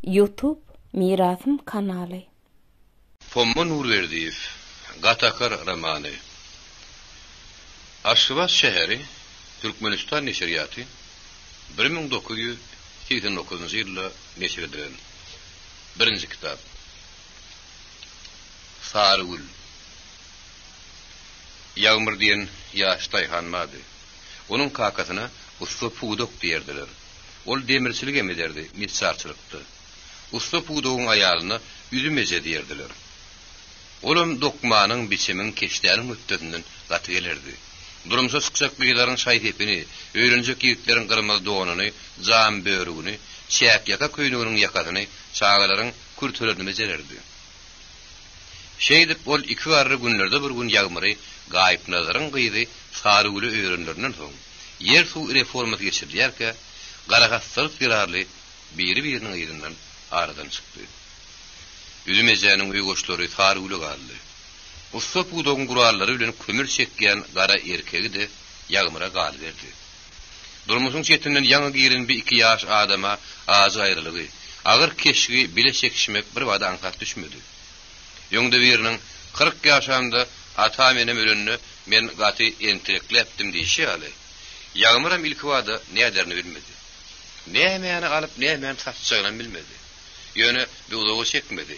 YouTube Mirasım kanaly. Pomma Nurverdiyev, Gatakar romanı. Aşşıbas şehri, Türkmenistan neşriyatı, 1989 yılda neşr edilen birinci kitap. Sarıgül. Yağmur diyen yaş tayhanmadı. Onun kakasına usta pudok diyerdiler. Ol demirçilik emederdi, mitsarçılıktı. Usta pudoğun ayalına üzümeze diyerdiler. Olum dokmanın biçimin keşlerin müddetinden katı gelirdi. Durumsuz kısaklıkların şayhepini, öğrenecek yiğitlerin kırmızı doğanını, zam böğrüğünü, çiyak yaka kuynuğunun yakasını, çağaların kurtulurunu mezelerdi. Şeydip ol 2 varrı günlerde bir gün yağmırı, gayip nazarın kıydı, Sarıgül'ü öğrenlerinden son. Yer su reforması geçirdiler ki, Qaraqassalık firarlı biri-birinin ıyırından aradan çıktı. Üzümeceğinin uygoçları Sarıgül'ü qaldı. Usta pudoğun kuralları bilen kömür çekken qara erkegi de yağmıra qalı verdi. Durmusun çetinden yanı girin bir 2 yaş adama ağzı ayrılığı, ağır keşki bile çekişmek bir vada ankak düşmedi. Yöngde birinin 40 yaşamda ata menem ölününü men gatı entelekle ettim deyişi alı. Yağmıram ilk vada ne ederini bilmedi. Ne emeğini alıp ne emeğini satacağını bilmedi. Yönü bir uzağı çekmedi.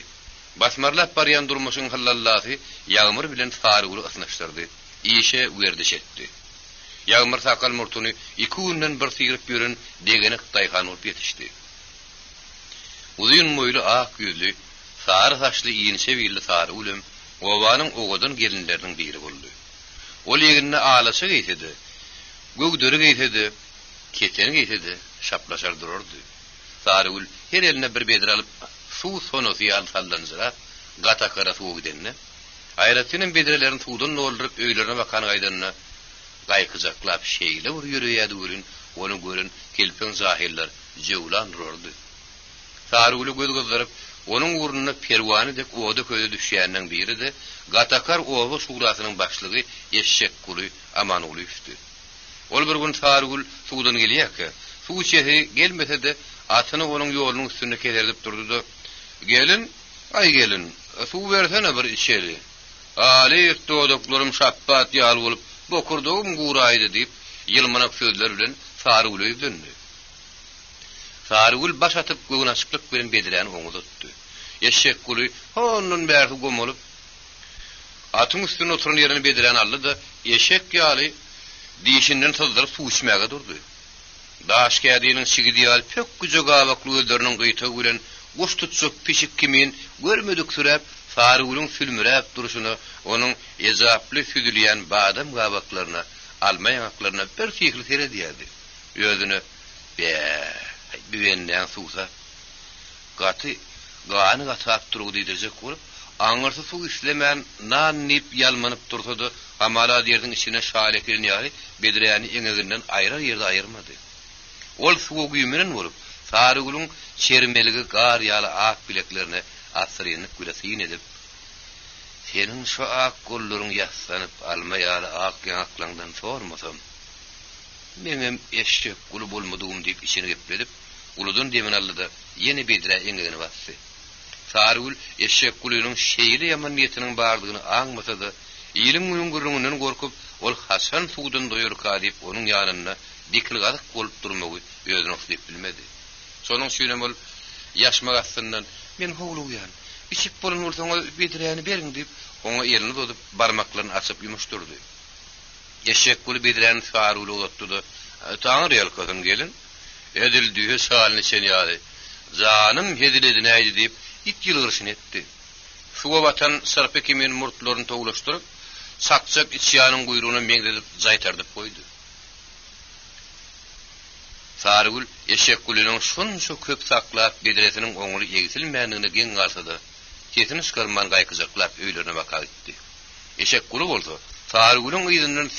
Basmarlap barayan durmuşun hallallası yağmur bilen Sarıgül'ü ısınaştırdı. İşe uerdiş etti. Yağmur sakal murtunu 2 günden bir sıyırıp yürün degeni Xtayhan olup yetişti. Uzun boylu ak yüzlü, sarı saçlı iğinse birli Sarıgül'üm ovanın oğudun gelinlerinin biri buldu. O leginine ağlası geytedi, gögdörü geytedi, keteni geytedi, şaplaşar dururdu. Sarıgül her eline bir bedir alıp su sonosu yal sallanzıra, Gatakara suğu gidenine, ayratının bedirelerin suğdan noldurup öylerine bakan gaydanına, gaykızaklap şeyle vur yürüyedi görün, onu görün, kelpin zahirler cevlan dururdu. Sarıgül'ü göz gözlerip, onun uğruna pervanı dek oğda köyde düşeyeninin biri de, Gatakar oğlu suğrasının başlığı Eşek Kulu Amanoglu üstü. Ol bir gün Sarıgül suğdan geliyor ki, su içeri gelmese de, atını onun yolunun üstünde keterdip durdu da, gelin, ay gelin, su versene bir içeri. Ali doğduklarım şappat yal olup, bokurduğum guğraydı deyip, yılmanak sözler bilen Sarıgül'ü döndü. Sarıgül baş atıp göğün açıklık bilen bediren onu tuttu. Eşek Kulu, onun berfi gom olup, atın üstüne oturan yerini bediren aldı da, eşek yali, dişinden tızlarıp su içmeye durdu. Daşkadiyenin sigidiyal pek güce gavaklı özlerinin gıyta gülen, kuş tutsak pişik kimin görmedik sürep, Sarıgül'ün sülmürep duruşunu, onun ezaplı südüleyen badam gavaklarına, alma yanaklarına bir fikri seyrediyerdi. Özünü, büvenden susa, gağını katı attırığı deydirecek olup, anırsı su işlemeyen nan-nip yalmanıp dursa da, hamala diyerdin içine şalekirin yari, bedireyani eneginden ayrar yerde ayırmadı. Ol suğu güymenen olup, Sarıgül'ün çermeligi gar yalı ak bileklerine asıryenlik gülesiyin edip, senin şu ak kolların yaslanıp alma yalı ak yanaklarından sormasam, menem eşek kulu bulmadığım deyip içini gepledip, uludun demin aldı da yeni bedire engegini bastı. Sarıgül eşek kulunun şeyli yaman niyetinin bağırdığını anmasa da, ilim uyungurunun korkup, ol Hasan suğdan doyurka deyip onun yanına dikilgadık olup durmağı özünü oxlayıp bilmedi. Sonun süylem ol, yaşmak astından, men hoğlu uyan, içip bolun olsana bedireyani berin deyip, ona elini dodup, barmaklarını açıp yumuşturdu. Eşek kulu bedireyani Sarıgül'ü uzattu da, Tanrı yalkasın gelin, edildiği sağalini sen yadı, zanım hediledineydi deyip, it yılgırsın etti. Suğa batan sarpı kimin murtlarını toğulaştırıp, sakçak içyanın kuyruğunu mengledip, zaytardip koydu. Sarıgül eşek kulunun şunşu köp saklap bediresinin oňuly egisilmeýändigine gen galsa da, kesini çıkarman gaýkyjaklap öýlerine baka gitti. Eşek kulu bolsa, Sarıgülüň ýyzyndan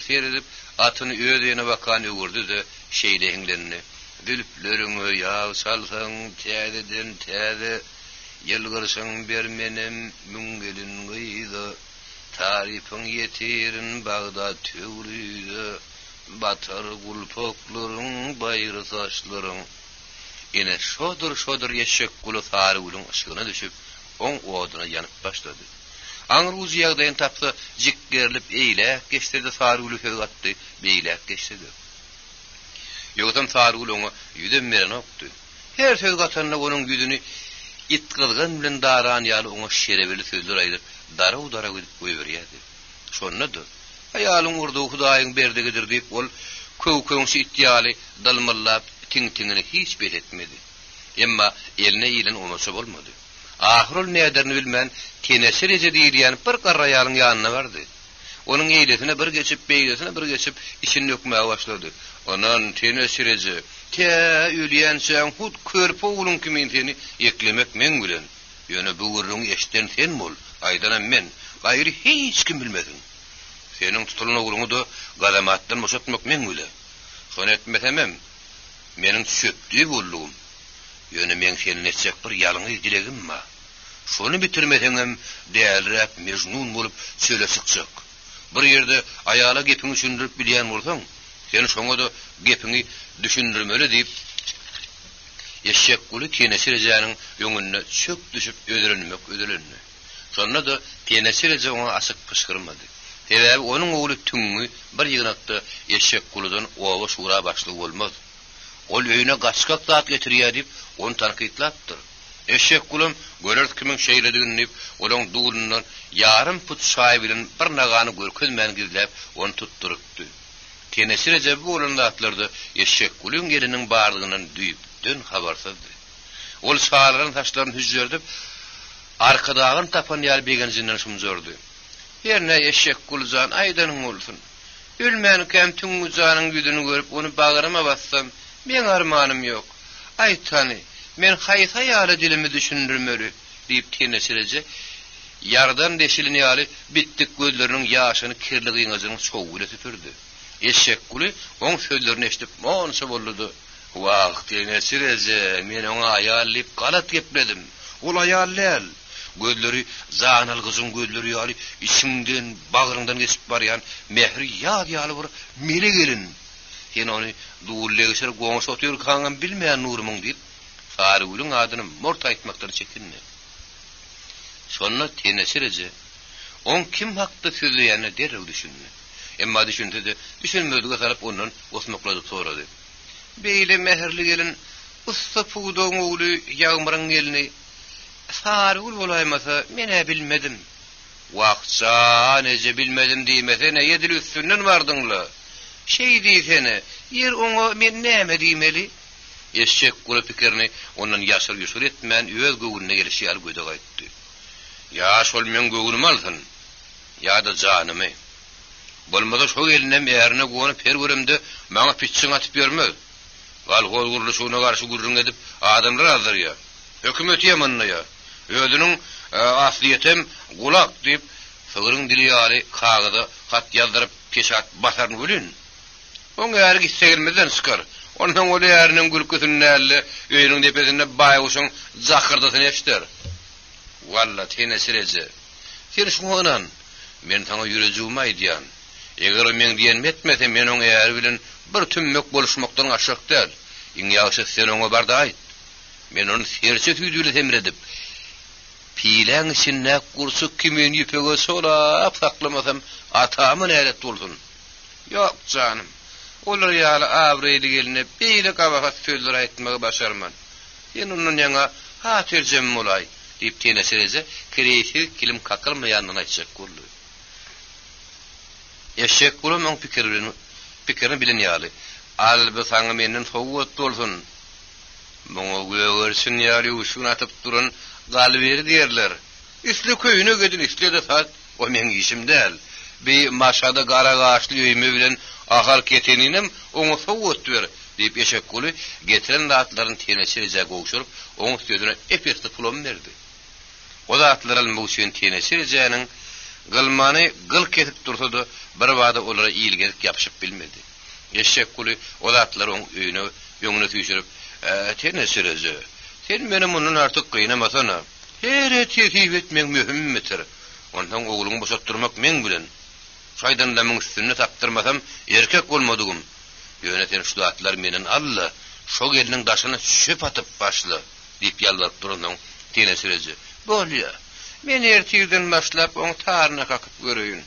seyredip atyny öýdegine bakan öwürdi de şeýleýinlerini, "Bülüpleriňi ýaw salsaň täzeden täze, ýylgyrsaň bermenem müňgelin gyýdy, tarifin ýetirin bagda töwrüýdi." Batar gulpoklarың, bayır saçlarың, ene şodur eşek kulu Sarıgül'ün ışığına düşüp on oduna yanıp başladı. Aňyr uzy ýagdaýyn tapsa jikgerilip eýlek geçdirdi Sarıgül'ü fegatdy, beýlek geçdirdi. Ýogam Sarıgül oňa ýüden meren okdy. Her söz gatanyna onuň ýüzüni itgylgyn bilen daran ýaly oňa şerebeli sözler aýdyp dara goýberýärdi. Şonnadyr. Aýalyň urdu Hudaýyň berdigidir diýip ol köw-köwňçi itýaly dalmallap tiňini hiç beletmedi. Emma eline ýylan olmasa bolmady. Ahirul näderini bilmän tenesir eze diýýän bir garra ýalyň ýanyna bardy. Onuň eýlesine bir geçip, beýlesine bir geçip işini ýokmağa başlady. Onan tenesir eze te ýülýän sen hut körpe ogluň kimini eklemek men bilen. Ýöne bu gurruň eşden sen bol, aýdanam men, gaýry hiç kim bilmedin. Seniň tutulan ogluňy da galamatdan boşatmak men bilen. Şonu etmesem meniň söpdi boldum. Ýöne men seni netjek bir ýalyňy dilegim ma. Şonu bitirmeseňem dälrep mejnun bolup söylesik. Bir ýerde aýala gepiňi düşündirip bilýän bolsaň, sen şoňa da gepiňi düşündirmeli diýip eşek guly tenesir ejäniň ýöňüne çök düşüp ödülenmek. Şonda da tenesir eje oňa asyk pışkyrmady. Sebäbi onuň ogly tüňi bir ýygnakda eşek gulydan owa şura başlyk bolmaz. Ol öýüne gaçkak zat getirýär diýip onu tankytlatdyr. Eşek gulym görer kimin şeýledigini diýip olaň dugulundan ýarym put şaý bilen bir nagany görkezmän gizläp onu tutturupdy. Tenesir ejep bolanda atlardy eşek gulym geliniň bardygynyň düýüpden habarsızdy. Ol şaýlaryň taşlaryny hüjjerdip arkadagyn tapan ýaly begenjinden şumjordy. Ýerne eşek gulzan aýdanyň bolsun. Ölmän kem tüňüzanyň ýüzüni görüp onu bagyryma bassam, men armanym ýok. Aýtany, men haýsa ýaly dilimi düşündirmeli diýip tenesirece yardan deşilini ýaly bitdik gözleriniň ýaşyny kirli gyňyzyň çoğuly süpürdi. Eşek guly oň sözlerini eşitip monsa boldy. Wagt tenesirece men oňa aýal diýip galat gepledim. Ol aýal lel. Gözleri zanal gyzyň gözleri ýaly içinden bagyryňdan geçip barýan mehri ýaly bir mele gelin. Sen onu duullegisir goňa sotyr kaňam bilmeýän nurumyň diýip Sarıgül'ün adyny mort aýtmakdan çekinme. Şonda tenesirece on kim hakda sözleýänini derrew düşünme. Emma düşünmödüge salyp ondan osmakladyp sorady. Beýle meherli gelin usta puwdoň ogly ýagmyryň gelini Sarıgül bolaýmasa mene bilmedim. Wagtça nece bilmedim diýmese näye dil üstünden bardyňla? Şey diýsene, ýer oňa men näme diýmeli? Eşek guly pikirini ondan ýaşyr etmän öz göwüne gelişýär göde gaýtdy. Ya şol men göwünimi alsyn. Ya da janymy. Bolmasa şo gelinem ýerine gowuny perweremde maňa piçiň atyp bermez. Gal guruluşyna garşy gurrun edip adamlar azarýar. Hökümet ýamanlaýar. Özüniň asliýetem gulak diýip sygyryň dili ýaly kagaza hat ýazdyryp peşat basaryny bilen. Oňa ýary gitsegelmeden çykar. Ondan o ýeriniň gülküsini näle öýüniň depesinde baýgyşyň zakyrdysyny eşder. Walla tenesirece. Sen şoňadan men taňa ýürejigim aýdýan. Eger men diýen etmese men oňa ýer bilen bir tümmek boluşmakdan aşak däl. Iň ýaşy sen oňa barda aýt. Men onu serçe tüýdüle temredip pilen içinde kursuk kimin ýüpege solap saklamasam atamyň nälet bolsun. Ýok canım. Olar ýaly abreyli geline beýle gabahat sözler aýtmagy başarman. Ýen onuň ýaňa hatirjem bolay diýip tenesireze kiresi kilim kakylmaýandyny aýtjak boldy. Eşek gulym oň pikirini bilen ýaly. Alby saňa menden sowgat bolsun. Muňa göwersin ýaly uşun atyp duran galberi diýerler. Isli köýüne gedin isli de sat, o men işim däl. Bir maşada gara gaşly ýüme bilen ahar keteninim oňa sowgat ber diýip eşek guly getiren atlaryň tenesirije gowşurup oň sözüne eperti pulum berdi. O zatlar almuşyn tenesirijenin gylmany gyl ketip dursa-da bir wada olara iýilgelik ýapyşyp bilmedi. Eşek guly o zatlar oň ýöňüne tüýşürip tenesirije sen meni mundan artyk gynamasyna her etýip etmek mühimmidir. Ondan ogluňy boşatdyrmak men bilen şaýdanlamyň üstüne tapdyrmasam erkek bolmadygym. Ýöne sen şu zatlar menen Allah şo gelinin daşına şöp atıp başla deyip yalvarıp durundan tenesirece. Bolya, men ertirden başlap on tarına kakıp görüyün.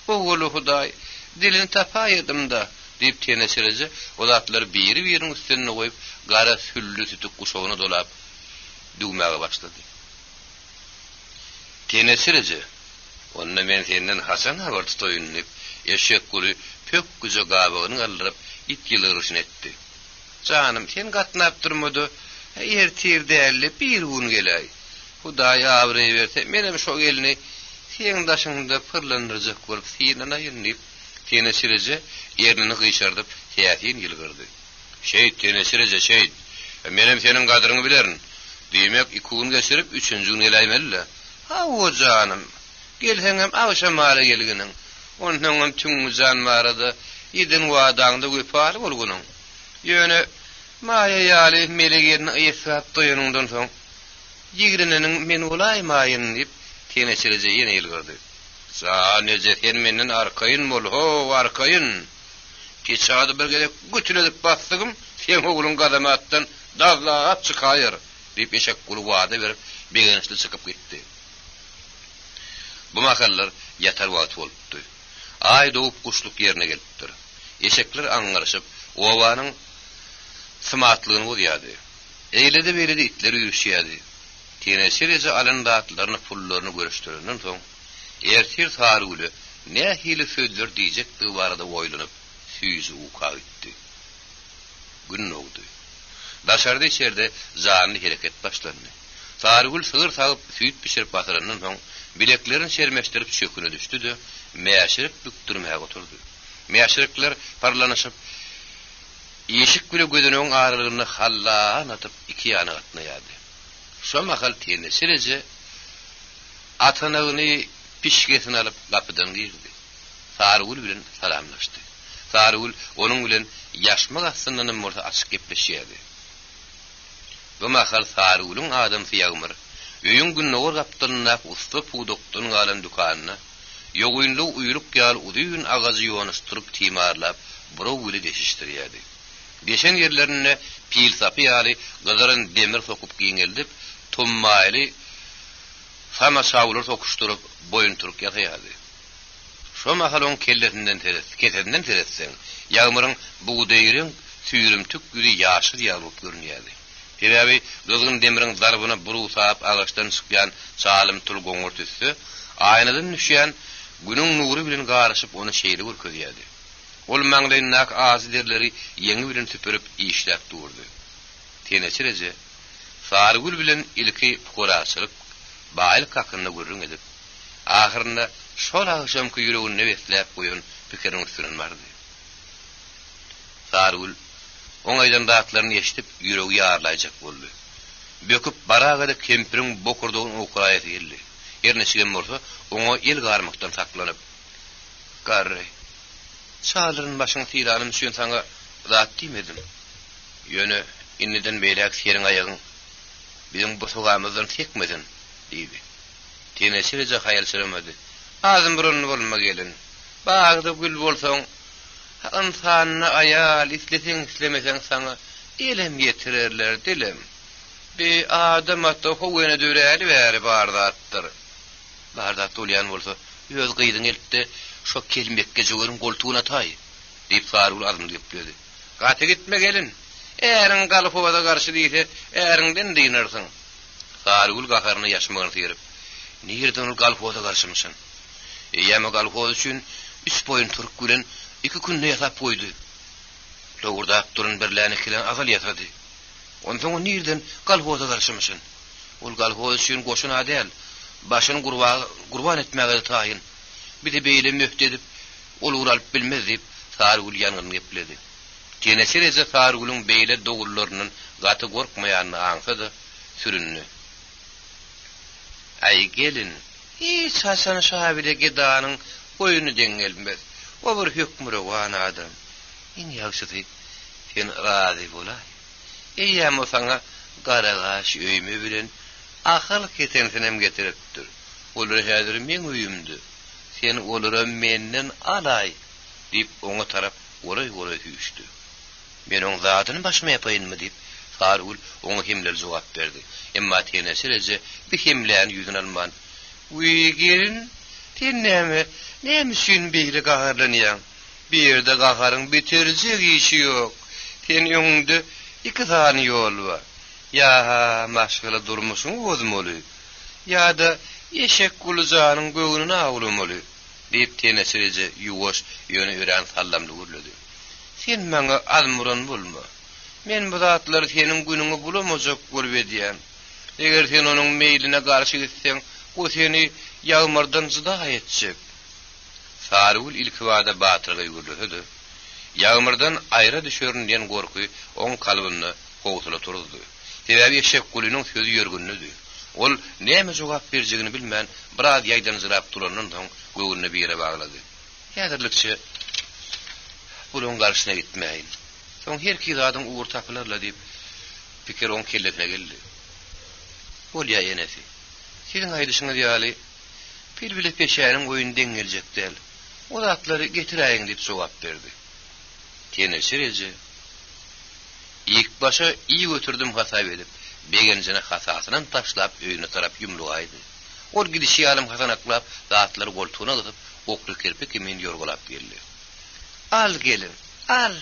Oğulu Huday, dilini tapaydım da deyip tenesirece, o zatları birinin üstüne koyup, gara süllü sütük kuşağını dolap, düğmeye başladı. Tenesirece, onunla men senden Hasan haber tutoyun deyip, eşek kuru pök güze gabağını kaldırıp, it yılırışın etti. Canım, sen katnap durmadı, ertir değerli bir gün gelay. Huday avrayı verse, benim şu elini, sen daşında pırlanıracak var, senin ayınlayıp, tenesirece, yerini kıyşardıp, teyatin yılgırdı. Şehit, tenesirece, şehit, benim senin kadrını bilerin. Demek 2 gün geçirip 3. gün gelaymeli. Ha o canım, gelhenem avşamara gelginin, ondan tüm canmarada, idin vadağında güparı olgunun. Yöne, maya yali melegerini ayıfat doyunundan son, yigrininin men olay mayın deyip, tenesirece yine yılgırdı. Sa necet sen menden arkayın bol, ho arkayın. Keçadı bir gelip gütüledip bastığım, sen oğlun kadamattan dazla at çıkayır, deyip eşek kulu vaada verip, beğenişli çıkıp gitti. Bu makallar yatar vaat oluptu. Ay doğup kuşluk yerine geliptir. Eşekler angarışıp, ovanın sımatlığını udiyadı. Eylede beylede itleri yürüşüyadı. Tenesirece alın dağıtlarını, pullarını görüştüründen son, ertir tarıgülü, ne hili sözdür diyecek dıvarada oylanıp, süyüzü uka gitti. Gün oldu. Daşarda içeride zanlı hareket başlandı. Tarıgül sığır sağıp süyüt pişirip batırından son, bileklerin şermeştirip çöküne düştü de, meyaşırık büktürmeye oturdu. Meyaşırıklar parlanışıp, yeşik bile gözünün ağrılığını hallaan atıp 2 yana atına yadı. Şu makal tenesirece, atanağını pişkesini alıp kapıdan girdi. Tarıgül bilen salamlaştı. Tarıgül onun bilen yaşmak aslından orta açık gepleşiyedi. Bu makal Tarıgül'ün adamsı yağmır, öýün günne or kaptanına usta pudoktunun alan dukanına, yoğunlu uyruk yal uduyun ağazı yoğunuşturup timarlap, burogülü deşiştiriyedi. Deşen yerlerine pil sapı yali gıdırın demir sokup giyineldip, tummaylı sama savulur sokuşturup boyun turuk yatayadı. Şu mahalon ketetinden teressen, yağmurun buğdayırın süyürümtük güdü yaşır yağlıp görünüyordu. Tirabi kızgın demirin darbına buru sahip ağaçtan çıkan salim tul goňur tüssü, aynadan düşýän günün nuru bilen garışıp onu şeýle görkezýärdi. Ol maňlaýyndak azy derleri ýeňi bilen süpürüp işläp durdy. Tenesirece Sargül bilen ilki pukuraçylyk baýyl kakyny görüň edip, ahyrynda şol akşamky ýüregini besläp goýan pikirin üstüne bardy. Sargül oňaýdan dağlaryny ýeşitip ýüregi ýarlaýjak boldy. Böküp baragada kempirin bokurdygyny okuraýaty geldi. Ernesigen bolsa, oňa el garmakdan saklanyp, "Garry, çalyryň başyny tiýranym üçin saňa zat diýmedim. Ýöne inniden beýlek seriň aýagyň bizim bu sogamyzdan tekmedin" diýdi. Tenesirece haýal süremedi. "Azym burun bolma gelin. Bagda gül bolsaň, insanna ayal isleseň islemeseň saňa elem ýetirerler dilem. Bir adam atda howyna döräli bäri bardatdyr. Bardat bolýan bolsa, öz gyýdyň eltde şo kelmekke jogurun goltugyna tay" diýip Sargül adım gepdi. "Gaty gitme gelin. Äriň galyp owada garşy diýse, äriňden diýnersiň." Sargül gaharyny ýaşmagyny ýerip, "Nirden galyp owada garşymyşyn? Ýa-ma galyp owada üçin 3 boyun turuk gülen 2 günde ýatyp goýdy. Dogurda durun birläni kilen azal ýatrady. Ondan o nirden galyp owada garşymyşyn? Ol galyp owada üçin goşun adel, başyny gurban etmäge taýyn. Bir de beýle möhdet edip, ol uralyp bilmez diýip Sargül ýanyny gepledi. Tenesirece Sargülüň beýle dogurlarynyň gaty gorkmaýanyny aňsady, sürünni. "Ay gelin, hiç Hasan şahibide gedanyň boyuny deňelmez. O bir hökmüre wan adam. Ин ýagşy sen razy bolay. Eýäm saňa garagaş öýme bilen ahyl ketensinem getiripdir. Olar häzir men öýümdi. Sen olara menden alay" diýip oňa tarap goray-goray tüýüşdi. Men oň zadyny başyma ýapaýynmy diýip Sargul oňa hemler jogap berdi. Emma tenesirece bir hemläň ýüzüne alman. "Uy gelin, sen näme üçin beýle gaharlanýaň? Bir ýerde gaharyň biterjek işi ýok. Sen ýöňde iki tane ýol bar. Ya maşgala durmuşyň bozmaly. Ya da eşek guluzanyň göwnüne aglymaly." diýip tenesirece ýuwaş ýöne ören sallamly gürledi. "Sen maňa almuran bolma. Men bu zatlary seniň günüňi bulamajak görüp Eger sen onuň meýline garşy gitseň, o seni ýagmardan juda etjek." Sargul ilk wada batyrga ýugurdy. Ýagmardan aýra düşerin diýen gorky oň kalbyny howsula turdy. Sebäbi eşek gulynyň sözü ýörgünlüdi. Ol näme jogap berjegini bilmän, biraz ýaýdan zırap durandan soň göwünü bir ýere baglady. Häzirlikçe bulyň garşyna gitmäýin. Soň her iki zadyň uğur tapylarla diýip pikir oň kelletine geldi. Bolýa enesi. Siziň aýdyşyňyz ýaly bir bile peşäniň oýun deňgeljek däl. O zatlary getiräýin diýip jogap berdi. Tenesirece ilk başa iyi götürdüm hasap edip begencine hasasynan taşlap öýüne tarap ýumlugaýdy. Ol gidişi ýalym hasanaklap zatlary goltugyna gyzyp okly kirpik emin ýorgulap geldi. "Al gelin, al.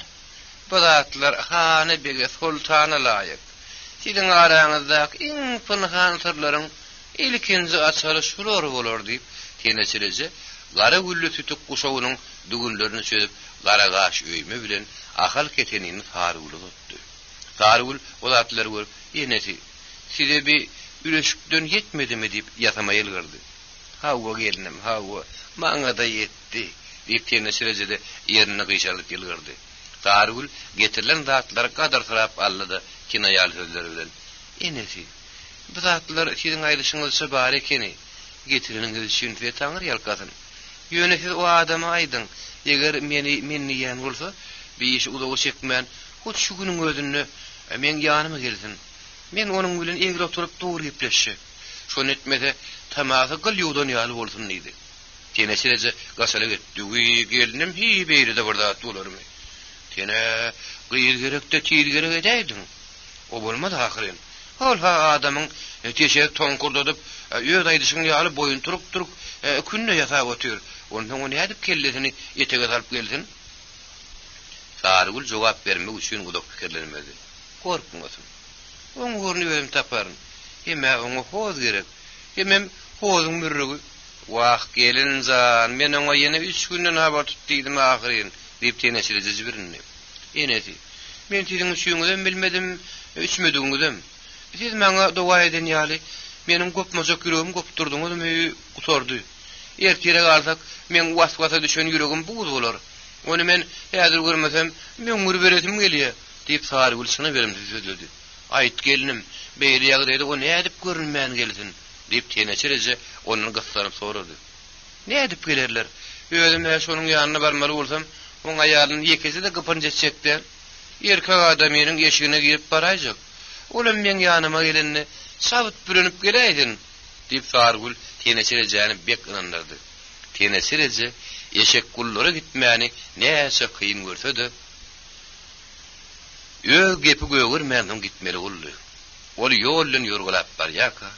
Bu zatlar hany bege sultana laýyk. Siziň araňyzdaky iň pynhan sırlaryň ilkinji açary şular bolar" diýip tenesirece gara güllü tütük kuşawynyň dügünlerini çözüp gara gaş öýme bilen ahal ketenini Sargul'a tuttu. Sargul o zatlary görüp "Enesi, size bir üreşikden yetmedimi?" diýip ýatama ýelgirdi. "Hawa gelinim, hawa, maňa da ýetdi" diýip tenesirece de ýerini gyşalyp ýelgirdi. Sargul getirilen zatlary kadar tarap aldy, kinaýal sözleri bilen "Enesi, bu zatlar siziň aýdyşyňyzça bar ekeni, getiriniňiz üçin we taňyr ýalkasyn. Ýöne siz o adama aýdyň, eger meni ýan bolsa, bir iş udagy çekmän, hut şu günüň özünde men ýanyma gelsin. Men onuň bilen egri oturup dogry gepleşşek. Şonu etmede tamasy gylýudan ýaly bolsun" diýdi. Tenesirece gasala getdi. "Uy gelinim, hi beýride burada dolarmy? Tene gyýyr gerekde tiýir gerek edäýdiň. O bolmady ahyryn. Hol ha adamyň teşe tonkurdadyp ýöz aýdyşyň ýaly boyun turup künne ýasap otur. Ondan onu edip kellesini etege salyp gelsin." Sargul jogap bermek üçin gudak pikirlenmedi. "Korkmasyň. Oň gorny özüm taparyn. Hemme oňa hoz gerek. Hemmem hozyň mürrügi. Waq gelin zan, men oňa ýene 3 günden habar tutdydım ahyryn" diýip tenesirece jibirindi. "Enesi, men siziň üçüňizden bilmedim, üçmediňizem. Siz maňa dowa eden ýaly, meniň gopmajak ýüregim gopturdyňyzmy utardy. Ertere galsak, men waswasa düşen ýüregim buğuz bolar. Onu men häzir görmesem, men beretim gelýär" diýip Sargul şuna berimsiz sözledi. "Aýt gelinim, beýle ýagdaýda o ne edip görünmän gelsin" diýip tenesirece onuň gysganyp sorady. "Ne edip gelerler? Özüm şonuň ýanyna barmaly bolsam, oň aýalyny ýekesi de gypynjatjekler. Erkek adam meniň eşigine girip barajak. Olam men ýanyma gelenni sabyt bürenip geläýdin" diýip Sargul tenesirejäni bek ynandyrdy. Tenesirece eşek gullara gitmäni näçe kıyın görse-de öz gepi gögürmändim gitmeli boldy. Ol ýoldan ýorgulap barýaka.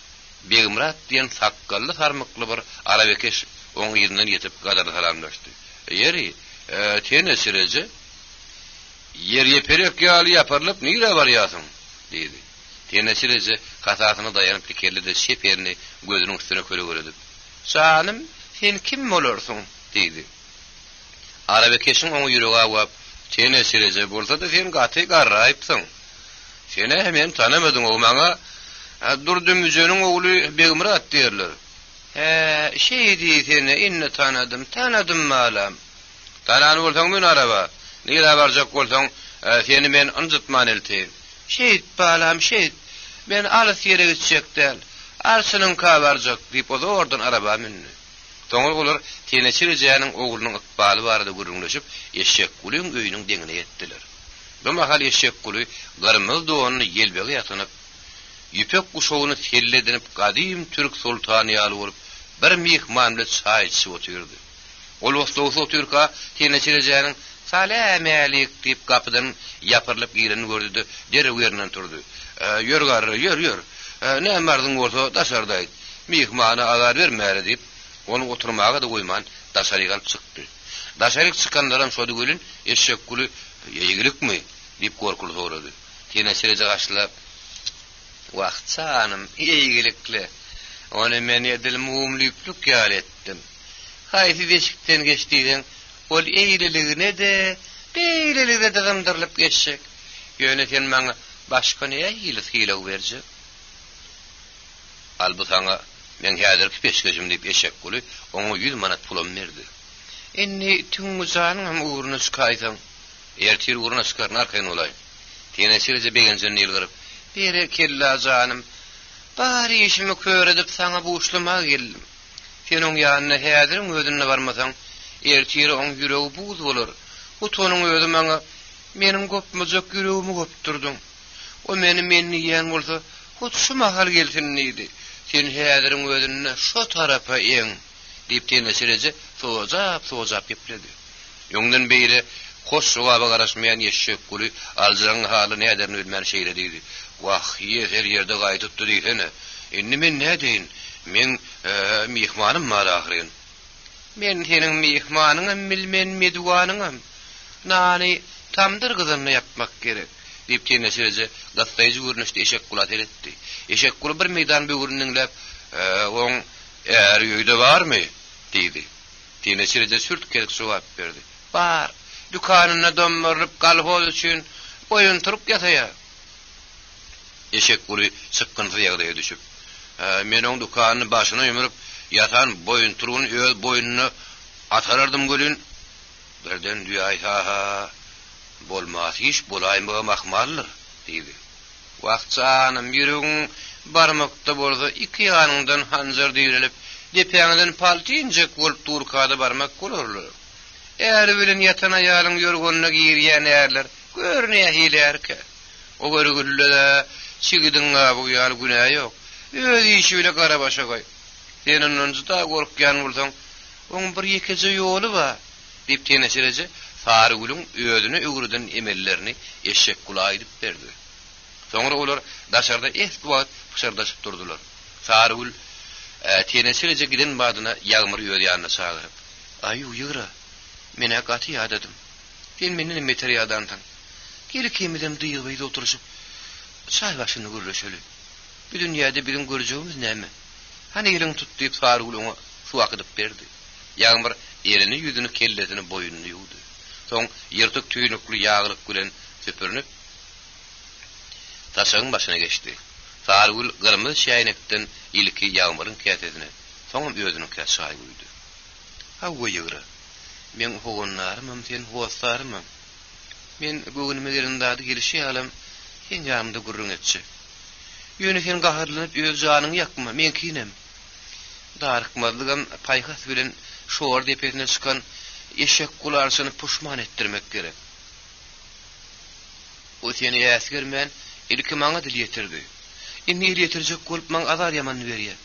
Begimrat diýen sakkally sarmykly bir arabekeş oň ýerinden ýetip gadar salamlaşdy. "Ýeri, tenesirece yer ýeperek ýaly ýaparlyp nire barýasyň?" diýdi. Tenesirece kasasyna daýanyp dikerlidi şeperini gözüniň üstüne köregöredi. "Sanym, sen kim bolarsyň?" diýdi. Arabekeşiň oň ýüregi awap, "Tenesirece bolsa da sen gaty garraýpsyň. Seni hemen tanamadyň, o maňa Durdum Müjeniň ogly Begimrat diýerler." "Şeýdi seni inni tanadım malam. Tanany bolsaň men araba. Nire barjak bolsaň, seni men anjytman elti. Şeýit balam, şeýit. Men alys ýere gitjekdäl. Arsynyň kabarjak" diýip ordan araba minni. Toňul bolar tenesirejäniň oglunyň ykbaly barada gürüňleşip eşek gulyň öýüniň deňine ýetdiler. Bu mahal eşek guly garmyz doğanyny ýelbegi ýatynyp ýüpek guşawyny selledinip gadym türk sultany ýaly bolup bir mehman bilen çaý içip oturdy. Ol ostoğu Türka teneçireceğinin "Salamalik" diýip kapydan yapyrlyp girini gördü. Dere ýerinden turdy. "Ýör garry, ýör. Ne bardyň bolsa daşardaý. Mihmana azar bermäli" diýip onu oturmaga da goýman daşary galyp çykdy. Daşary çykandaram şolu gölün eşek gülü ýegilikmi diýip gorkul sorady. Teneçirece gaşlap "Wagtçanım, ýegilikli. Onu men edil muhimliklik ýal etdim. Haýsy deşikden geçdiň, ol eýleligine de, beýleligine de gymdyrlyp geçjek. Ýöneten maňa başga näme hile berjek? Al bu saňa men häzirki peşkeşim diýip eşek gülü oňa 100 manat pulum berdi. Enni tüňmüzanyň uğruna çykaýsaň, ertir uğruna çykar narkayn olay. Teneçirece begenjen ýylgyryp, "Bere kella janym, bari işimi köredip saňa buuşlama geldim. Sen oň ýanyna häziriň özüne barmasaň, ertir oň ýüregi buz bolar. Bu tonuň özü maňa meniň gopmajak ýüregimi gopturdyň. O meni ýen bolsa, şu mahal gelsinidi. Sen häziriň özüne şo tarapa eň" diýip teneçirece sozap ýepledi. Ýöňden beýle hoş jogaba garaşmaýan eşek gülü aljaň haly nädern bilmän şeýle diýdi. "Wah, ýer ýerde gaýdypdy diýsene. Indi men nädeýin? Men mihmanym bar ahyryn. Men seniň mihmanyňam bilmen medwanyňam. Nany tamdyr gyzyny ýapmak gerek" diýip teneçirece gastaýjy görnüşde eşek gulat eretdi. Eşek gül bir meýdan böwrüniňläp, "Oň er ýöýde barmy?" diýdi. Teneçirece sürtkelik jogap berdi. "Bar. Dükanyna dömürlüp galhoz üçin boyun turup ýataýar." Eşek gülü sıkkıntı ýagdaýa düşüp, "Men oň dükanyny başyna ýumrup ýatan boyun turugyny öz boynuny atarardım gülün." Birden diýýär, "Ha, bolmaz iş, bolaýmy mahmallyr" diýdi. "Wagtçanym, ýüregiň barmakda bolsa, iki ýanyňdan hanjar diýilip, depeňden paltynjak bolup durkada barmak bolarlar. Eğer bilen yatan aýalyň ýörgönüne girýän erler görnäýär hilerke. O görgülle de çigidiň bu ýaly günäýi ýok. Öz işi bile gara başa goý. Senin onjyda gorkýan bolsaň, oň bir ýekece ýoly bar" diýip teneçirece Sarygülüň özüne öwrüden emellerini eşek gula aýdyp berdi. Soňra olar daşarda wagt pışardaşyp durdular. Sarygül teneçirece giden badyna ýagmyr öz ýanyna çagyryp, "Aýy ýygra, mene gaty ýadadım. Sen meni materiýadandan. Geri kemiden dyýyp oturuşyp çay başyny gürleşeli. Bu dünýäde bilen görjegimiz näme? Hani ýeling tut" diýip Sarygül oňa su akydyp berdi. Ýagmyr elini ýüzüni kelletini boynuny ýuwdy. Soň ýyrtyk tüýnükli ýaglyk bilen süpürnüp taşagyň başyna geçdi. Sarygül gyrmyz şäýnekden ilki ýagmyryň kätesine, soň özüniň käsäýi goýdy. "Hawa ýygra. Men hogonlarymam, sen howaslarymam. Men bugünmelerin gelişi alam, sen ýanymda gurrun etçi. Ýöne sen gaharlanyp öz janyňy ýakma, men kinem. Darykmazlygam paýhas bilen şoğar depetine çykan eşek gularsını puşman ettirmek gerek. O seni ýasgirmen ilki maňa dil ýetirdi. Indi ýetirjek bolup maň azar ýaman berýär.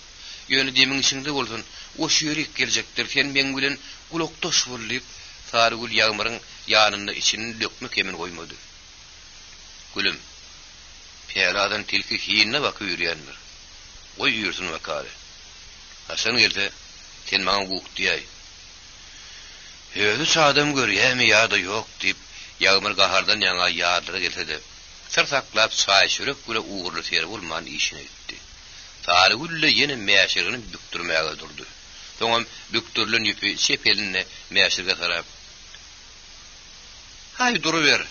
Ýöne demiň içinde bolsun, o şüýerek geljekdir. Sen men bilen gulokdoş bolup Sarygül ýagmyryň ýanyna içini dökmek emin goýmady. "Gülüm, peradan tilki hiýine bakyp ýürýändir. O ýürsin wakary. Hasan gelse, sen maňa guk diýäý. Özü çadam görýärmi ýa-da ýok" diýip ýagmyr gahardan ýaňa ýardyra gelse-de, sırsaklap çaý sürüp güle uğurlu seri bolman işine etdi. Sarygül ýene mäşerini bükdirmäge durdy. Soňam büktürlen ýüpi şepeline mäşirge tarap, "Hay duruber.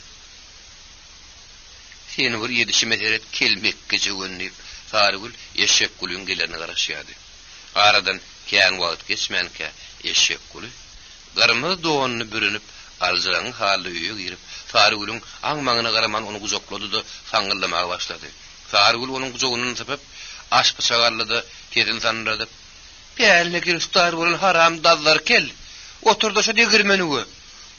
Seni bir 7 metret kelmek gejegönüp." Sarygül eşek gülüň gelerini garaşýardy. Aradan kän wagt geçmänke eşek gülü gyrmyz dowanyny bürünip aljaryň haly ýüge girip Sarygülüň aňmagyna garaman onu gujoklady-da saňgyllamaga başlady. Sarygül onuň gujogyny tapyp aşpyçagarlady, tezin sanrady. "Pälle girstar bolan haram dallar kel. Oturdy şu degirmenige.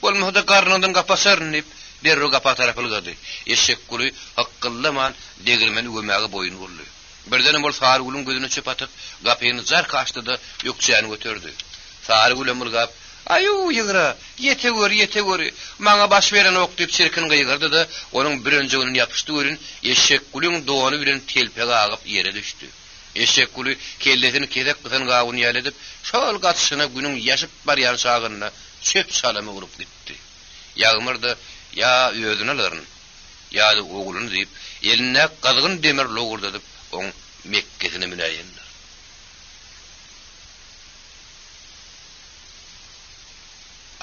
Bolmasa garnyňdan gapasaryn" diýip derro gapa tarapylgady. Eşek gülü hakkyllaman degirmeni gömäge boyun vurdy. Birden bol Sarygülüň gözüne çöp atyp gapyny jar kaçdy-da ýokçany götürdi. Sarygül ömür gap Ayu yıgra, yete gör. Maňa baş beren ok dip çirkin gıygırdy da, onuň birinjigini yapışdy görün, eşek gulüň doğany bilen telpege agyp ýere düşdi. Eşek gulü kelletini kedek gysan gagyny ýaledip, şol gatşyna günüň ýaşyp barýan şagyna çöp salamy urup gitdi. Ýagmyrdy, ýa özüne alyryn, ýa-da oguluny diýip, eline gazgyn demir logurdadyp, oň Mekkesine minäýenler.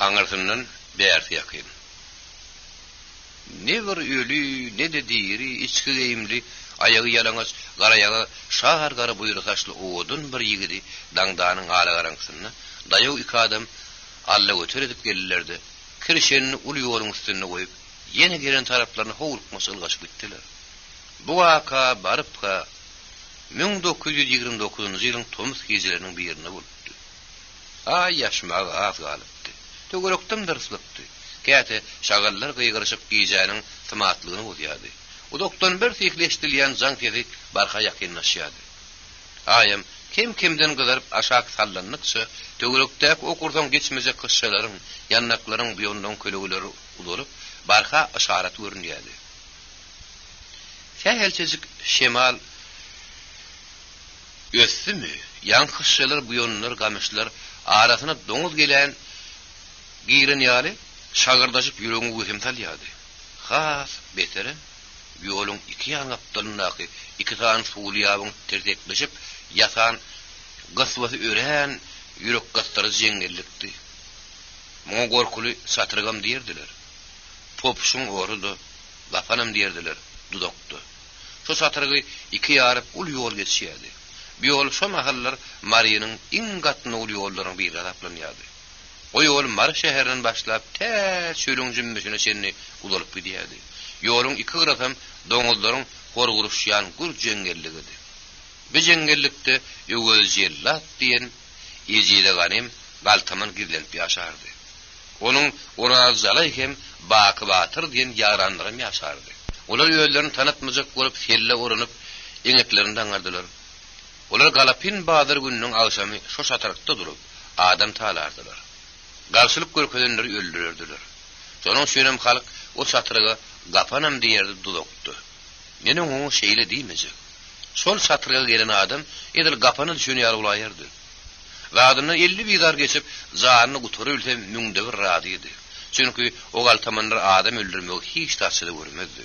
Aňarsyndan bäri ýakyn. Ne bir ölü, ne de diýeri, içki geýimli, ayagy ýalaňaç, gara ýaga, şahar gara buýra saçly odun bir ýigidi daňdanyň ala garaňsyna, daýaw iki adam alla götür edip gellerdi. Kirşenini ul ýoluň üstüne goýup, ýene gelen taraplaryny howlukmasy ylgaşyp gitdiler. Bu waka barypka 1929-njy ýylyň Tomuz gezeleriniň birine bolupdy. Ay ýaşmagy az galypdy. Tögerekden dyrsylypdy. Käte şagallar gıygırışıp giyeceğinin tımatlığını bozyadı. O doktorun bir fikleştirilyen zankedi barha yakınlaşyadı. Ayım kim-kimden gıdarıp aşağı sallanlıkça, tögerekdäki okurdan geçmeyecek kışçaların, yanakların biyondan kölügüleri ulup, barha aşarat görünýärdi. Şähelçejik şemal össü mü? Yan kışçalar, biyonlar, gamışlar, arasına doňuz gelen girin ýaly, şagırdaşıp ýüregiňi götem talýady. Has, betere, ýoluň iki ýanapdyndaky iki tane suwly ýabyň tertekleşip, ýatan gyswasy ören, ýürek gastary jeňellikdi. Moňa gorkuly satyrgam diýerdiler. Popşuň orudy, gapanam diýerdiler, dudakdy. Şo satyrgy iki ýaryp ul ýol geçýärdi. Bu ýol şo mahallar Mariýanyň iň gatny ul ýollaryň biri taplanýardy. O ýol Mar şäherinden başlap tä çölüň jümmesine çenni uzalyp gidýärdi. Ýoluň iki gyrasam doňuzlaryň gorguruşýan gür jeňelligidi. Bu jeňellikde ýöwel jellat diýen ejide ganym galtaman girilip ýaşardy. Onuň Orazzaly hem Baky Batyr diýen ýaranlary ýaşardy. Olar ýölerini tanatmajak bolup helle uranyp eňeklerinden aňardylar. Olar Galapin Badyr gününiň agşamy şo şatarykda durup adam talardylar. Garşylyk görkedenleri öldürerdiler. Sonuň şeýlem halk o satyrga gapanam diýerdi dudakdy. Meni oňa şeýle diýmejek. Şol satyrga gelen adam edil gapany düşünýär bolaýardy. Ve adamdan 50 bigar geçip zanyny guturup ülse müňde bir rady edi. Çünki o galtamanlar adam öldürmek hiç tasyda görmezdi.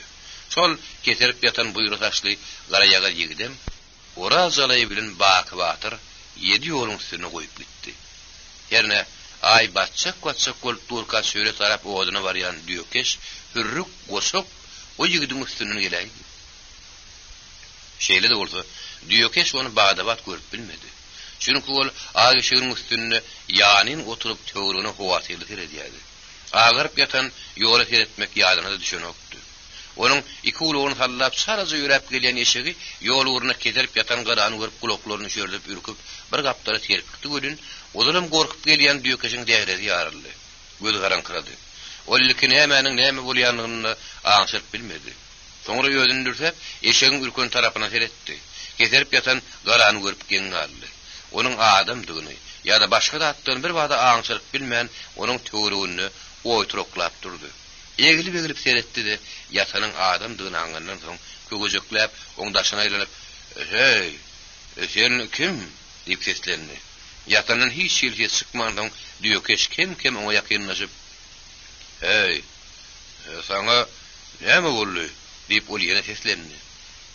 Şol keterip ýatan buýra taşly gara ýaga ýigidem Orazzaly bilen Baky Batyr 7 ýoluň üstüne goýup gitdi. Ýerne ay batçak bol turka şöyle tarap oduna baryan Düýkeş hürrük goşup o ýigidiň üstüne gelýär. Şeýle de bolsa Düýkeş onu Bagdabat görüp bilmedi. Çünki ol aýşygyň üstüne ýanyň oturup töwrüne howatyrlyk edýärdi. Agyryp ýatan ýola seretmek ýadyna da düşenokdy. Onuň iki ulugyny hallap saraja ýürep gelýän eşigi ýol uğruna keterip ýatan garany görüp kulaklaryny şördüp ürküp bir gapdara terpikdi görün. Odalam gorkup gelýän Düýkeşiň dägredi ýaryldy. Göz garaňkyrady. Ollykyn nämäniň näme bolýanlygyny aňşyryp bilmedi. Soňra ýödüni dürsep eşegiň ürkün tarapyna seretdi. Keterip ýatan garany görüp geňaldy. Onuň adamdygyny ýa-da başga datdan bir wada aňşyryp bilmän onuň töwrüni oýturoklap durdy. Egilip seretdi de ýatanyň adamdygyny aňlandan soň kögöjekläp oňdaşyna aýlanyp "Hey, sen kim?" diýip seslendi. Ýatanyň hiç şeýle çykmandan Düýkeş kim oňa ýakynlaşyp "Hey, sana näme boldy?" diýip ol ýene seslendi.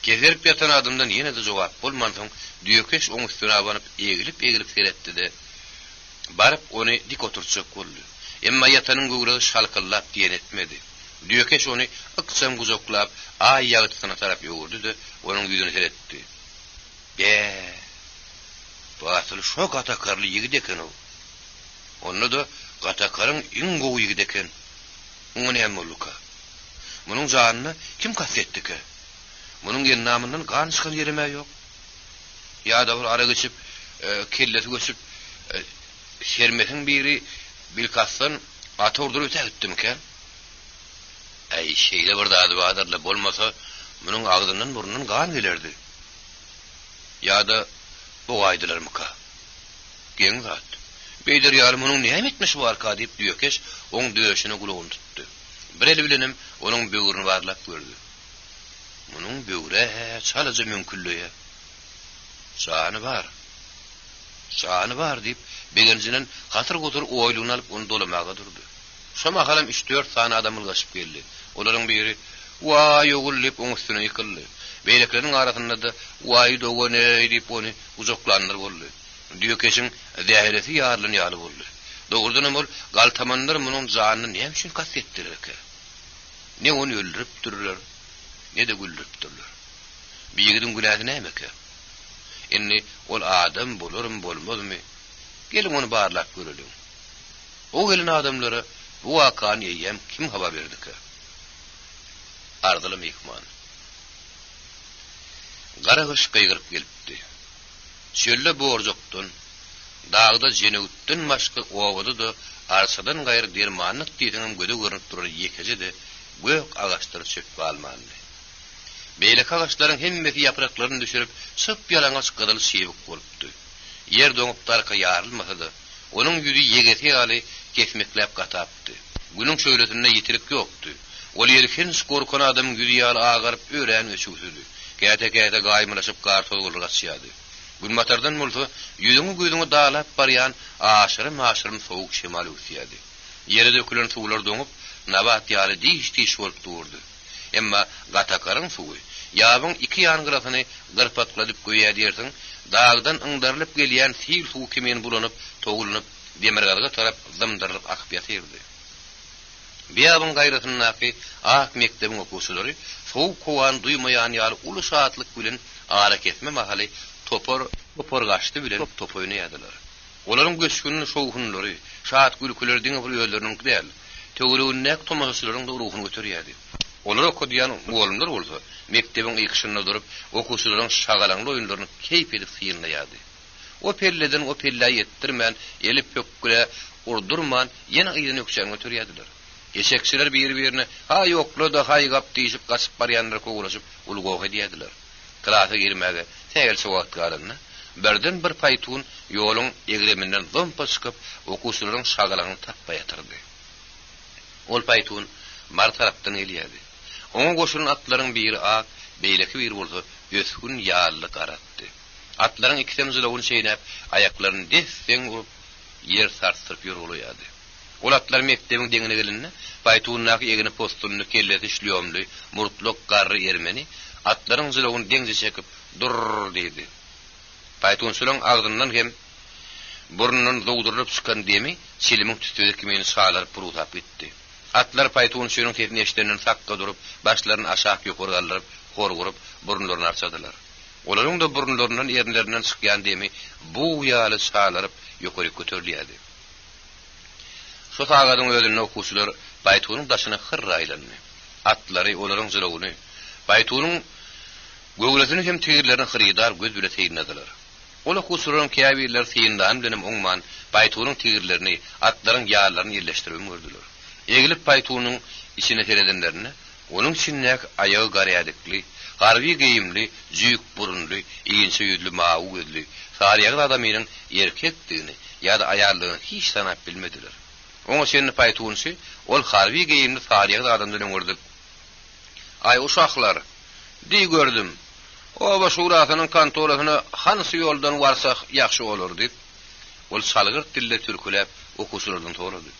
Gezerip ýatan adamdan ýene de jogap bolmandan Düýkeş oň üstüne abanyp egilip seretdi de baryp ony dik oturtjak boldy. Emma ýatanyň göwregi şalkyllap diýen etmedi. Düýkeş ony ykçam guzoklap ay ýagytyna tarap ýogurdy da onuň ýüzüne seretdi. Bu asyl şo gatakarly ýigit eken o. Onu da gatakarın iň gowy ýigit eken. Oňa näme bolka? Munyň janyny kim kassetdi ki? Munyň ýernamyndan gan çykan ýerime ýok. Ýa-da bir ara geçip kellesi göçüp şermesiň biri bilkasdan ata urdurup ötüpdimken ay şeýle bir dady badarla bolmasa munyň agdyndan burnundan gan gelerdi. Ýa-da bu gaýdylarmyka? Geň zat. Beýler ýaly munyň näme etmiş bu arka diýip diýekeş, oň döşüne gulagyny tutdy. Bir eli bilenim onuň böwrüni barlap gördü. Munyň böwre çalaja mümkinligi. Şany bar. Şany bar diýip begenjinin gatyr-gutyr oýluny alyp onu dolamaga durdy. Şoma halam 3-4 tane adam ylgaşyp geldi. Olaryň biri "Way ogullip oň üstüne ýykyldy." Beýlekleriň arasynda da "Way dogone" diýip onu uzaklandyr boldy. Diýekeşiň zähireti ýarlyny ýaly boldy. Dogurdan ol galtamanlar munyň janyny näme üçin kastetdirerke? Ne onu öldürüp dururlar, ne de güldürüp dururlar. Biýigidin günähi nämeke? Inni ol adam bolurum bolmazmy? Gelin onu barlap görelim. O gelin adamlara bu wakany ýem kim habar berdike? Ardaly mehman. Garagyş gygyryp gelipdi. Çölle borjokdun, dağda jenewitden başga owady da arsadan gaýry dermanlyk diýdiňem göde görünip durar ýekece de gök agaçlary çöküp almandy. Beýlek agaçlaryň hemmeti ýapraklaryny düşürip syp ýalaňaç gydaly şeýbik bolupdy. Yer doňup tarka ýarylmasa da, onuň ýüzi ýegeti ýaly kesmeklep gatapdy. Günüň şöhretine ýetirip ýokdy. Ol ýerken skorkan adam ýüzi ýaly agaryp ören öçügüdi. Käte-käte gaýmylaşyp gartolgulga çýady. Gün matardan multy ýüzüňi dağlap barýan aşyrym sowuk şemal üsýärdi. Ýere dökülen suwlar doňup nabat ýaly diş bolup durdy. Emma gatakaryň suwy ýabyň iki ýangırasyny gyrpatladyp goýýardyň. Dağdan ıňdarylyp gelýän sil suw kemen bulanyp, togulunyp demirgalyga tarap zymdyryp akyp ýatyrdy. Biýabyň gaýratynyňky ak mekdebiň okuwçylary sow kowan duýmaýan ýaly uly şatlyk bilen ara ketme mahaly topor gaçdy bilen top oýnaýardylar. Olaryň göçkünini şowhunlary, şat gülkülerdiň bir ýöldüriniň däl, töwrüňnek tomaşylaryň da ruhuny götürýärdi. Olar okudýan oğlumlar bolsa, mekdebiň ýykyşynda durup, okuwçylaryň şagalaňly oýunlaryny keýp edip syrnaýardy. O pelleden o pellä ýetdirmän, elip pökküle urdurman, ýene ýygyny ýokçaň götürýärdiler. Eşekçiler bir-birini "Ha ýokla da haýgap" diýip gaçyp barýanlar koguraşyp ulgow edýärdiler. Klasa girmäge tägel sowat garynna, birden bir paýtun ýoluň egreminden zompa çykyp, okuwçylaryň şagalagyny tappa ýatyrdy. Ol paýtun mar tarapdan gelýärdi. Oňa goşulan atlaryň biri ak, beýleki bir bolsa, ösgün ýarly garatdy. Atlaryň ikisem zulawyny çeýnäp, aýaklaryny desseň urup, yer sartyryp ýörülýärdi. Ol atlar mekdebiň deňine gelinne, paýtunnaky egini postuny kelleti işliýomly, murtluk garry ermeni, atlaryň zulawyny deňje çekip, dur diýdi. Paýtunçylaryň agdyndan hem burnuny dowdurup çykan demi, çilimiň tütüdeki meni şaýlaryp burutap gitdi. Atlar paýtunçylaryň ketini eşdenden sakka durup, başlaryny aşağı ýokary galdyryp, horgurup, burunlaryny arçadylar. Olaryň da burunlarynyň ýerlerinden çykýan demi bu ýaly şaýlaryp ýokary göterilýärdi. Şu tagadyň özüne okuwçylar paýtunyň daşyna hyrra aýlandy. Atlary olaryň zulawyny, paýtunyň göwletini hem tigirlerini hyrydar göz bile teýindiler. Ola okuwçylaryň käbirler syýyndan bilen oňman paýtunyň tigirlerini, atlaryň ýarlaryny ýerleşdirip gördüler. Egilip paýtunyň içine teredenlerini, onun içindäki ayağı garýadykly, garby geyimli, jüýük burunly, iňçe ýüzlü mawy gözli, sarıýagy adamyň erkekdigini ýa-da aýallygyny hiç sanap bilmediler. Oňa şeýle paýtunsy, ol garby geyimli sarıýagy adamdan öňürdi. Ay uşaklar, diýip gördüm. O başurasynyň kantorasyna hansy ýoldan warsak ýaxşy bolar diýip, ol salgyr dilde türkülep okuwçylardan sorady.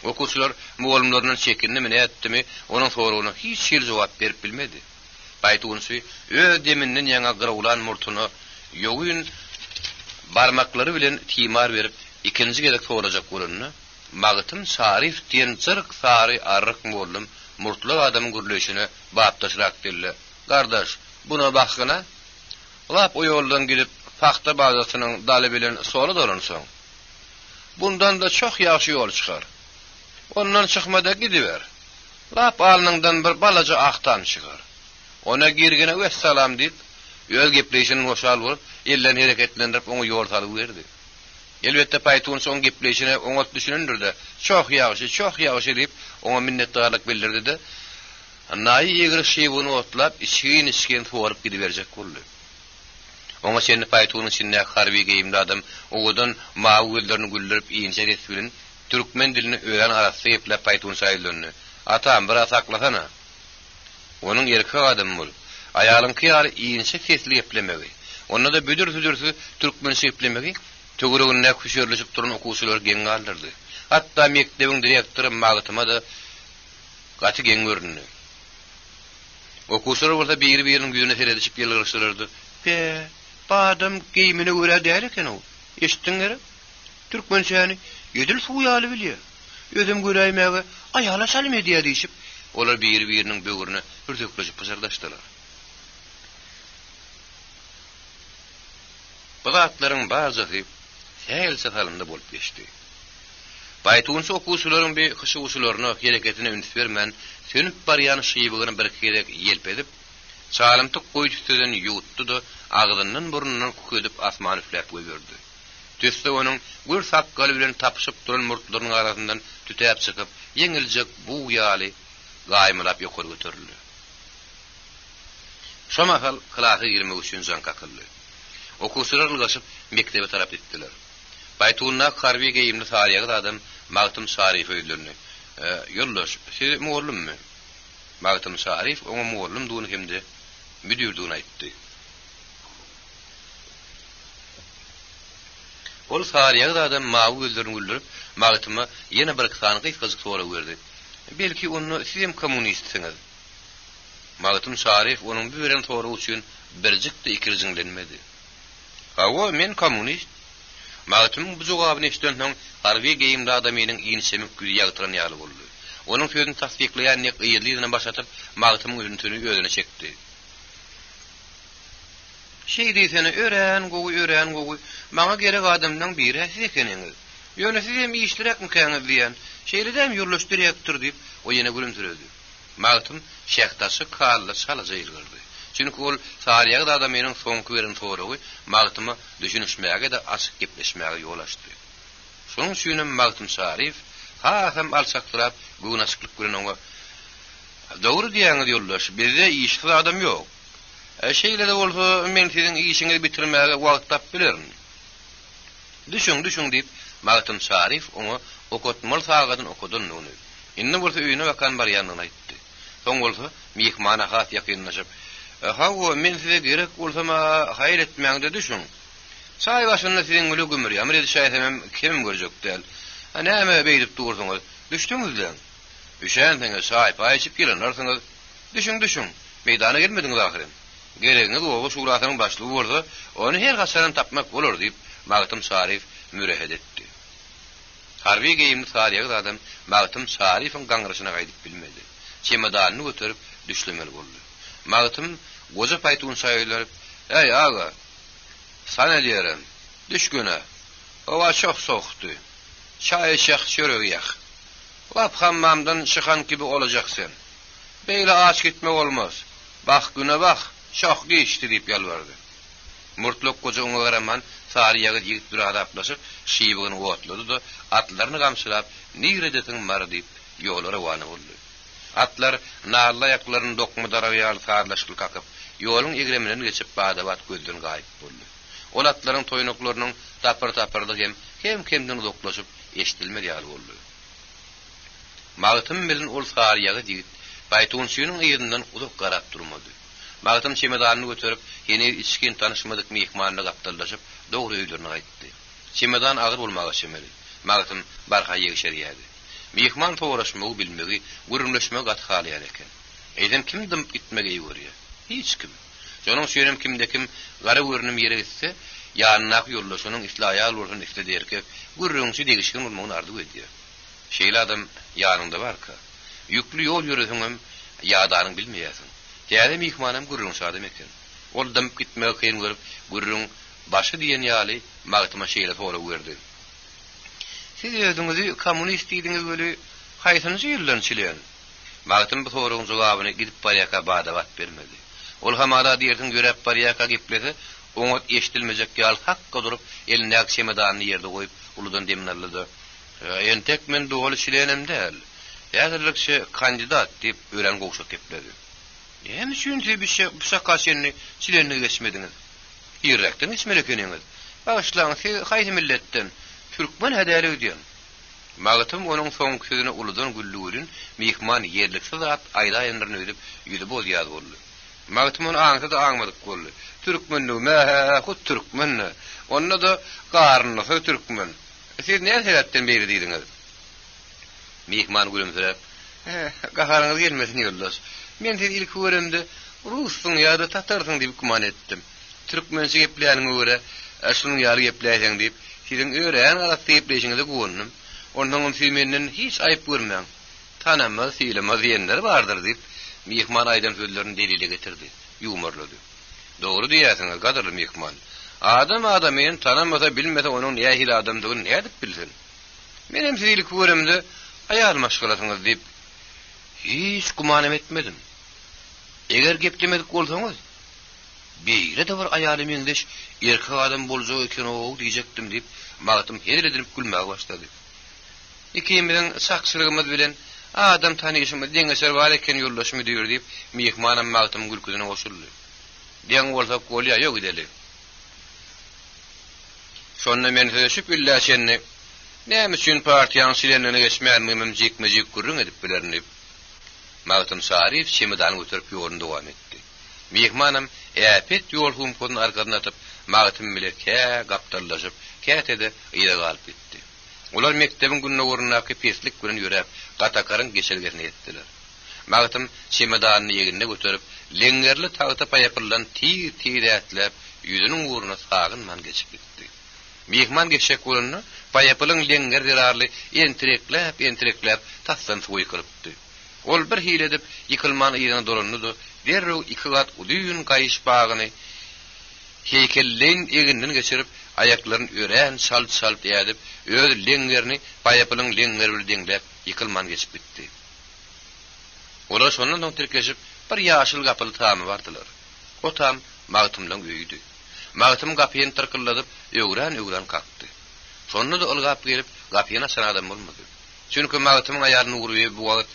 Okuwçylar mugallimlerinden çekinme ne etdimi, onuň soragyna hiç jogap berip bilmedi. Paýtunsy ödeminden ýaňa gyrawulan murtuny ýogyn barmaklary bilen timar berip ikinji gelek sorajak bolanyny Magtym Şarif diýen çyrk sary arryk molum murtly adamyň gürleşine baptaşrak dilli. Gardaş, buna bakgyna, lap o ýoldan gidip paxta bazasynyň daly bilen sola dolansaň, bundan da çok ýaxşy ýol çykar. Ondan çykmada gidiber. Lap alnyndan bir balaja aktan çykar. Ona girgine "Vesselam" diýip, ýöl gepleşini goşal bolup, ellerini hereketlendirip oňa ýol salyp berdi. Elbette paýtunsy oň gepleşine oňa düşünürdi. Çok ýaxşy diýip, oňa minnetdarlyk bildirdi de, naý ýegri şeýbuni otlap, içgin sorup gidiberjek boldy. Oňa seni paýtunyň içinde harby geyimli adam oňdan mawy gözlerini güldürip iýinçe resbilen türkmen dilini öýren arasy eplep paýtun saýlyny. Atam biraz saklasana. Onun erkek adam bol. Ayalyň kıyar iýinçe sesli eplemegi. Onda da büdür-büdürsü türkmen seplemegi. Tögürüne küşerleşip duran okuwçylar geň galdyrdy. Hatta mekdebiň direktory Magtyma da gaty geň görünýär. Okuwçylar bolsa bir-biriniň ýüzüne seredip ýylgyşdyrdy. Bu adam giyimini göre däl eken o. Eşitdiňler? Türkmençäni ýedil suýaly bilýär. Özüm göreýmegi ayala salim edýär diýip, olar bir-biriniň böwrüne ürdekleşip pysardaşdylar. Bu zatlaryň bazysy häl sahalynda bolup geçdi. Baýtunsy okuwçylaryň bir hyşywçylaryna hereketine üns bermän, sönüp barýan şyýbygyny bir kerek ýelpedip, çalymtyk goýtuşdan ýutdy da agzyndan burnundan ködüp asman üfläp goýberdi. Tüsde onuň gür sakkaly bilen tapyşyp duran murtlaryň arasyndan tütäp çykyp, ýeňiljek bu ýaly gaýmylap ýokary göterildi. Şomahal klasy girmek üçin jan kakyldy. Okuwçylar ylgaşyp mektebe tarap etdiler. Baýtunna harby geyimli saryýagy adam Magtym Şaryf öýdürni. Ýoldaş, siz muallymmy? Magtym Şaryf oňa muallym duny hemde müdürdigini aýtdy. Ol saryýagy adam mawy gözlerini güldürip Magtyma ýene bir sany gyzgyk soraw berdi. Belki onu siz kommunistsiňiz. Magtym Şaryf onuň bu beren soraw üçin birjik de ikirjiňlenmedi. Hawa men kommunist. Magtym bu jogabyny eşitden harby geyimli adamynyň iňçemi güýi ýagtyran ýaly boldy. Onuň sözüni tasdikleýän nek ýerliýinden başlatyp Magtymyň üzüntüni özüne çekdi. Şey diýsene ören gowy, maňa gerek adamdan biri siz ekeniňiz. Ýöne siz hem işlerek mükemmel diýen, şeýledem ýurlaşdyrypdyr diýip o ýene gülümsüredi. Magtym şähtasy kalla salaja ýylgyrdy. Çünki ol saryýagy adamynyň soňky beren sorawy Magtyma düşünişmäge de açyk gepleşmäge ýol açdy. Şonuň üçin Magtym Şaryf hem alçakdyrap günaşyklyk bilen oňa dogry diýäňiz ýoldaş, bizde işli adam ýok. Şeýle de bolsa men siziň işiňizi bitirmäge wagt tap bilerim. Düşün diýip Magtym Şaryf oňa okutmaly sagadan okudun ony. Indi bolsa öýüne bakan barýanyny aýtdy. Soň bolsa mihmana hat ýakynlaşyp, "Hawa men size gerek bolsa haýr etmäňde düşün. Çay başynda siziň gülü gümür ýamry şaýsam kim görjek däl. Näme beýdip durdyňyz? Düşdiňizde. Üşäňiňe çay paýçyp gelenarsyňyz. Düşün. Meýdana gelmediňiz ahyryn. Geregiňiz owa şurasynyň başlygy bolsa, onu her gaçan tapmak bolar" diýip Magtym Şaryf mürehed etdi. Harby geyimli saryýagy adam Magtym Şaryfyň gaňryşyna gaýdyp bilmedi. Çemodanyny göterip düşlemeli boldy. Magtym goja paýtun saýylary, "Ey aga, sana diýerim, düşgüne. Owa çok soğukdy. Çay şeх çöregi ýak. Lap hammamdan çykan gibi olajaksın. Beýle aç gitmek olmaz. Bak güne bak, şok geçti" diýip ýalbardy. Murtluk goja oňa garaman saryýagy ýigit bir adaplaşyp şyýbygyny otlady da atlaryny gamşylap "Nigredetiň mar" diýip ýolara wany boldy. Atlar nalla ýaklaryny dokma daraýal sarlaşyk kakyp ýoluň egreminden geçip badabat gözden gaýyp boldy. Ol atlaryň toýnaklarynyň tapar-tapardy hem kemden uzaklaşyp eşitilmedi ýaly boldy. Magtym bilen ol saryýagy ýigit baýtunçynyň ýerinden uzak garap durmady. Magtym çemodanyny göterip ýene içkin tanışmadyk mehmanyna gapdalaşyp dogry öýlerine gaýtdy. Çemodan agyr bolmagy şemeli. Magtym barha ýeşerýärdi. Mehman toğraşmagy bilmegi, gürümleşmek athalyar eken. Eýdem kimdim gitmege ýörýär? Hiç kim. Jonuň şeýrem kimdekim gara görünüm ýere gitse, ýanyna ýollaşanyň islaýal bolsun istediýärke, gürrüňçi degişken bolmagyny ardy edýär. Şeýle adam ýanynda barka. Ýükli ýol ýöreseňem ýadanyň bilmeýäsiň. Diýelim mehmanam gürrüň şadym eken. Ol dym gitmege kyn görüp, gürrüň başı diýen ýaly Magtyma şeýle soraw berdi. Siz özüňizi kommunist diýdiňiz göli haýsynjy ýyldan çilen? Magtym bu sorawyň jogabyny gidip barýaka badabat bermedi. Ol hamada diýerdiň görep barýaka geplese, oňa eşitilmejek ýaly hakka durup elindäki çemodanyny ýerde goýup uludan demnallady. "Entek men dogly çilenem däl. Ýa-da kandidat" diýip ören gowşak gepledi. "Hem üçin bu şakaşyny çilenine geçmediňiz?" Ýürekden ismelekeniňiz. Başlaňyz haýsy milletten? Türkmen hädäli diýen. Magtym onuň soňky sözüne uludan güllügülün mihman yerlikse zat aýda ýenlerini ödüp ýüli boz ýazy boldy. Magtym onu aňsa da aňmadyk boldy. Türkmenli mä hut türkmen. Onda da garnysy türkmen. Siz näme sebäpden beri diýdiňiz? Mihman gülümsirep, "Gaharyňyz gelmesin ýoldaş. Men siz ilk göremde Russyň ýa-da Tatarsyň diýip guman etdim. Türkmençe gepleýäniňe görä, şunuň ýaly gepleýäň diýip, siziň öýren galat gepleýişiňize gowundum. Ondan siz menden hiç aýyp görmäň. Tanama, silama diýenler bardyr" diýip, mihman aýdan sözlerini delile getirdi, ýumurlady. "Dogry diýäsiňiz, gadyrly mihman. Adam adamyň tanamasa bilmese onuň nähili adamdygyny nädip bilsin? Menem sizi ilk göremde aýal maşgalasyňyz diýip hiç guman etmedim. Eger geplemedik bolsaňyz, beýle de bir aýalym ýendeş erkek adam boljak eken o diýjekdim" diýip, magtym heriledip gülmäge başlady. Ikimizin sakçylygymyz bilen adam tanyşymy deňeşer bar eken ýoldaşmy diýür diýip, mihmanam magtym gülküdüne goşuldy. Deň bolsa golya ýok ideli. Şonda men söýüşip illa şenni näme üçin partiýaň silenine geçmänmem jekmejek gürrüň edip bilerini. Magtym Şarif çemodany götürüp ýolunda dowam etdi. Mihmanam äpet ýol humkonyň arkadan atyp magtym bilen gapdarlaşyp kätede ýere galyp gitdi. Olar mektebiň gününe görnäki peslik bilen ýörep gatakaryň geçelgesine etdiler. Magtym çemodanyny ýeginde götürüp leňgerli tagta paýapylan tir ätlep ýüzüniň uğruna sagynman geçip gitdi. Mihman geçek uğruna paýapylyň leňger derarly entireklep tasdan suwy kyrpdy. Ol bir hile edip yıkılman ýerine dolandy. Derrew iki gat udyň gaýyş bagyny heykelleň eginden geçirip aýaklaryny ören salt ýadyp öz leňgerini paýapylyň leňger bilen deňlep yıkılman geçip gitdi. Olar şondan tirkeşip bir ýaşyl gapyly tamy bardylar. O tam magtymdan öýdi. Magtym gapyny tyrkylladyp öwran kakdy. Şonda da ol gap gelip gapyna açan adam bolmady. Çünki magtymyň aýaryny urup bu wagt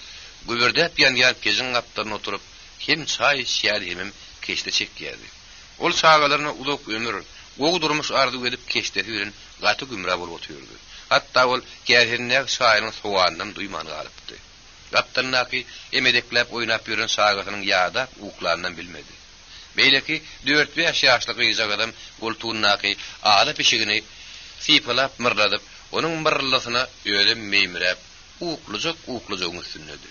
göberdep ýan pejin gapdaryna oturup hem çay şýär hemem keşde çekýärdi. Ol çağalaryna ulak ömür, gowy durmuş ardy edip keşde ýüren gaty gümra bolup oturýardy. Hatda ol gäherine şaýryň sowandan duýman galypdy. Gapdarynaky emedeklep oýnap ýören şagatynyň ýa-da uklaryndan bilmedi. Beýleki 4-5 ýaşlyk ýyjak adam goltugynaky ala pişigini sipalap myrladyp, onuň myrlasyna öýle meýmirep, uklujak üstünledi.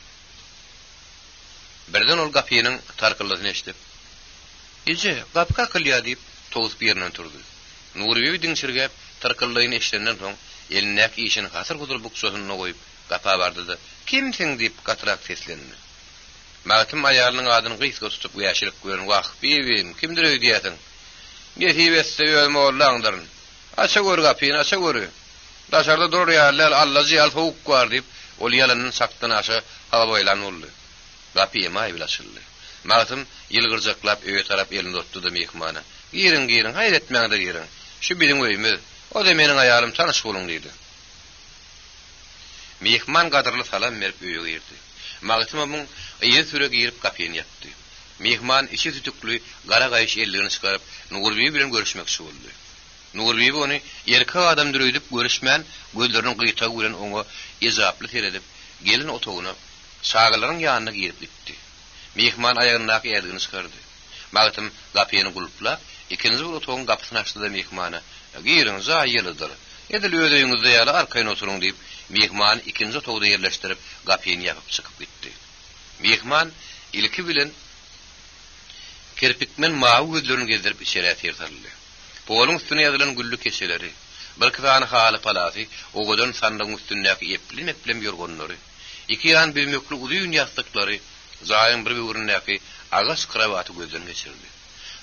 Birden ol gapynyň tarkyllasyny eşitip, "Ije, gap kakylýar" diýip togup ýerinden turdy. Nurbeý diňşirgep tarkyllaýyny eşitenden soň elindäki işini hasır gudur bukşasyna goýup gapa bardydy. "Kimsiň?" diýip gatrak seslendi. Magtym aýalynyň adyny gysga tutup ýaşyryp görün, "Wah, beýim, kimdir öýdýäsiň?" "Gehibesse ölme oğlandyryň. Aça gör gapyny, aça gör. Daşarda durur ýalar, Allahy alfawuk bar" diýip ol ýalanyň sakdan aşa hawa boýlan boldy. Gapy maý bilaşyldy. Magtym ýylgyrjaklap öýe tarap elini tutdy da mehmana. "Girin, haýretmäňdir girin. Şu biziň öýümiz. O da meniň aýalym tanyş boluň" diýdi. Mehman gadyrly salam berip öýe girdi. Magtym onuň ýer sürek girip gapyny ýapdy. Mehman içi tütükli gara gaýyş ellerini çykaryp Nurbeý bilen görüşmekçi boldy. Nurbeý ony erkek adam dürüýdip görüşmän gözlerini gyýta bilen oňa ýazaply teredip gelin otogyna şagalaryň ýanyna girip gitdi. Mehman aýagyny ýerdiňi çykardy. Magtym gapyny gulplap ikinji bir otogyň gapysyny açdy da mehmana "Girin, zaýylydyr. Edil öýüňizde ýaly arkaýyna oturuň" diýip mehman ikinji otogda ýerleşdirip gapyny ýapyp çykyp gitdi. Mehman ilki bilen kerpikmen mawy gözlerini gezdirip içeri ýerdirdi. Poluň üstüne ýazylan güllü keşeleri, bir kızany haly palaty, ogodan sandygyň üstündäki eplem ýorgonlary, iki ýan bilmekli udyň ýastyklary, zaýym bir ýurundäki agas krawaty gözden geçirdi.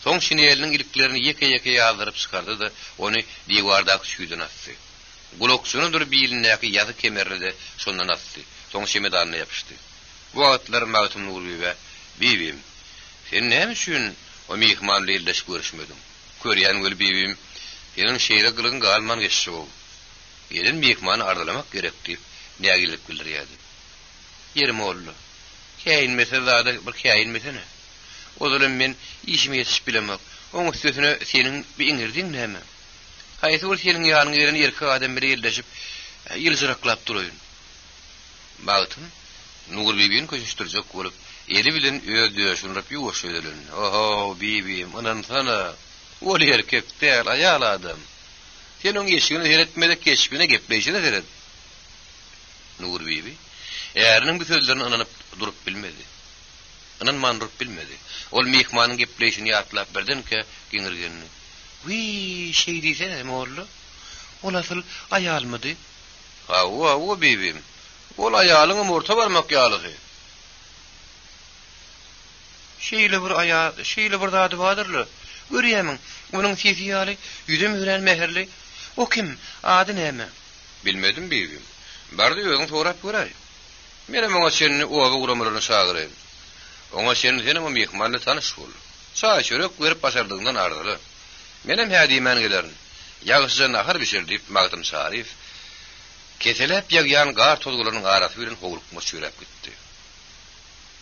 Soň şineliniň iliklerini ýeke ýazdyrıp çykardy da ony diýwardaky şüýden atdy. Guloksuny dur bilinäki ýazy kemerlide şondan atdy. Soň şemedanyna ýapyşdy. Bu wagtlar Magtym Nurbeý "Beýim, sen näme üçin o mehman bilen ýerleş görüşmedin? Görýän göl beýim, senin şeýle gylgyň galman geçşi bol. Ýerin mehmany ardalamak gerek" diýip nägilip bildirýärdi. "Yerim oldu. Käýin mesele bir käýin mesele. O zaman men işimi ýetişip bilemek, Oň üstüne senin bir iňirdiň näme? Haýsy bir senin ýanyňa gelen erkek adam biri ýerleşip ýylsyraklap durýar. Bagtym Nur bibiň köşüşdirjek bolup, eli bilen öýdüýüşünrep ýuwaş öýdülen. Oho, bibim, anan sana. Ol erkek däl, aýal adam. Senin ýeşigini heretmede geçmine gepleýişine seret. Nur bibi, ýeriniň bu sözlerini ananyp durup bilmedi. Anan man durup bilmedi. Ol mehmanyň gepleýişini ýatlap birdenke giňirgenini. Wii, şey diýsene moğullu. Ol asyl aýalmydy? Hawa, bibim. Ol aýalyň orta barmak ýalygy. Şeýle bir zady badyrly. Görýämiň, onuň sesi ýaly, ýüzüm hüren meherli. O kim? Ady näme? Bilmedim bibim. Bardy özüň sorap göräý. Menem oňa seni owa guramalaryny çagyraýyn. Oňa senin o mehmanly tanyş bol. Çay çörek berip başardygyňdan ardyly. Menem hädimen gelerin. Ýagşyja nahar bişir diýip magdym Şarif. Keselep ýagýan gar tolgularynyň arasy bilen howlukma çörep gitdi.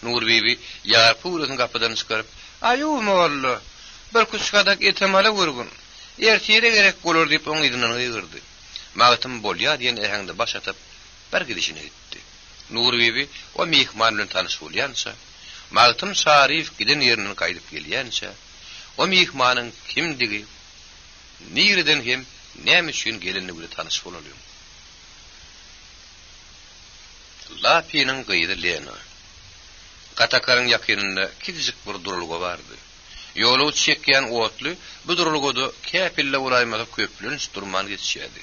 Nur bibi ýar purasyň kapydan çykaryp, "Aýu molla, bir kuşkadak etemale gurgun. Ertiýe gerek bolar" diýip oň ýygynyň ýygyrdy. Magdym bolýar diýen ähňde baş atyp bir gidişine gitdi. Nur bibi o mehman bilen tanyş bolýança, Magdym Şarif giden ýeriniň gaýdyp gelýänçe, o mehmanyň kimdigi, nireden hem näme üçin gelenini bilen tanyş bolalym. Lapynyň gyýdy Lena. Katakaryň ýakynynda kizjik bir durulgy bardy. Ýolu çekýän otly bu durulgyda käpille ulaýmada köplen durman geçýärdi.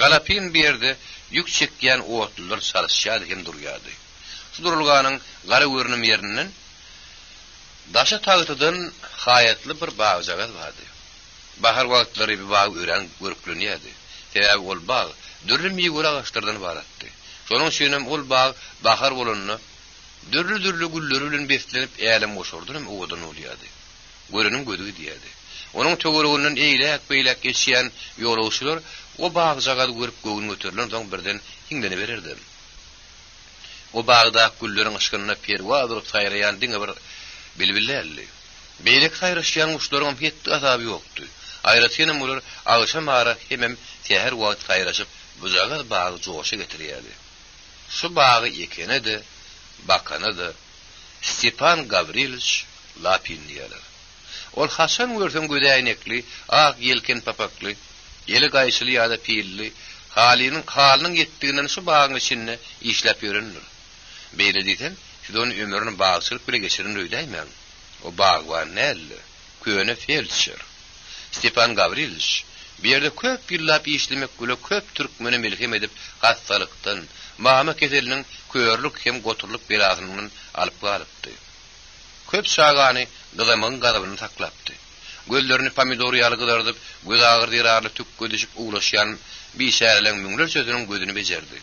Galapin bir ýerde ýük çekýän otlylar sarışýardy hem durýardy. Şu durulganyň gara görünüm ýerinden daşa tagytydan haýatly bir baý jagat bardy. Bahar wagtlary bir baý ören görüklenýärdi. Sebäbi ol baý dürli meýwe ağaçlardan baratdy. Şonuň üçin ol baý bahar bolanyny dürli gulleri bilen beslenip älim boşurdy hem owadan bolýardy. Görünüm gödügi diýerdi. Onuň töweregininden eýlek geçýän ýolagçylar o baý jagaty görüp göwün göterilen soň birden hiňleni bererdi. O bagda gulleriň ışgynyna perwa durup saýraýan diňe bir bilbillerli. Beýlek saýraşýan guşlaryň hetdi azaby ýokdy. Aýratýany bolar agşam ara hemem täher wagt saýraşyp bu jagat bagy joşa getirýärdi. Şu bagy ekenedi, bakanady Stepan Gavrilovich Lapin diýerler. Ol hasan görsen gödäýnekli, ak yelken papakly, ýeli gaýşyly ýa-da pilli, halynyň ýetdiginden şu bagyň içinde işläp ýörenler. Beýle diýsen, şudan ömrüni bagsylyp bile geçirin öýdäýmen. O bag var näle? Köne felçer. Stepan Gavrilovich bir ýerde köp ýyllap işlemek göle köp türkmeni melhem edip hastalykdan, mama keseliniň körlük hem goturluk belasynyň alyp galypdy. Köp şagany gyzamyň gazabyny saklapdy. Gözlerini pomidor ýaly gydardyp, göz agyrdy tük gödüşip ulaşýan bir şäherleň müňler sözüniň gözüni bejerdi.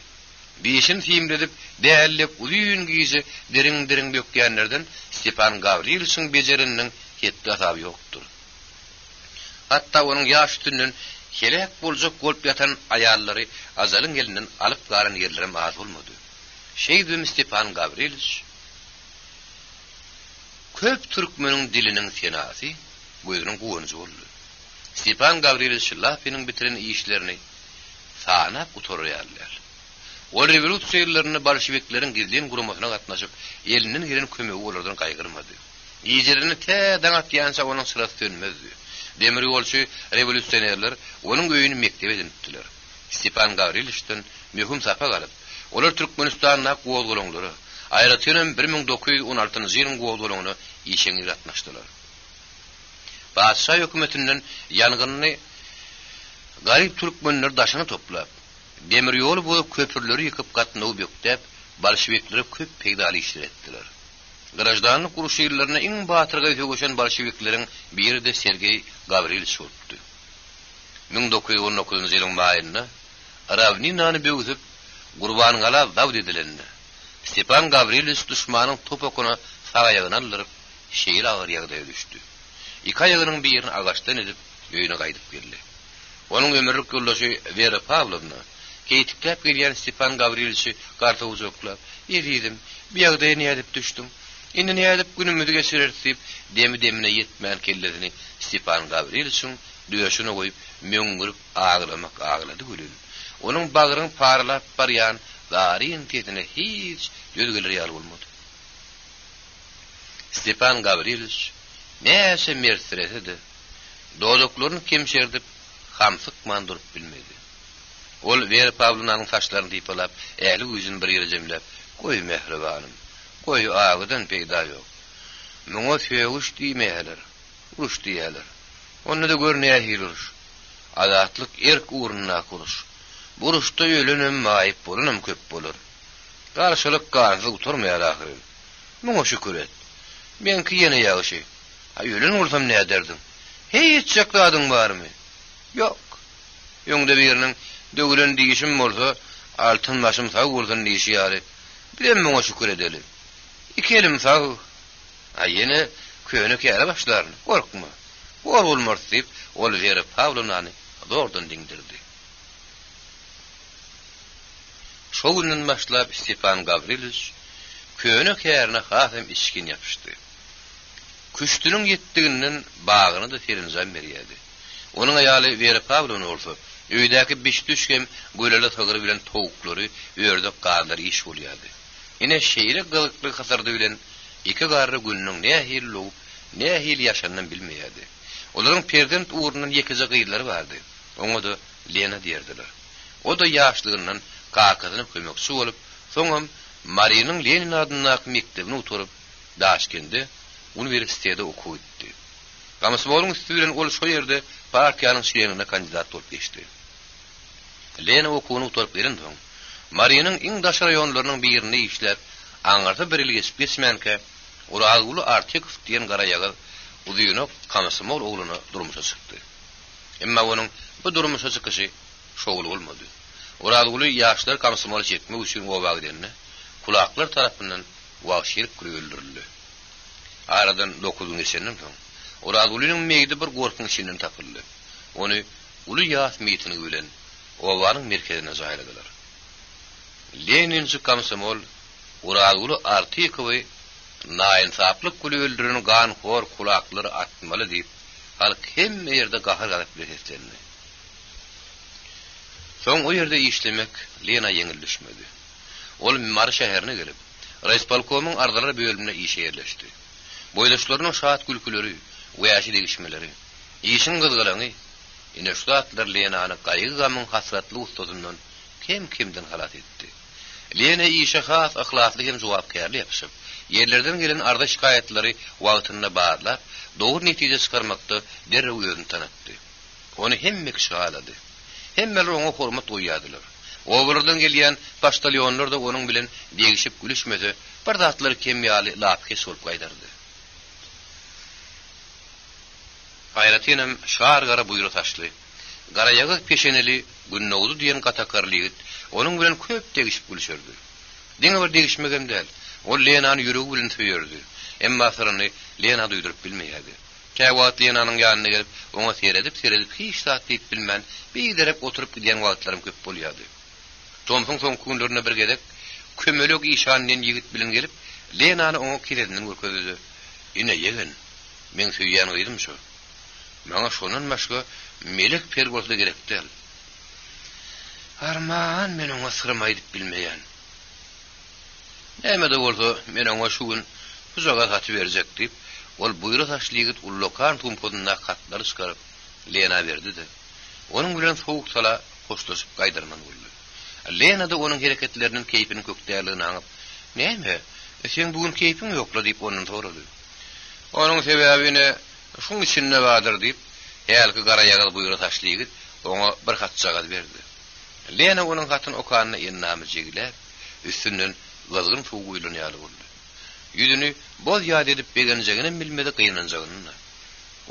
Beşin filmledip dällep uzun giýje derin dökýänlerden Stepan Gavrilovich'in bejeriniň hetdi asaby ýokdur. Hatta onuň ýaş tünden helek boljak bolup ýatan aýallary azalyň elinden alyp garan ýerlere az bolmady. Şeýdüm Stepan Gavrilovich köp türkmeniň diliniň senasy gözüniň gowunjy boldy. Stepan Gavrilovich Lapynyň bitiren işlerini sanap utorýarlar. O revolýusiýalaryny bolşevikleriň gizlin guramasyna gatnaşyp, eliniň giren kömegi olardan gaýgyrmady. Ýejerini täden atýança onuň sırasy dönmezdi. Demir ýolçy revolýusionerler onuň öýüni mektebe dönüpdiler. Stepan Gavrilovich'den möhüm sapa galyp, olar Türkmenistanyň gowgulaňlary, aýratynam 1916-njy ýylyň gowgulaňyny işeňi gatnaşdylar. Başşa hökümetinden ýangyny garyp türkmenler daşyny toplap, demir ýol bolup köpürleri ýykyp gatnaw bökdäp, bolşevikler köp peýdaly işler etdiler. Grajdanlyk guruş ýerlerine iň batyrga ýögeşen bolşevikleriň biri de Sergey Gavrilovich bolupdy. 1919-njy ýylyň maýynda Ravninany böwüzüp Gurban Gala zawd edilendi. Stepan Gavrilovich düşmanyň topakyna sağ aýagyna alyp şeýir agyr ýagdaýa düşdi. İki aýagynyň birini agaçdan edip öýüne gaýdyp geldi. Onuň ömürlük ýoldaşy Vera Pavlovna keýtiklep gelýän Stepan Gavrilovich'i garda uzaklap, "Ýeridim, bir ýagdaýa nädip düşdüm. Indi ne edip günümüzü geçirirtip demine yetmeyen kellesini Stepan Gavriliç'in döşüne koyup möngürüp ağladı gülün. Onun bağırın parlap baryan darin tetine hiç gözgeleri yal olmadı. Stepan Gavriliç näse mertresedi. Dozoklarını kemşerdip hamsyk mandurup bilmedi. Ol Vera Pavlovna'nın saçlarını dipalap, äli yüzünü bir yere jemlep, "Goý mehribanym, goý ağıdan peýda ýok. Muňa söýüş diýmeýärler, uruş diýerler. Onu da görnäýär hiluruş. Adatlyk erk uğruna kuruş. Buruşda ölenem maýyp bolanam köp bolar. Garşylyk gazy uturmaýar ahyryn. Muňa şükür et. Menki ýene ýaşy. Ölen bolsam näme derdim? Hiç çakladyň barmy? Ýok. Ýöňde biriniň dögülen diýişim bolsa, altyn başym sag bolsun diýişi ýary. Bilen muňa şükür edelim. İki elim sag. Ýene köýnek ýere başlar. Gorkma. Gor bolmaz diýip, ol Vera Pavlovnany zordan diňdirdi. Şo günden başlap Stepan Gavriliç köýnek ýerine hasam işkin ýapyşdy. Küstüniň ýetdiginden bagyny da serinjam berýärdi. Onuň aýaly Vera Pavlovna bolsa, öýdäki biş düşkem göýlele tagyry bilen tovuklary, öýerdek garlary iş bolýardy. Ine şeýle gylykly hasardy bilen iki garry günüň nähil olup, nähil ýaşanyny bilmeýärdi. Olaryň perdent uğrundan ýekize gyýlary bardy. Oňa da Lena diýerdiler. O da ýaşlygyndan kakazyny kömekçi bolup, soňam Mariýanyň Lenin adyna mektebine oturup, Daşkende universitede okuýdy. Gamsmoluň üstünden ol şo ýerde partiýanyň şeýerine kandidat bolup geçdi. Lena okuwyny oturup beren soň, Mariýanyň iň daşary ýonlarynyň birinde işläp, aňarda bir ýyl geçip geçmänke, Urazguly Artikow diýen gara ýagal uzyny Gamsmol ogluny durmuşa çykdy. Emma onuň bu durmuşa çykyşy şogul bolmady. Urazguly ýaşlar Gamsmoly çekmek üçin gowag edenne, kulaklar tarapyndan wagşyryp gürüldirildi. Aradan 9 geçenden soň Urazgulynyň meýidi bir gorkyň içinden tapyldy. Ony uly ýaş meýitini bilen owanyň merkezine jaýladylar. Leninçi Gamsmol Urazguly Artikowy naýensaplyk güli öldüren ganhor kulaklary atmaly diýip, halk hemme ýerde gahar galyp biletdi. Soň o ýerde işlemek Lena ýeňil düşmedi. Ol Mimar şäherine gelip, Reispolkomyň ardalary bölümine işe ýerleşdi. Boýdaşlarynyň şahat gülküleri, goýaşy degişmeleri, işin gyzgylany, ine şu atlar Lenany gaýgy gamyň hasratly ustadyndan kim-kimden halat etdi. Lena işe has ahlasly hem jogapkärli ýapyşyp, yerlerden gelen arda şikayetlary wagtyna barlap, dogry netije çykarmakda derrew özüni tanatdy. Ony hemme kişi alady. Hemmeler oňa hormat goýýardylar. Oburdan gelýän paştalyonlar da onuň bilen degişip gülüşmedi, bir zatlary kemýaly lapke solup gaýdardy. Hayratynam şar gara buýra taşly, gara ýagyk peşeneli Günnowdy diýen gatakarly ýigit onuň bilen köp degişip gülüşerdi. Diňe bir degişmegem däl. O Lenany ýüregi bilen söýerdi. Emma syryny Lena duýdurup bilmeýärdi. Käwat Lenanyň ýanyna gelip, oňa seredip hiç zat diýip bilmän, beýderek oturup gidýän wagtlarym köp bolýardy. Tomsun soň günlerine bir gedek, kömelek işanyň ýigit bilen gelip, Lenany oňa kiredinden görkezdi. "Ine ýegen, men söýýän gyýdym şo. Maňa şondan başga melek pergolda gerek däl. Arman men oňa syrma aýdyp bilmeýän. Näme de bolsa, men oňa şu gün buzaga gaty berjek" diýip, ol buýra taşly ýigit ullokan tumpodyna gatlary çykaryp Lena berdi-de. Onuň bilen sowuk sala hoşlaşyp gaýdarman boldy. Lena da onuň hereketleriniň keýpini kökdärligini aňyp, "Näme? Sen bugün keýpin ýokla" diýip onuň sorady. Onuň sebäbini şuň içinde bardyr diýip, ýalky gara ýagal buýra taşly ýigit oňa bir hat çagad berdi. Lena onuň hatyny okanyna ýennamy jegilep, üstünden gazgyn suw ýylanýaly boldy. Ýüzüni boz ýad edip begenjegini bilmedi gynanjagyny.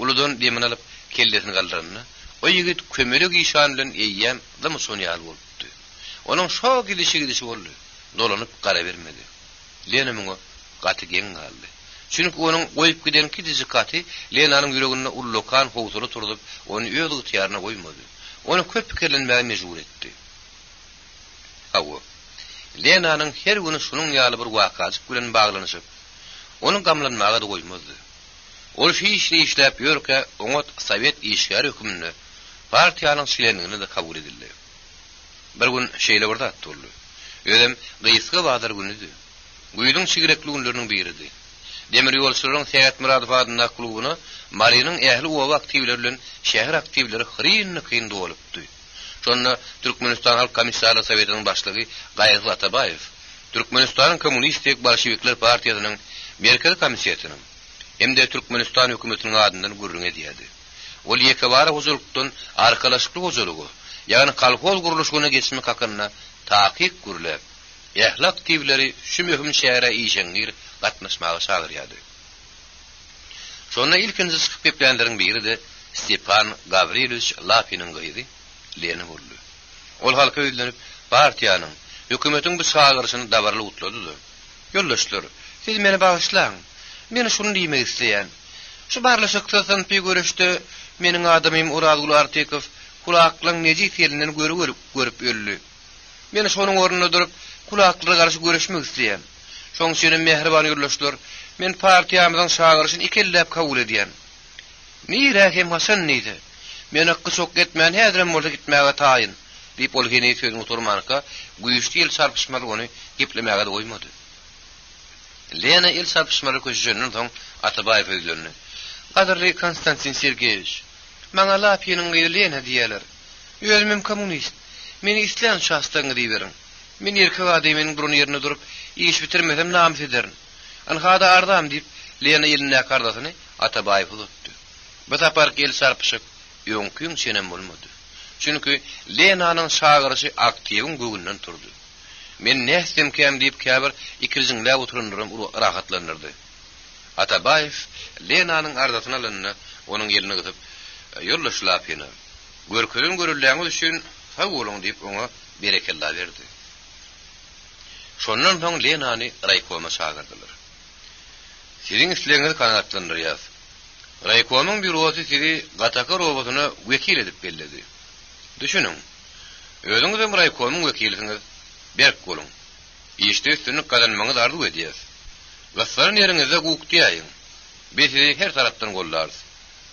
Uludan demin alyp kellesini galdyranyny, o ýigit kömelek işan bilen eýýäm da musonyal bolupdy. Onuň şo gidişi boldy. Dolanyp gara bermedi. Lena muňa gaty geň galdy. Çünki onuň goýup giden kidiji gaty Lenanyň ýüregine ullokan howsuly turdup, ony öz ýytyýaryna goýmady. Ony köp pikirlenmäge mejbur etdi. Hawa Lenanyň her güni şunuň ýaly bir wakasyk bilen baglanyşyp, onun gamlanmaga da goýmazdy. Ol şu işli işläp ýörke, oňa Sowet işgär hökümini, partiýanyň şeýlenigini de kabul edildi. Bir gün şeýle bir zat boldy. Özüm Gysga Bazar günüdi. Guýdyň şigirekli günleriniň biridi. Demir ýolçylaryň Seýet Muradov adyna klubyny Marynyň ähli owa aktivleri bilen şäher aktivleri hyryn dolupdy. Şonda Türkmenistan Halk Komissarlygy Sowetiniň başlygy Gaýzy Atabayew, Türkmenistanyň Kommunistik Bolşewikler partiýasynyň merkezi komissiyetiniň hemde Türkmenistan hökümetiniň adyndan gurrun edýärdi. Ol ýeke bara huzurlukdan arkalaşykly huzurlugy, ýagny kolhoz guruluşyna geçme hakyna taýyk gurulýar. Ähli aktivleri şu möhüm şähere işeňir gatnaşmagy çagyrýardy. Şonda ilkinji çykyp geplenleriň biri de Stepan Gavrilovich Lapinin gyzy Lenin boldy. Ol halka öýlenip partiýanyň, hökümetiň bu çagyrşyny dabarly utlady. Ýoldaşlar, siz meni bagyşlaň. Meni şunu diýmek isleýän. Şu barlaşykdan pi görüşde meniň adamym Urazgul Artikow kulaklaryň neji ýerinden görüp öldü. Meni şonuň ornuna durup kulaklara garşy görüşmek isleýän. Şoň üçin mehriban ýoldaşlar, men partiýamyzyň çagyrşyny ikellep kabul edýän. Mira hem Hasan neydi? Men hakkı çok etmän häzirem bolsa gitmäge taýyn. Diýip ol gene sözüň oturmanka güýçli ýyl sarpyşmaly ony geplemäge de goýmady. Lena il sarpyşmaly köşeňden soň Atabayew öýlendi. Gaderli Konstantin Sergeyevich, maňa Lapinin Lena diýerler. Özüm kommunist. Meni isleýän şahstyň diýerin. Men erkek adamyň burun ýerine durup iş bitirmesem namys ederim. Anhada ardam diýip Lena ýeline kardasyny Atabayew uzatdy. Bu tapar gel sarpyşyk ýöňküň senem bolmady. Çünki Lenanyň çagyrşy aktiwiň gögünden turdy. Men nästem kem diýip käbir ikirjiňlä oturundyrum rahatlanyrdy. Atabayew Lenanyň ardasyna alanyny onuň ýeline gytyp ýollaşlap ýene. Görkerin görülýäňiz üçin sag bolun diýip oňa berekella berdi. Şondan soň Lenany raýkoma çagyrdylar. Siziň isleňiz kanatlandyrýar. Raýkomyň bürosu sizi Gataka robotyna wekil edip belledi. Düşünün. Özüňiz hem raýkomyň wekilisiňiz. Berk bolun. İşte üstünü kazanmaňyz arzu edýär. Gassaryn ýeriňizde gukdiýaýyň. Biz sizi her tarapdan gollarys.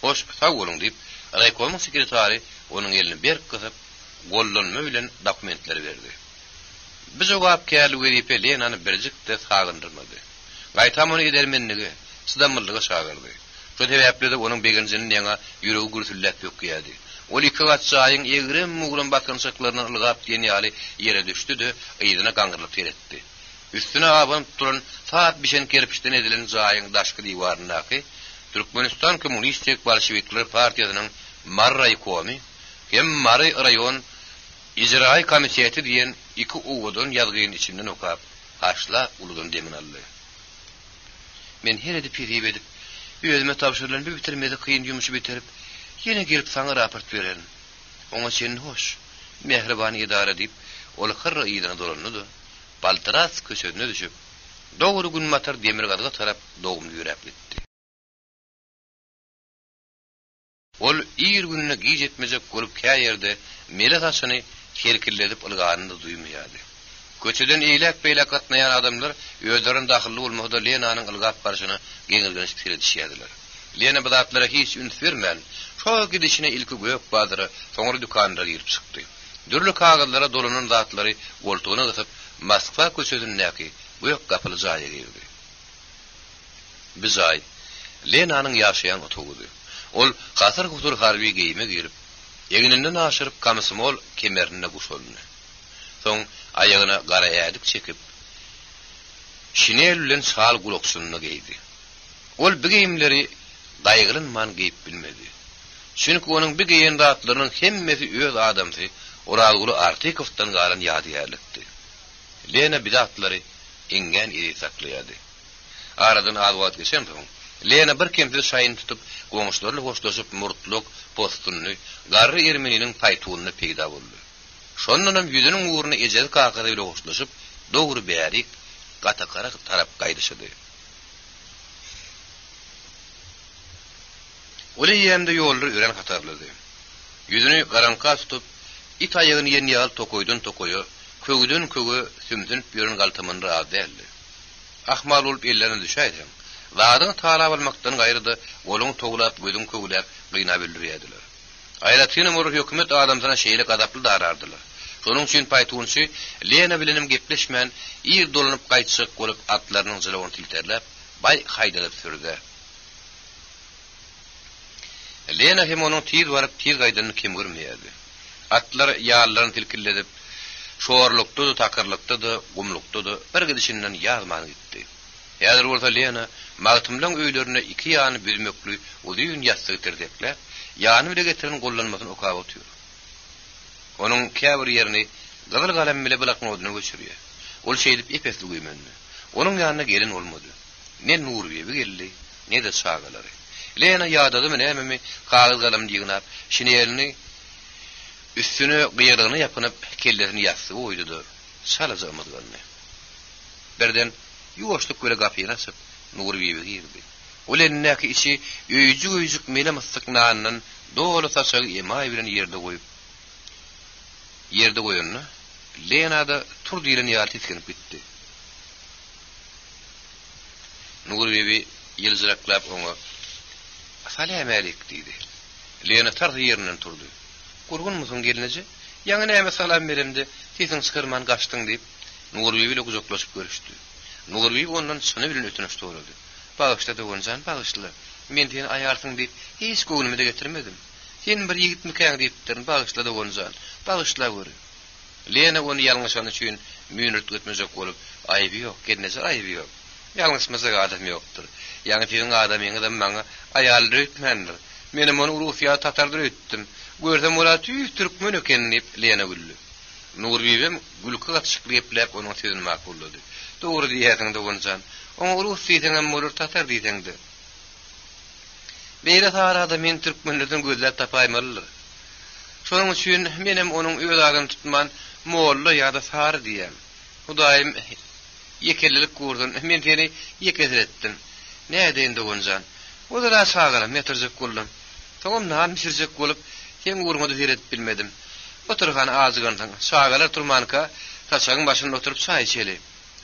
Hoş, sag bolun diýip raýkomyň sekretary onuň elini berk gysyp gollanma bilen dokumentleri berdi. Biz owap käli wezipe Lenany birjikde sagындyrmady. Gaýtam ony edermenligi, sydamlygy çagyrdy. Şu sebäple de onuň beginjinin ýaňa ýüregi gürülläp ýokýady. Ol iki gatçaýyň egrem muglun bakynçaklaryny ılgap diýen ýaly ýere düşdi-de, ýygyna gaňrylyp teretdi. Üstüne abanyp turan saat bişen kerpiçden edilen jaýyň daşky diýwarynaky Türkmenistan Kommunistik Bolşewikler partiýasynyň Marray komy hem Marray raýon ijraý komiteti diýen iki uwudun ýazgyň içinden okap haşla uludan demin aldy. Men her edip ýerip edip özüme tapşyrylan bir bitirmede kıyın ýumuşy bitirip yine gelip sana raport beren. Oňa sen hoş, mehriban idare edip ol hyrry ýygyna dolandy. Baltaras köşegine düşüp dogry gün matar demir gadga tarap dogum ýürep gitdi. Ol ýer gününe giz etmejek bolup käýerde mele taşyny kerkilledip ılganyny duýmaýardy. Köçeden eýlek beýlek gatnaýan adamlar özleriň dahilli bolmagda Lenanyň ılgap barşyny geňirgeniş seredişýärdiler. Lena bu zatlara hiç üns vermän, şo gidişine ilki gök bazara, soňra dükanyna girip çykdy. Dürli kagazlara dolanan zatlary goltugyna gysyp Moskva köşesindäki gök gapyly jaýa girdi. Bu jaý Lenanyň ýaşaýan otogudy. Ol gatyr gutur harby geyime girip, ýegininden aşyryp kamysmol kemerine guşoldy. Soň aýagyna gara ýadyk çekip, şinel bilen şal guloksuny geydi. Ol bu geyimleri gaýgylynman geyip bilmedi. Çünki onuň bir geýen zatlarynyň hemmesi öz adamsy, Urazgul Artikovdan galan ýadyýarlykdy. Lena bidatlary ingen iri saklaýardy. Aradan az wagt geçen soň Lena bir kemsiz şaýyn tutup, goňuşlarly hoşlaşyp murtluk postuny, garry ermeniniň paýtugyny peýda boldy. Şondan ýüzüniň uğruna ejel kakary ile hoşlaşyp, dogry bärik gatakara tarap gaýdyşdy. Oly ýemde ýollar ören hatarlady. Ýüzüni garanka tutup, it aýagyny ýen ýal tokoýdan tokoýa, kögüden köge sümdünip ýören galtamyny rahat däldi. Ahmal bolup ellerine düşäýdi. Zadyň talap almakdan gaýrıda goluň toglap, gözüň köwlep gyna bildirýärdiler. Aýlatyny mur hökümet adamsyna şeýle gadaply darardylar. Şonuň üçin paýtunsy Lena bilenim gepleşmän, ýer dolanyp gaýtsyk bolup atlarynyň jylawyny tilterläp, bay haýdalyp sürdi. Lena hem onuň tiz baryp tiz gaýdanyny kim görmeýärdi. Atlar ýallaryny tilkiledip, şoğurlukda da, takırlıkta da, gumlukta da bir gidişinden yazman gitti. Ýadyr bolsa Lena magtymlaň öýlerine iki ýany büzmekli uzyň ýasty getirdikler, ýany bile getiren gollanmasyny okap otýar. Onuň käbir ýerini gyzyl galem bilen bilakny oduny göçürýär. Ol şeýdip epesli güýmenli. Onuň ýanyna gelin bolmady. Ne Nurbiýe geldi, ne de sagalary. Lena ýadady menemi kağız galem diýinap, şinelini üstüne gıyırığını yapınıp kellesini yastığı oydudu. Salacağımız görme. Birden yuvaşlık böyle kapıyı nasıp Nurbiýe girdi. Olennäki içi öýjük mele mıstık nandan dolu saçağı emay bilen yerde koyunna Lena da tur diýilen ýaly tiskenip gitdi. Nurbiýe ýylzyraklap oňa "Salam aleyk" diýdi. Lena tar ýerinden turdy. "Gurgun musun gelinece? Ýa-ni näme salam beremdi, siziň skyrman gaçdyň" diýip Nurbiýe bilen uzaklaşyp görüşdi. Nurbiýe ondan şunu bilen ötünç sorady. "Bagyşla dogunjan, bagyşla. Men seni aýarsyň diýip hiç göwnüme de getirmedim. Sen bir ýigit mikän diýipdirin, bagyşla dogunjan, bagyşla göre." Lena onu ýalňyşany üçin müýnürt götmejek bolup, "Aýby ýok, gelinece aýby ýok. Ýalňysmyza adam ýokdur. Ýa-ni seň adamyňy da maňa aýaldy ötmendir. Menim onu Rusiýa tatardyr ötdim. Görsem ola türkmen eken" diýip Lena güldü. Nurbiýe gülki gatşykly eplep onuň sözüni makullady. "Dogry diýersiň dogunjan. Oňa Rus diýsen hem bolar, tatar diýseňdi. Beýle tarada men türkmenlerden gözläp tapaýmalylar. Şonuň üçin menem onuň öz adyny tutman molla ýa-da sar diýem. Hudaýym ýekelilik gurdun, men seni ýekeletdim. Näde dogunjan? Olara sagara metirjek boldum. Tamam nan misirjek bolup, sen gurmady hiret bilmedim. Oturgan azgyndan sagara turmanka taşagyň başynda oturup çay içeli.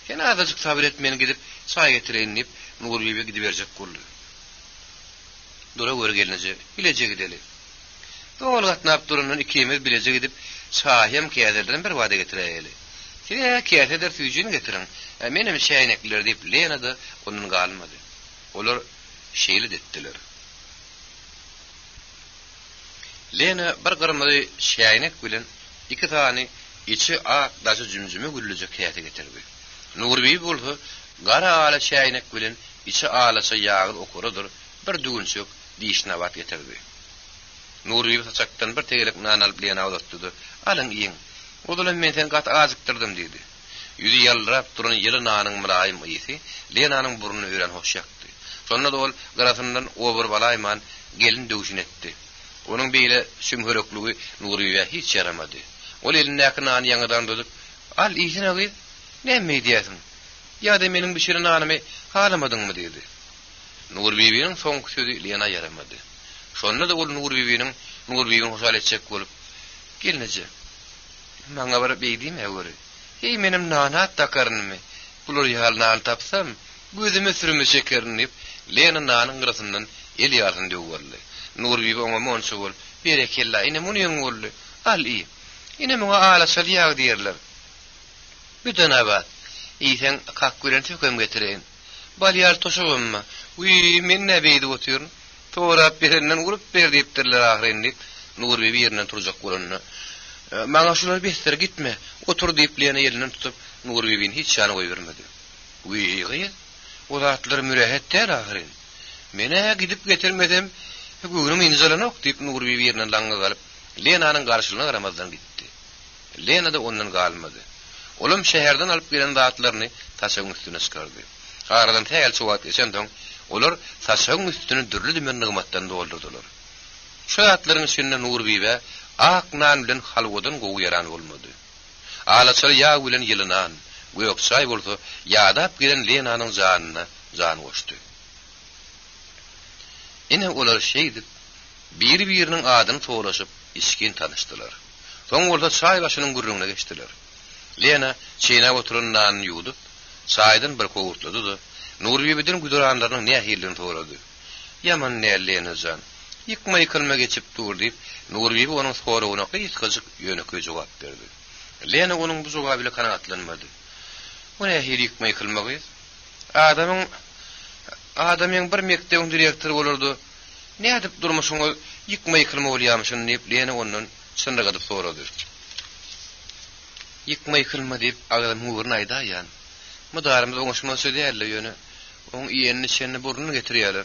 Sen azajyk sabir et, men gidip çay getireýin diýip Nurbiýe gidiberjek boldy. Dora gör gelince bilejek gideli. Dol gatnap durundan ikimiz bilejek gidip çay hem käderden bir wada getireýeli. Sen käder süýjüni getirin. Menim şäýnekler diýip Lena da onuň galmady. Olar şeýle detdiler. Lena bir gyrmady şäýnek bilen iki tany içi ak daşy jümjüme güllüje käte getirdi. Nurbiýe bolsa gara ala şäýnek bilen içi alasa ýagy okuradyr, bir dügünçük diýişine wat getirdi. Nurbiýe saçakdan bir tegelek nan alyp Lena uzatdy. "Alyň iň. Odulan men sen gat azykdyrdım" diýdi. Ýüzi ýalrap duran ýyly nanyň mülaýym ýyzy Lenanyň burnuny öýren hoş ýakdy. Şonda da ol garasyndan ober balaýman gelin döwüşin etdi. Onuň beýle sümhörekligi Nurbiýe hiç yaramady. Ol elindäki nany ýaňadan tutup, "Al iýsine gyz, näme diýersiň? Ýa-da meniň bişiren nanymy halamadyňmy?" diýdi. Nurbiýeň soňky sözi Lena yaramady. Şonda da ol Nurbiýeň hoşal etjek bolup, "Gelinece, maňa bir beýdime göre. Hey menim nanat takarynmy? Bular ýalny al tapsam, gözüme sürüme şekerini" diýip Lena nanyň gyrasyndan el ýarsyny döwürdi. Nurbiýe oňa monşy bol, "Berekella, ine munyň boldy. Al iý. Ine muňa ala şalýag diýerler. Bütün abat. Ýa-sen kak gören tökem getireýin. Balýar toşagymma. Uy, men näme diýip otyryn? Torap berenden urup ber diýipdirler ahyryndy." Nurbiýe ýerinden turjak bolanna, "Maňa şular besler gitme. Otur" diýip Lena ýerinden tutup Nurbiýeň hiç ýany goýbermedi. "Uy, gyýy. O zatlar mürehetler ahyryn. Mene gidip getirmedem, göwrüm injalanok" diýip Nurbiýe ýerinden laňga galyp Lenanyň garşylygyna garamazdan gitdi. Lena da ondan galmady. Olam şäherden alyp gelen zatlaryny taşagyň üstüne çykardy. Aradan tägel çowat geçendiň olar taşagyň üstüne dürli dimen nygmatdan doldurdylar. Şu zatlaryň içinde Nurbiýe ak nan bilen halwadan gowy yaran bolmady. Alaçal ýa bilen ýylynan, göýökçay bolsa ýadap gelen Lenanyň janyna jan goşdy. Ine olar şeýdip bir-biriniň adyny soraşyp iskin tanışdylar. Soň bolsa çay başynyň gürrüňine geçdiler. Lena çeýnäp oturan nanyny ýuwdy, çaýdan bir kowurtlady da Nur Bibi'den güduranlarynyň nähilini soradı. Yaman nälenejan. Yıkma yıkılma geçip dur deyip Nur Bibi onun soruğuna kıyıtkazık yönükü cevap verdi. Lena onun bu cevabıyla kanatlanmadı. Bu nähil yıkma yıkılma kıyız? Adamın bir mektebin direktörü olurdu. Ne edip durmuşsun yıkma yıkılma olyamışsın deyip Lena onun sınırga edip soradı. Yıkma yıkılma deyip ağzının uğruna ayda yan. Mudarımız oňuşma söýdärler ýöne. Oň iýenini şenni burnuna getirýärler.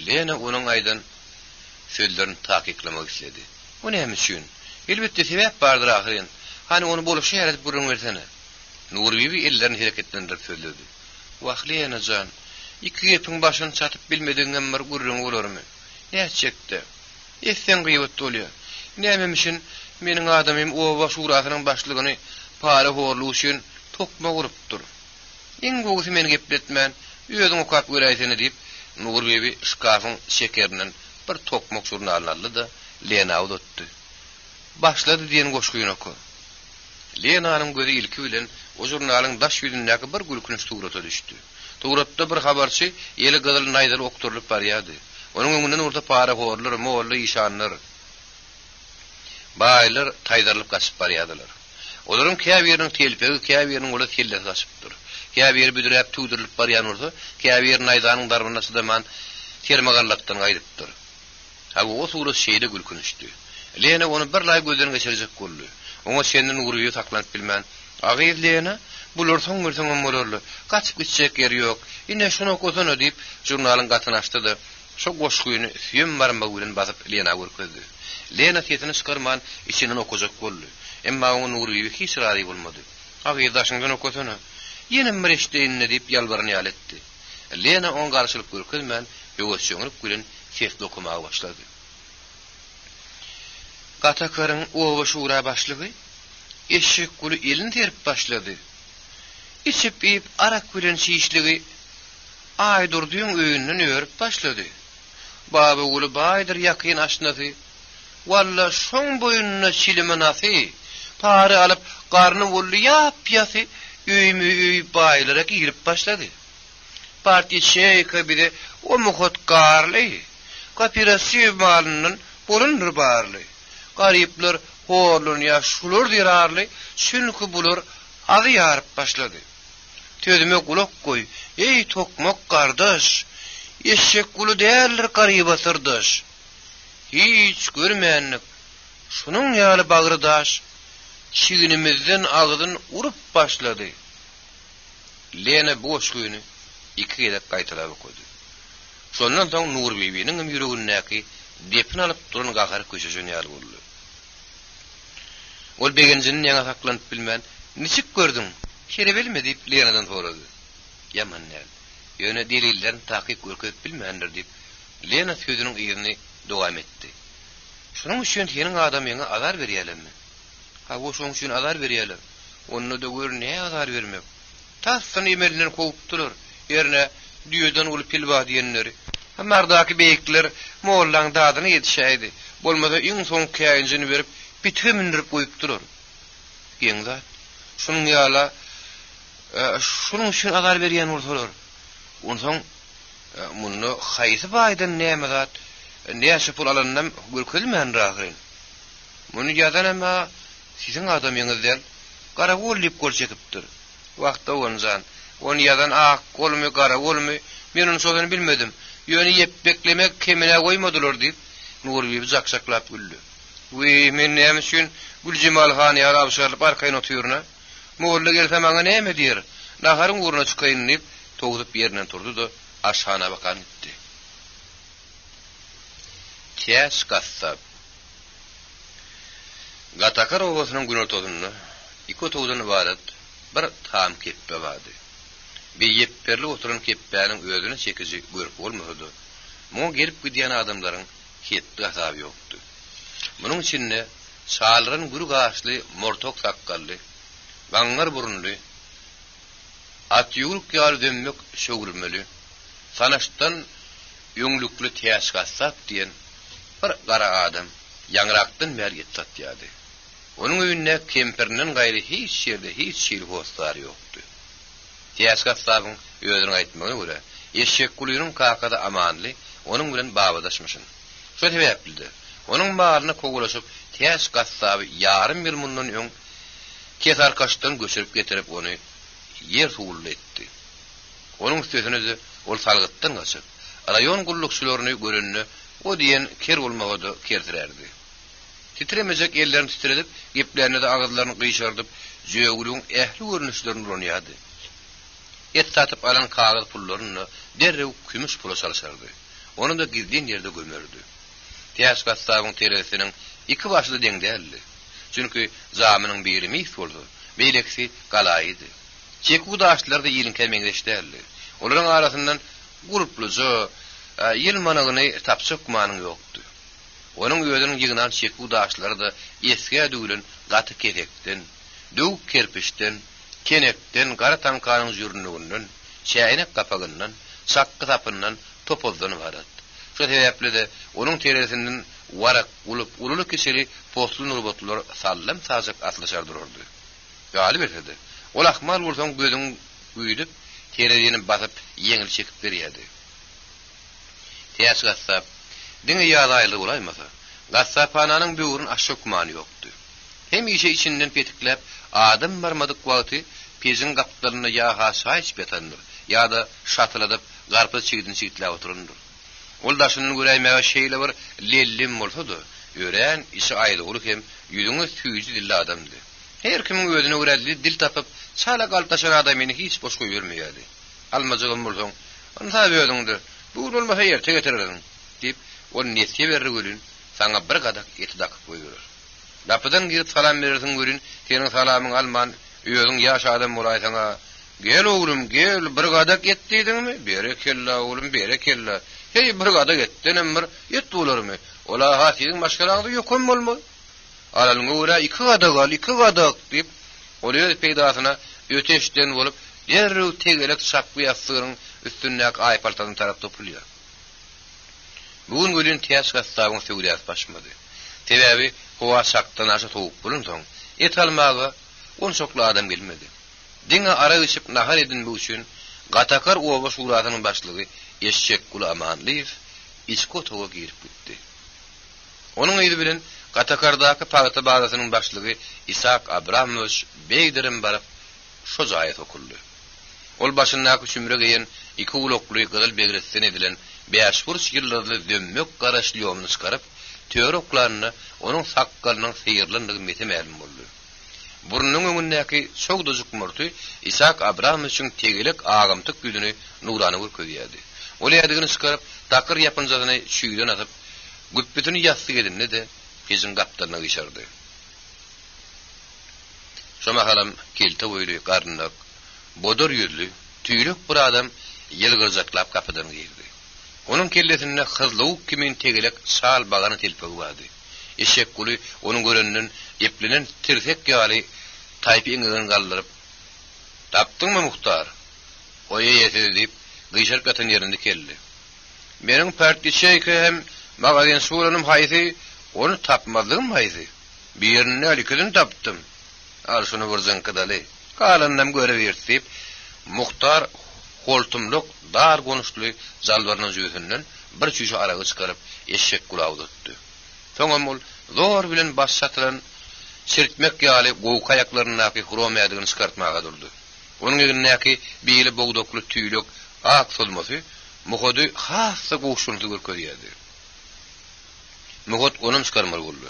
Lena onuň aydan sözlerini takiklamak istedi. Bu näme üçin? Elbetde sebäp bardyr ahyryn. Hani onu boluşy ýerde burun bersene. Nur Bibi ellerini hereketlendirip söýledi. Wagt Lena jan, iki ýepin başyny çatyp bilmediňem bir gurrun bolarmy? Näçekde? Essen gyýyp dolýar. Näme üçin meniň adamym owa şurasynyň başlygyny para horlugy üçin tokma gurupdyr. Iň gowy meni gepletmän, ýödüň okap göräýseni diýip Nur Bibi şkafyň şekerinden bir tokmak jurnalyny aldy da Lena uzatdy. Başlady diýen goşguýyn oku. Lena'nın gözi ilki bilen o jurnalyň daş ýüzündäki bir gülkünç tugrata düşdi. Tugratda bir habarçy ýeli gyzyl naýdar okturlyp barýardy. Onuň öňünden orta para horlar, moğolly işanlar, baýlar taýdarlyp gaçyp barýardylar. Olaryň käbiriniň telpegi, käbiriniň ola telle gaçypdyr. Käbir büdüräp tuýdurylyp barýan ursa, käbir naýdanyň darbyna sydaman termagarlatdan gaýdypdyr. Ha o sura şeýle gülkünçdi. Lena onu bir lay gözlerini geçirecek boldy. Oňa senden uruýy taklanyp bilmän. Agyr Lena, bular soňgursaň bolurly. Gaçyp gitjek ýeri ýok. Ine şunu okusana diýip jurnalyň gatyny açdy. Şo goşguýyny süýüm barmak bilen basyp Lena görkezdi. Lena sesini çykarman içinden okujak boldy. Emma oň uruýy hiç rady bolmady. Agyr daşyndan okusana. Ýene mereşdeýinne diýip ýalbaryny ýaletdi. Lena oň garşylyk görkezmän, ýöwüşçüňip gülen sesli okumaga başlady. Gatakarın owa şura başlygy eşek gulu elini terip başlady. İçip ip arak bilen şişligi aýdurdyň öýünden örüp başlady. Baba gulu baýdyr ýakyn aşnasy. Walla şoň boýunna çilimenasy. Pary alyp garny bolly ýap-ýasy öými öý baýlara girip başlady. Parti şeýke bide o muhotkarly. Kooperativ malynyň bolundur barly. Garipler horlun ya şulur dirarly, çünkü bular azy ýaryp başlady. Tödüme gulak goý, ey tokmak gardaş, eşek gulu däldir garyp asyrdaş. Hiç görmänlik, şunuň ýaly bagrydaş, çiginimizden agdyn urup başlady. Lena boş güýüni iki edip gaýtalap okudy. Şondan soň Nur Bibi'niň ýüregindäki depin alyp duran gahar köşeşini ýaly boldy. Ol begenjinin ýaňa saklanyp bilmän, "Niçik gördüň? Şere bilme" diýip Lena'dan sorady. "Yaman näme? Ýöne delillerini takyp görkezip bilmändir" diýip Lena sözüniň ýerini dowam etdi. "Şonuň üçin seniň adamyňa azar berýärmi? Ha, o şonuň üçin azar berýärler. Onu da gör ne azar bermek. Tassyny emelinden kowupdylar. Ýerine düýeden uly pilba diýenleri. Hamardaky beýikler mollaň dadyny ýetişäýdi. Bolmasa iň soň käýinjini berip bitömindirip goýupdylar. Ýeňde şunuň ýala şunuň üçin azar berýän bolsalar. Onsoň muny haýsy baýdan näme zat, näçe pul alanyndam görkezmän rahyryn. Muny ýadan emma siziň adamyňyzdan gara gollip görçekipdir. Wagtda onjan, onu ýadan ak golmy gara golmy, men onu şoňdan bilmedim. Ýöne ýep beklemek kemine goýmadylar diýip Nur Bibi jaksaklap güldü. "We men näme üçin Güljemal han ýarap şaryp arkaýyn oturýarna? Moğolla gelse maňa näme diýer? Naharyň uğruna çykaýyn" diýip togudyp ýerinden turdy da aşhana bakan etdi. Käs gassap. Gatakar owasynyň gün ortasyny iki togudan ibaret bir tam keppe bardy. Bir ýepperli oturan keppäniň özüne çekici görüp bolmady. Moň gelip gidýän adamlaryň hetdi gasaby ýokdy. Munyň içinde şalryn guru gaşly, mortok sakkally, baňlar burunly, at ýuruk ýaly dömmek şöwürmeli, sanaşdan ýöňlükli täş gassap diýen bir gara adam ýanrakdan bäri ýetýärdi. Onuň öýünde kempirinden gaýry hiç ýerde hiç şeýle hostar ýokdy. Tiyas gassabın özüň aýtmagyna görä, eşek guluynyň kakada amanly, onuň bilen babadaşmyşyn. Şo sebäpli, onuň malyna kogulaşyp, tiyas gassaby ýarym bir mundan öň kesar kaşdan göçürüp getirip onu yer tuğullu etdi. Onun üstesine de ol salgıttan kaçıp, rayon gullukçularını görününü o diyen ker olmağa da kertirerdi. Titremeyecek ellerini titredip, geplerini de ağızlarını kıyışardıp, zögülüğün ehli görünüşlerini oynayadı. Et satıp alan kağıt pullarını derrev kümüş pula çalışardı. Onu da girdiğin yerde gömürdü. Tiyas gassabın teresinin iki başlı dengdeldi. Çünkü zamının biri mis oldu, beyleksi galaydı. Çeku daşlar da iyilin kelmeňleşdirdi. Olaryň arasyndan gurupluca ýyl managyny tapşykmanyn ýokdy. Onuň ýödüniň ýygynan çeku daşlary da eski düýlen gaty kerekden, döw kerpiçden, kenekden, gara tankanyň jürnüginden, çäýnek gapagyndan, sakky tapyndan topozdan barat. Şo sebäpli de onuň teresinden warak bulup ululu kiseli postlu robotlar sallam sajak atlaşar dururdy. Galip etdi. Ol ahmal bolsaň gözüň üýdüp, terediňi basyp ýeňil çekip berýärdi. Tiyas gassap, diňe ýaýly bolaýmasa, gassapanyň böwrüň aşykmany ýokdy. Hem işe içinden petiklep, adam barmadyk wagty pejin gaplaryna ýa-ha şaýç betandyr, ýa-da şatyladyp garpy çigidin çigitläp oturundyr. Ol daşynyň göräýmäge şeýle bir lellim bolsa-da, ören işi aýdy bolup hem ýüzüňe süýji dilli adamdy. Her kimin özüne göreli dil tapıp çala galtaşan adamyny hiç boş goýbermeýärdi. Almazygym bolsaň, onu taýýardyňdy. Bu bolmasa ýerte getirerdiň diýip, onu nesge berri görün, saňa bir gadak eti dakyp goýýar. Lapydan girip salam berersiň görün, seniň salamyň alman, özüň ýaş adam bolaýsaňa, "Gel oglum, gel, bir gadak et" diýdiňmi? "Berekella oglum, berekella." "Hey, bir gadak etdenem bir et bolarmy? Ola ha siziň başgalaňyzy ýokam bolma." Alalyň ora iki gadak diýip, oly peýdasyna öteşden bolup, derrew tegelek şapky ýasygyň üstündäk aýpaltadan tarap topulýar. Bugun gülün tiyas gassabyň söwdäsi başlady. Sebäbi howa şakdan aşa toğup bolun soň, et almaga on şokly adam gelmedi. Diňe ara geçip nahar edin bu üçin gatakar owa şuratynyň başlygy eşek Gul Amanlyýew iskotoga girip gitdi. Onuň ýyly bilen Gatakardaky paýta barasynyň başlygy Isak Abramovich beýdirim barıp şo jaýa sokuldy. Ol başyndaky şümre geýen iki ulokly gyzyl begretden edilen beýaşpur şigirlerle dömmek garaşly ýolny çykaryp, töreklaryny onuň sakkalynyň seýirlenligi metemälin boldy. Burnunyň öňündäki çok dojuk murty Isak Abramovichiň tegelek agamtyk güýdüni nurany görkezýärdi. Ol ýerdigini çykaryp, takır ýapynjadyny şüýden atyp, güppetini ýasty gedinne de pejin gapdaryna geçerdi. Şoma halam kelte boýly garnyak, bodor ýüzlü, tüýlük bir adam ýylgyrjaklap kapydan girdi. Onuň kellesinde hyzlyk kimin tegelek şal bagany telpegi bardy. Eşek Guly onuň göreninden eplenen tirsek ýaly taýpy iňinden galdyryp, "Tapdyňmy muhtar?" Oýa ýetdi diýip, gyşar gatan ýerinde keldi. "Meniň partiýeçe hem magazin suranym haýsy, onu tapmadym haýsy. Bir ýerini alikden tapdym. Al şunu bir kadaly. Galanyň göre berip, muhtar holtumluk dar gonuşly zalbarynyň ýüzünden bir çüýşe aragy çykaryp eşek Gulaw tutdy. Soňam ol zor bilen baş satylan çirtmek ýaly gowy kayaklaryny hromaýadygyny çykartmaga durdy. Onuň ýerindäki beýle bogdokly tüýlük ak solmasy muhody hassa goşunty görkezýärdi. Muhot onum çykarmaly boldy.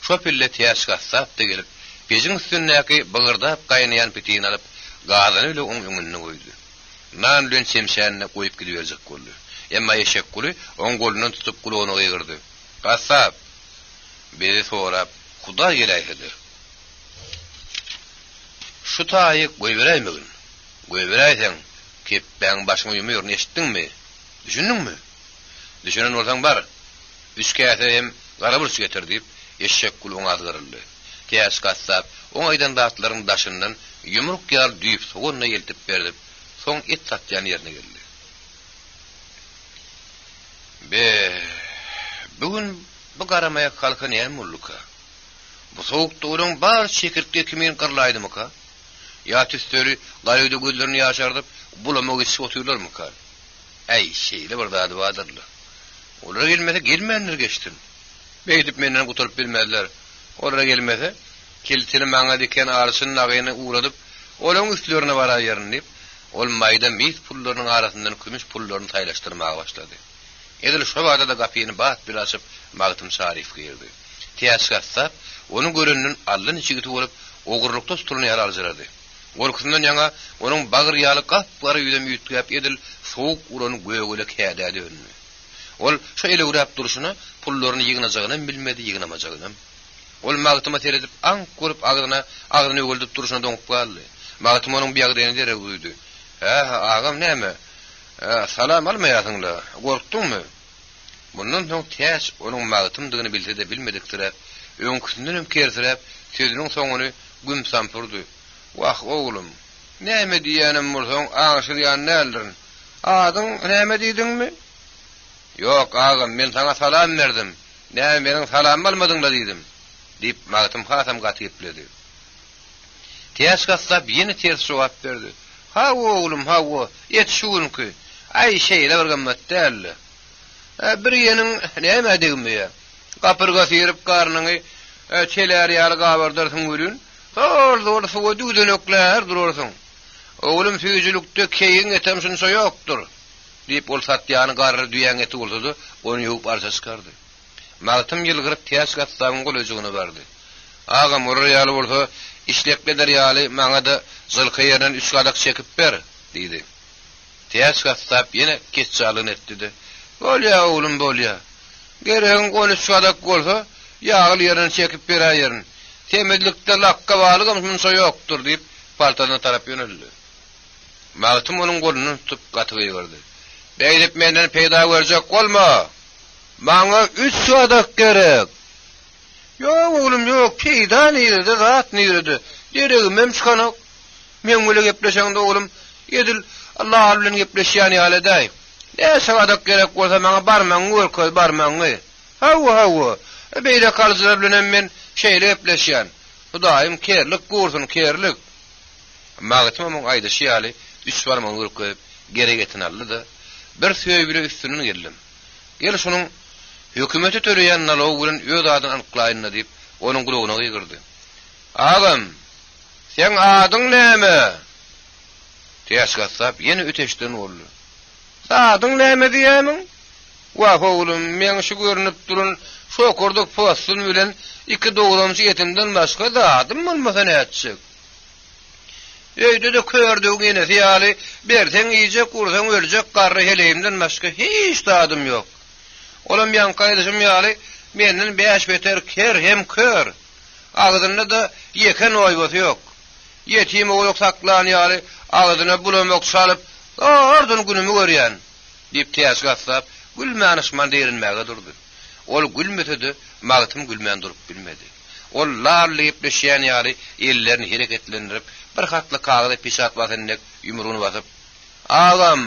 Şo pille tiyas gassap da gelip, pejin üstündäki bygyrdaپ gaýnaýan pitini alyp, gazany öle onuň öňüne goýdy. Nan bilen çemşänine goýup gidiberjek boldy. Emma eşek Guly oň golundan tutup gulagyny gygyrdy. "Gassap, bizi sorap, Huda geläýdir. Şu taýyk goýberäýmegin? Goýberäýseň, kep ben başymy ýumýar, eşitdiňmi? Düşündiňmi? Düşünen bolsaň bar. Üç käse hem gara burç getir diýip eşek Guly oňa azgaryldy. Tiyas gassap oňaýdan dağıtlaryň daşyndan ýumruk ýar düýüp sogonna ýeltip berdi. Soň et satýan ýerine geldi. Bugün bu garamaya kalkan ýa mulluka. Bu soğukda onuň bar çekirtge kimin gyrlaýdymyka? Ya tüstörü galyda gözlerini yaşardıp bulama geçip otuyorlar mı kar? Ey şeyle bir dadı vardırlı. Olara gelmese gelmeyenler geçtin. Beydip menden kuturup bilmediler. Olara gelmese kilitini bana diken ağrısının ağayına uğradıp olan üstlerine varar yerin deyip ol mayda mis pullarının arasından kümüş pullarını taylaştırmaya başladı. Edil şu vada da kapıyını bat bir açıp Magtym Sarif girdi. Tiyaskatsa onun görününün allın içi gitip olup oğurlukta tutulunu yer alcıradı. Korkusundan yana onun bağır yağlı kapları yüzem yütküyap edil soğuk uranı göğüyle kâdâdi önünü. Ol şu ele uğrayıp duruşuna pullarını yığınacağını bilmedi yığınamacağını. Ol Magtym'a teredip ank korup ağzına ögüldüp duruşuna donup kaldı. Magtym onun bir ağdayını dere uydu. Ağam näme? Salam almayasınla, korktun mu? Bundan soň täş onun Magtymdygyny bilse de bilmedikdirä, öňküsinden ömkersiräp, sözüniň soňuny güm sampurdy. Wah oglum, näme diýenim bolsaň, aňşylýan näldiriň? Adyň näme diýdiňmi? Ýok ağam, men sana salam berdim. Näme meniň salamymy almadyňlar diýdim. Diýip Magtym hasam gatypledy. Täş gassap ýene ters jogap berdi. Ha oğlum, ha o, yetişuğunki. Ay şeyle vargammat değil. Bir yenin näme degimi ya? Kapırga sıyırıp karnını çeler yalı kabardarsın görün. Orada suğa düdönökler durursun. Oğlum füyücülükte keyin etemsinse yoktur. Deyip ol satyanı karrı düyen eti olsadı, onu yoğup arsa çıkardı. Magtym yılgırıp tiyas katsağın kol özüğünü verdi. Ağam oraya yalı olsa, işlekleder yalı, mana da zılkı yerden üç kadak çekip ber, deydi. Tiyas katsap yine keççalığın etti de. Bol ya oğlum, bol ya. Gereğin kol üç kadak olsa, yağıl yerden çekip ber yerin. Temizlikte lakka bağlı mümkünse yoktur, deyip paltana tarap yöneldi. Magtym onun kolunu tutup katıgıyı gördü. Beydip menden peyda verecek olma. Bana üç kadak gerek. Yok oğlum yok, peyda neydi, rahat neydi. Deregim hem çıkanak. Men böyle gepleşeğinde oğlum, yedil Allah bilen gepleşýän ýaly. Ne sagadak gerek bolsa bana barmaň görköz barmaň. Hawa. Beýle kalzylar bilen men şeýle gepleşýän. Hudaýym kerlik gursun kerlik. Magtymyň aýdyşy ýaly üç barmaň görköz gerek etin aldy. Bir söýüp bile üstünden geldim. Gel şonuň hökümeti töreýän nalaw bilen öz adyny anyklaýyna diýip onuň gulagyna gyrdy. Ağam, sen adyň näme? Täş gassap ýene öteşden boldy. Adyň näme diýämiň? Wah oglum, men şu görünüp durun şokorduk postun bilen iki doğulamçı yetimden başga da adım bolmasa näçek? Öýde de kördüň ýene ýaly berseň iýje kursaň öljek garry heleýimden başga hiç de adım ýok. Olam ýan gaýdyşym ýaly menden 5 beter ker hem kör. Ağzında da yeken oýbasy ýok. Yetim oğluk saklan ýaly ağzyna bulamak salyp ordun günümi görýän. Diýip täş gassap gülmänişman derinmäge durdy. Ol gülmesedi, Magtym gülmän durup bilmedi. Ol larly gepleşýän ýaly ellerini hereketlendirip bir hatly kağıda peşat basynyk ýumruny basyp "Ağam,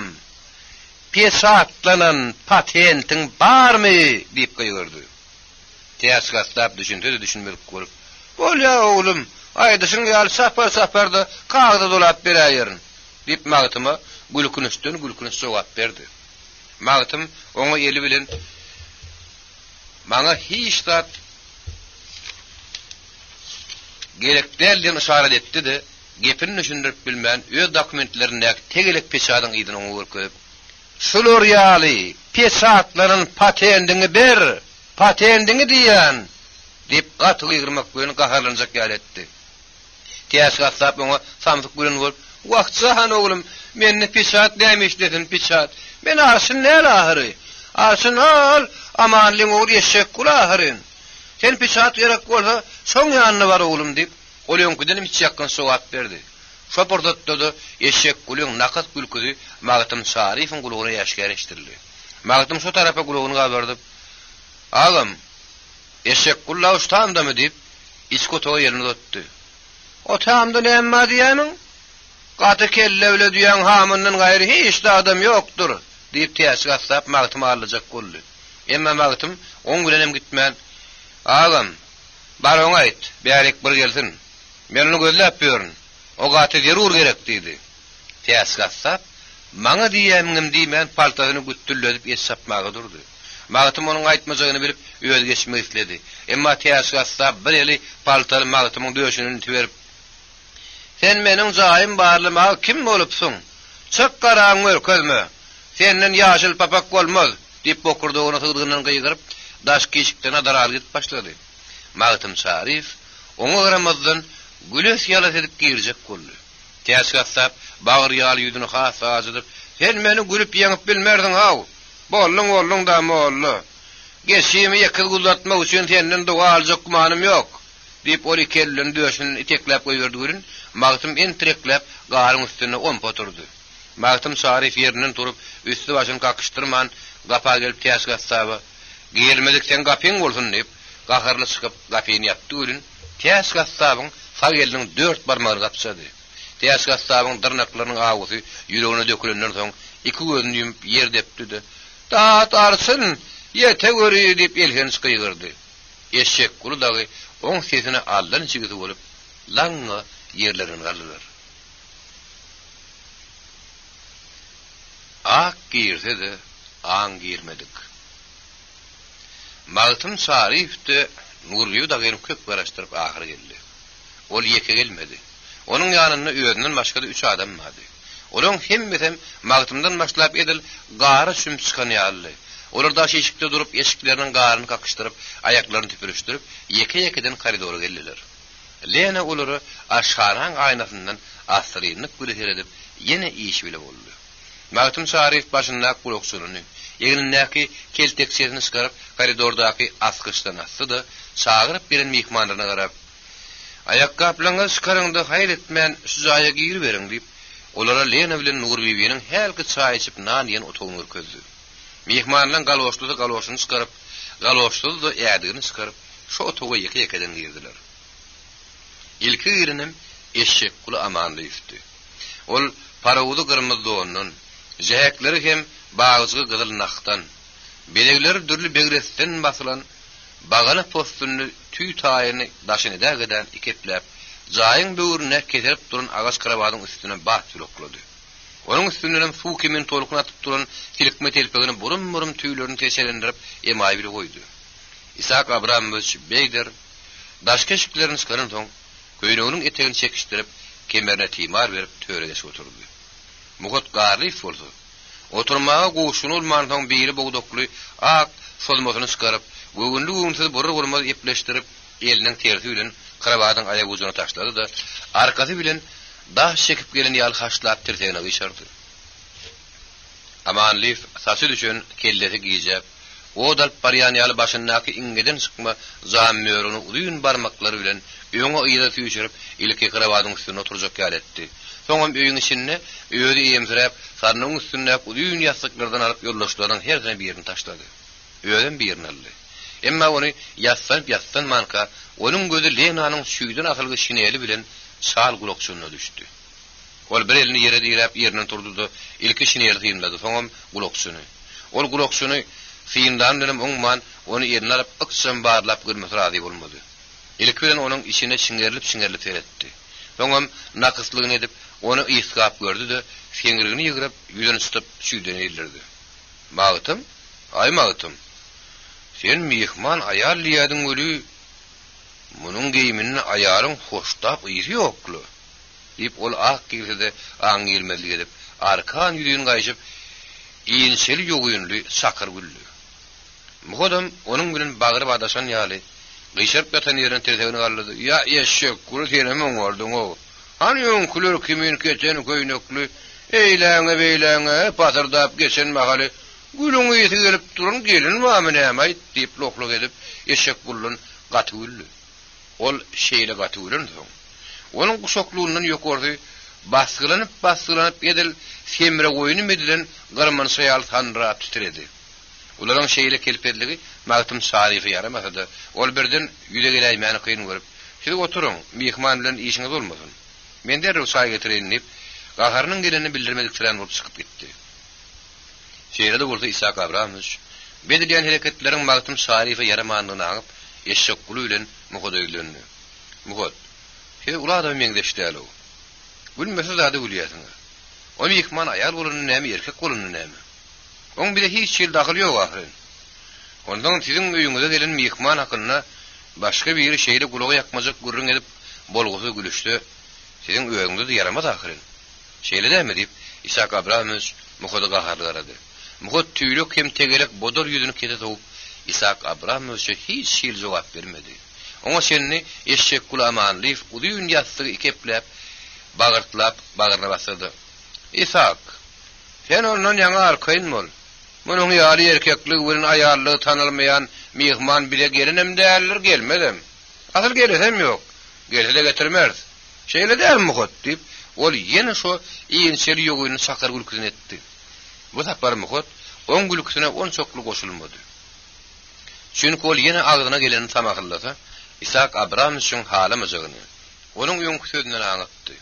peşatlanan patentin barmy?" diýip gaýyrdy. Täş gassap düşünmedip görüp "Bol ya oğlum, aýdyşyň ýaly sapar-saparda kağıda dolap berýärin." diýip Magtyma gülkünüş jogap berdi. Magtym oňa eli bilen "Maňa hiç zat gerekderliň işaret etdi de, gepini düşündirip bilmän öz dokumentlerindäki tegelek peşadyň ýydyny oňa görkezip, "Şular ýaly peşatlaryň patentini ber, patentini diýen." diýip gatyly ýyrmak bilen gaharlanjak ýaly etdi. Täş gassap oňa samsyk bilen bolup, "Wagtçahan oglum, meni peşat nämiş dedin peşat? Men arşyn näle ahyry? Arşyn al, amanlyň oğul eşek kulahyryň. Sen peşat gerek bolsa, şoň ýanyna bar oglum" diýip, olýankiden hiç ýakyn jogap berdi. Şopordatda da eşek kulyň nakat gülküdi Magtym Sarifyň gulagyna ýaşgärleşdirildi. Magtym şu tarapa gulagyny gabardyp, "Ağam, eşek kullaw ustandymy?" diýip, içki otağa ýerine dötdi. "Otamda näme diýämiň? Gaty kelle öle diýen hamyndan gaýry hiç de adam ýokdur." diýip täş gassap Magtymy alajak boldy. Emma Magtym oň bilenem gitmän. "Ağam, bar oňa aýt, bärik bir gelsin. Men onu gözläp ýörün. O gaty zerur gerek dedi. Täsgassap, maňa diýämim diýmän paltasyny güttürledip esapmagy durdy. Magtym onuň aýtmajagyny bilip öýe geçmek istedi. Emma täsgassap bir eli paltary magtymyň döşünü tiberip, "Sen meniň jaýym barlyma kim bolupsyň? Çık garaň ölkezme. Senden ýaşyl papak bolmaz." diýip bokurdygyny tygdygynyň gyýgyryp, daş keşikden adaral gitip başlady. Magtym Şarif oňa garamazdan güles ýalas edip girjek boldy. Täsgassap bagır ýaly ýüzüni has azydyp, "Sen meni gülüp ýeňip bilmerdiň haw. Bollun da mollu. Geçimi ýekil gullatmak üçin senden doga aljak gumanym ýok." diýip oli kellin döşünü iteklep goýberdi görün. Magtym entreklep garyň üstüne omp oturdy. Magtym Şarif ýerinden turup üstü başyny kakışdyrman gapa gelip Täsgassapy, "Gelmedik sen gapyň bolsun" diýip gaharly çykyp gapyny ýapdy görün. Täsgassapyň sag eliniň 4 barmagyny gapşady. Täsgassapyň dyrnaklarynyň agusy ýüregine dökülenden soň iki gözüni ýumyp ýer depdi. "Tat arsyn, ýete göri" diýip elhen çykyrdy. Eşek guludagy oň sesine aldan çygyzy bolup, laňa ýerlerini galdylar. Ak girse de, aň girmedik. Magtym Şarifde Nurliýy da gelip köp garaşdyryp ahyry geldi. Ol ýeke gelmedi. Onuň ýanynda özünden başga da 3 adam vardy. Olaň hemmesem Magtymdan başlap edil gary sümçykany ýaly. Olar da eşikde durup eşikleriniň garyny kakışdyryp, aýaklaryny tüpürüşdirip, ýeke-ýekeden koridora geldiler. Lena olary aşgaran aýnasyndan asrynyk güleseredip ýene iş bile boldy. Magtym Şarif başynda guloksunyny, ýeňindäki keltek sesini çykaryp koridordaky askyçdan asdy, çagyryp bilen mehmanlaryna garap, "Aýakgaplaňyzy çykaryňdy, haýr etmän, şu jaýa gir beriň" diýip, olara Lena bilen Nur bibiýiniň helki çaý içip nan ýen otugyny közdü. Mehmanlaryň galoşuny çykaryp, galoşdy da ýadygyny çykaryp, şu otuga ýeke-ýekeden girdiler. Ilki girinim eşek kulu amanly üstü. Ol parawudy gyrmyz donunun, jehekleri hem bagıjy gyzyl nakdan, belegleri dürli begresten basylan, bagana postuny tüý taýyny daşyny dägeden ikeplep, jaýyň böwrüne keserip duran agaç karabadyň üstüne bat sürekledi. Onuň üstünden suw kimin tolukuna atyp duran tilkme telpegini burum tüýlerini teşelendirip emaý bile goýdy. Isak Abramovich Beyder daş keşiklerini çykaran soň köýneginiň etegini çekişdirip kemerine timar berip törege oturdy. Mugat garlyf boldy. Oturmaga goşuny ulman soň biri bogdokly ak solmasyny çykaryp, göwünli göwünsiz burra bolmaz epleşdirip eliniň tersi bilen karabadyň aýag ucuna taşlady da arkasy bilen daş çekip gelen ýaly haşlap tirtegine gyşardy. Amanlyf saçy düşen kellesi giyjep, o dalp barýan ýaly başyndaky iňgeden çykma zammörini ulyň barmaklary bilen öňe ýyda tüýşürip ilki karabadyň üstüne oturjak ýaletdi. Soňam öýüň içinde öýdi emzirep, sarnyň üstüne ulyň ýasyklardan alyp ýollaşlaryň herden birini taşlady. Öýden birini aldy. Emma ony ýassan manka, onuň gözi Lenanyň şüýden atylgy şineli bilen şal gulokçunyna düşdi. Ol bir elini ýere direp ýerinden turdy, ilki şineli tymlady, soňam gulokçuny. Ol gulokçuny fiýindan bilen oňman ony ýerine alyp ykçam barlap görmek razy bolmady. Ilki bilen onuň içine şingerlip seretdi. Soňam nakyslygyny edip onu iskap gördü-de, fiňirigini ýygyrap ýüzüni tutup şüýden eldirdi. "Magtym, ay Magtym, sen mehman aýal diýädiň öli, munuň geýimini aýaryň hoştap ýyry ýokly" diýip ol ak girdi aň gelmezlik edip, arkan ýüregini gaýjyp, iýinsel ýogyňly sakır güldü. Mugadam onuň bilen bagyryp adaşan ýaly, gyşyryp ýatan ýerinden tertegini gallady. "Ya eşek, guru senemi oňardyň o. Hani ýön kulur kimin keçen köýnekli, eýläňe beýläňe patardap geçen mahaly, gülüň ýeti gelip duran gelin wamy näme diýip lokluk edip, eşek bullun gaty güldü. Ol şeýle gaty gülen soň, onuň guşaklygyndan ýokardy, basgylanyp edil, semre goýuny medilen garman şeýal tanra titredi. Olaryň şeýle kelpedligi Magtym Şarify yaramasa, ol birden ýüze gelýärmäni kyn görüp, "Siz oturuň, mehman bilen işiňiz bolmasyn. Men derrew çay getireýin" diýip, gaharynyň geleni bildirmedik filan bolup çykyp gitdi. Şeýle bolsa Isak Abramovich, bedilýän hereketleriň Magtym Şarify yaramanlygyny aňyp, eşek gulu bilen muhada öýlendi. "Muhad, siz ulada meňdeşdi alo. Gülmese zady gülýärsiň. O mihman ayal bolanyň näme, erkek bolanyň näme? Oň bile hiç şeýle daxil ýok ahyryn. Ondan siziň öýüňize gelen mihman hakyna başga bir şeýle gulagy ýakmajak gürrüň edip bolgusy gülüşdi. Siziň öýüňizde yaramaz ahyryn. Şeýle däme diýip Isak Abramovich muhada gaharlady. Muhad tüýlük hem tegelek bodor ýüzüni kete togup Isak Abramovich'a hiç şeýle jogap bermedi. Oňa şenni eşek kulamanlyf udyň ýatsygy ikeplep bagyrtyla başlady. Isak, sen ondan ýaňa arkaýyn bol. Munyň ýaly erkeklik bilen aýallygy tanylmaýan mihman bile gelenem däller gelmedem. Asyl gelesem ýok. Gelse de getirmez. Şeýle däl muhad diýip ol ýene şo iýinçel ýogyny sakar gülküsen etdi. Bu tapar muhad on gülküsine on çoklu goşulmady. Çünki ol ýene agzyna geleni tamakyllasa, Isak Abramovich'un halamyjygyny onuň ýoňky sözünden aňytdy.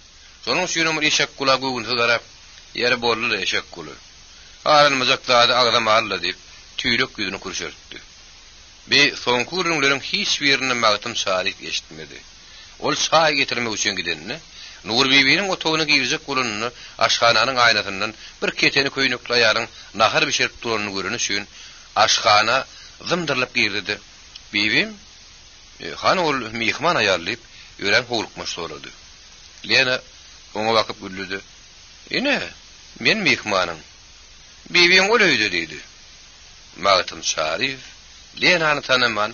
Şonuň üçin bir eşek kula göwünse garap ýere bolly eşek kulu. Aranmazakda agzam alla diýip tüýlük ýüzüni kurşartdy. Be soňky ürünleriň hiç birini magtym şarik eşitmedi. Ol şahy getirmek üçin gidenni Nur bibiniň otogyny giýjek bolanyny aşhananyň aýnasyndan bir keteni köýnükli aýaryň nahar bişerip duranyny görünüş üçin aşhana zymdyrlyp girdi. Bibim han ol mihman aýarlyp ören howlukmaş sorady. Lena oňa bakyp güldü. "Ine, men mihmanyň. Bibiň öýde" diýdi. Magtym Şarif Lenany tanaman,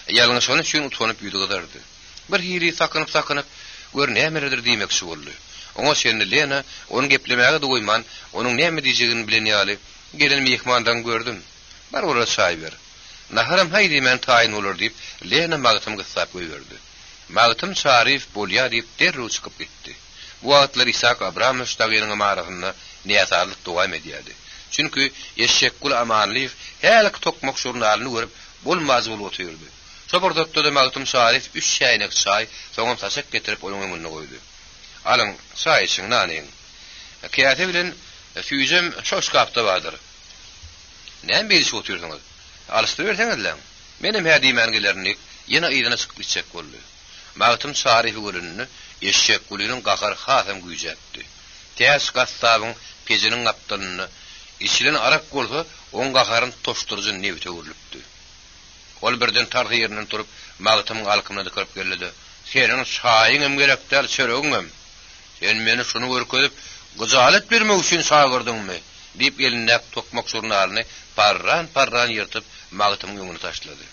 ýalňyş şonu üçin utanyp ýüdügdardy. Bir hiri sakanyp gör nämedir diýmekçi boldy. Oňa şenli Lena onu geplemäge doýman, onuň näme diýjegini bilen ýaly gelen mihmandan gördüm. Bar ora çaý ber. Naharam haýdy men taýyn bolar diýip Lena magtym gyssap goýberdi. Magtym Şarif bolýa diýip derrew çykyp gitdi. Bu wagtlar Isak Abramovich dagynyň maragyna niýatarlyk dowam edýärdi. Çünki eşek kul amanlyf hälik tokmak jurnalyny görüp bolmaz bolup oturdy. Şobordatda da Magtym Şarif 3 şäýnek çaý soňam taşak getirip onuň önüne goýdy. "Alyň, çaý içiň nanyň. Käte bilen füýjem şo şkapda bardyr. Näme beýle oturýarsyňyz? Alışdyryp berseňizler. Menim hädiýmängilerini ýene ýygyna çykyp içek boldy." Magtym Şarif görünni eşek kulynyň gahar hasam güýjäpdi. Täs gastabyň pejiniň gapdyny içilen arak bolsa, oň gaharyn toşdurjy nebite öwürlüpdi. Ol birden tarhy ýerinden turup Magtymyň alkymyna dikip geldi. "Seniň şaýyňym gerekdir, çöregiňem. Sen meni şunu görkezip, gyzalet bermek üçin çağırdyňmy?" diýip elinde tokmak jurnalyny parran ýyrtyp Magtymyň ýoňuna taşlady.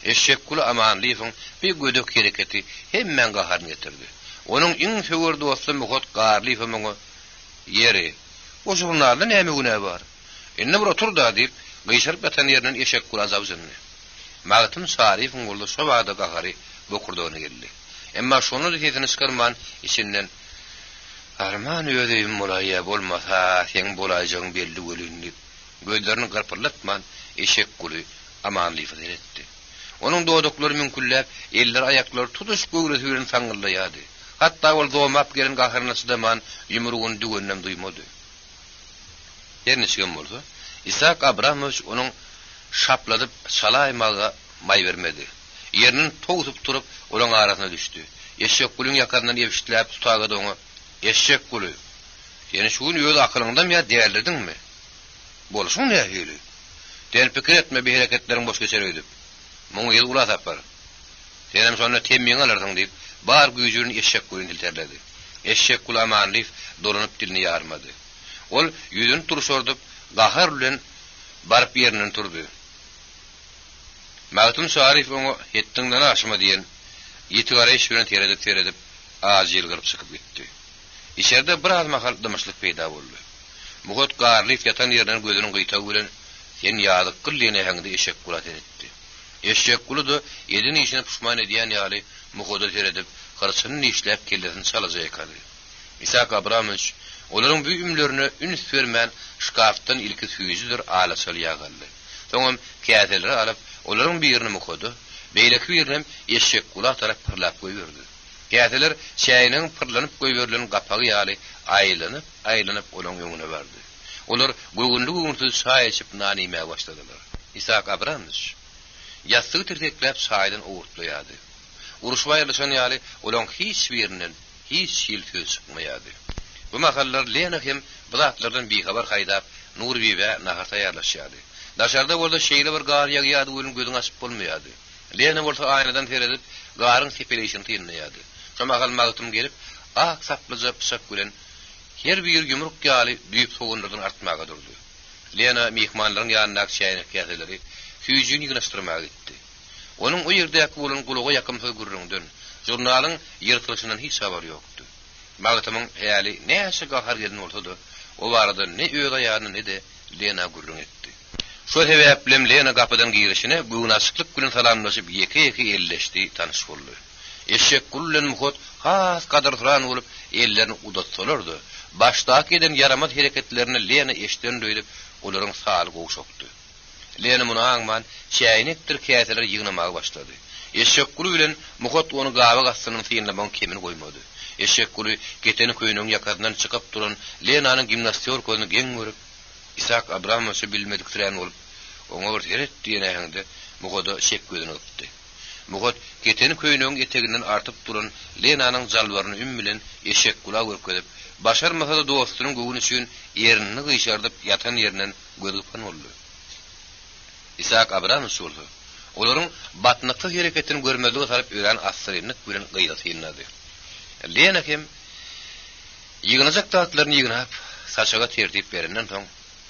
Eşek kulu amanlyfyň bir gödök hereketi hemmen gaharny getirdi. Onuň iň söwür dosty Muhot Garlyfyň ýeri. "O jurnalda näme güne bar? Indi bir otur da" diýip gyşaryp ýatan ýerinden eşek kulu azabjyny. Magtym Şarifyň boldy şo wagda gahary bokurdygyny geldi. Emma şonu da ýetini çykarman içinden "Arman öýdüň bolaýa bolmasa, sen bolaýjagyň belli welin" diýip gözlerini garpyrlatman eşek kulu amanlyfy etdi. Onuň doduklary mümkinläp, eller aýaklary tutuş göwresýän saňyllaýady. Hatda ol dowmap gelen gaharyny sydaman ýumrugyny dügennem duýmady. Ýerine çykan bolsa, Isak Abramovich onuň şapladyp şalaýmaga may bermedi. Ýeriniň togutup turup olaň arasyna düşdi. Eşek kulyň ýakaryndan ýepişdiläp tutagady oňa. "Eşek kuly, ýene şuny ýöz akylyňdan ýa dälirdingmi? Bolşuň nähili? Däl pikir etme bir hereketleriň boş geçer öýdüp. Muňa ýyl gula tapar. Senem şonu temmiň alardyň" diýip bar güýjüni eşek kulyny dilterledi. Eşek kul amanlyf dolanyp dilini ýarmady. Ol ýüzüni turşordyp gahar bilen barıp ýerinden turdy. Magtym Şarif oňa "Hetdiňden aşma" diýen ýetigara iş bilen teredip az ýylgyryp çykyp gitdi. İçeride biraz mahal dımışlyk peýda boldy. Muhot Garlyf ýatan ýerden gözüniň gyýtagy bilen "Sen ýadyk kyllyny heňde eşek kula" etdi. Eşek kulu da edini işine puşman edýän ýaly muhoda teredip garçyny işläp kellerini çalajak ekady. Isak Abramovich olaryň bu ümlerini üns bermän şkafdan ilki füýüzdir alaçaly ýagaldy. Soňam käteleri alyp olaryň birini muhoda, beýleki birini eşek kula tarap pyrlap goýberdi. Käteler çäýiniň pyrlanyp goýberilen gapagy ýaly aýlanyp olaň ýoňuna bardy. Olar göwünli çaý içip nan ýemä başladylar. Isak Abramovich ýassygy tirtekläp çaýdan owurtlaýady. Uruşma ýerleşen ýaly olaň hiç birinin hiç ýyl söz çykmaýady. Bu mahallar Lena hem bulatlardan bir haber haydap Nur bibe naharta yerleşýärdi. Daşarda bolda şeýle bir gar ýagýady, ölüm gözüň açyp bolmaýardy. Lena bolsa aynadan teredip garyň sepeleýişini tynlaýardy. Şu mahal magtym gelip ak saplyja pyşak gülen her bir yumruk ýaly düýüp sogunlardan artmaga durdy. Lena mihmanlaryň ýanyna şäýnek ýatyları hüýjüni ýynaşdyrmaga gitdi. Onun o ýerdäki bolan gulaga ýakymsy gürrüňden jurnalyň ýyrtylşyndan hiç habar ýokdy. Magtymyň heýali näçe gahar gelin bolsa-da, o barada ne öýde ýany ne de Lena gürrüň etdi. Şu sebäplen Lena gapydan girişine bu naşyklyk bilen salamlaşyp ýeke-ýeke elleşdi, tanyş boldy. Eşek gullen muhot has kadar turan bolup ellerini udatsalardy. Başdaky eden yaramaz hereketlerini Lena eşden döýüp olaryň saly goşokdy. Lena muny aňman şäýnekdir käseler ýygnamaga başlady. Eşek gulu bilen muhot onu gawa gassynyň tynlamaň kemini goýmady. Eşek gulu geteni köýnüň ýakasyndan çykyp duran Lenanyň gimnastiyorkosyny geň görüp İshak Abramov'u bilmedik tren olup oňa bir heret diýenäňde mugoda şek gözüne öpdi. Mugod geteni köýnüň eteginden artyp duran Lenanyň jalwaryny üm bilen eşek gula görkezip başarmasa da dostunyň göwüni üçin ýerini gyşardyp ýatan ýerinden gözüpen boldy. İshak Abramov'u boldy. Olaryň batnykly hereketini görmezlige salyp öýren assyrynyk bilen gyýda tynlady. Lena hem ýygnajak tatlaryny ýygnap saçaga tertip berenden soň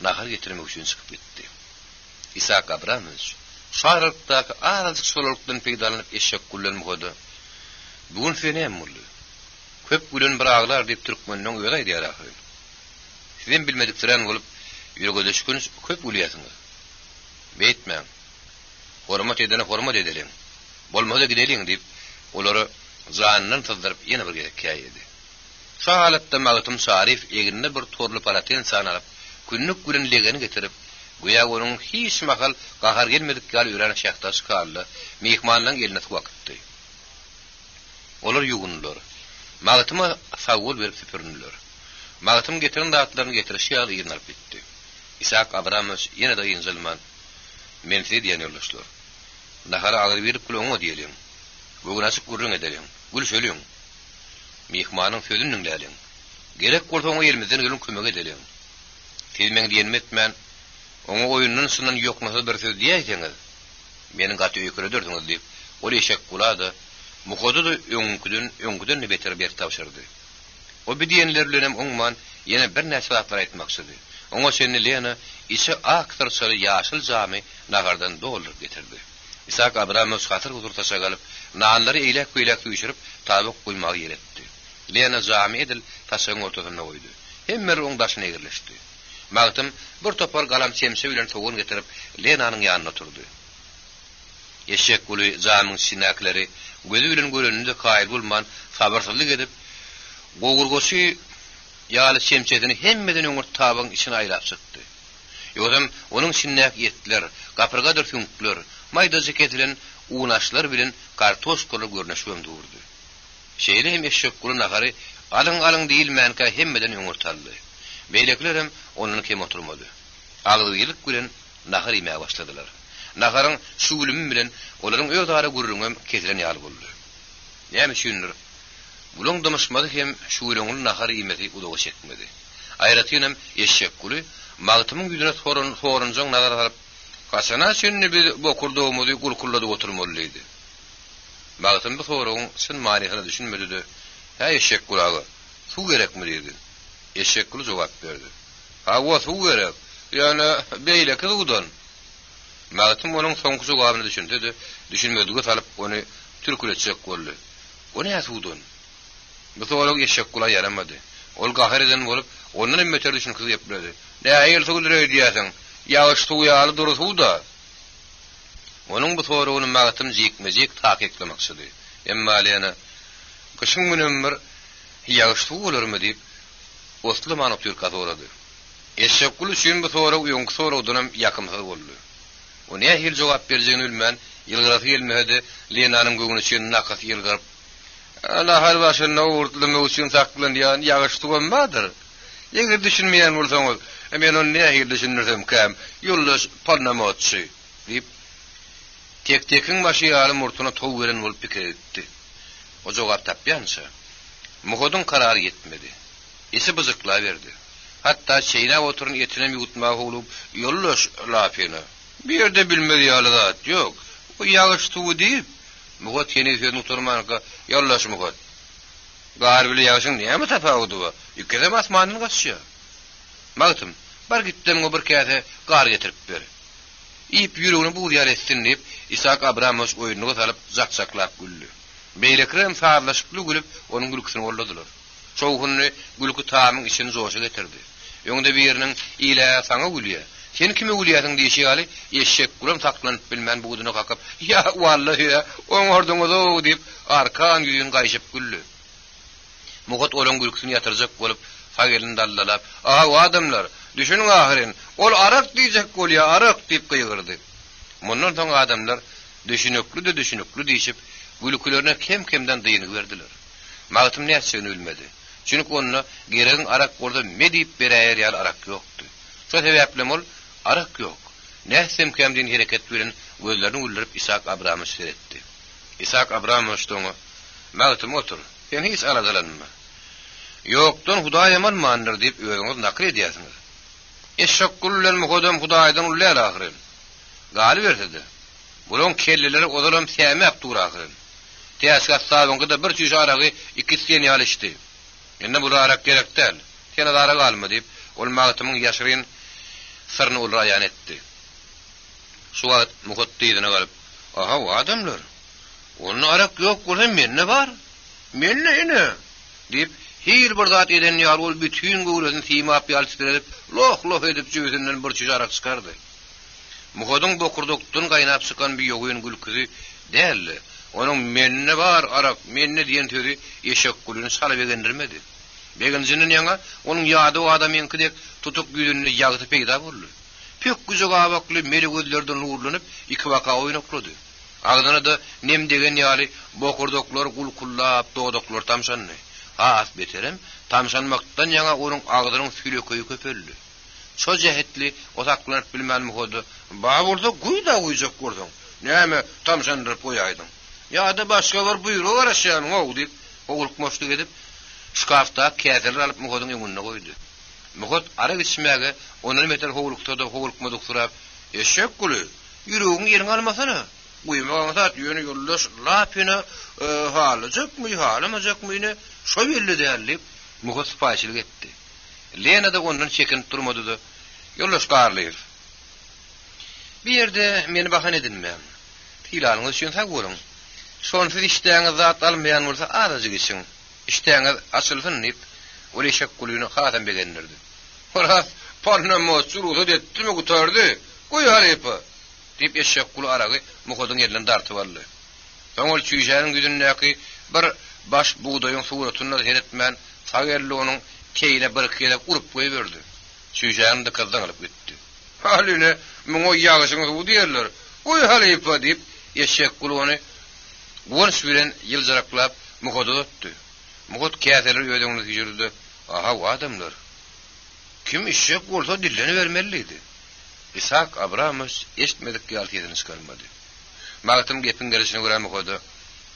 nahar getirmek üçin çykyp gitdi. İshak Abramovich şaharlykdaky aralyk solulukdan peýdalanyp eşek gullen mugoda. Bugun fenem boldy. Köp gülen bir aglar diýip türkmeniň öýde aýdýar ahyryn. Sizin bilmediklerin bolup ýürgüleşküniz köp gülýärsiňiz. Beýtmäň. Hormat edene hormat edelim. Bolmasa gidelim diýip olary zanynyň tızdyryp ýene bir gerekýärdi. Şu halatda Magtym Şarif eginde bir torly palaten sanalyp günlük gürenligini getirip goýa onuň hiç mahal gahar gelmedik gal öýren şähtaş kaldy. Mehmanlaryň eline wagtdy. Olar ýugunlar. Magtyma sagul berip süpürnüler. Magtym getiren dağıtlarını getirişi ýaly ýynaryp bitdi. İshak Abramovich ýene de ýynjylman men size diýenler. Nahara agyr berip kulağıma diýelim. Bugün açyk gurrun edelim. Gül söylüň. Mehmanyň sözüni dinläliň. Gerek bolsa oňa elimizden gelen kömek edelim. Filmen diýenmetmän, oňa oýunyň synyň ýokmasy bir söz diýäýsiňiz. Meniň gaty öýkürediňiz diýip, ol eşek gulady. Muhody da öňküden beter bir tapşyrdy. O bidiýenler bilen oňman ýene bir näçe wagtlar aýtmakçydy. Oňa şeýle Lena içi aktar sarı ýaşyl jamy nagardan doldurup getirdi. İshak Abramovich hatyr gurtaşa galyp, nanlary eýlek-beýlek tüýşürip tabyk goýmagy ýeretdi. Lena jamy edil taşyň ortasyna goýdy. Hemmer oňdaşyna egirleşdi. Magtym bir topar galam çemse bilen sogun getirip Lenanyň ýanyna oturdy. Eşek guly jamyň sinäkleri gözü bilen göreninde kaýyl bolman sabarsızlyk edip gogurgoşy ýaly çemçesini hemmeden öňür tabyň içine aýlap çykdy. Ýögem onuň sinäk ýetler, gapyrga dürtünkler, maýda jeketilen unaşlar bilen kartoşkaly görnüşüm durdy. Şeýle hem eşek guly nahary alyň diýilmänkä hemmeden öňür taldy. Beýlekler hem onuň kem oturmady. Aglylyk bilen nahar ýemä başladylar. Naharyň şuwlumi bilen olaryň öýdara gurrunam kesilen ýaly boldy. Näme şuňdur? Buluň damışmady hem şuwluňyň nahar ýemesi udaga çekmedi. Aýratynam eşek guly Magtymyň ýüzüne sorunjaň nazar salyp, "Kaçana şeňni bir bokurdogymy gulkullady oturmalydy." Magtym bu soruň şyn manysyny düşünmedi. "Ha eşek gulagy, suw gerekmi?" diýdi. Eşek guly jogap berdi. "Ha wa suw gerek. Ýani beýle kızgydan." Magtym onuň soňky jogabyny düşündi, düşünmedigi salyp ony türkületjek boldy. "O näme suwdan?" Bu soruň eşek gula yaramady. Ol gahar eden bolup, ondan meter düşün kız ýepmedi. "Näýil suw diýýärsiň? Ýaş suw ýaly dury suwda." Onuň bu sorugyny Magtym jekmejek takyklamakçydy. Emma Lena "Kışyň günem bir ýaş suw bolarmy?" diýip osly manyp türka sorady. Eşek guly şeň bu sorag ýoňky soragdan ýakymsy boldy. O nähil jogap berjegini bilmän, ýylgyrasy gelmedi. Lenanyň göwüni şeň nakas ýylgyryp "Ana hal başyna urtulmak üçin saklanýan ýaş suwmadyr. Eger düşünmeýän bolsaňyz, men onu nähil düşünürsem käm, ýoldaş panamotçy" diýip tek-tekiň başy murtuny tow beren bolup pikir etdi. O jogap tapýança, muhodyň karary ýetmedi. isi bızıkla verdi. Hatta şeyine oturun etine mi yutmağı olup yollaş lapina. Bir yerde bilmedi yalıdat yok. O yağıştığı deyip Mugot yeni sözünü oturmanıka yollaş Mugot. Garbili yağışın niye mi tapağıdı bu? Yükezem asmanın kaçışıyor. Mağıtım, bar gittim o bir kese gar getirip ver. İyip yürüğünü buğdiyar etsin deyip İshak Abramovich oyununu salıp zak-zaklap güldü. Beylekrem sağırlaşıklı gülüp onun gülküsünü olladılar. Çoğunluğu gülkü tamın işini zoşa getirdi. Yönde bir yerinin iyile sana gülüyor. Sen kimi gülüyorsun diye şeyali eşek gülüm taklanıp bilmen buğdunu kakıp ya vallahi ya on ordunuz o deyip arkan yüzün kayışıp güldü. Mugot onun gülküsünü yatıracak olup fagelini dallalap aha o adamlar düşünün ahirin ol arak diyecek ol ya arak deyip kıygırdı. Bundan sonra adamlar düşünüklü deyişip gülkülerine kemden dayını verdiler. Mağıtım ne etseğini ölmedi. Çünkü onunla gereğin arak orada medip bereyer yer arak yoktu. Şu sebeple ol arak yok. Ne etsem kemden hareket verin gözlerini uldurup İshak Abramovich seyretti. İshak Abramovich onu mağıtım otur. Sen hiç aladalanma. Yoktan Hudaý yaman mandır deyip öýüňiz nakil edýäsiňiz. Eşek güllen muhodam Hudaýdan ullal ahirin. Gali berdi. Bulun kelleleri odalam sämäp dur ahirin. Täsgat sabaňda da bir çüş aragy iki seni alışdy. Ende bu arak gerek däl. Sen arak alma deyip ol mağtymyň ýaşyryn sirni ol raýan etdi. Şu wagt muhot diýdine galyp, aha o adamlar. Onun arak yok bolsa menne bar. Menne ine deyip her bir zat eden ýar ol bütün gowlasyny simap ýalçydyrıp loh edip jüýünden bir çüş arak çykardy. Muhodyň bokurdukdan gaýnap çykan bir ýogyn gülküzi däl. Onun menne bar arak menne diýen töri eşek gülüni salyp egendirmedi. Begincinin ýaňa onun ýady o adamyň kidek tutuk güýdüni ýagty peýda boldy. Pek güzel gabakly meri gözlerden nurlanyp iki waka oýnaklady. Agdyna da nem degen ýaly bokurduklar gulkullap dogduklar tamşanny. Ha beterem tamşanmakdan ýaňa onun agdynyň süýleköýü köpeldi. Şo jehetli otaklanyp bilmän muhody. Ba bolsa guýda guýjak gördüň. Näme tamşandyryp goýaýdyň. Ýa-da başga bir buyruk araşýan o diýip ogulukmaşdyk edip şkafta käser alyp muhodyň öňüne goýdy. Muhot ara içmäge onuň metal howlukda da howlukmadyk surap eşek gülü ýüregiň ýerini almasana. Guýmagyň zat ýöne ýollaş lapina halajakmy halamajakmy ne şo belli däl muhot spaýçylyk etdi. Lena da ondan çekinip durmady da ýollaş garlyr. Bir ýerde meni bahan edinmän. Hilanyňyz üçin sagwurun. Şonsiz iştäňiz zat almaýan bolsa arazyk için. İştäňiz açylsyn diýip ol eşek gülüni hatam begendirdi. Horas parnama çuruda detdimi gutardy. Goý halypy diýip eşek gülü aragy muhodyň ýerinden dartyp aldy. Soňol çüýjäniň güdündäki bir baş buğdaýyň suratyny heretmän sagerli onuň keýine bir kere urup goýberdi. Çüýjäni de kızdan alyp gitdi. Halyne muňa ýagyşyňyz bu diýerler. Goý halypy diýip eşek gülü ony Wons bilen ýyljaraklap muhody ötdi. Muhot käseler ýödüňiz ýürdi. Aha o adamlar. Kim eşek bolsa dilleni bermeliydi. İshak Abramovich eşitmedik ýaltyny çykarmady. Mağtym gepin gelişine görä muhody.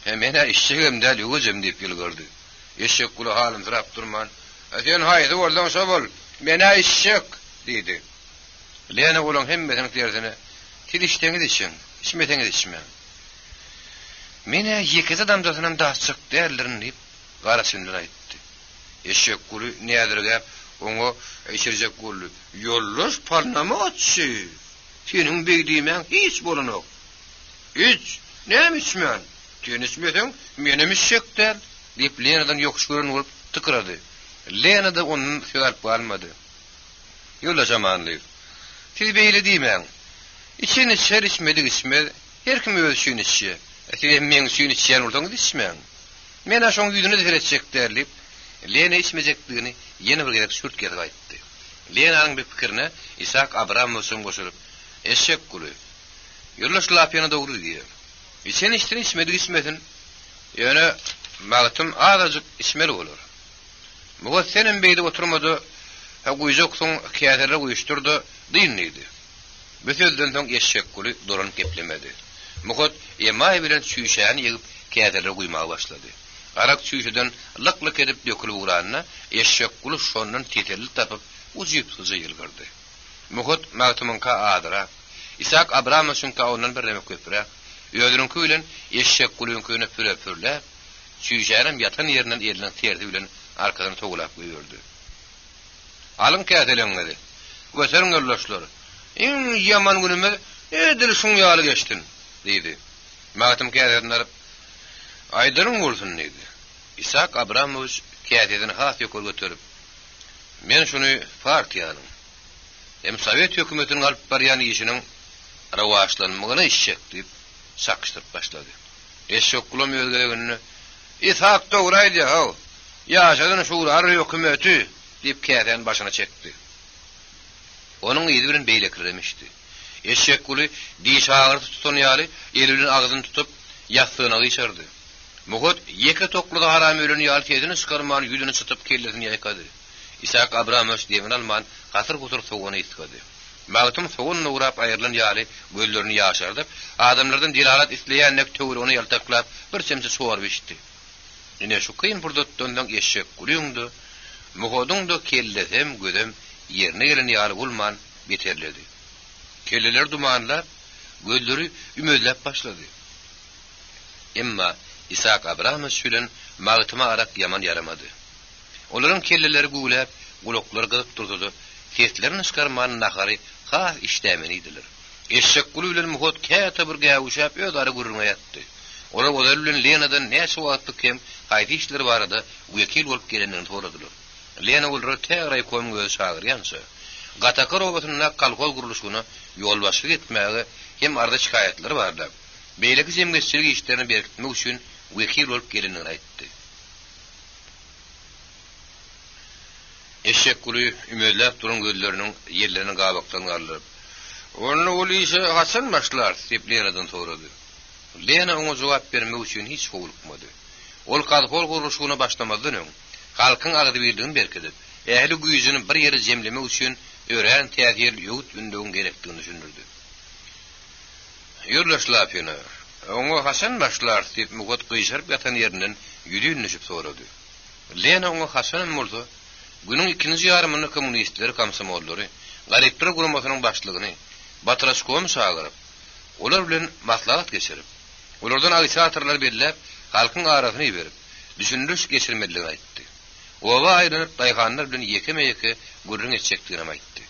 Mene eşegim däl ýögüjem diýip ýylgyrdy. Eşek gulu halym sırap durman. Sen haýdy boldan şobol. Mene eşek diýdi. Lena bolan hemmetiň tersine tilişdeňiz için, içmeteňiz içme. Mene ýekiz adamdasynyň daçyk därlerini diýip garaşynlar aýtdy. Eşek gulu nädirgäp oňa eşirjek boldy. Ýollaş parnama atşy. Seniň begdiýmän hiç bolanok. Hiç näme içmän? Sen içmeseň menem eşek däl diýip Lenadan ýokş görün bolup tykyrady. Lena da onuň söýäp almady. Ýollaş amanlyk. Siz beýle diýmän. İçini içer içmedik içme. Her kim öz şüýüni içýär. Sen men şüýüni içýän bolsaňyz içmeň. Men aşoň ýüzüne diretjek därlip Lena içmejekdigini ýene bir gerek sürtgedi gaýtdy. Lenanyň bir pikirine İshak Abramowich'un goşulyp eşek gülü ýurlaş lapyana dogry diýer. Sen içtin içmedik içmesin. Ýöne mağtym azagyk içmeli bolar. Mugat senin beýde oturmady. Ha goýjaksyň käserle goýuşdurdy diýnidi. Bütünden soň eşek gülü doran keplemedi. Mugat emaý bilen çüýşäni ýegyp käserle goýmaga başlady. Arak çüýşeden lık edip dökülüp uğranına eşek kulu şondan tetelli tapıp uzayıp yılgırdı. Muhut Magtymynka adyra. İshak Abrahamowyňka ondan bir demek köpüre. Öýdüriň köýlen eşek kuluň köýüne pürle. Çüýşärem yatan ýerinden elinden terdi bilen arkadan togulap goýurdy. Alın kädeleňleri. Göteriň ýoldaşlar. Iň ýaman günüme edil şuň ýaly geçdin diýdi. Magtym kädeler aýdyryň bolsun diýdi. İshak Abrahamowyç kädeden has ýokul göterip men şuny partiýanyň hem Sovet hökümetiniň alyp barýan işiniň rawaşlanmagyna işşek diýip şakşdyryp başlady. Eşek kulum ýölgelegini İshak doguraýdy ha. Ýaşadyn şular hökümeti diýip käden başyna çekdi. Onuň ýedi bilen beýleklemişdi. Eşek kulu diş ağır tutan ýaly elinin ağzını tutup ýastygyna gyşardy. Muhut ýeke tokluda haram ölen ýaly tedini çykarman ýüzüni çytyp kellesini ýaýkady. İshak Abrahamowyç diýen alman gatyr gutur soğuny ýetkadi. Magtym soğuny urap aýrylan ýaly göýlerini ýaşardyp, adamlardan dilalat isleýännek töwür ony ýaltaklap bir çemse suwar biçdi. Ine şu kıyın burdatdan eşek kulüňdy. Muhoduň da kellesem gözüm ýerine gelen ýaly bulman beterledi. Kelleler dumanlar göýleri ümedläp başlady. Emma İshak Abrahamowyç bilen Magtyma arak ýaman ýaramady. Olaryň kelleleri gulap, guloklar gyzyp durdy. Ketlerini çykarman nahary has işdämenidiler. Eşek kulu bilen muhot käte bir gäwüşäp öýdary gurruna ýatdy. Olar olar bilen Lenadan näçe wagtlyk hem gaýdy işleri barada wekil bolup gelenini soradylar. Lena ulra tägray koyum göz şagyrýança, Gatakar obatyna kalkol guruluşyna ýolbaşlyk etmäge hem arda şikaýetler bardy. Beýleki jemgyýetçilik işlerini berkitmek üçin wekil bolup gelenini aýtdy. Eşek kulu ümedläp duran gözleriniň ýerlerini gabakdan garlyp, "Onu ol işe hasan başlar" diýip Lenadan sorady. Lena oňa jogap bermek üçin hiç gowulmady. Ol kalkol guruluşyna başlamadan öň halkyň agdy birdigini berkidip, ähli güýjüni bir ýere jemlemek üçin ören täzir ýurt ündüň gerekdigini düşündirdi. Ýurlaşlap ýene, oňa hasan başlar diýip mugat gyşaryp ýatan ýerinden ýüdüň düşüp sorady. Lena oňa hasan bolsa, günüň ikinji ýarymyny kommunistler, komsomolları, garipler guramasynyň başlygyny Batraskom şagyryp, olar bilen maslahat geçirip, olardan agitatorlar berilip, halkyň arasyny berip, düşündüş geçirmeliligini aýtdy. Oba aýranyp daýganlar bilen ýeke-meke gurrun etjekdigini aýtdy.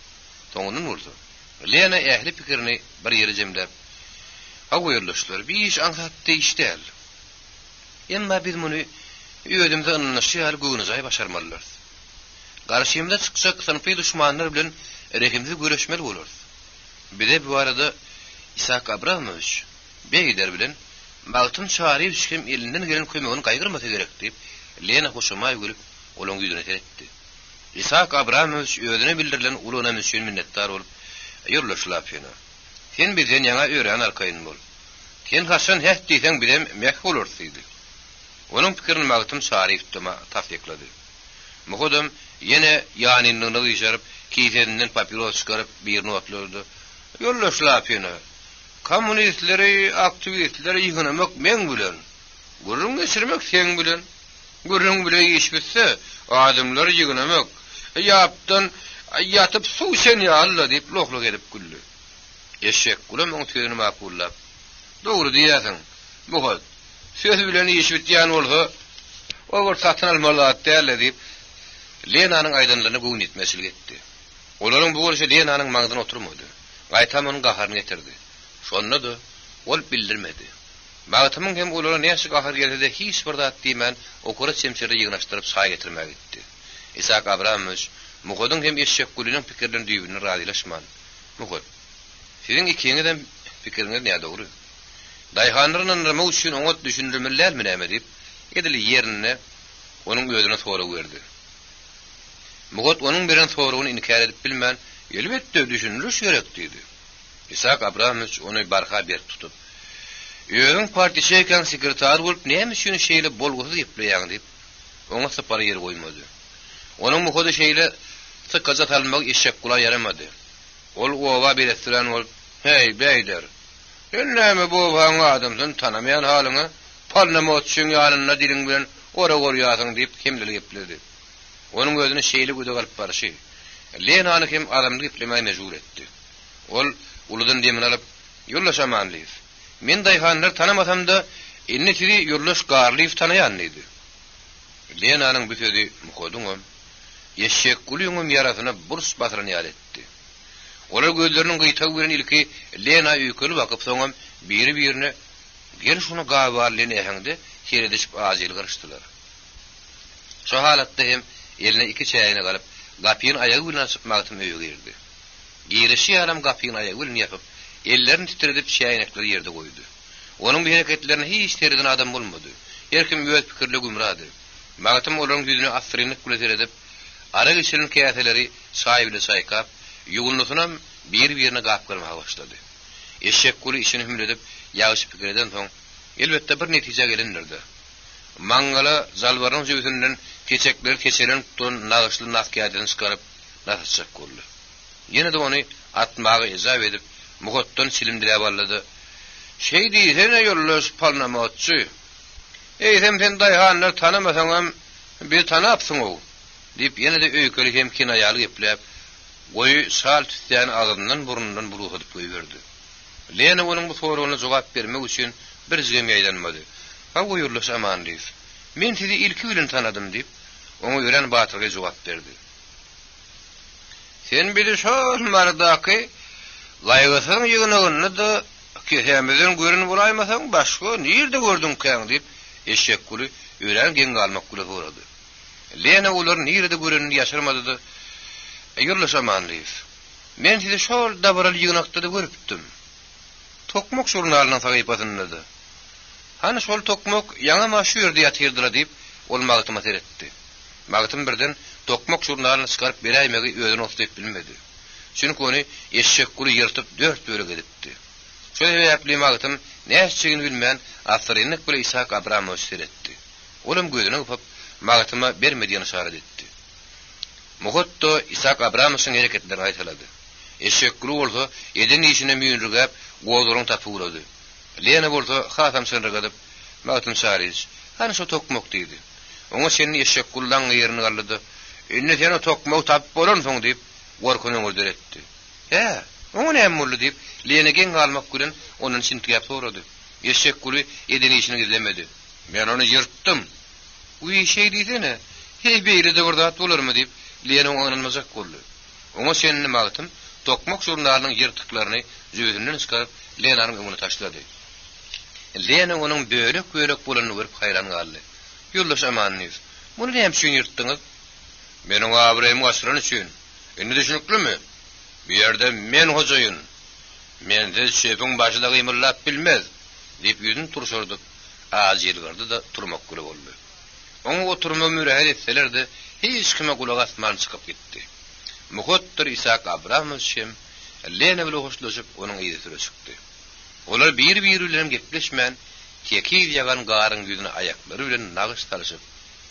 Toňundan bolsa, Lena ähli pikirini bir ýere jemläp, "Aýyrlyşlar, bir iş aňsatdy işdäl. Emma biz muny öýdümde anlaşýar göwnüzay başarmalylar. Garşymda çyksak sanpy düşmanlar bilen rehimli görüşmeli bolar. Bize bu arada İshak Abrahamowyç beýler bilen Magtym çary üçin elinden gelen kömegini gaýgyrmasy gerek diýip Lena hoşuma ýügrüp olaň ýüzüne teretdi. İshak Abrahamowyç özüne bildirilen uluna üçin minnetdar bolup, "Ýurlaşlap ýene. Sen bizden ýaňa öýren arkaýyn bol. Sen hasan hät diýsen bizem mek bolar" diýdi. Onuň pikirini Magtym çary tutma tasdiklady. Muhodum ýene ýanynyny gyşaryp, kiýseninden papiros çykaryp birini otlardy. "Ýurlaşlap ýene. Kommunistleri, aktivistleri ýygynamak men bilen, gurrun geçirmek sen bilen, gurrun bilen iş bitse, adamlar ýygynamak, ýapdan ýatyp suw sen ýalla" diýip lohluk edip güldü. Eşek kulum oň sözüni makullap, "Dogry diýäsiň, muhot, söz bilen iş bitýän bolsa, ogur satyn almalat däl" diýip Lenanyň aýdynlygyny göwn etmeslik etdi. Olaryň bu görüşe Lenanyň maňyna oturmady. Gaýtam onuň gaharyny getirdi. Şonda da ol bildirmedi. Magtymyň hem olara näçe gahar gelse hiç bir zat diýmän okura çemçeri ýygnaşdyryp saý getirmek etdi. İshak Abrahamowyç mugodyň hem eşek gulüniň pikirlerini düýbüni razylaşman. Mugod, siziň ikiňizden pikiriňiz näde dogry? Daýhanlaryň nirme üçin oňa düşündirmelermi näme diýip edili ýerine onuň özüne sora berdi. Mugod onuň beren soragyny inkar edip bilmän, "Elbetde düşündiriş gerek" diýdi. İshak Abrahamowyç ony barha berip tutup, "Özüň partisi eken sekretar bolup näme üçin şeýle bolguzy ýepleýäň" diýip oňa sapary ýer goýmady. Onuň muhody şeýle sıkaza talmak eşek kula yaramady. Ol owa beretdiren bolup, "Hey beýler, sen näme bu waň adamsyň tanamayan halyňy, parlament üçin ýanyna diliň bilen Gora ýatyň diýip kimleri gepledi. Onuň gözüne şeýle göde galyp barşy. Lenany kim adamdy geplemä mejbur etdi. Ol uludan demin alyp ýollaşamanlyk. Men daýhanlar tanamasam da inni tiri ýurlaş garlyp tanaýan idi. Lenanyň bütedi mukoduňam eşek gulüňüm ýarasyna burs basyran ýar etdi. Olar gözleriniň gytagy bilen ilki Lena ýükeli bakyp soňam biri-birine gel şunu gabar Lena häňde heredişip azyl garşdylar. Şo halatda hem eline iki çäýini galyp gapyň aýagy bilen çykmakdym öýe girdi. Girişi adam gapyň aýagy bilen ýapyp ellerini titredip çäýnekleri ýerde goýdy. Onuň bu hereketlerini hiç teriden adam bolmady. Herkim öz pikirle gümrady. Magtym olaryň ýüzüne asrynyk gületer edip ara geçiren käseleri saýyby saýkap ýugulnysynam bir-birine gap görmäge başlady. Eşek guly işini hümledip ýaşyp pikirden soň elbetde bir netije gelindirdi. Mangala zalwaryň jöwünden keçekler keçelen tutan nagyşly naskyýatyny çykaryp nasçak boldy. Ýene de ony atmagy ejab edip muhotdan silimdirä ballady. Şey diýsene ýollaş palnamatçy. Eýsem sen daýhanlar tanamasaňam bir tanapsyň o. Dip ýene de öýkeli hem kinaýaly geplep, goý sal tütýän agyndan burundan buruhyp goýberdi. Lena onuň bu soragyna jogap bermek üçin bir zige meýdanmady. Ha goýurlaş amanlyk. Men sizi ilki bilen tanadym dip, oňa ören batyrga jogap berdi. Sen bili şol mardaky laýgysyň ýygynyny da kehemizden görün bulaýmasaň başga nirde gördüň käň dip eşek guly ören geň galmak guly sorady. Lena ular nirde görünni ýaşyrmady da ýurlaşamanlyk. Men sizi şol dabaral ýygnakda da görüpdim. Tokmok jurnalynyň sahypasynda. Hani şol tokmok ýaňa maşy ýerde ýatyrdylar diýip ol magtyma teretdi. Magtym birden tokmok jurnalyny çykaryp beräýmegi özüne oturyp bilmedi. Çünki ony eşek guly ýyrtyp dört bölek edipdi. Şöyle ýaply magtym näçigini bilmän Asrynyk bilen Isak Abramow teretdi. Olam gözüne upap magtyma bermediýän şarat etdi. Muhotto Isak Abramow'un hereketlerini aýtylady. Eşek guly bolsa eden işine müýünrigäp goýduryň tapulady. Lena bolsa hatam sönregadip magtym şaryş. Hani şo tokmok diýdi. Oňa senin eşek gullan ýerini gallady. Indi sen o tokmok tap bolan soň diýip gorkuny öldüretdi. He, oňa näme boldy diýip Lena geň galmak bilen onuň sintiýap sorady. Eşek guly eden işini gizlemedi. Men onu ýyrtdym. Bu şey diýsene, hey beýle de gordat bolarmy diýip Lena oňanmazak boldy. Oňa senin magtym tokmok jurnalynyň ýyrtyklaryny jöwünden çykaryp Lenanyň öňüne taşlady. Lena onuň bölek bolanyny görüp haýran galdy. Ýurlaş amanlyk. Muny näme üçin ýyrtdyňyz? Meniň abrayym gaçyran üçin. Indi düşünüklümi? Bu ýerde men hojaýyn. Men de şepiň başyda gymyrlap bilmez. Diýip ýüzüni turşurdyp, azyl gardy da turmak güle boldy. Oňa oturma mürahat etseler-de hiç kime kulak asman çykyp gitdi. Muhottir Isak Abramow şem Lena bilen hoşlaşyp onuň ýygyna çykdy. Olar bir-biri bilen gepleşmän, tekir ýagan garyň ýüzüne aýaklary bilen nagyş talyşyp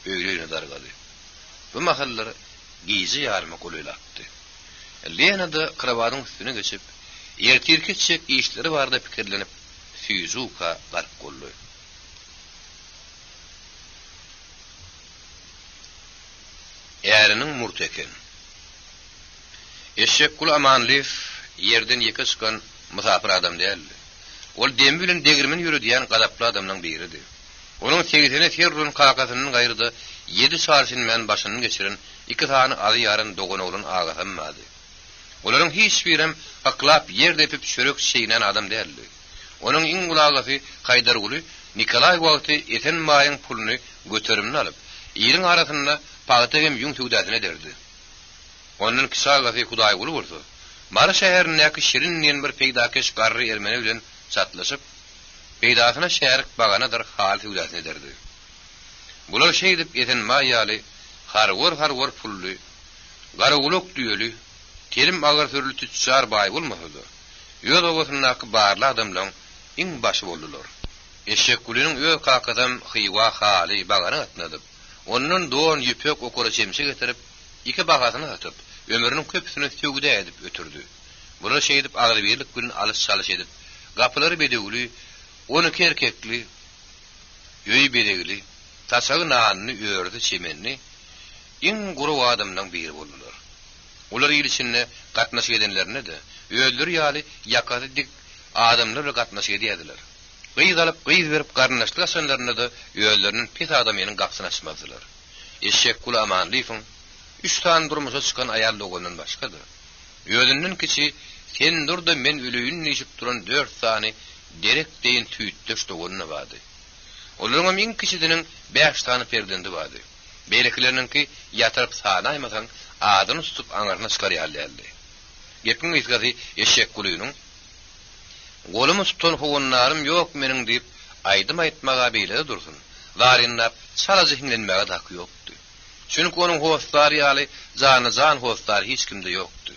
öýleýine dargady. Bu mahallary gizi ýarmy goýulapdy. Lena da krawadyň üstüne geçip, ýertirki çek işleri barda pikirlenip, füzuka garp boldy. Ýeriniň murteken. Eşek gul amanlyk ýerden ýeke çykan musafir adam däldi. Ol dem bilen degirmen ýürüdýän gadaply adamlaryň biridir. Onuň tegitine terrorun kakasynyň gaýrida 7 çarşyn men başyny geçiren 2 tany aly ýaryn dogan oglan agahamady. Olaryň hiç birim aklap ýerde epip çörek şeýlen adam däldi. Onuň iň gulagasy Haydar guly Nikolay wagty eten maýyň puluny göterimini alyp, ýyryň arasynda paýtagym ýuň tügdäsine derdi. Onuň kisagasy Hudaý guly bolsa, Mara şäherindäki şirin ýen bir peýdakeş garry ermeni bilen satlaşyp, peýdasyna şäherlik baganadyr hal tügdäsine derdi. Bular şeý dip eten maýaly, harwar pully, garagulok diýeli, terim agar türlü tüçar baý bolmasady. Ýöl owasynyňky barly adamlaryň iň başy boldular. Eşek gulüniň öýe kakadam hywa haly bagana atnadyp, onuň doň ýüpek okura çemşe getirip, iki bagasyny atyp, ömrüniň köpüsini tügde edip ötürdü. Bular şeý dip agry birlik bilen alys çalyş edip, gapylary bedegli, 12 erkekli, ýöý bedegli, tasağı nanını ördü çemenni, in guru adamdan biri boldular. Ular ilişinne gatnaşyk edenlerine de, öldür ýaly ýakaty dik adamlarla gatnaşyk edýärdiler. Gıyız alıp gıyız verip garnaşlyk asanlaryna da öýlerinin pet adamynyň gapsyny açmazdylar. Eşek kul amanlyfyň, 3 tan durmuşa çykan aýal dogundan başgadyr. Öýünden kiçi sen durda men ölüýün neşip duran 4 tany derek deýin tüýtdüş dogunna bady. Olaryň min kişidiniň 5 tany perdendi bady. Beýleklerinki ýatyryp sanaýmasaň adyny tutup aňaryna çykarýardy. Ýekin ýetgädi eşek kulunyň "Golumy tutan howunlarym ýok meniň" diýip aýdym aýtmaga beýle dursun. Warynnap çala zihinlenmäge haky ýokdy. Çünki onuň howstlary ýaly jany howstlary hiç kimde ýokdy.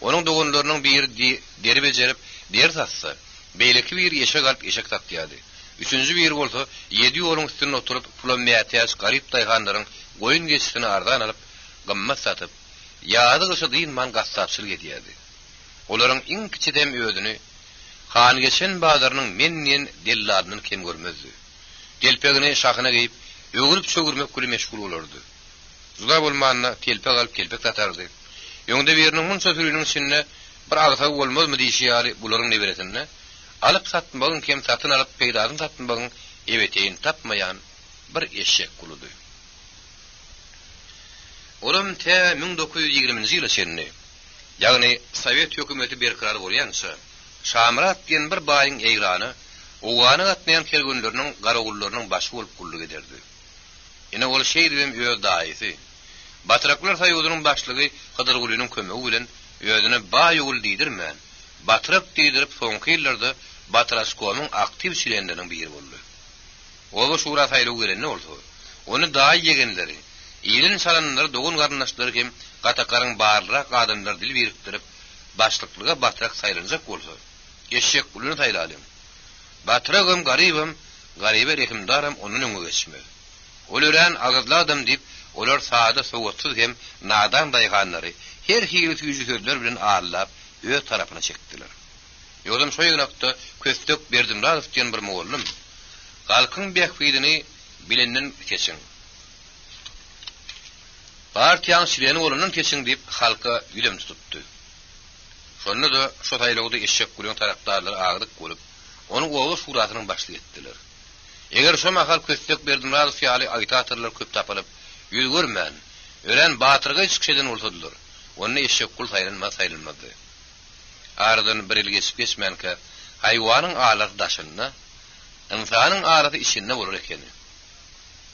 Onuň dogunlarynyň biri deri bejerip der tatsa, beýleki bir eşek alyp eşek tatýardy. Üçüncü bir bolsa 7 ýoluň üstüne oturup pulamaýatýas garyp daýganlaryň goýun geçişini ardan alyp gymmat satyp, ýady gysy diýin man gassapçylyk edýärdi. Olaryň iň kiçidem öýdüni han geçen badarynyň menden dellarynyň kim görmezdi. Telpegini şahyna geyip, öňürüp çögürmek kuli meşgul bolardy. Zuda bolmanyna telpeg alyp kelpek tatardy. Ýöňde biriniň munça türüniň içinde bir agta bolmazmy diýişýäri bularyň neberetinde. Alyp satmagyň kim satyn alyp peýdasyny satmagyň eweteýin tapmaýan bir eşek kuludy. Olam te 1920-nji ýyl içinde, ýagny Sowet hökümeti berkirar bolýança, Şamrat diýen bir baýyň eýrany, owany atnaýan kelgenleriniň garagullarynyň başy bolup gulluk ederdi. Ene ol şeýdem öýe daýysy. Batraklar saýudynyň başlygy Hydyrgulynyň kömegi bilen öýüne baý ugul diýdirmän. Batrak diýdirip soňky ýyllarda Batraskownyň aktiv şirenleriň biri boldy. Owa şura saýlyw gelenni boldy. Onu daý ýegenleri, ýylyn salanlary dogun garnaşlary kim gatakaryň barrak adamlar dil birikdirip başlyklyga batrak saýlanjak bolsa, eşek kuluny saýlalym. Batragym garybym, garybe rehimdarym onuň öňüne geçme. Olören agazly adam diýip, olar saada sowatsyz hem nadan daýganlary her hili tüýjü sözler bilen ağırlap öýe tarapyna çekdiler. Ýolum şo ýagnakda köstök berdim radyp diýen bir mollum. Halkyň bähbidini bilenden keçiň. Partiýaň şireni bolanyň keçiň diýip halka ýülem tutupdy. Şonu da şo taýlagda eşek kulunyň tarapdarlary agdyk bolup, onuň oğlu suratyny başlyk etdiler. Eger şo mahal köstök berdim radyp ýaly agitatorlar köp tapalyp, ýüz görmän, ören batyrga çykşeden bolsadylar. Onu eşek kul saýlanmady. Aradan bir ýyl geçmänkä haýwanyň ağlaty daşyna, insanyň ağlaty içinde bolar ekeni.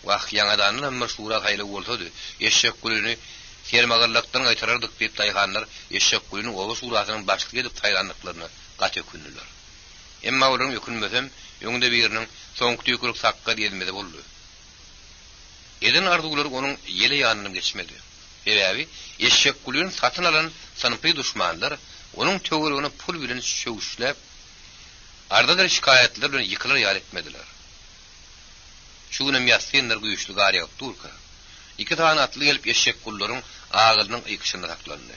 Waq ýaňadan hem şurat haýly bolsady, eşek kuluny sermagarlykdan gaýtarardyk diýip daýganlar eşek kulunyň oğlu suratynyň başlyk edip taýlandyklaryny gat ökündiler. Emma olaryň ökünmesem, ýöňde biriniň soňky ýükürük sakka diýilmedi boldy. Eden arzular onuň ýeli ýanyna geçmedi. Eräbi, eşek kuluny satyn alan sanpy düşmanlar onuň töweregine pul bilen şöwüşläp, ardadyr şikaýetler bilen ýykylar ýar etmediler. Şuňam ýasynlar güýçli garýak durka. 2 tane atly gelip eşek kullaryň agylynyň ýykyşyna taklandy.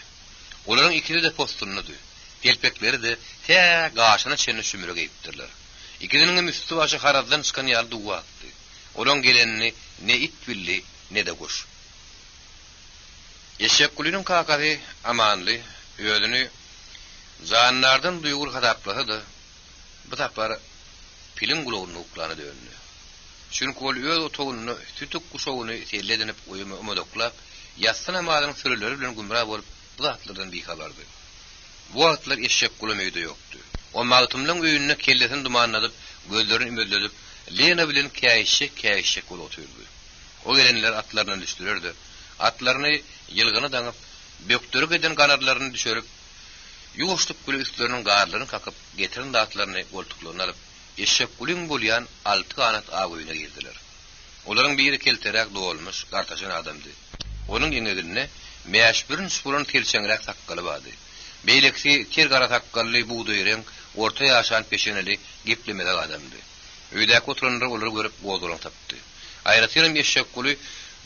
Olaryň ikisi de posturnudy. Telpekleri de te gaşyna çenli şümüre geyipdirler. İkisiniň üstü başy harazdan çykan ýaly duwa atdy. Olaň gelenini ne it billi ne de goş. Eşek kulunyň kakary amanly, öýüni zanlardan duýgur hadaplady. Bu tapar pilin gulagyny uklany döndü. Çünki ol öýe otogyny tütük kuşagyny selledinip umadaklap, ýasyna madyň sürüleri bilen gümra bolup bu atlardan bihalardy. Bu atlar eşek kulameýde ýokdy. O magtymlyň öýüne kellesin dumanladyp, gözlerini imedledip, lena bilen käýişe bolup oturdy. O gelenler atlaryna düşdülerdi. Atlaryny ýylgyny daňyp, böktürük eden ganarlaryny düşürüp, ýuwuşdyp gül üstleriniň garlaryny kakıp, getirin atlaryny goltuklaryna alyp, eşek kulyn bolýan 6 kanat agyna girdiler. Olaryň biri kelterek dolmuş, gartaşan adamdy. Onuň ýeňegine meýaşbirin şurun terçeňrek takkaly bady. Beýlekçi ter gara takkaly buğdaýryň orta ýaşan peşeneli geplemede adamdy. Öýdäki oturanlar olary görüp goýduran tapdy. Aýratyrym eşek kuly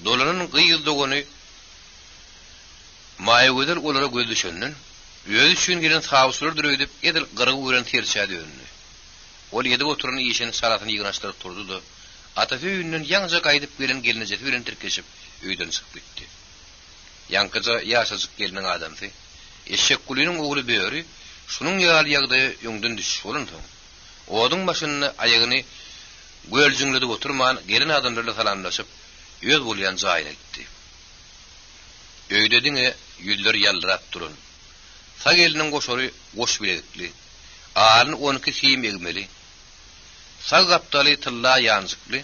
dolanyň gyýyldygony maýgöder olara göz düşenden, öýü üçin gelen hawslar dürüýdip edil gyrgy bilen terçä döndü. Ol ýedi oturan ýeşeni saratyny ýygynaşdyryp turdy da Ataföyünden yaňja gaýdyp gelen gelinejeti bilen tirkeşip öýden çykyp gitdi. Ýankyja ýaşasyk gelinen adamdy. Eşek gulynyň ogly böwri şunuň ýaly ýagdaýy ýöňden düşüp bolandy. Oduň başyny aýagyny göljiňledi oturman gelin adamlarla salamlaşyp öz bolýan jaýyna gitdi. Öýdediňe ýüzler ýaldyrap durun. Sa geliniň goşary goş bilegikli. Alyn 12 siyim egmeli. Sa gapdaly tylla ýanjykly,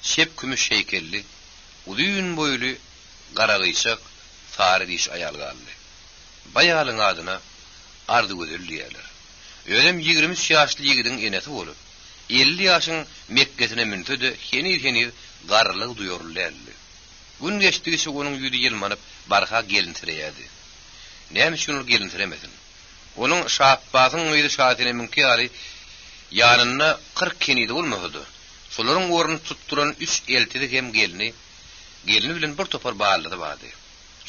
şep kümüş heýkelli, uzun boýly, gara gyşak, sary diş aýal galdy. Baýalyň adyna Ardygozel diýerler. Öýdem 23 ýaşly ýigidiň enesi bolup, 50 ýaşyň Mekkesine müntöde heni garlyk duýurlarly. Gün geçdigisi onuň ýüzi ýylmanyp barha gelintirýärdi. Näme şunu gelintiremesin? Onuň şahatbasyň öýde şahatyny mümkin ýaly ýanyna 40 kenidi bolmady. Şolaryň orny tutduran 3 eltidi hem gelini bilen bir topar bağladı bardy.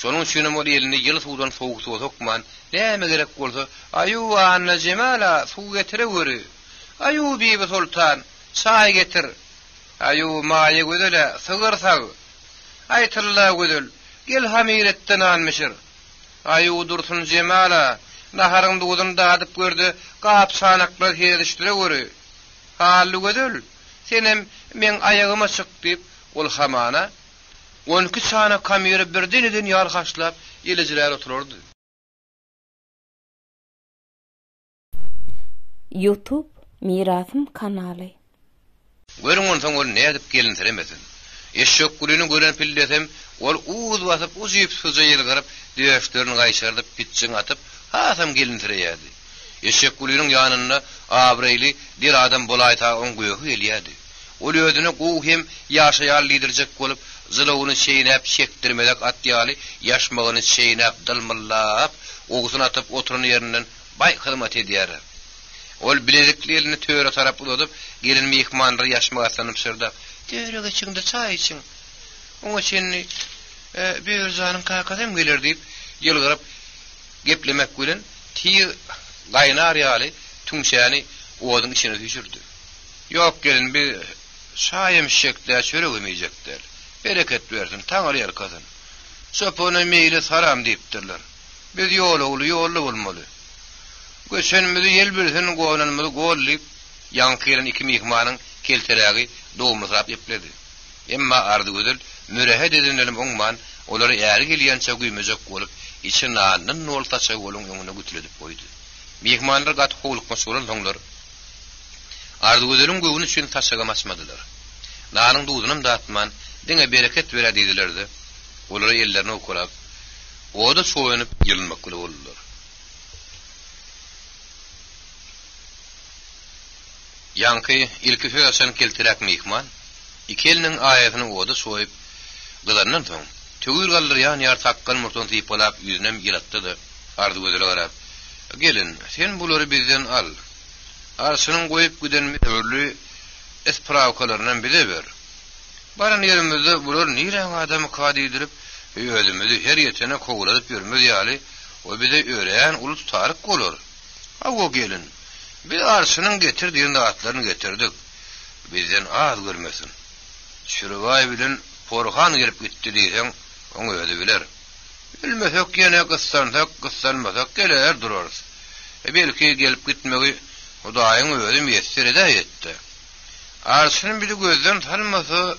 Şonuň üçin o elini ýyl suwdan soğuk suwa sokman, näme gerek bolsa, aýu anna Jemala suw getire göri. Aýu bibi sultan, çay getir. Aýu maýy gödele, sygyrsak. Aytilla gödül, gel hamiretden almışır. Aýu dursun Jemala, naharyň duýdun dadyp gördi, gap sanaklar herişdire göri. Hally gödül, senem men aýagyma çyk diýip, ol hamana 12 sana kamera birden ýargaşlap elejilär oturardy. YouTube Mirasym kanaly. Görüň onsoň ol nädip gelintiremesin. Eşek gulyny gören pillesem, ol uuz basyp uzyp syza ýylgyryp, döşlerini gaýşardyp pitçiň atyp, hasam gelintirýärdi. Eşek gulynyň ýanyna abrayly bir adam bolaýta on göýü elýärdi. Ol ödüne gow hem ýaşaýan liderjek bolup, zylawuny şeýnäp şekdirmelek atýaly, ýaşmagyny şeýnäp dylmyllap, ogusyny atyp oturan ýerinden baý hyzmat edýär. Ol bilezikli elini töre tarap uzadyp, gelin mehmanlar ýaşmaga sanıpşyrda, "Töre içinde çay için. Oňa şeni bir zanym kakadam gelir" diýip, ýylgyryp geplemek bilen ti gaýnar ýaly tüňşäni owadyň içine düşürdi. "Ýok gelin, bir şaýym şekde çöregemeyjekler. Bereket bersin, taňary ýarkasyn. Sopony meýle saram" diýipdirler. "Biz ýolly bolmaly. Göçenmidi ýel birsin, gownanmady gollyp, ýankylan iki mehmanyň kelterägi dowmuzap ýepledi. Emma Ardygozel mürehet edinelim oňman, olary ýary gelýänçe güýmejek bolup, içinänden noltaça goluň öňüne gütüledip goýdy. Mehmanlar gat howlukma soran soňlar Ardygozelyň göwüni üçin taşaga maçmadylar. Nanyň duýdunam datman, diňe bereket bere diýdilerdi. Olary ellerini okurap, oda soýunyp ýylmakly boldular. Yankı ilki höýsen keltirek mehman, iki eliniň aýatyny oda soýup, gylandan soň tögür galdyrýan ýar takkan murtun tiýip bolap ýüzünem ýylatdy. Ardygozele garap, "Gelin, sen bulary bizden al. Arsynyň goýup güdenmi törli esprawkalaryndan bize ber. Baran ýerimizde bular nireň adamy kadidirip, özümizi her ýetene kowladyp ýörmez ýaly, o bize öýrän ulut taryk bolar. Ago gelin, biz arsynyň getirdiğin atlaryny getirdik. Bizden az görmesin. Şurubay bilen Porhan gelip gitdi diýsen, oňa öýdi biler. Bilmesek ýene gyssanmasak geler durarys. Belki gelip gitmegi Hudaýyň öýdi meýsir edýärdi. Arsyny biri gözden tanymasa,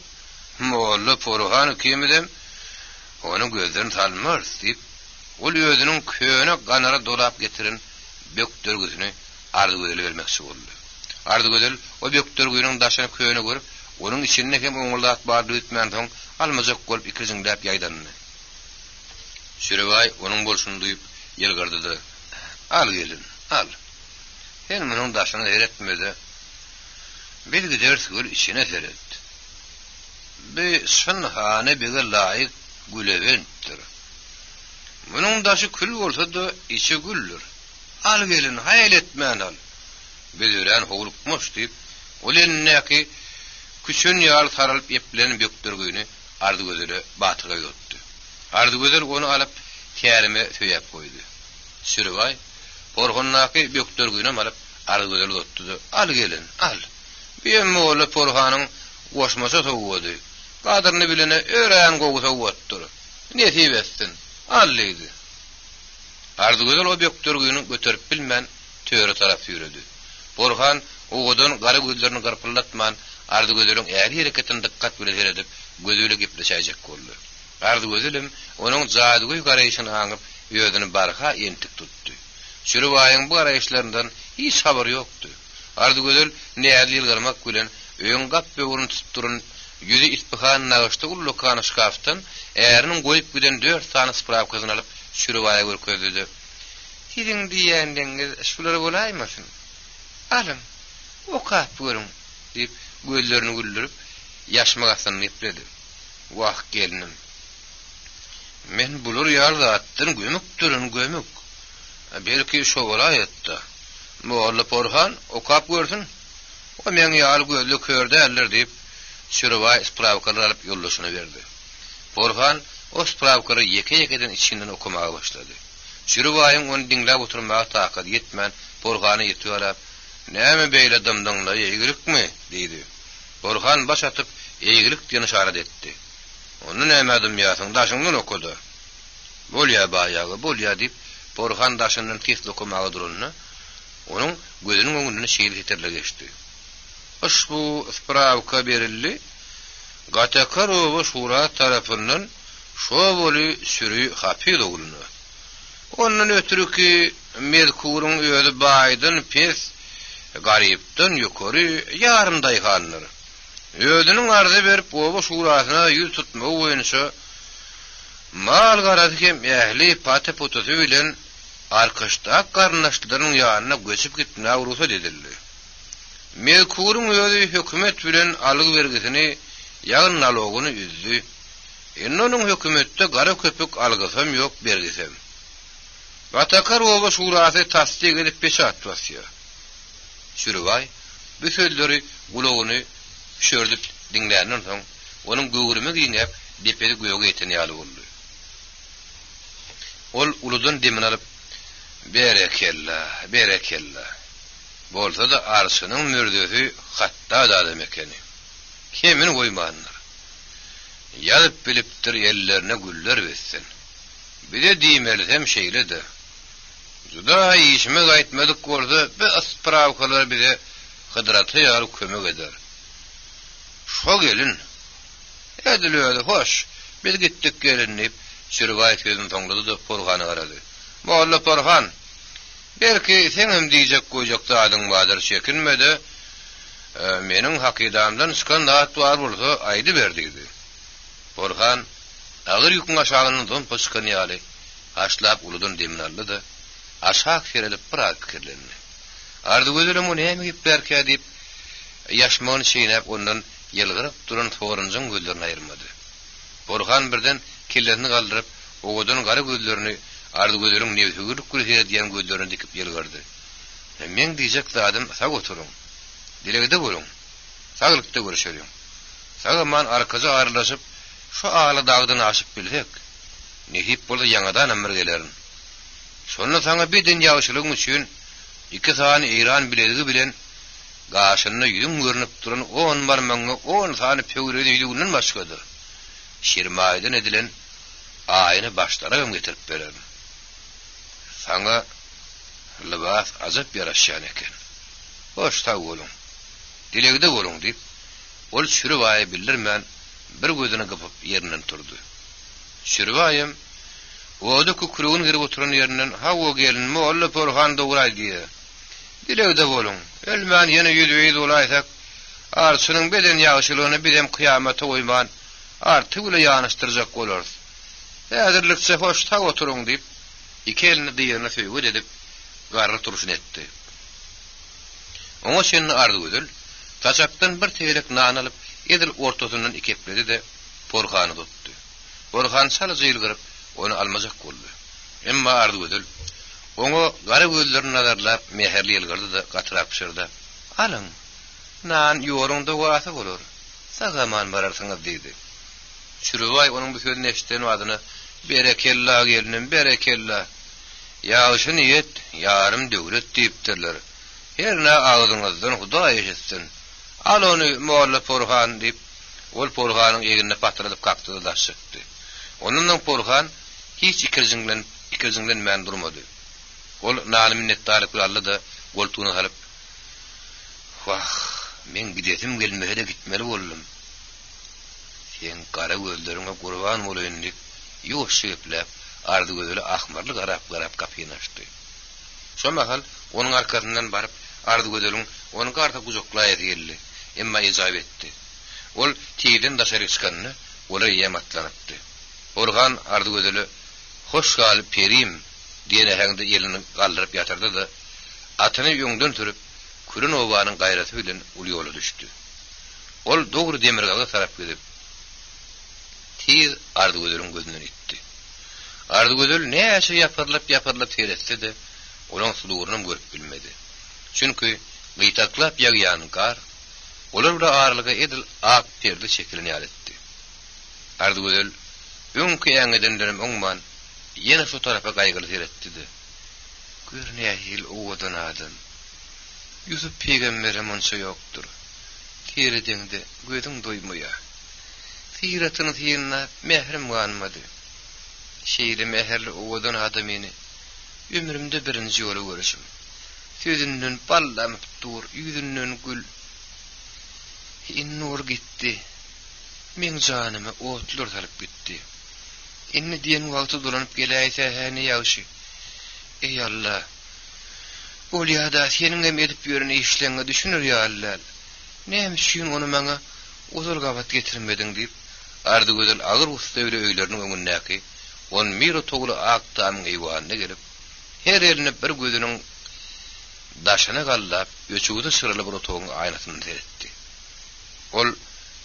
molla Porhan kimidem, onu gözden tanymaz diýip, ol öýdüniň köýüne ganara dolap getirin böktürgüsini Ardygozele bermekçi boldy. Ardygozel o böktürgüniň daşyny köýüne görüp, onun içinde hem oňuldat bardy etmän soň almazak bolup ikirjiňläp ýaýdandy. Şurubay onuň bolşuny duýup ýylgyrdy. "Al gelin, al. Sen munyň daşyny eretmedi. Belki dersgül içine seret. Bir şynhane bize laýyk gülewentdir. Munyň daşy kül bolsa da içi güllür. Al gelin, haýal etmän al." Biz ören howlukmaş diýip, olennäki küçün ýaly saralyp ýeplen böktürgüni Ardygozele batyga ýotdy. Ardygozel onu alyp kärime söýäp goýdy. Şurubay Porhannaky böktürgüni alyp Ardygozele ýotdy. "Al gelin, al. Bir molla Porhanyň Goşmasa towady. Gadyryny bilene ören gogusa wotdur. Netip etsin. Allydy. Ardygylar o böktürgüni göterip bilmän töre tarap ýüredi. Borhan oğudan gara gözlerini garpıllatman Ardygylaryň her hereketine dikkat bilen edip gözüyle gepleşäjek boldy. Ardygylim onuň jadygy garaýyşyny aňyp ýödüni barha entik tutdy. Şüruwaýyň bu garaýyşlaryndan hiç habar ýokdy. Ardygyl näde ýylgyrmak bilen öýüň gap böwrüni tutup durun ýüzi isbihan naýşdy ullukan şkaftan äriniň goýup giden 4 tane spravkasyny alyp Şüruwaýa görkezdi. Siziň diýendiňiz şulary bolaýmasyn? Alın, okap görün, deyip gözlerini güldürüp, yaşmagasını ipledi. Vah gelinim. Men bulur yarda attın, gömük. Belki şo olayetdi. Moğalla Porhan, okap görsün, o men yal gözlü körde eller deyip, Şüruway spravkalar alıp yollaşına verdi. Porhan, o spravkaları yeke-yekeden içinden okumağa başladı. Şüruwaýyň onu dinläp oturmağa takat yetmän, Porhany ýetýärap, "Näme beýle dymdyňla ýegilikmi?" diýdi. Porhan baş atyp, "Ýegilik" diýen işaret etdi. "Onu näme adım ýasyň, daşyňdan okudy." "Bolýa baýagy, bolýa" diýip, Porhan daşyndan kesip okumaga durunna, onuň gözüniň öňünden şeýle ýeterle geçdi. "Uşbu spravka berildi. Gatakarow şura tarapyndan şo boly sürü hapyl ogluny. Ondan ötürki mezkuruň öýde baýdyn pes garypdan ýokary ýarymdaý hallar. Öýdüniň arzy berip oba şurasyna ýüz tutmagy boýunça mal garady hem ähli pata-potasy bilen arkaşda garnaşlaryň ýanyna göçüp gitmäge ruhsat edildi. Mezkuruň öýde hökümet bilen alyg bergisini ýagyn nalogyny üzdü. Enonuň hökümetde gara köpük algysam ýok bergisem. Vatakar oba şurasy tasdik edip peşat basýar. Şüruway bu sözleri gulagyny şördüp dinlärden soň onuň göwrüme giňep depeli göýge eten ýaly boldy. Ol uludan demin alyp berekella. Bolsa da arşynyň mürdesi hatda adam ekeni. Kimin goýmanlar? Ýalyp bilipdir ellerine güller bessin. Bir de diýmelisem şeýle-de. Juda işime gaýtmadyk bolsa, bir aspravkalar bize hydraty ýaly kömek eder. Şo gelin. Edilýärdi, hoş. Biz gitdik gelin diýip, Şüruway sözüni toňlady da Porhany garady. "Molla Porhan, belki seňem diýjek goýjak zadyň badyr, çekinmede. Meniň hakydamdan çykan zat bar bolsa, aýdy berdi." Porhan agyr ýükün aşagyny paşkan ýaly haşlap uludan demin aldy da aşak serilip biraz pikirlendi. Ardygylarym onu näme gip berkä diýip ýaşmagyny şeýnäp ondan ýylgyryp duran torunjyň gözlerini aýyrmady. Porhan birden kellesini galdyryp oğudan gara gözlerini ardygylaryň näwhügürlik gürýär diýen gözlerini dikip ýylgyrdy. "Men diýjek zadym sag oturuň. Dilegde boluň. Saglykda görüşelim. Sagaman arkaja aýrylaşyp şu ağla dağdan aşıp bilsek, nehip bolsa ýangadan ömür gelerin. Şonu saňa bir dünýä ýaşylygyň üçin 2 sany Iran biledigi bilen gaşyny ýüzüň görünip duran 10 barmagyny 10 sany pöwredi ýüzünden başgadyr. Şirmaýdan edilen aýyny başlara getirip bererim. Saňa libas azap ýaraşýan eken. Hoş ta boluň. Dilegde boluň diýip, ol Şüruwaýy bildirmän bir gözüne kapıp yerinden turdu. Şüruwaýym oda kukurugyn girip oturan yerinden "Hawa gelin, Molla Porhan dogray" diýdi. "Dilegde boluň. Elmän ýene ýüzüýi dolaysak, arşynyň beden ýaşylygyny bizem kıyamata goýman, arty bile ýanyşdyrjak bolar. Häzirlikçe hoş ta oturuň" diýip, iki elini diýerine söýgüp edip garry turuşyn etdi. Oňa şeň ardygyl taşapdan bir teýlek nan alyp edil ortasından ikepledi de Porhany tutdu. Porhan saly ýylgyryp onu almajak boldy. Emma ardygyl oňa gara gözlerini nazarlap meherli ýylgyrdy da gatyrap pişirdi. "Alyň, nan ýoruňda gorasy bolar. Sagaman bararsyňyz" diýdi. Şüruway onuň bu sözüni eşitden wadyny "Berekella gelinim, berekella. Ýaşy niýet, ýarym döwlet" diýipdirler. "Herne agzyňyzdan Hudaý eşitsin. Al onu Molla Porhan deyip, ol Porhan'ın eğinine patladıp kalktı da çıktı. Onunla Porhan hiç ikirzinden men durmadı. Ol nani minnettarlık bilallı da koltuğunu alıp, "Vah, men gidetim gelmeye de gitmeli oldum. Sen kara gözlerine kurban olayın" deyip, yoş şeplep, ardı gözüyle ahmarlık arap kapıyını açtı. Şu mahal onun arkasından barıp, ardı gözülün onun karta kuzoklaya geldi. Emma icap etti. Ol tiyiden daşarı çıkanını, ola yiyem atlanıptı. Orhan ardı gözülü, "Hoş galip perim" diyene hangda elini kaldırıp yatırdı da, atını yöngden türüp, Kürün obanın gayreti bilen ul yolu düştü. Ol doğru demirgaga tarap gidip, tiz ardı gözülün gözünden itti. Ardı gözül ne yaşa yaparlap seyretti de, olan suluğunum görüp bilmedi. Çünkü gıytaklap yağıyan kar, olar da ağırlığa edil ak perdi şeklini yaletti. Ardı gözül, önkü edenlerim onman, yine şu tarafa kaygılı seyretti de, "Gör ne hil oğudan adam. Yusuf peygamberim onsa yoktur. Tiredin de gözün doymuya. Tiratını tiyinna mehrim ganmadı. Şeyli meherli oğudan adamini, ömrümde birinci yolu görüşüm. Sözünün ballamıp dur, yüzünün gül. İnnur gitti. Men canımı otlur talıp gitti. İnni diyen vakti dolanıp gelayse hene yavşi. Ey Allah! Ol ya da senin hem edip yörüne işlerini düşünür ya Allah. Neymişsin onu bana uzul kabat getirmedin deyip, ardı gözül ağır usta öyle öylerinin önündeki, on miro toğulu ağıktağımın eyvanına gelip, her eline bir gözünün daşına kallap, öçüğüde sırılı bir otoğun aynasını seyretti. Ol,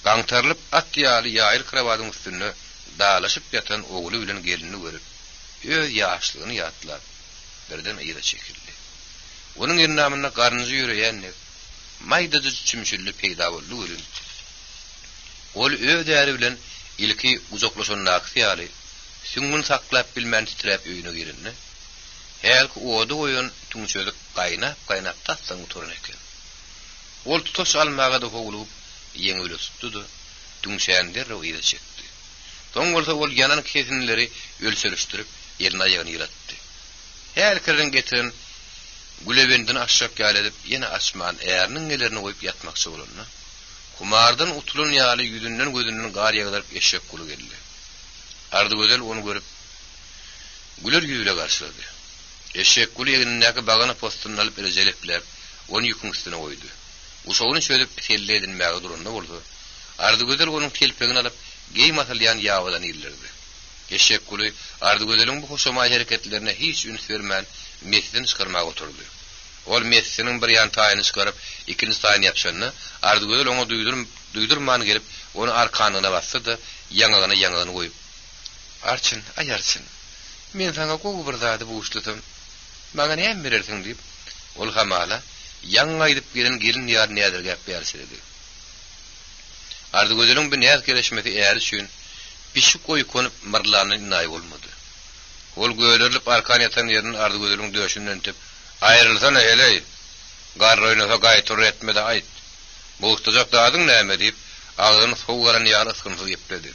gangtarlıp at yağlı yağıl kravatın üstünü dağlaşıp yatan oğlu bilen gelini görüp, öz yaşlığını yatlar, birden ayıda çekildi. Onun ernamına karnıcı yürüyenler, maydacı çümüşüllü peyda oldu görüldü. Ol öz değeri bilen ilki uzaklaşan naksiyali, süngün saklap bilmen titrep öyünü girinne, helki oğdu oyun tüngsözük kaynap tatsan uturun eken. Ol tutos almağa da hoğulup, yeni öyle tuttu, tüngsöyenler o iyide çekti. Son olsa ol yanan kesinleri ölsölüştürüp, yerine ayağını yırattı. Helkirin getirin, Gülebendini aşşak yal edip, yine asman eğerinin gelerini koyup yatmaksa olunna. Kumardan utulun yağlı yüzünden gözünden gar yağlarıp eşek kulu geldi. Ardı gözel onu görüp, güler yüzüyle karşıladı. Eşek kulu yeginindeki bağına postunun alıp erecelipler, onu yükün üstüne koydu. Uşağını şöylep telle edilmeye durumda oldu. Ardı gözel onun telpegini alıp, gey matalayan yağıdan ilerdi. Eşek kulu, ardı gözelin bu hoşamay hareketlerine hiç üns vermeyen, mescidini çıkarmaya oturdu. Ol mescidinin bir yan tayini çıkarıp, ikinci tayini yapşanını, ardı gözel ona duydurmanı gelip, onu arkanına bastı da, yanağını koyup, "Arçın, ayarsın. Men sana kogu bir zadi bu uçlutum. Bana ne em verirsin?" deyip, ol hamala, yanına gidip gelin yarın nedir gap bersiredi. Ardı gözelin bir niyaz gelişmesi eğer üçün, pişik koyu konup mırlarına inay olmadı. Ol göğlerlip arkan yatan yerinin ardı gözülün döşünden tip, "Ayrılsana hele, gar oynasa gaytur etmede ait. Bu ıhtacak dağdın neyme?" deyip, ağzını soğuğaran yağını ıskınsız yepledi.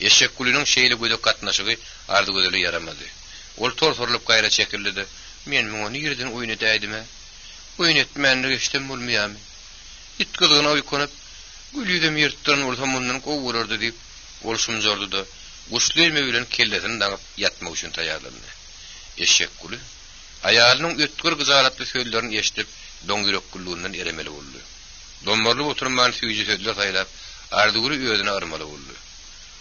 Eşek kulünün şeyli gödük katnaşığı ardı gözülü yaramadı. Ol torlup gayra çekildi de, "Men onu yerden oyun edeydim oyun etmenli geçtim bulmayami. İt kılığına uykonup, gül yüzüm yırttıran ortamından kovururdu" deyip, ol şumzordu da, Kuşlu elme bilen kellesini dağıp yatmak üçün tayarlandı. Eşek kulu, ayağının ötkür kızalatlı sözlerini eşitip, dongürek kulluğundan eremeli oldu. Donmarlı oturman süyücü sözler sayılap, ardıgülü ödüne armalı oldu.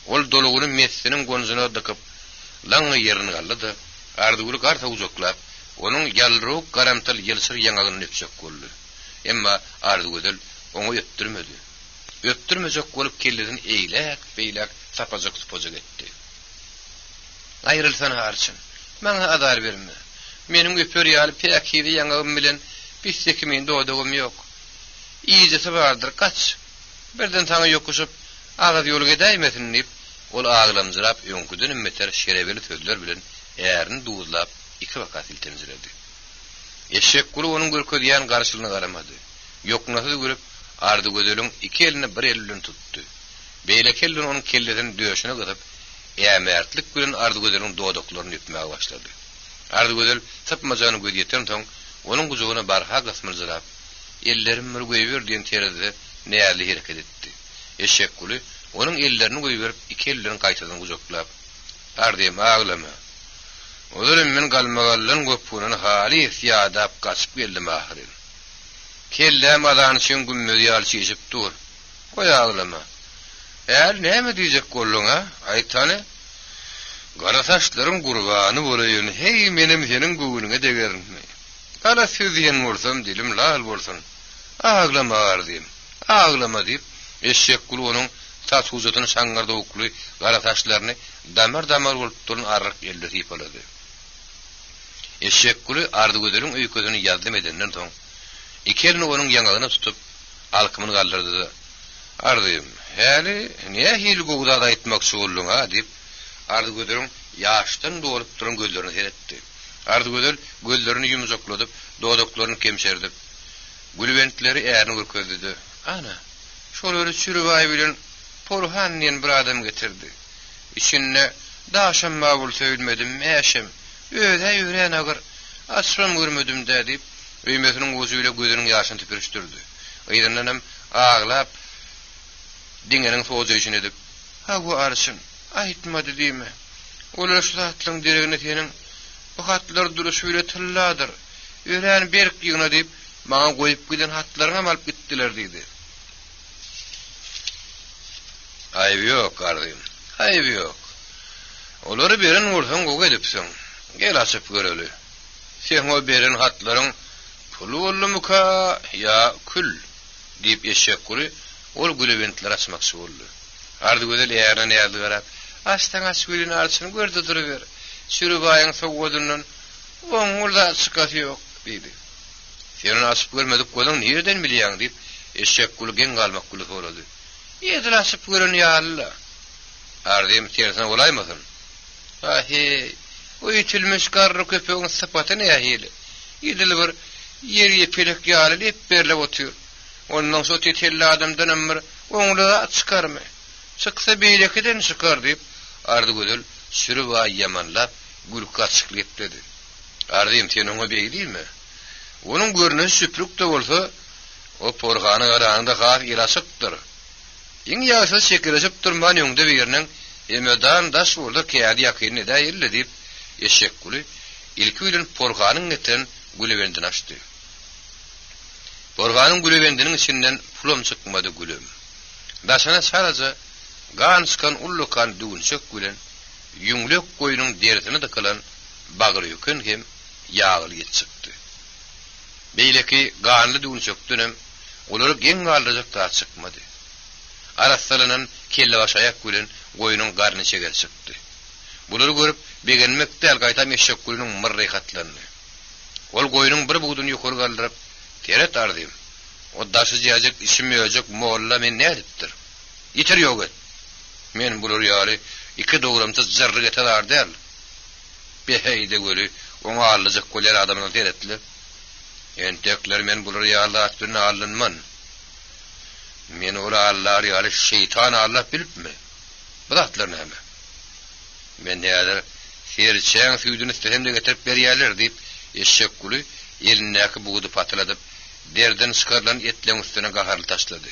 Ol doluğunun mesleğinin gonzuna dıkıp, lanğı yerini kaldı da, ardıgülü karta uzoklap, onun yalruk karamtal yelsir yanağının öpsek oldu. Emma ardıgülü onu öptürmedi. Öptürmecek olup kellesini beylek, sapacak etti. "Ayrılsana Arçın, bana adar verme. Menin öpür yağlı pekiydi yanağım bilen, bistekimin doğduğum yok. İyicesi vardır, kaç. Birden sana yokuşup, ağız yolu gideymesin" deyip, ol ağlamcırap, önküden ümmeter şereveli sözler bilen, eğerini duuzlap, 2 vakat iltemziledi. Eşek kulu onun gürkö diyen karşılığını karamadı. Yoknasız görüp, ardy gözelin iki elini bir elinden tuttu. Beýle kellin onun kelleden döşüne gyzyp, ämertlik bilen ardy gözelin dodaklaryny öpmäge başlady. Ardy gözel tapmajany göýeten soň onun guzugyna barha gasmyrjylap, ellerim mürgeýber diýen terede näýerli hereket etdi. Eşek Guly onun ellerini goýup iki ellerini gaýtadan guzaklap, "Ardym aglama. Olarym men galmagallan göpünen hali ýadap gaçyp geldim ahyry. Kellem adan şeň gümmedi ýalçyjyp dur. Goý aglama. Eğer näme diýjek bolluň ha? Aýtany. Gara saçlaryň gurbany bolaýyn. Hey menim seniň göwüňe degermi? Ala süzýän bolsam dilim lal bolsun. Aglama ardym. Aglama diýip Eşek Guly onuň saç uzatyny şaňgarda okly gara saçlaryny damar bolup duran arryk elde ýypalady. Eşek Guly ardy gözelin öýködüni ýardym edenden soň iki elini onuň ýangagyna tutup alkymyny galdyrdy. "Ardym, häli näme hil gowda aýtmakçy bolluň ha?" diýip ardy gözelin ýaşdan dolup duran gözlerini seyretdi. Ardy gözel gözlerini ýumjakladyp, dodaklaryny kemşerdip, gülbentleri ärini görkezdi. "Ana, şolary çürübaý bilen Porhanniň bir adam getirdi. İçinde daşam mabul söýülmedim, mäşem. Öýde ýüren agyr, asram görmedim" diýip, öýmesiniň goýuýla gözüniň ýaşyny tüpürüşdirdi. Ýerden aglap, diňenin soýjyny edip, "Ha bu arşyn, aýtmady diýme. Olar şu zatlyň diregine senin bu hatlar duruş öýle tylladyr. Ýüren berk ýygyna" diýip, "Maňa goýup giden hatlaryňa alyp gitdiler" diýdi. "Aýb ýok, ardym. Aýb ýok. Olary beren bolsaň gowy edipsiň. Gel açyp göreli. Sen o beren hatlaryň pulu bolmamuka ýa kül" diýip Eşek Guly ol gülebentler açmakçy boldy. Ardy gözel ýerine näýerli garap, "Astan açgylyn arçyny gördi duruber. Çürübaýyň sowgadyndan oňulda çykasy ýok" diýdi. "Sen açyp görmedik bolan nerden bilýäň" diýip Eşek Guly gen galmak guly sorady. "Ýedil açyp görün ýa-Allah. Ardym tersen bolaýmasyn? Ahi, o ýetilmiş garry köpegiň sypaty nähili? Ýedil bir ýerge pelek ýaly hep berlep otyr. Ondan soň tetelle adamdan ömür oňluğa çykarmy? Çyksa beýlekden çykar" diýip ardy gözel sürübaý ýamanlap gülük açyklyp dedi. "Ardym sen oňa beýdilmi? Onuň görnüşi süprük de bolsa, o porgany garanda has ýaşykdyr. Ýeň ýasa şekeresip durman ýoňda beriniň emedan daş boldy kädi ýakyny da ýerle" diýip Eşek Guly ilki bilen porganyň eten gülebendini açdy. Porganyň gülebendiniň içinden pulum çykmady gülüm. Daşana saraja gan çykan ullukan düňçek gülen ýüňlek goýunyň deretini dıkalan bagry ýükün hem ýagly çykdy. Beýleki ganly düňçekden olary geň galdyrjak da çykmady. Araslanan kelle baş ayak gülen goýunyň garny çeger çykdy. Bulary görüp begenmekde algaýtam Eşek Gulynyň myrry hatlaryny. Ol goýunyň bir bugudyny ýokary galdyryp, "Teret ardym. O daşy ýajak işimi ýajak molla men nädipdir? Ýeter ýok et. Men bulary ýaly iki dogramda zarry getar däl." Beýde göli oňa allyjak golar adamyny teretdiler. "Entekler men bulary ýaly atdyny alynman. Men ola Allah ýaly şeytan Allah bilipmi? Bu atlar näme? Men näder serçäň süýdüni istemde getirip berýärler" diýip Eşek Guly elindäki bugudy patladyp, derden çykarlan etleň üstüne gaharly taşlady.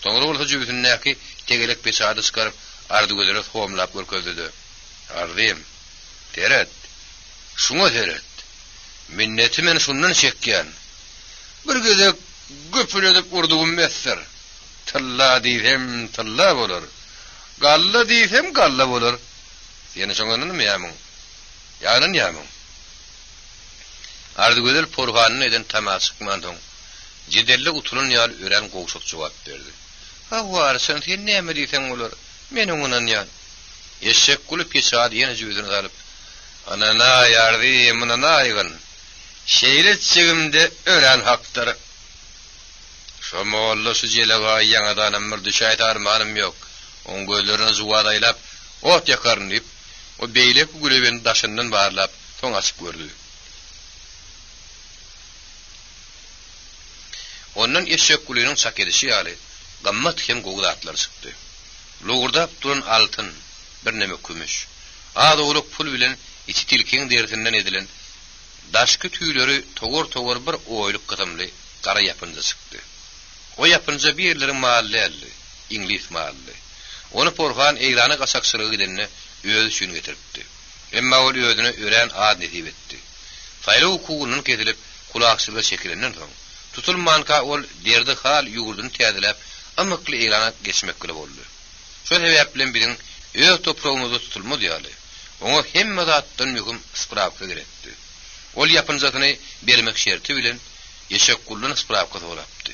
Toňra bolsa jübütündäki tegelek peçady çykaryp ardy gözele homlap görkezdi. "Ardym, teret. Şuňa teret. Minneti men şundan çekýän. Bir geze göpüledip urdugum messer. Talla diýsem talla bolar. Galla diýsem galla bolar. Ýene şoňanyňmy ýamyň? Ýanyn ýamyň." Ardy gözel porganyny eden tamaşykman soň jedelle utulan ýaly ören gowşak jogap berdi. "Ha war sen näme diýsen bolar? Men oňunan ýan." Eşek Guly peçady ýene jüýdüni alyp, "Anana ýardym, anana aýgyn. Şeýle çegimde ören hakdyr. Şo molla şu jelega ýanadan ömür düşäýt armanym ýok. Oň gözlerini zuwadaýlap, ot ýakaryn" diýip, o beýlek güleben daşyndan barlap toň açyp gördü. Ondan eşek kuluyunun sakedişi ýaly gammat hem gowdatlar çykdy. Lugurdap duran altın, bir neme kümüş. Adoluk pul bilen içi tilkiň dertinden edilen daşky tüýleri togor bir oýluk gydymly gara ýapynja çykdy. O ýapynja bir ýerleriň mahally, İnglis mahally. Onu porhan eýrany gaçakçylygy gidenine öz üçin getiripdi. Emma ol özüne ören ad nesip etdi. Faýla kugunun ketilip kulakçylyga çekilenden soň tutulmanka ol derdi hal ýugurdyny täzelep amykly eýrana geçmekle boldy. Şol sebäplen biziň öz toprağymyzda tutulmady ýaly. Oňa hemme zatdan mühim ispravka gerekdi. Ol ýapynjatyny bermek şerti bilen eşek kulluny ispravka sorapdy.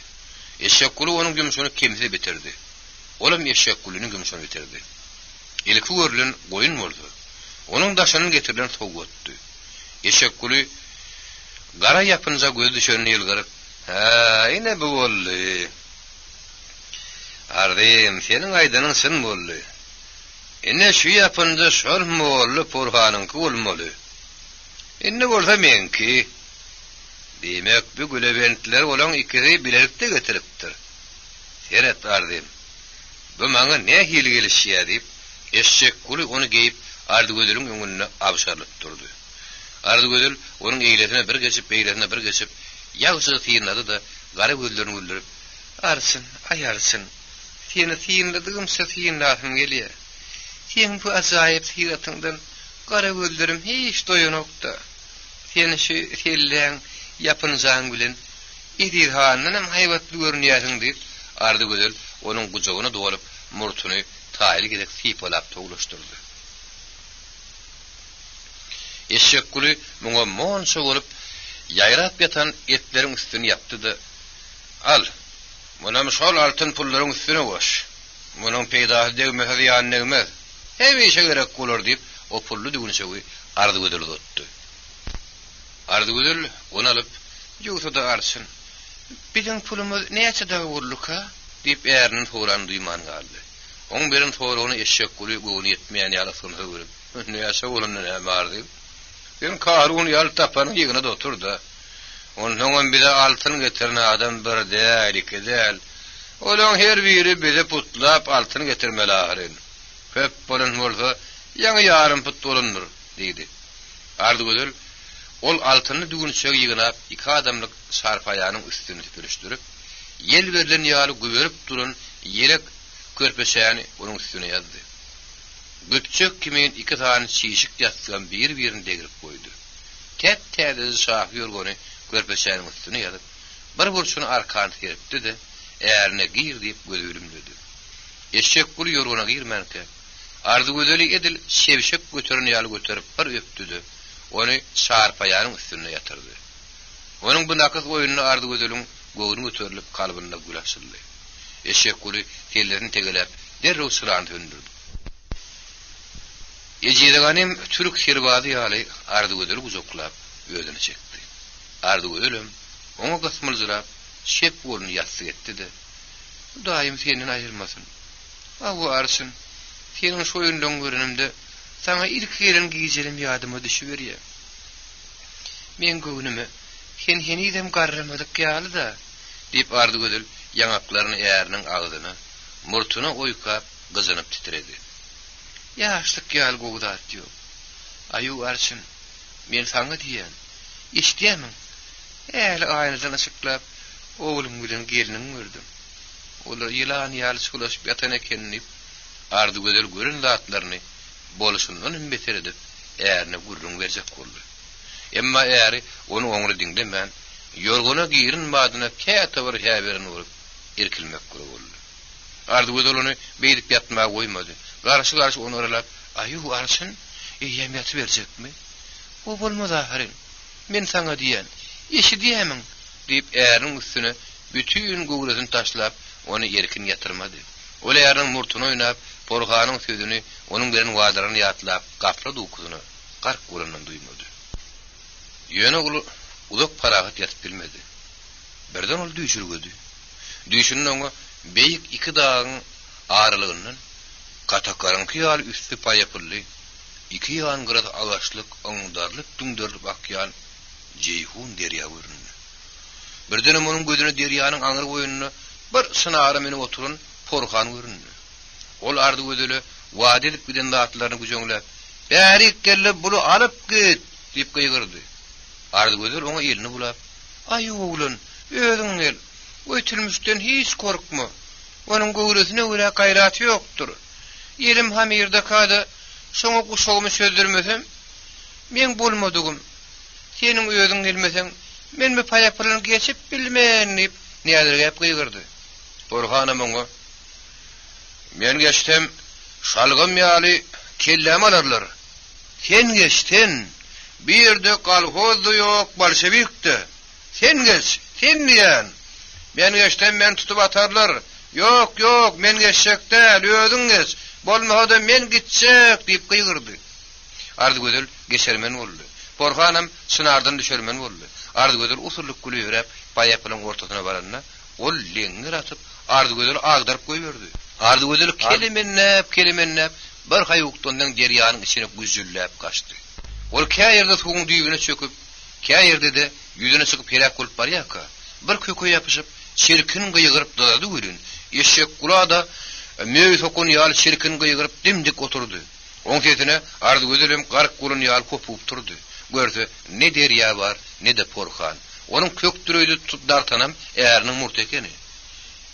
Eşek kulu onuň gümüşini kemse bitirdi. Olam eşek kullunyň gümüşini bitirdi. Ilki görülen goýun boldy. Onuň daşanyny getirilen sow ötdi. Eşek kulu gara ýapynja göz düşerini ýylgyryp, "Ha, ine bu boldy. Ardym, seniň aýdanyň syn boldy. Ine şu ýapynja şol molly porhanyňky bolmaly. Ine bolsa menki." Demek bu gülebentler olan ikisi bilelikde getiripdir. Seret ardym. Bu maňa ne hili gelişýär diýip, eşek kulu onu geyip Ardygödüliň öňüne abşarlyp durdy. Ardygödül onuň eýlesine bir geçip, ýagşy tyrnady da gara gözlerini güldürip, "Arsyn, aýarsyn. Seni tyrnadygym sefýinlasym gelýär. Sen bu ajaýyp tyratyňdan gara gözlerim hiç doýanokda. Seni şu hilleň ýapynjaň bilen edirhanynam haýwatly görünýärsiň" diýip, Ardygödül onuň gujagyna dolup, murtuny taýly gedek sypalap toglaşdyrdy. Eşek kulu muňa monşa bolup ýaýrap ýatan etleriň üstüne ýapdy-da, "Al, munam şol altyn pullaryň üstüne goş. Munyň peýdahy degmese ýanyna egmez. Hemişe gerek bolar" diýip, o pully düňçeňi Ardygödül tutdy. Ardygödül onu alyp, "Ýogsa-da arsyn. Biziň pulumyz näçe daga bolurk ha?" diýip ýeriniň soran duýman galdy. Oň birin soruny eşek kulu göwüni ýetmeýän ýalysyny görüp, "Näçe bolanyň näme diýip, "Ben karun ýal tapanyň ýegine de oturdy. Onuň bize altyn getirne adam bir däl, iki däl. Olaň her biri bize putlap altyn getirmeli ahirin. Köp bolan bolsa, ýa-ni ýarym put bolandyr" diýdi. Ardygödül ol altyny düňçe ýegine iki adamlyk sarpaýanyň üstüne tüpürüşdirip, ýel berilen ýaly güberip duran ýelek körpeşäni onuň üstüne ýazdy. Gökçek kimin iki tane çiğişik yatsan birini degirip koydu. Tet tedezi şah yorgonu görpeşäniň üstüne ýazyp, bir burçuny arkany teripdi de, "Äärine gir" diýip gözülüm dedi. Eşek kulu yorgona girmänke, Ardygödüli edil şewşek götüren ýaly göterip bir öpdüdi. Onu sarpaýanyň üstüne ýatyrdy. Onuň bu nakys oýunyny Ardygödüliň göwüni göterilip kalbynda güläşildi. Eşek kulu tellerini tegelep derrew sırany döndürdi. Ejidaganym türk şerbady ýaly Ardygödüli gujoklap özüne çekdi. Ardygödülüm oňa gysmyljyrap şep bolyny ýatsy etdi-de, "Daýym senden aýrylmasyn. Awu arsyn, seniň şoýundan görünimde sana ilk gelen giýjelim ýadyma düşüberýär. Men göwnümi hen-henidem garramadyk ýaly-da" diýip Ardygödül ýanaklaryny ýeriniň agzyna, murtuny oýkap gyzynyp titredi. "Ýaşlyk ýaly gowdat ýok. Aýu arsyn, men saňa diýen, işdiýämiň. Äli aýnadan açyklap, oglum bilen geliniň gördüm. Olar ýylan ýaly şulaşyp ýatan ekenini." Ardygödül görün zatlaryny boluşundan beter edip, äärine gurrun berjek boldy. Emma äri onu oňry diňlemän, yorgona girin madyna käte bir häberini urup, irkilmek boldy. Ardygödül onu beýdip ýatmaga goýmady. Garşy onu aralap, "Aýu arsyn, ýemýat berjekmi? Bu bolmaz ahirin. Men saňa diýen, işdiýämiň" diýip ääriniň üstüne bütün gowrasyny taşlap, onu erkin ýatyrmady. Ol ääriniň murtuny oýnap, porhanyň sözüni, onuň bilen wadaryny ýatlap, gafla dukusyny gark bolandan duýmady. Ýöne uluk parahat ýatyp bilmedi. Birden ol düşürgedi. Düşünin oňa beýik iki dağın ağırlığından katakarınky ýaly üstü paýapylly, iki ýan gyrada agaçlyk, oňdarlyk düňdürlüp akýan jeyhun derýa göründü. Birden onun gözüne deryanın aňyr boýunyny bir sınara meni oturun Porhan göründü. Ol ardy gözüle wada edip giden zatlaryny güjöňläp, "Bäri kelle bunu alyp git" diýip gıýgyrdy. Ardy gözüle oňa elini bulap, "Ay oğlun, özüň gel. Öýtülmüşden hiç korkma. Onun göwresine göre gaýraty ýokdur. Elim hamirde kady, şoňa guşagymy sözdirmesem, men bolmadygym. Seniň özüň gelmeseň, men mi paýapylyny geçip bilmän" diýip näder gep gıýgyrdy. Porhanam oňa, "Men geçtim, şalgam ýaly kellem alarlar. Sen geçtin, bir ýerde kolhozda ýok, bolşewikde. Sen geç, sen diýen. Men geçtim, men tutup atarlar. Ýok, ýok, men geçsekde, özüň geç. Bolmasa men gitjek" diýip gıýgyrdy. Ardy gözül geçermen boldy. Porhanam sınardan düşermen boldy. Ardy gözül usullyk gülýärep, paýapylyň ortasyna baranna, ol leňir atyp, ardy gözül agdaryp goýberdi. Ardy gözül kelimenläp, bir haýukdandan derýanyň içine güzülläp gaçdy. Ol käýerde suwuň düýbüne çöküp, käýerde de ýüzüne çykyp helak bolup barýaka. Bir köke ýapyşyp, çirkin gıýgyryp dady görün. Eşek gulada meýis okun ýaly çirkin gıýgyryp dimdik oturdy. Oň setine ardy gözülem gark gulun ýaly kopup turdy. Görse ne derýa bar, ne de Porhan. Onun kök düreýdi tutup dartanam ääriniň murt ekeni.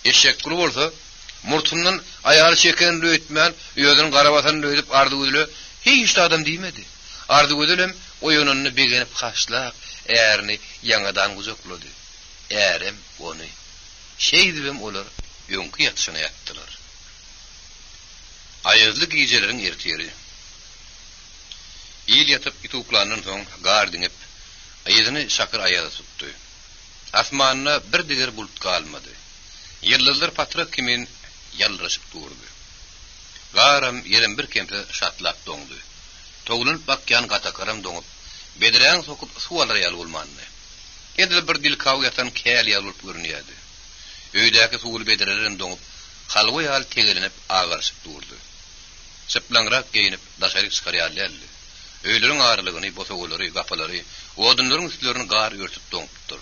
Eşek gulu bolsa, murtundan aýaly çeken löýtmän, ýözüň garabatan löýdip ardy gözüle hiç adam diýmedi. Ardy gözülem oýunyny begenip haşlap, äärini ýangadan guzaklady. Äärem ony şeýdibem olar ýöňkü ýatşyna ýatdylar. Aýyzly gijelerin erteri. İl yatıp ituklanyň soň gar diňip, aýyzyny şakyr aýada tutdy. Asmanyna bir diger bulut galmady. Ýyldızlar patrak kimin ýalraşyp durdy. Garam ýerim bir kempe şatlap doňdy. Toglunyp bakýan gatakaram doňup, bedreň sokup suwalar ýaly bolmandy. Endi bir dil kaw ýatan käl ýaly bolup görünýärdi. Öýdäki suwul bedrelerin doňup, halwy ýaly tegelenip agarşyp durdy. Çıplanrak giyinip daşaryk çykarýarlardy. Öýleriň arlygyny, bosogulary, gapalary, odunlaryň üstlerini gar örtüp doňupdyr.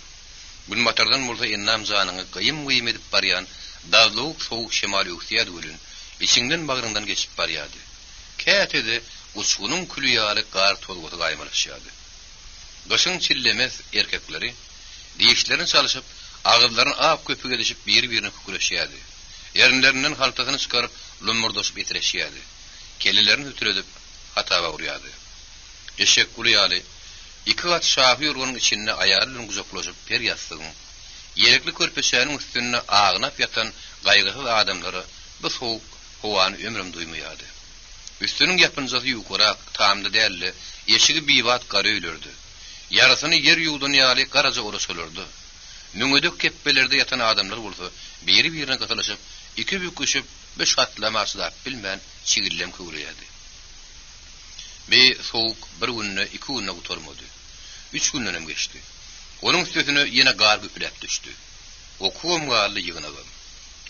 Bu matardan bolsa ennam janyny gyýym edip barýan dazlyk sowuk şemal ýoksyýady gülün, içinden bagyryndan geçip barýady. Kätede uçgunyň külü ýaly gar tolguty gaýmalaşýady. Goşyň çillemez erkekleri diýişlerini çalyşyp, agyzlaryny ap köpüge edişip bir-birini kükrüşýärdi. Ýerinlerinden haltasyny çykaryp lumurdaşyp etireşýärdi. Kellilerini hütüredip hataba urýardy. Eşek gulu ýaly iki gat şahy ýurganyň içinde aýarlyň guzaklaşyp per ýatdygyň, ýerekli körpeşäniň üstüne agnap ýatan gaýgysyz adamlary bu sowuk howany ömrüm duýmaýardy. Üstüniň ýapynjasy ýukarak, tamda dälli, eşigi biwat gary öýlerdi. Yarasyny yer ýuwdan ýaly garaja oraşylyrdy. Nüňedek keppelerde ýatan adamlar bolsa, biri-birine gatylaşyp, iki büküşüp, bir şatlamaçlar bilmän çigillem köwürýärdi. Bir sowuk bir günne, iki günne gutarmady. 3 günden geçti. Onun üstüne yine gar güpülep düşdü. Okum garly ýygnagam.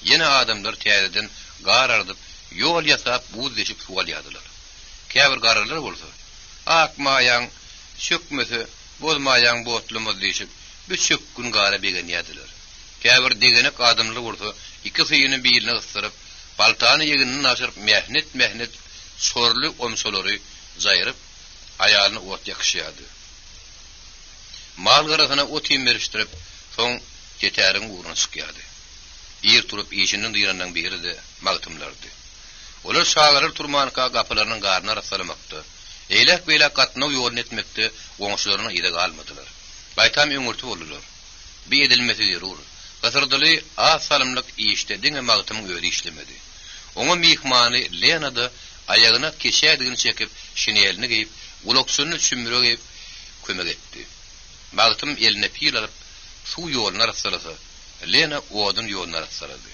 Yine adamlar täzeden gar ardyp, ýol ýasap, buz deşip suwal ýadylar. Käbir garlar bolsa, akmaýaň, çökmese, bozmaýaň botlumyz deşip, bir çök gün gara begen ýadylar. Käbir degenek adamlar bolsa, iki syýyny biline yssyryp, paltany ýeginini aşyryp mehnet sorly omsolary zaýryp aýalyny ot ýakşýardy. Mal garasyna ot ýemberişdirip, soň tetäriň uğruna çykýardy. Ýer turup işiniň ýerenden biri de magtymlardy. Olar şagalar turmanka gapylarynyň garna rasalamakdy. Eýlek-beýlek gatnaw ýolun etmekde goňşularyna ýyda galmadylar. Baýtam öňürtü boldular. Bir edilmesi zerur. Gasardaly asalymlyk işde diňe magtymyň öýdi işlemedi. Oňa mihmany Lenada aýagyna keşädigini çekip, şinelini giyip, uloksuny çümürüp kömek etdi. Magtym eline pil alyp, suw ýoluny rassalasa, Lena odun ýoluny rassalady.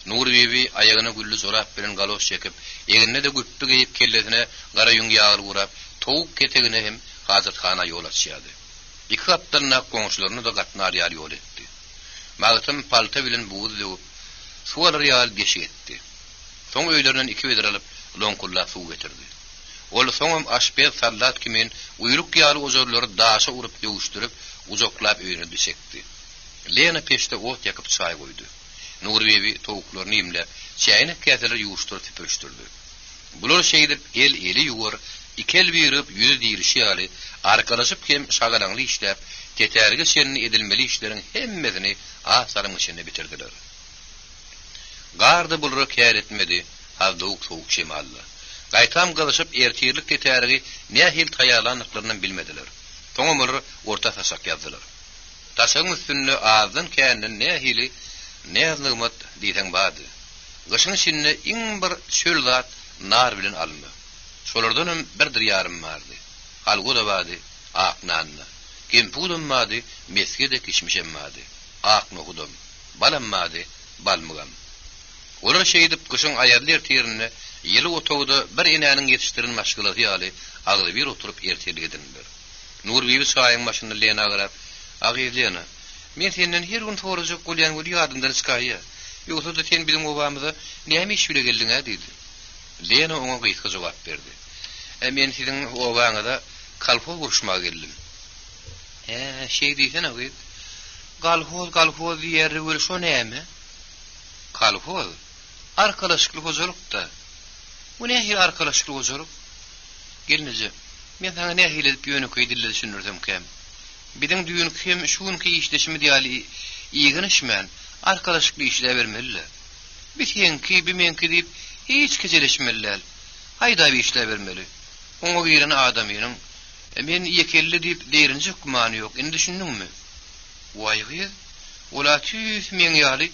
Nur bibi aýagyna güllü zorap bilen galoş çekip, egine de güppü giyip kellesine gara ýüň ýagyr gurap, towuk ketegine hem hazırkhana ýol açýardy. İki haptarna goňşularyny da gatnar ýaly ýol etdi. Magtym palta bilen buz döwüp, suwalar ýaly beşik etdi. Soň öýlerinden iki vedar alyp, lonkulla suw getirdi. Ol soňam aşpez sallat kimin uýruk ýaly ozorlary daşa urup ýowuşdyryp, uzoklap öýüne düşekdi. Lena peşte ot yakıp çay koydu. Nur bebi tavuklarını imlep, çayını keseler yuğuşturup tüpürüştürdü. Bular şeydip eli yuvar, ikel birip yüzü dirişi ali, arkalaşıp hem şagalanlı işlep, teterge senini edilmeli işlerin hemmesini asarın içinde bitirdiler. Gardı buluru kâr etmedi, havdavuk soğuk şemallı. Gaytam galışıp ertirlik tetergi ne hil tayalanlıklarından bilmediler. Toğumur orta tasak yazdılar. Taşın üstünlü ağzın kendin ne hili, ne yazlığımıt diyten badı. Gışın içinde in bir şöl zat nar bilen alma. Şolardanım birdir yarım vardı. Halgu da vardı, ak nanna. Kempudum vardı, meske de kişmişem vardı. Ak nohudum, balam vardı, balmıgam. Olar şeydip gışın ayarlı ertiyerini, yılı otoğuda bir inanın yetiştirin maşgılatı yali, ağlı bir oturup ertiyeli edinler. Nur bebi sayın başını Lena ağırap, "Ağır Lena, men senden her gün soracak golyan gol yadından çıkaya. Yoksa da sen bizim obamıza näme iş bile geldin ha?" dedi. Lena ona gıyıska cevap verdi. "Men sizin obaňyza kalpoz kuruşmaga geldim." Şey diýsen agyd. Kalpoz diýeri öl şo näme?" "Kalpoz arkalaşyklyk hojalykda." "Bu nähili arkalaşyklyk hojalyk?" "Gelnije, men sana nähili edip ýöneköý dille düşünürdüm kem. Biziň düýün kim şuňky işleşimi diýali iýgin işmän, arkalaşykly işle bermeli. Bisenki, bimenki diýip hiç keçeleşmeliler. Hayda bir işle bermeli. Oňa giren adamynyň men ýekelli diýip derinji hukmany ýok. Indi düşündiňmi? Waýgy, ola tüýs men ýaly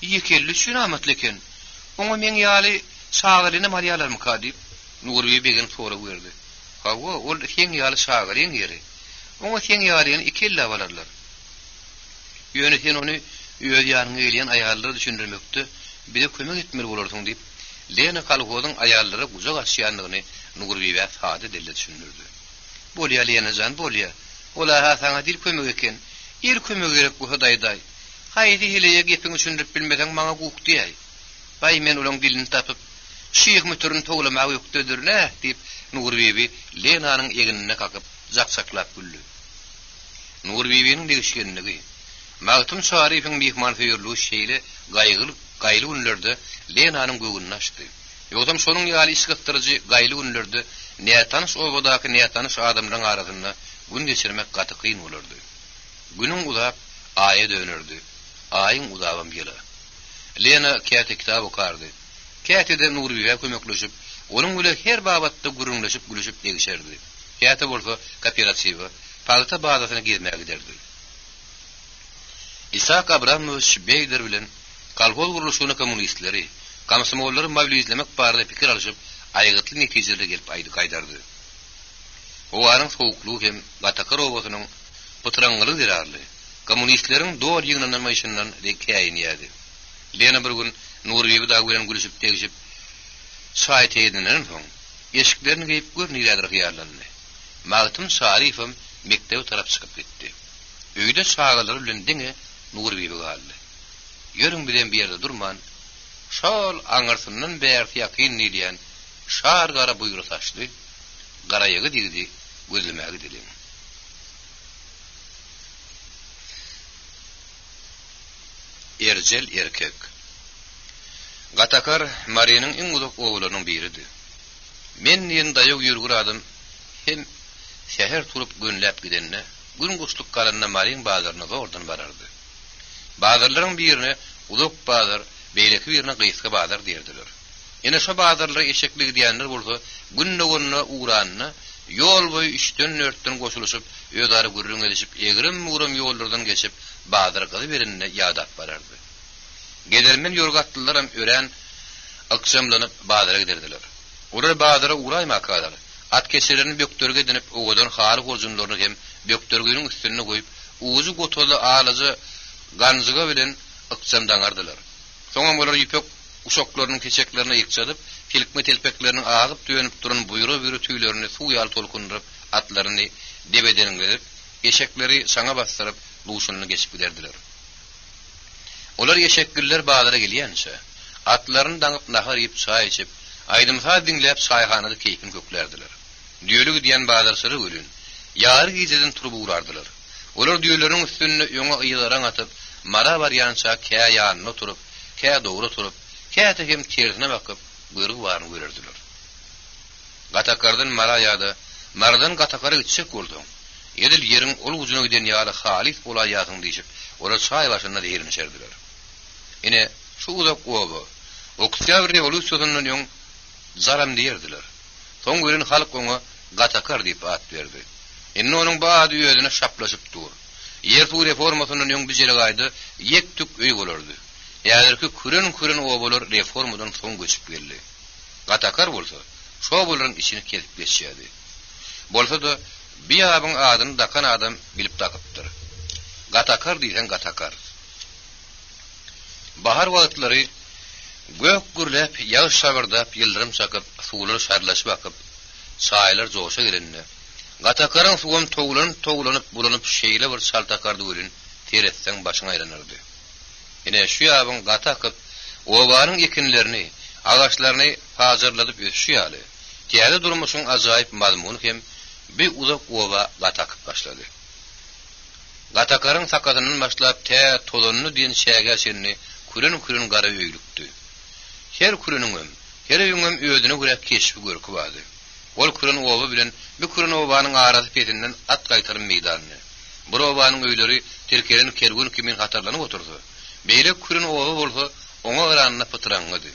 ýekelli şun amatleken. Oňa men ýaly şagyryny marýalarmy kadip Nurbi begen sorak berdi. "Hawa, ol sen ýaly şagyryň ýeri. Oňa sen ýalyny ikelle balarlar." Ýöne sen ony öýe ýanyna gelýän aýallary düşündirmekde bize kömek etmeli bolarsyň diýip Lena kalgodyň aýallary guzak aşýanlygyny Nurbi we sady dille düşündirdi. "Bolýa Lena jan, bolýa. Ola ha sana dil kömek eken. Ir kömek gerek bu Hudaýday. Haýdy hileýe gepin düşündirip bilmeden maňa guk diýäy. Baý men olaň dilini tapyp şyýyk mütürün toglamagy ýokdydyr ne?" diýip Nurbi Lenanyň eginine kakyp jaksaklap güldü. Nurbi'nin degişkenligi Magtym Şarypyň mehmanfeýerligi şeýle gaýly günlerde Lenanyň gögünü açdy. Ýogdam şonuň ýaly işgitdiriji gaýly günlerde nätanys obadaky nätanys adamlaryň arasynda gün geçirmek gaty kyn bolardy. Günüň uzap aýa dönerdi. Aýyň uzabam ýyla. Lena käte kitap okardy. Kätede Nurbi'ye kömekleşip, onuň bilen her babatda gürüňleşip gülüşip degişerdi. Käte bolsa kooperativa, palta bazasyna girmäge giderdi. İshak Abramovich Beyder bilen kalkol guruluşyny kommunistleri, komsomolları mobilizlemek barada pikir alyşyp, aýgytly netijelere gelip gaýdardy. Owaryň sowuklugy hem gatakar obasynyň putrangyly dirarly. Kommunistleriň doğal ýygnanmaýşyndan käýin ýady. Lena bir gün Nurbi da bilen gülüşip degişip şaýat edinilen soň eşiklerini geyip görnýärler ýarlandy. Magtym Şarypym mektebe tarap çykyp gitdi. Öýde şagylar bilen diňe Nurbi galdy. Ýörüň bilen bir ýerde durman, şol aňarsyndan bäri ýakyn edýän şar gara buýra taşdy. Garaýagy digdi, gözlemäge dilim. Erjel erkek. Gatakar Maryanyň iň uzak oglarynyň biridi. Men ýene daýok ýürgür adam hem şäher turup günläp gidenne, gün goşluk galanyna Maryan bazaryna zordan barardy. Bazarlaryň birine uzak bazar, beýleki birine gysga bazar diýerdiler. Ene şo bazarlar eşeklik diýenler bolsa, günne uğranna ýol boýy 3-4 goşulyşyp, ýödary gürrüň edişip, egrim-mugram ýollardan geçip, bazara gyzy birine ýadap barardy. Gedermen ýorgatlylaram ören akşamlanyp bazara giderdiler. Olar bazara uğraýmakadar. At keşelerini böktörge dinip, oğudan haly gojunlaryny hem böktörgüniň üstüne goýup, uğuzu gotaly alazy ganzyga bilen akşamdan ardylar. Soňra bolar ýüpek uşaklarynyň keçeklerini ýykçadyp, filkme telpeklerini agyp dönüp duran buyra tüýlerini suýal tolkundyryp, atlaryny debeden gelip, eşekleri saňa bastyryp, luşunyny geçip giderdiler. Olar eşekgiller bazara gelýänçe, atlaryny daňyp nahar ýyp çaý içip, aýdymsa diňläp çaýhanada keypin köklerdiler. Düýeligi diýen bazarçyly ölün, ýary gijeden turup urardylar. Olar düýeleriň üstüne ýoňa ýylaran atyp, mara var yança kä ýanyna oturup, kä dogry oturup, käte hem tersine bakyp buyrugy baryny görerdiler. Gatakardan mara ýady, mardan gatakary gitşek boldy. Edil ýeriň ol ujuny giden ýaly halis bola ýatyň diýip, ora çay başynda ýerini şerdiler. Ine şu uzak oba, Oktyabr revolýusiýasynyň ýoň zaram diýerdiler. Soň gören halk oňa gatakar diýip at berdi. Indi onuň baýdy ýödüne şaplaşyp dur. Ýertu reformasynyň ýoň bijeli gaýdy, ýek-tük öý bolardy. Ýa-da küren obalar reformadan soň göçüp geldi. Gatakar bolsa, şo bolaryň içini kesip geçýärdi. Bolsa da bir ýabyň adyny dakan adam bilip takypdyr. Gatakar diýen gatakar. Bahar wagtlary gök gürläp, ýağış şagyrdyp, ýyldyrym çakyp, suwlar şarlaşyp akyp, çaýlar joşa gelende. Gatakaryň suwam toglanyp bulanyp şeýle bir saltakardy görün, teretseň başyňa aýlanyrdy. Ine şu ýabyň gatakyp, obanyň ekinlerini, agaçlaryny hazırladyp ösýýärdi. Täze durmuşyň ajaýyp mazmuny hem bir uzak oba gatakyp başlady. Gatakaryň sakatynyň başlap tozanyny diýen şäge şenni küren gara öýlükdi. Her küreniniň, her öýüňem öýdüne görä keşip görki bardy. Ol küren oba bilen bir küren obanyň arasy petinden at gaýtarym meýdanyny. Bu obanyň öýleri terkeren kergun kimin hatarlanyp oturdy. Beýle küren oba bolsa, oňa garanyna pytyrangydy.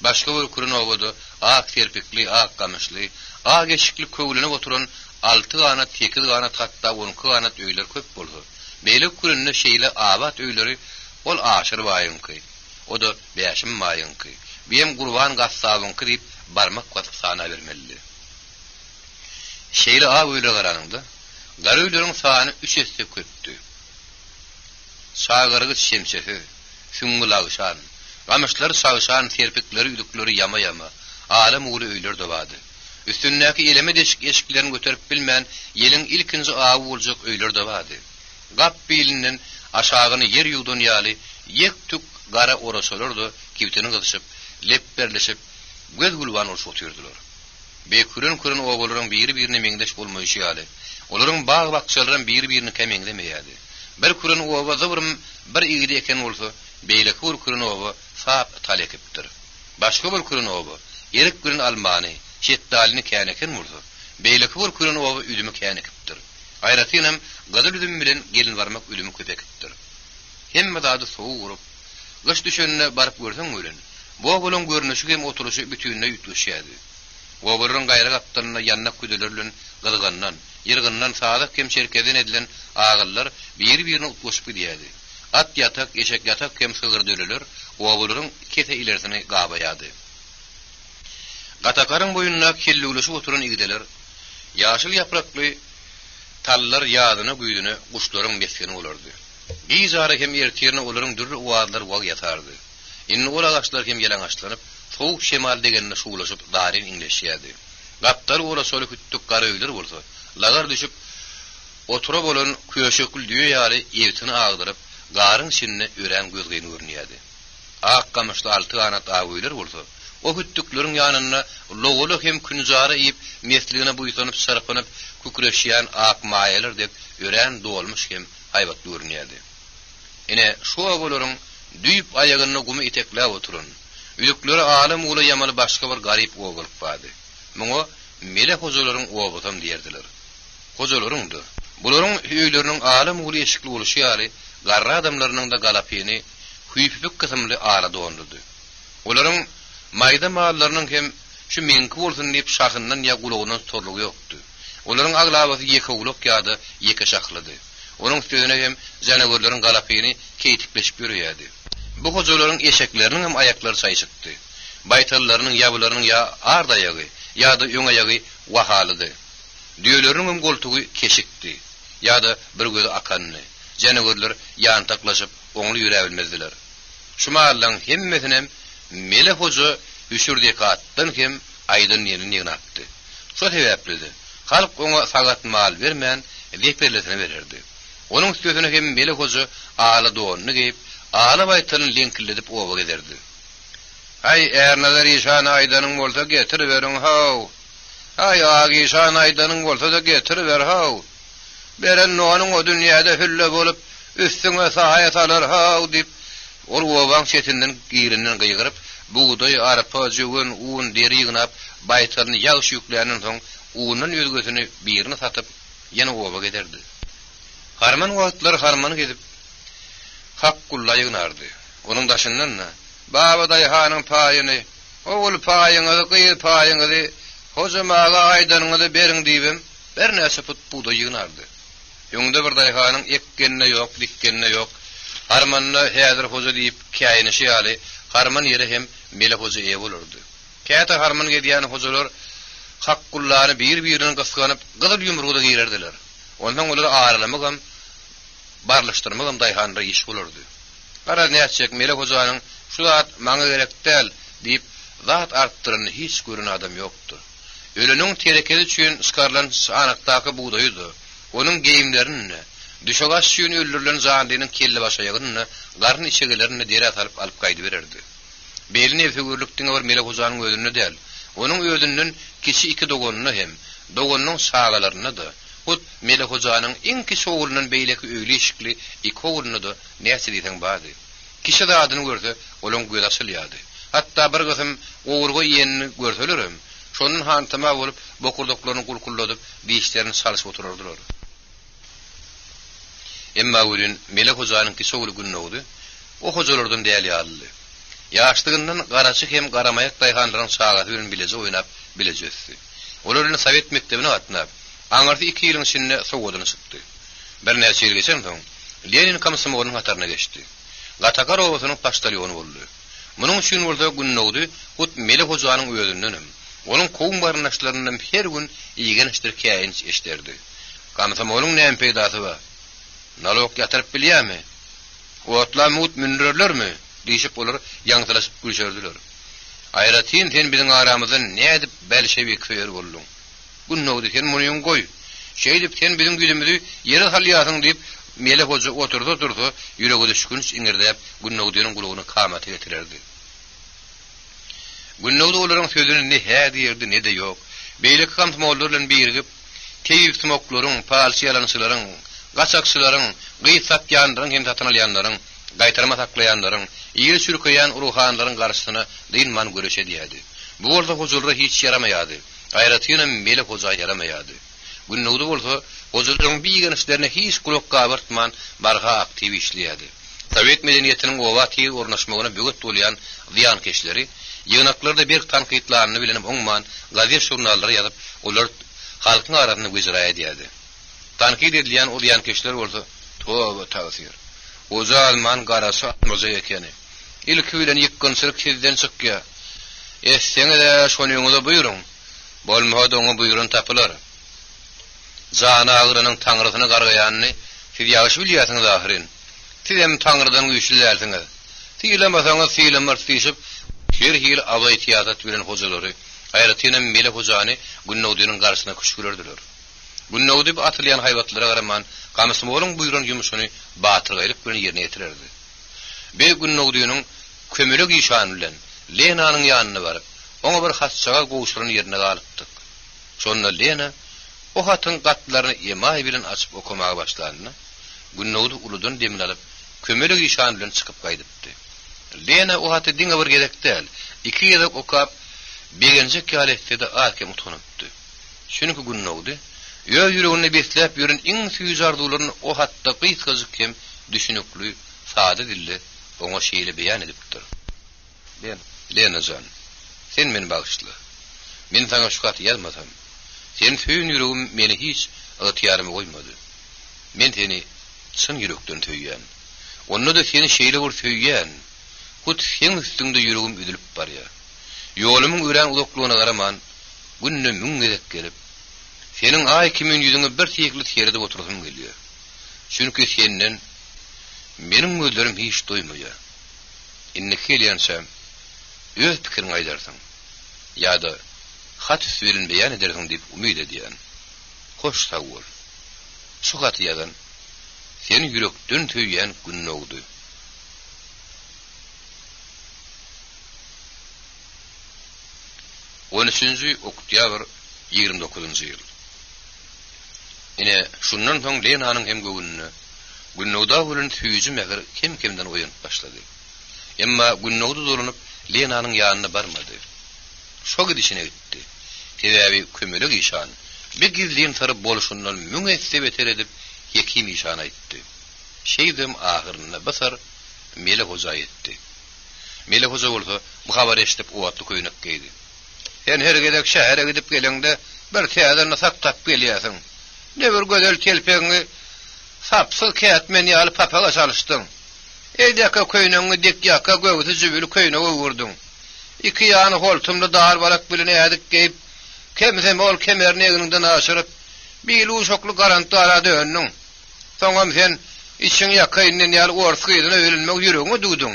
Başga bir küren obada ak terpikli, ak gamışly, ak eşikli köwlenip oturan 6 ganat, 8 ganat, hatda 10 ganat öýler köp boldy. Beýle kürenine şeýle abat öýleri ol aşyr baýynky. O da beşim maýynky. Beýem gurban gassabynky diýip barmak gatyp sana bermeli. Şeýle ab öýle garanynda, garyldyryň sany 3 esse köpdi. Şagyrygy şemşehi, süngülagşan, gamışlar şagşan, serpikleri, üdükleri yama, alam uly öýler dobady. Üstündäki eleme deşik eşiklerini göterip bilmän, ýeliň ilkinji awy boljak öýler dobady. Gap bilinden aşagyny yer ýuwdan ýaly, ýek-tük gara oraşolurdy, kibitini gyzyşyp, lepberleşip, göz gulban olşup oturdylar. Beküren obalaryň biri-birine meňdeş bolmaýşy ýaly. Olaryň baý bakçalaryň biri-birini kemeňlemeýärdi. Bir küren oba zıbrym bir ýigidi eken bolsa, beýle küren oba sap talekipdir. Başga bir küren oba, erik küren almany, şetdalini käneken bolsa, beýle küren oba üdümi känekipdir. Aýratynam gadyr üdüm bilen gelin barmak üdümi köpekipdir. Hemme zady soğuk urup, gış düşenine barıp görsen ölen, bu obalın görünüşü hem oturuşu bütününe ýutuşýardy. Obalyň gaýra gapdaryna ýanyna küdülerlen gyzgandan, ýyrgyndan sadak hem şerkeden edilen agyllar bir-birini utlaşyp gidýärdi. At ýatak, eşek ýatak hem sygır döleler, obalyň kete ilerisine gabaýady. Gatakaryň boýunna kelluglaşyp oturan igideler, ýaşyl ýaprakly tallar ýadyna güýdüne guşlaryň meskeni bolardy. Gizara hem ertirne olaryň dürli owadlar wag ýatardy. Inni ol agaçlar hem ýalaňaçlanyp, soğuk şemal degenine şuwlaşyp darin inleşýärdi. Gaptar ola soly küttük gara öýler bolsa, lagar düşüp otura bolan köşekül düýe ýaly ýewtini agdyryp, garyň şinne ören gözgeýni görnýärdi. Ak gamışly 6 ganat aýwylar bolsa, o küttükleriň ýanyna logoly hem künjara ýyp, mesligine buýsanyp, sarpanyp, kükreşýän ak maýalar dep ören dolmuş hem haýbat görnýärdi. Ine şu obalaryň düýüp aýagyny gumy itekläp oturan, üýükleri alam uly ýamaly başga bir garyp obalyp bardy. Muňa mele hozalaryň obatam diýerdiler. Hozalaryňdy. Bularyň öýleriniň alam uly eşikli boluşy ýaly garra adamlarynyň da galapyny hüýpüp kysymly arada ondudy. Olaryň maýda mallarynyň hem şu meňki bolsun diýip şahyndan ýa gulagynyň torlugy ýokdy. Olaryň aglabasy ýeke ulak ýa-da ýeke şahlydy. Onun üstüne hem janagörleriň galapyny keýtipleşip ýörýärdi. Bu hozalaryň eşekleriniň hem aýaklary saýşykdy. Baytallarynyň ýabularynyň ýa arda ýagy, ýa-da öňe ýagy wahalydy. Düýeleriň hem goltugy keşikdi, ýa-da bir gözi akanny. Janagörler ýantaklaşyp oňly ýüre bilmezdiler. Şu mallaň hemmesinem mele hoza üsürdeki atdan hem aýdyn ýerini ýynapdy. Şu sebäplidi. Halk oňa sagat mal bermän, leperlesine bererdi. Onun üstüne hem mele hoza ala doňny geyip, ala baytalyny linkledip oba gederdi. Hay ernazar işan aýdanyň bolsa getirip beriň haw. Hay agi işan aýdanyň bolsa da getirip ber haw. Beren noňyň o dünýäde hülle bolup Üstüňe sahayat alar haw dip ol owaň çetinden girinden gıýgyryp buğday, arpa, jügün, un, deri ýygnap baýtalyny ýağış ýüklänen soň unun özgösini birini satyp ýene owa giderdi. Harman wagtlar harmany gezip hakkulla ýygnardy. Onuň daşyndan baba daýhanyň paýyny oğul paýyňy gyýy paýyňy hojamaga aýdanyňy beriň diýbem bir näse put buğday ýygnardy. Ýöňde bir daýhanyň ekkenine ýok, dikkenine ýok. Harmanyny häzir hoja diýip käýini şeýaly harman ýere hem mele hoja eýe bolardy. Käte harman gedýän hojalar hakkullary bir-birini gysganyp gyzyl ýumruda giýerdiler. Ondan olar aýrylmagam barlaşdyrmagam daýhanra iş bolardy. Gara näçek mele hojanyň şu zat maňa gerek däl diýip zat artdyryny hiç görän adam ýokdur. Öleniň terekesi üçin skarlan anakdaky buğdaýydy. Onuň geýimlerini düşogaş üçin öldürilen zandynyň kelle başaýagyny garyn içegelerini dere alyp alyp gaýdy bererdi. Belini figürlükden bar mele hojanyň özüne däl. Onuň özünden kişi iki dogonyny hem dogonynyň sagalaryny da hut mele hojanyň iň kişi oglunyň beýleki öýle işikli iki ogluny da näse diýsen bady. Kişi de adyny görse olaň göz asylýady. Hatda bir gysym ogurga ýenini görselerem şonun hantama bolup bokurdoklaryny gulkulladyp diýişlerini salyşyp oturardylar. Emma ölün mele hojanyň kişi ogly günnäwdi. O hojalardan däl ýaly. Ýaşlygyndan garaçyk hem garamaýak daýhanlaryň sagaty bilen bileze oýnap bilejekdi. Olaryň Sowet mektebine atnap, aňardy 2 ýylyň içinde sowgadyny çykdy. Bir näçe ýyl geçen soň Lenin komsomolunyň hataryna geçdi. Gatakar owasynyň paştalyony boldy. Munyň üçin bolsa günnäwdi, hut mele hojanyň özünden, onuň kowun barnaşlarynyň her gün iýgen işler käýin eşderdi. Komsomolunyň näme peýdasy bar? Nalok ýatyryp bilýärmi? Otlar mut mündirlermi? Diýip bolar ýaňsylaşyp gülşerdiler. Aýratyn sen biziň aramyzda nädip belşewik feýer boldun? Günnäwdi sen munyň goý. Şeýdip sen biziň güýdümizi ýere salýasyň diýip mele hoja oturdy ýüregi düşkünç iňirdäp günnäwdiň gulugyny kamaty getirerdi. Günnäwdi olaryň sözüni ne hä diýerdi ne de ýok. Beýlik kamsmollar bilen birigip teýip smoklaryň, palçyalanyşlaryň, gaçakçylaryň, gysat ýanlaryň hem tatanalýanlaryň, gaýtarma saklaýanlaryň, ýeri sürkeýän ruhanlaryň garşysyna dynman göreşe diýdi. Bu bolsa hojulra hiç yaramaýady. Aýratynyň mele hoja yaramaýady. Günnäwdi bolsa hojularyň biýgen işlerine hiç kulak gabartman barga aktiv işleýärdi. Sowet medeniýetiniň owa tiýi ornaşmagyna böget bolýan ziýankeşleri ýygnaklarda bir tanqidlaryny bilen oňman gazet jurnallary ýazyp olar halkyň arasyna güzeraýa diýdi. Tanqid edilýän o ziýankeşler bolsa toba taýsir. Oza alman garası atmaza ekeni. İlk bilen yıkkınsırık sizden çıkya. Sene de şonyuňyza buyurun. Bolmady oňa buyurun tapylar. Jana agrynyň taňrysyna gargaýanyny siz ýaşy bilýärsiňiz ahirin. Siz hem taňrydan güýçlülersiňiz. Siýlemasaňyz siýlemir diýip her hil awaýtiýatat bilen hojalary aýratynyň mele hojany günnäwdiň garşyna kuşgurardylar. Günnäwdi atylýan haýwatlara garaman kamsmoluň buyurun ýumuşyny batyrgaýlyk bilen ýerine ýetirerdi. Be günnäwdiň kömelek işany bilen Lenanyň ýanyna baryp, oňa bir hasçaga goşuryny ýerine galypdyk. Şonda Lena o hatyň gatlaryny emaý bilen açyp okumaga başlandy. Günnäwdi uludan demin alyp kömelek işany bilen çykyp gaýdypdy. Lena o haty diňe bir gerekdäl, 2 ýerek okap begenje käletde de arkem utunypdy. Şunuky günnäwdi ýüregini beslep ýören iň süýüz arzularyny o hatda gysgazyk hem düşünükli, sady dilli oňa şeýle beýan edipdir. Lenajan, sen meni bagyşla. Men saňa şu gat ýazmasam, sen süýün ýüregim meni hiç ýatyarmy goýmady. Men seni çyn ýürekden töýýän. Onda da seni şeýle bir töýýän. Hut sen üstüňde ýüregim üzülip barýar. Ýolumyň ören uzaklygyna garaman, günne müň gezek gelip senin ay kimin yüzüne bir tekli teride oturasım geliyor. Çünkü senden benim gözlerim hiç doymuyor. İnne kelyansam öz pikirini aydarsın. Ya da hat üstüverin beyan edersin deyip umid ediyen. Hoş sağ ol. Şu hatı yazan seni yürekten töyyen günün oldu. Oktyabr 29. ýyl. Ine şundan soň Lenanyň hem göwünni Günnowda bolan süýüji mäher kim-kimden oýanyp başlady. Emma günnowda dolunup Lenanyň ýanyna barmady. Şo gidişine gitdi. Tebebi kömelik işan. Bir gizliğin sarıp boluşundan müngetsebet edip hekim işan aýtdy. Şeýdim ahyrına basar Mele Hoja etdi. Mele Hoja bolsa bu habar eşitip owatly köýnek geydi. Sen her gedek şähere gidip gelende bir täzeni saktap gelýärsiň. Ne bir gözel kelpeňi sapsy kätmeni alyp papaga çalyşdyň. Eýdäke köýnüňi dik ýaka göwüti jübüli köýnege wurdyň. İki ýany holtumda dar balak bilen ädik geyip kemsem ol kemerini egininden aşırıp bir uşoklu garantı ara dönüň. Soňam sen içiň ýaka inden ýaly orsygydyna ölenmek ýüregiňi duýdyň.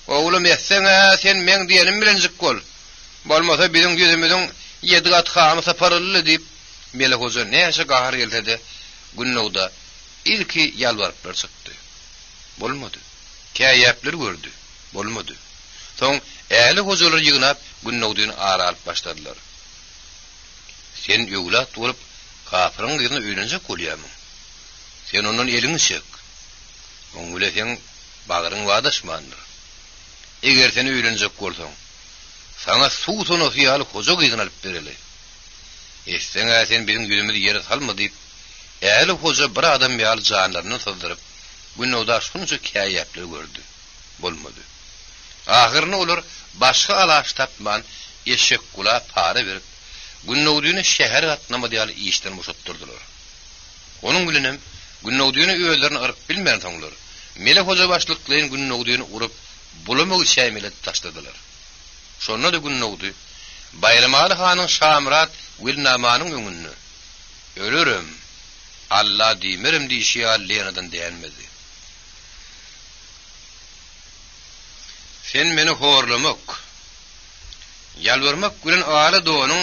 Oğlum etsene sen men diýenim bilen jyk bol. Bolmasa bizim ýüzümizden 7 gat hamy saparly diýip Mele Hoja näçe gahar gelse Günnowda ilki ýalbaryplar çykdy. Bolmady. Käýäpler gördü. Bolmady. Soň äli hojalar ýygnap Günnowdyň ara alyp başladylar. Sen ýöwlat bolup kafirň ýerine öýlenjek bolýarmyň. Sen onuň elini çek. Oňule sen bagyryň wadaşmandyr. Eger sen öýlenjek bolsaň, sana suwtunu ýaly hoja gyýdyň alyp bereli. Esseňe sen bizim ýüzümizde ýere salma diýip, äli hoja bir adam ýaly janlaryny sızdyryp, Günnowda şunça käýäpler gördü. Bolmady. Ahyrny olar başga alaş tapman eşek kula para berip Günnowdyny şäher atnama diýäli işden boşatdyrdylar. Onuň bilenem Günnowdyny öýlerini aryp bilmeýän soňlar Mele Hoja başlyklyň Günnowdyny urup bulamagy şämelet taşladylar. Şonda da Günnowdy Bayramaly hanyň Şamrat Wilnamanyň öňünde ölürüm Allah diýmerim diýişi Lenadan diýenmedi. Sen meni horlamak, ýalvarmak bilen ala doňyň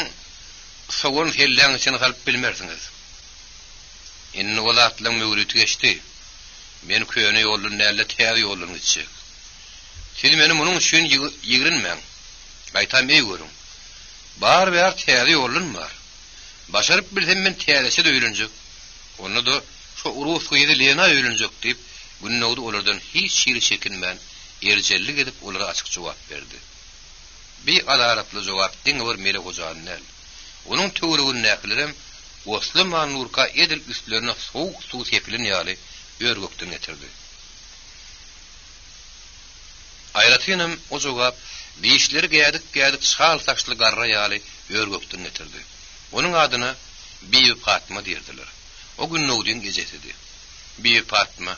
sogun helläň içine salyp bilmersiňiz. Inni olatlyň möwrüti geçdi. Men köýne ýolun näle täze ýolun geçjek. Siz meni munyň üçin ýigrinmäň. Aýtam ey görüň. Bar ber täze ýolun bar. Başaryp bilsem men täzesi de öýlenjek. Onu da şu urus gyýdy Lena öýlenjek diýip Günnowdy olardan hiç şiri çekinmän erjellik edip olara açyk jogap berdi. Bir adaratly jogap diňe bir Mele Hojanyň näl. Onuň töweregini näkilerim Osman Nurka edil üstlerine soğuk su tepilin ýaly örgökden getirdi. Aýratynam o jogap beýişleri gädik şal saçly garra ýaly örgökden getirdi. Onuň adyna Bibi Fatma diýerdiler. O Günnowdyň gejesidi. Bibi Fatma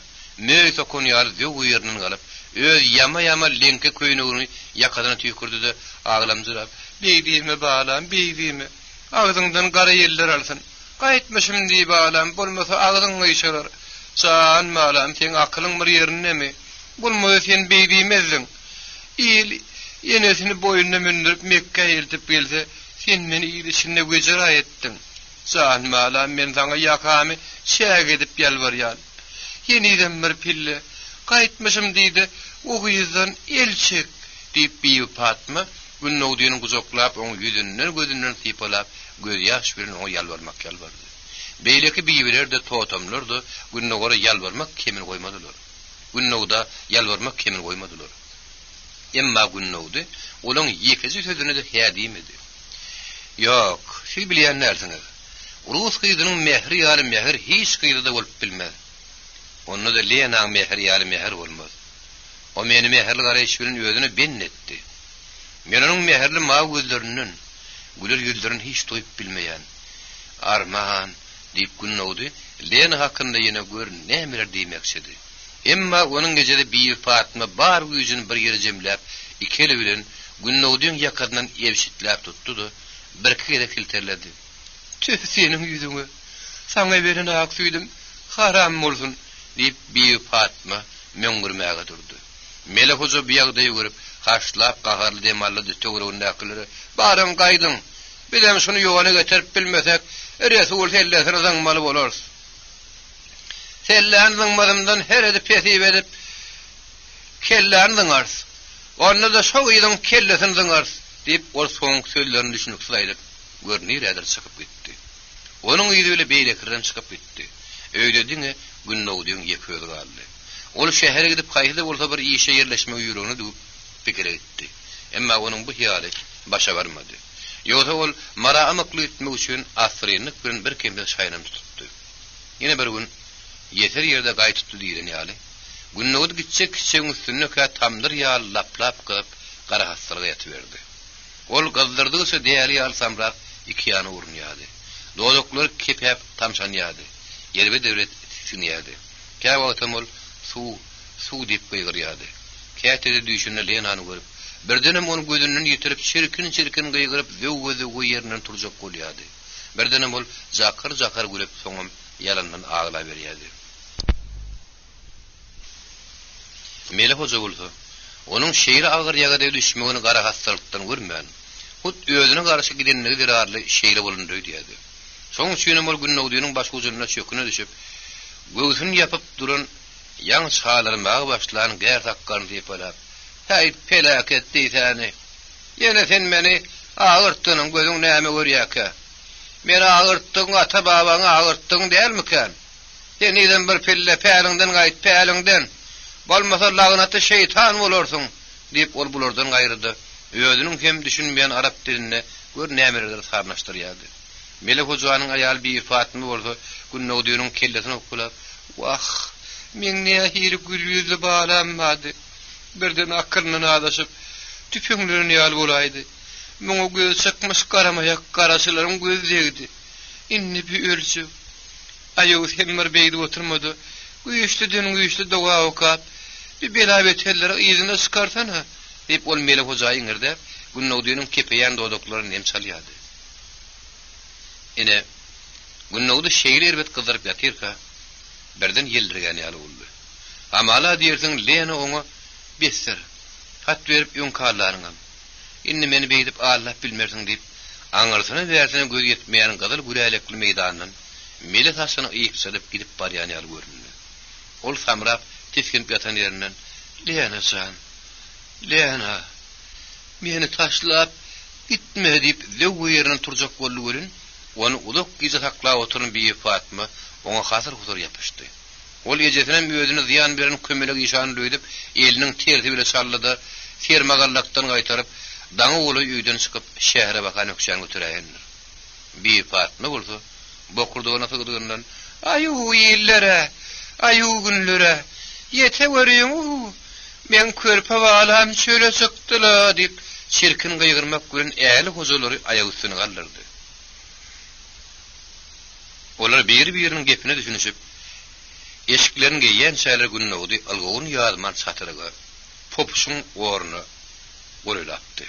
möýt okun ýaly ýög ýeriniň galyp öz yama lenke köýnegini ýakadan tüýkürdi de aglamjyrap beýdimi balam beýdimi agzyňdan gara ýeller alsyn gaýtmyşym diýip balam bolmasa agzyňy ýşarar san malam sen akylyň bir ýerinemi bolmasa sen beýdimezdiň il yenesini boýuna mündirip Mekke eltip gelse sen meni ýerişinde göjera etdiň san malam men saňa ýakamy şäg edip ýalbarýan yeniden bir pille gaýtmyşym diýdi o gyýdan elçek diýip Bibi Fatma Günnowdyny guzoklap oň ýüzünden gözünden sypalap göz ýaş bilen o ýalbardy. Beýleki biýiler de totamlar da Günnowda ýalbarmak kemin goýmadylar. Günnowda ýalbarmak kemin goýmadylar. Emma Günnowdy olaň ýekisi sözüne de hädimedi. Ýok, siz bilýän närsiniz? Urus gyýdynyň mehri ýaly mehr hiç gyýdyda bolup bilmez. Onda da Lenanyň mehri ýaly mehr bolmaz. O meni meherli garaýş bilen özüne bennetdi. Men onuň meherli maw gözlerinden, güler ýüzlerini hiç toýup bilmeýän. Arman diýip Günnowdy Lena hakynda ýene gör nämeler diýmeksidi. Emma onuň gejede Bibi Fatma bar güýjüni bir ýere jemläp, ikili bilen Günnowdyň ýakyndan ewşitläp tutdy-da bir kere filterledi. Tüh seniň ýüzüňe. Saňa beren ak süýdüm, haram bolsun diýip Bibi Fatma möňgürmäge durdy. Mele Hoja biýagda ýügürip, haşlap gaharly demally töwereginde akylary, "Barym gaýdyň. Bizem şunu ýola getirip bilmesek, Resul hellesine zaňmaly bolars. Selläň zaňmadymdan her edip pesip edip kelläň zaňars. Onda da şo ýylyň kellesini zaňars." diýip ol soň sözlerini düşünüp saýdyp, görnýär edir çykyp gitdi. Onuň ýüzüne beýlekirden çykyp gitdi. Öýlediňe Günnowdyň ýeközi galdy. Ol şähere gidip gaýdy bolsa bir işe yerleşme ýürüňi dup pikir etdi. Emma onuň bu hyýaly başa barmady. Ýogsa ol maraamykly etmek üçin asrynlyk bilen bir kemde şaýran tutdy. Ýene bir gün ýeter ýerde gaýtypdy diýilen ýaly. Günnowdy gitjek kişiň üstüne ka tamdyr ýaly laplap gyp gara hassalyga ýatyberdi. Ol gazdyrdygyça diýäli ýaly samrap iki ýany urunýady. Dozoklar kepep tamşanýady. Ýerbe döwlet sinýady. Käme wagtam ol suw diýip gyýgyrýady. Kätede düşünne Lenany görüp, birdenem onu gözünden ýitirip çirkin gyýgyryp zöwge ýerinden turjak bolýady. Birdenem ol jakar gülüp soňam ýalandan ağla berýärdi. Mele hoja bolsa, onuň şeýri agyr ýagada düşmegini gara hassalykdan görmän. Hut özüne garşy gidenligi derarly şeýle bolundy diýdi. Soň üçin ol Günnowdynyň baş ujunyna çöküne düşüp, göwsüni ýapyp duran ýaňy çağlarmagy başlanan gär takkan diýip bolap. Hey pelaket diýsäni. Ýene sen meni agyrtdyň, gözüň näme görýäkä? Meni agyrtdyň, ata babaňy agyrtdyň dälmiken? Sen ýa-da bir pelle päliňden gaýt päliňden. Bolmasa lagnaty şeytan bolarsyň diýip ol bulardan gaýrdy. Özüniň hem düşünmeýän arap dilini gör nämeler sarnaşdyrýardy. Melek hojanyň aýal bir Fatyma bolsa, Günnowdynyň kellesini okulap, "Wah, men näme hiri gülýüzli balanmady." Birden akyrnyna adaşyp, tüpüňlerini ýaly bolaýdy. Muňa göz çykmyş garamaýak garaşylaryň gözlegdi. Inni bir ölçü. Aýaw hemmir beýdi oturmady. Güýçli doga okap, bir belabet hellere ýyzyna çykartana, diýip ol Melek hojaýy ňerde Günnowdynyň kepeýän dodoklaryny emsalýady. Ine Günnowdy şeýle erbet gyzyryp ýatyrka, birden ýeldirgen ýaly boldy. Amala diýersiň Lena oňa besser, hat berip ýonkarlaryňam. Inni meni beýdip Allah bilmersiň diýip, aňyrsyna bersine göz ýetmeýän gyzyl gürälekli meýdandan Melek hasyny ýyp salyp gidip barýan ýaly göründi. Ol samrap tiskin ýatan ýerinden, Lena, meni taşlap gitme diýip zöwge ýerinden turjak boldy görün. Onu uluk gize taklap oturan bir Fatyma ona hasır hudur yapıştı. Ol ejetinen özüne ziyan beren kömelek işanı döydüp, elinin tersi bile salladı, sermagallaktan gaytarıp, daňy oly öýden çykyp şähere bakan ökşän götüräýändir. Bir Fatyma bolsa, bokurduğuna tygdygyndan, "Aýu ýellere, aýu günlere, ýete görýän, men körpe balam şöyle çykdyla" diýip, çirkin gyýgyrmak bilen äli hojolary aýag üstüne galdyrdy. Olar bir-biriniň gepine düşünüşip, eşiklerini giýen şäher Günnowdy algowun ýazman çatyryga popuşyň orny gorulapdy.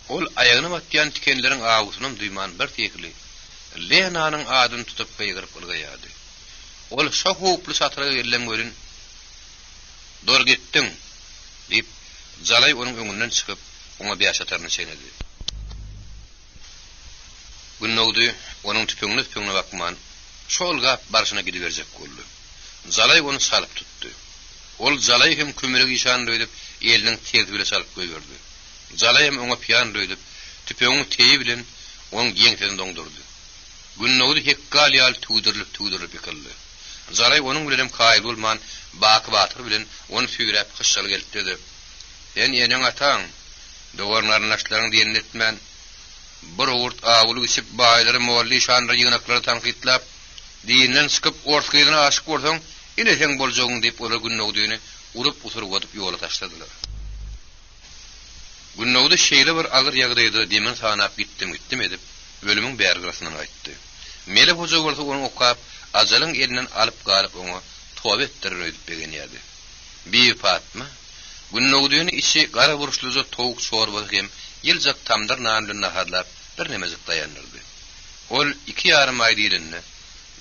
Ol aýagyny batýan tikenleriň agusynyň duýman bir tekli Lenanyň adyny tutup gyýgyryp bolýardy. Ol şahuply çatyryga gelen görün, "Dor gitdiň" diýip, jalay onuň öňünden çykyp, oňa beýaşataryny çeýnedi. Günnowdy onuň tüpüňine bakman, şol gap barşyna gidiberjek boldy. Jalay onu salyp tutdy. Ol jalay hem kömelek işan döýdüp, eliniň tersi bilen salyp goýberdi. Jalay hem oňa piýan döýdüp, tüpüňiň teýi bilen onuň ýeňten doňdurdy. Günnowdy hekkal ýaly tüýdürip ýykyldy. Jalay onuň bilen kaýy bolman, baky batyr bilen onu süýräp hyşşal gelip dedi: "Sen ýene ataň, dogorlaryň aşlaryň diýen etmän. Bir urt awuly geçip baýlary molly şanry ýygnaklary tanqytlap, diýinden çykyp ortgyna aşyk bolsaň, ine sen boljagyň" diýip olar Günnowdyny urup usurup atyp ýola taşladylar. Günnowdy şeýle bir agyr ýagdaýda demen sanap gitdim edip, ölümüň bärgirasyny aýtdy. Melek hoja bolsa onu okap, ajalyň elinden alyp galyp oňa toba etdirip öýdüp begenýärdi. Bir Fatyma Günnowdyny içi gara buruşlyza towuk çorba hem ýyljak tamdyr nanly naharlap bir nemezik daýandyrdy. Ol 2,5 aý diýilende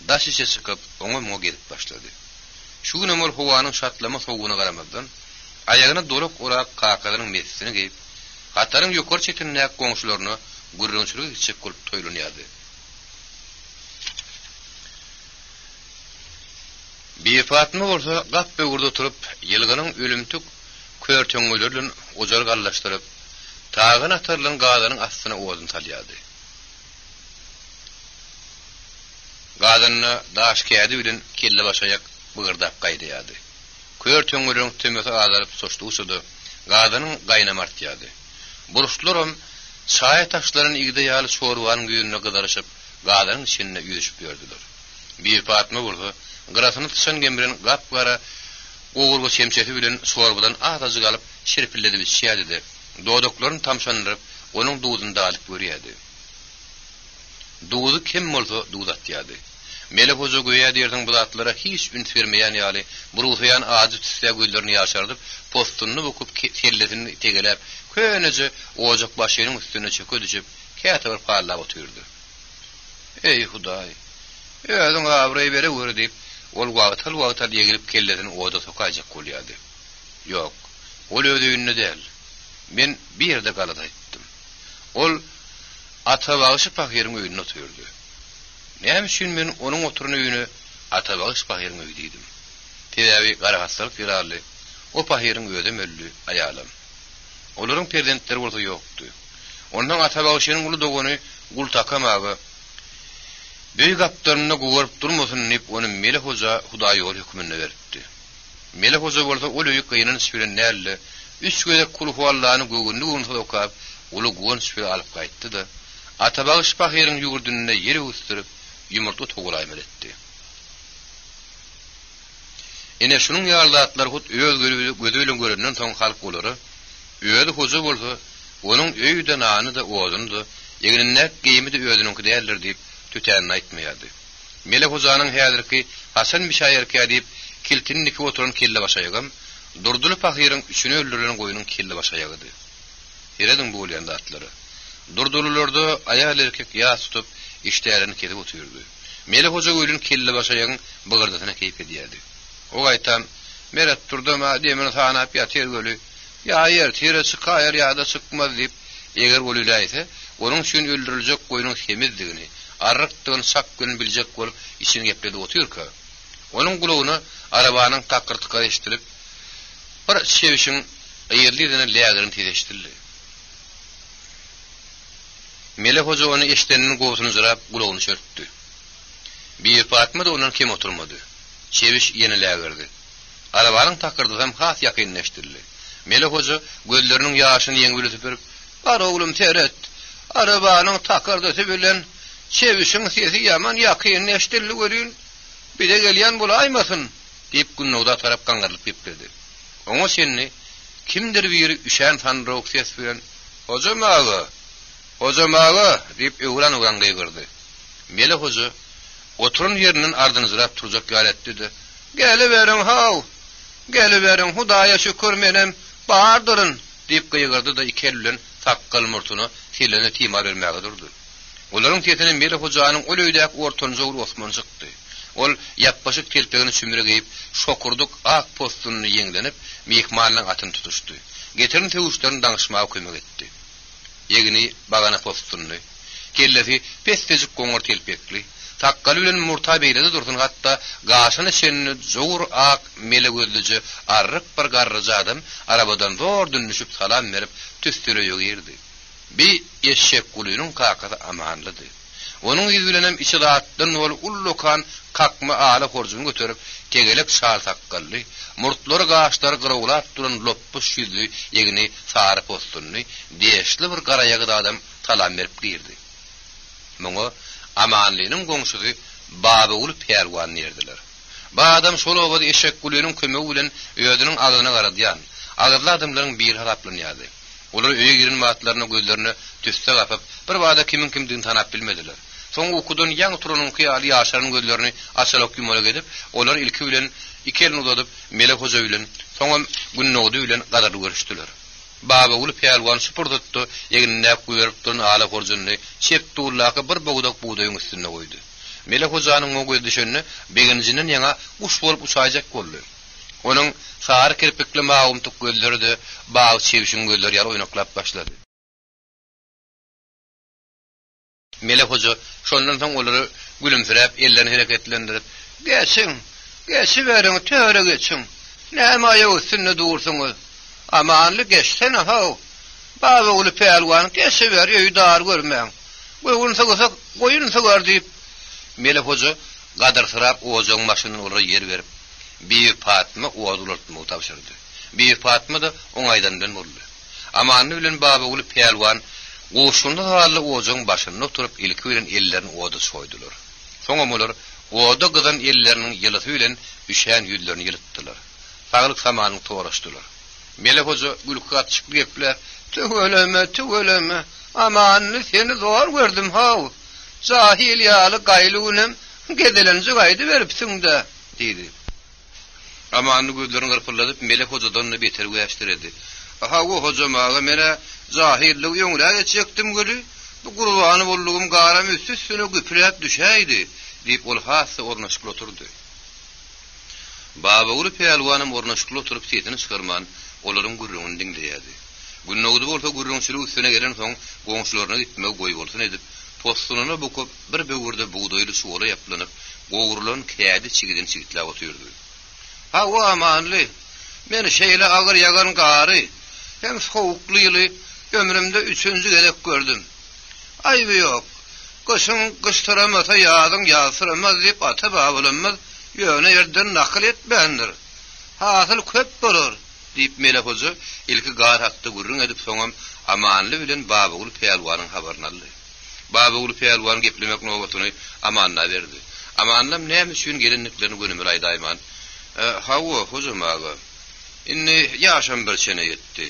daş işe çykyp oňa gelip başlady. Şu gün ömür howanyň şatlama sowugyna garamazdan aýagyna doluk orak kakalaryň mesini giyip, hataryň ýokary çetine goňşularyny gurrunçylyk içip kolup toýlanýardy. Bir Fatyma bolsa gap begurda turup, ýylgynyň ölümtük körtöňülerden ojar gallaşdyryp, tağın atarlan gağdanın astyna ozun salýardy. Gadanna daş kädi bilen kelle başayak bıgırdap gaýdýady. Kör töňürüň tömesi azalyp soşduýsady. Gadanyň gaýnamart ýady. Buruşlaram çaý taşlaryň igde ýaly şorwanyň güýüne gydaryşyp, gadanyň içine ýüzüşip ýördiler. Bir patma bolsa, grasyny tışan gembiren gapgara ogurgu şemşeti bilen şorwadan atazy galyp şirpilledi biçýärdi. Dodoklaryň tamşanyryp, onuň duýdynda alyp görýärdi. Duýdy kim bolsa duýdatýardy. Mele hoja goýa derdiň bu zatlara hiç üns bermeýän ýaly burusayan azy tüsle güllerini ýaşardyp, postunny bokup kellesini tegelep, könüje ojak başynyň üstüne çöküp düşüp, käte bir parlap otyrdy. Ey Hudaý, ýa-da gabry bere gör diýip, ol wagtal ýegilip kellesini oda sokajak bolýardy. Ýok, ol ödüýünde däl. Men bir ýerde galada etdim. Ol Atabağışı pahyryň öýünde oturdy. Näme üçin men onuň oturan öýüne Atabağışı pahyryň öýü diýdim. Teäbi garahasylyk ýararly. O pahyryň öýde möllü aýalam. Olaryň perdentleri bolsa ýokdy. Ondan Atabağışynyň uly dogony gul takamagy büýük aptaryna gowaryp durmasyn diýip onu Mele hoja Hudaý ol hükmüne berdi. Mele hoja bolsa ol öýü gynyň süren näle, üç göze kuluf Allahyny göwünde unutup okap, uly gown süre alyp gaýtdy da Atabağış pahyryň ýugurdynda ýere üstürip ýumurta togulaymy etdi. Ene şunun ýarlatlary hut öz gödüyle görenden soň halk bolary, öýde hoja bolsa, onuň öýde nany da oduny da, ýeňine geymi de öýdüniňki däldir diýip tütänini aýtmaýardy. Mele hojanyň häzirki Hasan Müşaýerke diýip kiltinniki oturan kelle başaýagam, durduly pahyryň üçüni öldürilen goýunyň kelle başaýagydy. Heredin bu bolýan zatlary. Durdulylarda aýal erkek ýas tutup işlerini kedip oturdy. Mele hoja goýunyň kelle başaýagyň bygyrdasyna keýip edýärdi. O gaýtam, "Merat turduma demen sanap ýatyr göli. Ya yer tire çykaýar ýa-da çykmaz" diýip, eger bolýarsa, onuň üçin öldüriljek goýunyň semizdigini, arryktygyn sak günü biljek bolup işini gepledip oturýarka. Onuň gulagyny arabanyň takyrtyka eşitilip, bir şewişiň ýerlerine lägerini tezeşdirdi. Mele hoja onu eşdeninin gowusyny zırap gulagyny çörtdi. Bir patma da onuň kim oturmady. Çeviş ýene lägerdi. Arabanyň takyrdydan has ýakynlaşdyrdy. Mele hoja gözleriniň ýaşyny ýeňbile süpürip, "Bar oglum teret, arabanyň takyrdy bilen çevişiň sesi ýaman ýakynlaşdyrly görýün. Bir de gelýän bolaýmasyn" diýip günnowda tarap gaňgaryp gepdirdi. Oňa senni kimdir bir üşän tanryk ses bilen, "Hoja maga" diýip öwran gaýgyrdy. Mele hoja oturun ýeriniň ardyny zırap turjak galetdi. "Geliberiň haw, geliberiň Hudaýa şükür menem bardyryn" diýip gaýgyrdy da iki elden takkal murtuny tilene timar bermäge durdy. Olaryň tetine Mele hojanyň ol öýdäk ortanyja Osman çykdy. Ol ýapbaşyk kelpegini sümüre geyip, şokurduk ak postuny ýeňlenip, mehmanlaryň atyny tutuşdy. Getirin tewuşlaryny daňyşmaga kömek etdi. Ýegini bagana postuny, kellesi pestejik goňur telpekli, takkal bilen murta beýlede dursun, hatda gaşyny şenni zowur ak mele gözlüji arryk bir garryjy adam arabadan zor dünüşip salam berip tüstüre ýögirdi. Bir eşek guluynyň kakasy amanlydy. Onuň ýüzü bilen hem içi rahatdan ol ullukan kakma ala horjuny göterip tegelek şal takkally, murtlary gaşlary gyrowlap duran loppuş ýüzlü ýegini sary postuny deşli bir gara ýagy adam salam berip girdi. Muňa amanlynyň goňşusy Baba ul perwan nerdiler. Bu adam şol obada eşek guluynyň kömegi bilen öýüdüniň agyna garadýan. Agyrly adamlaryň bir haraplanýardy. Olar öýe giren matlaryny gözlerini tüste gapyp bir wada kimin kimdigini tanap bilmediler. Soň ukudun ýang turanyň kyýaly ýaşaryň gözlerini açalyp ýumala gedip, olar ilki bilen iki elini uzadyp Mele hoja bilen, soňam günnowdy bilen gadar görüşdiler. Baba ul pelwan supurdutdy, ýeňine goýuryp duran ala horjuny çeptullaky bir bogdak buğdaýyň üstüne goýdy. Mele hojanyň o gözdüşini beginjinin ýaňa uş bolup uçajak boldy. Onuň sary kirpikli mağumtuk gözleri de baý çewişiň gözleri ýaly oýnaklap başlady. Mele hoja şondan soň olary gülümsirep, ellerini hereketlendirip, "Geçiberiň, töre geçiň. Näme aýagy üstüne dursuňyz? Amanly geçsene haw. Baba uly pelwan geçiber, ýöýdar görmäň. Goýun sagasa, goýun sagar" diýip Mele hoja gadırsırap ozoň başynyň olara yer berip, Büyük Fatma oğadulurtmy tapşyrdy. Büyük Fatma da oňaýdan boldy. Amanny bilen baba uly pelwan goşunda hally ozoň başyny oturup ilki bilen ellerini oda soýdular. Soňra olar oda gydan elleriniň ýylysy bilen üşän ýüzlerini ýylytdylar. Saglyk samanyny toraşdylar. Melek hoja gülükat çykdy gepler. Tüweleme. Amanny seni zor gördüm haw. Jahil ýaly gaýlunym gedelenji gaýdy beripsiň de diýdi. Amanny gözlerini gyrpyladyp Melek hojadan beter göýäşdirdi. Hawa hoja maga mene jahillik ýöňüne geçekdim göli. Bu gurbany bollugum garam üstüne güpräp düşäýdi diýip ol hasy ornaşyp oturdy. Baba uly pelwanam ornaşyp oturup setini çykarman olaryň gurrungyny diňleýärdi. Günnägde bolsa gurrunçylyk üstüne gelen soň goňşularyna gitmek goý bolsun edip, postunyna bukup bir böwürde buğdaýly suwara ýaplanyp, gowrulan kädi çigidin çigitläp oturdy. Hawa amanly, meni şeýle agyr ýagan gary, hem sowukly ýyly ömrümde 3-nji gerek gördüm. Aýby ýok. Goşun gıştıramasa ýadyň ýasyramaz diýip ata babalarymyz ýöne ýerden nakl etmendir. Hasyl köp bolar diýip Melek hoja ilki gar hakda gurrun edip soňam Amanly bilen baba uly pelwanyň habaryny aldy. Baba uly pelwan geplemek nowatyny Amanna berdi. Amannam näme üçin gelenliklerini gönümür aýdaýman. Hawa hoja maga. Inni ýaşam bir çene ýetdi.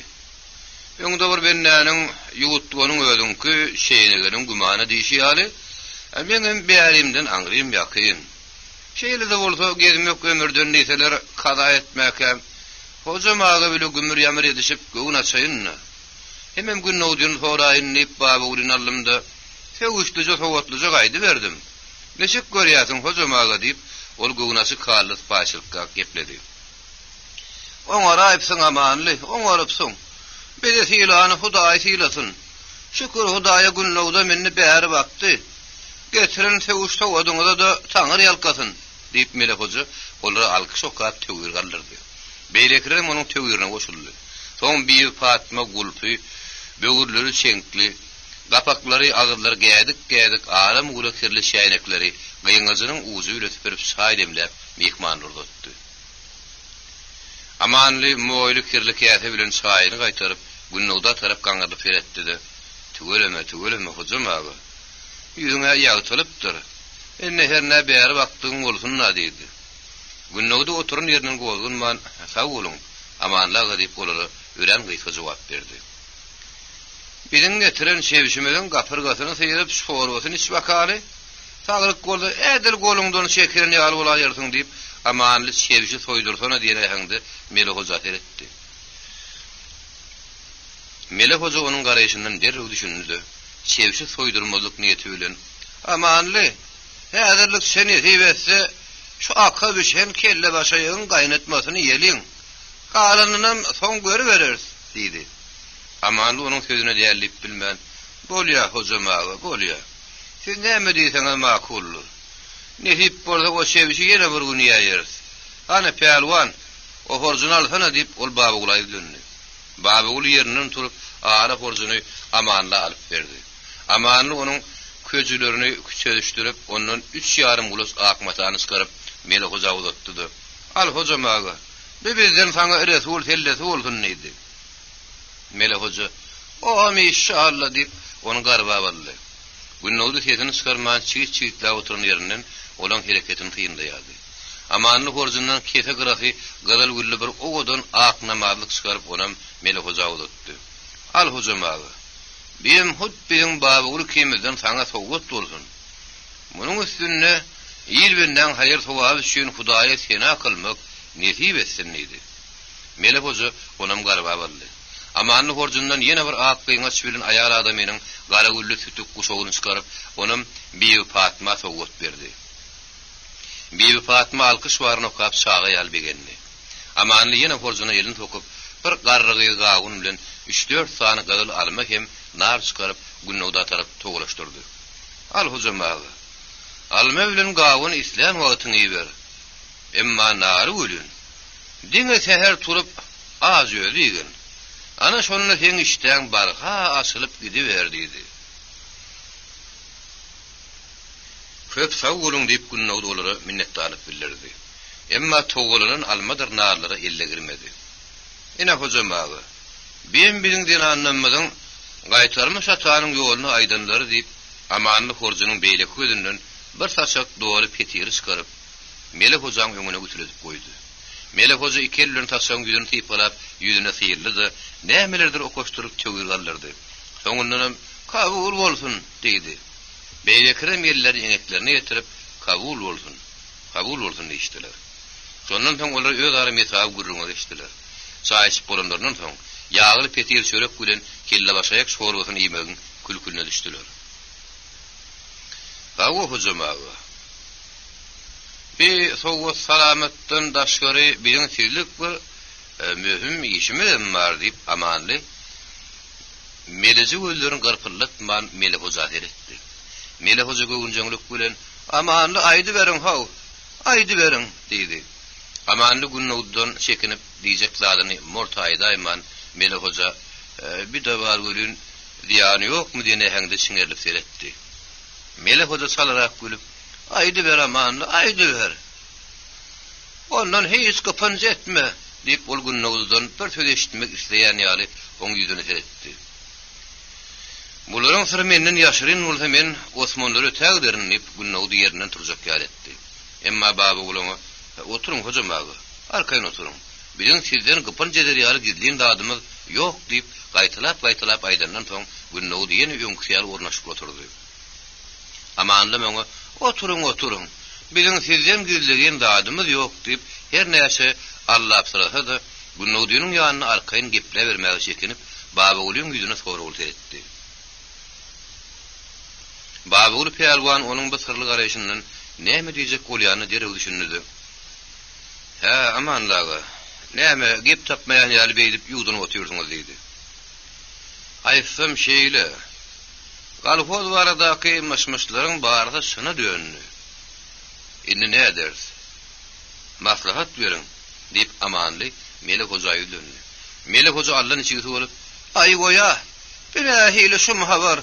Öňde bir bennäniň ýugutdygynyň özüňki şeýlegeniň gumana diýişýäli. Menem bärimden aňrym ýakyn. Şeýle de bolsa gezmek ömürden näseler kaza etmäkem. Hoja maga bile gümür ýamyr edişip göwün açaýynna. Hemem gün nowdyn soraýyn diýip baba ulyn allymda tewüşdüje sowatlyja gaýdy berdim. Neçik görýärsiň hoja maga diýip ol göwünaçy kalyp başylykka gepledi. Oňara aýpsyň amanly, oňarypsyň. Bede silany Hudaý silasyn. Şükür Hudaýa günnowda meni bäri bakdy. Getirin tewüş sowadyňyza da taňyr ýalkasyn diýip Melek hoja olara alkyş okap tewür galdyrdy. Beýlekler onuň tewürine goşuldy. Soň Büyük Fatma gulpy, böwürleri çenkli, gapaklary agyrlar gädik alam gula kirli şäýnekleri gyňyzynyň uzy üretip berip çaý demläp mehman urdatdy. Amanly moýly kirli käse bilen çaýyny gaýtaryp günnowda tarap gaňaryp beretdi. Tüweleme hojam aga. Ýüzüňe ýagy tölepdir. Enne her näme bäri bakdyň bolsun diýdi. Günnowda oturun ýeriniň gowulman sag bolun. Amanlaga diýip bolary ören gyýsa jogap berdi. Biziň getiren şewşimeden gapyrgasyny seyredip sorwasyny iç bakaly. Saglyk boldy, edil goluňdan şekerini alyp olaýarsyň diýip Amanly şewşi soýdursaňa diýen häňde Melek hoja etdi. Melek hoja onuň garaýşyndan derrew düşündi. Şewşi soýdurmazlyk niýeti bilen Amanly, häzirlik seni hiwetse şu aka düşen kelle başaýyň gaýnatmasyny ýeliň. Galanynym soň göri berers diýdi. Amanly onuň sözüne däýerlip bilmän. Bolýa hojam aga, bolýa. Siz näme diýseňiz makuldur. Nehip bolsa o şewşi ýene bir gün ýaýyrs. Ana pelwan, o horjunal sana diýip ol baba ulay döndü. Baba ul ýerinden turup ara horjuny Amanla alyp berdi. Amanly onuň köjülerini küçülüşdirip ondan 3,5 gulos akmatany çykaryp Melek hoja uzatdy. Al hojam aga. Bizden saňa resul tellesi bolsun diýdi. Melek hoja, "O inşallah" diýip onu garba aldy. Günnowda setini çykarman çyt-çytla oturan ýerinden olan hereketini tyýyndaýardy. Amanly horjundan kese gyrasy gadal güllü bir ogodan ak namazlyk çykaryp onam Melek hoja uzatdy. Al hojam aga. Bizim hutbiň baba ul kimizden saňa sowgat bolsun. Munyň üstüne ýerbinden haýır sowap üçin Hudaýa sena kılmak nesip etsin diýdi. Melek hoja onam garba aldy. Amanly horjundan ýene bir ak gyňaç bilen aýal adamynyň gara güllü sütük guşagyny çykaryp onam Büyük Fatma sowgat berdi. Büyük Fatma alkyş barny okap çağa ýal begendi. Amanly ýene horjuna ýelini tokup bir garrygy gawun bilen 3-4 sany gadal almak hem nar çykaryp günnowda tarap togulaşdyrdy. Al hojam aga. Alma bilen gawun islam wagtyny ber. Emma nary ölün. Diňe seher turup az öýügin. Ana şonuna sen işten barha açılıp gidiverdi. köp sag bolun diýip günnäwde olary minnetdarlyk bildirdi. Emma toğulunun almadır narlara elle girmedi. Ine hocamağı, bizim dinanımızın gaytarmış atağının yolunu aydınları deyip, amanlı horcunun beylek ödünün bir saçak doğalı petiri çıkarıp, Melek Hoca'nın önüne götürüp koydu. Melek Hoca iki ellerini taşağın yüzünü tıyıp yüzüne sıyırlıdı, nemelerdir o koşturup çöğürgallardı. Sonundan kabul olsun deydi. Beyleklerin elleri ineklerini getirip, kabul olsun deyiştiler. Sondan soň olar öz ara mesabı gurruna geçdiler. Çaýyp bolanlardan soň ýağly petir çörek gülen kelle başayak şorwasyny ýemegin külkülüne düşdiler. Hawa hujamagy. Bir sowa salamatdan daşgary bilen sizlik bir möhüm işimiz bar diýip amanly melezi gözlerini garpyllatman Melek Hoja eretdi. Melek Hoja göwnjüňlük bilen amanly aýdy berin haw, aýdy berin diýdi. Amanlı günnäwden çekinip diýjek zadyny mortaýdaýman Melek Hoja bir de bar gülün diýany ýokmu diýene heňde şiňerlik seretdi. Melek Hoja salarak gülüp aýdy ber amanly, aýdy ber. Ondan hiç kapanç etme diýip ol günnäwden bir söz eşitmek isleýän ýaly oň ýüzüne seretdi. Bularyň syry menden ýaşyryn bolsa men Osmanlary tägdirin diýip günnäwde ýerinden turjak ýaretdi. Emma baba ulama oturun hocamağı, arkayın oturun. Bizim sizden gıpan cederiyarı gizliğin dağdımız yok deyip gaytılap aydandan son günnäwde ýene öňküýär ornaşyp oturdy. Ama anlamaňa oturun. Bizim sizden gizliğin dağdımız yok deyip her näçe Allah sırasa da günnäwdeniň ýanyna arkayın geple bermäge çekinip baba ulyň ýüzüne sorul etdi. Baba uly peýalwan onuň bu sırly garaýşyndan näme diýjek bolýany dereg düşündi. Ha amanlaga. Näme gep tapmayan ýaly beýdip ýuwduny oturýarsyňyz diýdi. Aýsam şeýle. Galfoz baradaky maşmaşlaryň barada şuna döndü. Indi ne ederiz? Maslahat berin diýip amanly Melek Hoja'ya döndü. Melek Hoja Allah'ın içigisi bolup, "Ay goýa, bilahiyle şu habar.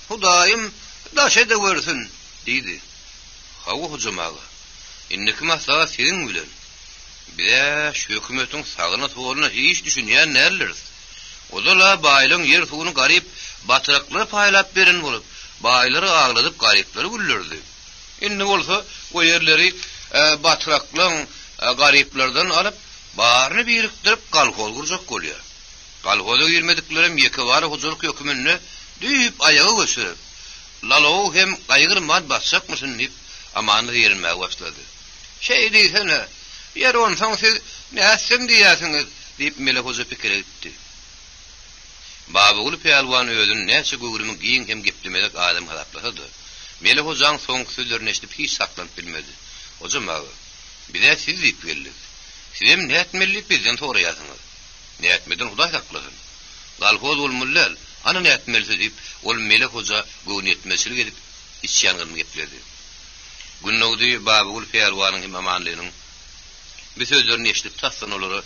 Hudaýym daşede görsün." diýdi. Hawa hojamagy. Inniki maslahat senin bilen. Bile şu hükümetin sağına soluna hiç düşünýän nerler? Odala baýlyň yer suwuny garyp batyrakly paýlap berin bolup, baýlary agladyp garypları güllerdi. Indi bolsa o yerleri batyraklyň garyplardan alyp baryny birikdirip galkoz gurjak bolýar. Galkoza girmediklerim ýeke bary hojalyk hökümini düýüp ayaga göçürip, lalaw hem gaýgyrmad basakmysyn diýip amany ýerime başlady. Şey diýsene, yer onsan siz näsim diýäsiňiz diýip Melek Hoja pikir etdi. Baba uly peýalwan özüni näçe göwrümi giň hem geplemelik adam halaplady. Melek Hojaň soňky sözlerini eşitip hiç saklanyp bilmedi. Hojamagy, bize siz diýip geldik. Sizem näetmelik bizden soraýasyňyz. Näetmeden Hudaý saklasyň. Galkoz bolmullar, ana näetmelisi diýip ol Melek Hoja göwün etmesini edip içýängyny gepledi. Günnäwde baba uly peýalwanyň hem amanlygynyň bir sözlerini eşitip tassan olary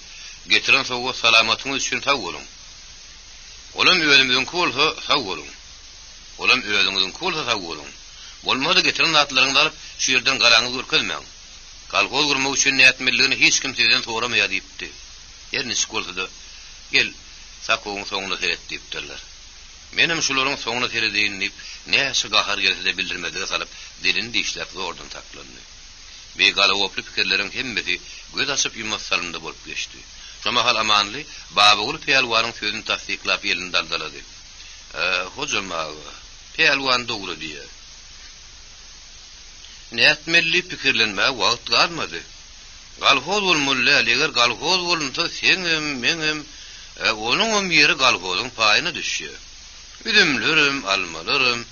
getiren soňra salamatyňyz üçin sag bolun. Olam özüňiziň kulha sag bolun. Olam özüňiziň kulha sag bolun. Bolmady getiren atlaryňy alyp şu ýerden garaňyz görkezmäň. Kalkoz gurmak üçin näetmeligini hiç kim sizden soramaya diýipdi. Ýerni şkolda gel sakoň soňuna seret diýipdiler. Menim şularyň soňuna serediň diýip näçe gahar gelse de bildirmedi salyp dilini diýişläp zordan taklandy. Ve galawoply pikirleriň hemmesi göz açyp ýummak salynda bolup geçdi. Şoma hal amanly baba uly peýalwanyň sözüni tasdiklap ýelini daldalady. Hojamagy, peýalwan dogry diýär. Näetmelli pikirlenmäge wagt galmady. Galkoz bolmaly, eger galkoz bolunsa seňem, meňem, onuň ýeri galkozyň paýyna düşýär. Üzümlerim, almalarym,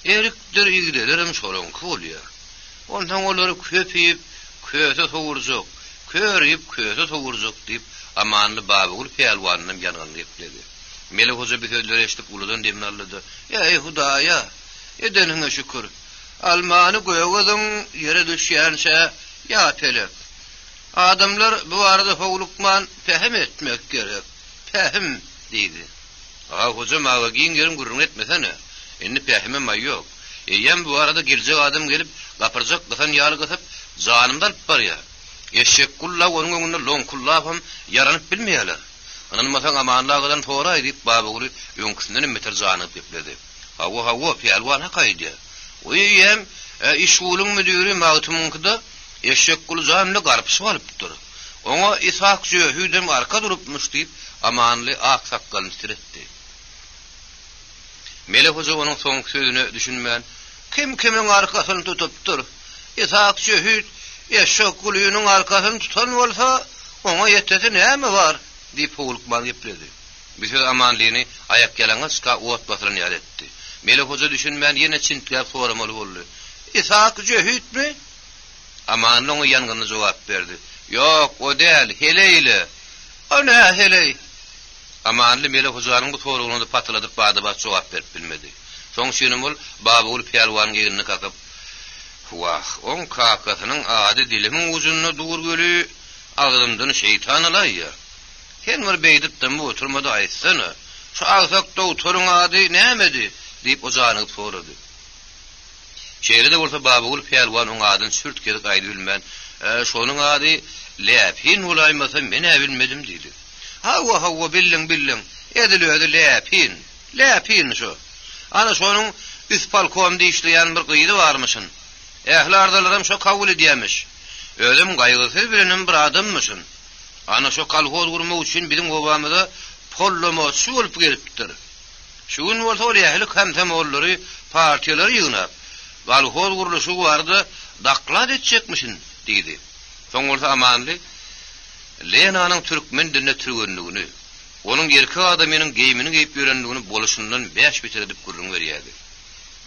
erikdir, igdelerim şoronky bolýar. Ondan olary köpeyip, köse sowurjak, körüp, köse sowurjak diýip amanly baba uly peýalwanyň ýanyny gepledi. Melek Hoja bir sözler eşitip uludan demini aldy. "Ey Hudaýa, edeniňe şükür. Almany göýgüziň ýere düşýänçe ýa-pelek. Adamlar bu arada howlukman fähm etmek gerek. Fähm" diýdi. Hojamagy giň yerim gurrun etmesene. Indi fähmem ýok. Eýem bu arada girjek adam gelip gapyrjak gysan ýaly gysyp janymdan alyp barýar. Eşek kulla onun öňünde loň kullapam yaranyp bilmeýärler. Anan masaň amanlagydan toğra edip babaguly öňküsinden meter janyp gepledi. Hawa peýalwan hakaýdy. Oýem işgulun müdiri magtymynkda eşek kul janly garpyşyp alypdyr. Oňa Ishak Zöhüdem arka durupmuş diýip amanly ak sakkalyny tiretdi. Melek hoja onuň soňky sözüne düşünmän, kim arkasyny tutupdyr? Ishak Zöhüd eşek kulüňiň arkasyny tutan bolsa, oňa ýetesi näme bar? diýip howlukman gepledi. Bize amanlyny ayak geleňeçka owat basyryny ýaretdi. Melek hoja düşünmän ýene çintlap soramaly boldy. Ishak Zöhüdmi? Amanlyň ýangyny jogap berdi. Yok, o değil, heleyle. O ne heley? Amanly Melek hojanyň bu sorugyny patladyp bada jogap berip bilmedi. Soň şunumul babaguly peýalwan geýinini kakap, "Wah, on kakasynyň ady dilimiň ujunyna dur göli, agdymdan şeytan alaýa. Kenmer beýdipden bu oturmada aýtsyna, şu agzakda oturuň ady nämedi?" diýip ojanyny sorady. Şeýle bolsa babaguly peýalwan oň adyny sürtkerek aýdy bilmän, şonuň ady Läpin ulaýmasa men bilmedim diýdi. Hawa billing. Edilödi Läpin şu. Ana şonuň üspalkomda işleýän bir gyýdy barmyşyn. Ählardalaram şo kabul edýämiş. Ölüm gaýgysy birinin bir adammyşyn. Ana şo kalhoz gurmak üçin biziň obamyza pollama şuwup gelipdir. Şuň bolsa ol ähli hem ollary partiýalary ýygnap, kalhoz guruluşy bardy, daklat etjekmişin diýdi. Soňursa amanly Lenanyň türkmen diline türgenligini, onuň erkek adamynyň geýmini geýip ýörenligini boluşundan 5 beter edip gurrun berýärdi.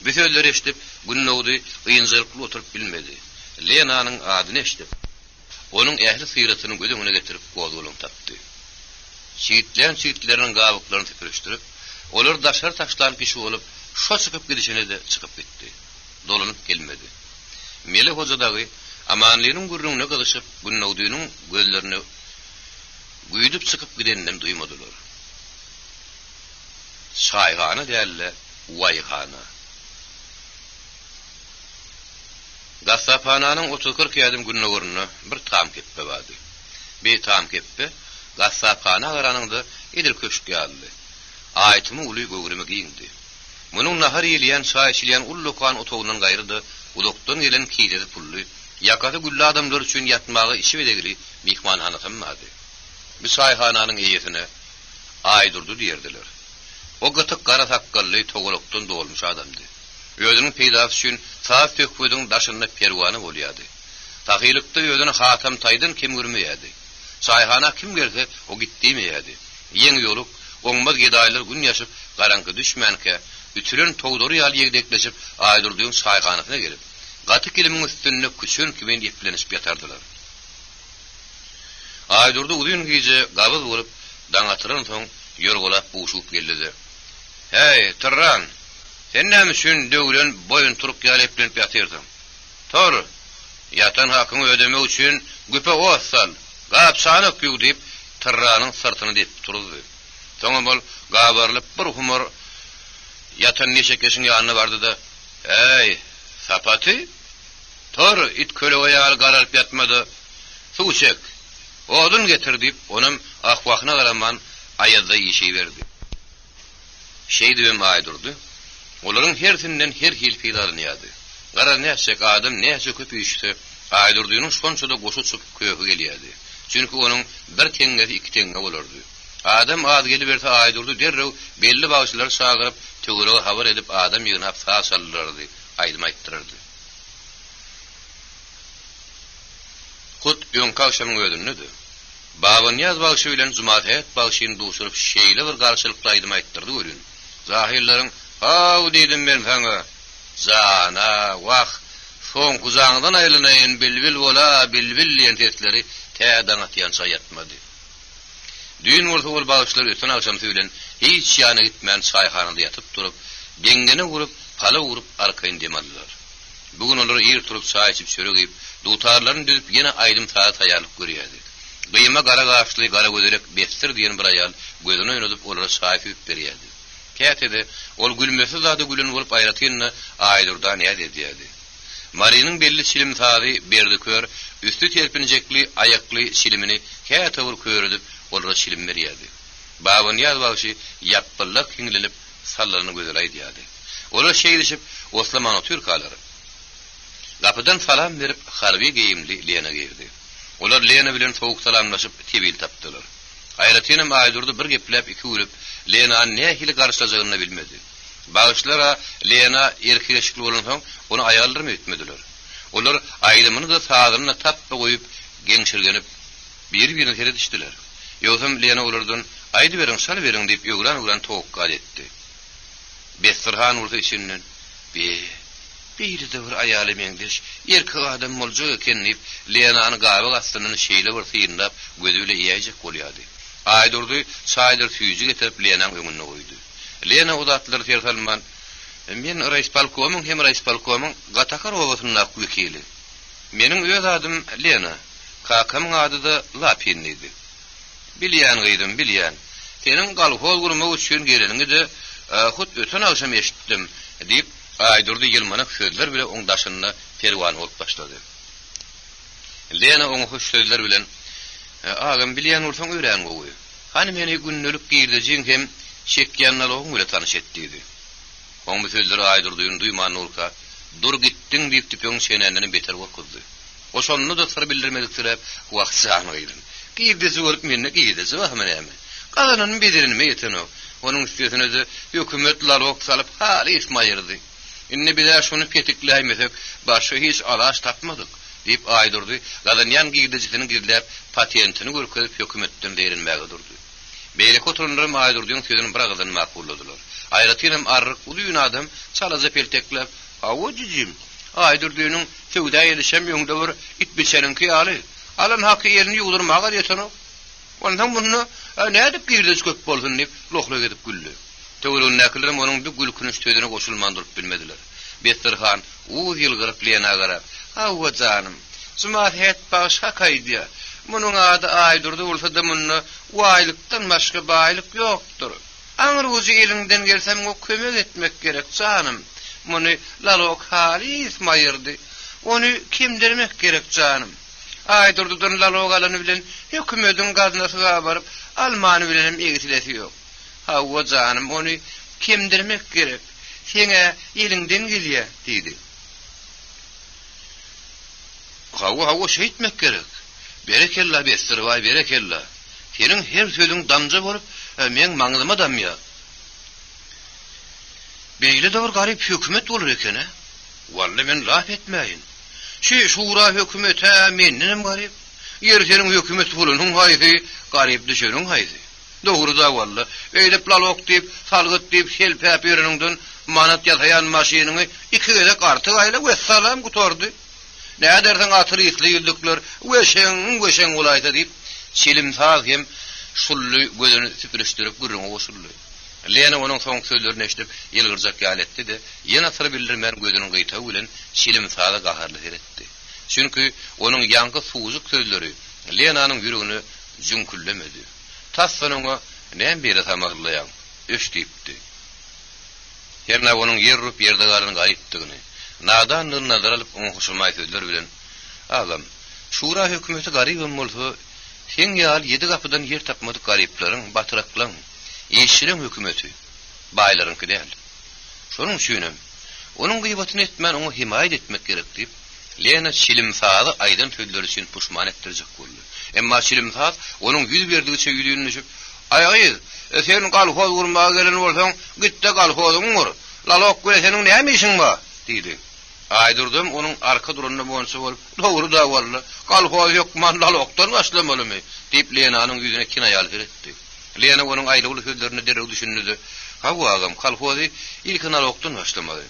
Bu sözleri eşitip günnäwdi ýynjylykly oturup bilmedi. Lenanyň adyny eşitip, onuň ähli syratyny gözüňe getirip gowdulyň tapdy. Şiitlerin gabyklaryny tepirişdirip, olar taşlar pişi bolup, şo çykyp gidişine de çykyp gitdi. Dolanyp gelmedi. Melek hojadagy amanlynyň gurrununa gylyşyp, günnäwdiňiň gözlerini güýdüp çykyp gidenden duýmadylar. Şaýhana dälle, waýhana. Gassaphananyň 30-40 ýadım günnäwrüne bir tam keppe bardy. Bir tam keppe gassaphana garanynda edil köşk ýaldy. Aýtymy uly gögrüme giýindi. Munyň nahar ýelýän, çaý içilýän ullukan otogundan gaýrdy, ulukdan gelen kiýdedi pully. Ýakady güllü adamlar üçin ýatmagy işi bedegili mihmanhana tammady. Bu çaýhananyň eýesine Aýdurdy diýerdiler. O gatyk gara sakkally togolukdan dolmuş adamdy. Özüniň peýdasy üçin saf tökbüdiň daşyny perwany bolýardy. Taqylykda özüni hatam taýdan kim görmeýärdi. Çaýhana kim gelse o gitdiýmedi. Ýeň ýoluk oňmaz gedaýlar gün ýaşyp garanky düşmänke ütülen togdory ýaly ýegdekleşip Aýdurdyň çaýhanasyna gelip gaty kilimiň üstünde küçün kimen ýeplenip ýatardylar. Aýdurdy uzun gije gabyz bolup daňatyran soň ýorgulap buşup geldi. "Hey, Tırran, sen näme üçin döwlen boyun turup ýaleplenip ýatyrdyň? Tor, ýatan hakyny ödemek üçin güpe ossal, gapsany öpýük" diýip Tırranyň sırtyny dep turdy. Soňa bol gabarlyp bir humor ýatan neşekeşiň ýanyna bardy da, "Hey, sapaty, tor it köle ýaly garalyp ýatmady. Suw çek. Odun getir" diýip onuň ahwakyna garaman aýada ýeşi berdi. Şeýdibem Aýdurdy. Olaryň hersinden her hil fiýdalanyýardy. Gara näçek adam näçe köp işdi. Aýdurdynyň şonçada goşu çykyp köýüp gelýärdi. Çünki onuň bir teňe iki teňe bolardy. Adam az gelip berse Aýdurdy derrew belli bagşylar çagyryp tögürege habar edip adam ýygnap saçallardy, aýdym aýtdyrardy. Kut ýonka akşamyň ödünüdi. Babanyaz bagşy bilen Jumaat bagşyny duşurup şeýle bir garşylykda aýdym aýtdyrdy görün. Zahirleriň "Haw" diýdim men sana. "Zana, wah, soň kuzaňdan aýlanaýyn bilbil bola, bilbil" diýen tesleri täden atýança ýatmady. Düýün bolsa ol bagşylar ötün akşam söýlen hiç ýana gitmän çaýhanada ýatyp turup, deňgeni gurup, pala gurup arkaýyn demädiler. Bugün olar ýer turup çaý içip çöregip, dutarlaryny düzüp ýene aýdym saat taýarlyk görýärdi. Gyýma gara gaşly, gara gözerek bestir diýen bir aýal gözüne ýönelip olary çaý süýüp berýärdi. Kätede ol gülmesi zady gülün bolup aýratynna Aýdurdan ýa dediýärdi. Marynyň belli şilim sady berdi kör, üstü terpinjekli ayakly şilimini käte bir köredip olara şilim berýärdi. Babyn ýazbaşy ýapyllak hiňlenip sallaryny gözelaýdy ýa-da. Olar şeýdişip Osman Türkalary. Gapydan salam berip harby geyimli Lena girdi. Olar Lena bilen soğuk salamlaşyp tebil tapdylar. Aýratynam Aýdurdy bir geplep iki ulip Lena nähili garşylajagyny bilmedi. Bağışlara Lena erkileşikli bolan soň onu aýallarmy etmediler. Olar aýdymyny da sagyna tappa goýup geňşirgenip bir-birine tere düşdiler. Ýogam Lena olardan aýdy beriň, sal beriň diýip ýogran towukka etdi. Bestirhan urdy içinden bir de bir aýaly meňdiş erkek adam bolja eken diýip Lenany gaby gastynyň şeýle bir syýndap gözüle ýeýjek bolýardy. Aýdurdy çaýdyr tüýjü getirip Lenanyň öňüne goýdy. Lena udatlar tertalman. Men Reispolkomyň hem Reispolkomyň Gatakar owasyna wekili. Meniň öz adym Lena. Kakamyň ady da Lapin idi. Bilýän gyýdym, bilýän. Seniň galhol gurmak üçin geleniňi de hut öten akşam eşitdim diýip Aýdurdy ýylmanyk sözler bilen oň daşyna perwan bolup başlady. Lena oň hoş sözler bilen agam bilýän bolsaň öýrän gowy. Hani meni günnelik giýirdijiň hem şekýanlar oň bilen tanyş etdi. Oň bu sözleri Aýdurdyň duýman urka dur gitdiň diýip tipöň şenänden beter gokuzdy. Oşonny da sır bildirmedik direp wagt sahnaýdym. Giýdisi bolup menne giýdisi wahmany. Gazanyň bedirini meýeteno. Onuň üstüne de hökümetler ok salyp hali ismaýyrdy. Inni biler şonu petikläýmesek başy hiç alaş tapmadyk diýip Aýdurdy gazanyan giýdisini girdilip patentini görkezip hökümetden derinmäge durdy. Beýle koturunlar Aýdurdyň sözüni biragdan maqulladylar. Aýratynam arryk ulyň adam çalaza pelteklep "Awjijim, Aýdurdyň söwda edişem ýöňde bir it biçeniňki ýaly. Alan haky ýerini ýugdurmaga ýeteno. Ondan bunu nädip giýdiş köp bolsun diýip lohla edip güldü. Töwrün näkilerim onuň bir gülkünün sözüne goşulmandyryp bilmediler. Bestirhan uz ýylgyryp Lena garap "Awwa janym, sumat het başga kaýdy. Munyň ady Aýdurdy bolsa-da muny waýlykdan başga baýlyk ýokdur. Aňyr uzy elinden gelsem o kömek etmek gerek janym. Muny lalok hali ismaýyrdy. Onu kimdirmek gerek janym. Aýdurdyň lalok alany bilen hökümetiň gaznasyna baryp Almany bilen egitilesi ýok. Awwa janym, onu kimdirmek gerek. Sene elinden gelýär" diýdi. Hawa şeýitmek gerek. Berekella bestirway berekella. Seniň her sözüň damja bolup, men maňzyma damya. Beýle de bir garyp hökümet bolar eken. Walla men laf etmäýin. Şura hökümete menden garyp. Yer seniň hökümet bolanyň haýsy, garyp düşeniň haýsy. Dogry da walla. Eýlep lalok diýip, salgyt diýip selpäp ýeriniňden manat ýasaýan maşynyny iki gerek arty aýla wessalam gutordy. Näderden atyr ýetli ýüldükler weşeň bolaýdy diýip şilim saz hem şully gözüni süpürüşdirip gürrüňe goşuldy. Lena onuň soň sözlerini eşitip ýylgyrjak ýaletdi de ýene syr bildirmän gözüniň gyýtagy bilen şilim saza gaharly etdi. Çünki onuň ýaňky suwjyk sözleri Lenanyň ýüregini jünküllemedi. Tassanyňa näme bere tamaglaýan öşdipdi. Herne onuň ýerrup ýerde galyny gaýtdygyny nadanlyk nazar alyp oňa hoşulmaý sözler bilen "Agam, şura hökümeti garypym bolsa, sen ýal 7 gapydan yer tapmadyk garyplaryň, batyraklaryň, eşiriň hökümeti, baýlaryňky däl. Şonuň üçinem, onuň gıýbatyny etmän, oňa himayet etmek gerek" diýip Lena şilimsazy aýdan sözleri üçin puşman etdirjek boldy. Emma şilimsaz onuň ýüz berdigiçe ýüdüňni düşüp "Aýagy, sen galhoz gurmaga gelen bolsaň, gitde galhozyň gur. Lalok göre senin näme işiň bar?" diýdi. Aýdurdym onuň arka durunda bolsa bolup, "Dogry da walla, galhoz ýokman lalokdan başlamalymy?" diýip Lenanyň ýüzüne kinaýal etdi. Lena onuň aýlygy sözlerini dereg düşündi. "Hawa agam, galhozy ilkin lalokdan başlamaly.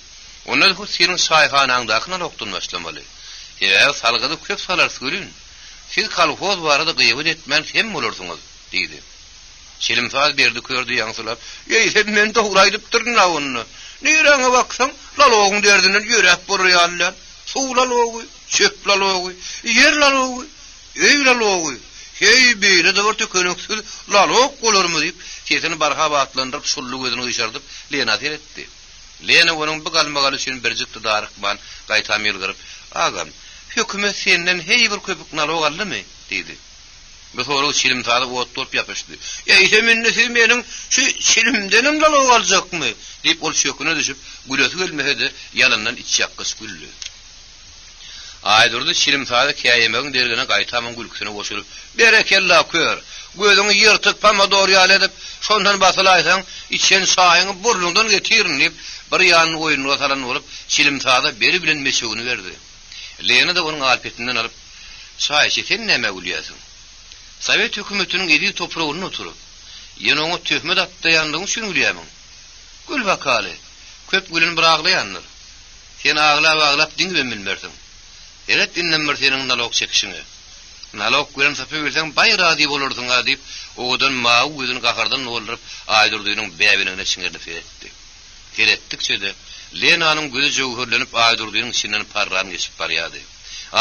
Ondan bu senin şaýhanaňdaky lalokdan başlamaly. Ýa salgydy köp salar görün. Siz galhoz barada gıýbat etmän hem bolarsyňyz" diýdi. Şilimsaz berdi kördü ýaňsylap, "Ey sen men dogry aýdyp durdun awunny. Niranga baksaň, lalogyň derdinden ýürek burýarlar. Suw lalogy, çöp lalogy, yer lalogy, öý lalogy, Hey beýle de bir tökönüksiz lalok bolarmy diýip, sesini barha batlandyryp şullu gözüni ýyşardyp Lena seyretdi. Lena onuň bu galmagaly üçin bir jykdy darykman gaýtam ýylgyryp, "Agam, hökümet senden hey bir köpük nalok aldymy?" diýdi. Bu soru çilim taýyp otdurup ýapyşdy. "Ýa-ýa menne siz meniň şu çilimdenim nalok aljakmy?" diýip ol şöküne düşüp, gülesi gelmehede ýalyndan iç ýakkys güldü. Aýdurdy çilim taýyp käýemegiň dergine gaýtamyň gülküsine goşulyp, "Berekella kör, gözüňi ýyrtyp pomidor ýaly edip, şondan basylaýsaň, içen saýyňy burnundan getirin" diýip bir ýanyny oýunyna salan bolup, çilim taýyp beri bilen meşegini berdi. Lena da onuň alpetinden alyp, "Saý sen näme gülýärsiň? Sovet hökümetiniň edi topragyna oturup, ýene oňa töhmet atdaýandygyň üçin gülýärmiň. Gül bakaly, köp gülün bir aglaýandyr. Sen aglap diňe bilmersiň. Eret dinlenmer seniň nalok çekişiňi. Nalok gülün sapy berseň baýrady bolardyň ha" diýip, oňdan mawy gözüni gahardan nolduryp, Aýdurdynyň bäbinine çiňirdip etdi. Keretdikçe de Lenanyň gözü jowherlenip Aýdurdynyň içinden parran geçip barýady.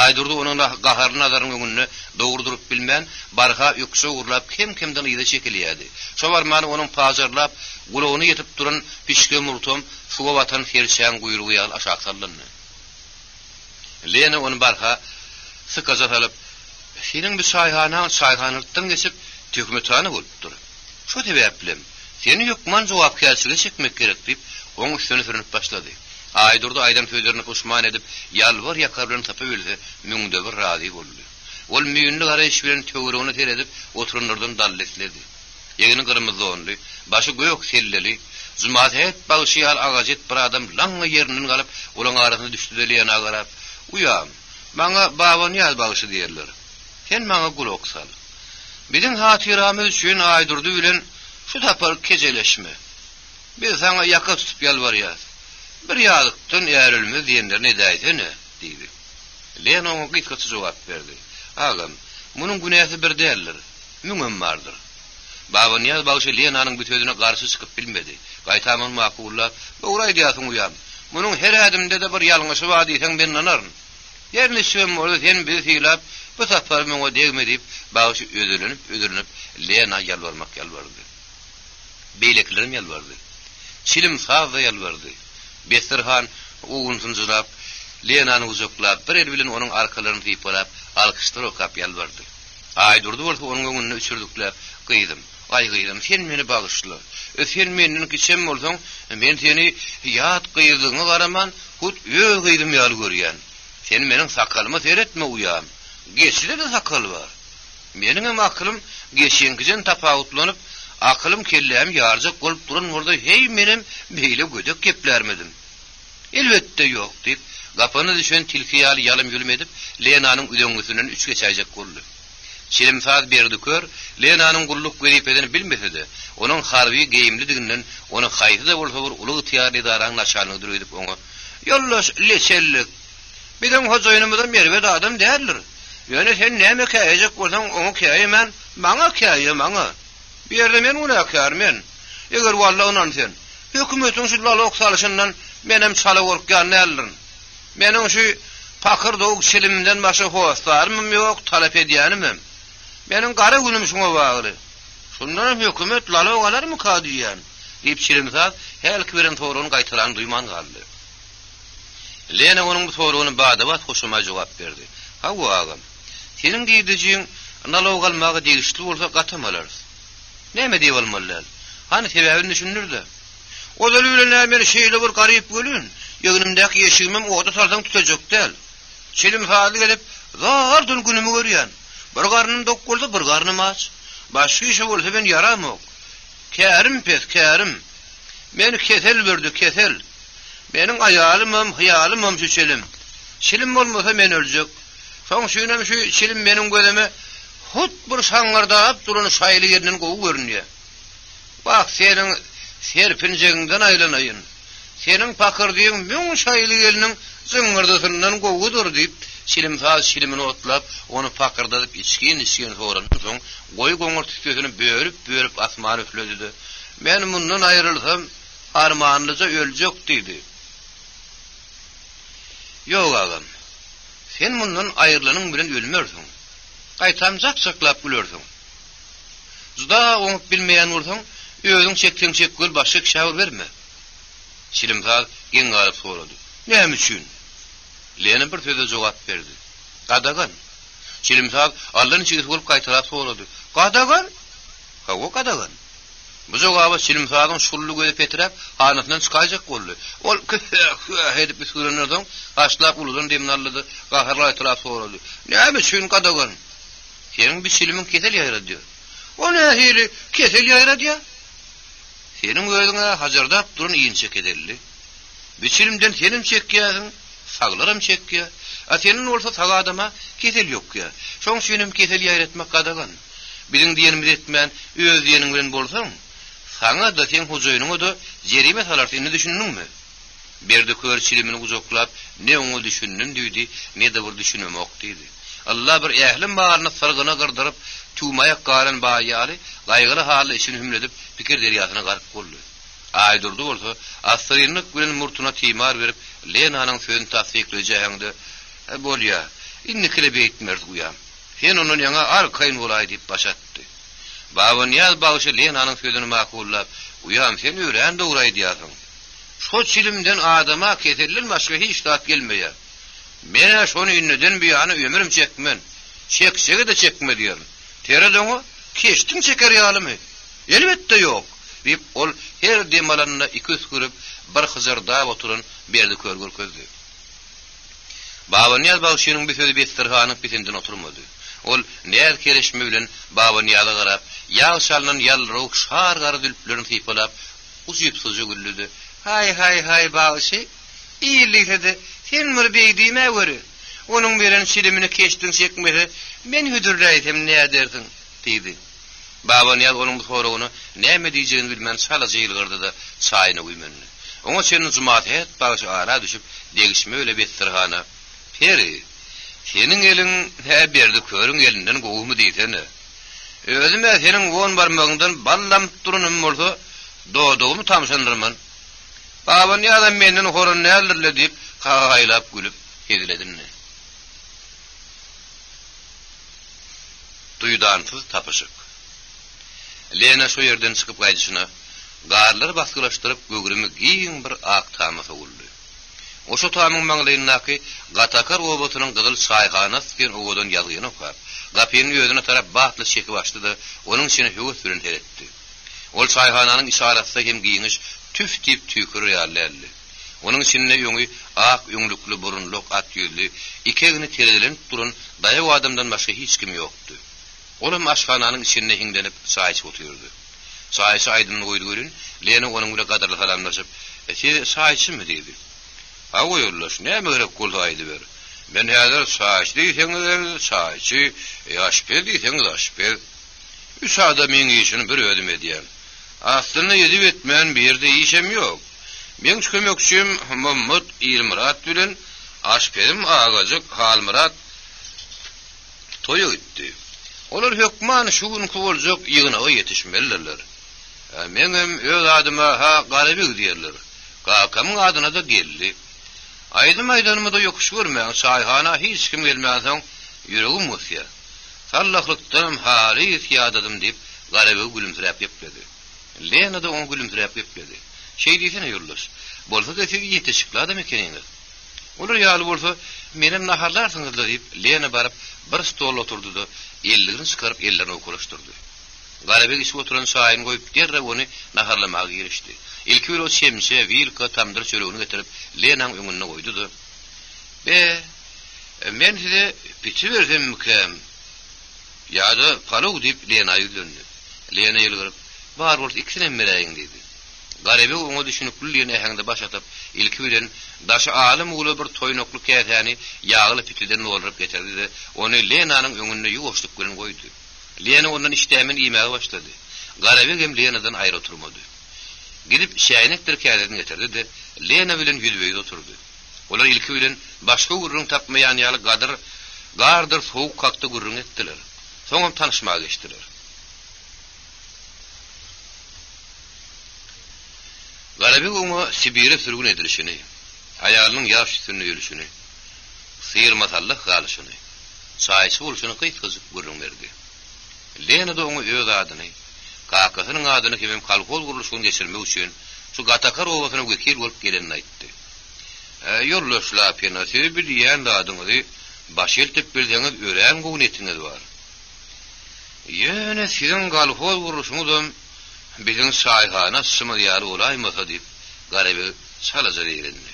Aýdurdy onuň gaharly nazaryň öňünde dogurdurup bilmän, barha ýoksa urlap kim-kimden ýyda çekilýärdi. Şo barmany onuň pazarlap, gulagyny ýetip duran pişke murtum, suwa watan ferşän guyrugy ýaly aşağı sallandy. Lena onu barha sıkaza alyp, "Seniň bir saýhanyňdan geçip tökmetany bolupdyr. Şo sebäp bilen seni ýokman jogapkärçilige çekmek gerek" diýip, oň üstüne sürünip başlady. Aýdurdy aýdan sözlerini puşman edip, ýalvar ýakar bilen tapy bildi, müňde bir razy boldy. Ol müýünli garaýş bilen töweregini teredip, oturunlardan dalletledi. Ýegini gyrmyzy only, başy göýök selleli, zumatet bagşyal agajet bir adam laňa ýerinden galyp, olaň arasyna düşdi de Lena garap, "Uýam, maňa baban ýaz bagşy diýerler. Sen maňa gulak sal. Biziň hatyramyz üçin Aýdurdy bilen şu tapar kejeleşme. Biz sana ýaka tutup ýalbarýar. Bir ýazykdan ýarilmez diýenler ne daýdyny?" diýdi. Lena oňa gitgaça jogap berdi. "Agam, munyň günäsi bir däldir. Müňem bardyr." Baban ýaz bagşy Lenanyň bu sözüne garşy çykyp bilmedi. Gaýtamyň makullap, "Bowray diýýärsiň uýam. Munyň her adymda da bir ýalňyşy bar diýsen ben nanaryn. Ýerni şeýle bolsa sen bizi hiýlap, bu safar meňe degme" diýip, bagşy ödürlenip Lena ýalbardy. Beýleklerim ýalbardy. Çilim sazda ýalbardy. Bestirhan uğunsuzlap, Lenanyň uzaklap, bir el bilen onuň arkalaryny typalap, alkyşlar okap ýalbardy. Aýdurdy bolsa onuň öňüne üçürdükler, "Gyýdym, gyýdym, sen meni bagşla. Sen meniň kiçem bolsaň, men seni ýat gyýdyňy garaman, hut gyýdym ýaly görýän. Sen meniň sakalymy seretme uýam. Geçide de sakal bar. Meniň hem aklym geçenkijen tapawutlanyp, aklym kellem ýarjak bolup duran burada hey menim beýle gödek geplermedim. Elbetde ýok" diýip, gapyny düşen tilkiýaly ýalym ýülmedip, Lenanyň üdeňüsinden üç geçäjek boldy. Çilim saat berdi kör, Lenanyň gulluk geripedini bilmesede, onuň harby geýimlidiginden, onu haýsy da bolsa bir uly tiýar edaraň naşanyny edip oňa, "Ýollaş leçellik. Biziň hojaýynymyzdan merwet adam däldir. Ýöne sen näme käýjek bolsaň oňa käýmen, maňa käýe maňa. Bir ýerde men günäkärmen. Eger walla onan sen, hökümetiň şu lalok salyşyndan menem çala gorkýan nälerin. Meniň şu pakır dog çilimden başga howaslarym ýok, talap edýänim. Meniň gara günüm şoňa bagly. Şundan hökümet lalok alarmy kadiýän?" diýip çilimzat helki beren toruny gaýtaran duýman galdy. Lena onuň bu sorugyny badabat hoşuma jogap berdi. "Ha agam, seniň diýdijiň nalok almagy degişli bolsa gatamalar. Näme diýip bolmalylar? Hani sebäbini düşünürdi. O da bilen näme şeýle bir garyp bolun. Ýöňümdäki ýeşigimem oda sarsaň tutacak däl. Çelim hali gelip, "Zardyn günümi görýän. Bir garnym dok bolsa bir garnym aç. Başga işe bolsa ben yaramok. Kärim pes, kärim. Meni kesel berdi, kesel. Meniň aýalymam, hyýalymam şu çelim. Çelim bolmasa men öljek. Şoň şünem şu çelim meniň gözüme hut bir şaňardap duran şaýly ýerinden gowy görünýär. Bak seniň serpinjegiňden aýlanaýyn. Seniň pakyrdyň müň şaýly ýeriniň zıngırdysyndan gowudur" diýip, çelim saz çelimini otlap, onu pakyrdadyp içkin soran soň goý goňur tüsüni börüp asmany üfledi. "Men mundan aýrylsam, armanlyca öljek" diýdi. "Ýok agam, sen mundan aýrylanyň bilen ölmersiň. Qaytam zak-zaklap gülersiň. Zda oňup bilmeýän bolsaň, özüň çekdiň çekgül başga şäwür berme. Şilimsaz geň galyp sorady. Näme üçin? Lena bir söze jogap berdi. Gadagan. Şilimsaz Allah'ın çigisi bolup qaytarap sorady. Gadagan? Hawa gadagan. Bu jogaba Şilimsazdyň şullu gözi petirap, hanatyndan çykajak boldy. Ol hedip bir suranardan, aşlap uludan demin alladı, gaharla aytırap sorady. Näme üçin gadagan? Senin bir şilimin kesel ýaýrady diýär. O nähili kesel ýaýrady ýa? Senin özüňe hajardap durun iýin çekedelli. Bir şilimden senin çekýäsiň, saglarym çekýär. A senin bolsa sag adama kesel ýok ýa. Şoň şenim kesel ýaýratmak gadagan. Biziň diýenimiz etmän öz diýeniň bilen bolsaň, saňa da sen hujuýuňa da jerime salarsyn, düşündiňmi? Berdi kör şilimini gujoklap, ne oňa düşündün diýdi, ne de bir düşünemek diýdi. Allah bir ählim baryny sırgyna gyrdyryp, tuğmayak galan baýaly, gaýgyly haly işini hümledip, pikir derýasyna garyp boldy. Aýdurdy bolsa, asyrynlyk bilen murtuna timar berip, Lenanyň sözüni tasdikleýäňde, bolýa, innikile beýtmerdi guýam. Sen onun ýaňa arkaýyn bolaý diýip başatdy. Baba Niyaz bagyşy Lenanyň sözüni makullap, "Uýam, sen öýren dogry diýýärsiň. Şo çilimden adama kesellen başga hiç tat gelmeýär. Mene şonu ünneden bir ýany ömrüm çekmen. Çeksege de çekme diýerim. Teredoňy keştiň çeker ýalymy? Elbetde ýok." diýip ol her demalanyna iki üskürüp bir hyzırda oturan berdi körgür közdi. Baba Niyaz bagyşynyň bir sözi bestirhanyň bitinden oturmady. Ol näer kereşme bilen Baba Niyaz'a garap, ýağ şalynan ýalryk şar gary dülplerini typalap, uzyp suzy güllüdi. Hay bagyşy, iýilikde sen mir beýdime göre. Onuň beren şilimini keşdiň çekmese, men hüdürläýsem näme dersiň? diýdi. Baba Niyaz onuň bu soragyny näme diýjegini bilmän şala jyýlgyrdy da çaýyna güýmenli. Oňa senin jumat het bagyşy ara düşüp degişme öle bestirhana. Peri, senin elin he berdi körüň elinden goýumy diýsene. Özüme senin won barmagyndan ballam durunum bolsa, dodogumy tamşandyrman. Baba Niyaz menden horan nälerle diýip gaýlap gülüp hediledinni. Duýdansız tapyşyk. Lena şu yerden çykyp gaýdyşyna, garlary baskylaşdyryp gögrümi giň bir ak tamasa boldy. Oşo tamyň maňlaýyndaky gatakar obotynyň gyzyl çaýhanasy ken ogodan ýalgyny okap, gapynyň ýözüne tarap batly çeki başlady, onuň içine höwes süren teretdi. Ol çaýhananyň işaratsa hem giňiş tüf tip tükür ýarlärli. Onuň içinde ýöňi ak ýöňlükli burunluk at ýüzli, ikegini teredilen duran daýaw adamdan başga hiç kim ýokdy. Olam aşhananyň içinde hiňdenip çaýçy oturýardy. Çaýçy aýdyny goýdy görün, Lena onuň bilen gadarly salamlaşyp, "Sen çaýçymy?" diýdi. "Hawa ýollaş, näme gerek bolsa aýdy ber. Men häzir çaýçy diýseň, çaýçy, ýaşpel diýseň, ýaşpel. Üç adam meň işini bir ödüm edýär. Aslynda ýedip etmän bir ýerde işem ýok. Men kömekçim Muhammed Ilmurat bilen aşpelim Agazyk Halmurat toýa gitdi. Olar hökman şu gün boljak ýygynaga ýetişmeliler. Meňem öz adyma ha Garabek diýerler. Gakamyň adyna da geldi. Aýdym aýdanymda ýokuş görmän çaýhana hiç kim gelmäsoň ýüregim gosýar. Sallahlykdan haris ýadadym diýip Garabek gülümsiräp ýepledi. Lena da oňa gülümsiräp ýepledi. Şey diýsene ýurlaş. Bolsa da siz ýetişikli adam ekeniňiz. Olar ýaly bolsa menem naharlarsyňyz diýip Lena baryp bir stol oturdy da ellerini çykaryp ellerini okulaşdyrdy. Garabek işi oturan çaýyny goýup derre ony naharlamaga girişdi. Ilki bir o şemşe, vilka, tamdyr çöregini getirip Lenanyň öňüne goýdy da, men size piçi bersem mikem? Ýa-da palog diýip Lena ýüzlendi. Lena ýylgyryp, "Bar bolsa ikisini meräýin" diýdi. Garabek oňa düşünüp Lena ähňde başatyp, ilki bilen daşy alym uly bir toýnokly käsäni ýagly pitiden nolaryp getirdi de, ony Lenanyň öňüne ýuwaşdyk bilen goýdy. Lena ondan işdämen iýmäge başlady. Garabek hem Lenadan aýry oturmady. Gidip şäýnekdir käseden getirdi de, Lena bilen ýüzbeýde oturdy. Olar ilki bilen başga gurrun tapmaýan ýaly gardyr sowuk kakty gurrun etdiler. Soňam tanışmaga geçdiler. Garabek oňa Sibire sürgün edilişini, aýalynyň ýaş sünnü ýürüşini, syr masallyk galyşyny, Saýsy bolşuny gyýtgyzyp görünmerdi. Lena da onu öz adyny, kakasynyň adyny kimem kalkol gurulşyny geçirmek üçin şu Gatakar owasyna wekil bolup gelenini aýtdy. Ýollaşla penasy bir ýan adyňy baş eltip bildiňiz ören gownetiniz bar. Ýöne sizin kalkol gurulşyňyzdan bizim saýhana symy ýaly olaýmasa diýip garaby salaja berendi.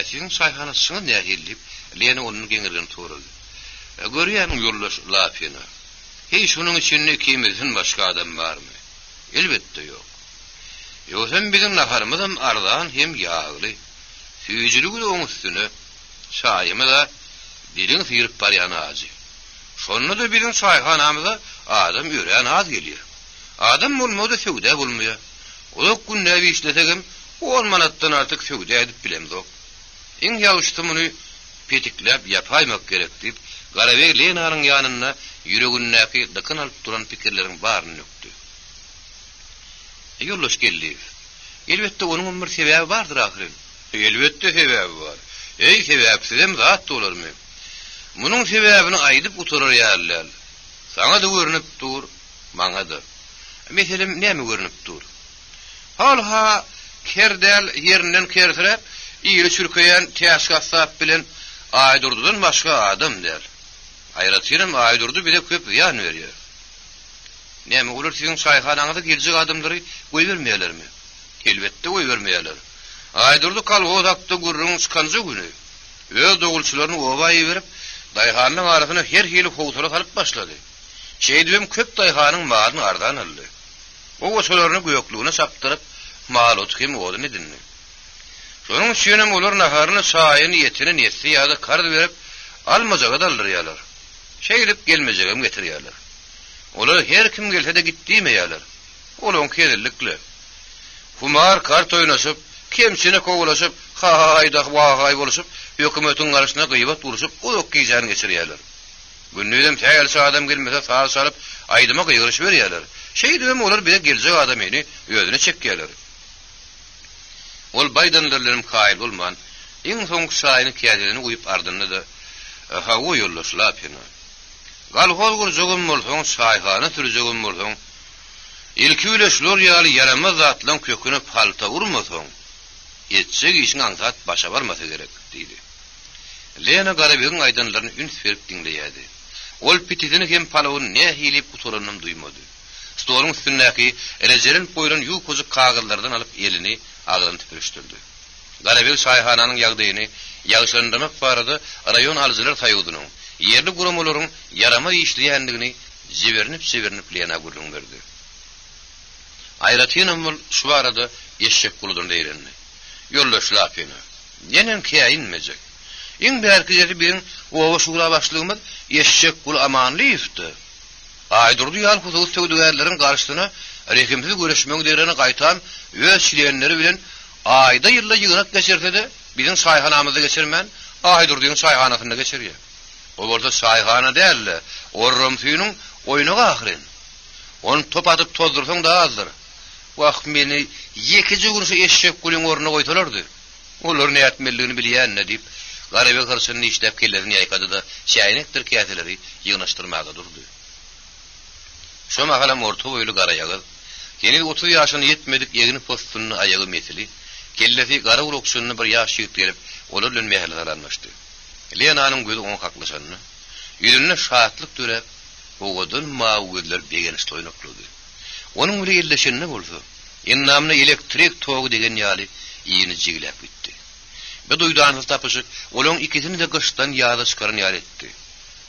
Sizin saýhanasyňyz nähillip Lena onuň geňirden toruldy. Görýän ýollaşla pena. Hey şunun içinde kimizin başka adam var mı? Elbette yok. Yoksam bizim nafarımızın ardan hem yağlı. Füyücülüğü de onun üstüne. Sayımı da dilin sıyırıp barayan ağacı. Sonunda da bizim sayhanamıza adam yüreğen ağız geliyor. Adam olmuyor da sevde bulmuyor. O da günne bir işletekim 10 manattan artık sevde edip bilemdik. En yağıştı bunu petiklep yapaymak gerek deyip Garabeg Lena'nın yanına yüreğündeki dakın alıp duran pikirlerin barını nöktü. Yollaş geldi. Elbette onun bir sebebi vardır ahirin. Elbette sebebi var. Sebepsizem zat da olur mu? Bunun sebebini aydıp oturur yerler. Sana da görünüp dur, bana da. Mesela ne mi görünüp dur? Halha kerdel yerinden kertirip, iyili çürköyen teşkasap bilen Aydurdu'dan başka adam der. Ayratırım Aydurdu bir de köp ziyan veriyor. Ne mi olur sizin sayhananızda gelecek adamları koy vermeyeler mi? Elbette koy vermeyeler. Aydurdu kalvo taktı gurrun çıkancı günü. Öz doğulçularını ovayı verip dayhanın arasına her hili kovtara kalıp başladı. Şeydüğüm köp dayhanın mağadını ardan aldı. O koçalarını göykluğuna saptırıp mağlut kim oğdu ne dinli. Sonun suyunum olur naharını sahayını yetini niyeti ya da kard verip almacağa daldırıyorlar. Şeylip gelmeyeceğim getiriyorlar. Olar her kim gelse de gittiğmeyorlar. Olun kerillikle. Kumar kart oynasıp, kemsine kovulaşıp, haydak vahay oluşup, hükümetin karşısına gıybat buluşup, o yok giyeceğini geçiriyorlar. Günlüğüm teyelse adam gelmese sağa sarıp, aydıma kıygırış veriyorlar. Şeydüğüm olur bir de gelecek adam yeni, özüne çekiyorlar. Ol baydanlarlarım kail olman, en son sayını kiyadelerini uyup ardında da o yollaşla pena. Galhol gurcugum bolsoň, sayhana türjugum bolsoň, ilki üleşler ýaly yaramaz zatlan köküne palta urmasoň, etsek işin aňsat başa barmasa gerek, diýdi. Lena Garabegin aydanlaryny üns berip dinleýärdi. Ol pitidini hem palawyny ne hilip uturanym duýmady. Storuň üstündäki elejerin boýlan ýu kojuk kagyllardan alyp elini ağzına tüpürüştürdü. Garabeg sayhananyň ýagdaýyny ýagşandyrymak barada rayon alyjylar taýudynyň yerli guramalaryň yarama işleýändigini jibernip Lena görüňlerdi. Ayratynam şu barada eşek guludan deýrenli. Ýollaşla pena. Ýenen käýinmejek. Iň berkijeti bilen owa şura başlygymyz eşek gul amanlyýypdy. Aýdurdy ýal husus söwdügerleriň garşysyna rekimsiz göreşmek dereni gaýtan öz şileýenleri bilen ayda ýylla ýygnat geçirsede bizim sayhanamyzda geçirmän Aýdurdyň sayhanasynda geçirýär. O bolsa sayhana däl, orrum suýunyň oýnuga ahyrin. Onu top atyp tozdursaň da azdyr. Wagt meni ýekiji gün şu eşek gulyň ornuna goýtalardy. Olar ne etmeligini bilýän ne diýip Garabeg garşyny işläp kellerini ýaýkady da şäýnekdir käteleri ýygnaşdyrmaga durdy. Şu mahalam orta boylu garayağı, yeni 30 yaşını yetmedik yegini postunun ayağı metili, kellesi gara uroksununu bir yaş yığıp gelip, olurlun mehaladalanmıştı. Lena'nın gözü onu kaklaşanını, yüzününe şahatlık dörep, oğudun mağudlar begenişte oynakladı. Onun bile illeşenine buldu. Ennamına elektrik toğu degen yali, iyini cigilep gitti. Ve duyduğanız tapışık, olun ikisini de kıştan yağda çıkarın yar etti.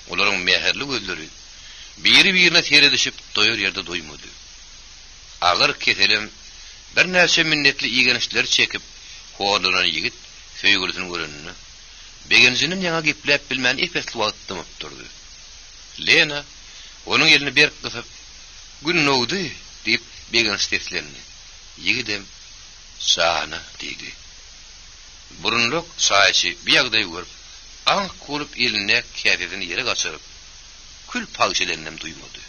Olurun meherli gözleri, biri birine seyredişip doyur yerde doymadı. Ağır keselim, bir näçe minnetli iýgenişler çekip, hoğlanan yigit, söýgülüsün görününü, begenjinin ýaňa gepläp bilmän epesli wagtda durdy. Lena, onuň elini berk gysyp, "Gün nowdy?" diýip begenç teslendi. Yigidem, "Sana" diýdi. Burunluk saýçy bir ýagdaý görüp, aň kolup eline käfedini ýere gaçyryp, kül pagşelennem duýmady.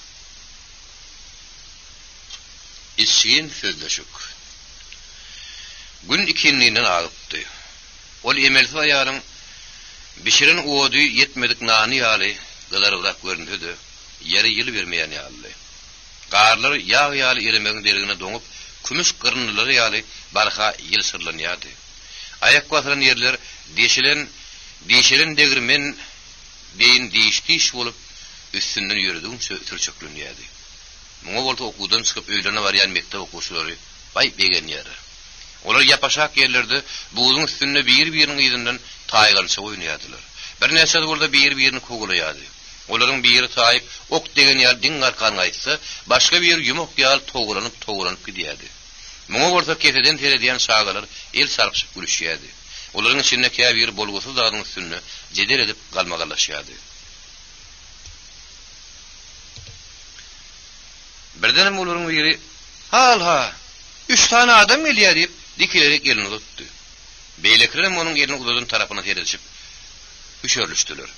İşin sözleşik. Gün ikinliğinden ağıptı. Ol emelsi ayarın bişirin oğdu yetmedik nani yali, kadar uzak göründü. Yeri yıl vermeyen ýaly. Garlar yağ ýaly eremegiň derigine doňup, kümüş gyrnylary ýaly barha ýyl sırlanýardy. Ayak basaran yerler deşilen degirmen beyin değiştiş bolup üstünden yürüdüň türçeklenýärdi. Muňa bolsa okudan çykyp öýlerine barýan mektep okuwçylary bay begen ýeri. Olar ýapaşak yerlerde buğuň üstünde bir-biriniň ýygynyň taýgança oýnaýardylar. Bir näçe bolda bir-birini kogulaýardy. Olaryň biri taýyp ok degen ýer diň arkan aýtsa, başga bir ýumok ýal togulanyp gidýärdi. Muňa bolsa keseden terediýän şagalar el sarpyşyp gülüşýärdi. Olaryň içinde bir bolgusyz dagyň üstünde jedel edip galmagalaşýardy. Birden olaryň biri, "Halha, 3 tane adam gelýär" diýip dikilerek elini tutdy. Beýleklerim onuň elini uzadan tarapyna teredişip üşörlüşdiler.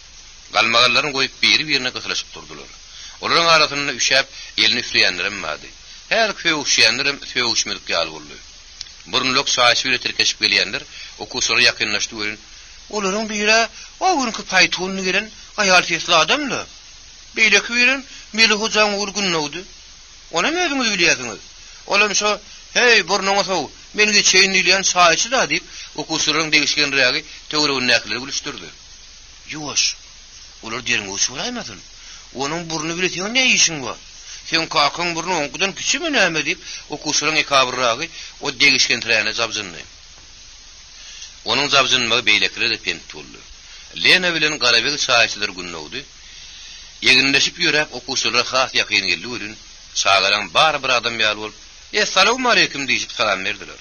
Galmagallaryň goýup bir-birine gysylaşyp durdular. Olaryň arasynda üşäp elini üfleýänlerim bady. Her köwüşýänlerim köwüşmedik ýaly boldy. Burunluk saýşyly terkeşip gelýänler okusary ýakynlaşdy görün. Olaryň biri o günkü paýtuny gelen aýal tesli adamly. Beýleki birin meli hojaň urgunnawdy. Ona näme öýleýärdiňiz? Olam şo, "Hey, burnuňa sow, meni geçeýin" diýen saýçy da diýip okusaryň degişgen rägi töweregini näkleri gülüşdirdi. Ýuwaş. Olar deriň uçuraýmadyn. Onuň burnu bilen ne işiň bar? Sen kakyň burnu onkudan küçümi näme diýip okusaryň ekabyrragy o degişgen träne zabjyndy. Onuň zabjynmagy beýlekleri de pent boldy. Lena bilen garabeg saýçylar günnäwdi. Ýeginleşip ýörek okusaryň has ýakyn geldi görün. Şagalan bar bir adam ýaly bolup, "Assalamu alaykum" diýip salam berdiler.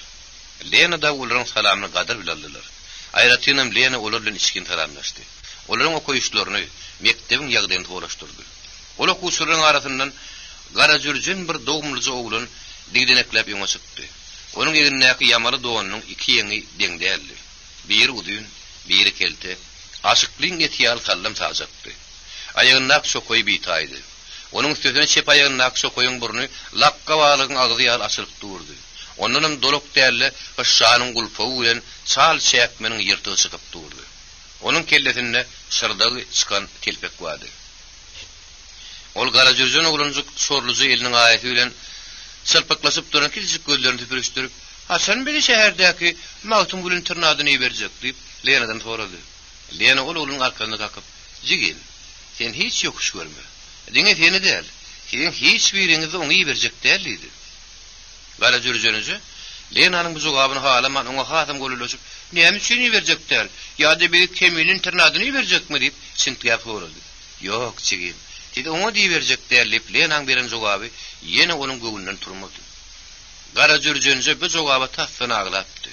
Lena da olaryň salamyny gadar bilendiler. Aýratynam Lena olar bilen içkin salamlaşdy. Olaryň okuýuşlaryny mektebiň ýagdaýyny toraşdyrdy. Ol okuwçylaryň arasyndan gara jürjün bir dogmulja oglan digdeneklep ýoňa çykdy. Onuň ýerindäki ýamaly doganyň iki ýeňi deňdäldi. Biri udyn, biri kelte. Aşyklyň ýetýär kallam taýjapdy. Aýagynda şokoy bitaýdy. Onuň üstüne çep aýagynda şokoyň burnu lakka balygyň agzy ýal açylyp durdy. Onunam dolok dälle şanyň gulpy bilen çal çäkmeniň ýyrtygy çykyp durdy. Onuň kellesinde şyrdagy çykan telpek bardy. Ol gara jürjün oglanjyk sorluzy eliniň aýaty bilen çylpaklaşyp duran kiçik gözlerini tüpürüşdirip, "Ha sen beni şäherdäki magtym bilen tırnadyny berjek" diýip Lenadan sorady. Lena onuň arkasyna takyp, "Jigin, sen hiç ýokuş görme. Diňe seni däl. Sen hiç biriňizi oňy berjek däldi." Gara jürjünüzi Lenanyň bu jogabyny halaman oňa hasam goluluşyp, "Näme üçin berjek däl? Ýa-da bir keminin tırnadyny berjekmi?" diýip sintiýap sorady. "Ýok, çigin. Dedi oňa diýip berjek däl" diýip Lenanyň beren jogaby ýene onuň göwünden turmady. Gara jürjünüzi bu jogaby tasdan aglapdy.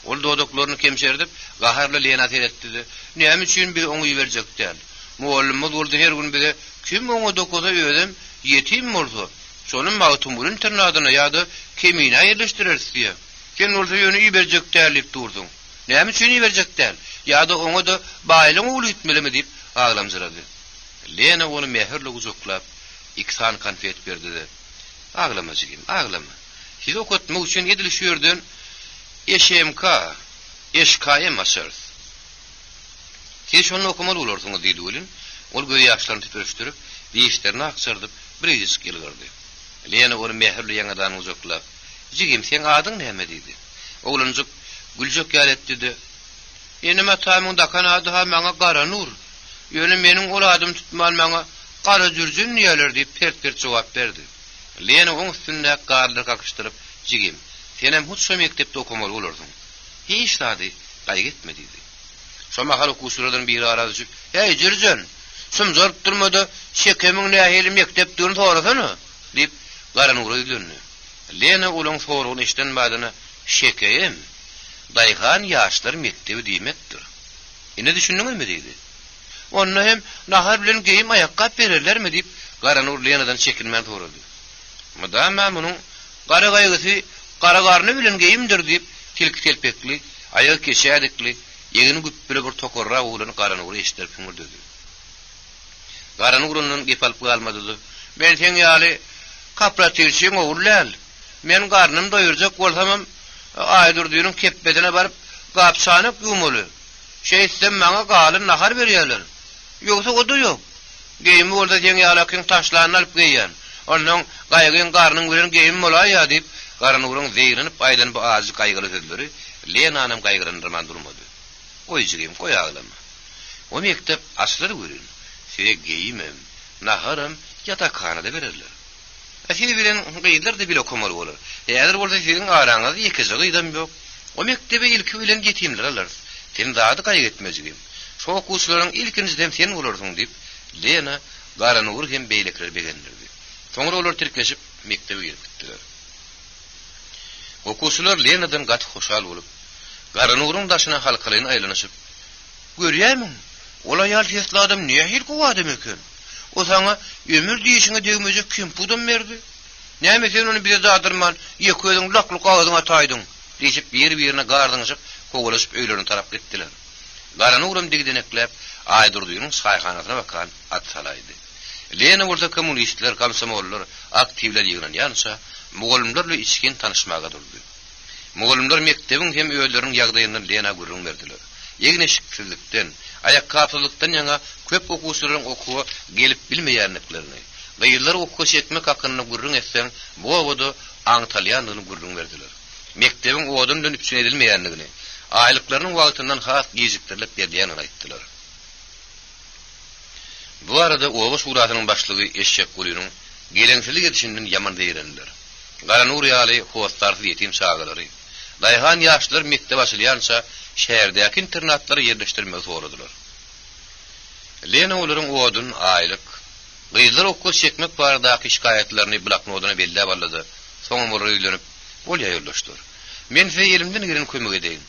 Ol dodoklaryny kemşerdip, gaharly Lena teretdi. "Näme üçin bir oňy berjek däl? Muallimimiz boldy her gün bize kim oňa dokuza öýdüm, ýetim bolsa, şonuň magtumulyň tırnadyna ýa-da kemine ýerleşdirersiz diýip. Sen bolsa ýöne berjek däl diýip durdyň. Näme üçin berjek däl? Ýa-da oňa da baýlyň uly gitmelimi?" diýip aglamjyrady. Lena onu mehirle uzoklap, 2 tane konfet berdi. "Aglama jigin, aglama. Siz okutmak üçin edilişýärden SMK, SKM aşyrs. Siz şonu okumaly bolarsyňyz" diýdi Ulin. Ol göz ýaşlaryny tüpürüşdirip, diýişlerini akçyrdyp, bir ýyzyk gelýärdi. Lena onu mehirle ýaňadan uzoklap, "Jigim, sen adyň näme?" diýdi. Oglanjyk güljek ýaletdi. "Enime taýmyň dakanady ha maňa Gara Nur. Ýöne meniň ol adym tutman maňa Gara Jürjün ýaler" diýip pert jogap berdi. Lena oň üstünde garly kakışdyryp, "Jigim, sen hem huçsa mektepde okumaly bolarsyň." "Hiç dady, gaýgetme" diýdi. Şoma hal okuwçylardan biri arady düşüp, "Hey Jürjün, sumjaryp durmada şekemiň nähili mektepden sorasana" diýip Gara Nur'a ýüzlendi. Lena olaň soragyny eşden badyna, "Şekeyim, daýhan ýaşlar mektebi diýmekdir. Ine düşündiňizmi?" diýdi. "Onda hem nahar bilen geyim aýakkap bererlermi?" diýip Gara Nur Lena'dan çekinmän sorady. "Mudama munyň gara gaýgysy gara garny bilen geyimdir" diýip tilki telpekli, aýagy keşädikli, ýegini güppüle bir tokorra ulan Gara Nur'u eşdirip hüngürdi. Gara Nur'un gepalp galmady. "Men sen ýaly kooperativçiň ogulläl. Men garnym doýurjak bolsam, aýdyrdynyň kepbedine baryp gapçanyp ýumaly. Şeýsem maňa galy nahar berýärler. Ýogsa o da ýok. Geyimi orada jeň ýalakyň taşlaryny alyp geýýän. Onuň gaýgyň garnyň bilen geyim bolay ýa diýip garanyň zeýrinip aýdan bu azy gaýgyly sözleri Lenanam gaýgyrandyrman durmady. Oýjygym goýaglama. O mektep aslary görün. Şeýle geyimem, naharam ýatakhanada bererler. Seni bilen gaýdylar da bile okumaly bolar. Eger bolsa senin araňyz ikisi gaýdam ýok. O mektebe ilki bilen getimler alar. Sen zady gaýg etmezgin. Şo okuwçylaryň ilkinizden sen bolarsyň diýip Lena garanyň hem beýlekler begendirdi. Soňra olar tirkeşip mektebe gelip gitdiler. Okuwçylar Lenadan gat hoşal bolup, garanyň daşyna halkalyny aýlanyşyp, "Görýärmiň? Ola ýal tesli adam niýe hil gowadym eken? O sana ömür diýişiňe degmejek kim pudam berdi? Näme sen onu bize dadyrman, ýeközüň laklyk agadyňa taýdyň?" diýip bir-birine gardyňyşyp, kowalaşyp öýlerini tarap gitdiler. Garanyň digdeneklep, aýdyrdygyň saýhanasyna bakan at salaydy. Lena bolsa kommunistler, komsomollar, aktivler ýygranýança, mugallimlerle içkin tanışmaga durdy. Mugallimler mektebiň hem öýleriniň ýagdaýyndan Lena gurrun berdiler. Ýegneşikçilikden, aýakkaplykdan ýa-da köp okuwçylaryň okuwy gelip bilmeýänliklerini, gaýyllar okuw çekmek hakyny gurrun etseň, bu owada aňtalýanyny gurrun berdiler. Mektebiň owadan dönüp edilmeýänligini, aýlyklarynyň wagtyndan has gejikdirilip berýänini aýtdylar. Bu arada owa şurasynyň başlygy Eşek Gulynyň geleňsilik edişinden ýaman beýrendiler. Garanyň ýaly howastardy ýetim şagyrdary. Daýhan ýaşlar mektep açylýança şäherdäki internatlary ýerleşdirmek zorladylar. Lena olaryň owadan aýlyk, gaýdylar okuw çekmek baradaky şikaýetlerini bloknotyna bellep aldy. Soňra öýlenip bolýa ýerleşdir. Men size elimden gelen kömek edeyim.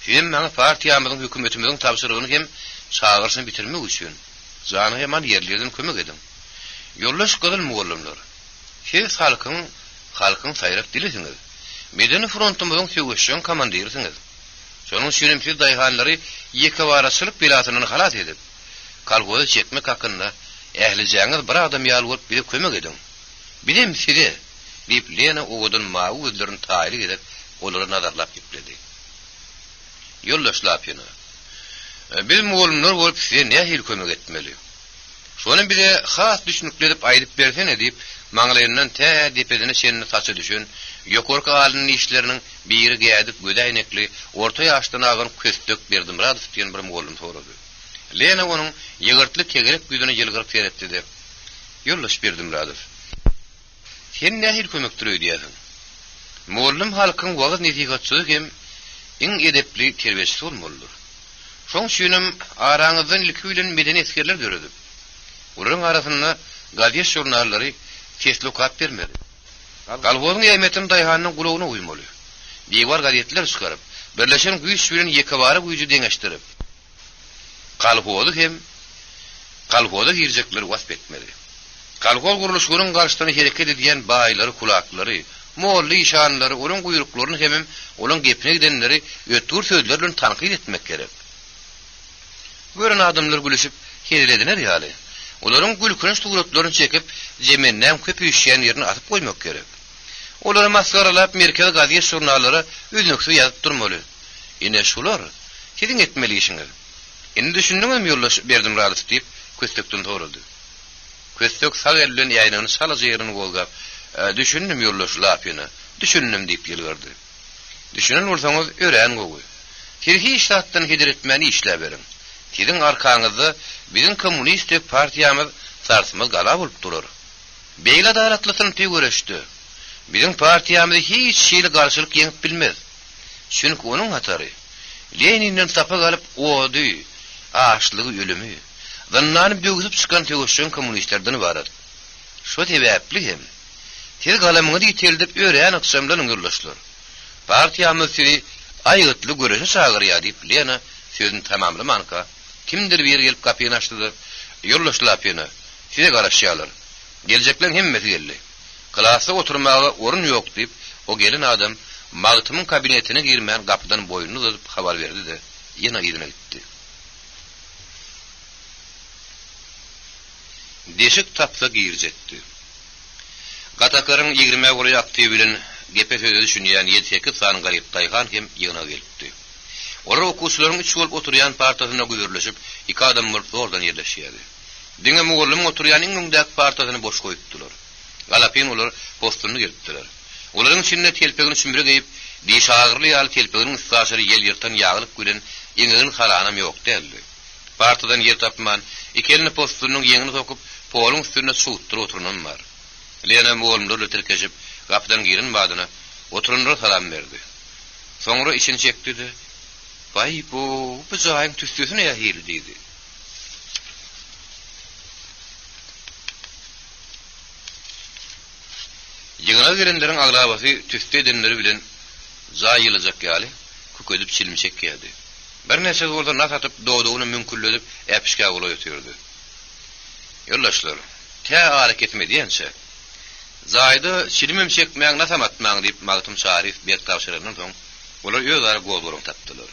Hem maňa partiýamyzyň hökümetimiziň tapşyrygyny hem çağırsyny bitirmek üçin zany hemen yerlerden kömek edin. Ýollaş gydal mugallimler. Siz halkyň saýrak dilisiňiz. Medeni frontumyzyň söwüşçüň komandyrsyňyz. Şonuň üçin siz daýhanlary ýeke waraçylyk bilatyny halat edip, kalgoda çekmek hakynda ählijaňyz bir adam ýaly bolup bize kömek edin. Bilim size diýip Lena owadan mawy gözlerini taýyk edip, olary nazarlap ýetledi. Ýollaşlap ýene. Biz mugallimler bolup size nähil kömek etmeli? Şonu bize has düşünükledip aýdyp bersene diýip, maňlaýyndan tä depedine şenini taçy düşün, ýokurka alynyň işleriniň biri gädip gödäýnekli, orta ýaşdan agan köstek berdim radyp diýen bir mugallim sorady. Lena onuň ýygyrtly tegerek güýdüne ýylgyryp beretdi dep. Ýollaş berdim radyp. Sen nähil kömek diýýärsiň? Mugallim halkyň wagt netigatçylyk hem iň edepli terbiýesi bolmalydyr. Şoň üçin araňyzdan ilki bilen medeni eskerler görüdip, olaryň arasynda gazet jurnallary keslokat bermedi. Galwozyň ýaýmetini daýhanyň gulagyna uýmaly. Beýwar gazetler çykaryp, birleşen güýç bilen ýeke bary güýjü deňeşdirip, kalwoza girjekler wasp etmeli. Kalwoz guruluşynyň garşysyna hereket edýän baýlary, kulaklary, molly işanlary, olaryň guýruklaryny hem olaň gepine gidenleri ötür sözler bilen tanqid etmek gerek. Gören adamlar gülüşip herilediner ýaly. Olaryň gülkünç suratlaryny çekip, jemenden köp üşýän ýerine atyp goýmak gerek. Olary maskaralap merkez gazet jurnallary üzünüksü ýazyp durmaly. Ine şular siziň etmeli işiňiz. Indi düşündiňmi ýollaş berdim radyp diýip köstekden soruldy. Köstek sag elden ýaýnyny salaja ýerini golgap, düşündim ýollaşlap ýene, düşündim diýip ýylgyrdy. Düşünen bolsaňyz ören gowy. Kirhi ştatdan hidiretmeni işläp berin. Siziň arkaňyzda biziň kommunist partiýamyz sarsmaz gala bolup durar. Beýle adalatlysyny töwereşdi. Biziň partiýamyz hiç şeýle garşylyk ýeňip bilmez. Çünki onuň hatary Leninden tapa galyp ody, açlygy, ölümi, zannany bögüzüp çykan töweşçüň kommunistlerden ibaret. Şo sebäpli hem ter galamyny ýiteldip ören akşamdan ýurlaşlar. Partiýamyz sizi aýgytly göreşe çagyrýar diýip Lena sözüni tamamlamanka. Kimdir bir gelip kapyny açdy. Ýollaşlap ýene. Size garaşýarlar. Geljekler hemmeti geldi. Klasda oturmaga orun ýok diýip, o gelin adam Magtymyň kabinetine girmän gapydan boýnuny uzatyp habar berdi de, ýene ýerine gitdi. Deşik tapsa girjetdi. Gatakaryň 20 goly aktyw bilen gepe söze düşünýän 7-8 sany garyp daýhan hem ýygyna geldi. Olar okuwçylaryň üç bolup oturýan partiýasyna güýürleşip, iki adam bolup ordan ýerleşýärdi. Diňe mugullum oturýan iňiňdäk partasyny boş goýupdylar. Galapyn olar postunu gelipdiler. Olaryň içinde telpegini çümre geyip, diýşagyrly ýaly telpeginiň ysgaşary ýel ýertan ýagylyp gülen iňigin halanam ýok däldi. Partadan yer tapman, ikelini postunyň ýeňini sokup, poluň üstüne suwutdyr oturunan bar. Lena mugullumdy tirkeşip, gapdan girin badyna oturundyr salam berdi. Soňra içini çekdi. "Vay bu jaýyň tüstüsine ýahil" diýdi. Ýygyna girenleriň aglabasy tüstü edenleri bilen jaýylajak ýaly kökedip çilmişek geldi. Bir näçe bolsa nas atyp dowdugyny mümkinledip äpişkä gola ýetýärdi. Ýoldaşlar, tä hareket etmediýänçe zaýda çilmemşek mäň nas atmaň diýip magtym şarif bek tawşyrynyň soň olar ýözary gowluryň tapdylar.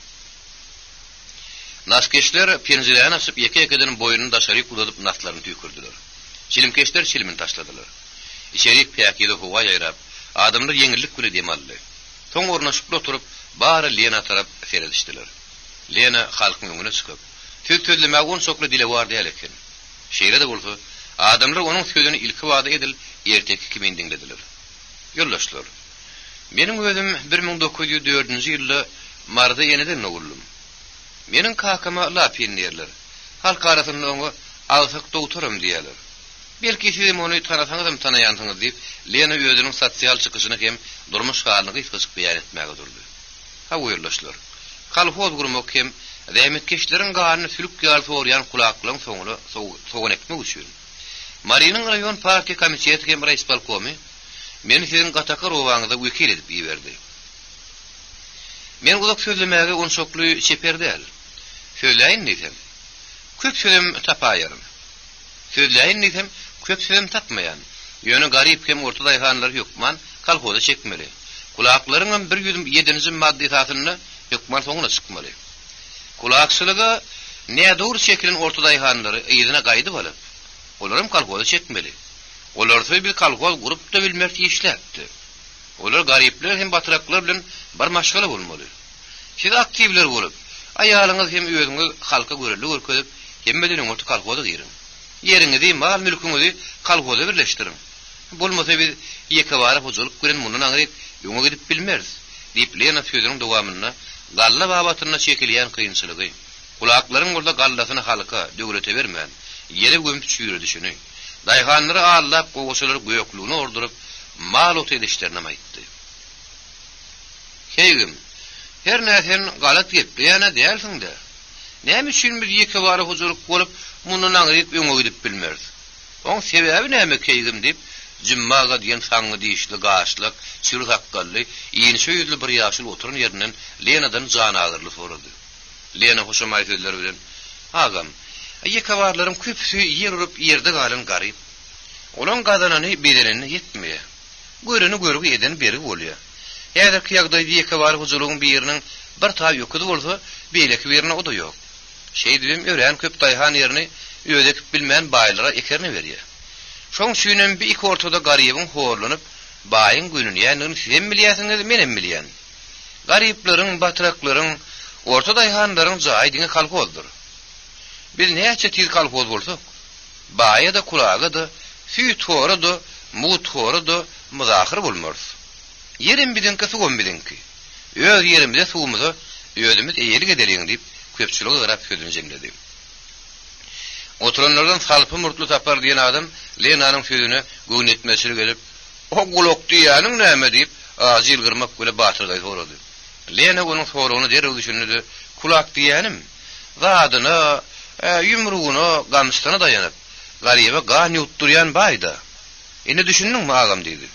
Naskeşler penjereni açyp ýeke-ýekeden boýuny daşary kuladyp naslaryny tüýkürdiler. Çilimkeşler çilimini taşladylar. İçerik piyakide huva yayrap, adamlar yengillik güle demalli. Son ornaşıplı oturup, bari Lena tarap seyrediştiler. Lena halkın önüne çıkıp, tüy-tüylüme on soklu dile vardı eleken. Şehre de buldu, adamlar onun sözünü ilki vada edil, erteki kimin dinlediler. Yoldaşlar, benim özüm 1904. yılda Marda yeniden oğullum. Benim kakama lap yenilirler. Halk arasında onu alsak doktorum diyorlar. Belki sizim onu tanasanızım tanayansınız deyip, Lena özünün sosyal çıkışını hem durmuş halini kıskısk beyan etmeye durdu. Ha buyurlaşlar. Kalfoz gurmak hem zahmetkeşlerin gârını sülük yal soğrayan kulaklığın soğun etmek üçün. Marinin rayon parti komiteti hem reis balkomi, beni sizin Gatakar ovanıza vekil edip iyi verdi. Men uzak sözlemeye on çoklu çeper değil. Söyleyin neysem, köp sözüm tapayarım. Söyleyin neysem, köp sözüm tapmayan. Yönü garip hem ortada yıkanlar yokman, kalkoda çekmeli. Kulaklarının bir yüzüm yedinizin maddi tasını yokman sonuna çıkmalı. Kulaksılığı ne doğru şeklin ortada yıkanları eğidine kaydı balıp, onlarım kalkoda çekmeli. Olarsa bir kalkol grup da bilmerti işletti. Olar garipler hem batıraklar bilen bar maşgala bolmaly. Siz aktivler bolup, ayalınız hem özüňiz halka göreli görkezip, hem bedeniň orta kalkoda girin. Yeriňizi, mal mülküňizi kalkoda birleşdirin. Bolmasa biz ýeke bara huzurluk gören mundan aňyryp, ýöňe gidip bilmeriz. Diýip Lena sözüniň dowamyna galla babatyna çekilýän kıyınçylygy. Kulaklaryň orda gallasyny halka döwlete bermän, ýere gömüp çüýür düşünü. Dayhanları ağırlap koğuşaları göğükluğunu ordurup mal otu edişlerine aitdi. Heygim, her neysen galat gepleyene değilsin de. Neymi için biz yeke varı huzurluk olup bunun anlayıp öňe gidip bilmeriz. Onun sebebi neymi heygim deyip cümmaga diyen sanğı dişli, gaşlık, çürük hakkallı, iyinşe yüzlü bir yaşıl oturun yerinden Lena'dan can ağırlı soradı. Lena hoşuma sözler bilen, ağam, yekavarlarım köpsü yer urup yerde galın garip. Olan gadanany bedenini yetmeye. Görünü görgü eden beri bolýar. Ýa-da kıyagda yekavar huzurluğun birinin bir taw ýokudy bolsa, beýleki birine o da ýok. Şeýdibim ören köp daýhan yerini öýdek bilmän baýlara ekerini berýär. Şoň şüýnem bir iki ortada garybyň horlanyp, baýyň gününi ýa-ni sizem bilýärsiňiz, menem bilýän. Garyplaryň, batyraklaryň, orta daýhanlaryň jaýdyny kalkoldur. Biz näçe til kalkol bolsak, baýa da kulaga da, süý tory da, mu tory da muzahir bolmaz. Yerim bilinki, suwum bilinki. Öz yerimizde suwumuza özümiz eýelik edeliň diýip köpçüligi garap sözüni jemledi. Oturanlardan salpy murtly tapar diýen adam Lena'nın sözüne göň etmesine gelip, "O gulok diýäniň näme?" diýip ağzy ýylgyrmak göle batyrga sorady. Lena onuň soragyny dereg düşündi. "Kulak diýänim, zadyna yumruğuna, gamstana dayanıp, garibe gani utturyan bayda. Ene düşündün mü ağam dedi.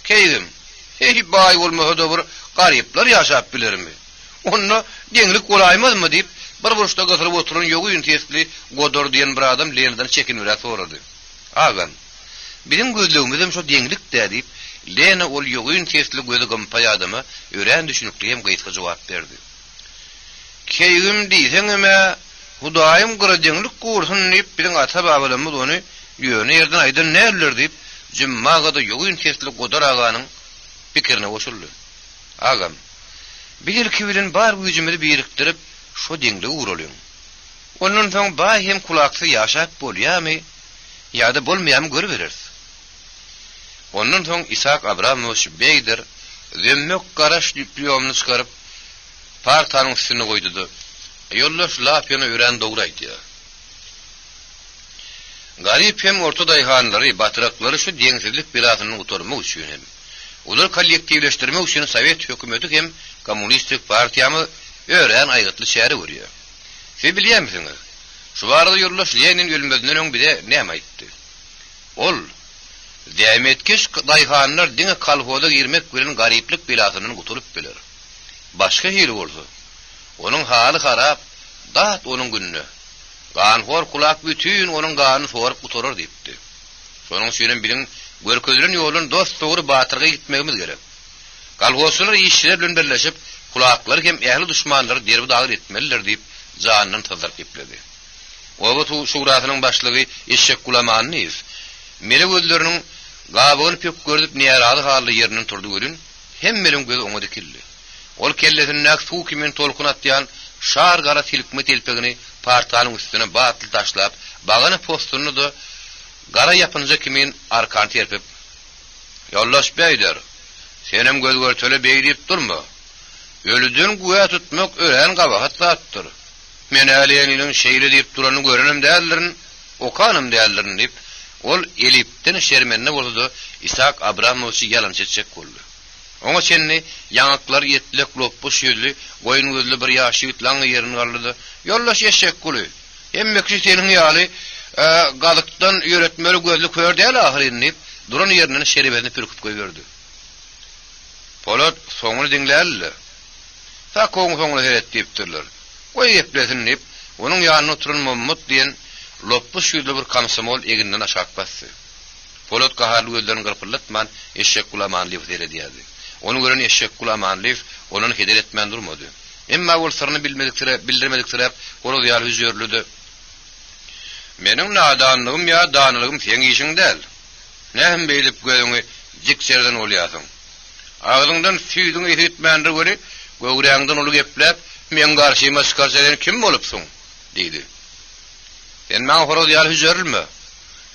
Keygim, bay olmasa da bir garipler yaşap bilirmi? Onunla denglik olaymaz mı deyip, bir buruşta gısırıp oturun yoğuyun tesli godor diyen bir adam Lena'dan çekinmire soradı. Ağam, bizim gözlüğümüzüm şu denglik de deyip, Lena ol yoğuyun tesli gözü gımpay adama öğren düşünüklü hem gayıtka cevap verdi. Keygim deysen eme, Hudaýym gyrajyňlyk gursun diýip biziň ata babalarymyz ony ýöne ýerden aýdan näler diýip jymmaga ýogyn keslik godar aganyň pikirine goşuldy. Agam, bilirki bilen bar güýjümizi birikdirip şo deňde uğralyň. Ondan soň baý hem kulaksy ýaşap bolýarmy ýa-da bolmaýan görüverir. Ondan soň İshak Abramovich beýdir, zemmok garaş diplomny çykaryp partanyň üstüne goýdy. Ýollaş lapyny ören doguraýdy. Garip hem orta daýhanlary, batyraklary şu deňsizlik belasyny uturmak üçin hem ular kollektivleşdirmek üçin Sowet hökümeti hem kommunistik partiýamy ören aýgytly şäher görýär. Siz bilýärmisiňiz? Şu barada ýollaş Lenin ölmedinden öň bide näme aýtdy? Ol diýmetkeş daýhanlar diňe kalhoda girmek bilen gariplik belasyny uturup biler. Başga hili bolsa, onun haly harap, dat onun gününe. Ganhor kulak bütün onun gany sorup uturur diýipdi. Şonuň üçin bilen görkezlen ýolun dost dogry batyrga gitmegimiz gerek. Kalhosylar işler bilen birleşip kulaklary hem ähli düşmanlary derbi dagir etmeliler diýip janyny tazyryp ýepledi. Owa şurasynyň başlygy eşek Gulamanyz mele gözleriniň gabyny pek görüp närazy haly ýerinden turdy görün, hemmeliň gözi oňa dikildi. Ol kellesini suw kimin tolkun atýan şar gara silkme telpegini partanyň üstüne batyl taşlap, bagyny postuny da gara ýapynja kimin arkan terpip, ýollaş beýdir, senem göz görtele beýdip durma. Ölüden güýä tutmak ören gabahat zatdyr. Men äleniň şeýle diýip durany görenim däldirin, okanım däldirin diýip, ol elipden şermenine boldy, İshak Abramovich ýalan çetjek boldy. Oňa çenni ýaňaklar ýetlek loppuş ýüzlü, goýun gözlü bir ýaşy ýitlaň ýerini garlydy. Ýollaş eşek guly. Hemmekçi seniň ýaly galykdan ýöretmeli gözlü kördi äl ahyrynny, duran ýerinden şeribetini pürküp goýberdi. Polat soňuny diňlärli. Ta soňuny heret diýipdirler. Goý eplesin diýip, onuň ýanyna oturan Mammut diýen loppuş ýüzlü bir kamsomol eginden aşak bassy. Polat gaharly gözlerini gyrpylatman eşek Gulamanyz diýdi. Onu gören eşek Gulamanyz onuň heder etmän durmady. Emma ol sırny bildirmedikleri onu ýaly yüzörlüdi. Meniň nadanlygym ýa danylygym seň işiň däl. Näme beýlip göňi jikserden bolýasyň. Agdyňdan süýdüň etmändir göri, göwräňden uly gepläp, men garşyma çykarsaň kim bolupsyň? diýdi. Sen maňa horoz ýaly yüzörlme.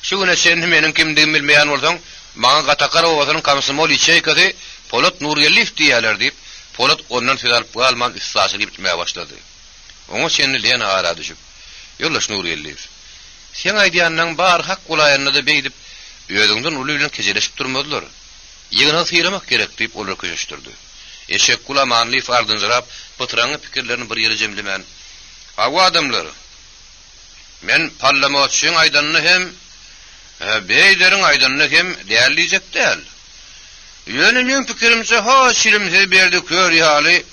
Şu güne sen meniň kimdigimi bilmeýän bolsaň, maňa gatakar owasynyň kamsymol içeýkedi, Polat Nurgellief diýerler diýip, Polat ondan söz alyp galman islasy bitmeye başlady. Oňa senli Lena ara düşüp, ýollaş Nurgellief. Sen aýdýanyň bar hak gulaýanyna da beýdip, ýödüňden uly bilen kejeleşip durmadylar. Ýygyna syýramak gerek diýip olar köşüşdirdi. Eşek Gulamanyz ardynjyrap, pytraňy pikirlerini bir ýere jemlemän. Hawa adamlar, men parlamentçyň aýdanyny hem beýderiň aýdanyny hem däliýjek däl. Ýöneňiň pikirimçe ha şirimse berdi kör ýaly.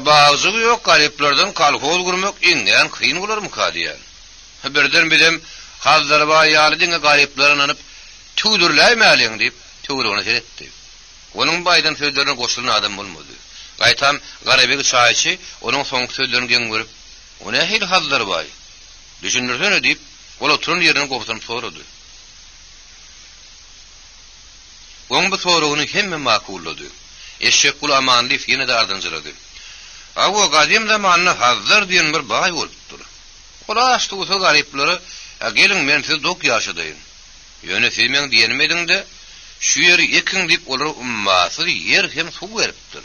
Bazı ýok gariplerden kalhol gurmak iňden kyn bolarmy kadiýan. Birden bilem hazlar ba ýaly diňe garipler anyp tüýdürläýmäliň diýip tüýdürüne seretdi. Onuň baýdan sözlerine goşulan adam bolmady. Gaýtam garabek çaýçy onuň soňky sözlerini geň görüp, "Ona hil hazlar baý. Düşünürsene" diýip, ol oturan ýerine gopsam sorady. Oň bu soragyny hemme makullady. Eşek Gulamanyz ýene de ardynjyrady. Awa gadim zamanna hazır diýen bir baý bolupdyr. Olaşdy o garipleri, "Gelin men siz dok ýaşadyň. Ýöne siz men diýenmediň de, şu ýeri ekin diýip olar ummasy ýer hem suw beripdir.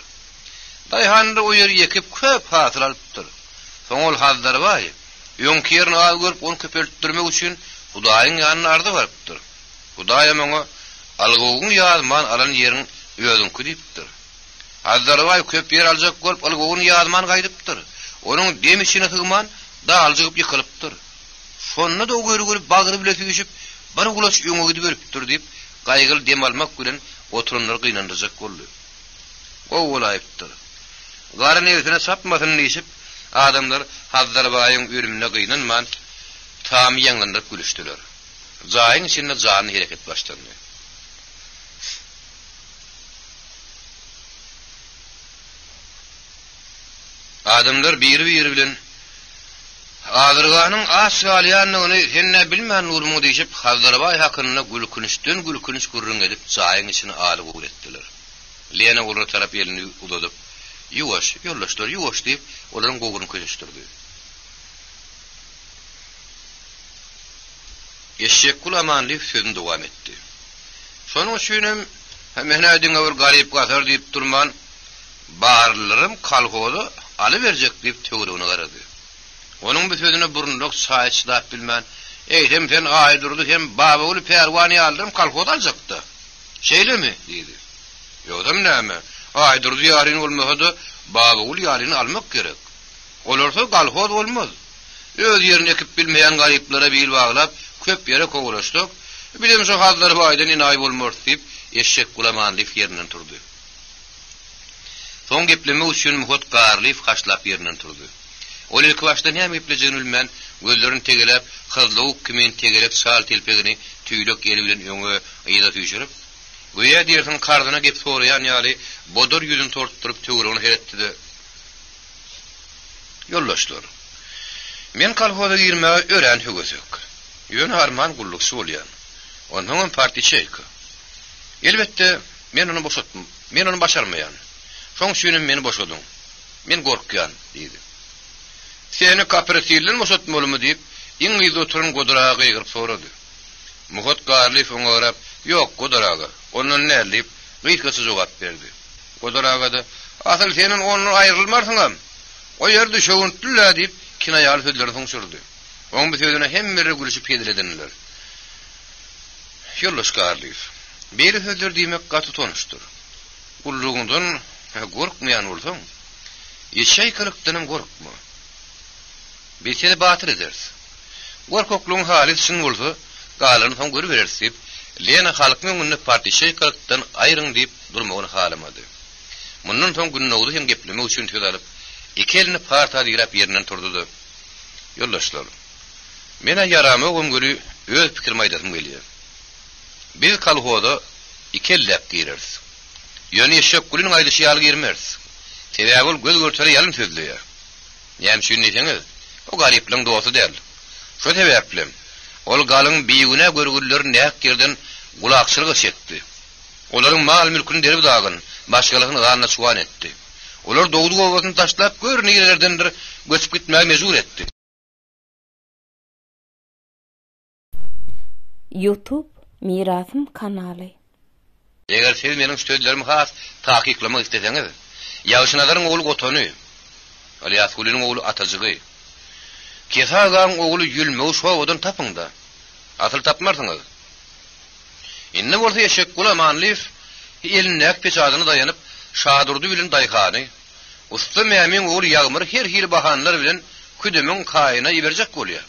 Daýhanda o ýeri ekip köp hasyl alypdyr. Soň ol hazır baý. Ýonky ýerini al görüp onu köpeltdirmek üçin Hudaýyň ýanyna ardy barypdyr. Hudaýa meňe algogun ýazman alan ýerin ýödüňki diýipdir. Hazdarbaý köp ýer aljak bolup algogun ýazman gaýdypdyr. Onuň demişine hygman da aljygyp ýykylypdyr. Şonda da görüp bagyry bilen süýüşip, "Bana gulaş ýöňe gidip beripdir" diýip gaýgyly dem almak bilen oturanlar gynandyjak boldy. O bolayıpdyr. Garyn ýerine sapmasyn diýip, adamlar Hazdarbaýyň ölümine gynanman tam ýaňlandyp gülüşdiler. Jaýyň içinde jany hereket başlandy. Adamlar biri bilen Adırganyň aşgalyanlygyny henne bilmän urmu diýip Hazdarbaý hakyna gülkünüç gurrun edip jaýyň içine alyp uretdiler. Lena ular tarap ýelini udadyp, "Ýuwaş, ýollaşlar, ýuwaş" diýip olaryň goguny köşüşdirdi. eşek kulamanlyk sözüni dowam etdi. Şonuň üçin mene diňe bir garyp gatar diýip durman, barlarym kalhozy alyberjek diýip töwregine garady. Onuň bu sözüne burunluk saýçylap bilmän, eýdem sen aýdyrdy hem baba uly perwany aldym kalhoz aljakdy. Şeýlemi diýdi. Ýogdam näme? Aýdyrdy ýaryn bolmasa baba uly ýaryny almak gerek. Olarsa kalhoz bolmaz. Öz ýerini ekip bilmeýän garyplara bil baglap köp ýere kogulaşdyk. Bilem şu hazlary baýdan inaý bolmaz diýip eşek kulamanlyk ýerinden turdy. Soň gepleme üçin muhut garlyp haşlap ýerinden turdy. Ol ilk başdan hem geplejegini bilmän, gözlerini tegelep, kızlyk kimin tegelep sal telpegini tüýlek eli bilen öňe ýyda tüýşürip, "Goýa diýersiň kardyna gep soraýan ýaly bodur ýüzüni tortduryp töwregini heretdi." Ýollaşdylar. Men kalhoza girmäge ören högösek. Ýön harman gullukçy bolýan. Onuň partiçek. Elbetde men onu boşatdym. Men onu başarmaýan. Şoň üçin meni boşadyň. Men gorkýan diýdi. Seni kooperativlen boşatmalymy diýip, iň ýyzy oturan godaraga ýygyryp sorady. Muhut garlyp oňa garap, "Ýok, godaraga." Onuň nädip, gysgaça jogap berdi. Godaraga da, "Asyl senin onuň aýrylmarsyňam. O ýerde şöwüntüllä" diýip kinaýaly sözleri soňşurdy. Oň bu sözüne hemmeri gülüşip ýedilenler. Ýoldaş garlyp. Beri sözler diýmek gaty tonuşdyr. Ullugundan gorkmaýan bolsaň, ýeşeýkilykdan gorkma. Bilseni batyr edersin. Gorkokluň haly şin bolsa, galyny soň görüberersiň. Lena halkyň öňünde partiýaşykdan aýryň diýip durmagyny halamady. Mundan soň günnäwdi hem gepleme üçin söz alyp, iki elini parta diýip ýerinden turdy. Ýoldaşlar, mene ýaramy öňgüli öz pikirimi aýdasym gelýär. Biz kalhoda iki ellep gireriz. Ýöne eşek gülüň aýdyşy ýaly girmeriz. Sebäbi göz görtüri ýalym sözleýär. Ýa-ni şunu diýseňiz, o garyplyň dowasy däl. Şu sebäpli, ol galyň biýigine görgüller näk yerden gulakçylyk etdi. Olaryň mal mülküni derip dagyn, başgalygyny ganyna çuwan etdi. Olar dowdy gowasyny taşlap görni ýerlerdendir göçüp gitmäge mejbur etdi. YouTube Mirasym kanaly. Eger siz meniň sözlerimi has takyklamak isteseňiz, ýaşynaryň ogly Gotony, Alyas Gulyň ogly Atajygy, Kesagan ogly Ýülmew şowdan tapyňda. Asyl tapmarsyňyz. Inne bolsa eşek kulamanlyk eline peçadyny daýanyp şadurdy bilen daýhany, usta mämin ogly ýagmyr her hili bahanlar bilen küdümiň kaýyna ýeberjek bolýar.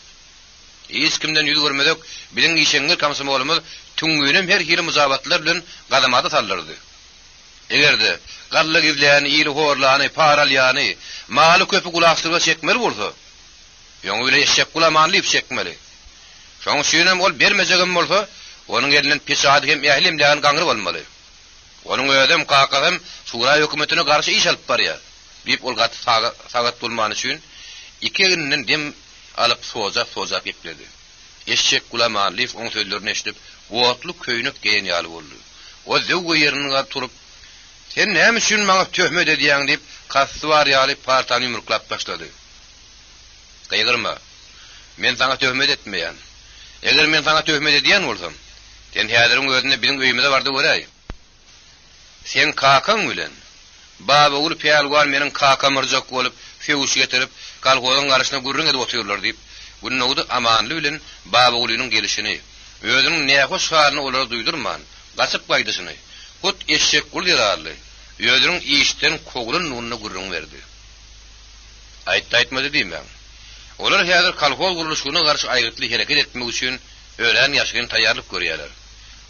Hiç kimden ýüz görmedek, bilen işeňler komsomolumyz tüňgünem her hili muzabatlar bilen gadamada sallardy. Egerde garlyk ýüzläni, ýyly horlany, paralýany, maly köpü gulakçylyga çekmeli bolsa, ýöňe bile eşek kulamanlyk çekmeli. Şoň üçin ol bermejegim bolsa, onuň elinden peçady hem ählim bilen gaňryp bolmaly. Onuň ödem kakagym Şura hökümetine garşy iş alyp barýar. Diýip ol gat sagat bolmany üçin iki günden dem alyp soza gepledi. Eşek kulamanlyk oň sözlerini eşitip, "Wotly köýnük" diýen ýaly boldy. O zöwge ýerine turup, "Sen näme üçin maňa töhmet edýäň?" diýip kassybar ýaly partany ýumruklap başlady. "Gaýgyrma. Men saňa töhmet etmeýän. Eger men saňa töhmet edýän bolsam, sen häziriň özünde biziň öýümizde bardy göräý. Sen kakaň bilen baba uly peýalwan meniň kakam yrjak bolup, fewuş getirip, kalgozyň garaşyna gürrüň edip oturýarlar" diýip, günnäwdi amanly bilen baba ulynyň gelişini, özüniň nähoş halyny olara duýdurman, gaçyp gaýdysyny, hut eşek gul ýararly, özüniň işden kogulun nuruny gürrüň berdi. Aýtmady diýmän. Olar häzir kalgoz guruluşyna garşy aýgytly hereket etmek üçin ören ýaşagan taýýarlyk görýärler.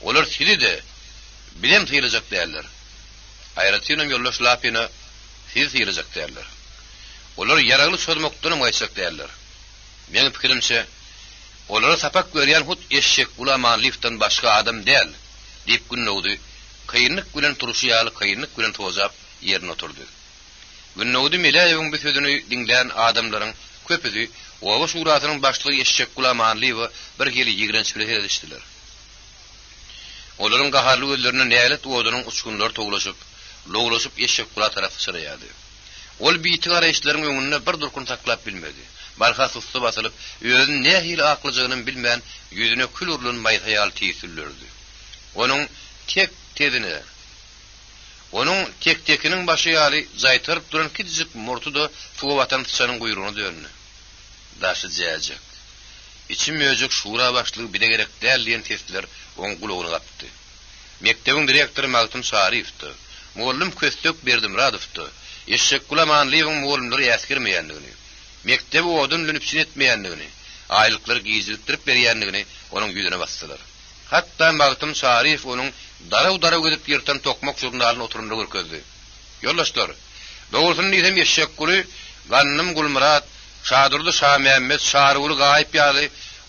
Olar sili de bilem tyýyljak däller. Aýratynam ýollaş lapyna siz tyýyljak däller. Olar ýaragly sözmokdan gaýçak däller. Meniň pikirimçe, olara sapak görýän hut eşek kulamanlykdan başga adam däl, diýip günnäwdi, kayınlık bilen turuşy ýaly kayınlyk bilen tozap ýerine oturdy. Günnäwdi meläýegiň bu sözüni dinleýän adamlaryň köpüsi owa şuratynyň başlygy eşek kulamanlygy bir geli ýigrençlik edişdiler. Olaryň gaharly gözlerine nälet odunyň uçgunlary toglaşyp eşek kula tarapy çyraýady. Ol biýti garaýşlaryň öňünde bir durkun taklap bilmedi. barka suslu basılıp, özün ne hil aklıcığının bilmeyen yüzüne kül urlun maytayal tesirlerdi. Onun tekinin başı yali zaytırıp duran kitizip murtu da fuğu vatan tışanın kuyruğunu dönünü. Daşı cayacak. İçim mözük şura başlığı bir de gerek değerleyen testler onun kuluğunu kaptı. Mektebin direktörü Maltum Sarif'ti. Muğullum köstök berdim Radif'ti. Eşek kulamanlıyım muğullumları eskirmeyenliğini. Mektebi odun lünüpsin etmeyenliğini. Aylıkları giyizliktirip beriyenliğini onun yüzüne bastılar. Hatta Maltum Sarif onun darav gidip yırtan tokmak jurnalına oturumda görkezdi. Yollaşlar, doğrusun neyse eşek kulu, Gannım Gulmurat, Şadurlu Şah Mehmet, Şarıgulu gayip yalı,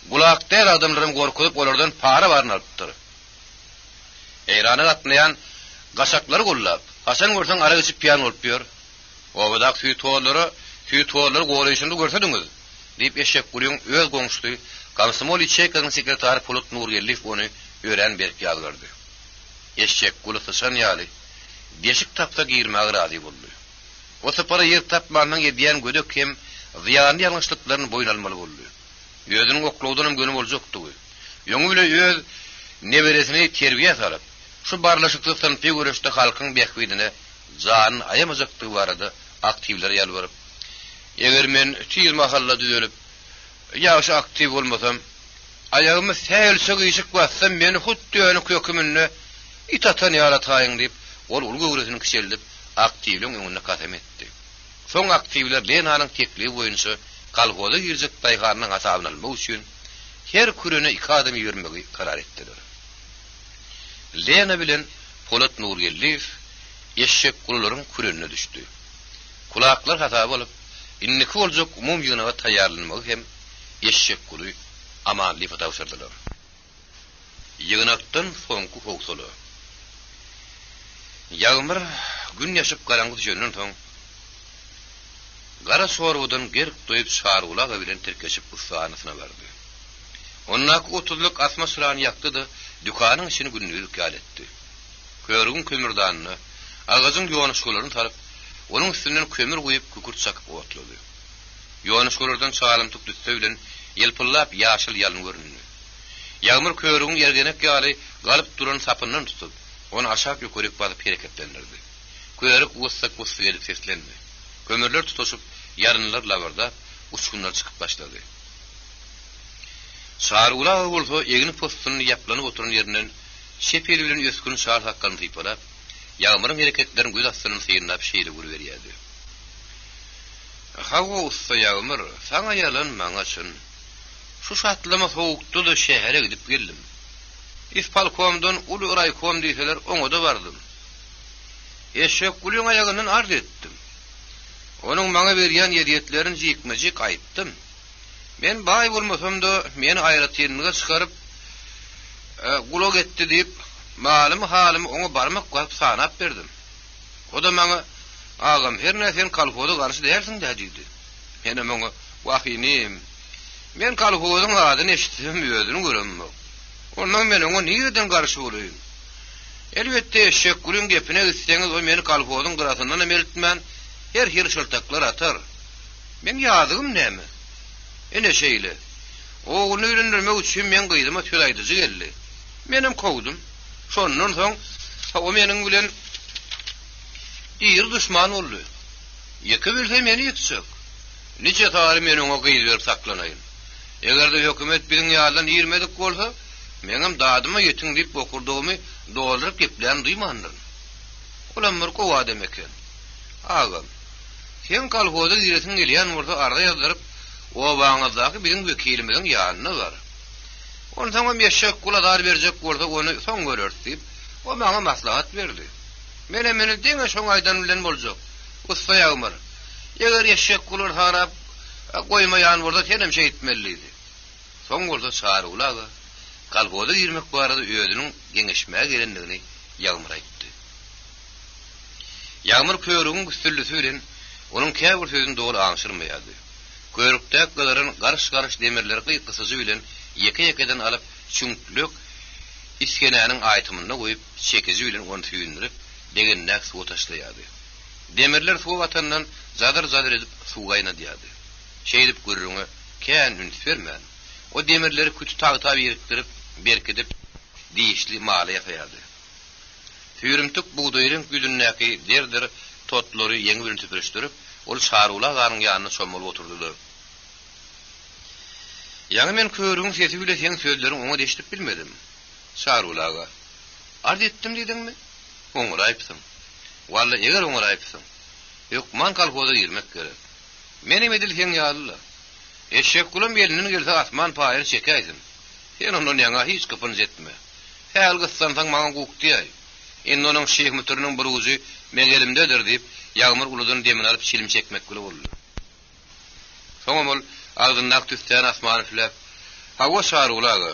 kulak değil adamların korkudup onlardan para varını alıptır. Eyrana atlayan gaşakları kullap, Hasan görsen ara geçip piyan olpuyor. Ovadak suyu tuğulları koğrayışında görsediniz, deyip eşek kulun öz konuştu, Komsomol İçeyka'nın sekretari Polat Nurgellif onu öğren berk yalgardı. Eşek kulu tışan yalı, deşik tapta giyirmeği razı buldu. O sıpara yer tapmanın yediyen gödök hem ziyanlı yanlışlıklarını boyun almalı buldu. Özünün oklaudanım gönüm olacaktu. Yönüyle öz neberesini terbiye salıp, şu barlaşıklıktan figürüşte halkın bekvidine zanın ayamazaktığı varada aktivlere yalvarıp, eğer men tiyil mahalla düzölüp, yağışı aktiv olmasam, ayağımı seyelse gıyışık bassam, beni huttu önü kökümünle itatan yaratayın deyip, ol ulgu uğresini kişeldip, aktivliğin önüne kasem etti. Son aktivler Lena'nın tekliği boyunca kalkoda girecek dayıharının asabını almak için her kürüne 2 adım yürümeyi karar ettiler. Lena bilen Polat Nurgellif eşek kuluların kürününe düştü. Kulaklar hata olup inniki olacak umum yığınava tayarlanmak hem eşek kulu amanlı fatavşardılar. Yığınaktan sonku hoğsolu. Yağmur gün yaşıp karangı düşönün son Gara sorudan gerk doyup sarılaga bilen terkeşip ıssanısına vardı. Onnak 30'luk asma sırağını yaktı da dükkanın içini günlük etti. Körgün kömürdanını, ağacın yoğunuşkularını tarıp, onun üstünden kömür koyup kükürt sakıp otladı. Yoğunuşkulardan sağlamtık düşse bilen yelpıllap yaşıl yalın görünüyor. Yağmur körgün yergenek yağlı galıp duran sapından tutup, onu aşağı yukarı basıp hareketlendirdi. Körük vıssak gelip seslendi. Kömürler tutuşup, yarınlar lavarda, uçkunlar çıkıp başladı. Sarıula olsa, egini postunun yaplanıp oturun yerinden, şepelülün öskünün sağır hakkanı tıйpalap, yağmurun hareketlerin göz astının seyirnap şeyle vuruveriyordu. Hava usta yağmur, sana yalan manaçın. Şu şatlama soğuktu da şehre gidip geldim. İspalkomdan ulu raykom deyseler, ona da vardım. Eşek kulun ayağından arz ettim. Onun bana berýän ýediyetlerini jykmajyk aýtdym. Men baý bolmasam da meni aýratýanyga çykaryp gulak etdi diýip malym halymy oňa barmak goýup sanap berdim. O da bana "Agam, her näsen kalfoda garşy dälsiň" diýdi. Men oňa "Wahynym, men kalfodyň adyny eşitdim, özüni göremmi. Ondan men oňa niýeden garşy bolýyn? Elbetde eşek gulun gepine gitseňiz o meni kalfodyň gyrasyndan emeltmän. Her şıltaklar atar. Men ýadygym näme? Ene şeýle. Oğuny öýrendirmek üçin men gıydyma tölaýdyjy geldi. Menim kowdum. Şondan soň o meniň bilen ýyr düşman boldy. Ýeke bilse meni ýetjek. Nice tary meni oňa gyýdy berip saklanaýyn. Egerde hökümet biziň ýardan ýermedik bolsa, meňem dadyma ýetiň diýip okurdygymy dolduryp geplen duýmandyr. Olamlar gowa demeken. Agam, sen kalfoda giresin gelýän bolsa arda ýazdyryp, o baňyzdaky biziň wekilimiziň ýanyna bar. Onu soňra meşek kuladar berjek bolsa onu soň görür diýip, o maňa maslahat berdi. Mene diňe şoň aýdan bilen boljak. Usta ýagmar. Eger eşek kular harap goýmaýan bolsa senem şey etmeliydi. Soň bolsa çarulaga kalfoda girmek barada özüniň geňeşmäge gelendigini ýagmar aýtdy. Ýagmur körüň güstüllüsü bilen onun käbir sözüni dogry aňşyrmaýardy. Körükdäk galaryň garş-garş demirleri gyýkysyjy bilen ýeke-ýekeden alyp çüňklük iskenäniň aýtymyna goýup çekizi bilen onu tüýündirip degennek suwa taşlaýardy. Demirler suwa watandan zadar-zadar edip suwa ýnaýardy. şeydip görürüňe kän üns bermän. O demirleri küçük tağta berkidip diýişli maly ýapaýardy. Sürümtük buğdaýyň güdünnäki derdir totlary ýeňi bilen süpürüşdirip, ol şarula ganyň ýanyna çömüp oturdylar. Ýa men körüň sesi bilen seň sözleriň oňa deşdip bilmedim. Şarulaga. Ard etdim diýdiňmi? Oňra aýpsyň. Walla eger oňra aýpsyň. Ýok, man kalpoza girmek gerek. Menim edilýän ýaly. Eşek kulum beliniň gelse asman paýry çekäýsin. Sen onuň ýaňa hiç gypyny etme. Häl gyssan taň maňa gukdyýar. Endi onuň şeýh mütüriniň bir uzy men elimdedir diýip, ýagmyr uludyň demini alyp şilim çekmek bilen boldy. Soňam ol ağzyndan tüstän asmany filip, hawa şarulaga.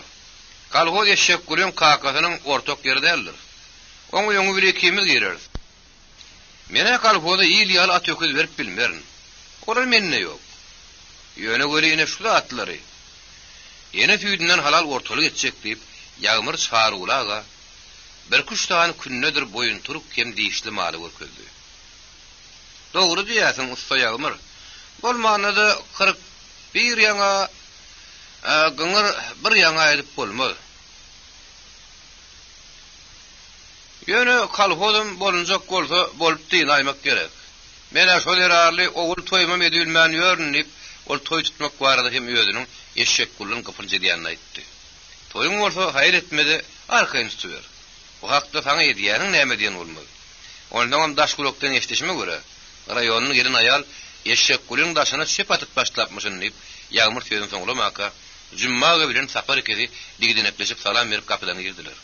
Kalgoz eşek kulum kakasynyň ortak ýeri däldir. Oňa ýöňü bir ikimiz girer. Mene kalgoza ýyl ýaly at öküz berip bilmerin. Olar menne ýok. Ýöne göre ine şula atlary. Ýene tüýdünden halal ortalyk etjek diýip, ýagmyr şarulaga bir kuştan künnedir boyun turup kem diýişli maly görkezdi. Dogry diýäsiň usta ýagmyr. Bolmanyda 41 ýaňa gyňyr bir ýaňa edip bolmaz. Ýöne kalhozum bolunjak bolsa bolup diýin aýmak gerek. Mene şol ýerli ogul toýma edilmän ýörnip, ol toý tutmak barada hem ýödüniň eşek gullun gypylja diýenini aýtdy. Toýuň bolsa haýr etmedi, arkaýyn tutuyor. Bu hakda sana edýäniň näme diýen bolmaz. Ondan daş kulakdan eşitişime göre, raýonyň gelin aýal eşek gullun daşyna çöp atyp başlapmyşyn diýip, ýagmyr sözüň soňlamaka, jummaga bilen sapar kezi digidinepleşip salam berip kapydan girdiler.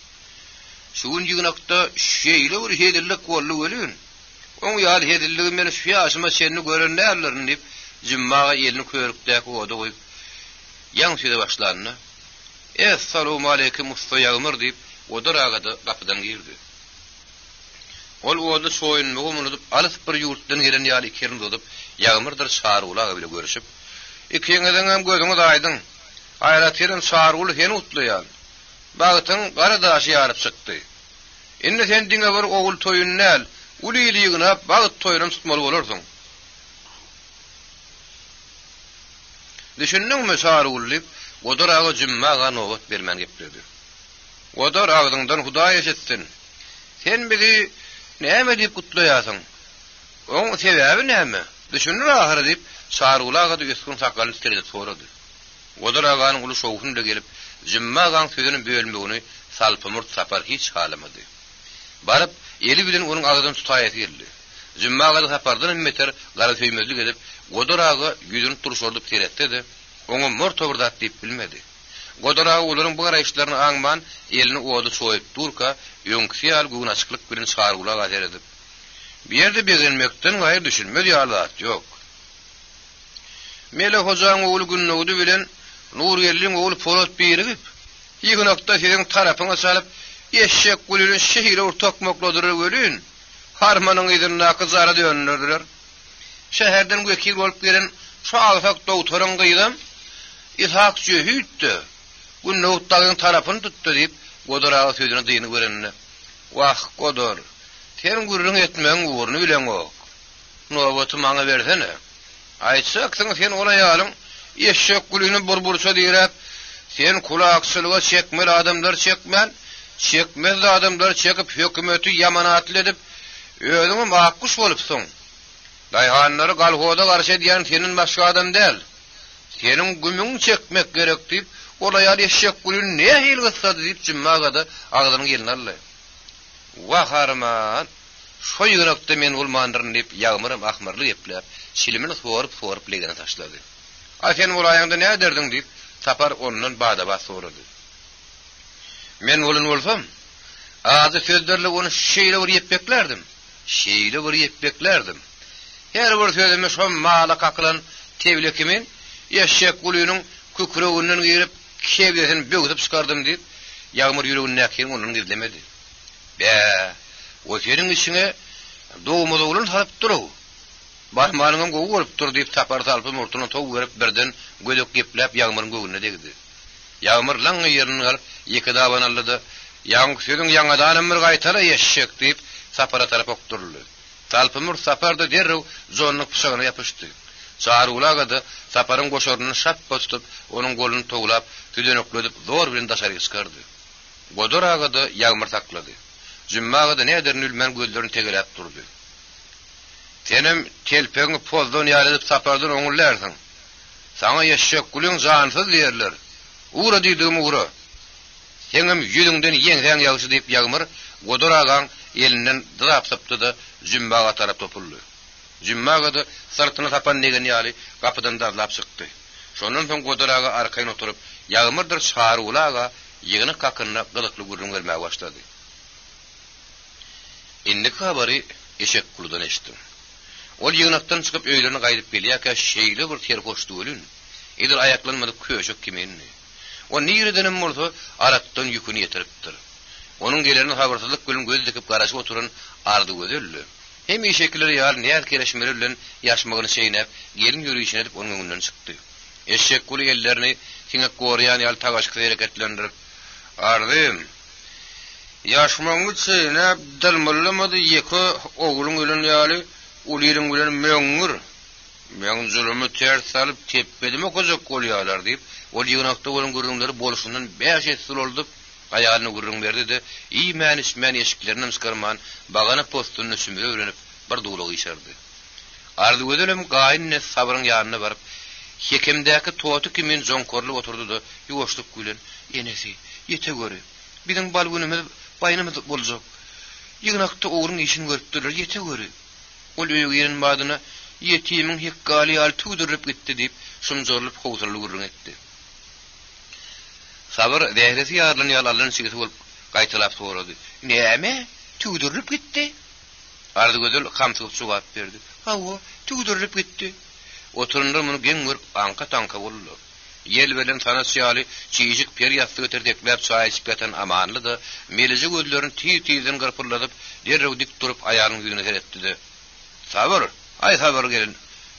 Şuun ýygnakda şeýle bir hedillik bolly welin. Oň ýaly hedilligi meni şu ýaşyma şenni gören nälerin diýip, jummaga elini körükdäki oda goýup, ýaň söze başlandy. Assalamu alaykum usta ýagmyr diýip, odar agada kapydan girdi. Ol oda soýunmagy unutup, alys bir ýurtdan gelen ýaly ikirini tutup, ýagmyrdyr şarulaga bilen görüşip, ikiňizden hem gözüňiz aýdyn. Aýratyryn şarul hen utlaýan. Bagtyň garadaşy ýaryp çykdy. Indi sen diňe bir ogul toýun näl, ulylygyna bagyt toýuny tutmaly bolarsyň. Düşündiňmi şarul diýip, odar aga jummaga nowat bermän geplerdi. Odar agdyňdan Hudaý eşitsin. Sen bizi näme diýip kutlaýasyň? Oň sebäbi näme? Düşünür ahir diýip, şarulaga düýsün sakaly iskelede sorady. Odar aganyň uly şowhunda gelip, jummaga sözüni bölmegini salpymyrt sapar hiç halamady. Barıp, eli bilen onuň agdyny tutaýaty geldi. Jummaga sapardan meter gara söýmezlik edip, odar aga ýüzüni turşordyp teretdi. Oňa murtobyrdat diýip bilmedi. Godara olaryň bu garaýşlaryny aňman elini oda soýup durka, ýöňküýal güň açyklyk bilen çargulaga edip. Bir ýerde bezenmekden gaýry düşünmez ýalat ýok. Mele hojaň oğlu günnögdi bilen Nuriyelliň oğlu Polat birigip, ýygnakda seň tarapyňa salyp, eşek gülüň şeýle urtakmakladyr welin. Harmanyň ýerine kyzara dönürdiler. Şäherden gökil bolup gelen şu agsak dogtoryň gyýdym. İshak jöhütdi. Bu nowtdagyň tarapyny tutdy diýip, Godara sözüne diýini görenine. Wah Godor, sen gurrun etmeň uğurny bilen ok. Nowaty maňa bersene. Aýtsak sen ola ýalyň eşek gülüni burburça diýip, sen kulakçylyga çekmeli adamlar çekmän, çekmez adamlar çekip hökümeti ýamanatly edip, özüňi mahkuş bolupsyň. Daýhanlary galgoda garşy diýen senin başga adam däl. Senin gümüň çekmek gerek diýip, ola ýaly eşek gülüni näme hilgysady diýip jummaga da agdyny gelin aldy. Wa harman, şo ýürekde men ulmandyryn diýip ýagmyrym ahmyrly ýepläp, şilimini sorup legene taşlady. A sen ulaýanda näme derdiň diýip, tapar ondan bada sorady. Men bolun bolsam, azy sözlerle onu şeýle bir ýepeklerdim. Her bir sözüme şo mala kaklan tevlekimin, eşek gülüniň kükreginden girip, kebdesini bögüp çykardım diýip, ýagmyr ýüregine näkin onuň izlemedi. O senin işine doğumda olun salıp duru. Barmağının goğu olup dur deyip tapar salpı murtunu toğu verip birden gödök geplep ýagmyryň göğüne degdi. Ýagmyr laňy ýerini alyp iki daban aldy. Ýaňy sözüň ýaňadan bir gaýtara eşek diýip sapara tarap okturdy. Salpy murt saparda derrew zonlyk puşagyna ýapyşdy. Çarulaga saparın goşoruny şap tutup, onun golunu toglap, tüdenekledip zor bilen daşary çykardy. Godoraga da ýagmyr taklady. Jümmaga da näderin ülmen gözlerini tegelap durdy. Senem telpeňi pozdan ýalyp sapardan oňullarsyň. Sana ýeşek gülüň jansız ýerler. Ura diýdim ura. Senem ýüzüňden ýeňden ýagşy diýip ýagmyr Godoragaň elinden dırap sapdy da Jümmaga tarap topuldy. Jümmaga da sırtyna sapan negen ýaly gapydan darlap çykdy. Şondan soň Godoraga arkaýyn oturup ýagmyrdyr çarulaga ýygyny kakynna gylykly gürrüň gelmäge başlady. Indi habary eşek guludan eşitdim. Ol ýygnakdan çykyp öýlerine gaýdyp gelýärkä şeýle bir terpoşdy ölün. Edir ayaklanmady köşek kimenni. O nireden murdu aratdan ýüküni ýetiripdir. Onun gelerini habarsyzlyk bilen göz dikip garaşyp oturan ardy gözüllü. Hem eşekleri ýar näer kereşmeli bilen ýaşmagyny şeýnep, gelin ýürüýüşine edip onun öňünden çykdy. Eşek guly ellerini kiňek gorýan ýaly tagaşyk hereketlendirip, "Ardym, ýaşmagyny şeýnep dalmyllamady ýeke ogluň ölen ýaly ulyryň bilen meňür. Men zulümi ters salyp tepbedime kozak bolýarlar" diýip, ol ýygnakda bolan gürrüňleri bolşundan 5 etsil oldup, aýalyny gürrüň berdi de, "Iýmänismen eşiklerini çykarman, bagana postuny sümüre örenip bir duguluk ýşardy." Ardy gödelem gaýynne sabryň ýanyna baryp, hekimdäki totu kimin jonkorlyp oturdy da, ýuwaşlyk gülen, "Enesi, ýete göre. Biziň balgynymyz, baýnymyz boljak. Ýygnakda ogruň işini görüpdirler, ýete göre." Ol öýgüň badyna, "Ýetimiň hekgali ýaly tüýdürip gitdi" diýip, şumjorlyp howsarly gürrüň etdi. Sabır dehresi ýarlan ýalanlaryň sigisi bolup gaýtylap sorady. "Näme? Tüýdürip gitdi?" Ardy gödel kamsylyp jogap berdi. "Hawa, tüýdürip gitdi." Oturunlar muny geň görüp anka-tanka boldy. Ýel bilen tanys ýaly çyjyk per ýasty göterdeklep çaý içip gatan amanly da melizi gözlerini tiýip-tiýden gyrpyrladyp, derrew dik durup aýalynyň ýüzüne seretdi. "Sabır, ay sabır gelin.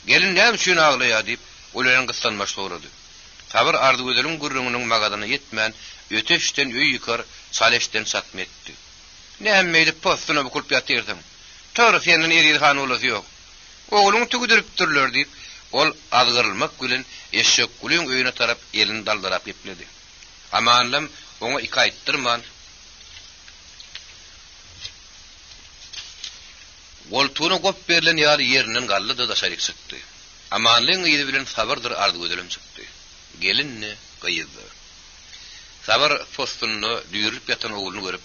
Gelin näme üçin aglaýar?" diýip olaryň gyslanmaş sorady. Sabır ardy gözleriň gürrüňiniň magadyna ýetmän, öteşden öý ýykar, çaleşden satma etdi. "Näme edip postuna bukulyp ýatyrdyň? Töre senden eri han olasy ýok. Ogluň tügüdiripdirler" diýip, ol azgyrylmak bilen eşek gülüň öýüne tarap elini daldyrap gepledi. "Amanlym, oňa iki aýtdyrman. Goltuny gop berilen ýaly ýerinden gallydy da şaryk çykdy. Amanlyň ýedi bilen sabyrdyr ardy gödelim çykdy. Gelinni gyýydy. Sabır postuny düýrüp ýatan ogluny görüp,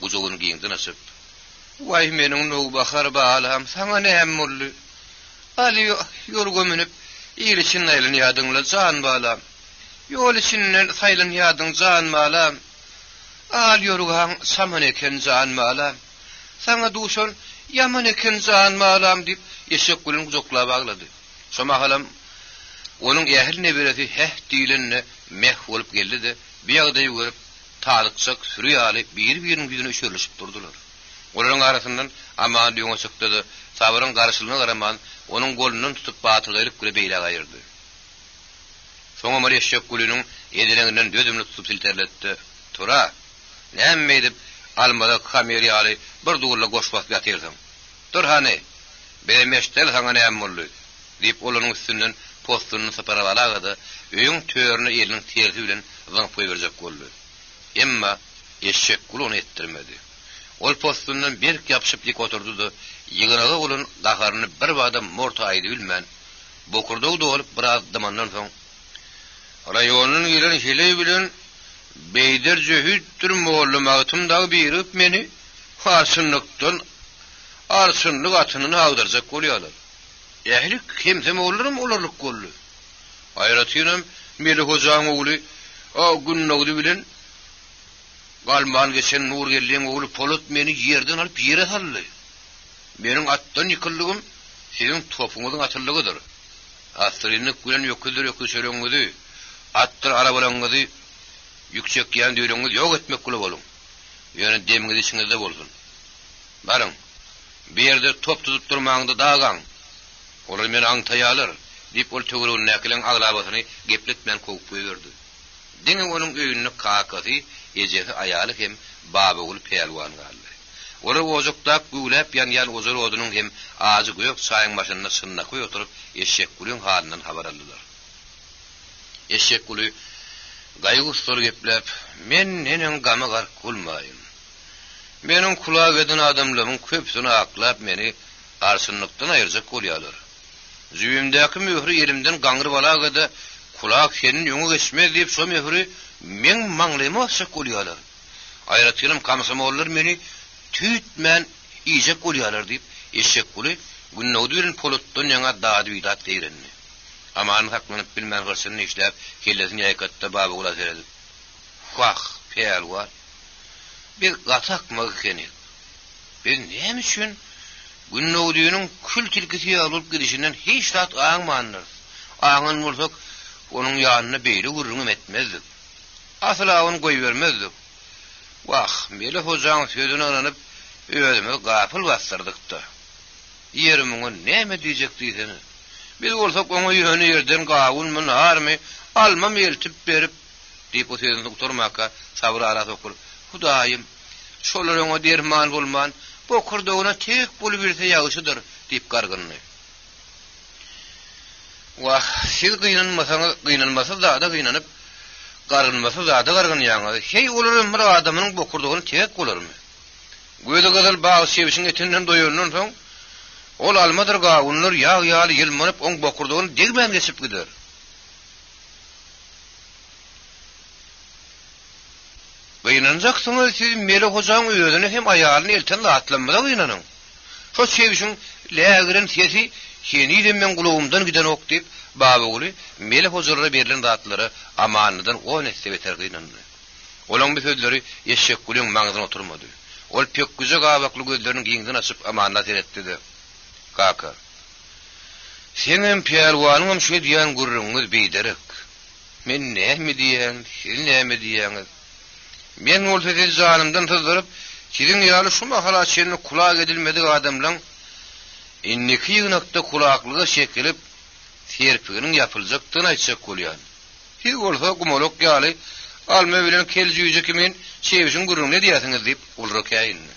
gujogyny giňden açyp, "Way meniň nogu bahar balam, saňa näme boldy? Ali ýorgomynüp, ýyl için aýlany ýadyňla jan balam. Ýol içinden saýlan ýadyň jan balam. Al ýorgaň saman eken jan balam. Saňa duşan yaman eken jan balam" diýip eşek gülüň gujoklap aglady. Şoma halam onun ähli nebiresi heh diýlenne meh bolup geldi de, bir ýagdaý görüp taýlykçak sürýäli bir-biriniň ýüzüne öşürlüşip durdular. Olaryň arasyndan aman ýoňa çykdy da, sabyryň garşylygyna garaman onun golundan tutup batyrylyp güle beýle gaýyrdy. Soňa mar eşek gülüniň edileninden dözümli tutup silterletdi. "Tura, näme edip almada kamer ýaly bir dugurla goşbap ýatyrdyň? Dur hany, beýmeştel saňa näme boldy?" diýip olaryň üstünden postuny saparap alagady, öýüň törüne eliniň tersi bilen zyňyp goýberjek boldy. Emma eşek gulunu etdirmedi. Ol postundan bir ýapşyp dik oturdy da, ýygynagy ulun gaharyny bir badam morta aýdy bilmän, bokurdaw dolup bir azdamandan soň, "Raýonyň ýylyny hile bilen beýder jöhütdir mollamagatymdagy birip meni arsynlyk atyny agdyrjak bolýarlar. Ähli kimsem olaryň olarlyk boldy. Aýratynam meli hojaň ogly, o günnägdi bilen galman geçen nur gelýän ogly Polat meni ýerden alyp ýere saldy. Meniň atdan ýykylygym siziň topuňyzyň atyllygydyr. Asryny gülen ýokuzdur söýleňdi. Atdyr arabalaňyzy ýüksek ýan döýleňiz ýok etmek bolup bolun. Ýöne demiňiz içiňizde bolsun. Barın, bir ýerde top tutup durmaňyzda dagaň. Olar meni aňtaýarlar" diýip ol tögürüň näkilen aglabasyny gepletmän koýup goýberdi. Diňe onuň öýüne kakasy, ejesi aýaly hem babagul peýelwan galdy. Olar ozukdak güýläp ýan ozar odunyň hem azy göýük çaýyň başynda sınna koý oturup eşek gülüň halyndan habar aldylar. Eşek gülü gaýgyslar geplep, men nenen gamy gark bolmaýyn. Meniň kulak eden adamlaryň köpsini aklap meni arsynlykdan aýyrjak bolýarlar. Züýümdäki möhri elimden gaňryp alagada kulak senin ýöňe geçmez diýip şo möhri men maňlyma aşak bolýarlar. Aýratylym kamsymollar meni tüýtmän iýjek bolýarlar diýip eşek gülü günnäwdürin polutdan ýaňa daady bidat diýrenni. Aman haklanyp bilmän gyrsyny işläp kellesini ýaýkatda baby gula seredi. Quaq, peýal var. Bir gatakma keni. Biz näme üçin günnäwdüniň kül tilkisi alyp gidişinden hiç tat aňmandyr. Aňan bolsak onuň ýanyna beýle gurrun etmezdik. Asla onu goý bermezdik. Wah, mele hojaň sözüne aranıp özüme gapyl bastyrdyk-da. Ýerimiňe näme diýjek diýseni. Biz bolsak oňa ýöne ýerden gawulmy narmy almam eltip berip diýip o sözüne oturmaka sabr ara okur. Hudaýym, şolar oňa derman bolman, bu kurdogyna tek bolup birse ýagyşydyr diýip gargyndy. Wah, siz gynanmasa da gynanyp gargynmasa da gargynýaňyz. Hey olaryň bir adamyň bu kurdogyny tek bolarmy? Göze gadal bagy şewişiň etinden doýandan soň ol almadyr gawunlar ýaly ýylmanyp oň bu kurdogyny degmän geçip gider. Gynanjaksyňyz siz mele hojaň özüne hem aýalyny elten atlanmada gynanyň. Şo şewişiň lägiren sesi seni de men gulagymdan giden ok diýip baby guly mele hojarlara berilen datlary amanydan o näse beter gynandy. Olaň bu sözleri eşek gulyň maňyzyna oturmady. Ol pek güze gabakly gözlerini giňden açyp amanyna seretdi. Kaka. Senem peýalwanyňam şu diýen gurrunňyz beýderek. Men näme diýen, siz näme diýeňiz? Men ol sesi janymdan tızdyryp, siziň ýaly şu mahala çenini kulak edilmedik adamlaň inniki ýynakda kulaklyga şekilip serpiginiň ýapyljakdygyny aýtsak bolýan. Siz bolsa gumolok ýaly alma bilen keljüýjek men çewişiň gurrun ne diýäsiňiz diýip ulrak ýaýyndy.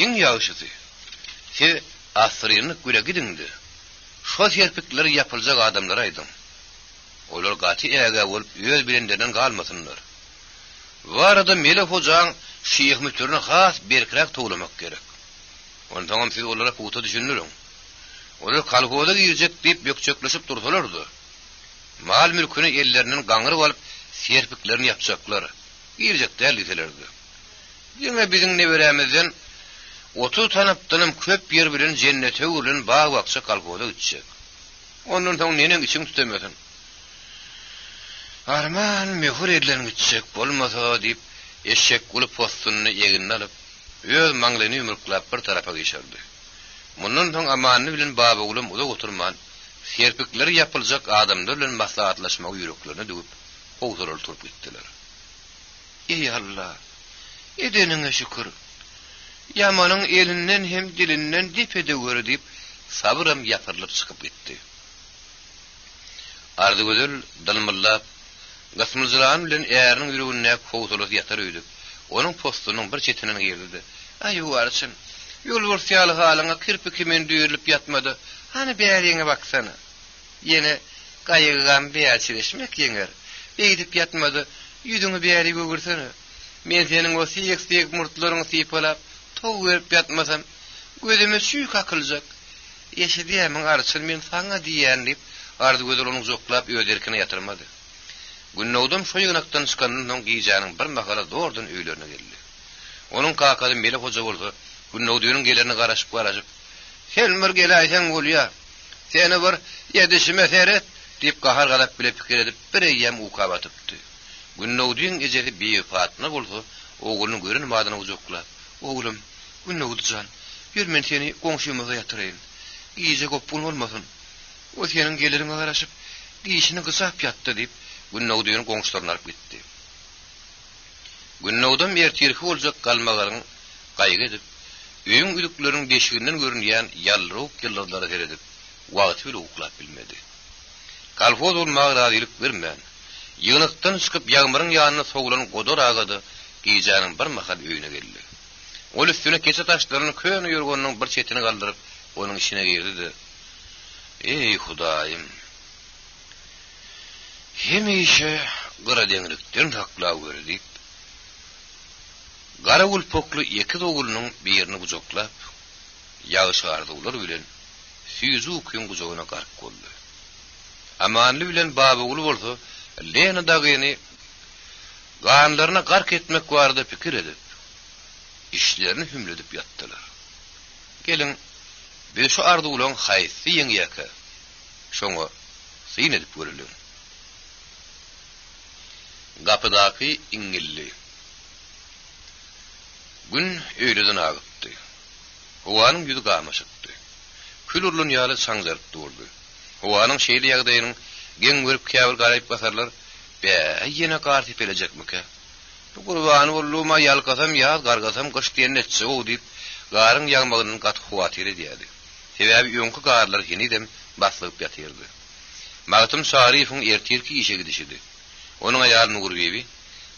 Iň ýaşysy. Siz asryny güle gidindi. Şo serpikleri ýapyljak adamlara aýdym. Olar gaty äge bolup öz bilenlerinden galmasynlar. Warada mele hojaň şeýh mütürüne has berkirak toglamak gerek. Ondan siz olara puta düşünürüň. Olar kalgoda girjek diýip bökçekleşip dursalardy. Mal mülküni ellerinden gaňryp alyp serpiklerini ýapjaklar. Girjek däliselerdi. Ýene biziň neberämizden 30 tanapdynam köp ýer bilen jennete urulan baý wakça kalgoda gitjek. Ondan soň nenen içiň tutamazyn. Arman möhür edilen gitjek bolmasa diýip eşek gulup postuny ýeginne alyp öz maňlyny ümürklap bir tarafa geçirdi. Mundan soň amanyny bilen baby gulum uzak oturman, serpikleri ýapyljak adamlar bilen maslahatlaşmak ýüreklerini dögüp, howzurul turup gitdiler. Ey Allah! Edeniňe şükür. Ýamanyň elinden hem dilinden dipede görü diýip sabram ýapyrylyp çykyp gitdi. Ardy gözel dalmyllap gasmyzlan bilen ýeriniň ýüregine howzurul ýatar öýdü. Onun postunyň bir çetiniň geldi. Aýy warçyn. Ýol wursaly halyňa kirpiki men düýülip ýatmady. Hani bäriňe baksana. Ýene gaýygan bäçileşmek ýeňer. Beýdip ýatmady. Ýüdüňi bäri gögürsene. Men seniň o siýek murtlaryňy sypalap, tow berip ýatmasam, gözüme süýk akyljak. Ýeşidýämiň arçyn men saňa diýen diýip, ardy gözel onu zoklap öýderkine ýatyrmady. Günnäwdüm şo ýynakdan çykandan soň giýjanyň bir mahala dordan öýlerine geldi. Onun kakady mele hoja bolsa, günnäwdüniň gelerini garaşyp, "Helmir gelaýsan bolýa. Seni bir ýedişime seret" diýip gahar galap bile pikir edip bir ýem uka batypdy. Günnäwdüň ejeli beýfatna bolsa, oğluny görün madyna uzaklap, "Oğlum, Günnäwdüjan, ýür men seni goňşymyza ýatyrayyn. Iýje gop bolmasyn. O seniň gelerini garaşyp, giýişini gysap ýatdy" diýip Günnäwdüň goňşlaryna alyp gitdi. Günnäwdüm ertirki boljak galmalaryň gaýgy edip, öýüň üdükleriň beşiginden görünýän ýalryk ýyldızlara seredip, wagt bile uklap bilmedi. Kalfoz bolmagy razylyk bermän. Ýynykdan çykyp ýagmyryň ýanyna sowulan godor agady, Giýjanyň bir mahal öýüne geldi. Ol üstüne keçe taşlaryny köýüne ýörgeniň bir çetini galdyryp onuň içine girdi. Ey Hudaýym. Hemişe gara deňlikden taklap berdi. Gara ulpokly iki dogulunyň birini bujoklap, ýagy çygardylar bilen süýüzü kün gujogyna gark boldy. Amanly bilen baba ul bolsa, Lena dagyny ganlaryna gark etmek barada pikir edip, işlerini hümledip yattılar. Gelin, bir şu ardy ulan haýsy ýeňýäke, şoňa syn edip görülen. Gapydaky iňilli. Gün öýleden agypdy. Howanyň ýüzi gamaşykdy. Kül urlun ýaly saňjaryp durdy. Howanyň şeýle ýagdaýynyň geň görüp käbir garaýyp basarlar. Be, ýene gartyp gelecekmike? Bu gurbany bolluma ýalkasam ýaz, gargasam gyş diýen netçe o diýip, garyň ýagmagynyň gat huwatyry diýdi. Sebäbi öňkü garlar hinidem baslyp ýatyrdy. Magtym Şaryfyň ertirki işe gidişidi. Onuň aýaly Nur bebi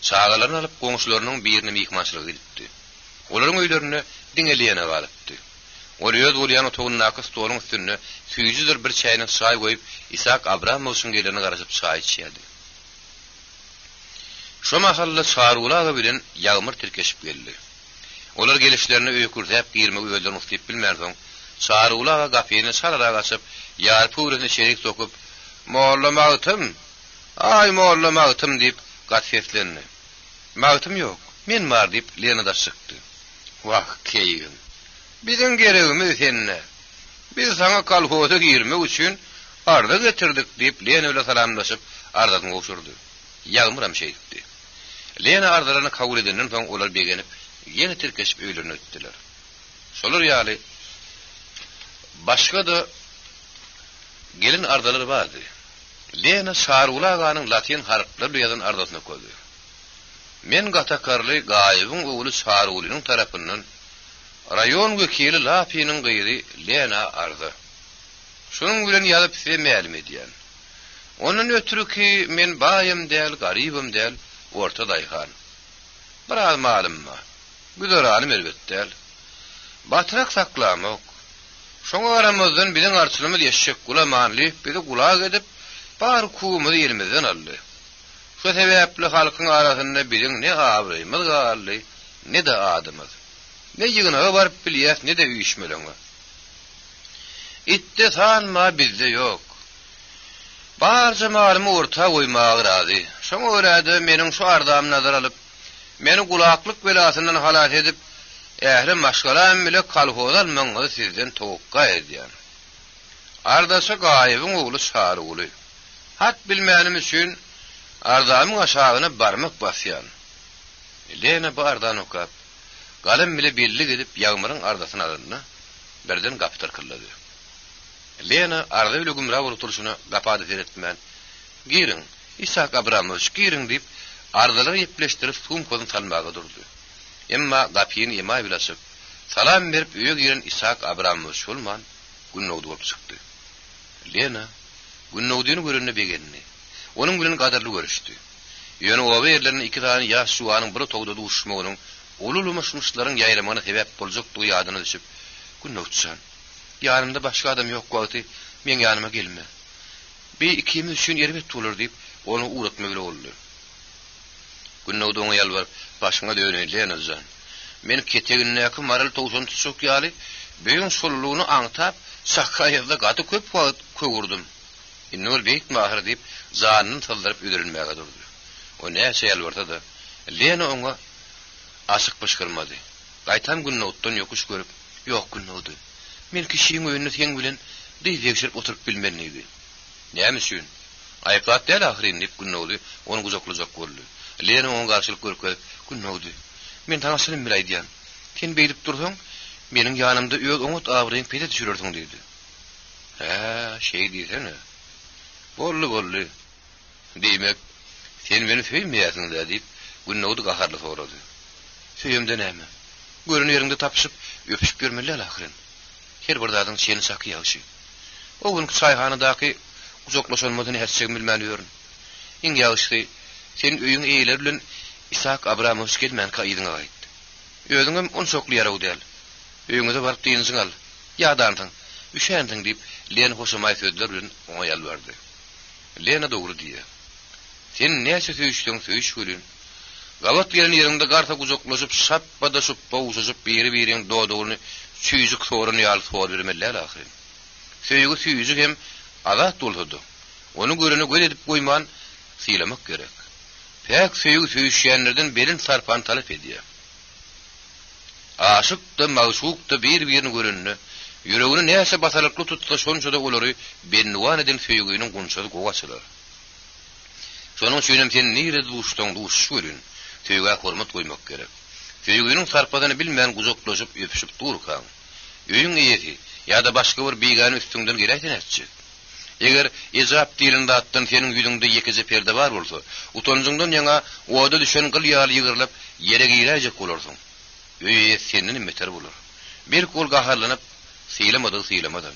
çağalaryny alyp goňşularynyň birini mihmançylyga gitdi. Olaryň öýlerine diňelýäne galypdy. Ol ýöz bolýan otugyň nakys stoluň üstüne süýjüdir bir çaýny çaý goýup Isak Abramovsyň gelene garaşyp çaý içýärdi. Şu mahalla çağrulagy bilen ýagmyr tirkeşip geldi. Olar gelişlerini öýkürtäp girmek öýden ustyp bilmärdiň. Çağrulagy gapyny çalarak açyp, ýar pöwrüne şerik sokup, "Molla Magtym, ay molla Magtym" diýip gatfetlendi. "Magtym ýok, men bar" diýip Lena da çykdy. "Wah, keýin. Biziň geregimiz senne. Biz saňa kolhoza girmek üçin arda getirdik" diýip Lena bilen salamlaşyp ardadan goşurdy. Ýagmyram şeýdi. Lena ardalaryny kabul edenden soň olar begenip, ýene tirkeşip öýlerine ötdiler. Şolar ýaly başga da gelin ardalary bardy. Lena Şarulaganyň latin harfleri ýazan ardasyna koydy. Men gatakarly gaýybyň ogly Şarulynyň tarapyndan raýon wekili Lapynyň gyýry Lena ardy. Şonuň bilen ýazyp semmälim edýän. Onun ötürki men baýym däl, garybym däl, orta daýhan. Bir almalymma. Güzeranym elbetde. Batrak saklamak. Şoňa aramyzdan biziň arçylymyz ýeşek gulamanly, bizi gulag edip bar kuwumy ýerimizden aldy. Şu sebäpli halkyň arasynda biziň ne abrymyz galdy, ne de adymyz. Ne ýygyna barıp bilýäs, ne de üýüşmeleňe. İttisanma bizde ýok. Barca malymy orta goýmagy razy. Şoňa görä meniň şu ardam nazar alyp, meni gulaklyk belasyndan halat edip, ähli maşgalam bile kolhoz almaňyzy sizden towukka edýär. Ardasy gaýybyň ogly Şaruly. Hat bilmänim üçin ardamyň aşagyna barmak basýan. Lena bu ardan okap, galym bile belli edip ýagmyryň ardasyna aldy. Birden gapyr kıllady. Lena arda bile gumra bolupdyşyna gapady seretmän. "Girin, Isak Abramovich, girin" diýip ardalary ýepleşdirip sumkadan salmaga durdy. Emma gapyny ýema bilasyp, salam berip öýe giren Isak Abramovich bolman günnowdy bolup çykdy. Lena günnowdyny görünne begenni. Onuň bilen gadarly görüşdi. Ýöne o ýerlerine iki tane ýaş suwanyň biri togdady uşmagynyň ululumuşmuşlaryň ýaýramana sebäp boljakdy ýadyna düşüp, "Günnowçan, ýanymda başga adam ýok wagty, men ýanyma gelme. Bir ikimiz üçin ýerbet bolar" diýip onu uğratmak boldy. Günnowdy oňa ýalbaryp, "Başyňa döneýän özün. Men keteginnäki maral towsun tutsak ýaly, beýin şollugyny aňtap, sakkaýda gaty köp köwürdüm. Innur beýik mahir" diýip zanyny tyldyryp öldürilmäge durdy. O näçe ýalbarda da Lena oňa aşyk pışkyrmady. Gaýtam Günnowdan ýokuş görüp, "Ýok Günnowdy. Men kişiň öýüne sen bilen diýjekşirip oturup bilmenligi. Näme üçin? Aýkat däl ahyryn" diýip Günnowdy onu guzaklajak boldy. Lena oňa garşylyk görüp, "Günnowdy, men taňaşynym bilaýdýan. Sen beýdip dursaň, meniň ýanymda öýüp oňat abryn pede düşürerdiň" diýdi. "Ha, şeý diýsene. Bolly. Diýmek, sen meni söýmeýärsiň" diýip Günnowdy gaharly sorady. "Söýemde näme? Görün ýerinde tapyşyp, öpüşip görmeli ahyryn. Her bir zadyň seni saky ýaşy. O günkü çaýhanadaky uzaklaşanmadan häçe bilmän ýörün. Iň ýaşy, sen öýüň eýler bilen İshak Abramovich gelmän kaýdyňa gaýtdy. Özüňem on çokly ýaraw däl. Öýüňize baryp diýinsiň al. Ýadandyň, üşendiň diýip Lena hoşamaý sözler bilen oňa ýal berdi. Lena dogry diýdi. Sen näçe söýüşdiň söýüş gülün. Galat gelen ýerinde garta guzoklaşyp şappada şuppa uçuşyp biri-biriň dodugyny süýjük soruny ýaly sor bermeler ahir. Söýügi süýjük hem azat boldy. Onu göreni göz edip goýman sylamak gerek. Pek söýügi söýüşýänlerden belin sarpan talap edýär. Aşyk da magşuk da bir-birini görenini, yüregini näçe basarykly tutsa şonça da olary bennuwan eden söýüginiň gunçady gowaçylar. Şonuň üçin sen nire duşdyň duş görün. Söýüge hormat goýmak gerek. Söýüginiň sarpadyny bilmän guzoklaşyp öpüşip durkan. Öýüň ýeti ýa-da başga bir beýgany üstünden gerekden etçi. Eger ejap dilinde atdan senin ýüzüňde ýekije perde bar bolsa, utanjyňdan ýaňa oda düşen gyl ýaly ýygyrlap ýere giýräjek bolarsyň. Öýe senin meter bolar. Bir kol gaharlanyp syylamadan.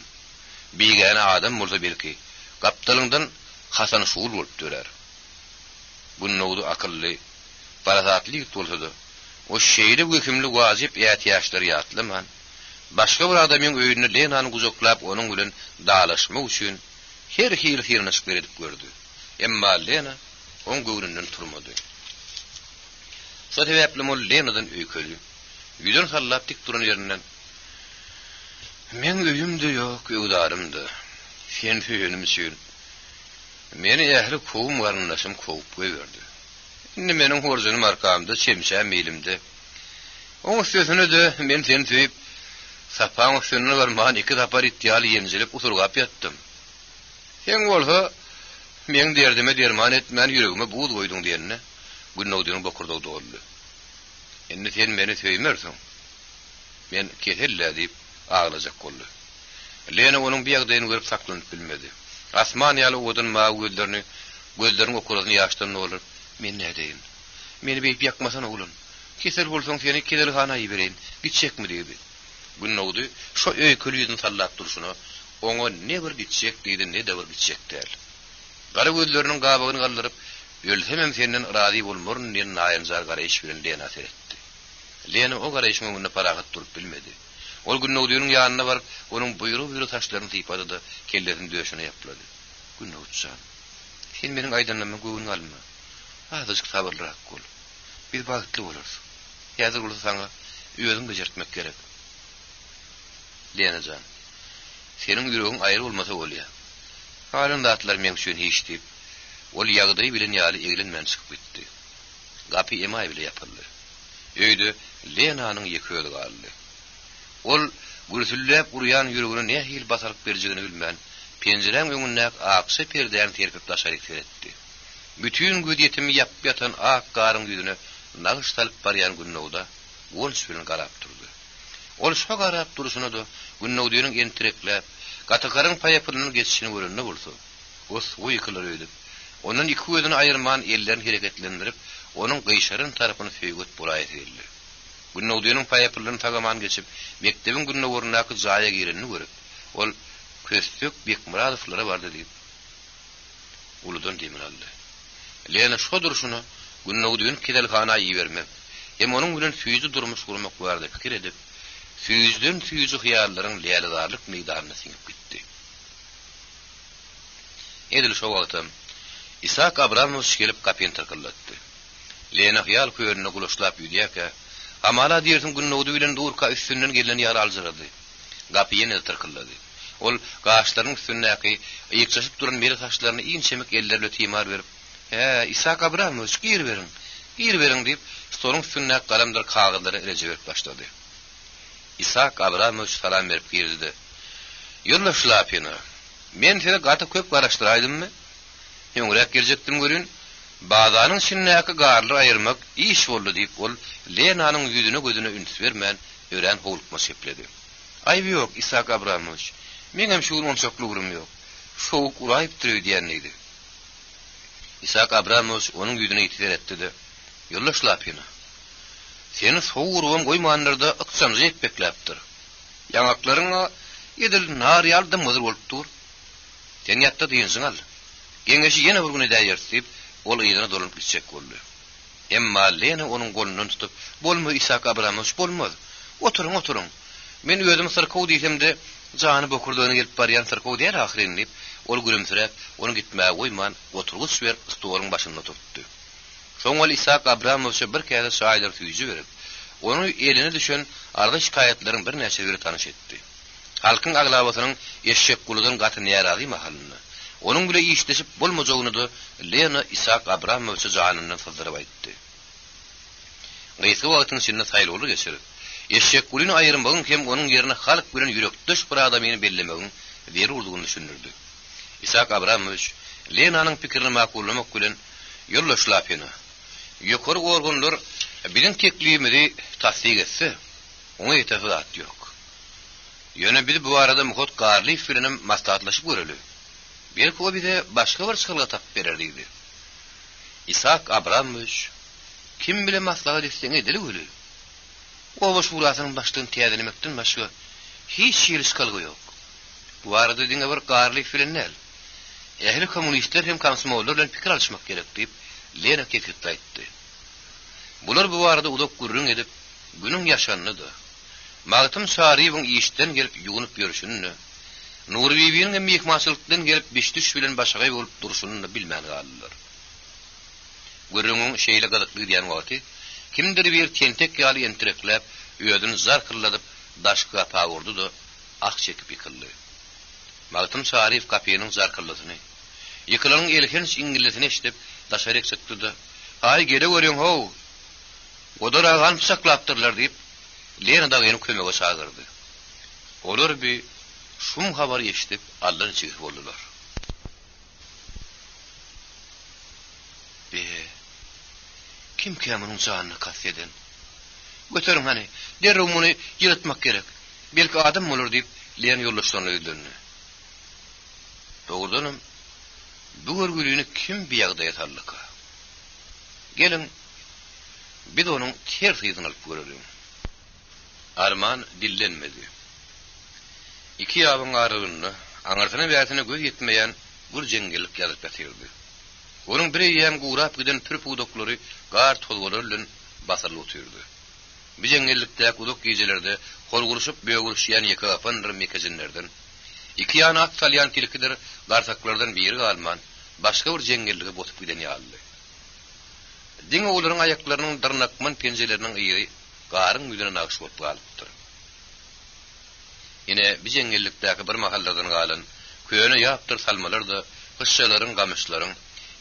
Beýgany adam bolsa belki gapdalyňdan Hasan şuul bolup dörer. Bunun akıllı, parazatly bolsa-da, o şeýle gökümli wajyp ýatyýaşlary ýatlyman. Başga bir adamyň öýüne Lenany guzoklap onuň bilen dalaşmak üçin her hil hirnaşyk berip gördü. Emma Lena on göwründen turmady. Şo sebäpli mol Lenadan öýkeli. Ýüzüň sallap tik duran ýerinden men öýümde ýok, öwdarymdy. Sen söýenim üçin meni ähli kowum garynlaşym kowup goýberdi. Indi meniň horjunum arkamda, çemşä meýlimde. O sözüne de men sen söýüp sapan üstüne barman iki tapar ittiýaly ýenjilip usurgap ýatdym. Sen bolsa men derdime derman etmän ýüregime buğd goýdyň diýenne, günnäwdiň bokurda doldy. Indi sen meni söýmersiň. Men ketelle diýip ağlajak boldy. Lena onuň biýagdaýyny görüp saklanyp bilmedi. Asman ýaly odun mawy gözlerini okurasyny ýaşdan bolar. Men ne deýim? Meni beýip ýakmasana ulun. Kesel bolsaň seni kedelhanaýa bereýin. Gitjekmi diýdi. Günnäwdi şo öýkeli ýüzüň sallap durşuny oňa ne bir gitjek diýdi, ne de bir gitjek däl. Gara gözleriniň gabagyny galdyryp, "Ölsem hem senden razy bolmaryn" diýen naýanjar garaýş bilen Lena seretdi. Lena o garaýşyny muny paragat durup bilmedi. Ol Günnäwdiň ýanyna baryp, onuň buyrugy taşlaryny typady da kellerini döşüne ýaplady. Günnäwdçan, sen meniň aýdanlama göwüň alma. Azajyk sabırlyrak bol. Biz bagtly bolarys. Ýazır bolsa saňa özüň bejertmek gerek. Lenajan, senin yüreğin ayrı olmasa bolýar. Halın datlar men üçin hiç diýip, ol ýagdaý bilen ýaly eglenmän çykyp gitdi. Gapy emay bile ýapyldy. Öýde Lenanyň ýeközi galdy. Ol gürüsüllep urýan yüregine ne hil basaryp berjegini bilmän, penjireň öňündäki aksy perdäni terpip taşaryp etdi. Bütün güdýetimi ýap ýatan ak garyň ýüzüne nagış talyp barýan Günnäwda wons bilen garap durdy. Ol şo garap duruşyna da Günnäwdiň entireklep, gatakaryň paýapynyň geçişini görünne bolsa, os uýkylar öýdüp, onuň iki gözüni aýyrman ellerini hereketlendirip, onuň gyşaryn tarapyny söýgüt bolaýy edildi. Günnäwdiň paýapynyň tagaman geçip, mekdebiň Günnäwrünaky jaýa girenini görüp, ol Köstük Bekmuradowlara bardy diýip uludan demir aldy. Lena şo duruşyny Günnäwdiň kedelhanaýa ýibermek, hem onuň bilen süýüzi durmuş gurmak bardy pikir edip, süýüzden süýüzi hyýallaryň leýledarlyk meýdanyna siňip gitdi. Edil şo wagtym Ishak Abramovich gelip kapyny tyrkyldatdy. Lena hyýal köýünde gulaşlap ýürýärkä, amala diýersiň Günnäwdi bilen durka üstünden gelen ýara aljyrady. Gapy ýene tyrkyllady. Ol gaşlaryň üstündäki ýekçeşip duran meri taşlaryny iňçemek ellerle tymar berip, "He, Ishak Abramovich, gir beriň" diýip, stoluň üstündäki galamdar kagazlary ereje berip başlady. Ishak Abramovich salam berip girdi. "Ýurlaşlap ýene. Men seni gata köp garaşdyraýdymmy? Ýöňrek geljekdim görün. Bazanyň şinnäki garly aýyrmak iş boldy" diýip ol Lenanyň ýüzüne gözüne üns bermän ören howlukma şepledi. "Aýby ýok, Ishak Abramovich. Meňem şu onçakly gurum ýok. Şowuk uraýyp durýar" diýenidi. Ishak Abramovich onuň ýüzüne ýetip etdi. "Ýurlaşlap ýene. Seni soğuruğum goýmanlarda ıksamjy etpekläpdir. Ýanaklaryňa edil nar ýaldy mızır bolup dur. Sen ýatda diýensiň al. Geňeşi ýene bir güne däýersiп, ol ýygyna dolup gitjek boldy. Emma Lena onun golundan tutup, "Bolma İshak Abramovich, bolmaz. Oturun. Men özüm sırkow diýsemde, jany bokurdygyny gelip barýan sırkow diýer ahyryny." Ol gülümsirep, onu gitmäge goýman, oturguş ber stoluň başynda tutdy. Soň ol İshak Abramovich'a bir käde şaýlar tüýji berip, onu eline düşen arda şikaýetlerin bir näçe biri tanyş etdi. Halkyň aglabasynyň eşek guludan gaty närazy mahalyny. Onun bile işleşip bolmajagyny da Lena İshak Abramovich'a janyndan sızdyryp aýtdy. Gaýsy wagtyň içinde saýlawly geçirip, eşek guluny aýyrmagyň hem onun ýerine halk bilen ýürekdeş bir adamyny bellemegiň beri urdugyny düşündirdi. İshak Abramovich Lenanyň pikirini makullamak bilen ýollaşlap ýene. Ýokary organlar bilen teklifimizi tasdik etse, oňa ýetefat ýok. Ýöne biz bu arada Muhot Garly bilen maslahatlaşyp göreli. Belki o bize başka bir şykylga tap bererdi. İshak Abramovich kim bile maslahat etseňe edili öli. O boş burasynyň başlygyny täzelemekden başga hiç şylyşkalygy ýok. Bu arada diňe bir Garly bilen Ehli komünistler hem komsomollar bilen pikir alışmak gerek diýip Lena kekitli aýtdy. Bular bu arada udak gurrun edip günüň ýaşanyny da, Magtym Şariýewiň işden gelip ýugunyp ýörüşini, Nuri Bibiň mehmançylykdan gelip beşdüş bilen başagay bolup duruşuny bilmän galdylar. Gurrunň şeýle gadykly diýen wagty, kimdir bir tentek ýaly entereklep, öýdüni zar kyrladyp daşky ata urdy da ak çekip ýykyldy. Magtym Şariýew kapynyň zarkyrlygyny, ýykylaryň elhenç iňgilizini eşitip daşarek çykdy da, "Hay gele görüň how. Odar agan saklapdyrlar" diýip Lena da ýene kömege çagyrdy. Olar bir şum habar eşitip allan çykyp boldular. Kim käminiň janyny kasýeden? Göterin hani, derrew muny ýyratmak gerek. Belki adam bolar diýip Lena ýollaşyny öýdürdi. Doğrudanım, bu görgülüğünü kim bir ýagdaýa tarlyka? Gelin, biz onun tersiýetini alyp görelim. Arman dillenmedi. İki ýabyň aragyny, aňartyna bäsine göz ýetmeýän bir jeňgellik ýazyp ýatyrdy. Onun biri ýem gurap giden pür pudoklary gar tolgolar bilen basarly otyrdy. Bu jeňgellikde udok gejelerde kol guruşyp böwürüşýän ýeke apandyr mekazinlerden. İki ýany at salyan tilkidir, garsaklardan biri galman, başga bir jeňgelligi botup giden ýaly. Diňe olaryň aýaklarynyň dyrnakman penjeleriniň ýeri garyň ýüzüne naqş bolup galypdyr. Ine bir jeňgellikdäki bir mahalladan galan, köýüne ýapdyr salmalar da, gysçalaryň, gamyşlaryň,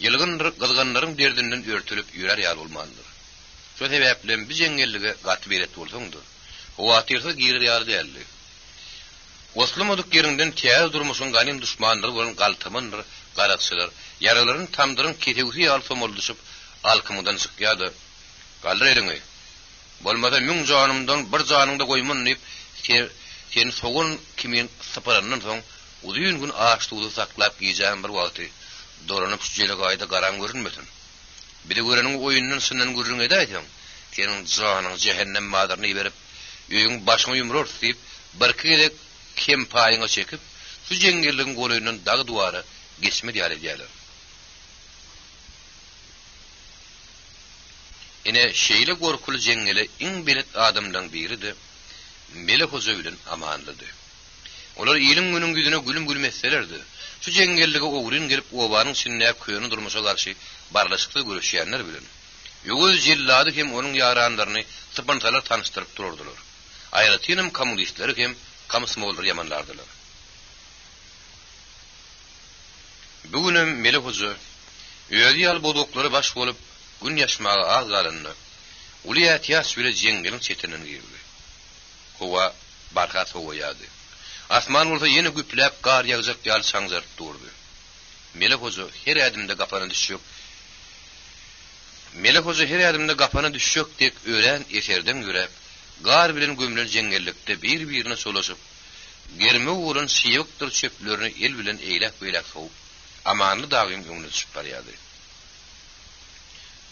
ýylgyndyr gylganlaryň derdinden örtülüp ýürer ýaly bolmandyr. Şu sebäplen bir jeňgelligi gaty beret bolsaňdy, o atyrsa girer ýaly däldi. Oslumoduk yerinden tiyaz durmuşun ganim düşmanları bolan galtamındır, garakçılar, yaraların tamdırın ketewsi alfam olduşup, alkımıdan çıkyadı. Galdır elini. Bolmada mün canımdan bir canımda koyman deyip, seni soğun kimin sıparanın son, uzun gün ağaçlığı saklap giyeceğim bir vakti, dolanıp süceli gayda garan görünmesin. Bir de görenin oyunun sından görün edeysen, senin canın cehennem madarını verip, öýüň başyňy yumror deyip, bir kere kim paýyňa çekip, şu jeňgelligiň goýundan dagy duwara geçmedi ýaly diýerler. Ine şeýle gorkulu jeňgeli iň belet adamdan biri de Melek Hoja bilen amanlydy. Olar ýylyň günüň güzüne gülüm gülmeslerdi. Şu jeňgelligi owrun gelip obanyň içinde köýüne durmuşa garşy barlaşykly görüşýänler bilen. Ýögöz jellady hem onuň ýaranlaryny sypantalar tanystyryp dururdylar. Aýratynam kommunistleri hem komsomollar ýamanlardylar. Bugünem Melek Hoja öýdi ýaly bodoklary baş bolup gün ýaşmagy az galandy. Uly ýatýas bile jeňgelin çetiniň girdi. Howa barka sowaýady. Asman bolsa ýene güplep gar ýagjak ýaly saňjar durdy. Melek Hoja her adymda gapana düşýük. Melek Hoja her adymda gapana düşýük dek ören eserden görep, gar bilen gömülen jeňgellikde bir-birine solaşyp, germe uğran siyokdyr çöplerini el bilen eýlek-beýlek soğup, amanly dagym öňüne düşüp barýady.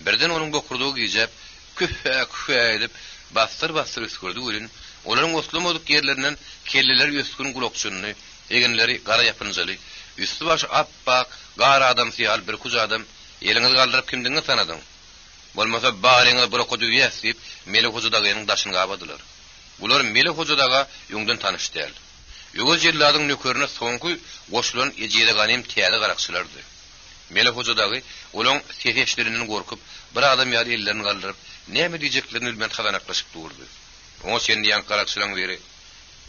Birden onuň bokurdugy gijep, kühä edip, bastır üskürdi görün, olaryň oslumoduk ýerlerinden kelleler üskün gulokçuny, egenleri gara ýapynjaly, üstü baş appak, gara adam syýal bir kuja adam, eliňizi galdyryp kimdiňi tanadyň? Bolmasa barıňa bir kodu ýesip, Melek Hojadagyň daşyny gabadylar. Ular Melek Hojadaga ýöňden tanyşdylar. Ýöňüz ýyllaryň nökerine soňky goşulan ejede ganym täze garakçylardy. Melek Hojadagy olaň seheşlerinden gorkup, bir adam ýaly ellerini galdyryp, näme diýjeklerini bilmän hazanaklaşyp durdy. Oňa sen diýen garakçylaryň biri,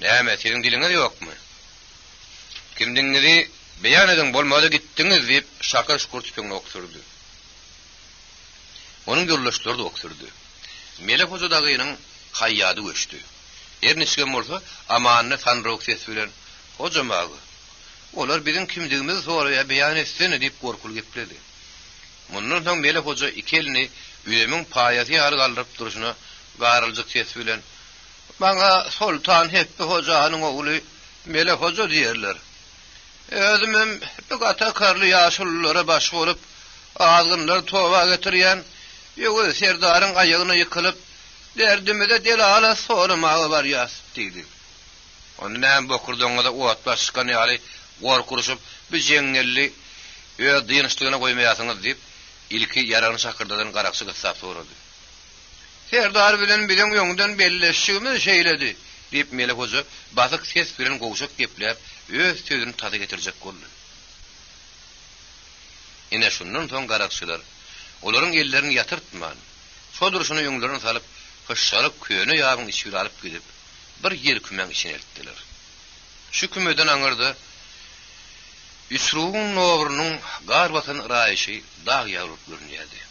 "Näme seniň diliňe ýokmy? Kimdiňňizi beýan edin bolmady gitdiňiz" diýip şakar şukur tüpeňe oksurdy. Onuň ýoldaşlary da oksurdy. Melek Hojadagynyň haýýady göçdi. Ernişge bolsa amanyny tanryk ses bilen "Hojamagy, olar biziň kimdigimizi soraýa beýan etsin" diýip gorkul gepledi. Mundan soň Melek Hoja iki elini üýemiň paýaty ýaly galdyryp duruşyna garyljyk ses bilen "Maňa Sultan Heppi Hojanyň ogly Melek Hoja diýerler. Özümem bir gata karly ýaşullara baş bolup, ağzynlar towa getirýän ýöňe serdaryň aýagyna ýykylyp, derdimi de delala sormagy bar ýas" diýdi. Onu näme bokurdoňa da owat başkan ýaly gorkuryşyp, "Biz jeňelli öz dynşdygyna goýmaýasyňyz" diýip, ilki ýarany şakyrdadan garakçy gysap sorady. "Serdar bilen biziň ýöňden belleşýigimiz şeýledi" diýip Melek Hoja basyk ses bilen gowşak gepläp, öz sözüni taza getirjek boldy. Ine şundan soň garakçylar olaryň ellerini ýatyrtman, şodurşyny ýöňlerine salyp, hışşaryp köýne ýagyň içine alyp gidip, bir ýer kümeň içine eltdiler. Şu kümeden aňyrdy, Üsruň nowrunyň gar batan raýşy dag ýaryp görünýärdi.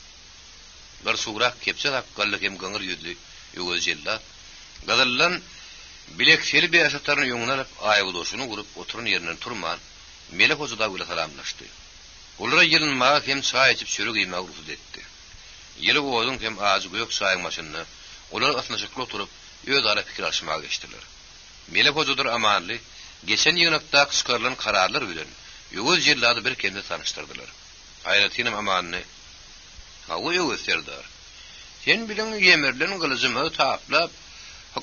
Bir surak kepse hakkaly hem gaňyr ýüzli ýöňüz jellat, gazallan bilekseli beýaşatlaryny ýöňüne alyp aýagy doşuny gurup oturun ýerinden turman, Melek Hojada bilen salamlaşdy. Olara ýylynmaga hem çaý içip çörek ýemäge ruhsat etdi. Ýeli goýdyň hem azy göýük çaýyň maşynyny olar atnaşykly oturup öz ara pikir alşmaga geçdiler. Melek Hojadyr amanly, geçen ýygnakda çykarylan kararlar bilen ýöňüz ýerlerde bir kende tanıştyrdylar. Aýratynam amanly, "Hawa ýöňüz serdar. Sen bilen ýemerlen gylyjymy taplap,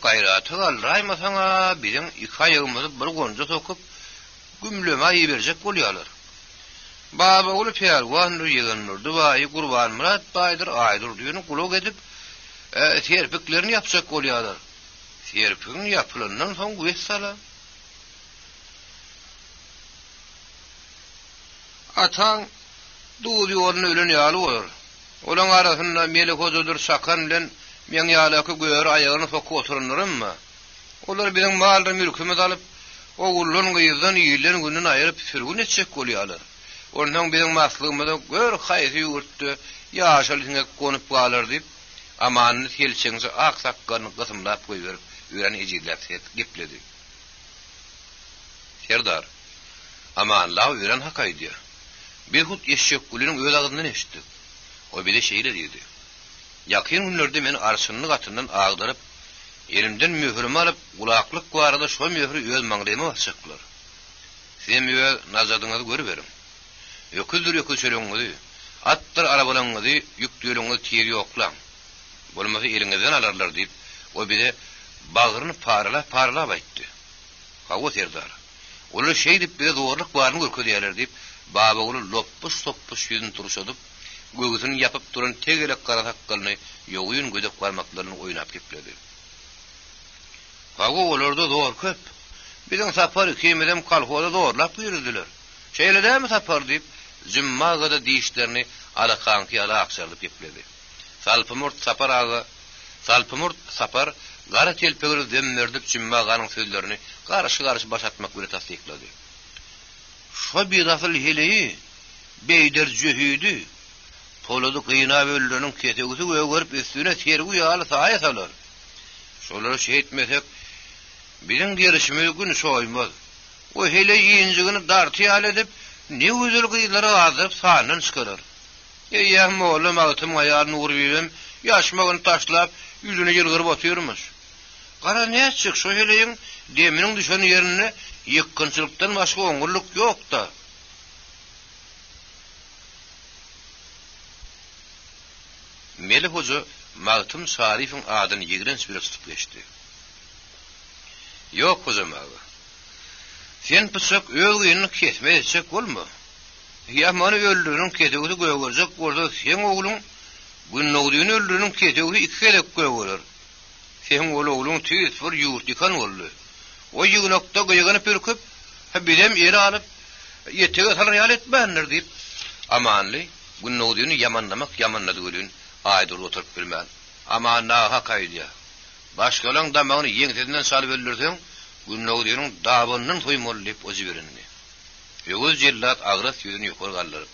gaýraty alraýmasaňa biziň iki aýagymyzy bir gonja sokup gümleme ýeberjek bolýarlar. Baba ulu peýalwan ýygnurdy we Gurban Murat Baýdyr aýdyr diýeni gulak edip, terpiklerini ýapjak bolýarlar. Terpiň ýapylandan soň güýsala. Ataň duýdy ýoluna ölen ýaly bolar. Olaň arasynda Melek Hojadyr şakan bilen men ýalaky göýür aýagyny sokup oturunlarymmy? Olar biziň maldy mülkimizi alyp, ogullun gyýdan ýylan günden aýryp sürgün etjek bolýarlar. Ondan biziň maslygymyzy gör haýsy ýurtdy, ýaşaly tiňe konup galar diýip, amanyny helçeňizi aksakkyny gysymlap goýup, ýören ejidläp gepledi. Serdar, amanlaw ýören hakaýdy. Bir hut eşek gülüniň öz agyndan eşitdi. O bile şeýle diýdi. Ýakyn günlerde men arşynyň gatyndan agdaryp, elimden möhrümi alyp, gulaklyk barada şo möhrü öz maňryma basjaklar. Sen ýöne nazadyňyzy görüberim. Ýöküldür söýleňizi, atdyr arabalaňyzy, ýükdüýüňizi tiýer ýoklan. Bolmasa eliňizden alarlar diýip, o bile bagyryny paralap aýtdy. Hawa serdar. Olar şeý diýip bir zorluk baryny görkezýärler diýip, baba ulu loppuş ýüzüni turşadyp, gögüsini ýapyp duran tegelek gara sakkalyny ýogyň gödek barmaklaryny oýnap gepledi. Hawa olarda zor köp. Biziň sapar kimedem kalhoda zorlap ýürüdiler. Şeýledämi sapar diýip, zümmagada diýişlerini alakanky ala akşarlyp gepledi. Salpymurt sapar gara telpegiri demmerdip zümmaganyň sözlerini garşy başatmak bilen tasdiklady. Şo bir asıl heleyi beyder cühüdü polodu kıyına böldürünün ketegisi görüp üstüne sergi yağlı sahaya salar. Şoları etmesek bizim gelişimiz günü soymaz. O heleyi inciğini dartı yal edip ne üzül kıyıları azıp sahnen çıkarır. Eyyahım oğlum ağıtım ayağını uğrubibim yaşmağını taşlap yüzüne yılgırıp atıyormuş. Kara ne çık şu heleyin deminin düşen yerine yıkkınçılıktan başka oңgurluk yok da. Melek Hoja Magtym Şaryfyň adyny ýigrenç bir tutup geçdi. Ýok hojam ağa. Sen pyçak öýüni kesmejek bolma. Ýa many öldürüň kedigi göwürjek bolsa sen oglum Gün nowdyny öldürüň ketegi iki kelek görer. Sen oğlun tüýüs bir ýurt ýykan boldy. O ýygnakda gyýgany pürküp, bilem ýeri alyp ýetege salar ýal etmändir diýip amanly gün nowdyny ýamanlamak ýamanlady görün aýdyr oturup bilmän. Amanna hakaýdy. Başgalaň damagyny ýeňsedinden salyp öldürseň, gün nowdynyň dabanynyň toýmaly diýip ozy berenmi. Ýögüz jellat agras ýüzüni ýokary galdyryp,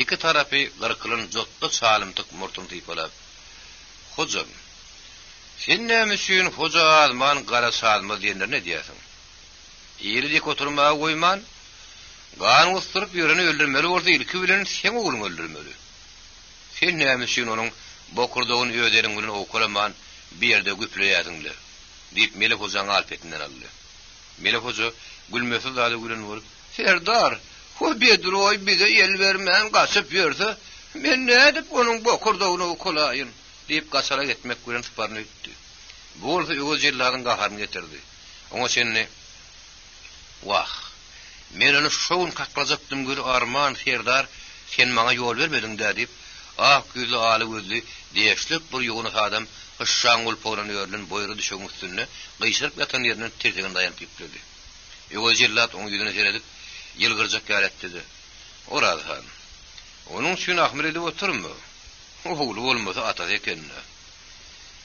iki tarapy gyrkylan jotda salymtyk murtun typalap. Hojam, sen näme üçin hoja azman gara salma diýenler ne diýersiň? Ýeride oturmaga goýman, gan usturup ýöreni öldürmeli bolsa ilki bilen sen oğluny öldürmeli. Sen näme üçin onuň bokurdagyny öýderin bilen okulaman bir ýerde güpleýärdiňler diýip Melek hojaň alpetinden aldy. Melek hoja gülmese zady gülen bolup, "Serdar, o bedroy bize el vermän gaçyp ýörse, men nädip onuň bokurdagyny okulayyn?" diýip gaçara gitmek bilen syparny ütdi. Bu bolsa ýögüz jellaryň gaharyny getirdi. Oňa senni "Wah, men onu şoň kaklajakdym gül arman Serdar, sen maňa ýol bermediň" diýip, ak gözli aly gözli diýeşlik bir ýoğun adam hışşaňul polan ýörlen boýry düşüň üstüne gyşyryp ýatan ýerinden tersigen daýanyp ýükledi. Ýögüz jellat oňa ýüzüne seredip ýylgyrjak ýaletdi. Oradan onuň üçin ahmir edip oturmy? Oğlu bolmasa ata ekenni.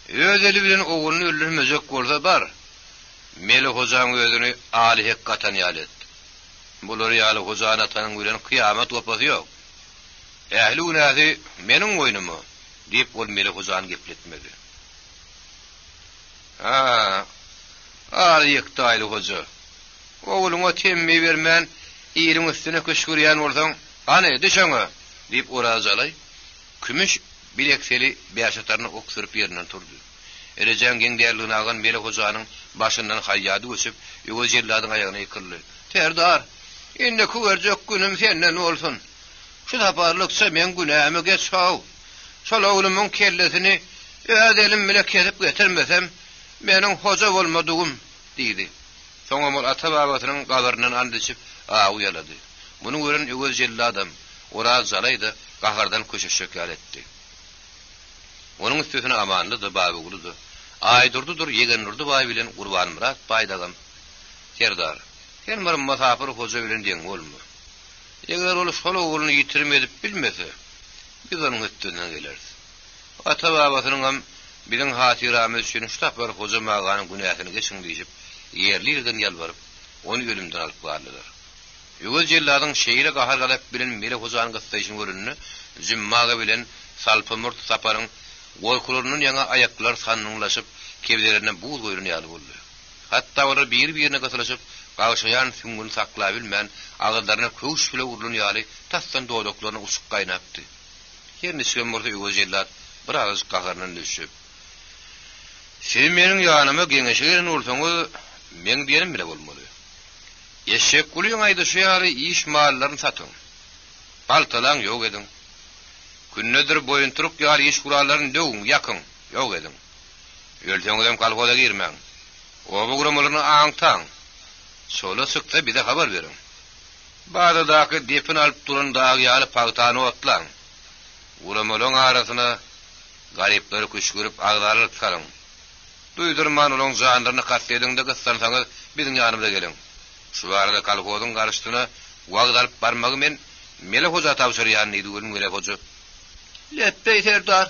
Ödeli bilen oğluny öldürmejek bolsa bar. Melek hojaň özüni aly hekkatan ýalet. Bular ýaly hojaň atanyň bilen kıyamet gopasy ýok. Ähli unazy meniň oýnumy diýip ol Melek hojaň gepletmedi. Aly ýekdaýly hoja. Oğluňa temmi bermän, ýeriň üstüne köşgürýän bolsaň, "Ane düşeňe" diýip orazalay. Kümüş bilekseli beýaşataryny oksurup ýerinden turdy. Erejen geňdärligini algan Melek hojanyň başyndan haýýady göçüp, ýögüz jelladyň aýagyna ýykyldy. "Serdar, indi köwerjek günüm senden bolsun. Şu taparlyksa men günämi geçäw. Şol oğlumyň kellesini öz elim bilen kesip getirmesem, meniň hoja bolmadygym" diýdi. Soňra mol ata babasynyň gabarynyň andyşyp aýýalady. Muny gören ýögüz jelladym oraz zalaydy, gahardan köşeşek ýaletdi. Onun üstüne amanlydy, babagulydy. Aýdyrdydyr, ýegenurdy baý bilen Gurban Murat baýdagam. "Serdar, sen bir musafir hoja bilen deň bolmy? Eger ol şol oğluny ýitirmedip bilmese, biz onuň üstünden geleriz. Ata babasynyň hem biziň hatyramyz üçin ştapar hoja maganyň günähini geçiň diýip, ýerli ýerden ýalbaryp, onu ölümden alyp bardylar. Ýögüz jelladyň şeýle gahar galap bilen Melek hojanyň gyssaýyşyny görünni, zimmaga bilen salpymyrt saparyň goýkularynyň ýaňa aýaklar sannyňlaşyp, keblerine buz goýuny ýaly boldy. Hatda olar bir-birine gasalaşyp, gaýşaýan süngüni saklap bilmän, agyldaryna köwüş bilen urulun ýaly tasdan doýdoklaryny uçup gaýnapdy. Ýerine düşen bolsa ýögüz jellat bir agys gaharynyň düşüp, "Sen meniň ýanyma geňeşigen bolsaňyz, men diýenim bile bolmaly. Eşek gulýan aýda şu ýaly iş mallaryny satyň. Paltalaň ýok ediň. Günnedir boyun turup ýaly iş gurallaryny döwüň, ýakyn, ýok ediň. Ölseňizem kalgoda girmäň. O guramalyny aňtaň. Şola sykda bize habar beriň. Bagdaky depin alyp duran dagy ýaly pagtany otlaň. Guramalaryň arasyna garipleri köşgürüp agdaryp salyň. Duýdurman olaň janlaryny katledinde gyssansaňyz biziň ýanymyza geliň. Şu arada kalgodyň garşyna wagdaryp barmagy men Melek hoja tapşyrýan idi görün Melek hoja. "Leppeý Serdar,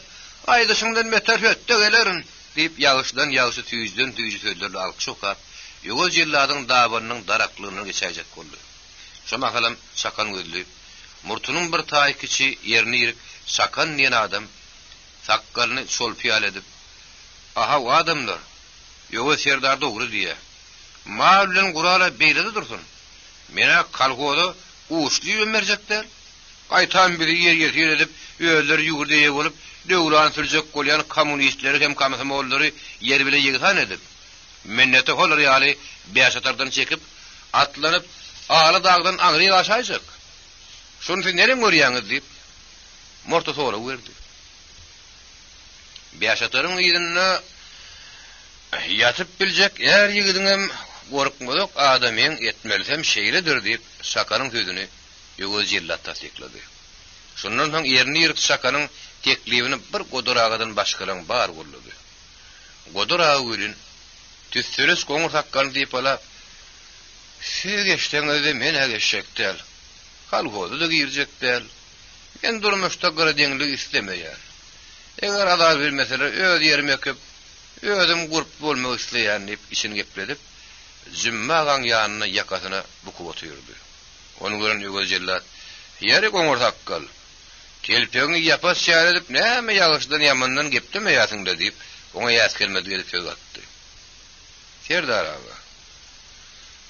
aýdyşyňdan meter hötde gelerin" diýip ýağışdan ýağışı tüýjden tüýjü sözlerle alkyş okap, ýögüz jelladyň dabanynyň daraklygyny geçäjek boldy. Şoma halam sakan gözli, murtunyň bir taý kiçi ýerini ýerip sakan diýen adam sakkalyny şolpýal edip, "Aha, o adamlar. Ýögüz Serdar dogry diýe. Mağlulen gurala beýlede dursun. Mena kalgoda uçly ömerjekler. Gaýtan biri ýer edip, öýler ýugurdy bolup, döwran sürjek bolýan kommunistleri hem komsomolları yer bile ýygysan edip, minnete holar ýaly beýaşatardan çekip, atlanyp, aly dagdan aňry aşaýjak. Şonu nerem görýäňiz diýip, morta soňra berdi. Beýaşataryň ýerine ýatyp biljek, her ýigidiňem gorkmadyk adamyň etmelisem şeýledir diýip Sakanyň sözüni ýögüz jellat tasdiklady. Şondan soň ýerini ýyrk Sakanyň teklibini bir Godoragadan başkalan bar boldy. Godoraga gülün tüssürüs goňur takkan diýip ala "Siz geçteňizde men geçekdel. Kalgozy da girjekdel. Men durmuşda gara deňlik islemeýär. Eger adal bir mesele öz ýerime köp özüm gurup bolmak isleýän diýip işini gepledip zümmagan ýanyna ýakasyna bukup oturdy. Onu gören Ýögeljellat "Ýeri goňur takkal. Kelpeňi ýapas şäher edip näme ýagyşdan ýamandan gepdime ýasyňda" diýip ona ýas gelmedi gelip söz atdy. Serdar aga.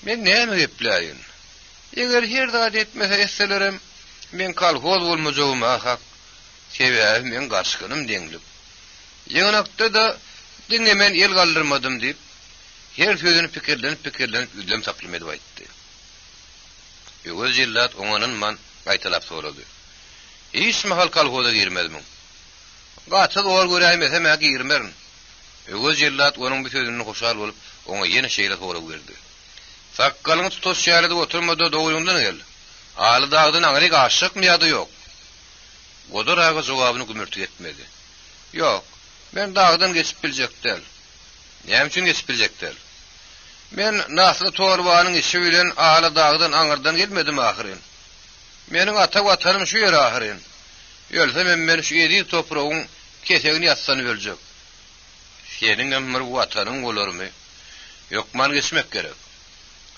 Men näme gepläýin? Eger her zat etmese etselerim, men kalhoz bolmajagyma hak. Sebäbi men garşynym deňlik. Ýeňnakda da dinlemen el galdyrmadym diýip, her sözüni pikirlenip üdlem saklym edip aýtdy. Ýögeljellat oňanyň man gaýtalap sorady. "Hiç mahal kalhoza girmezmi? Gatyl ol göräýmese mä girmerin." Ýögeljellat onuň bu sözüni hoşal bolup, oňa ýene şeýle sorag berdi. "Sakkalyň tutuş şäherinde oturmada doýundan gel. Aly dagdan aňyry aşykmy ýa-da ýok?" Godoraga jogabyny gümürtük etmedi. "Ýok, men dagdan geçip biljekdel." "Näme üçin geçip biljekdel?" "Men nasly torbanyň işi bilen Aly dagdan aňyrdan gelmedim ahyryn. Meniň ata watanym şu ýer ahyryn. Ýölse men şu ýedi topragyň kesegini ýatsany beljek. Seniň ömür watanyň bolarmy? Ýokman geçmek gerek.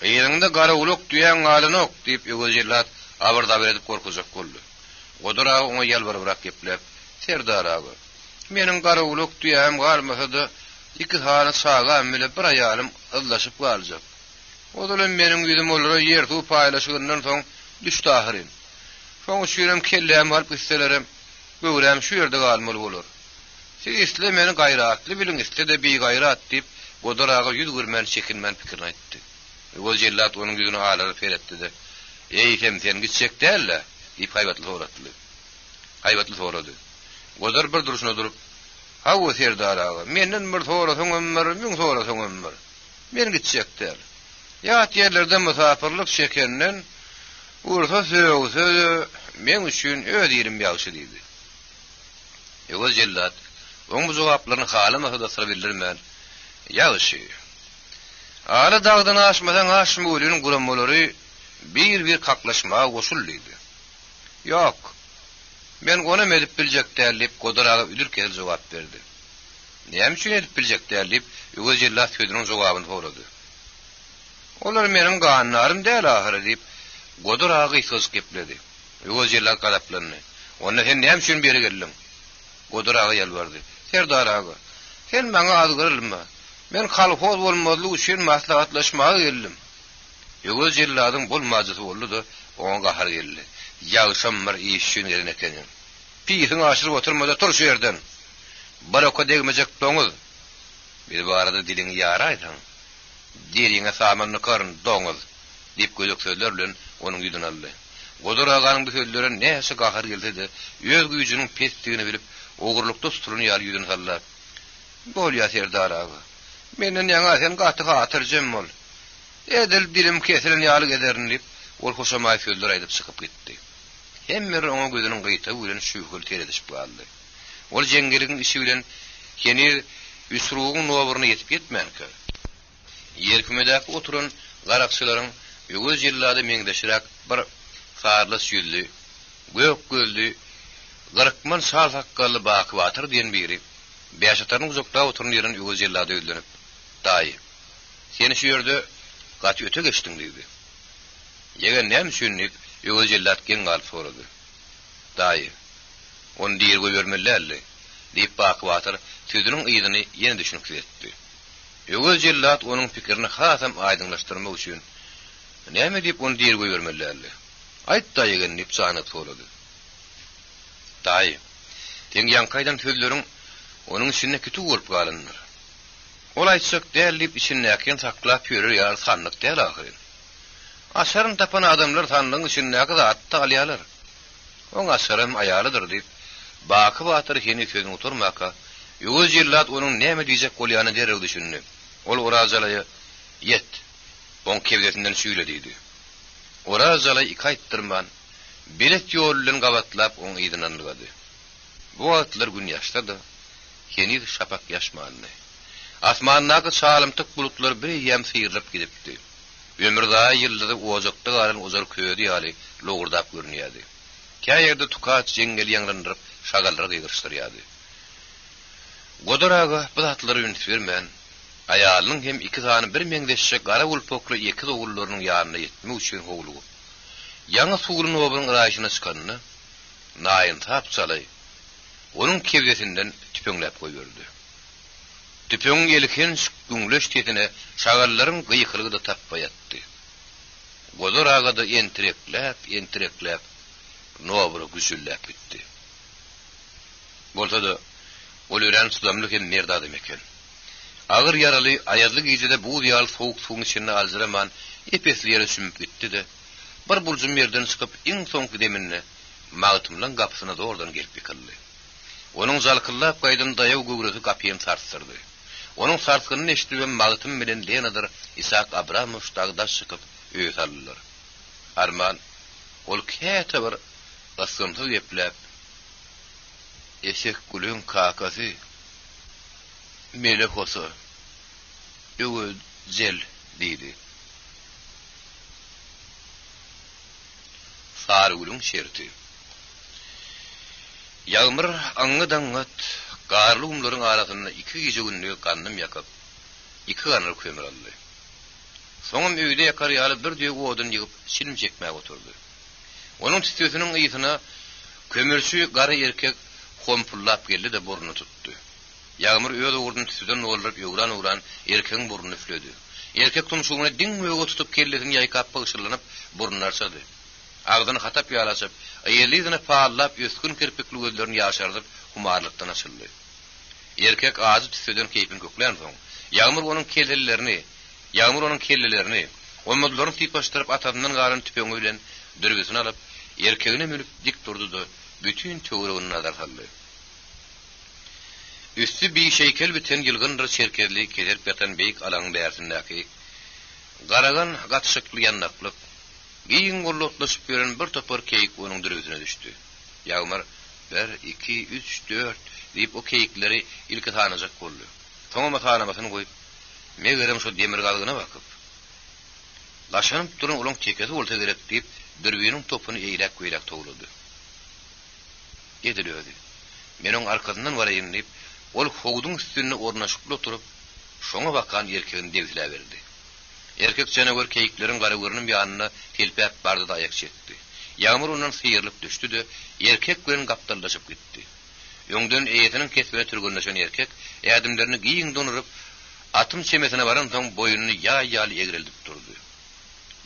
Ýerinde gara uluk duýan galynok" diýip Ýögeljellat abarda berip korkujak boldy. Godoraga oňa ýalbaryp geplep, "Serdar aga, meniň gara uluk duýam galmasa-da iki hany saga emile bir aýalym ızlaşyp galjak. Odalan meniň ýüzüm olara ýer tu paýlaşygyndan soň düşdi ahyryn. Soň şüýrem kelläm alyp gitselerim, göwrem şu ýerde galmaly bolar. Siz isle meni gaýratly bilin, isle de bir gaýrat" diýip Godoraga ýüz gürmän çekinmän pikirini aýtdy. Ýögeljellat onuň ýüzüne alary feretdi. "Ey sen gitsekdälle?" diýip haýbatly sorady. Godor bir duruşuna durup, "Hawa Serdar aga, menden bir sorasaň ömür, müň sorasaň ömür. Men gitsekdäl. Ýat ýerlerde musafirlik çekenden ursa söýse men üçin öz ýerim ýagşy" diýdi. Ýögeljellat oň bu jogaplaryny halamasa da sıra bildirmän. "Ýagşy. Aly dagdan aşmasaň aşmy ölüň gurammalary bir kaklaşma goşul" diýdi. "Ýok. Men gona edip biljekdäl" diýip Godoraga üdürkel jogap berdi. "Näme üçin edip biljekdäl?" diýip Ýögeljellat sözüniň jogabyny sorady. "Olar meniň ganlarym däl ahyry" diýip Godoraga söz gepledi. Ýögeljellat galaplandy. "Onda sen näme üçin beri geldiň?" Godoraga ýalbardy. "Serdar aga, sen maňa azgyrylma. Men kalhoz bolmalyk üçin maslahatlaşmaga geldim." Ýögeljellatyň bolmajysy boldy-da, oňa gahar geldi. "Ýagşamyr işin gelen eken. Piýiň aşyryp oturmada tur şu ýerden. Baraka degmejek doňuz. Bir barada diliň ýara aýdan. Diriňe samanyny karyn doňuz" diýip gözek sözler bilen onuň ýüzüne aldy. Godoraganyň bu sözleri näse gahar gelse-de, öz güýjüniň pestigini bilip, ogurlukda tuturyny ýaly ýüzüne sallap, "Bolýa Serdar aga. Menden ýaňa sen gaty hatyrjym bol. Edil dilim kesilen ýaly gederin" diýip ol hoşamaý sözler aýdyp çykyp gitdi. Hemmer oňa gözüniň gyýta bilen şüýgül teredişip galdy. Ol jeňgeligiň işi bilen keni üsrugyň nowaryna ýetip ýetmänkä. Ýerkümedäki oturan garakçylaryň Ýögeljellatda meňdeşirak bir sarlys ýüzlü, gök gözlü, garykman şal sakkally Baky Batyr diýen biri beýaşataryň uzakda oturan ýerin Ýögeljellatda öldürüp, "Daýy, seni şu ýerde gaty öte geçdiň" diýdi. Ýeger näme üçin diýip Ýögeljellat gen galyp sorady. "Daýy, onu diýer goýbermellerli" diýip Baky Batyr sözüniň ýygyny ýene düşünip etdi. Ýögeljellat onuň pikirini hasam aýdyňlaşdyrmak üçin "Näme diýip onu diýer goýbermellerli? Aýt daýy" diýip janyp sorady. "Daýy, teň ýankaýdan sözleriň onuň içinde kütük bolup galyndyr. Ol aýtsak däl diýip içindäki saklap ýörer ýa sanlyk däl ahyryn. Aşaryn tapan adamlar sanlygyň içindäki zatdy alýarlar. Oň aşarym aýalydyr" diýip Baky Batyr heni sözüň oturmaka, Ýögeljellat onuň näme diýjek bolýany dereg düşündi. Ol Orazaly'y "Yet, oň kebgesinden şüýle" diýdi. Orazaly iki aýtdyrman, bilet ýol bilen gabatlap oň ýygyny anlady. Bu atlar gün yaşladı. Yeni şapak yaşmanlı. Asmannaki çalımtık bulutlar bir yem sıyırıp gidipdi. Ömürda yılda ozakta garan ozar köýedi ýaly logurdap görünýärdi. Käýerde tukaç jengel ýangrandyrıp şagallara gygyrşdyrýardy. Godoraga bu atlary ünit bermän, aýalynyň hem iki tany bir meňdeşçe gara ulpokly iki ogullarynyň ýanyna ýetmek üçin howlugy. Ýaňy suwulyň obunyň raýyşyna çykanyny naýyn tapçaly. Onuň kebdesinden tüpeňläp goýberdi. Tüpeň ýelken güňleş tetine şagallaryň gyýkylygy da tappaýatdy. Godoraga da entirekläp nobry güzülläp bitdi. Bolsa da ol ören sudamlyk hem merdady meken. Agyr ýaraly aýadly gijede bu ýal sowuk suwuň içinde alzyraman epesli ýere sümüp gitdi de bir buljum ýerden çykyp iň soňky deminne magtymlaň gapysyna doğrudan gelip ýykyldy. Onuň zalkyllap gaýdan daýaw gögresi gapyny tartdyrdy. Onuň sartgyny eşitip magtym bilen Lenadyr Isak Abramow dagdaş çykyp öýe saldylar. Arman ol käte bir gasynty ýeplep eşek gülüň kakasy melek olsa öwü zel diýdi. Sargulun şerti. Ýagmyr aňydangat garly umlaryň arasynda iki gije günlük gandym ýakyp, iki ganar kömür aldy. Soňam öýde ýakar ýaly bir diýe odun ýygyp şilim çekmäge oturdy. Onuň tütüsiniň ýytyna kömürçü gary erkek kompullap geldi de burnu tuttu. Ýagmyr öýde urdun tütüden noldurup ýogran erkegiň burnuny üfledi. Erkek tumşugyny diň öýge tutup kelledin ýaýkap bagşylanyp burnunu açdy. Ağzını hatap ýalaçyp, aýelizine paallap öskün kirpikli gözlerini ýaşardyp humarlykdan açyldy. Erkek ağzı tütüden keýpin köklen soň, Ýagmyr onuň kellelerini, omuzlaryny typaşdyryp atadyndan galan tüpeňi bilen dürbüsini alyp, erkegine mülüp dik durdy-da bütün töweregini nazar saldy. Üstü bir şeýkel biten ýylgyndyr çerkezli kelerip ýatan beýik alaň bärsindäki garagan gatşykly ýannaklyk giň gollotlaşyp gören bir topar keýik onuň dürbüsine düşdi. Ýagmyr 1 2 3 4 diýip o keýikleri ilki tanajak boldy. Soňra tanamasyny goýup, megerem şu demir galygyna bakyp, laşanyp duran olaň çekesi bolsa gerek diýip dürbüniň topuny eýlek goýlak towlady. Gedilýärdi. Men oň arkasyndan baraýyn diýip, ol howduň üstüne ornaşyp oturup, şoňa bakan erkegini dewsile berdi. Erkek çenegör keýikleriň garagörüniň ýanyna telpäp bardy da aýak çekdi. Ýagmyr ondan syýrylyp düşdi de erkek bilen gapdalaşyp gitdi. Öňden eýetiniň kesbine türgünleşen erkek ýadymlaryny giň donurup atym çemesine baran soň boýuny ýaly egrilip durdy.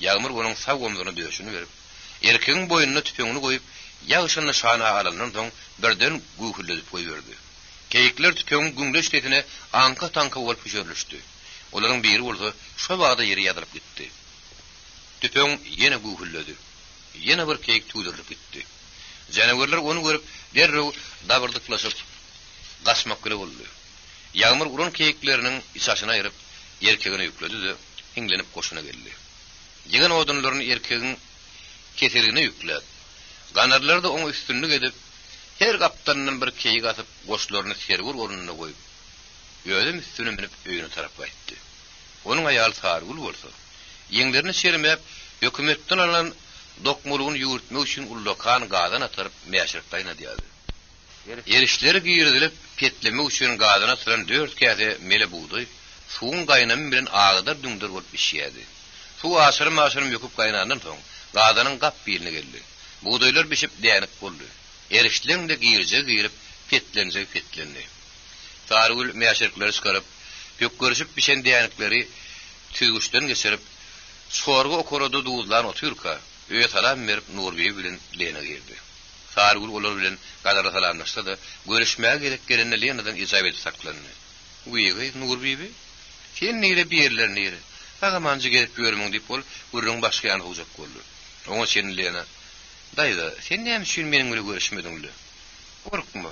Ýagmyr onuň sag omzuny döşüni berip, erkegiň boýununa tüpeňini goýup, ýagşyny şana alandan soň birden güýhülledip goýberdi. Keýikler tüpeňiň güňleş tetine anka tanka bolup püşürlüşdi. Olaryň biri bolsa şu wagda ýere ýadyryp gitdi. Tüpeň ýene güýhülledi. Ýene bir keýik tüýdürüp gitdi. Janawyrlar onu görüp derrew dabyrdyklaşyp gaçmak gerek boldy. Ýagmyr urun keýikleriniň içaşyna aýryp erkegine ýükledi de hiňlenip goşuna geldi. Ýygan odunlaryny erkegiň keseligine ýükledi. Ganarlar da oňa üstünlük edip her gapdandan bir keýik atyp goşlaryny sergur ornuна goýup ýödüm üstüne minip öýüne tarap gaýtdy. Onuň aýaly Sargul bolsa, ýeňlerini sermep hökümetden alan dokmulugyny ýürtmek üçin ullakan gadan atyryp meşrikdaýna diýdi. Erişleri giýirilip petlemek üçin gadan atyran 4 käse mele buğday suwun gaýnamy bilen ağdar düňdir bolup pişýärdi. Suw aşyrym ýöküp gaýnandan soň gadanyň gap biline geldi. Buğdaylar pişip dänik boldy. Erişleň de giýirip petlendi. Sargul meşrikleri çykaryp, pökgörüşüp pişen dänikleri tüýgüçden geçirip, sorga okorada duýulan otyrka, öýe salam berip Nurbiýe bilen Lena girdi. Sargul olar bilen gadara salamlaşdy da, görüşmäge gerek gelende Lenadan ijab edip saklandy. "Uýgy Nurbiýe, sen nire birlerni ýere? Agamanjy gelip görmeň" diýip bol, gurrun başga ýany howjak boldy. Oňa sen Lena, "Daýda, sen näme üçin meniň bilen görüşmediňli? Gorkma.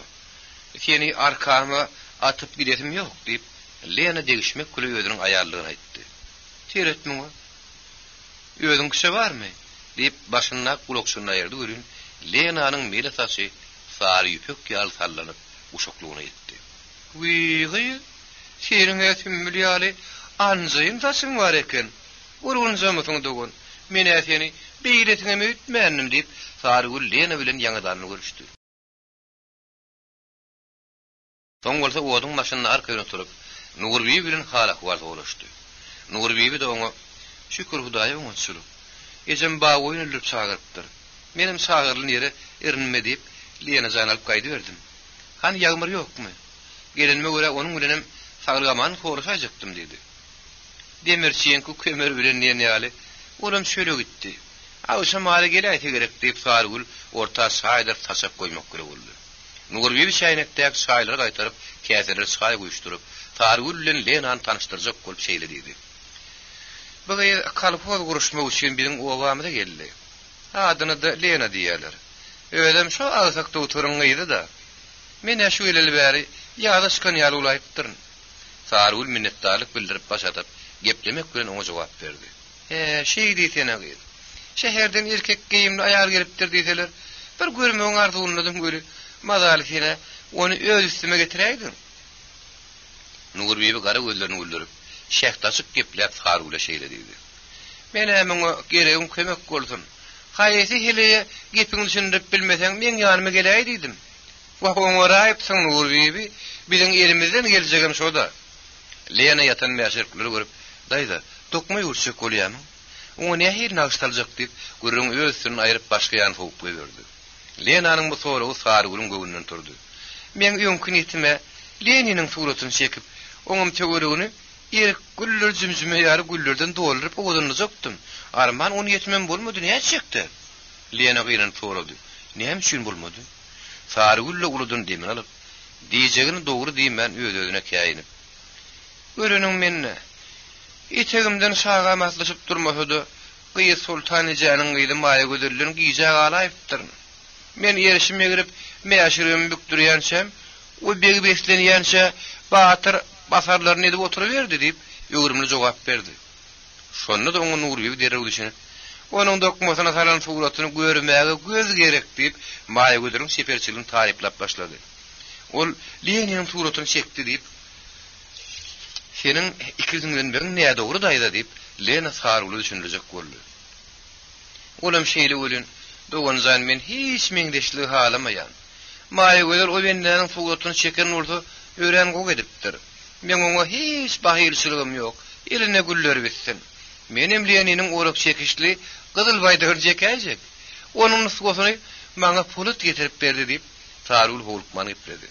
Seni arkama atyp gidesim ýok" diýip Lena degişmek kule özüniň aýarlygyny aýtdy. "Teretmiňi? Özüň kişi barmy?" diýip başyna kulakçyny aýyrdy görün. Lenanyň mele saçy Sary ýüpek ýal sallanyp uşaklygyna ýetdi. "Wygy, senin etim bilýäli, anjyň taşyň bar eken. Urun zamytyň dogun. Men seni beýletine mütmendim" diýip Sarygül Lena bilen ýaňadan görüşdi. Soň bolsa oduň maşynyň arkasyna turup, Nurbibi bilen halak warda bolaşdy. Nurbibi de oňa "Şükür Hudaýa oňa çyryp, ejem ba oýun öldürip çagyrypdyr. Menim çagyrlyň ýeri erinme" diýip Lena janalyp gaýdy berdim. "Han ýagmyr ýokmy? Gelenme görä onuň bilenem sagyrgaman horuşajykdym" diýdi. Demirçiýenki kömer bilen ýaly olam şöyle gitdi. "Awşa mala geläýti gerek" diýip Sarygül orta şaýdyr taşap goýmak gerek boldy. Nurbibi şaýnekdäki şaýlary gaýtaryp, käseler çaý goýuşdurup, Sarygül bilen Lenany tanıştyrjak bolup şeýle diýdi. "Bu kalpol guruşmak üçin biziň owamyza geldi. Adyny da Lena diýerler. Öýdem şo agzakda oturuňydy da. Mene şu eleli bäri ýadaşkan ýaly ulayıpdyryn." Sarygül minnetdarlyk bildirip başatyp, geplemek bilen oňa jogap berdi. Şeý diýsene gyýdy. Şäherden erkek geyimli aýal gelipdir diýseler, bir görmegiň arzuwyndan göre mazalysyna onu öz üstüme getiräýdim." Nurbibi gara gözlerini güldürüp, şähtaşyk gepläp Sarygül'e şeýle diýdi. "Men hemeňe geregim kömek bolsun. Haýsy hele gepiňi düşündirip bilmeseň men ýanyma geläýdi diýdim. Wa oňa raýypsyň Nurbibi, biziň elimizden geljegem şoda." Lena ýatan mäşerkleri görüp, "Daýda, dokmay urşak bolýarmy? Oňa nähir nagştaljak" diýip, gürrüň özüni aýryp başga ýan hoýup goýberdi. Lenanyň bu soragy Sarygül'ün göwünden turdy. "Men ýönkün etime Leniniň suratyny çekip, oňam töweregini erik güller jümjüme ýary güllerden dolduryp oduny jokdum. Arman onu yetmem bolmady, näçe çekdi?" Lena gyran sorady. "Näme üçin bolmady?" Sarygül uludan demin alyp, "Diýjegini dogry diýmen" öz-özüne käýinip. "Göreniň menne etegimden şaga maslaşyp durmasady, Gyýy Sultanyjanyň gyýdy maýa gödürilen giýjek alaýypdyr. Men erişime girip mäşirimi bükdürýänçem, o begi beslenýänçe batyr basarlaryny edip oturuverdi" diýip ýögürümli jogap berdi. Şonda da oňa Nurbibi dereg düşünip, "Onuň dokmasyna salan suratyny görmäge göz gerek" diýip maýa gödüriň seperçiligini taryplap başlady. Ol Leniniň suratyny çekdi diýip, "Seniň ikizingden ben näde dogry daýda" diýip Lena Sarygüly düşündirjek boldy. Olam şeýle bolýan, "Dogan zan men hiç meňdeşlik halamaýan. Maýa göder o benden suratyny çeken bolsa, ören gok edipdir. Men oňa hiç bahylçylygym ýok. Eline güller bitsin. Menim Leniniň orak çekişli gyzyl baýda örjekäjek. Onuň nusgasyny maňa pulut getirip berdi" diýip Sarygül howlukman gepirdi.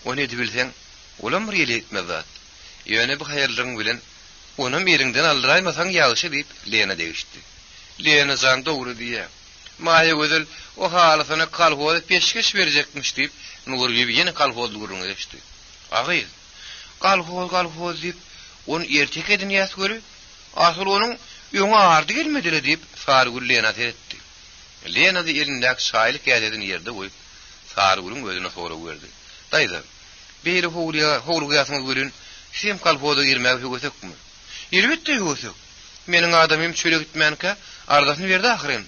"Ony edip bilseň, olam bir etmez zat. Ýöne bu haýarlaryň bilen onu meriňden aldyraýmasaň ýagşy" diýip Lena degişdi. Lena zan dogry diýär. Maýa gözel o halasyna kalhoda peşkeş berjekmiş diýip Nurbibi ýene kalhody gurrun geçdi. "Agy, kalhod diýip onu ertek edin ýas görü, asyl onuň ýöňe ardy gelmedi" diýip Sarygül Lena etdi. Lena da elindäki şaýlyk ýadedini ýerde goýup Sarygülüň gözüne sorag berdi. "Daýda, beýle howlugyasy görün, sen kalhoda girmäge höwüsekmi?" "Elbetde höwüsek. Meniň adamym çöle gitmänkä ardasyny berdi ahyryn.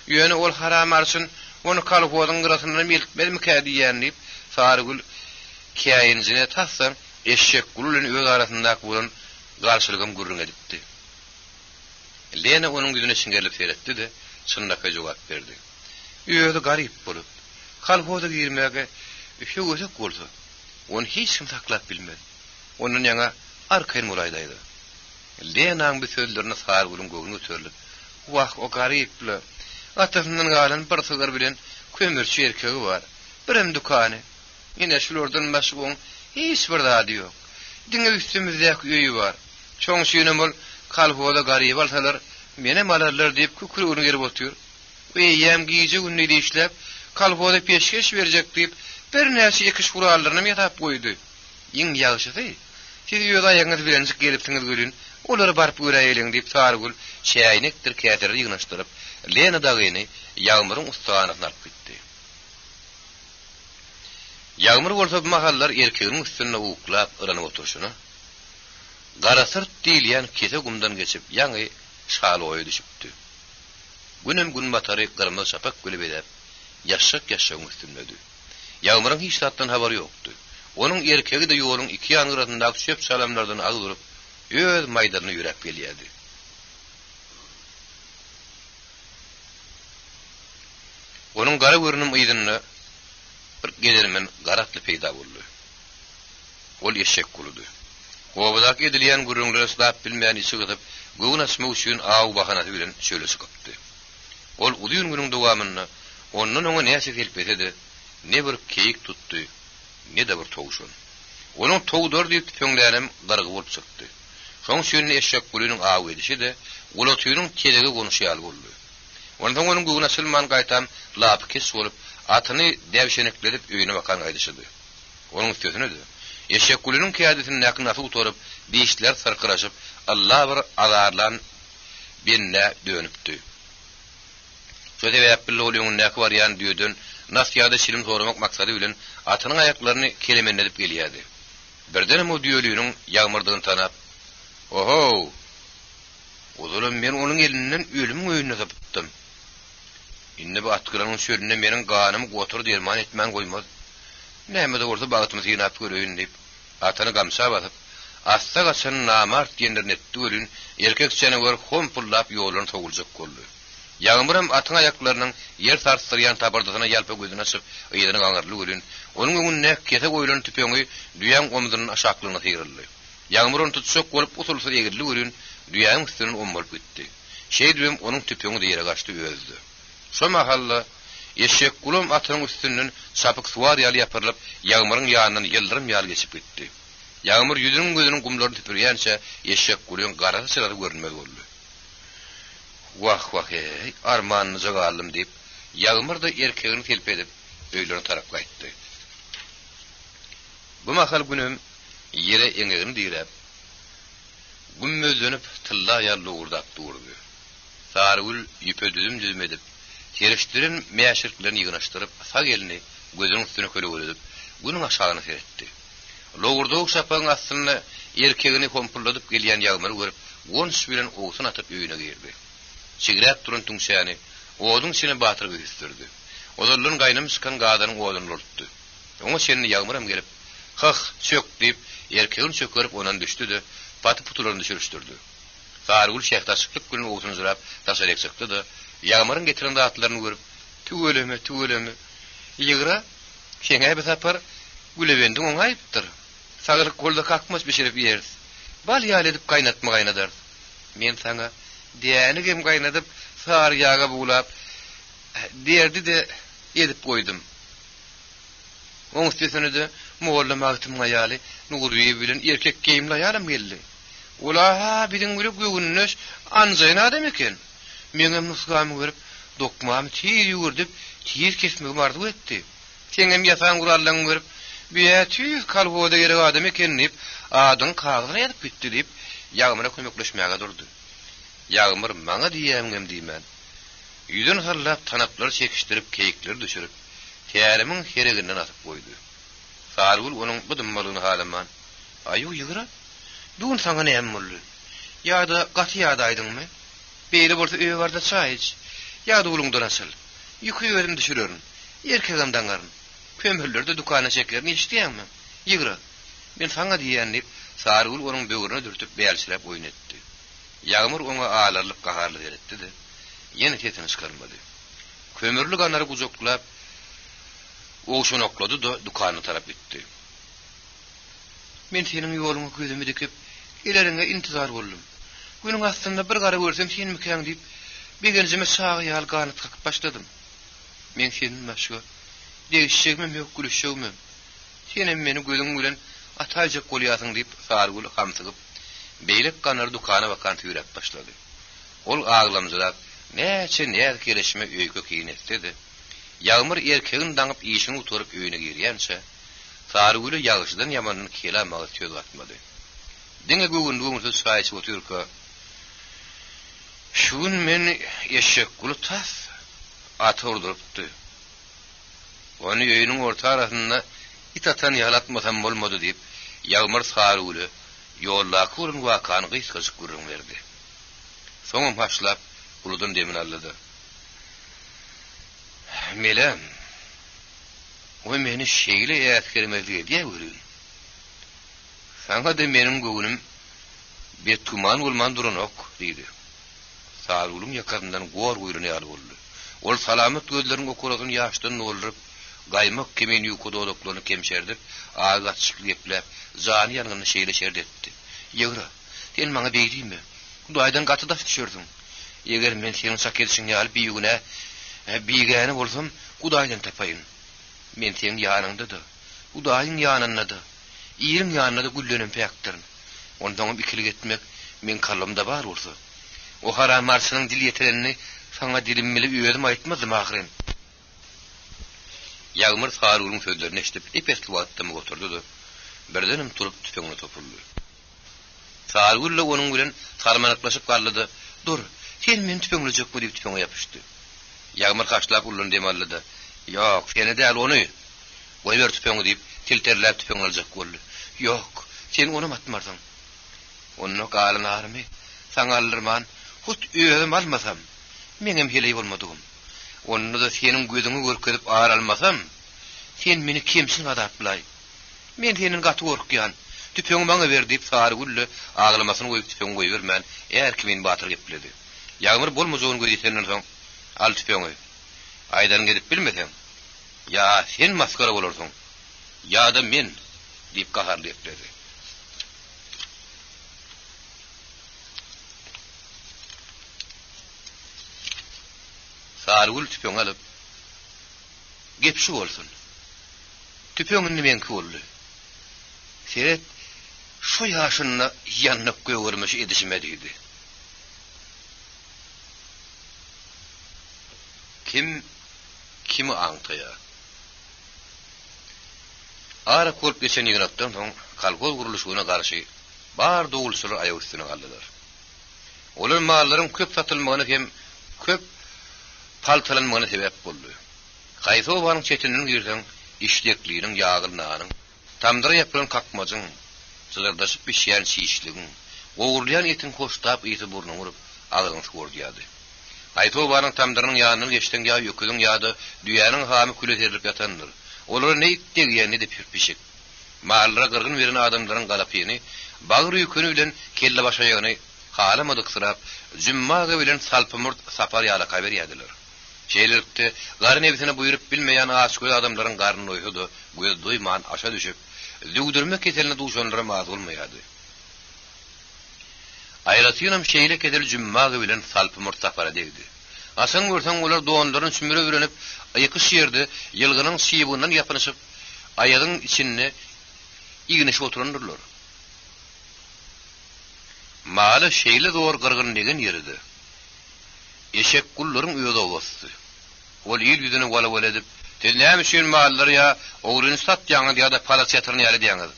Ýöne ol haram arşyn onu kalhodyň gyrasyndan melitmedimi kädiýän" diýip Sarygül käýinjine tassan eşek gululyň öz arasyndaky bolan garşylygym gurrun edipdi. Lena onuň gözüne şingerlip seretdi de çyndaka jogap berdi. "Ýöne garyp bolup, kalhoda girmäge höwüsek bolsa, onu hiç kim saklap bilmez. Onun ýaňa arkaýyn muraýdaýdy." Lenanyň bu sözlerini Sarygülüň göwüne törilip, "Wah, o garyply. Atasyndan galan bir sygar bilen kömürçi erkegi bar. Birim dukany. Ýene şulardan başga hiç bir zady ýok. Diňe üstümizdäki öýü bar. Çoň şeýle bol kalhoda garyp alsalar, mene malarlar" diýip kükürüni gerip otýar. "Eýýäm giýje günni işläp, kalhoda peşkeş berjek" diýip bir näçe ekiş gurallaryny ýatap goýdy. "Ýeň ýagşysy, siz ýöne ýaňyz bilen gelipsiňiz görün, olary barp göreýilen" diýip Sarygül şäýnekdir käseri ýygnaşdyryp, Lena dagyny ýagmyryň ustagyna alyp gitdi. Ýagmyr bolsa bu mahallar erkegiň üstüne uklap ıranyp oturşuny, garasyrt diýilýän kese gumdan geçip ýaňy şal oýa düşüpdi. Günem gün batary gyrmyz şapak gülüp edip, yaşak üstünledi. Yağmurun hiç tattan haberi yoktu. Onun erkeği de yolun iki yanırasındaki söp salamlardan ağırıp öz maydanını yürep geliyordu. Onun gara görünüm ıydınına bir gelirmen garatlı peyda oldu. Ol eşek kuludu. Kovadaki ediliyen gürünlere ıslap bilmeyen isi gıdıp göğün asma uçuyun ağu bahanatı bilen şöyle sıkıptı. Ol uduyun günün duvamını onun ona neyse felpetedi, ne bir keyik tuttu, ne de bir toğuşun. Onun toğudur deyip tüpönlerim gargı olup çıktı. Son suyunun eşek kulunun ağu edişi de ulatuyunun telegi konuşuyal oldu. Ondan onun göğün asılman gaytam lapı kes olup atını devşenekledip öyüne bakan gaydışıdı. Onun üstüsünü de eşek kulunun kıyadetinin yakınatı utorup dişler sarkıraşıp Allah bir azarlan binne dönüptü. Şöyle yapılı oluyorun ne var yani diyordun. Nasyada şilim soramak maksadı bilen atının ayaklarını kelimenledip geliyordu. Birden o diyölüğünün yağmırdığını tanap. Oho! Oğlum ben onun elinden ölüm öğününe sapıttım. İnne bu atkıranın söründen benim kanımı otur derman etmen koymaz. Neyme de orta bağıtımızı yinap görüyün deyip atanı gamsa basıp asta kasanın namart diyenlerin etti ölün erkek canavar hompullap yolunu soğulacak kollu. Yağmuram atın ayaklarının yer sarsırıyan tabardasına yalpa gözünü açıp ıydını kangarlı ölün. Onun önüne kese koyulan tüpüğünü düyan omuzunun aşaklığına sıyırıldı. Yağmurun tutsak olup usulsa egirli ölün düyanın üstünün ommalıp gitti. Düğüm onun tüpüğünü de yere kaçtı özdü. Şu mahalla eşek kulum atının üstünün sapık suvar yalı yapırılıp yağmurun yağından yıldırım yağlı geçip gitti. Yağmur yüzünün gözünün kumlarını tüpürüyense eşek kulun kararı sırada görünmez oldu. Vah vah ey, armağanınıza kaldım deyip yağmur da erkeğini telpedip öylüğünü tarafla etti. Bu mahal günüm yere eneğini direp gümmözlenip tılla yallı uğurdak durdu. Sarıgül yüpödüdüm düzüm edip teriştirin meşirklerini yığınıştırıp sağ elini gözünün üstüne köle edip günün aşağını seyretti. Loğurduğu şapağın aslında erkeğini kompulladıp gelen yağmuru görüp gons bilen oğusun atıp öğüne girdi. Sigaret turun tüngseyani oğudun seni batırgı üstürdü. Odurluğun gaynım sıkan gağdanın oğudunu lorttu. Onu seninle yağmuram gelip hıh çök deyip erkeğini çökörüp onan düştü de patı putularını düşürüştürdü. Sarıgül şehtasıklık günün oğusunu zırap taşarek sıktı da yağmurun getiren dağıtlarını görüp tügöleme yığıra şengaya bir sapar gülevendin ona ayıptır. Sağırık kolda kalkmaz pişirip yeriz. Bal yağıl edip kaynatma kaynadarız. Men sana diyeni gem kaynatıp sağır yağa buğulap derdi de edip koydum. Onun üstesini de moğulla mağıtım hayali nuğruyu bilen erkek geyimli hayalim geldi. Ola bilin gülüp göğününüz anzayın adam eken. Menem nuskamı görüp dokmağımı tiyir yugurdip tiyir kesmemi arzu etti. Senem yatan kurallarını görüp bir tüy kalboda gerek adam eken deyip adın kağıdına yatıp bitti deyip yağmura kömekleşmeye durdu. Yağmur bana diyemem diymen. Yüzün hırlap tanapları çekiştirip keyikleri düşürüp teyarimin hereginden atıp koydu. Sargul onun bıdımmalığını halaman. Ayu yığıra, dün sana ne emmurlu? Ya da katı yağdaydın mı? Beyli borsa öğü var da çay iç. Ya da ulungda nasıl? Yıkıyı verim düşürüyorum. Erkeğimden karın. Kömürlerde dükkanı çeklerini işleyen mi? Yığıra. Ben sana diyenleyip Sargul onun böğrüne dürtüp beyalçilep oyun etti. Yağmur ona ağlarlık kaharlı veretti de yeni tetini çıkarmadı. Kömürlü kanları kucaklap oğuşun okladı da dükkanı taraf etti. Ben senin yolunu gözümü dikip ilerine intizar oldum. Günün aslında bir gara görsem sen mükemmel deyip bir genzime sağı yağlı kanıt kakıp başladım. Ben senin başka değişeceğimem yok, gülüşeceğimem. Senin beni gözün gülen atayacak kolyasın deyip Sargul'u kamsıgıp beylik kanarı dükkanı bakan tüyürek başladı. Ol ağlamcılar neçe neyet gelişme öykü keyin etdi. Yağmur erkeğin danıp işini uturup öğüne giriyense Sargul'u yağışdan yamanın kelamağı tüyöz atmadı. Dine göğünlüğümüzü sayısı otuyor ki şun men eşek kulu tas atı orduruptu. Onu öğünün orta arasında it atan yalatmasam olmadı deyip Yağmur Sargul'u yolla kurun vakanı kıskazık kurun verdi. Sonum haşlap buludun demin alladı. Melem. O meni şeýle ýetkermezdi diýe görün. Saňa da meniň göwnüm bir tuman bolman duranok diýdi. Sarulum ýakyndan gor goýruny alyp boldy. Ol salamat gözleriň okuragyny ýaşdan nolduryp, gaýmak kemen ýukuda odaklaryny kemşerdip, ağız açyk gepler, zany ýanyny şeýle şerdetdi. Ýöre, sen maňa beýdimi? Duýdan gaty da düşürdüm. Eger men seni saketişiňe alyp biýigine, biýgäni bolsam, Hudaýdan tapaýyn. Men seň ýanynda-da, Hudaýyň ýanynda-da, ýeriň ýanyna-da güllenim pekdirin. Ondan ikilik etmek men kallamda bar bolsa. O haram marsynyň dil ýeterenini saňa dilim bilip öýdüm aýtmadym ahyryn. Ýagmyr Sarulyň sözlerini eşitip epesli wagtda oturdy-da, birdenim turup tüpeňine topurdy. Saruly onuň bilen sarmanaklaşyp galdy. "Dur, sen meni tüpeňine jökme" diýip tüpeňe ýapyşdy. Ýagmyr kaçlap ulyny demaldy. "Ýok, seni däl ony. Goýber tüpeňi" diýip tilterläp tüpeňe aljak boldy. "Ýok, sen onu atmardyň. Onu galyň army, saňa aldyrman, hut öýüm almasam, meňem heleý bolmadygym. Onu da seniň gözüňi görkezip ağır almasam, sen meni kimsin adaply. Men seniň gaty gorkýan, tüpeňi maňa ber" diýip Saruly aglamasyny goýup tüpeňi goýbermän, eger kimin batyr gepledi. Ýagmyr bolmajagyny göýdýänden soň al tüpeňi. Aýdan gedip bilmeseň, ýa sen maskara bolarsyň, ýa da men diýip gaharly gepledi. Sarul tüpeňi alyp, "Gepşi bolsun. Tüpeňin nimeňki boldy? Seret şu ýaşyny ýanyp göwürmüş edişime" diýdi. Kimi aňtaýar? Ara kolp geçen ýygrakdan soň kalkol guruluşyna garşy bar dowulçylar aýaw üstüne galdylar. Olar mallaryň köp satylmagyna hem köp paltalanmagyna sebäp boldy. Gaýsy obanyň çetiniň girsen işlekliğinin ýagylnagynyň, tamdyra ýapylan kakmagyň, çydyrdaşyp pişýän şişligiň, gowurlayan etin hoştap ýeti burnuny urup agyň şuwurdy. Aytobanyň tamdyrynyň ýanyny geçden ýa ýöküdiň ýa-da düýäniň hamy kületerilip ýatandyr. Olar ne itdegýän ne de pürpişik. Mallara gyrgyn beren adamlaryň galapyny, bagry ýüküni bilen kelle başaýany halamadyk sırap, jümmaga bilen salpymyrt sapar ýala kaber ýadylar. Şeýlelikde garyn ebisine buýurup bilmeýän aşyk adamlaryň garny oýhudy, göz duýman aşa düşüp, düwdürmek keseline duşanlara maz bolmaýady. Aýratynam şeýle kedel jümmaga bilen salpymyrt sapara degdi. Asan görsen olar doğanlaryň sümüre örenip, aýaky şerde ýylgynyň şiýbundan ýapynyşyp, aýagyň içinde ýigniş oturandyrlar. Maly şeýle dowar gyrgyn degen ýeridi. Eşek gullaryň öýde obasty. Ol ýyl ýüzüne wala edip, "Näme şeýle mallar ýa ogryny satýaňyz ýa-da palas ýatyryny ýaly diýäňiz.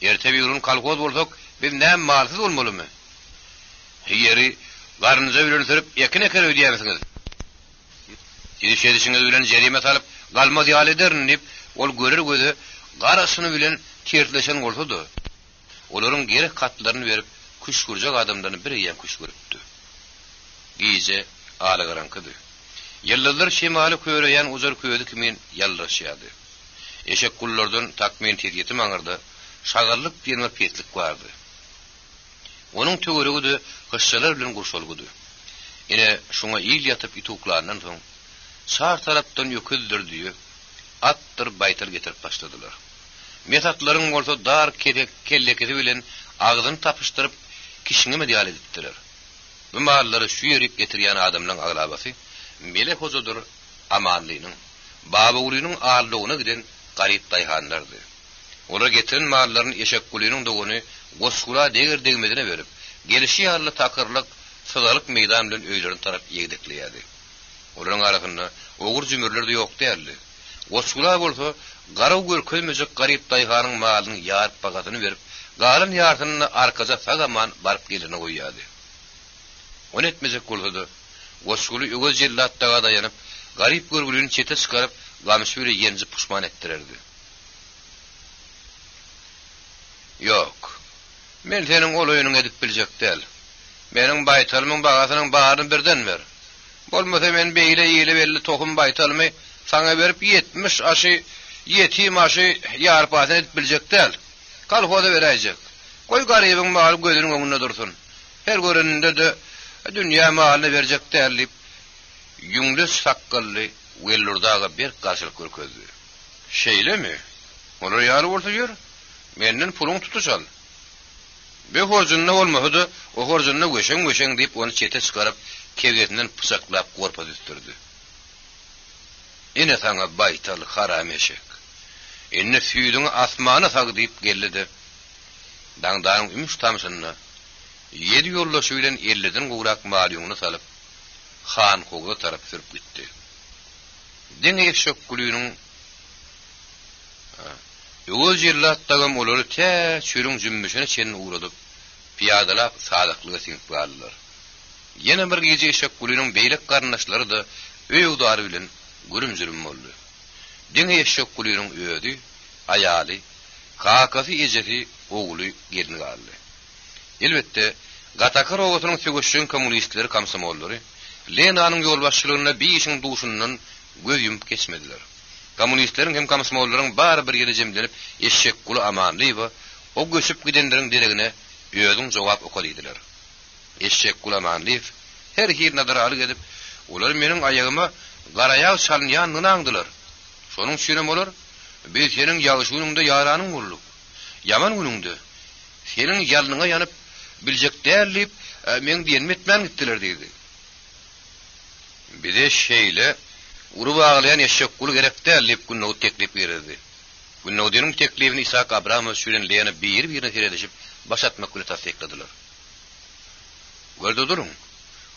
Erte bir ýurun kalkoz bolsak, biz näme malsyz bolmalymy? Ýeri garnyza bilendirip ýekine kere ödýärsiňiz. Siz şeýleşiňiz bilen jerime salyp, galmaz ýaly ederin" diýip, ol görer gözi garasyny bilen tertleşen bolsa-da, olaryň gerek katlaryny berip, kuşgurjak adamlaryny bir ýen kuşgurupdy. Gize alagarankydy. Ýyllar şemaly köreýän uzar köýdi kimin ýalraşýady. Eşek gullardan takmin tergeti maňyrda şagarlyk diýen bir petlik bardy. Onuň töweregide gysçalar bilen gurşalgydy. Ine şoňa ýyl ýatyp ituklarynyň soň şar tarapdan ýöküldürdiýi attyr baytyr getirip başladylar. Metatlaryň bolsa dar kelleketi bilen agzyny tapyşdyryp kişiňe medýal edipdiler. Bu mallary şu ýere getirýän adamlaryň aglabasy Melek hozadyr amanlynyň, baba ulynyň ağırlygyna giden garyp daýhanlardy. Olar getiren mallaryň eşek gulynyň dogony goskula degmedine berip, gelişi ýarly takyrlyk, syzalyk meýdan bilen öýlerini tarap ýegdekleýärdi. Olaryň arasynda ogur jümürler de ýok däldi. Goskula bolsa, garaw görkezmejek garyp daýhanyň malyny ýaryp bagatyny berip, galyn ýartyny arkaja sagaman baryp gelene goýýardy. On etmejek bolsa, goskulu ögöz jellatdaga daýanyp, garyp görgülüni çete çykaryp, gamşyry ýenji puşman etdirerdi. Ýok. Men seniň ol öýüňi edip biljek däl. Meniň baýtalmyň bagasynyň baharyny birden ber. Bolmasa men beýle ýyly belli tohum baýtalmy sana berip 70 aşı yetim aşı yarpaten edip bilecek değil. Kalhoda verecek. Koy garibin malı gözünün önünde dursun. Her göreninde de dünya malını verecek değil. Yünglü sakkallı Wellurdaga bir karşılık görkezdi. Şeyle mi? Onu yarı ortaya menden pulun tutuşal. Bir horcunna olmadı, o horcunna göşen deyip onu çete çıkarıp kevgetinden pısaklap korpa düstürdü. Ine sana baytal haram eşek. Inne süydüğün asmana sag deyip geldi. Dağdağın ümüş tamsınna. 7 yolla söylen 50'den kuğrak malyonunu salıp Han koğu taraf sürüp gitti. Denge eşek kulüğünün Yoğuz yıllattağım oları te çürün cümbüşüne çenin uğradıp piyadalap sadıklığa sinip bağlılar. Yine bir gece eşek kulüğünün beylek karnaşları da öyudarı bilen gürüm oldu. Denge eşek kulüğünün ödü, ayalı, kakası eceti oğulu gelini kaldı. Elbette Gatakar oğutunun sögüşün komünistleri kamsamolları Lena'nın yol başçılığına bir işin duşundan göz yumup geçmediler. Komünistlerin hem kamsamolların bar bir yere cemlenip eşek kulu amanlıydı, o göçüp gidenlerin diregine ödün cevap okuduydular. Eşek kulu amanlıydı, her her nadaralı edip, ular menin ayağıma garayağı çalınyanlığını andılar. Sonun sürem olur, biz senin yağış gününde yaranın vurulduk. Yaman gününde, senin yalnına yanıp, bilecek değerleyip, men diyenmetmen gittiler dedi. Bir de şeyle, uru bağlayan eşek kulu gerek değerleyip Günnoğu teklif verirdi. Günnoğu'nun teklifini İshak Abraham'a sürenleyene birine seyredişip, başatmak güle tasdikladılar. Gördü durun.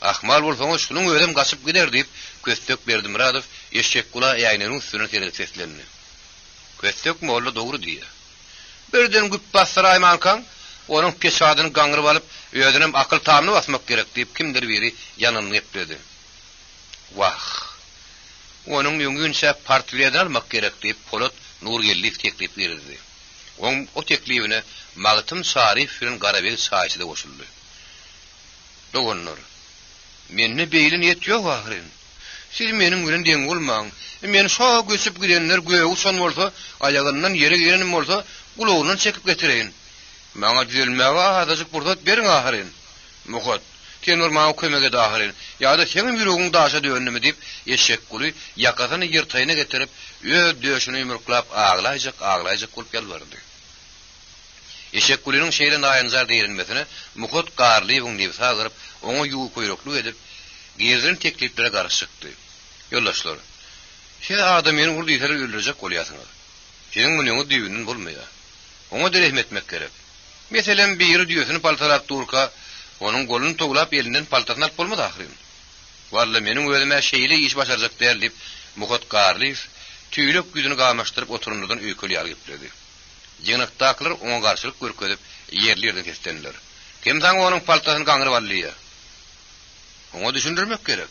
Ahmal olsanız şunun ödem kaçıp gider deyip, köstök verdi Muradov, eşek kula yayınının üstüne seyredip seslerini. Köstök mü oldu doğru diye. Birden güp bastır Aymankan, onun peşadını gangırıp alıp, ödünüm akıl tamını basmak gerek deyip, kimdir biri yanını epledi. Vah! Onun yüngünse partilerden almak gerek deyip, Polat Nurgellif teklif verirdi. O teklifine Mağıtım Sarif'in Garabey sahisi de koşuldu. Doğunlar, menne beylin yet yok ahirin. Siz menin gülen den olmağın. Men sağ göçüp gidenler göğü son olsa, ayağından yere girenim olsa, kuluğundan çekip getireyin. Bana düzelmeğe adacık burada berin ahirin. Muhat, tenor mağa kömege de ahirin. Ya da senin yüreğin daşa dönümü deyip, eşek kulu yakasını yırtayına getirip, döşünü yumruklap ağlayacak kulup yalvardı. Eşek kulunun şeyle nayanzar değirilmesine, Muhat qarlıyıvın deyip sağırıp, onu yuğu kuyruklu edip, gezdirin tekliflere karşı çıktı. Yoldaşlar, siz adamını vurduysalar öldürecek olayasınız. Senin bunu düğünün bulmaya. Ona da etmek gerek. Mesela bir yeri diyorsun paltarak durka, onun golunu toğlap elinden paltasını alıp olmadı ahirin. Vallahi menin ödeme şeyle iş başaracak derleyip, Muhat qarlıyız, tüylük güdünü kamaştırıp oturundan öykülü yargıpledi. Yığınaktaklar ona karşılık görkezip yerlerden keslendiler. Kim sana onun paltasını gangırıp allıya? Ona düşündürmek gerek.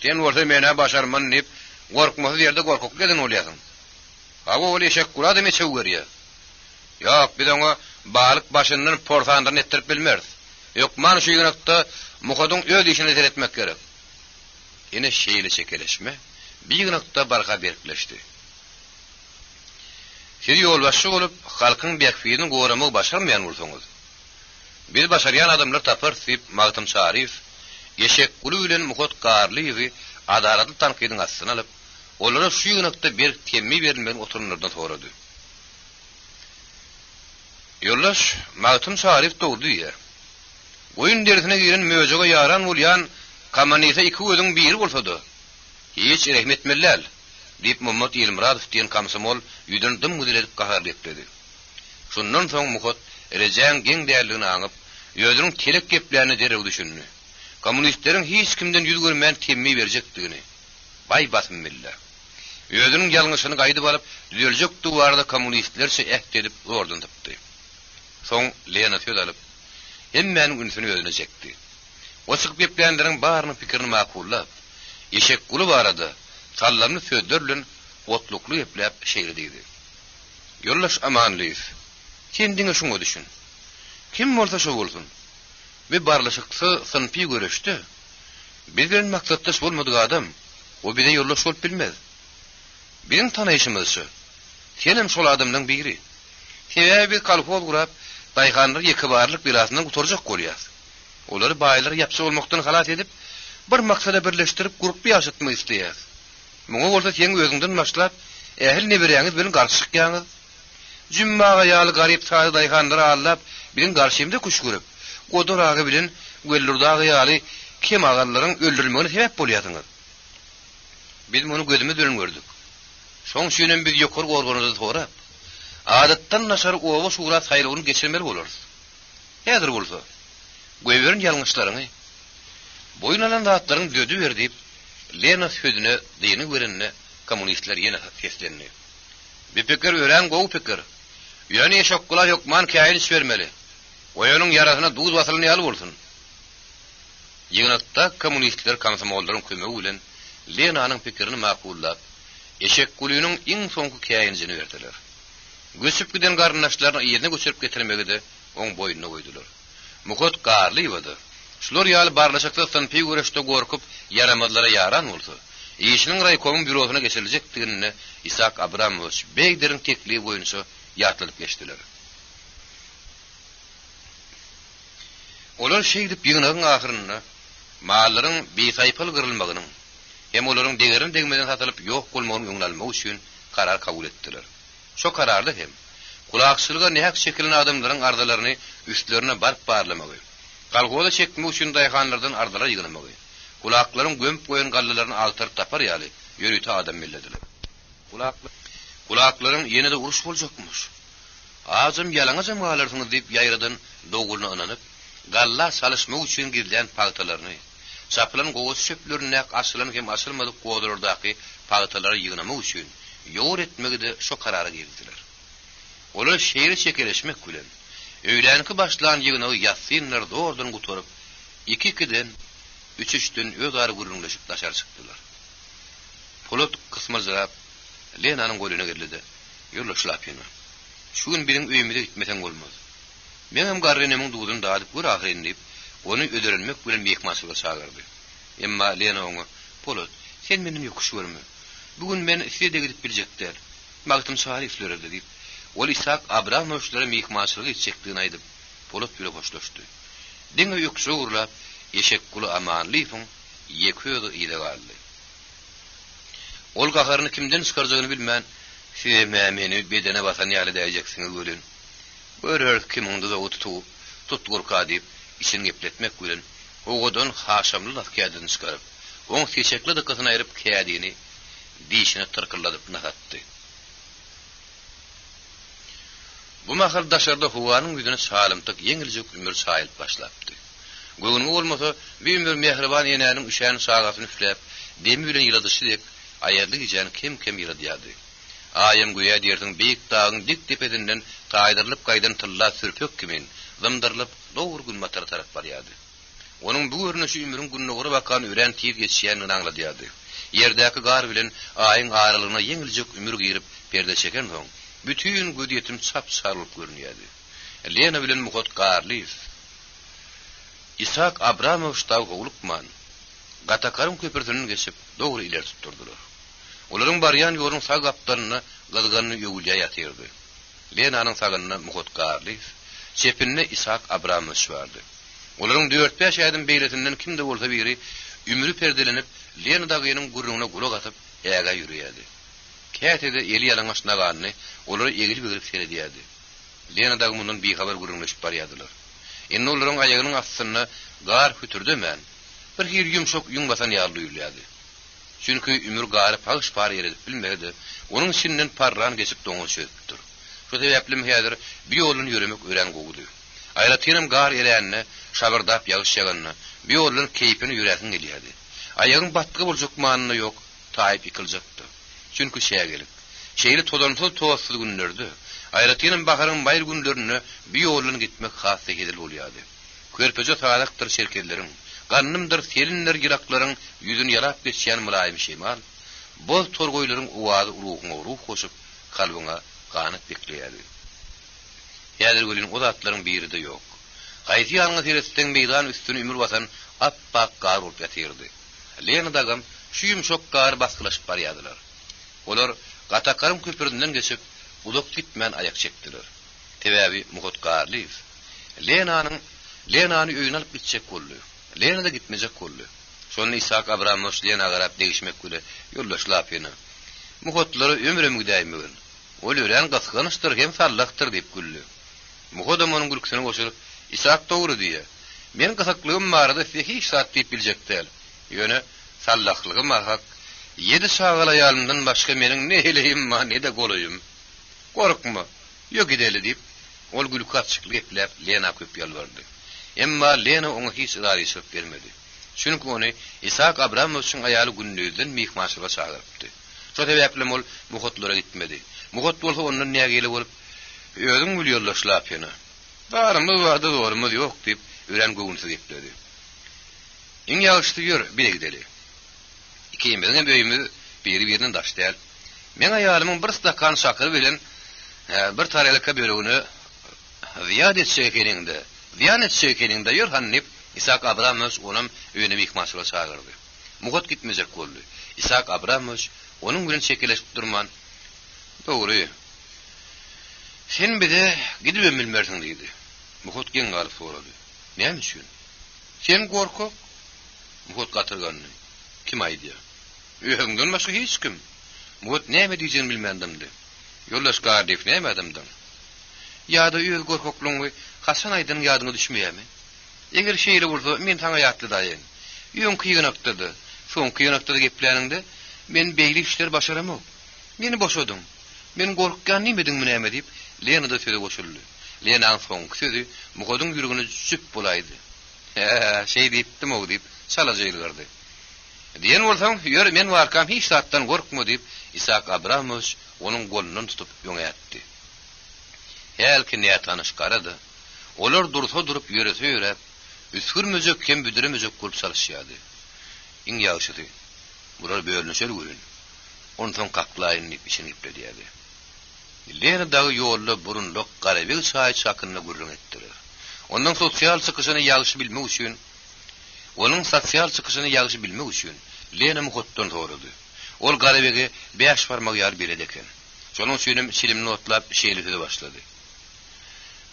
Sen orta mena başarman deyip, korkması yerde korkuk edin olayasın. Abi o eşek kula deme çevgör ya. Yok, bir de ona balık başından porsandan ettirip bilmez. Yok, man şu yığınakta Muhat'ın öz işini seyretmek gerek. Yine şeyle çekeleşme, bir yığınakta barka berkleşti. Siz yolbaşı olup, halkın bekfiğinin qoğramı başarmayan olsanız. Biz başarayan adamlar tapar sip, Mağıtım Sarif, eşek kulu ile Muhat qarlıyı adalatlı tanqidin astına alıp, onlara şu yığınakta bir temmi verilmeyen oturumlardan soradı. Yollaş, Mağıtım Sarif doğdu ya. Oyun dersine giren möcege yaran ulyan, kamaniyse 2 gözün biri olsadı. Hiç rahmetmellal, deyip Muhammed Elmuradov diyen kamsamol yüden dım müdür edip kahar etledi. Şundan soň Muhat, Rejan gen değerliğini anıp, özünün telek geplerini derew düşündü. Komünistlerin hiç kimden yüz görmeyen temmi verecekdigini. Bay basmilla. Özünün yalňyşyny gaýdyp alıp, düzeljek duwarda komünistlerçe ehd edip ordan tapdy. Soň Lena söz alıp, hemmenin ünsünü özüne çekdi. O sık geplerini barynyň pikirini makullap, eşek kulu barada sallanly sözlerle otluklu eplep şeýlediydi. Yollaş amanlıyız. Kendine şunu düşün. Kim olsa şo bolsun. Ve barlaşıksa sınıfı görüştü. Bizlerin maksatdaş olmadığı adam, o bize yollaş olup bilmez. Bizim tanışymyzy. Senem şol adamdan biri. Sebäbi kolxoz gurap, daýhanlar ýeki barlyk bilasyndan gutarjak bolýar. Olary baýlar ýapsa bolmakdan halat edip, bir maksada birleştirip gurup ýaşatmak isleýär. Muňa bolsa sen özüňden başlap, ähli nebireňiz bilen garşykýaňyz. Jümmaga ýaly garyp saýy daýhanlary allap, bilen garşymda kuş görüp, goduragy bilen göllürdagy ýaly kim agalaryň öldürilmegine sebäp bolýardyňyz. Biz muny gözümiz bilen gördük. Şoň şünen biz ýokary gorganyzy torap, adatdan naşar owa şura saýlygyny geçirmeli bolarys. Häzir bolsa, göýberin ýalňyşlaryny, boýnalan zatlaryň dödü berdip, Lena sözüne diýeni görenne kommunistler ýene seslendi. Bir pikir ören gowy pikir. Ýani şokula ýokman käýin vermeli. Oýanyň yarasyna duz basylyny ýaly bolsun. Ýygnatda kommunistler komsomollaryň kömegi bilen Lenanyň pikirini makullap, eşek gulüniň iň soňky käýinjini berdiler. Göçüp giden garnaşlaryny ýerine göçürüp getirmegide oň boýnuna goýdular. Mukot garly ýydy. Şular ýaly barlaşakdan pigüreşde gorkup yaramazlara yaran bolsa, işiniň raykomun bürosuna geçiriljekdigini Isak Abramovich beýderiň teklibi boýunça ýatlyp geçdiler. Olar şeýdip ýygynyň ahyryna mallaryň beýsaýpal gyrylmagynyň hem olaryň degerin degmeden satylyp ýok bolmagyny öňlenmek üçin karar kabul etdiler. Şo kararda hem kulakçylyga nähak şekilde adamlaryň ardalaryny üstlerine barp barlamagy, galgoda çekmek üçin daýhanlardan ardalar ýygnamagy, kulaklaryň gömüp goýan gallalaryny altyryp tapar ýaly ýörüýte adam millediler. Kulaklaryň ýene-de uruş boljakmyş. Azam ýalaňyjam galaryňyz diýip ýaýradan dogulna ananyp, galla salysmak üçin girilýän pagtalaryny, çapylan gowy söplerini asylan hem asylmady gowdurardaky pagtalary ýygnamak üçin ýor etmegide şo karara geldiler. Olar şeýle çekeleşmek bilen öýlenki başlan ýygynagy ýatsynlar dordan guturup, 2-2den 3-3den öz ara gurulmaşyp daşar çykdylar. Polat kysmazlap Lenanyň golüne geldi. Ýurlaşlap ýene. Şuň biriň öýümde gitmesen bolmaz. Men hem garrenemiň duýdun daýyp bir ahyryny diýip, onu öderenmek bilen mehmançylyga çağırdy. Emma Lena oňa, "Polat, sen meni ýokuş görme. Bugün men isede gidip biljekler. Magtym şaharifler diýip, ol Isak Abramovichlara mehmançylyk etjekdigini aýdyp, Polat bilen hoşlaşdy. Diňe ýokuşa urlap, eşek kulu amanlypyň, ýeköýdi ýyda galdy. Ol gaharyny kimden çykarjagyny bilmän, "Size meni bedene basan ýaly diýejeksiňiz gören. Görür kiminde de tutgurka diýip, işini gepletmek bilen oğudan haşamly lafkadyn çykaryp, oň seçekli dykkasyny aýryp kädini diýişine tırkyrladyp nahatdy. Bu mahal daşarda howanyň ýüzüne salymtyk ýeňiljek ümür saýylyp başlapdy. Göwüň bolmasa bir ümür mehriban ýeneňiň üşäni sagatyny üfläp, demi bilen ýyladyşy diýip aýarly gijen kim ýyladýady. Aýam goýa diýerdiň beýik dagyň dik tepedinden taýdyrlyp gaýdan tylla sürpek kimin zymdyrlyp dowur gün matar tarap barýady. Onuň bu görnüşi ümürüň gününe gory bakan ören tiýip geçýänini aňladýady. Ýerdäki gar bilen aýyň aralygyna ýeňiljek ümür girip perde çeken soň bütün gödýetim çap-çarlyk görünýärdi. Lena bilen Mukot garly. Isak Abramovich taw gowlukman. Gatakaryn köpürtünden geçip dogry iler tutturdylar. Olaryň barýan ýoluň sag gapdaryny gazganyny ýögülýä ýatyrdy. Lenanyň sagynyna Mukot garly, çepinne Isak Abramovich bardy. Olaryň 4-5 ýaýdym beýletinden kimde bolsa biri ümrü perdelenip Lenadagynyň gurruna gulak atyp ýaga ýürýärdi. Kätede eli ýalaňaşyna ganyny olary egil begirip seredýärdi. Lenadagy mundan bihabar gurrunlaşyp barýardylar. Indi olaryň aýagynyň astyna gar hütürdemän bir hir ýumşak ýuň basan ýarly ýürýärdi. Çünki ümür gary pagyş par ýerde bilmedi. Onuň içinden parran geçip doňa çöküpdir. Şu sebäplim häzir bir ýolun ýöremek ören gowdy. Aýratynam gar elänne şabardap ýagyş ýaganyna, bir ýolun keýpini ýüräkiň gelýärdi. Aýagyň batky boljak manyny ýok, taýyp ýykyljakdy. Çünki şeýgelik. Şeýle todansyz towasyz günlerde, aýratynam baharyň baýr günlerini bir ýolun gitmek hasy edil bolýardy. Körpeje taýlakdyr şerketleriň, gannymdyr selinler ýyraklaryň ýüzüni ýalap geçýän mulaýym şeýmal, boz torgoýlaryň uwazy urugyna uruq goşup kalbyňa ganyp bekleýärdi. Ýadyr gölüň o zatlaryň biride ýok. Gaýdy ýalňyz ýeresden meýdan üstüne ümür basan appak gar bolup ýatyrdy. Lena dagam şu ýumşak gar baskylaşyp barýardylar. Olar Gatakarym köpüründen geçip ulak gitmän ayak çekdiler. Tebebi Muhot Garliýew. Lenany öýüne alyp gitjek boldy. Lena da gitmejek boldy. Şonu Isak Abramoviç Lena garap degişmek bile ýollaşlap ýene. Muhotlary ömrüm gidäýmegin. Ol ören gasganyşdyr hem sallakdyr diýip güldü. Muhodam onuň gülküsine goşulyp Isak dogry diýe. Men gasaklygym barada hiç saat diýip biljekdir. Ýöne sallaklygym marhak 7 sagala ýalymdan başga meniň ne eleyim ma ne de golaýym. Gorkma. Ýok gideli diýip ol gülkü açykly eplep Lena köp ýalvardy. Emma Lena oňa hiç ýaryşyp bermedi. Çünki ony Isak Abramoviçiň aýaly gündüzden mihmançylyga çagyrypdy. Şo sebäpli ol Muhotlara gitmedi. Muhot bolsa ondan näge gelip bolup özüň ýollaşlap ýene. Barmy wagty dormy ýok diýip ören göwünse gepledi. Iň ýagşy ýör bile gideli. Ikimiziň böýümi biri-birinden daşdal. Men aýalymyň bir stakan şakyr bilen bir tarelika bölügüni ziyadet şeýkeninde ýör hannip Isak Abramoviç onuň öýüne mihmançylyga çagyrdy. Muhot gitmejek boldy. Isak Abramoviç onuň bilen çekeleşip durman. Dogry. Sen bide gidip bilmersiň diýdi. Muhot gen galyp sorady. Näme üçin? Sen gorkak? Muhot gatyrgany. Kim aýdy? Öýüňden başga hiç kim. Muhot näme diýjegini bilmändim-de. Ýoldaş gardyp näme adamdan? Ýa-da öýül gorkaklygy hasan aýdyň ýadyna düşmeýärmi? Eger şeýle bolsa men taňa ýatly daýyn. Ýöň kıýynakdydy. Şoň kıýynakdydy geplerinde men beýlik işler başaramok. Meni boşadyň. Men gorkkan nimediň näme diýip Lena da söze goşuldy. Lena'ň soňky sözi Muhodyň ýüregine süp bolaýdy. Şeý diýipdim o diýip salajylgardy. Diýen bolsaň, ýör men warkam hiç satdan gorkma diýip Isak Abramoviç onuň golundan tutup ýöňätdi. Helki näet anyşgarady. Olar dursa durup ýörese üskürmejek hem büdüremejek bolup salışýardy. Iň ýagşy. Bular bölünşel görün. Ondan kaklaýyn diýip işini ipledýärdi. Lena dagy ýolda burunluk garabyl çaý çakynyna gürrüň etdiler. Ondan sosial çykyşyny ýagşy bilmek üçin, Lena Muhotdan sorady. Ol garabege 5 barmak ýar beredeken. Şonuň üçin silimni otlap şeýlede başlady.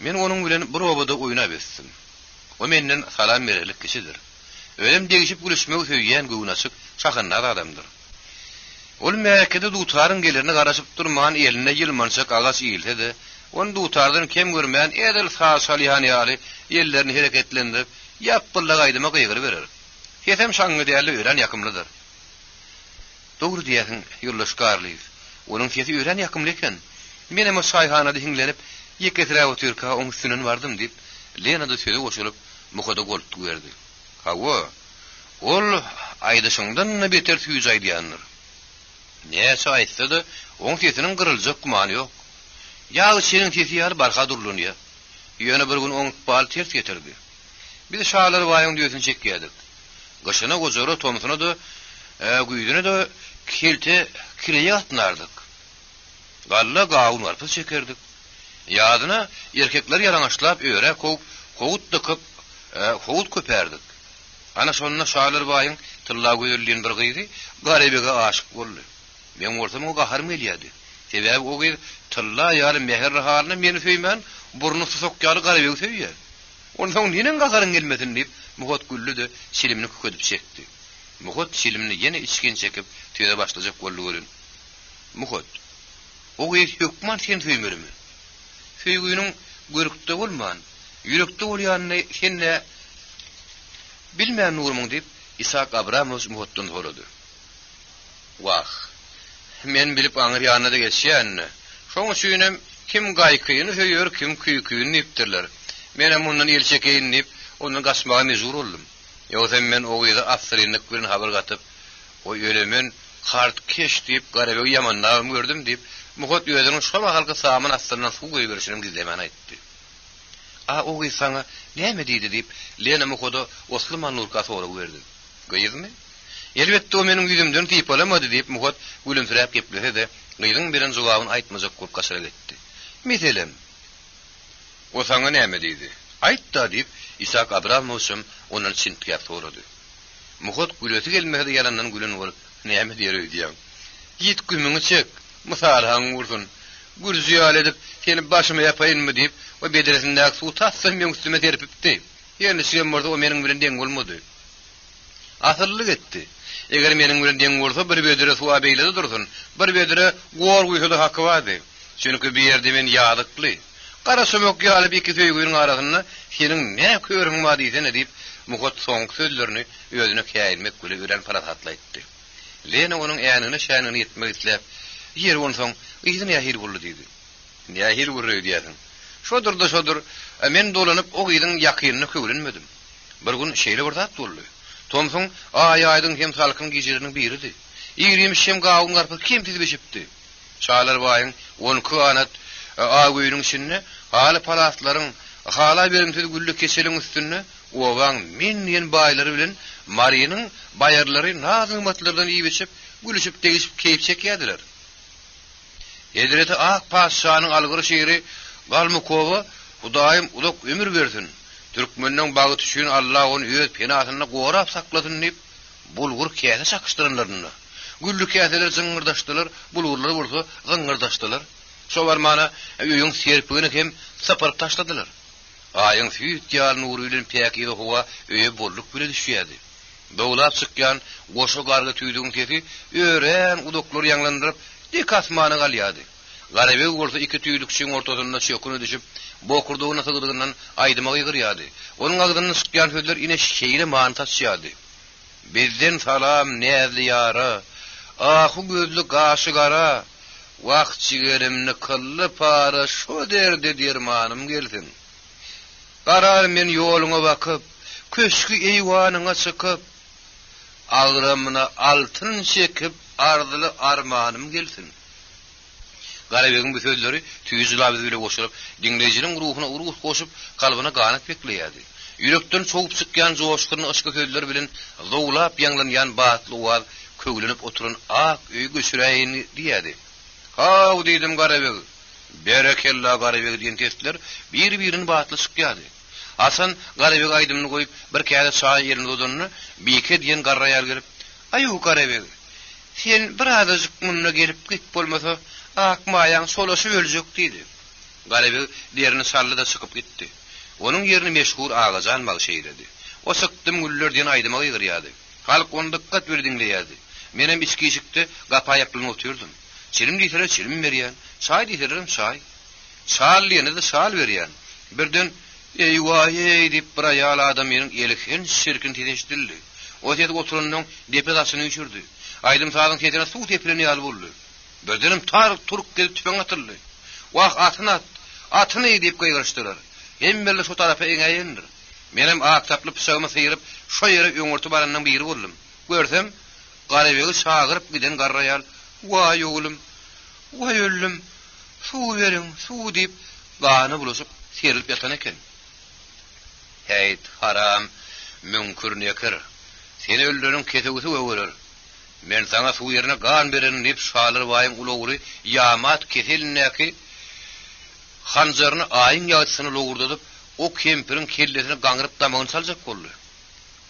Men onuň bilen bir obada oýnap etdim. O menden salam bererlik kişidir. Ölüm degişip gülüşmek söýýän göwünaçyk şakynlar adamdyr. Ol mäkede dutarın gelerini garaşyp durman eline ýylmançak agaç ýylsa da, onu dutardan kem görmän edil sağ-salyhan ýaly ýerlerini hereketlendirip ýapylla gaýdyma gyýgyr berer. Hesem şaňy däli öýren ýakymlydyr. Dogry diýäsiň, ýoldaş Garliýew. Onuň sesi öýren ýakymly eken. Menem o şaýhanada hiňlenip ýeketirä otyrka oň üstünden bardym diýip Lena da söze goşulyp Muhoda goltuq berdi. Hawa, ol aýdyşyňdan beter tüýüz aýdýandyr. Näçe aýtsa da oň sesiniň gyryljak gumany ýok. Ýa-da senin sesi ýar barka durlunýar. Ýöne bir gün oň bal ters getirdi. Biz şaýlar waýyň diýesin çekýärdik. Gaşana gojara tomsyna da güýdüne de kilte kireýe atnardyk. Galla gaýun warpy çekerdik. Ýadyna erkekler ýaraňaşlap öýre howut dıkyp howut köpärdik. Ana şonuna şaýlar waýyň tylla göýülýän bir gyzy garabega aşyk boldy. Men ortam o gaharym gelýärdi. Sebäbi o gyz tylla ýaly meher halyna meni söýmän, burnu susokýary garabega söýýär. Ondan nenen gaharyň gelmesin diýip Muhot güldü de silimini kökedip çekdi. Muhot silimini ýene içken çekip töýe başlajak boldy görün. Muhot, o gyz hökman sen söýmermi? Söýgüniň görükde bolman, ýürekde bolýanyny senne bilmän nurmuň diýip Isak Abramoviç Muhotdan sorady. Wah, men bilip aňyr ýanyna da geçýän. Şoň üçin kim gaýkyny söýýär, kim küýküýini ipdirler. Menem ondan el çekeýin diýip onu gaçmaga mejbur boldum. Ýogsa men o gyzy asrynyk bilen habar gatyp, o ýölemen hart keş diýip garaby ýamandam gördüm diýip Muhot ýödüniň şo halka samyn astyna suw goýberişini gizlemen aýtdy. O gyz saňa näme diýdi diýip Lena Muhoda Osman Nurka soragy berdi. Gyzmy? Elbetde o meniň ýüzümden tiýip bolamady diýip Muhot gülümsiräp geplese de gyzyň bilen jogabyny aýtmajak bolup gaşara getdi. Meselem, o saňa näme diýdi? Aýtda diýip Isak Abramoviçym onuň çintiýap sorady. Muhot gületi gelmedi ýalandan gülen bolup näme diýer diýýär. Git gümünü çek. Mısalahan vursun. Gürzüyal edip seni başıma yapayın mı deyip o bedresindeki su tatsam ben üstüme terpipti. Yani sen burada o menin bilen deng olmadı. Asırlık etti. Eger menin bilen deng olsa bir bedre su abeyledi dursun. Bir bedre gor kuyuda hakkı vardı. Çünkü bir yerde men yağlıklı. Kara sömök yağlıp iki söygüyün arasında senin ne körün var deyse ne deyip mukot son sözlerini özüne kâilmek gülü gören paratatla etti. Lene onun eyanını şanını yetmek islep yer on son izin yahir buldu dedi. Yahir buldu diyorsun. Şodur da şodur men dolanıp o gidin yakınını köwlenmedim. Bir gün şeýle bir zat boldy. Tomsun aýaýdyň hem salkyn gijiriniň biridi. Ýigrimişim gaýyň garpy kim tizbeşipdi. Şalar baýyň 10 kanat aýgynyň içinde haly palatlaryň hala berimsiz güllü keseliň üstünde owaň minýen baýlary bilen Mariýanyň baýarlary nazymmatlardan ýybyşip gülüşip degişip keýip çekýärdiler. Hedreti ak paşanyň algyry şeýri Galmukowa Hudaýym ulak ömür bersin. Türkmeniň bagy tüşün Allah onu öz penasyna gorap saklasyn diýip bulgur käse çakışdyrynlaryny. Güllü käseler zıngırdaşdylar, bulgurlar bolsa zıngırdaşdylar. Şobarmana öýüň serpigini hem saparyp taşladylar. Aýyň süýt ýal nury bilen päki howa öýe bolluk bile düşýärdi. Dowlap çykýan goşa garga tüýdüň kesi ören udoklar ýanglandyryp dik asmana galýady. Garabeg bolsa iki tüýlükçiň ortasynda çöküne düşüp bokurdugyna sygdygyndan aýdyma ýygyrýady. Onuň agdyny sıkýan sözler ine şeýle many taşýady. Bizden salam näzli ýara, ahu gözlü gaşy gara, wagt çigerimni kılly para şo derde dermanym gelsin. Garar men ýoluňa bakyp, köşkü eýwanyňa çykyp, agramyna altyn çekip ardyly armanym gelsin. Garabegiň bu sözleri tüýüzlaby bile goşup, dinleýijiniň ruhuna uruh goşup, kalbyna ganyp bekleýärdi. Ýürekden çoğup çykýan joşkyny ışky sözler bilen zowlap ýanglanýan batly owaz köglenip oturan ak öý göçüräýin diýärdi. "Haw" diýdim Garabeg. "Berekella Garabeg" diýen testler bir-birini batly çykýardy. Hasan Garabeg aýdymyny goýup bir käde çaý ýerine odanny Bike diýen garraýar gelip, "Aýu Garabeg, sen bir azyk munna gelip git bolmasa akmaýaň solasy öljek" diýdi. Garabeg diýerini sally da çykyp gitdi. Onuň ýerini meşhur Agazan magşeýledi. O sıktym güllerden aýdyma ýygyrýady. Halk onu dikkat berdiň diýärdi. Menem içki içikde gapaýaplyň oturdum. Çilim diýseler çilim berýän, çaý diýseler çaý. Şalyny da şal berýän. Birden "Eýwa" diýip bir aýal adam meniň elken şirkin tideşdirdi. O ýerde oturanyň depedasyny üçürdi. Aýdym saýdyň ketine suw tepileni ýaly boldy. Birdenim tar turk gelip tüpeň atyldy. "Wah atyny" diýip gaýryşdylar. Hemmeli şu tarafa eňeýindir. Menem aktaply pysagymy syýryp, şo ýere öňürtüp baranyň biri boldum. Görsem, Garabegi şagyryp giden garraýal, "Way oglum, way öllüm, suw beriň, suw" diýip gany bulaşyp serilip ýatan eken. "Heýt, haram, münkür nekir. Seni öldürüň ketegi öwürür. Men sana suw ýerine gan berin" diýip şalyr waýyň ulagly ýamat keselnäki hanjaryny aýyň ýatysyny logurdadyp, o kempirin kellesini gaňryp damagyny saljak boldy.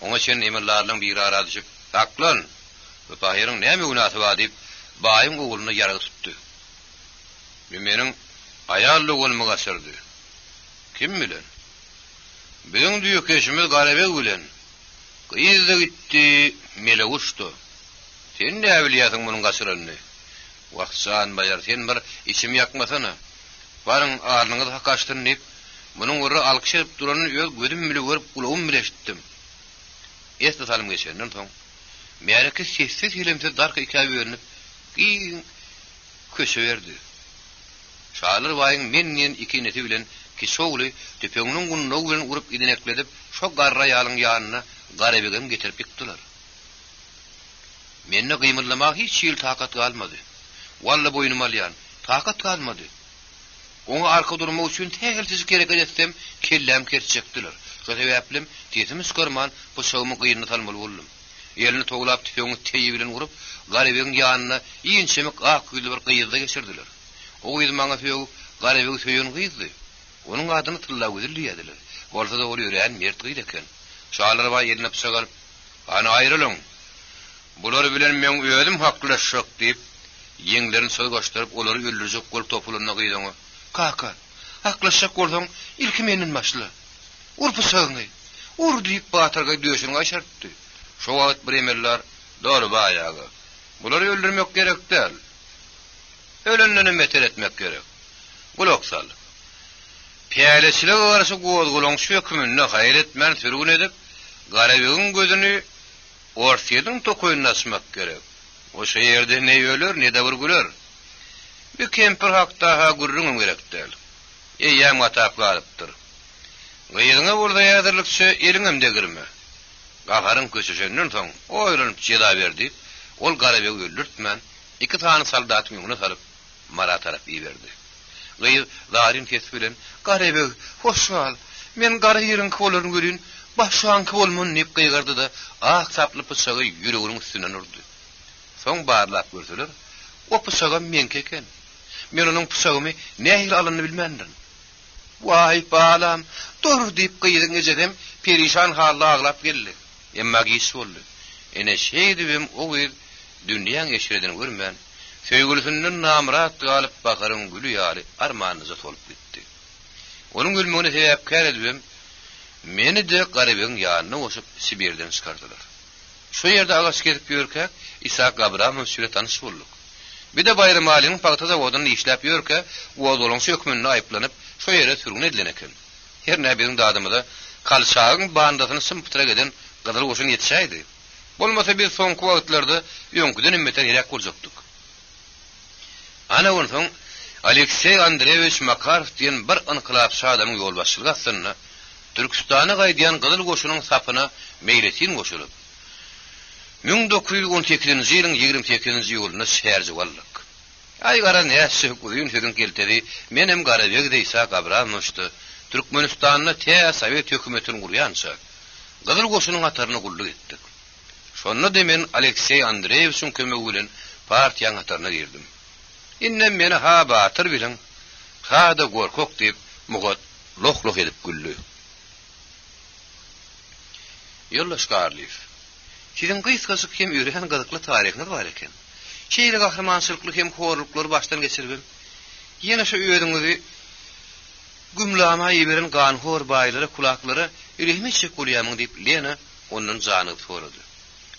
Oňa şen emirlarlaryň biri ara düşüp, "Taklan, bu taýyryň näme günahı bar?" diýip baýyň oğluny ýaraga tutdy. "Meniň aýal oglumy gaçyrdy." "Kim bilen?" "Beň düýkeşimiz Garabeg bilen. Gyýyzda gitdi, mele uçdy. Sen näme bilýärsiň munyň gaçyranyny?" "Wagtçan baýar, sen bir içim ýakmasana. Barın arnыңız hakaştın deyip, bunun uğru alkışıp duranın öz gözüm bile görüp kulağım bile eşittim. Esna salım geçenden son, meğereki sessiz hilimsiz darka hikaye öğrenip, giyin köşe verdi. Şalir vayin menniyen iki neti bilen, ki soğulu tüpeğinin gunluğu bilen urup idinekledip, şok garra yalın yanına Garabeg'im getirip yıktılar. Menne kıymırlamak hiç yıl takat kalmadı. Valla boynum alyan, takat kalmadı. Onu arka durma üçün tegelsiz gerek etsem kellem kerçekdiler. Şu sebäplim tezimi skorman bu şowmy gyýyny talmaly boldum. Elini toglap tüpeňi teýi bilen urup Garabeg'in ýanyna ýynçemek ak güýlü bir gyýyzda geçirdiler. O gyýyz maňa söýüp Garabeg söýün gyýyzdy. Onuň adyny tyllap ödülýärdiler. Bolsa da ol ýören mert gyýdy eken. Şalar ba ýerine pysagar, "Ana aýrylyň. Bular bilen men özüm haklaşak" diýip Yeňlerini söz goşduryp olary öldürjek bol topuluna gyýdyňy. Kaka, haklaşak bolsaň ilki menden başla. Urpu söňňy. Ur diýip batyrga döşüň aşartdy. Şo wagt bir emerler dolu baýagy. Bulary öldürmek gerek däl. Ölenleni meter etmek gerek. Gulaksal. Piyalesiyle garası goğulgulan şu hükümünü hayretmen sürgün edip, Garabegin gözünü ortaydın tokoyunu asmak gerek. O şey yerde ne ölür ne de vurgular. Bir kempir hakta ha gurrunum gerek değil. Eyyam ataplı alıptır. Gıyılına burada yadırlıkçı erinemde girme. Gaharın köşeşenden son oyrulup ceda verdi. Ol Garabegi öldürtmen, 2 tane saldatın yönüne sarıp, mara taraf iyi verdi. Gıyıl darin kes bilen, Garabegi, hoşal, men gara yerin kıvolarını görün, başşan kıvolmun nep kıygardı da, saplı pısağı yüreğinin üstünden urdu. Son bağırlap görsülür, o pısağı men keken. Men onun pısağımı nehir alanını bilmendin. Vay bağlam, doğru deyip kıyıdın ecedem, perişan halde ağlap geldi. Emma giysi oldu. Ene şeydibim o bir dünyanın eşredini görmen, söygülüsünün namrat galıp bakarın gülü yali armağınıza tolup gitti. Onun gülmüğüne sebepkar edibim, meni de Garabegin yanına osup Sibir'den çıkardılar. Şu yerde ağaç gelip yörke, İshak Abraham'ın süre tanış bulduk. Bir de Bayram Ali'nin paktada odanını işlep yörke, o dolun sökmününe ayıplanıp, şu yere sürgün edileneken. Her nebinin dadımı da, kalçağın bandasını sımпıtıra giden kadar oşun yetişaydı. Olmasa bir son kuvvetlarda yönküden ümmetten yerek olacaktık. Ana ondan Aleksey Andreevich Makarov diyen bir inkılapçı adamın yol başçılığı aslında Türkistan'a gaydiyan Kızıl Koşu'nun sapına meyletin koşulup 1918 yılın 28 yılına şehirci varlık. Aygara neyse hüküdüğün sözün keltedi, menem Garabeg'de İshak Abrahamov'çtı, Türkmenistan'na te Sovet hükümetini kuruyansa, Kızıl Koşu'nun atarını kulluk ettik. Şonda demen Aleksey Andreevich'in kömeğiyle partiyan atarına girdim. İnnem meni ha batır bilen, ha da gorkok deyip, mugat loh edip güllü. Yollaş Karliyev, sizin kıyıskasık hem üreyen gıdıklı tarihiniz var eken. Şeyli kahramançılıklı hem horlukları baştan geçiribim. Yine şu üyedinizi gümlama yiberen ganhor bayları kulakları ürehmişçe kulyamın deyip Lena onun canı soradı.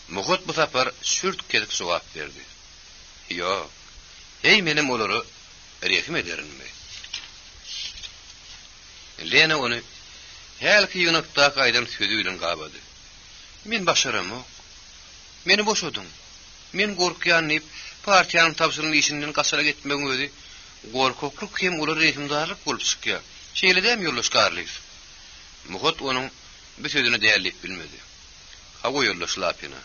Mugat bu sefer sürt kedik cevap verdi. Yok. Hey menim oluru rehim ederin mi? Lena onu helki yunakta kaydan sözüyle qabadı. Men başaram o. Meni boşodun. Men gorkyanlayıp partiyanın tapsırının işinden kasara gitmeğin ödü. Gorkokluk hem olur rehimdarlık bolup çıkıyor. Şeyle dem Yollaş Karliyev. Muhat onun bir sözünü değerleyip bilmedi. Hava Yollaş lapina.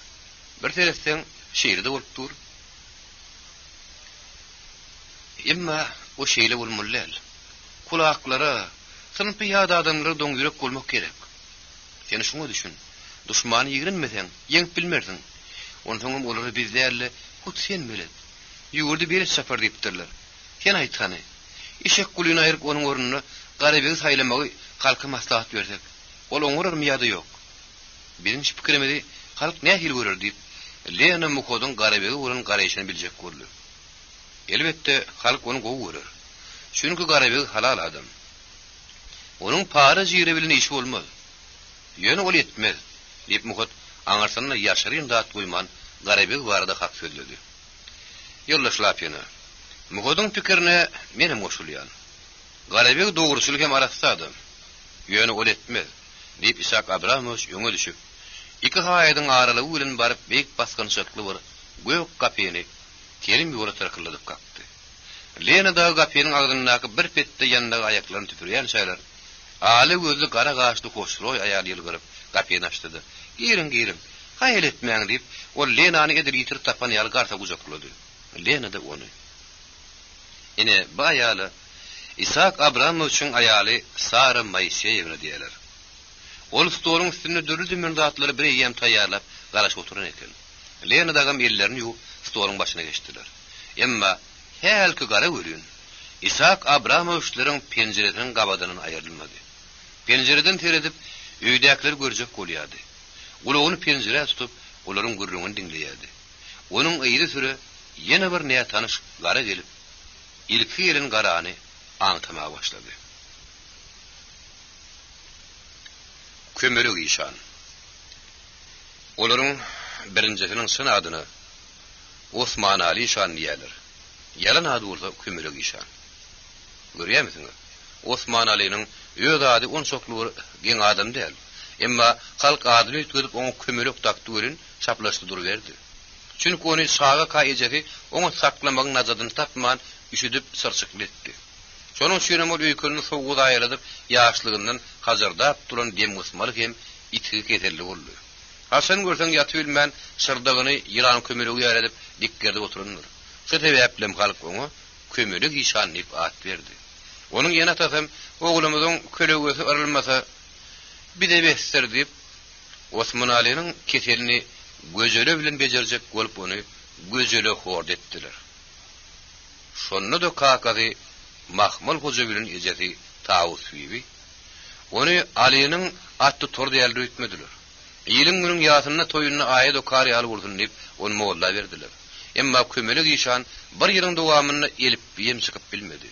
Bir tereften şeyle de olup dur. Emma o şeyle olmullel. Kulaklara, sınıfı yada adamları don yürek olmak gerek. Sen şunu düşün. Düşmanı yigrinmesen, yenk bilmerdin. Ondan oları bizlerle kutsen bilet. Yugurdu bir sefer deyiptirler. Sen aytkanı. İşek kulüğünü ayırıp onun ornunu Garabegi saylamağı halka maslahat versek. Ol oňurur mu ýa-da ýok? Birinçi pikirmedi, halk nähil görür diýip, Lena Mukodun Garabegi bolan garaýşyny biljek boldy. Elbette halk onu gowy görür. Çünkü Garabegi halal adam. Onun para jyre bilen işi bolmaz. Ýöne ol etmez diýip Mukod aňarsyna ýaşaryn dat goýman Garabegi barada hak sözledi. Yollaş lapyna. Mukodun pikirine menem goşulýan. Garabegi dogruçylyk hem arasy adam. Ýöne ol etmez diýip İshak Abrahamovich ýöňe düşüp, 2 haýadyň aralygy bilen baryp beýik basgynçykly bir gök gapyny terim ýola tarkyladyp gapdy. Lena da gapynyň agdyndaky bir petde ýandaky aýaklaryny tüpürýän şaýlar. Aly gözli gara gaşly hoşroý aýal ýylgyryp gapyny açdy. Girin, haýal etmäň diýip, ol Lenany edir ýitirip tapan ýaly garta gujaklady. Lena da onu. Ine baýaly İshak Abrahamovich'in aýaly Sara Moyseyevna diýerler. Ol stolun üstünde dürüdü mündatları bir ýem taýýarlap garaş oturan eken. Lena dagam ellerini ýuwup stolun başyna geçdiler. Emma helki gara görýän İshak Abrahamovich'laryň penjereden gabadynyň aýrylmady. Penjereden teredip öýdäkleri görjek bolýardy. Ulagyny penjere tutup, olaryň gürrüňini dinleýärdi. Onuň eýri süre yine bir näme tanışlara gelip ilki ýerin garany aňtama başlady. Kömürük işan. Olaryň birinjisiniň syn adyny Osman Ali işan diýerler. Yalan ady bolsa kömürük işan. Görýärmiňiz? Osman Ali'nin öz ady onçoklugy geň adam däl. Emma halk adyny ýetip oňa kömürük takdyryň çaplaşdy durberdi. Çünki ony saga kaýjady, oňa saklamagyň nazadyny tapman üşüdip sırçykletdi. Şonuň üçin ol öýküni sowguda aýyryp, ýaşlygyndan hazırdap duran demgysmalyk hem itigi keterli boldy. Hasan görseň ýatyp bilmän sırdagyny ýylan kömürügi ýaradip dikkerde oturunlar. Şu sebäplen halk oňa kömürük işan diýip at berdi. Onun ýene tasam oglumyzyň kölegesi arylmasa bir de bestir diýip Osman Ali'nin ketelini gözele bilen bejerjek bolup ony gözele hord etdiler. Şonda da kakazy Mahmul Hoca bilen ejeti Tawus bibi ony Ali'nin atdy torda ýelde ötmediler. Ýylyň günüň ýasyna toýuny aýda kar ýaly bolsun diýip ony molla berdiler. Emma kömürük işan bir ýylyň dowamyny elip ýem çykyp bilmedi.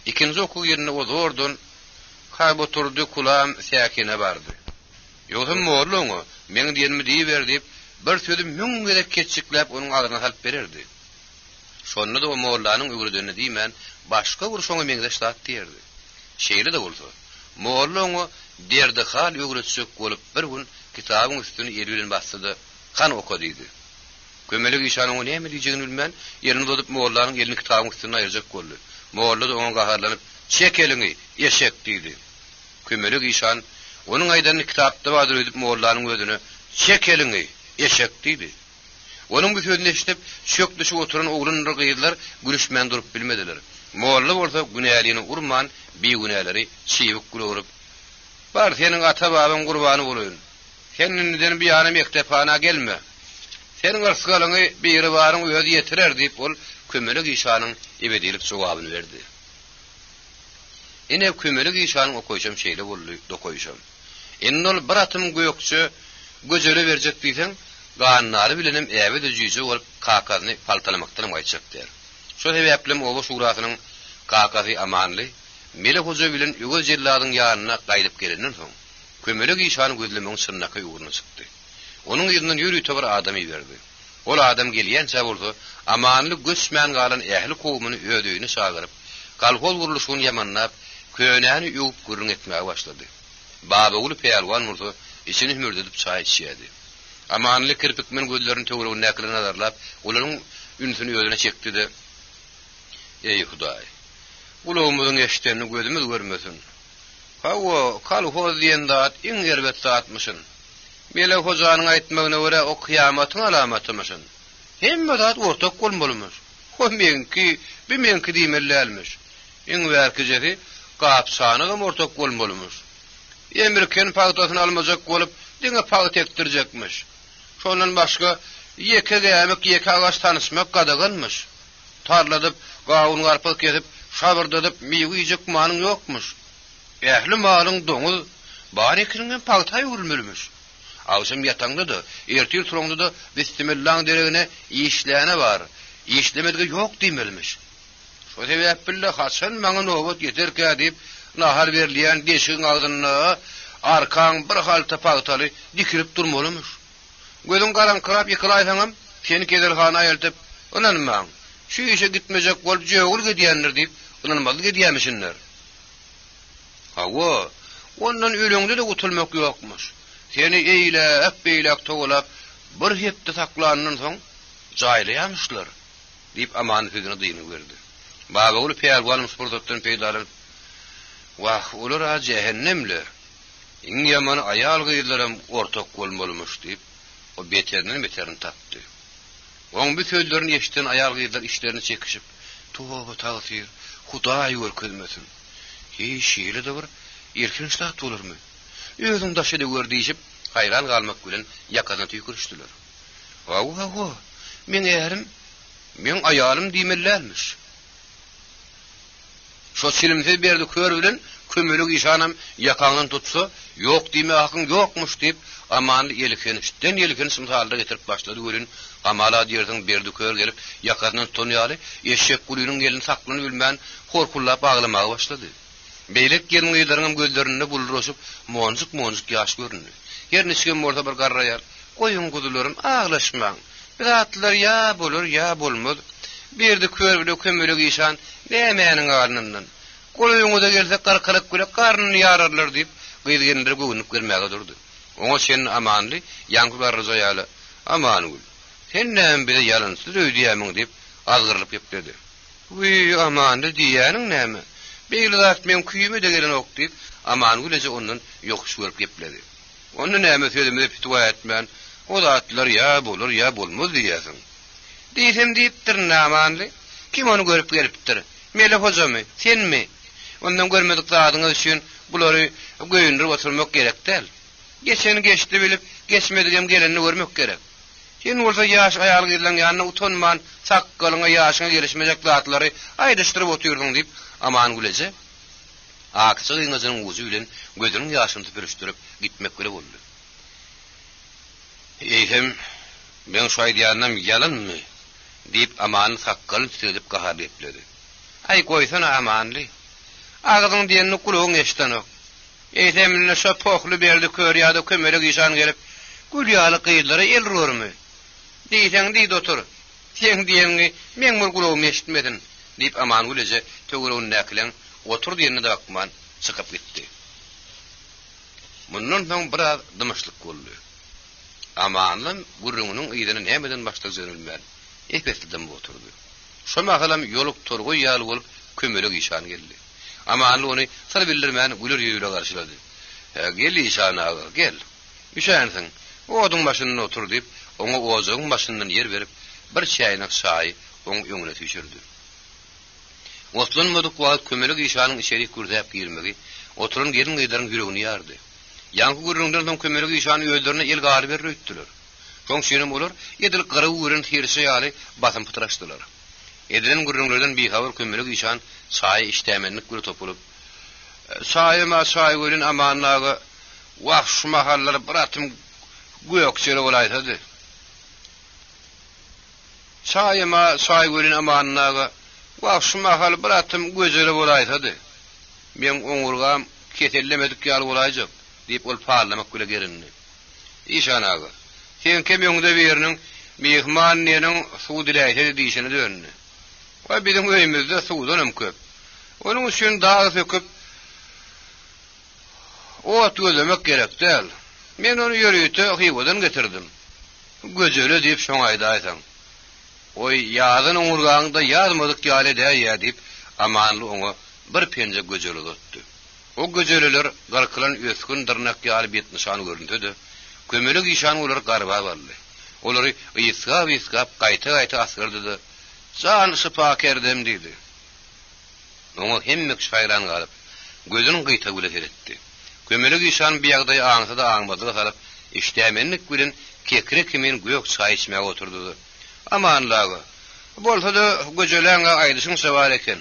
İkinci okul yerine o zordan kayboturdu kulam sakine bardı. Yoğun moğluğu, men diyenimi deyiver deyip, bir sözü mün gerek keçiklep onun adına salp verirdi. Sonra da o moğlanın ögrüdüğünü deymen, başka vuruşonu men geştat derdi. Şeýle de bolsa, moğluğu derdi hal ögrütsük olup bir gün kitabın üstünü elbilen bastıdı, kan okuduydu. Kömelük işanı o näme diýjegini bilmän, ýerine tutup moğlanın elini kitabın üstüne ayırjak boldy. Moğollu da ona gaharlanıp, çek elini, eşek deydi. Kömürük işan, onun aydanını kitapta badır edip Moğollanın özünü, çek elini, eşek deydi. Onun bu sözünü eşitip, çök dışı oturan oğlunları gıyırlar, gülüşmen durup bilmediler. Moğollu olsa günäliğini urman, bir günäleri çiğvik gülü urup, bar senin ata babın kurbanı buluyun. Senin neden bir yana mektepana gelme. Senin arskalını bir yeri varın özü yetirer deyip ol, kömürük işanın ebedilik cevabını verdi. Ene kömürük işanın okoýşam şeýle boldy, dokoýşam. Ennol bir atym göýükçe gözele berjek diýsen, gaýnary bilenim äbede jüýje bolup kakazyny paltalamakdan gaýçak der. Şo sebäplen oba şurasynyň kakazy amanly, Melek Hoja bilen öwel jelladyň ýanyna gaýdyp gelenden soň, kömürük işanyň gözlemegiň sırnaky ýuwurna çykdy. Onuň ýerininden ýürüýte bir adamy berdi. Ol adam gelýänçä bolsa, amanly göçmän galan ähli kowmuny ödüýüni çagyryp, kalkol guruluşyny ýamannap, köýnäni ýuwup gürrüň etmäge başlady. Baba uly peýalwan bolsa, içini hümürdedip çay içýärdi. Amanly kirpik men gözlerini töweregine näkile nazarlap, olaryň ünsüni ödüne çekdi-de, "Ey Hudaý, ulagymyzyň eşitdenini gözümüz görmesin. Hawa, kalkol diýen zat iň gerbet zatmyşyn. Melek Hojanyň aýtmagyna görä o kıyamatyň alamatymyşyn. Hemme zat ortak bolmalymy. O menki, bir menki diýmellermiş. Iň wärkijeri gapsanyň ortak bolmalymy. Emirken pagtasyny almajak bolup, diňe pagat ekdirjekmiş. Şondan başga ýeke gämek, ýeke agaç tanışmak gadaganmış. Tarladyp, gawun garpyk kesip, şabyrdadyp, meýwe ýejek manyň ýokmuş. Ähli malyň doňy bari kiriňden pagta ýürülmelimiş. Awşam ýatangda da, ertir turangda da bismillah deregine işläne bar. İşlemedigi ýok diýmelmiş. Şo sebäple haçan maňa nowat ýeterkä diýip nahar berilýän deşigiň agdyna arkaň bir halta pagtaly dikirip durmalymyş. Gözüň garaňkyrap ýykylaýsaňam, seni kedelhana aýaltyp, "Onanmaň, şu işe gitmejek bolup jögül gedýänler" diýip, onanmaly gedýämişinler. Hawa, ondan öleňde de gutulmak ýokmuş. Seni eýlep towlap, bir hepde saklanandan soň jaýlaýamyşlar, diýip aman sözüne dyny berdi. Baba uly peýalwan spordotdan peýdalyp, "Wah, ular cehennemli. Iň ýaman aýal gyýlaram ortak bolmalymış" diýip, o beterini tapdy. Oň bu sözlerini eşiten aýal gyýlar işlerini çekişip, "Toba tagsyr, Hudaý görkezmesin. Hiç şeýle de bir erkin şat bolurmy? Özüň daşydy gör" diýip, hayran galmak bilen ýakadan tüýkürüşdiler. "Hawa, men ärim, men aýalym diýmellermiş." Şo çilimsiz berdi kör bilen kömürlük işanam yakandan tutsa, yok dime hakkın yokmuş deyip, amanlı yelkenişten yelkeniş halda getirip başladı görün. Amala diyerden berdi kör gelip, yakasından tutunuyalı, eşek kuluyunun gelini saklını bilmeyen, korkullap ağlamaya başladı. Beylek gelin gıylarının gözlerinde buluruşup, moncuk yaş göründü. Yerini çıkan orta bir garrayar, koyun kudularım ağlaşmağın. Bir atlılar ya bulur ya bulmaz. Bir de körülü kömülü giyşan nemeyenin ağrınından. Koyunu da gelse karkarak güle karnını yararlar deyip gıydıgenleri göğünüp gelmeye durdu. Ona senin amanlı yankılar rızayalı. Aman gül, sen neyem bir de yalansız ödeyemin deyip azgırılıp yaptırdı. Vy amanlı diyenin neyemi? Beýle zat men küýüme de gelen ok deyip aman gülece ondan yokuş görüp yaptırdı. Onu neyeme söylediğimde fitva etmen. O da atlar ya bulur ya bulmaz diyesin. Diysem deyiptir namanlı. Kim onu görüp geliptir? Mele hoca mı? Sen mi? Ondan görmedik zadığınız için buları göğünür oturmak gerek değil. Geçeni geçti bilip geçmedigem gelenini görmek gerek. Sen olsa yaş ayal girilen yanına utanman, sakkalına yaşına gelişmeyecek zatları ayrıştırıp oturdun deyip aman gülece. Akısı gıyngızının uzu bilen gözünün yaşını tüpürüştürüp gitmek bile oldu. Eýsem, ben şu aýdýanam yalan mı? Deyip amanı sakkalyny tütedip gaharly epledi. Ay goýsana amanly. Ağzyň diýenini kulagyň eşitdenok. Eýsemine şo pohly berdi kör ýa-da kömele gýşan gelip, gül ýaly kıýdlara elrörmü? Diýsen diýdi otur. Sen diýeni men bu kulagymy eşitmedin. Deyip aman gülece tögürüň näkilen otur diýeni dakman çykyp gitdi. Mundan soň biraz dymışlyk boldy. Amanlym gurrunun ýygyny nämeden başladygyny bilmän. Epesden oturdy. Şoma halam ýoluk torgu ýaly bolup kömele gýşan geldi. Amanly ony sar bildirmän gülür ýüre garşylady. Gel işan ağa, gel. Üşänsiň. Oduň başynda otur diýip, oňa ozagyň başyndan ýer berip, bir çaýnak şaý oň öňüne tüşürdi. Oslanmadyk wagt kömele gýşanyň içeri kürdäp girmegi, oturun gelin gýdaryň ýüregini ýardy. Yankı gurrundan kömele gýşany öýlerine el gary berýärdiler. Şoň şenem bolar, edil gyra uwrun tersi ýaly basym pytraşdylar. Edilen gurrunlardan bir habar kömele gýşan çaý iştämenlik bir topulup, çaýma çaý görün amanlagy, wagt şu mahallar biratym göýökçeli bolaýdy. Çaýma çaý görün amanlagy, wagt şu mahal biratym göjeli bolaýdy. Men oňurgam ketellemedik ýaly bolaýjak. Deyip ol parlamak güle gerinni. İşan ağa, sen kim yöňde beriniň mehmannynyň suw diläýse diýişini dönni. Wa bizim öýümizde suwdanam köp. Onuň üçin dağı söküp ot ölemek gerek däl. Men onu ýörüýte hywadan getirdim. Göjeli diýip şoň aýda aýsam. Oy ýazyň oňurgaňda ýazmadyk ýaly däýär diýip amanly oňa bir penje göjeli tutdy. O göjeliler garkylan öskün dyrnak ýaly bet nişany göründü. Kömele gýşan olar garba barly. Olary ýyskap gaýta asgyrdy. Can şypa kerdim diýdi. Oňa hemmek şaýran galyp, gözüniň gyta güle etdi. Kömele gýşan bir ýagdaý aňsa da aňmady galyp, iştämenlik bilen kekre kimin göýök çaý içmäge oturdy. Amanlagy. Bolsa-da göjeleňe aýdyşyň sebäp eken.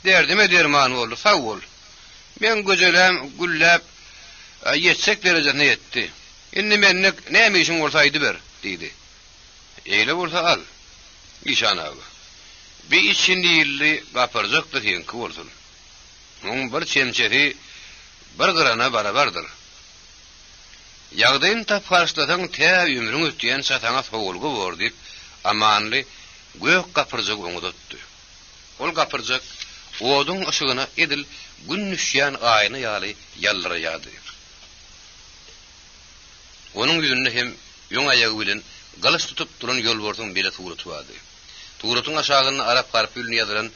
Derdime derman boldy, sag bol. Men göjelem güllep ýetsek derejesine ýetdi. Indi mennek näme işiň bolsaýdy ber, diýdi. Eýle bolsa al. İşan ağa. Bir içindi ýylly gapyrjakdyr henki bolsun. Oň bir çemçeri bir grana barabardyr. Ýagdaýyny tap garşylasaň täp ömrüň ötýän sataňa sowulgy bor diýip amanly göýök gapyrjak oňa tutdy. Ol gapyrjak oduň ışıgyna edil gün nüşýän aýyny ýaly ýallyraýady. Onuň ýüzünde hem ýöň aýagy bilen galys tutup duran ýolbordyň bele suraty bardy. Suratyň aşagyny arap harpy bilen ýazylan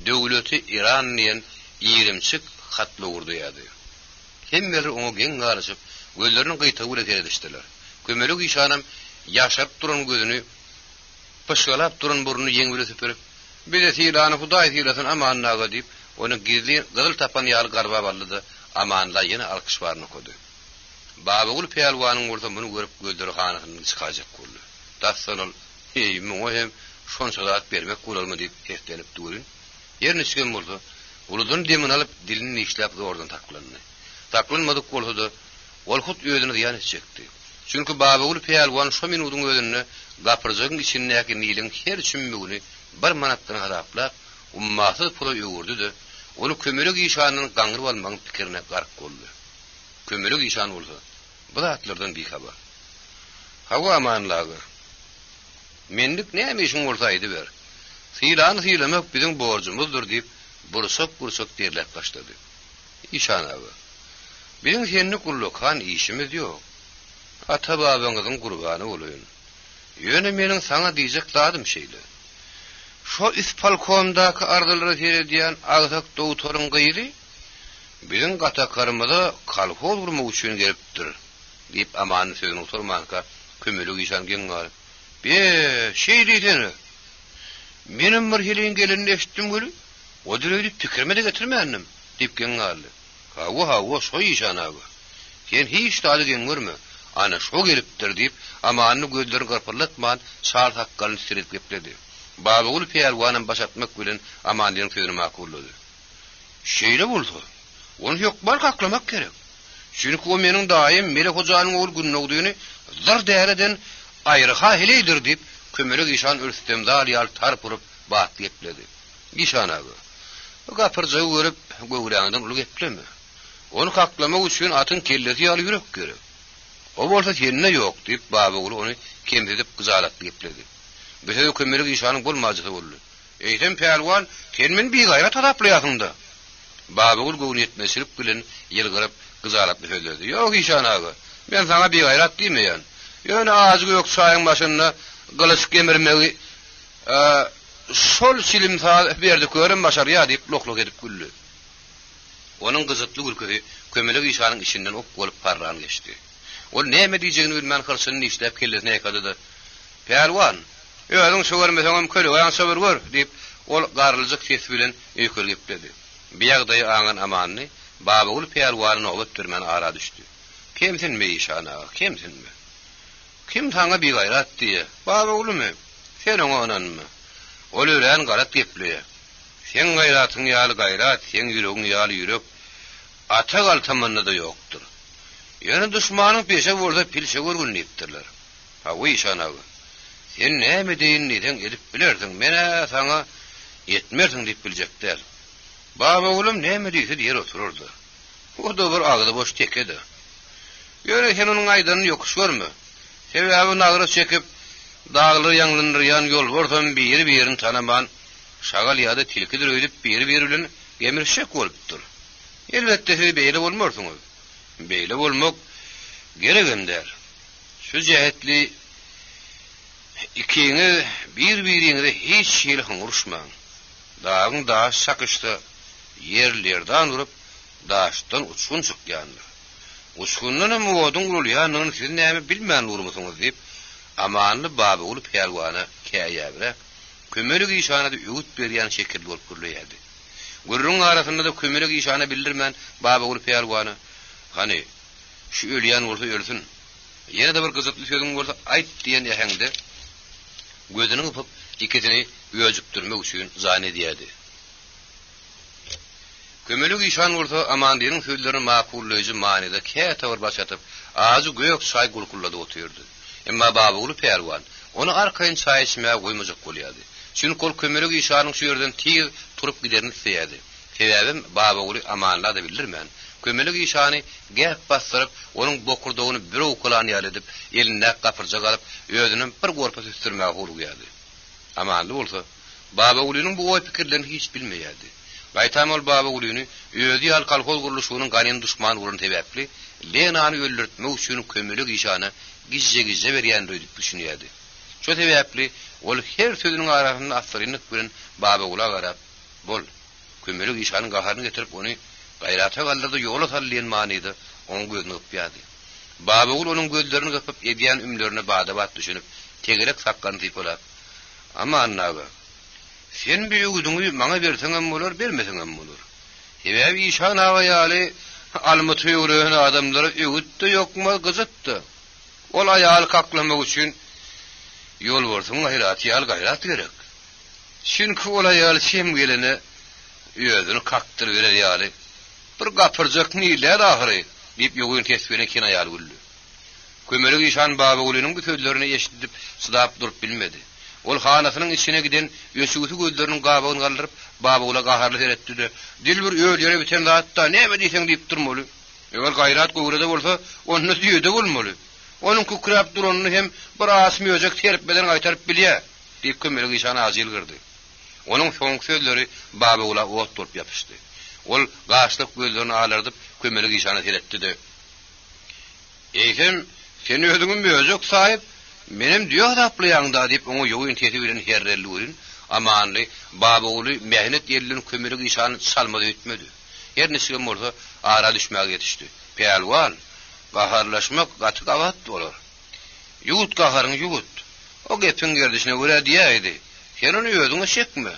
döwleti Iran diýen ýerimçik hatly urduýady. Hemleri oňa geň garaşyp, gözlerini gyta güle edişdiler. Kömele gýşanam ýaşap duran gözüni, pışgalap duran burnuny ýeňbile süpürip, "Bize silany Hudaý silasyn amanlaga" diýip, onu gizli gyzyl tapan ýaly garba baldydy. Amanla ýene alkyş barny okudy. Babagul peýalwanyň orta muny görüp gözleri hanyny çykajak boldy. Tassanol, "Ey, muňa hem şonça zat bermek bolarmy" diýip ertenip duryn. Ýerine çykan bolsa, Uludun demin alıp dilini işlep oradan taklandı. Taklanmadık bolhudu. Ol hut özünü diyan etjekdi. Çünkü Babaul peýalwan şo minudun özünü gapyrjagyn içindäki nilin her çümmügini bir manatdan haraplap, ummasız pula ýugurdy-da, onu kömelek işanynyň gaňryp almagyň pikirine gark boldy. Kömelek işan bolsa, bu zatlardan bir habar. Hawa amanlagy. Mendik näme işin bolsaýdy ber. Syýlan-syýlamak biziň borjumuzdur diýip, bursak derläp başlady. İşan abi. Bizim seni kullukan işimiz yok. Ata babaňyzyň gurbany bolýyn. Ýöne meniň saňa diýjek zadım şeýle. Şo ispalkomdaky ardylara seredýän agsak dowtoryň gyýry biziň gatakarymyza kalhol gurmak üçin gelipdir diýip aman sözüni oturmanka kömelek işan geňär. Be şeý diýdini. Menim bir heliň gelenini eşitdim göli. O diýdi pikirime de getirmänim diýip geňär. Hawa şo işan abi. Sen hiç tadı geňürmü? Ana şo gelipdir diýip amanyny gözlerini garpylatman şar hakkalyny sirip gepledi. Babaul peýalwanyň başatmak bilen amanyň sözüni makullady. Şeýle bolsa, onu ýok bar haklamak gerek. Çünki o meniň daim Melek hojanyň ol günnügdiňi zar däreden aýryha heleydir diýip kömelek işan ürstemdar ýal tarpyryp bat gepledi. İşan abi. O gapyrjy görüp göwräňden uly gepleme. Onu haklamak üçin atın kellesi ýaly ýürek gerek. O bolsa kendine ýok diýip Babaul onu kemdedip gyzalatly gepledi. Bize kömelek işanyň bolmajygy boldy. Eýtem peýalwan, sen men bir gaýrat adaplyýasynda. Babaul göwnetmesirip bilen ýylgyryp gyzalatly söýledi. Ýok işan aga, men saňa bir gaýrat diýmeýän. Ýöne azygy ýok şaýyň başynda gylyç kemirmegi şol silimsa berdi görüm başarýa diýip loklok edip güldü. Onun gyzytly gülküsi kömelek işanyň içinden op bolup parran geçdi. O näme diýjegini bilmän hırsyny işläp kellesine ýakady. Peýalwan, ýöňüň şöwermeseňem köle ýan söwer gör diýip ol garlyjyk ses bilen öýkür gepledi. Biýagdaý aňan amanyny Babaul peýalwanyň oňup durman ara düşdi. Kimsin me işana? Kimsinmi? Kim taňa bir gaýrat diýe? Babaulmy? Sen oňanmy? Ol ören garat gepleýär. Sen gaýratyň ýaly gaýrat, sen ýüregiň ýaly ýürek. Ata galtamanna da ýokdur. Ýöne düşmanyň peşe bolsa pilşe görgünlipdirler. Hawa işana. Sen näme diýindiň edip bilerdiň, mene saňa ýetmerdiň diýip biljekler. Babaulum näme diýse diýer otururdy. O da bir agdy boş tekedi. Ýöne sen onuň aýdanyny ýokuş görme. Sebäbi nagry çekip dağlı ýanglanýan ýol bolsam bir-birini tanaman şagal ýa-da tilkidir öýdüp bir-biri bilen gemirşek bolupdyr. Elbetde siz beýle bolmarsyňyz. Beýle bolmak gerekender. Şu jähetli ikiňi bir-biriňize hiç ýyl hınguruşmaň. Dağın daş şakışdy, ýerlerden urup daşdan uçkun çykýandy. Uçkundan modun gurulýanyny siz näme bilmän urmusyňyz diýip amanly Babaul peýalwana käýäbire kömelek işanyny öwüt berýän şekilde bolup gurulýardy. Gurrun arasynda da kömelek işany bildirmän Babaul peýalwana hani şu ölýän bolsa ölsün. Ýene de bir gyzykly sözüň bolsa aýt diýen ýaһaňda gözüni upyp ikisini öýjükdirmek üçin zany diýerdi. Kömelek işan bolsa amandynyň sözleri makullyjy manyda kätewir başatyp azy gök çaý gurkullady oturdy. Emma Babaul peýalwan onu arkaýyn çaý içmäge goýmajak bolýardy. Çünki kol kömelek işanyň şu ýerden tiz turup giderini istəyärdi. Sebäbim Babaul amanlady bildirmän. Kömelek işany gep bastyryp, onuň bokurdugyny bir okulan ýaly edip, eline gapyrjak alyp, özüniň bir gorpas üstürmäge hurgýardy. Amanly bolsa, Babaulunyň bu oý pikirlerini hiç bilmeýärdi. Baytamol Babauluny özü ýal kalkol guruluşynyň ganyn düşman urun sebäpli, Lenany öldürtmek üçin kömelek işany gizje berýän diýip düşünýärdi. Şo sebäpli ol her sözüniň arasynda asrynyk bilen Babaula garap, bol kömelek işanyň gaharyny getirip ony gaýrata galdyrdy ýola salýan manyda oň gözüni öpýärdi. Babaul onuň gözlerini gapyp edýän ümlerini bada-bat düşünüp tegerek sakkan diýip bolap. Ama annaga sen büyügüdüňi maňa berseňem bolar, bermeseňem bolar. Sebäbi işan ýaly almaty ýören adamlara öwütde ýokma gyzytdy. Ol aýal kaklamak üçin ýol bolsun gaýrat gerek. Çünki ol aýal şem gelene Özünü kaktır verer ýaly. Bir gapyrjak niler ahry diýip ýogyn tesbihine kina ýaly güldü. Kömelik işan Baba Ulynyň bu sözlerini eşitip sydap durup bilmedi. Ol hanasynyň içine giden ýösügüsü gözleriniň gabagyny galdyryp Baba Uly gaharly seretdi. Dilbir öýlere biten zatda näme diýseň diýip durmaly. Eger gaýrat gowrada bolsa, onu diýede bolmaly. Onun kukrap duranyny hem bir asmyjak terpmeden gaýtaryp bilýär diýip kömelik işan azyl girdi. Onun soňky sözleri Baba Uly ot durup ýapyşdy. Ol gaşlyk gözlerini alardyp kömelik işana seretdi. Eýsem sen özüňi möjek saýyp menem diýär daplyýaňda diýip oňa ýogyn tesi bilen herrelligin amanly Baba Uly mehnet ýerlerini kömelik işany salmady etmedi. Her nesige bolsa ara düşmäge ýetişdi. Peýalwan gaharlaşmak gaty gawat bolar. Ýugut gaharyň ýugut. O gepin gerdişine görä diýäýdi. Sen onu özüňe çekme.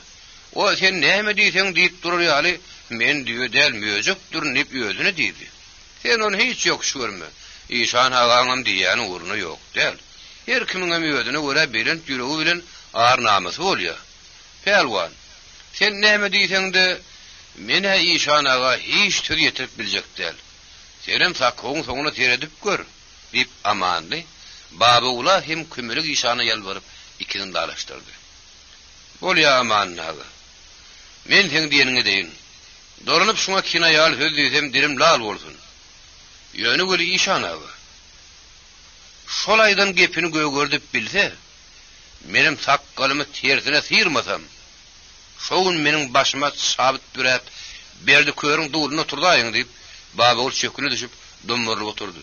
O sen näme diýseň diýip durar ýaly men diýe del möjekdir nip özüne diýdi. Sen onu hiç ýok görme. İşan hagaňam diýän urunu ýok del. Her kimiň özüne görä bilen ýüregi bilen ar namasy bolýar. Peýalwan sen näme diýseň-de mene işan aga hiç tür ýetip biljek del. Senem sakoň soňuna teredip gör diýip amanly Baba Uly hem kömelik işana ýalbaryp ikisini dalaşdyrdy. Bolýa amannaga. Men sen diýeniňe deýin. Doranyp şuňa kina ýal söz diýsem dilim lal bolsun. Ýöne göre işan aga. Şolaydan gepini gögördüp bilse, menim sakkalymy tersine sıyırmasam, şoň meniň başyma sabit durap, berdi körüň duruny oturdaýyň diýip, Baba Uly çöküne düşüp domurlyp oturdy.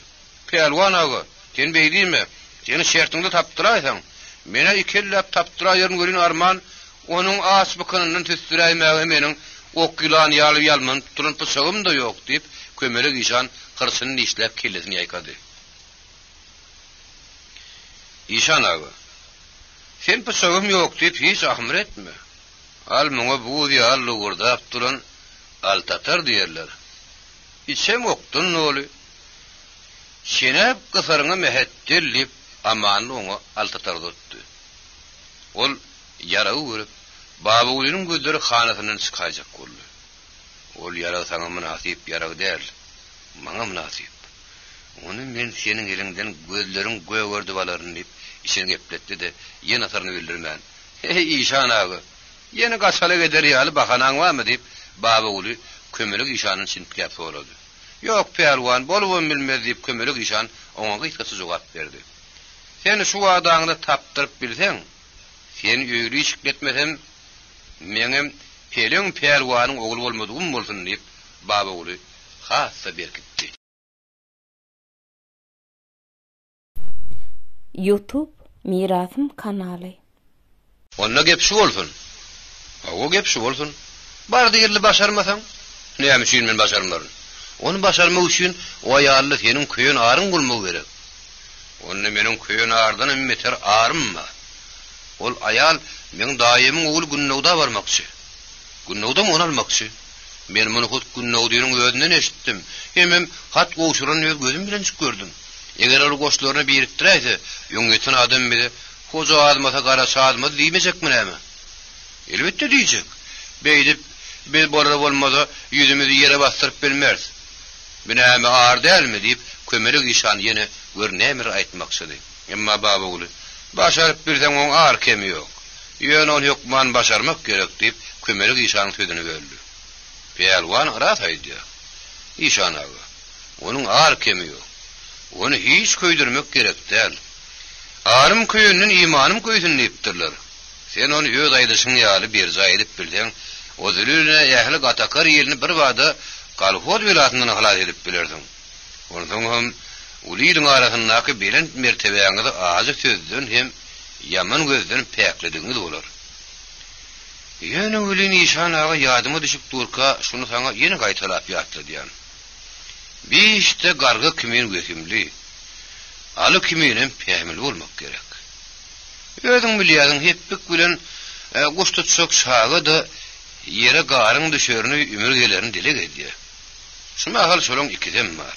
Peýalwan aga, sen beýdimi? Seni şertiňde tapdyraýsaň, mene ikellep tapdyraýaryn görün arman, onuň asbykyndan tüstüräýmäge meniň okýlan ýaly ýalman tutulan pysagym da ýok diýip, kömelik işan hırsyny işläp kellesini ýaýkady. İşan aga, sen pysagym ýok diýip hiç ahmyr etme. Al muňa bu ýaly lugurdap duran altatar diýerler. İçem oktun noli. Şenep kısaryňa mehettirlip amanly oňa altatar tutdy. Ol ýaragy görüp Baba Ulynyň gözleri hanasynyň çykajak boldy. Ol ýaragy saňa münasip ýaragy däl, maňa münasip. Onu men seniň eliňden gözleriň göwürdi balaryny diýip işini gepletdi de ýene asaryny bildirmän. Hey işan aga, ýene gaçaly eder ýaly bahanaň barmy diýip Baba Uly kömelik işanyň sinpikap sorady. Ýok peýalwan, bolubam bilmez diýip kömelik işan oňa gyýtgasy jogap berdi. Sen şu adaňda tapdyryp bilseň, sen ýöri işletmesem, meňem peleň peýalwanyň ogly bolmadygym bolsun diýip Baba Uly hassa berkitdi. YouTube Mirasym kanaly. Onna gep şu bolsun. O gep şu bolsun. Bar diýerli başarmasaň, näme üçin men başarmaryn? Onu başarmak üçin o ýaly seniň köýün aryň bolmagy gerek. Onu meniň köýün ardan emmeter arymma. Ol aýal men daýym ugul günnowda barmakçy. Günnowda onu almakçy. Men muny hut günnowdynyň özünden eşitdim. Hemem hat goşuran öz gözüm bilen gördüm. Eger ol goşlaryny birikdirýse, ýöňetin adam bile hoja admasa gara saadma diýmejekmi näme? Elbetde diýjek. Beýdip biz bolara bolmasa ýüzümizi ýere bastyryp bilmez. Binäme ar dälmi diýip kömelik işan ýene görnämer aýtmakçydy. Emma Baba Uly başaryp birden oň ar kemi ýok. Ýöne onu ýokman başarmak gerek diýip kömelik işanyň sözüni böldü. Peýalwan rat aýdy. İşan aga, onuň ar kemi ýok. Onu hiç köýdürmek gerek däl. Arym köýünden imanym köýsün diýipdirler. Sen onu öz aýdyşyň ýaly bir jaý edip bilseň, o zülüne ähli gatakar ýerini bir wada Galhod welatynyň halat edip bilerdiň. Ondan hem ulydyň arasyndaky bilen mertebeňizi azyk sözden hem ýaman gözden päklidiňiz bolar. Ýöne ulyn işan aga ýadyma düşüp durka şunu saňa ýene gaýtalap ýatdy diýen. Beşte garga kimin gökümli, alı kiminin pehmili olmak gerek. Özün bilýäň heplik bilen goş tutsak şaga da yere garın düşörünü ümürgelerini dilek edýär. Şuna hal şolong ikidem bar.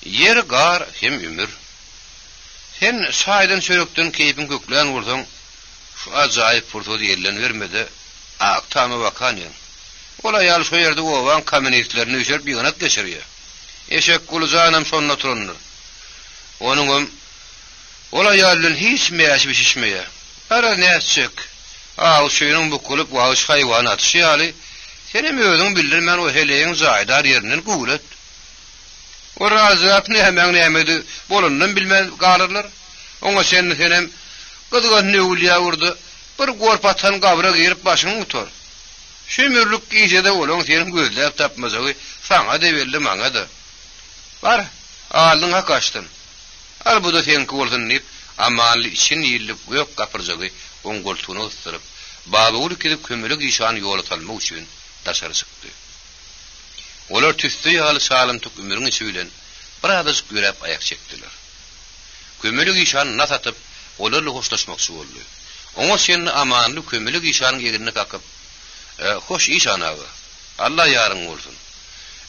Yer gar hem ümür. Sen şaýdan çörekden keypin köklen bolsaň, şu ajaýyp furtady ýerlen bermede, aqtamy bakan ýa. Ola ýaly şo ýerde owan kamenitlerini öşerip ýygnat geçiriyor. Eşek guluzanam şonda turunlar. Onuňam ola ýalyň hiç meýaşy bişişmeýär. Ara näçek? O şeýleň bukulup waýş haýwanat şeýaly. Senem özüň bildirmen o heleýiň zaýdar ýerinden gulet. O razap näme nämedi bolundan bilmän galyrlar. Oňa senem gyzygan nöwülýä urdy. Bir gorpatan gabra girip başyny tutar. Şümürlük giyjede olaň senin gözläp tapmasagy saňa da berdi maňa da. Bar, aldyňa kaçdyn. Al bu da senki bolsun diýip, amanly için ýyllyp ýok gapyrjagy oň goltuny ýystyryp, baba uly kedip kömelik işan ýola talmak üçin daşary çykdy. Olar tüstü ýaly salym tuk ümüriň içi bilen bir adys görep ayak çekdiler. Kömelik işan nasatyp, olarly hoşlaşmakçy boldy. Oňa sen amanly kömelik işanyň ýerini kakyp, hoş iş anagy. Allah ýaryň bolsun.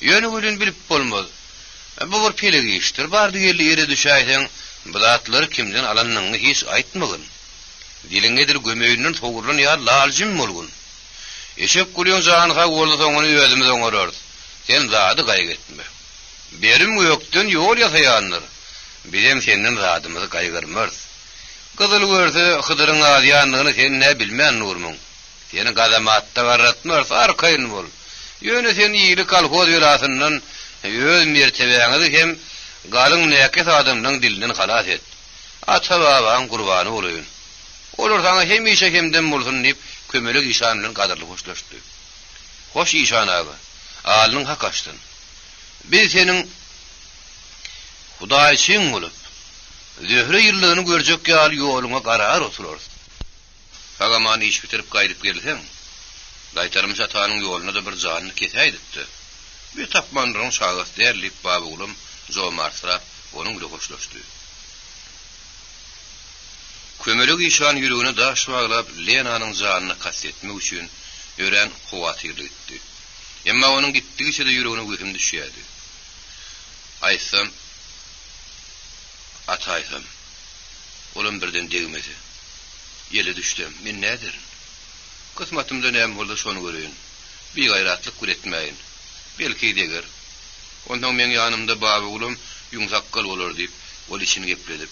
Ýöne bilen bilip bolmaz. Bu bir peleg işdir. Bardy ýerli ýere düşäýsen, bu zatlar kimden alanyny hiç aýtmagyn. Dilingedir gömeýünden togurlan ýa laljym bolgun. Eşek gulýan zanyga bolsa oňuny özümiz oňarard. Sen zady gaýgetme. Berim ýokdan ýol ýasaýanlar. Bizem senden zadymyzy gaýgyrmaz. Gyzyl görse Hydyryň adýanlygyny sen ne bilmän nurmuň. Seni gazamatda garratmaz, arkaýyn bol. Ýöne sen ýyly kalhoz welasyndan öz mertebeňizi hem galyň näkes adamyň dilinden halas et. Ata babaň gurbany bolýyn. Olar saňa hemişe hemden bolsun diýip kömelik işan bilen gadyrly hoşlaşdy. Hoş işan aga. Alyň hak açdyn. Biz seniň Hudaý için bolup zöhre ýyllygyny görjek ýaly ýoluňa garar oturur. Hagaman iş bitirip gaýdyp gelsen, gaýtarmyş atanyň ýoluna da bir janyny kesäýdipdi. Bir tapmandyryň şagat derlip baba ulum zomartra onuň bilen hoşlaşdy. Kömelik işan ýüregine daş baglap Lenanyň janyny kastetmek üçin ören kuwat ýerletdi. Emma onuň gitdigi de ýüregine göhüm düşýärdi. Aýsam ataýsam ulum birden degmedi. Ýele düşdüm. Men nädir? Kısmatymda näme boldy şonu göreýin. Bir gaýratlyk guretmäýin. Belki deger. Ondan men ýanymda baba ulum ýumşakkal bolar diýip, ol içini gepledip,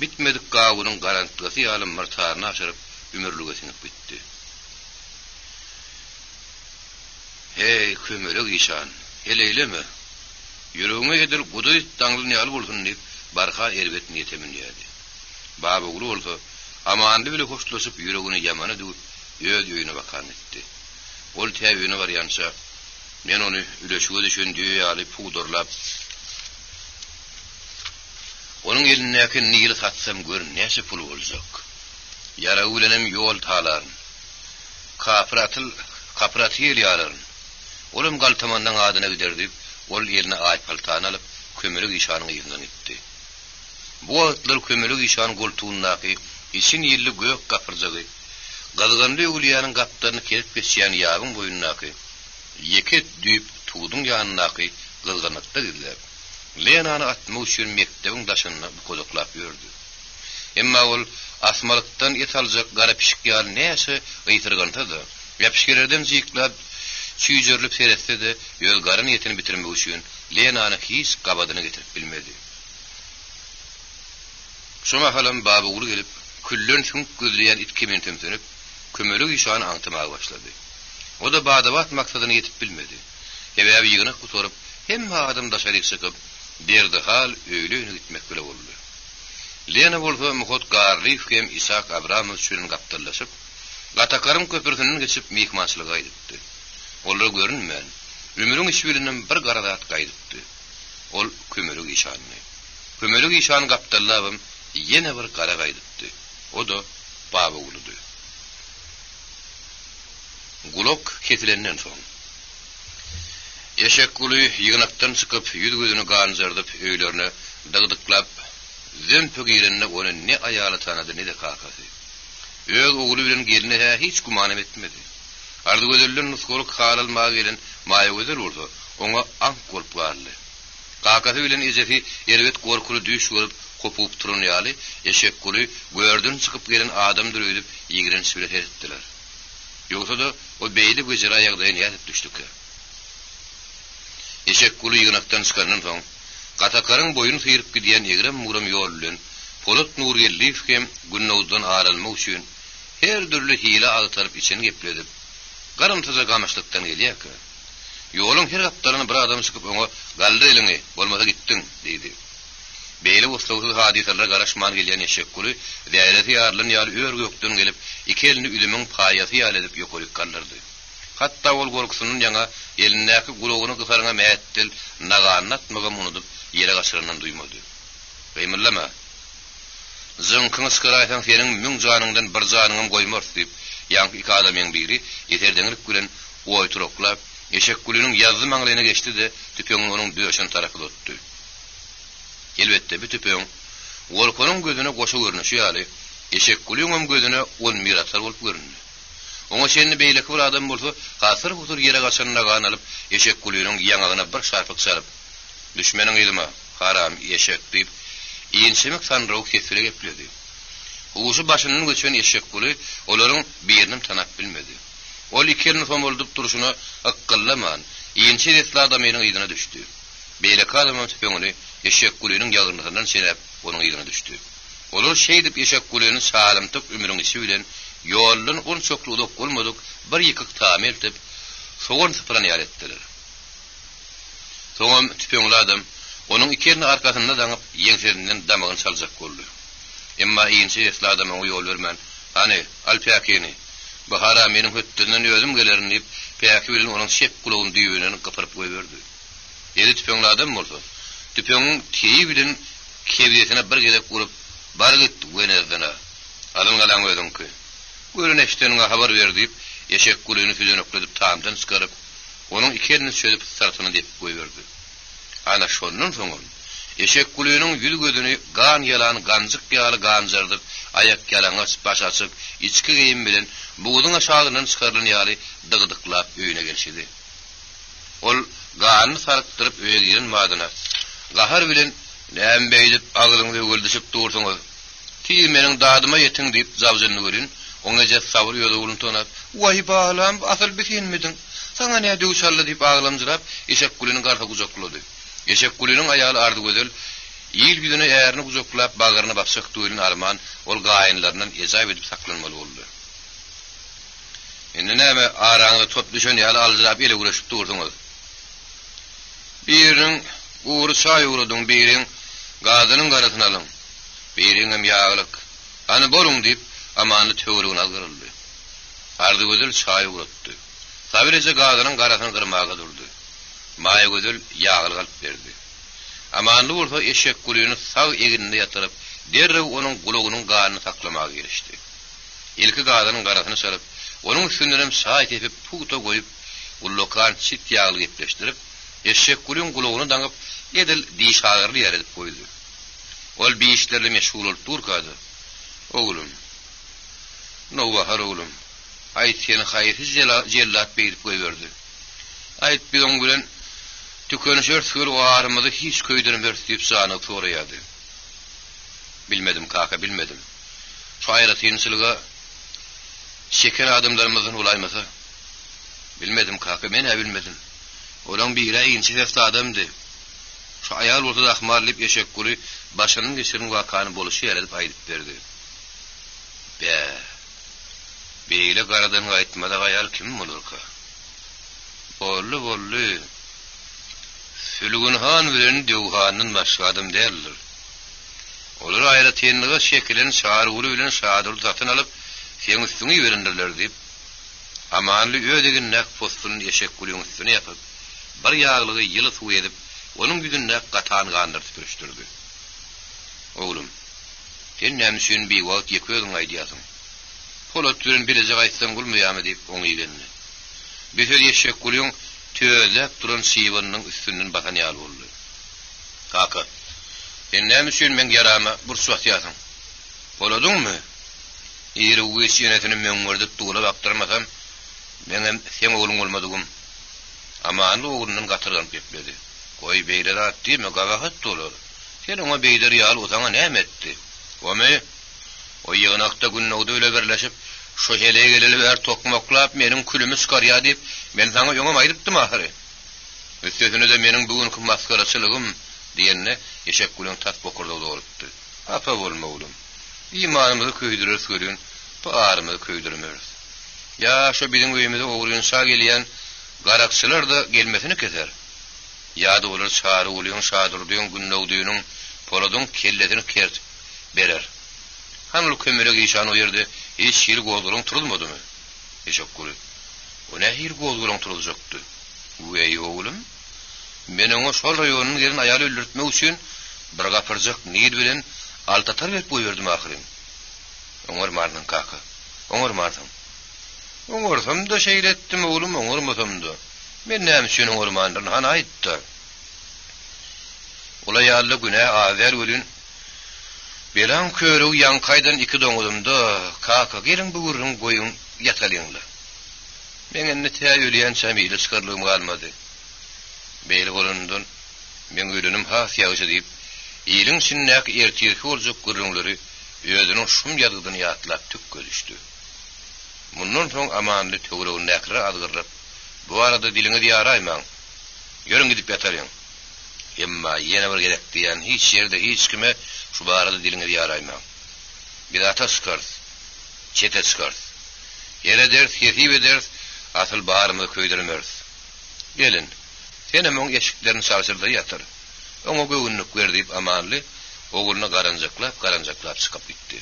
bitmedik gawynyň garantysy ýalym myrtaryny aşyryp, ümürlüge sinip bitdi. Hey, kömelik işan, heleýleme. Ýüregiňe edil gudy taňlyny ýaly bolsun diýip, barha elbet niýetemin ýerdi. Baba ulum bolsa, amandy bile hoşlaşyp ýüregine ýamana dürüp, öz ýöňüne bakan etdi. Ol täwüne barýança, men ony üleşige düşündüğü ýaly pudurlap, onuň elinäki nigil satsam gör näçe pul boljak. Ýara ulenem ýol talar. Kaprat ýerler. Olum galtamandan adyna giderdi. Ol ýerine aýt paltany alyp, kömelik işanyň ýygyny etdi. Bu atlar kömelik işan goltuğundaky için ýylly gök gapyrjagy. Gazgandy uglyanyň gapdaryny kesip geçýän ýabyň boýundaky ýeket düýüp tuğduň ýanynaky gylgynykda gidiler. Lenany atmak üçin mekdebiň daşyny kozoklap ýördi. Emma ol asmalykdan et aljak gara pişik ýaly näçe gytyrganda, ýapşykerden jiklap çüýjörlüp seretse de ýöl garyn ýetini bitirmek üçin Lenany hiç gabadyny getirip bilmedi. Şoma halam baba uly gelip küllün şun gözleýän itkemen temsenip kömelik işany aňtamagy başlady. O da badabat maksadyny ýetip bilmedi. Hebäbi ýygyny guturup hemme adam daşaryk çykyp berdi hal öýlüne gitmek bile boldy. Lena bolsa muhot garlyf hem Isak Abramow üçin gapdalaşyp Gatakarym köpürtünden geçip mehmançylyga aýdypdy. Olar görünmän. Ömürüň işbiriniň bir garadat gaýdypdy. Ol kömelik işany. Kömelik işany gapdallabym ýene bir gara gaýdypdy. O da baba uludy. Gulok ketilenden soň eşek guly ýygnakdan çykyp ýüzüni ganjardyp öýlerine dagdyklap zempög ýerine ony ne aýaly tanady ne de kakasy. Öz oğlu bilen geline hiç guman etmedi. Ardy gözellän nusgolyk halal gelen maýa gözel bolsa, oňa ank bolup garly. Kakasy bilen ejefi erbet gorkuly düş bolup kopup turun ýaly, eşek guly gördün çykyp gelen adam dürüýüp ýigren süret etdiler. Yoksa da o beyli gıcıra ayakdayın yatıp düştük. Eşek kulu yığınaktan çıkarının son, Katakarın boyunu sıyırıp gidiyen egrem muram yollun, Polat Nuriyelliyev hem Günnowdan aralmak üçün her türlü hile ağıtarıp için gepledip, garımtıza gamışlıktan geliyek. Yolun her kaptarını bir adam sıkıp ona galdı elini, olmasa gittin, deydi. Beyli ustavsız hadisalara garaşman gelen eşek kulu, daireti yarlın yarı ör göktün gelip, iki elini üdümün payası yal edip yokolik kaldırdı. Hatta ol korkusunun yana elindeki kulağını kısarına mehettil, nağanın atmağım unudup, yere kaçırından duymadı. Beymillama, zınkını sıkıraysan senin mün canından bir canınım koymaz deyip, yank iki adamın biri, yeterdenlik gülen oyturokla, eşek kulünün yazı mağlayına geçti de, tüpüğün onun döşen tarafı tuttu. Elbette bir tüpüğün, Volkonun gözüne koşu görünüşü yali, eşek kulünün gözüne on miratar olup görünü. Ona şenli beyleki bir adam bulsa, kasır kusur yere kaçanına kan alıp, eşek kulünün yanağına bir şarpık sarıp, düşmenin ilmi, haram, eşek deyip, İyinsemek sanrığı kesile gepledi. Uğuşu başının geçen eşek kulü, onların birinin tanap bilmedi. Ol iki elini somoldup duruşuna akıllaman, iyinse desli adamının iyidine düştü. Beyleki adamın tüpüğünü, eşek kulünün yağırlığından senep, onun iyidine düştü. Olur şey deyip eşek kulünün sağlamtık ümürün içi bilen, yollun on çokluğuduk olmadık, bir yıkık tamir edip, soğun sıfıran yar ettiler. Soğun tüpüğünlü adam, onun iki elini arkasında danıp, yenserinden damağını salacak oldu. Emma iyinse desli adamın o yol vermen, hani, al peyakini, bu haram benim hüttünden özüm gelerin deyip, peyaki bilin onun şep kulağın düğününü kıpırıp koyverdi. Dedi tüpüğünlü adam mı oldu? Tüpüğünün teyi bilin, kevdiyetine bir gedek vurup, bar gitti günezdana. Alın kalan ödün ki. Görün eştenine haber ver deyip, eşek kulüğünü füzün okledip tamdan çıkarıp, onun iki elini çözüp sırtını deyip koyverdi. Ana şonun sonun, eşek kulüğünün yüz gözünü gan yalan, gancık yağlı gancırdıp, ayak yalanı baş açık, içki giyim bilen, buğdun aşağının çıkarılan yağlı dıgıdıklap öğüne gelşidi. Ol, ganını sarıktırıp öğe girin madına. Gahar bilen, neyem beydip, ağılını ve öldüşüp doğursunuz. Menin dadıma yetin deyip zavzını görün, ona jet savuruyordu uluntuğuna. Vay bağlam, asıl bitin midin? Sana ne dövüşarlı deyip ağlamcırap, eşek kulünün karta kucakladı. Eşek kulünün ayağı ardı gözel, iyil güdüne eğerini kucaklap, bağırına basacak duyulun armağan, ol gayinlarından ecayip edip saklanmalı oldu. Şimdi neyme ağrağında top düşen yalı alcırap ele uğraşıp durdunuz. Birinin uğru çay uğradın, birinin gazının karasını alın. Birinin yağlık. Hani bolun deyip amanlı töğrüğüne kırıldı. Ardı gözül çay uğrattı. Sabirece gazının karasını kırmağa durdu. Maya gözül yağlı kalıp verdi. Amanlı olsa eşek kulüğünü sağ eğinde yatırıp derrev onun kulağının gazını saklamağa girişti. İlki gazının karasını sarıp onun üstünden sağ tepip puğuta koyup kullokan çit yağlı gepleştirip eşek kulüğün kulağını danıp edil diş ağırlı yer edip koydu. Ol bir işlerle meşgul olup durkadı. Oğlum, no bahar oğlum, ayet seni hayırsiz cellat beyirip koyverdi. Ayet bir on gülen, tükönüşür sığır o ağrımızı hiç köydürüm verstiyip sağını sorayadı. Bilmedim kaka, bilmedim. Şu ayratın sılığa, şeken adımlarımızın olaymasa. Bilmedim kaka, ben bilmedim. Olan bir ila inçi defte adamdı. Şu ayal ortada ahmarlayıp eşek kulü, başının geçirin vakanı boluşu yer edip aydıp verdi. Beyle karadan aytmada ayal kim olur ka? Bollu. Sülgün han bilen dövhanın başka adam değerler. Olur ayratenliğe şekilin şargulu bilen şadur zatın alıp, sen üstünü verindirler deyip, amanlı ödegin nek postunun eşek kulüğün üstünü yapıp, bir yağlığı yılı su edip, onun güdünne katağını kandırtıp görüştürdü. Oğlum, sen nemsün bir vaat yıkıyordun aydiyasın. Polat türün bilecek aytsan kulmayamı deyip onu iğrenli. Bütün eşek kulüğün tözlep duran şivanının üstünden batan yağlı oldu. Kaka, sen nemsün men yarama bursu atıyasın. Poladın mı? İri uğuş yönetinin möngürdüp tuğula baktırmasam, benim sen oğlum olmadığım. Amanlı oğlunun katırdan bekledi. Koy beyler attı mı gavahat olur. Sen ona beyler yağlı o sana ne emetti? O yığınakta Günnowda öyle birleşip, Şo hele geleli ber tokmaklap menin külümü çıkarya dip men sana yoňam aýrypdym ahary. Ösüsüne de menin bugünkü maskarasylygym diýenne eşek gülüň tat bokurda bolupdy. Apa bolma oğlum. İmanymyzy köýdürür görün, paarymyzy köýdürmüyoruz. Ya şo biziň öýümizde oğrunsa gelýän garakçylar da gelmesini keser. Ya da olur çağrı oluyon, şadırdıyon, günnöğdüyünün, poladyň kelletini kert berer. Hanul kömürek işan o yerde hiç şiir gozgulun turulmadı mı? Teşekkür. O ne şiir gozgulun turulacaktı? Ey oğlum, men oňa şol raýonyň yerin aýaly öldürtmek üçin bir gapyrjak niýet bilen altatar berip goýberdim ahyryn. Oňarmardyň kaka. Oňarmardyň. Oňarsam da şeýletdim oğlum, oňarmasam da. Men näme üçin oňarmandyň han aýtdy. Ola ýaly günä awer ölün belan körüg ýankaýdan iki doňulumda kaka gelin bugurun goýun ýatalyňlar. Men enne täýülýän çämili çykarlygym galmady. Beýle bolundan men ölünüm has ýagyşy diýip ýylyň sinnäk ertirki boljak gürrüňleri özüniň şum ýadydan ýatlap tük gözüşdi. Mundan soň amanly töwregiň näkre adgyryp bu arada diliňi ýaraýmaň. Ýörüň gidip ýataryň. Emma ýene bir gerek diýen hiç ýerde hiç kime şu barada diliňi ýaraýmaň. Bir ata çykar. Çete çykar. Ýere ders, ýetibe ders, asıl baharymyzy köýdürmüyoruz. Gelin. Senem oň eşiklerini çalşyrda ýatyr. Oňa göwnük berdiip amanly oğuluna garanjaklap çykyp gitdi.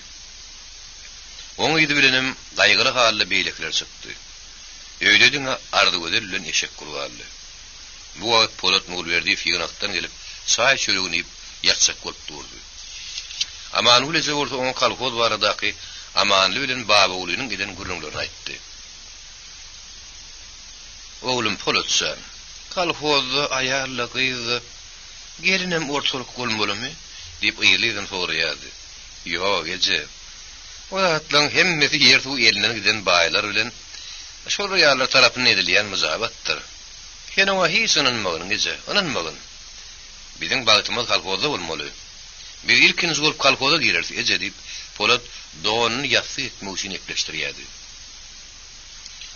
Oň ýydy bilenim gaýgyly hally beýlekler çykdy. Öýlediň ardy göderilen eşek gurganly. Bu wagt Polat Nurberdi fiýanakdan gelip çaý çölegini ýatsak bolup durdy. Amanly eze orta oň kalkoz baradaky amanly bilen baba oğlunyň giden gürrüňlerini aýtdy. Oğlum Polatsa, kalkozda aýarla gyzy gelinem ortalyk bolmalymy diýip ýylydan soraýardy. Ýok, ece. O atlaň hemmesi ýertu elinden giden baýlar bilen şol ýarlar tarapyny edilýän muzabatdyr. Sen oňa hiç ynanmagyň ece, ynanmagyň. Biziň bagtymyz kalkozda bolmaly. Bir ilkiniz bolup kalkoza girersi ece diýip Polat doğanyny ýatsy etmek üçin epleşdirýärdi.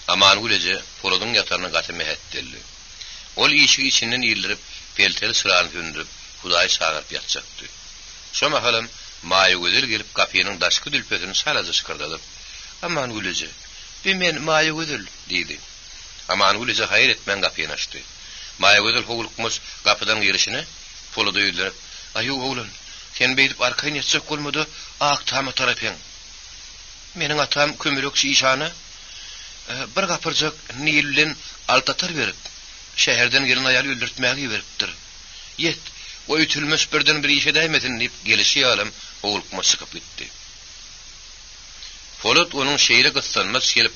Aman gülece Poladyň ýataryna gatymy hetdeldi. Ol işigi içinden ýyldyryp pelteli sırany döndürüp Hudaý çağıryp ýatjakdy. Şo mahalam maýy gözel gelip kapynyň daşky dülpetini salaja çykyrdyp "Aman gülece, men maýy gözel" diýdi. Aman gülece haýır etmen kapyny açdy. Maýy gözel howlukmys kapydan girişine Polada ýyldyryp "Aýy oğlum, sen beýdip arkaýyn ýatsak bolmady, ak tama tarapyň. Meniň atam kömürek işany bir gapyrjak niýet bilen altatar berip şäherden gelen aýaly öldürtmäge beripdir. Ýet, o ütülmüş birden bir işe dämesin diýip gelişi ýalym howlukma çykyp gitdi. Polat onuň şeýle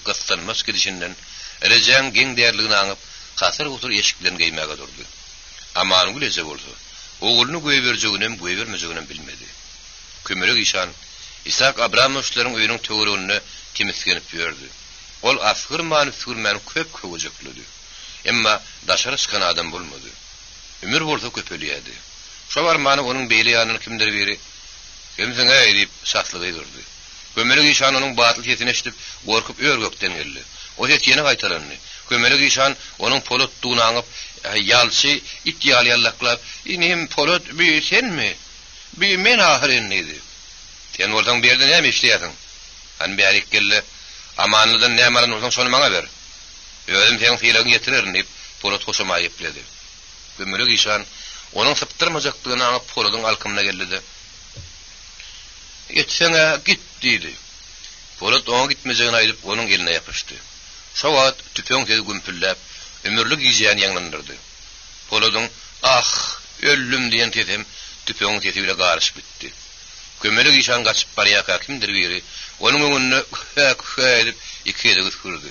gyssanmas gidişinden Rejan geň därligini aňyp kasır otur eşikden geýmäge durdy. Aman güleze boldy. Oğulunu goýberjeginem, goýbermejeginem bilmedi. Kömürek işan İshak Abramovçlaryň öýüniň töweregine kimisgenip ýördi. Ol asgyr many köp köwejekdi. Emma daşary çykan adam bolmady. Ömür bolsa köpelýärdi. Şo barmany onuň beýle ýanyny kimdir biri "Kimsiňe" diýip şatlygy durdy. Kömürek işan onuň batyl sesini eşitip gorkup örgökden geldi. O ses ýene gaýtarandy. Kömürek işan onuň Polat dugyny aňyp ýalçy it ýalyallak "Inim Polat bir senmi? Bir men ahyryn" diýdi. "Sen ordan bir ýerde näme işleýärsiň? Han bärik gelle amanlydan näme alan bolsaň şonu maňa ber. Özüm seň fiýlegini ýetirerin" diýip Polat hoşama ýepledi. Kömürek işan onuň syptyrmajakdygyny aňyp Poladyň alkymyna geldi. "Ýetseňe git" diýdi. Polat oňa gitmejegini aýdyp onuň eline ýapyşdy. Şo wagt tüpeň tezi gümpüllep ömürlük ýyjyan ýanglandyrdy. Poladyň "Ah, öllüm" diýen tezem tüpeň tezi bilen garyşyp bitdi. Kömürek işan gaçyp barýaka kimdir biri onuň öňüne edip iki ede gysgyrdy.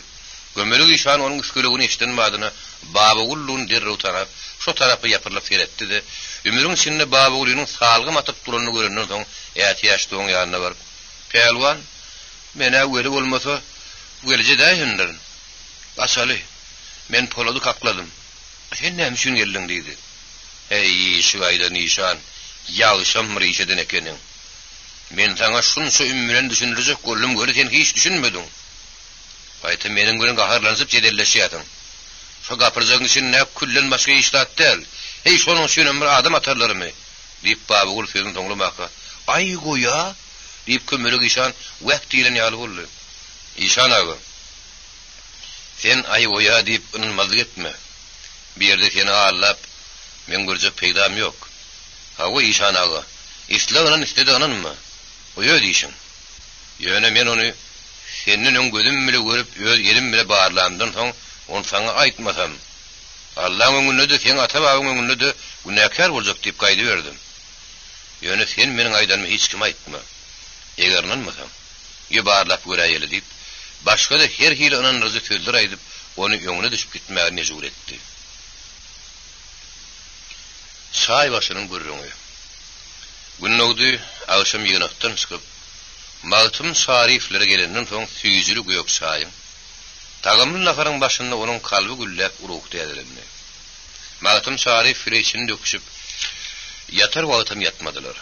Kömürek işan onuň gysgyrlygyny eşiten madyna Baba Ulluň derrew tarap şo tarapy ýapyrlyp seretdi de ömürüň içinde Baba Ullunyň salgy matyp duranyny görenden soň ýaty-ýaşdyň ýanyna barıp "Pelwan, mene öweli bolmasa gelje daýyndyr. Asaly, men Polady kakladym. Sen näme üçin geldiň?" diýdi. "Hey, şu aýda nişan, ýagşam rişeden ekeniň. Men sana şunça ümüren düşünürecek gollum göre sen hiç düşünmedin. Ayta meniň bilen gaharlanyp jedelleşýärdiň. Şu gapyrjagyň içinde küllen başga işlat del. Hey şonuň üçin bir adam atarlarmy? Diýip Babagul sözüň toňlamaka. Ay goýa diýip kömürek işan wagt diýen ýaly boldy. İşan aga. Sen ay goýa diýip onuň mazdyk etme. Bir ýerde seni allap men görjek peýdam ýok. Ha o işan aga. İslänen istediňinmi? Oýa diýişiň. Ýöne men ony senin ön gözüm bile görüp öz yerim bile bağırlandın soň onu sana aýtmasam. Allah'ın önünde de sen ata babamın önünde de günahkar boljak diýip gaýdy berdim. Ýöne sen meniň aýdanmy hiç kim aýtma. Egerlenmasam, ýa-barlap göräýeli diýip başga da her hili onan rızı sözler aýdyp onu öňüne düşüp gitmäge mejbur etdi. Şaý başynyň gürrüňi. Günnägdi agşam ýygynakdan çykyp Maltym şariflere gelenden soň süýjüli göýök şaýym. Tagamly nafaryň başynda onuň kalby güllep urukdy edilenmi. Maltym şarif fireçini döküşüp yatar wagtym yatmadylar.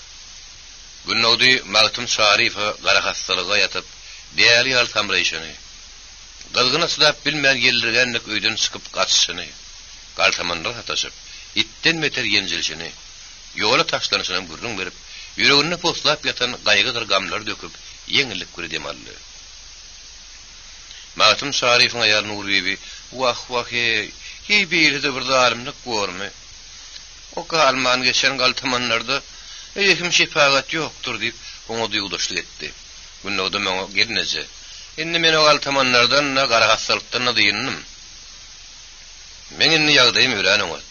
Günnägdi Maltym şarifa gara hastalyga yatyp diýäli ýal tamraýşyny. Gylgyna sylap bilmän ýellergenlik öýden çykyp gaçyşyny. Galtamandar hataşyp itten meter ýenjilişini, ýola taşlanyşyny gürrüň berip, ýüregine poslap yatan gaýgydyr gamlar döküp ýeňillik göredemaldy. Maltym şarifiň aýaly Nur bibi, "Wah wah hey beýlede bir zalimlik görme. O kalman geçen galtamanlarda eýekim şefagat ýokdur" diýip oňa duýgudaşlyk etdi. Günnägde meňe gelneje. Indi men o galtamanlardan na gara hassalykdan na diýindim. Men indi ýagdaýym öýräň oňat.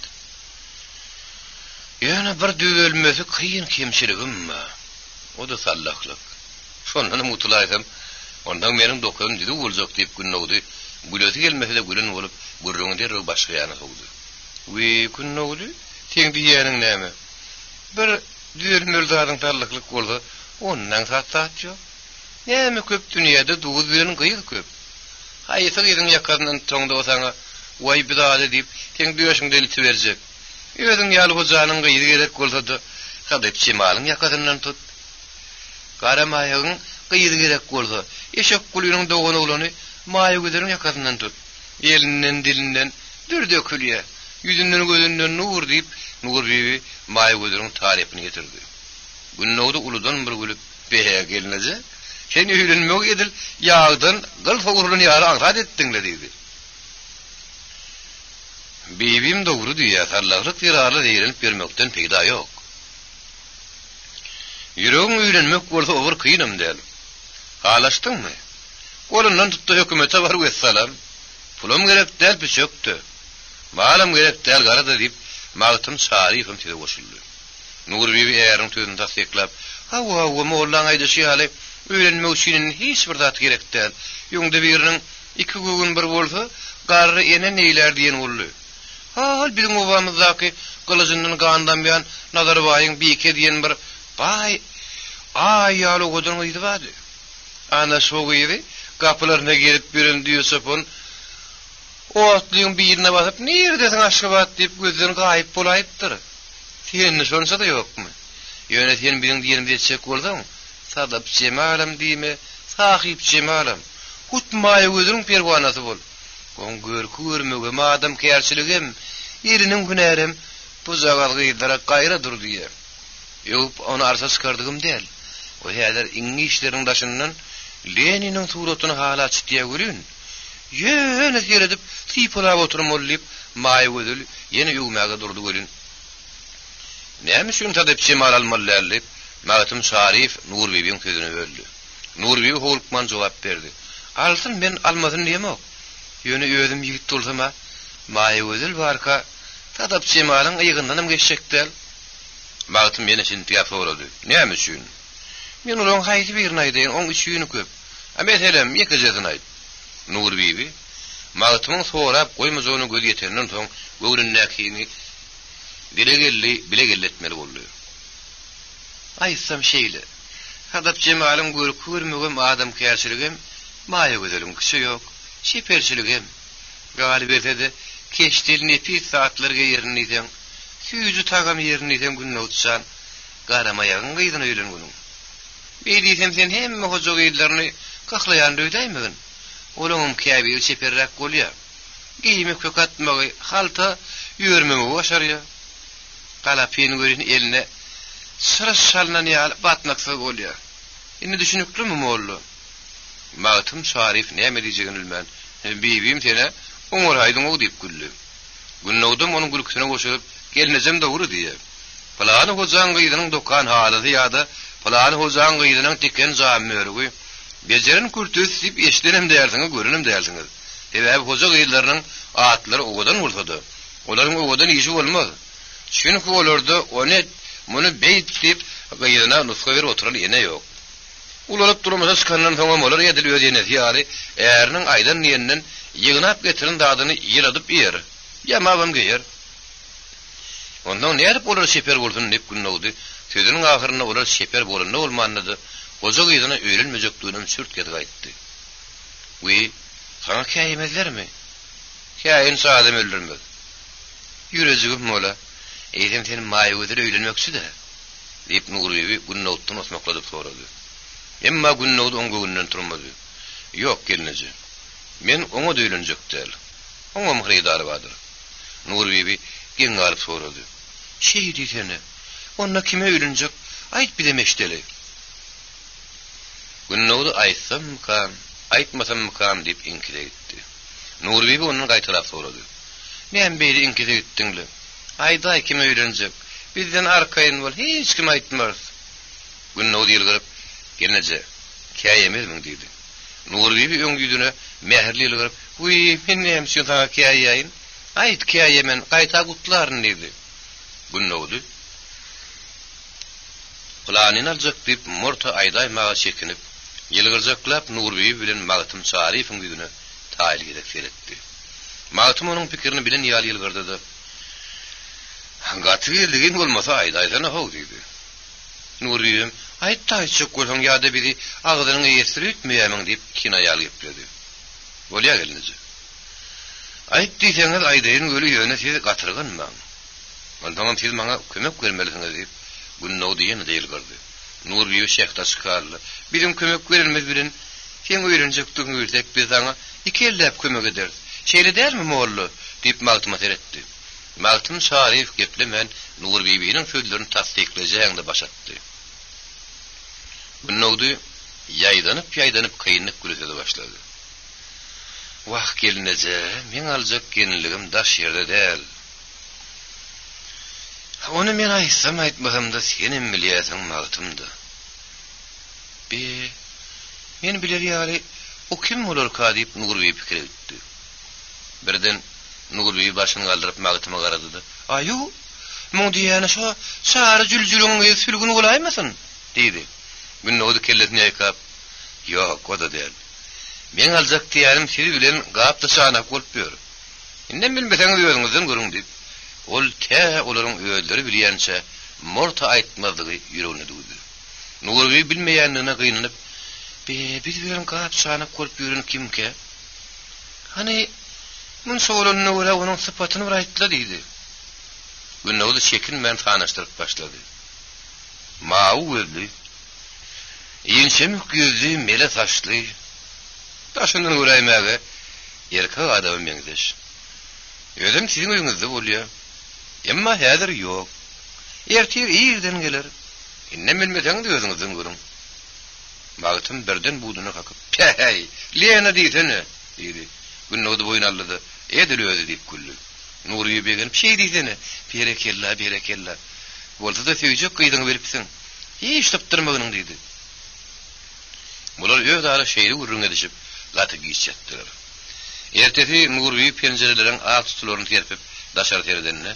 Ýöne bir düýelmesi kıyın kemçiligim mi? O da sallaklyk. Şondan mutlaýdym. Ondan meniň doktorym diýdi boljak diýip günnägdi. Gülesi gelmese de gülün bolup gurrungy derre başga ýana sogdy. We günnägdi sen diýäniň näme? Bir düýelmeli sallaklyk bolsa, ondan satat ýok. Näme köp dünýede duýuz bilen gyýyk köp. Haýsy gyýdyň ýakasyndan toňda bolsaňa, "Way bidade" diýip sen düýeşiň deliti berjek. Özüň ýaly hojanyň gyýdy gerek bolsa da, hadyp çemalyň ýakasyndan tut. Garamaýyň gyýdy gerek bolsa, eşek gulýanyň dogany ulany maýy gözüň ýakasyndan tut. Elinden dilinden dürde külýär. Ýüzünden gözünden nur diýip, Nur bibi maýy gözüň tarepini getirdi. Günnägde uludan bir gülüp behe gelneje. Sen öýlenmek edil, ýagdan gyl fogurlyny ýara aňrat etdiňle diýdi. Bibim dogry diýär, Allahlyk ýararly diýilip bermekden peýda ýok. Ýüregim öýlenmek bolsa over kynam däl. Halaşdyňmy? Golundan tutdy hökümete bar wessalam. Pulum gerek däl biçökdi. Malam gerek däl garada diýip Maltym şarifim tede goşuldy. Nur bibi äriň tözüni tasdiklap, "Hawa mollaň aýdyşy ýaly öýlenmek üçin hiç bir zat gerek däl. Ýöňde biriniň iki gün bir bolsa, garry ene neýler diýen boldy. Hal bizim obamyzdaky gylyjyndan gandan bilen Nazarbaýyň bike diýen bir bay aýaly godun ýydy bady. Ana şo gyýdy, gapylaryna gelip biren diýsepon, "Otlyň birine basyp, "Nerdesin aşgabat?" diýip gözlerini gaýyp bolaýdyr. Sen şonsa da ýokmy? Ýöne sen biziň diýenim diýsek bolsaň, sadap jemalam diýme, sahip jemalam. Hutmaýy gözüň perwanasy bol. On görmege madam kärçiligim, ýeriniň hünerim bu zagal gyýdara gaýra dur diýe. Ýop onu arsa çykardygym däl. O häzir iňňi işleriň daşyndan Leniniň suratyny hala çytýa görün. Ýöne geredip typolap oturmalyp maýy gözül ýene ýugmaga durdy görün. Näme üçin tadyp çemal almalylar? Maltym şarif Nur bibiň sözüne böldü. Nur bibi holukman jogap berdi. "Alsyn men almadym diýmek. Ýöne özüm ýigit bolsama, maýy gözül barka tadyp çemalyň ýygyndanam geçecekdir." Maltym meni şintiýa sorady. "Näme üçin?" "Men olaň haýsy birini aýdyn, oň üçini köp. Meselem ýeke jezyny aýt." Nur bibi Maltymyň sorap goýmazyny göz ýeterinden soň göwrünnäkini bile gelletmeli boldy. "Aýsam şeýle. Tadyp çemalyň görmegem adam kärçiligim, maýy gözülim kişi ýok. Şeperçiligim. Galibiyete keştil nefis saatlarga yerini eden, süýüjü tagam yerini eden günne utsan, garamaýagyň gyýdyny öýlenýän. Beýdiýsem sen hemme hoja gyýdlaryny gaklaýan döýdäýmiň? Olum käbi çeperrak bolýar. Giyimi kökatmagy, halta ýörmemi başarýar. Galapyny görün eline sıra salınan ýaly batmaksa bolýar. Indi düşünüklümü mollu? Mağtım Şarif näme diýjegini bilmän. Bibim sene oňur aýdyň o diýip güldü. Günnowdum onuň gülküsine goşup gelnejem dogry diýip. Palany hozan gyýdynyň dokan halaty ýa-da palany hozan gyýdynyň tiken jamyörügi. Bejerin kurtus diýip eşdenem därdiňi görünem därdiňiz. Ebäbi hoza gyýdylarynyň atlary ogadan urtady. Olaryň ogadan ýeşi bolmaz. Çünki olarda onu muny beýt diýip gyýdyna nuska berip oturan ene ýok. Ularyp durmasa skandan soňam olar ýa-da öýdene ýaly äriň aýdan ýerinden ýygnap getirin dadyny ýyladyp ýer. Ýamabam geýer. Ondan nädip olar şeper bolsun diýip günnowdy. Sözüniň ahyryna olar şeper bolanda bolmanydy. Hoza gyýdyna öýlenmejekdigini sürt gedip aýtdy. "Wy, sana käýmezlermi? Käýin sadym öldürmez. Ýürejigim mola. Eýdem seni maýy gözüre öýlenmekçi-de." diýip Nurbibi Günnowddan osmakladyp sorady. Emma Günnowd oňa günden turmady. "Ýok gelneje. Men oňa öýlenjek däl. Oňa myhrydary bardyr." Nurbibi giň galyp sorady. "Şeý diýsene, onda kime öýlenjek? Aýt bir demeşdeli." Günnowd aýtsam kan, aýtmasam kan diýip inkide gitdi. Nurbibi onuň gaýtarap sorady. "Men beýle inkide gitdiňli. Aýda kime öýlenjek? Bizden arkaýyn bol, hiç kim aýtmaz." Günnowd ýylgyryp, "Gelneje, käýemezmi?" diýdi. Nurbibi öňgüdüne mähirli ýylgyryp, "Uy, men näme şo taňa käýýän? Aýt käýemen, gaýta gutlaryň" diýdi. Günnowd planyny aljak diýip morta aýdaýmaga çekinip, ýylgyrjaklap Nurbibi bilen Magtym Şarifyň güdüne taýil gerek seretdi. Magtym onuň pikirini bilen ýaly ýylgyrdy. "Gatylygyň bolmasa aýdaýsana how" diýdi. Nurbibi "Aýtdaýçyk bolsaň ýa-da biri agzyny ýesiripmeýämiň" diýip kina ýaly ýepledi. "Bolýar gelneje. Aýt diýseňiz aýdaýyn göli ýöne siz gatyrgynmaň. Ondan siz maňa kömek bermelisiňiz" diýip Günnowd ýene diýilgirdi. Nurbibi şähta çykarly. "Bizim kömek berilmez bilen sen öýrenjekdiň öýsek biz saňa ikellep kömek ederiz. Şeýle dälmi mollu?" diýip Magtyma seretdi. Magtym Şarif geplemän Nurbibiň sözlerini tasdiklejeğinde başatdy. Günnowd ýaýdanyp kıyınlyk gülesede başlady. "Wah gelneje, men aljak genligim daş ýerde däl. Onu men aýtsam aýtmasam-da senim bilýärsiň Magtymda. Men biler ýaly o kim bolar ka?" diýip Nurbibi pikir etdi. Birden Nurbibi başyny galdyryp Magtyma garady. "Aýu, men diýäne şo şary jüljülüňe sülgün bolaýmasyn?" diýdi. Günnowd kelletini ýaýkap, "Ýok, o da däl. Men aljak diýerim sizi bilen gapda şanak bolup ber. Indem bilmeseňiz özüňizden görüň" diýip, ol olaryň öýleri bilýänçe morta aýtmadygy ýüregine dugdy. Nurbibi bilmeýändigine gynanyp, "Biz bilen gap şanak bolup ýören kimke? Hani men soranyna görä onuň sypatyny bir aýtdylar" diýdi. Günnowd çekinmän tanaşdyryp başlady. "Mawy gözli, ýenşemik gözli, mele saçly, taşyndan göräýmäge erkek adamym meňdeş. Özüm siziň öýüňizde bolýar. Emma häzir ýok. Ertir ýerden geler. Innem bilmeseňiz özüňizden görüň." Magtym birden buduny kakyp, "Hey, Lena diýsene" diýdi. Günnowd boyun aldy. "Edil özi" diýip güldü. Nurbibi begen "Şeý diýsene, berekella. Bolsa da söýjek gyýdyňy beripsiň. Hiç tapdyrmagyň" diýdi. Bular öz ara şeýle urun edişip gaty giýişetdiler. Ertesi Nurbibi penjereleriň ak tutularyny terpip daşar terdenine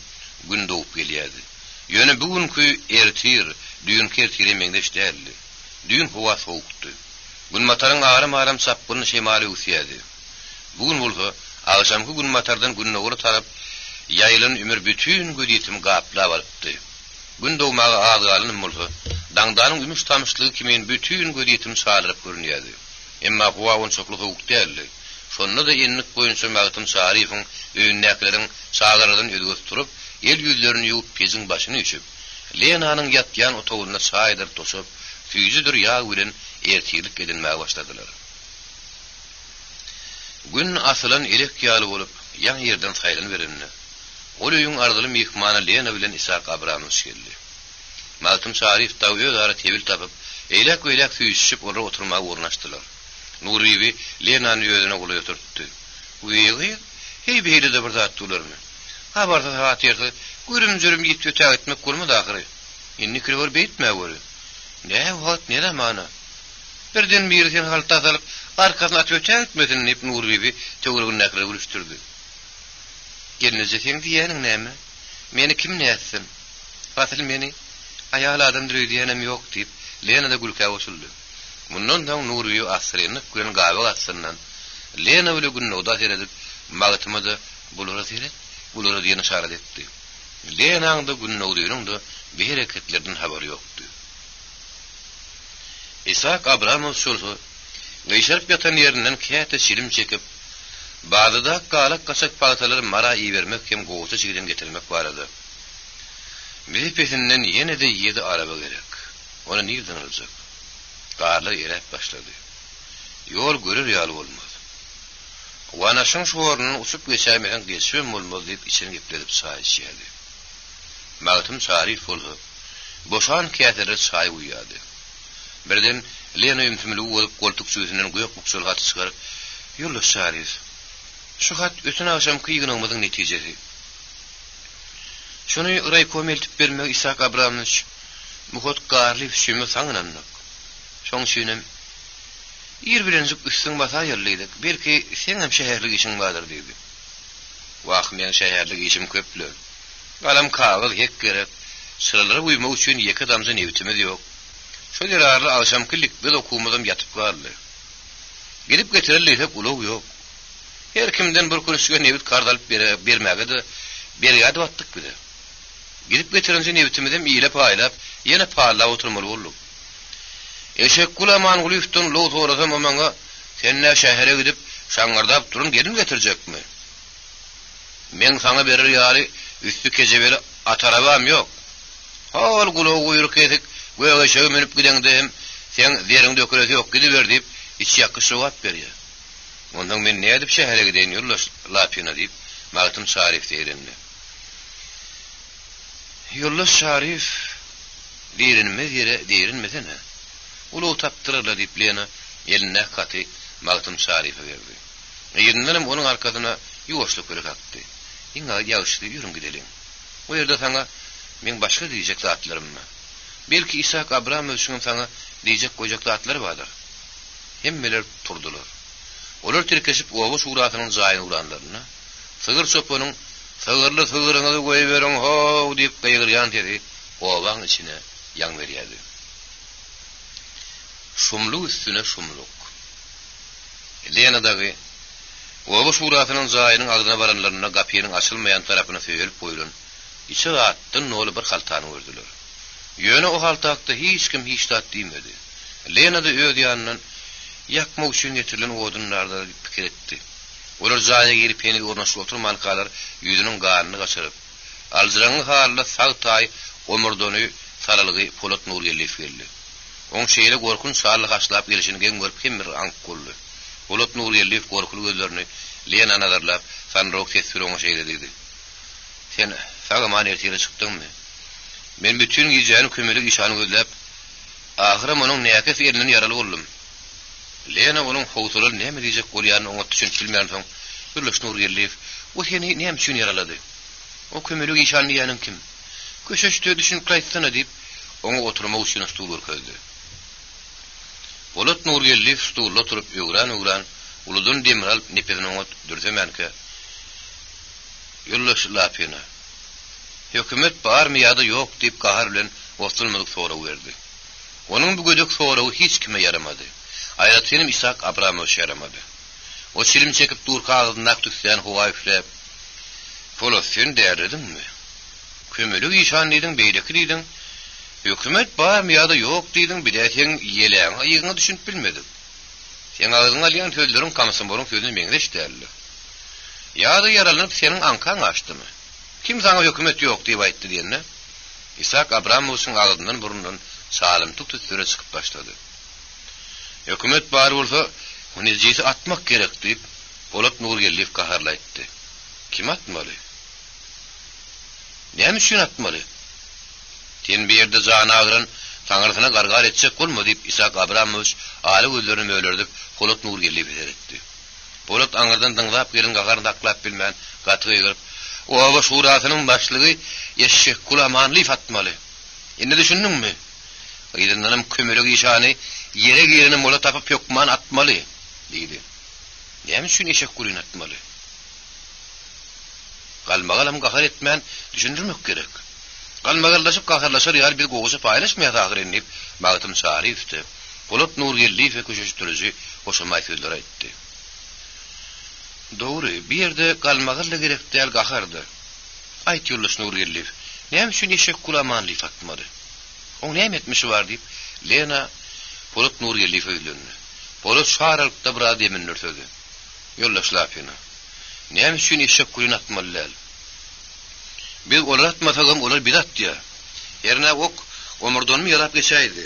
gün dogup gelýärdi. Ýöne bugünkü ertir, düýünki ertir meňdeş däldi. Düýün howa sowukdy. Gün mataryň aram çapgyny şemaly usýady. Bugün bolsa agşamky gün matardan günne gory tarap ýaýylan ömür bütün gödýetim gaplap alypdy. Gün dogmagy agdalyny bolsa dangdanyň gümüş tamışlygy kimen bütün gödýetim şalyryp görünýärdi. Emma howa onçokly sowuk däldi. Şonda da ýenlik boýunça Magtym Şarifyň öýünnäkleriň şagardan ödgöz turup, el ýüzlerini ýuwup peziň başyny üçüp, Lenanyň ýatýan otogyna çaýdyr toşup, süýjüdir ýağ bilen ertirlik edilmäge başladylar. Gün asılan elek ýaly bolup, ýan ýerden saýlan berenine. Ol öýüň ardyly mehmana Lena bilen Isak Abramovich geldi. Maltum Şarif dawy dara tebil tapyp, eýlek süýüşip orada oturmaga urnaşdylar. Nuribi Lenany ýödüne goly oturtdy. Uýgy, hey beýle de bir zat tularmy? Ha barda saat ýerde, görüm ýetip ötäg etmek bolmady ahyry. Indi kirwer beýtme göre. Ne wagt nere mana? Birden bir sen halta salyp, arkasyna atyp ötäg etmedin diýip Nuribi töwregini näkre gülüşdirdi. Gelnije sen diýeniň näme? Meni kim näetsin? Fatyl meni aýal adam diýenem ýok diýip Lena da gülkä osuldy. Mundan soň Nuribi asryny gülen gaby atsyndan Lena bilen günnoda seredip magtymydy bulara seret, bulara diýen şarat etdi. Lena'ň da günnodynyň da bir hareketlerden habary ýokdy. Isak Abramovich şolsa Geyşerip yatan yerinden käte şilim çekip bazıda galak kaçak palataları mara iyi vermek hem goğuta çiğden getirmek barada. Bir pesinden yine de 7 araba gerek. Ona nereden alacak? Garla yerep başladı. Yol görür ýaly bolmaz. Wanaşyň şuwarynyn uçup geçämegen geçmem bolmaz diýip içine gepledip saýşýady. Maltum Şarif boldy. Boşan kätere çay uýady. Birden Lena ümtümlü bolup koltuk süýünden goýak buksul hat çykaryp, "Ýolla Şarif. Şu hat ötün akşam kıygınamyzyň netijesi. Şunu raykom eltip bermek Isak Abramovich muhot garly şüme saňynannak. Şoň şünem ýer bilenjik üstüň basa ýerleydik. Belki sen hem şäherlik işiň bardyr" diýdi. "Wagt men şäherlik işim köplü. Galam kagaz hek gerek. Sıralara uymak üçin ýeki adamja nebitimiz ýok. Şu derarly akşamkylyk biz okumadym ýatyp garly. Gelip getirilýär ulug ýok. Her kimden bir kuruşga nebit kardalyp bermäge de berýärdi batdyk bile. Gidip getirince nebitimizden iýlep aýlap, ýene paýlap oturmaly bolduk. Eşek gulaman gulýufdan low sorasam amaňa, sen nä şähere gidip şaňgardap durun gelin getirjekmi? Men saňa berer ýaly üstü kejebeli atarabam ýok. Hal gulaw guýruk edik, göýe şeýle menip gidendem, sen zeriň döküresi ýok gidiber diýip iç ýaky şowap berýär. Ondan men ne edip şähere giden ýurlar lapyna diýip Maltum Şarif diýerimdi. Ýurlar Şarif diýerilmez ýere diýerilmesene. Ulu tapdyrlar diýip Lena eline katy Maltum Şarif'e berdi. Ýerinden onuň arkasyna ýuwaşlyk berip atdy. "Iňa ýagşy ýürüm gidelim. Bu ýerde saňa men başga diýjek zatlarym var. Belki Isak Abramovich'in saňa diýjek goýjak zatlar bardyr." Hemmeler turdular. Olar tirkeşip owa şuratynyň jaýyny uranlaryna, sygyr çöpüniň sygyrly sygyryňy goýup bereň ho diýip gaýgyrýan dedi, owaň içine ýaň berýärdi. Şumluk üstüne şumluk. Lena'dagy owa şuratynyň jaýynyň agdyna baranlaryna gapynyň açylmaýan tarapyna söýülip goýulan, içe atdyn nolu bir haltany gördüler. Ýöne o haltakda hiç kim hiç tat diýmedi. Lena'da öýdi ýanynyň yakmak üçin getirilen odunlarda pikir etdi. Olar jaýa gelip eni ornaşyp oturman kadar ýüzüniň garnyny gaçyryp, alzyraňy halda sagtay omurdony saralygy Polat Nur gelip geldi. Oň şeýle gorkunç sarlyk aşlap gelişini görüp hemmer ank boldy. Polat Nur gelip gorkulu gözlerini Lena nazarlap, "Sanrok tesbir oň şeýle" dedi. "Sen sagaman ertele çykdyňmy? Men bütün gijany kömelik işany gözläp, ahyra monyň näkes elinden ýaraly boldum." Lena onun howsural näme diýjek bolýany oňa düşünýän soň, "Ýurlaş Nur gelip, o seni näme üçin ýaralady? O kömelik işany ýanyň kim? Köşeşde düşünüp gaýtsyna" diýip oňa oturmak üçin stul urkazdy. Polat Nur gelip stulda oturup ýugran uludun demiral nepezini oňa dürsemänke, "Ýurlaş lapyna. Hökümet barmy ýa-da ýok" diýip gahar bilen oturmalyk soraw berdi. Onuň bu gödek sorawy hiç kime yaramady. Aýratsynym Isak Abramovich yaramady. O şilim çekip dur kağıdına tüksän howa üflep, "Polat sen däredimmi? Kömelik işan diýdiň, beýleki diýdiň. Hökümet barmy ýa-da ýok diýdiň, bir de sen ýeleň aýygyňy düşünüp bilmedin. Sen agyňa alýan sözleriň kamysyn boruň sözüni meňde eşitdärli. Ýa-da yaralanyp seniň ankaň açdymy? Kim saňa hökümet ýok diýip aýtdy" diýende, Isak Abramovich'in agydyndan burundan salym tutuşdyra çykyp başlady. "Hökümet bar bolsa, ony jesi atmak gerek" diýip Polat Nurgelliyev kaharlaytdı. Kim atmalı? Näme üçin atmaly? Ten bir yerde jana agran taňrysyna gargar etsek bolma diýip Isak Abramovich aly gözlerini mölerdi, Polat Nurgelliyew etdi. Polat aňyrdan diňlap gelen gagarny aklap bilmän gaty ýygyp, "Owa şurasynyň başlygy Eşek Kulamanlyw atmaly. Indi düşündiňmi? Ýerden kömürek işany ýere girini mola tapyp ýokman atmaly" diýdi. Näme üçin Eşek Kulyn atmaly? Galmagalam gahar etmän düşündirmek gerek. Galmagallaşyp gaharlaşar ýar bir gowy paýlaşmaýar agir enip Magtym Şarifdi. Polat Nurgelliyew köşeşdirici hoşuma sözler aýtdy. Dogry, bir ýerde galmagalla gerek däl gahardy. Aýt ýurlaş Nurgelliyew, näme üçin Eşek Kulamanlyw atmady? O näme etmişi bar diýip Lena Polat Nurgelliyew öýlendi. Polat şaharlykda bir adamyň nürsödi. Ýurlaş lapyna. Näme üçin Eşek Kulyn atmalylar? Biz olar atmasagam olar bidat diýär. Ýerine ok omurdanmy ýarap geçäýdi.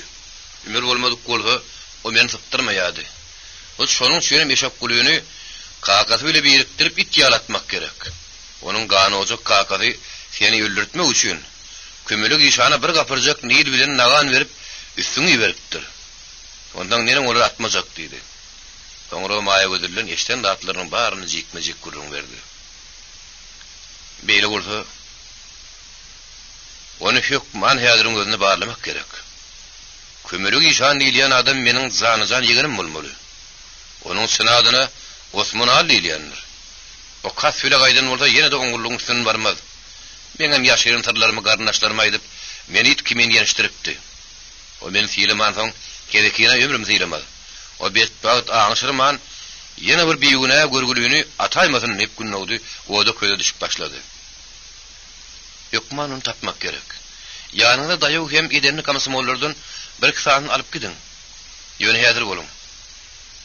Ömür bolmadyk bolsa o meni syptyrmaýardy. O şonuň üçin Eşek Kulyny kakasy bile biriktirip it ýalatmak gerek. Onuň gany ojak kakasy seni öldürtmek üçin kömürek işana bir gapyrjak niýet bilen nagan berip üstüňi beripdir. Ondan neren olar atmajak diýdi. Soňra maýa gödülen eşten datlarynyň baryny jikmejik gurrun berdi. Beýle bolsa onu hükman häzirin gözüne barlamak gerek. Kömürük işan diýilýän adam meniň zanyjan ýegirim bolmaly. Onuň synadyna Osman Ali diýenler. O kasfile gaýdan bolsa ýene de oňurlugyň üstüne barmaz. Meňem ýaşaýan tarlarymy garnaşlaryma aýdyp, meni it kimen ýerişdiripdi. O meni fiýleman soň gerekine ömrüm zylamaz. O betbaýat aňşyrman ýene bir biýüne görgülüni ataýmasyn hep günnäwdi, oda köze düşüp başlady. Ýokman onu tapmak gerek. Ýanyňda daýaw hem edenli kamsymollardan bir kysany alyp gidin. Ýöne häzir bolun.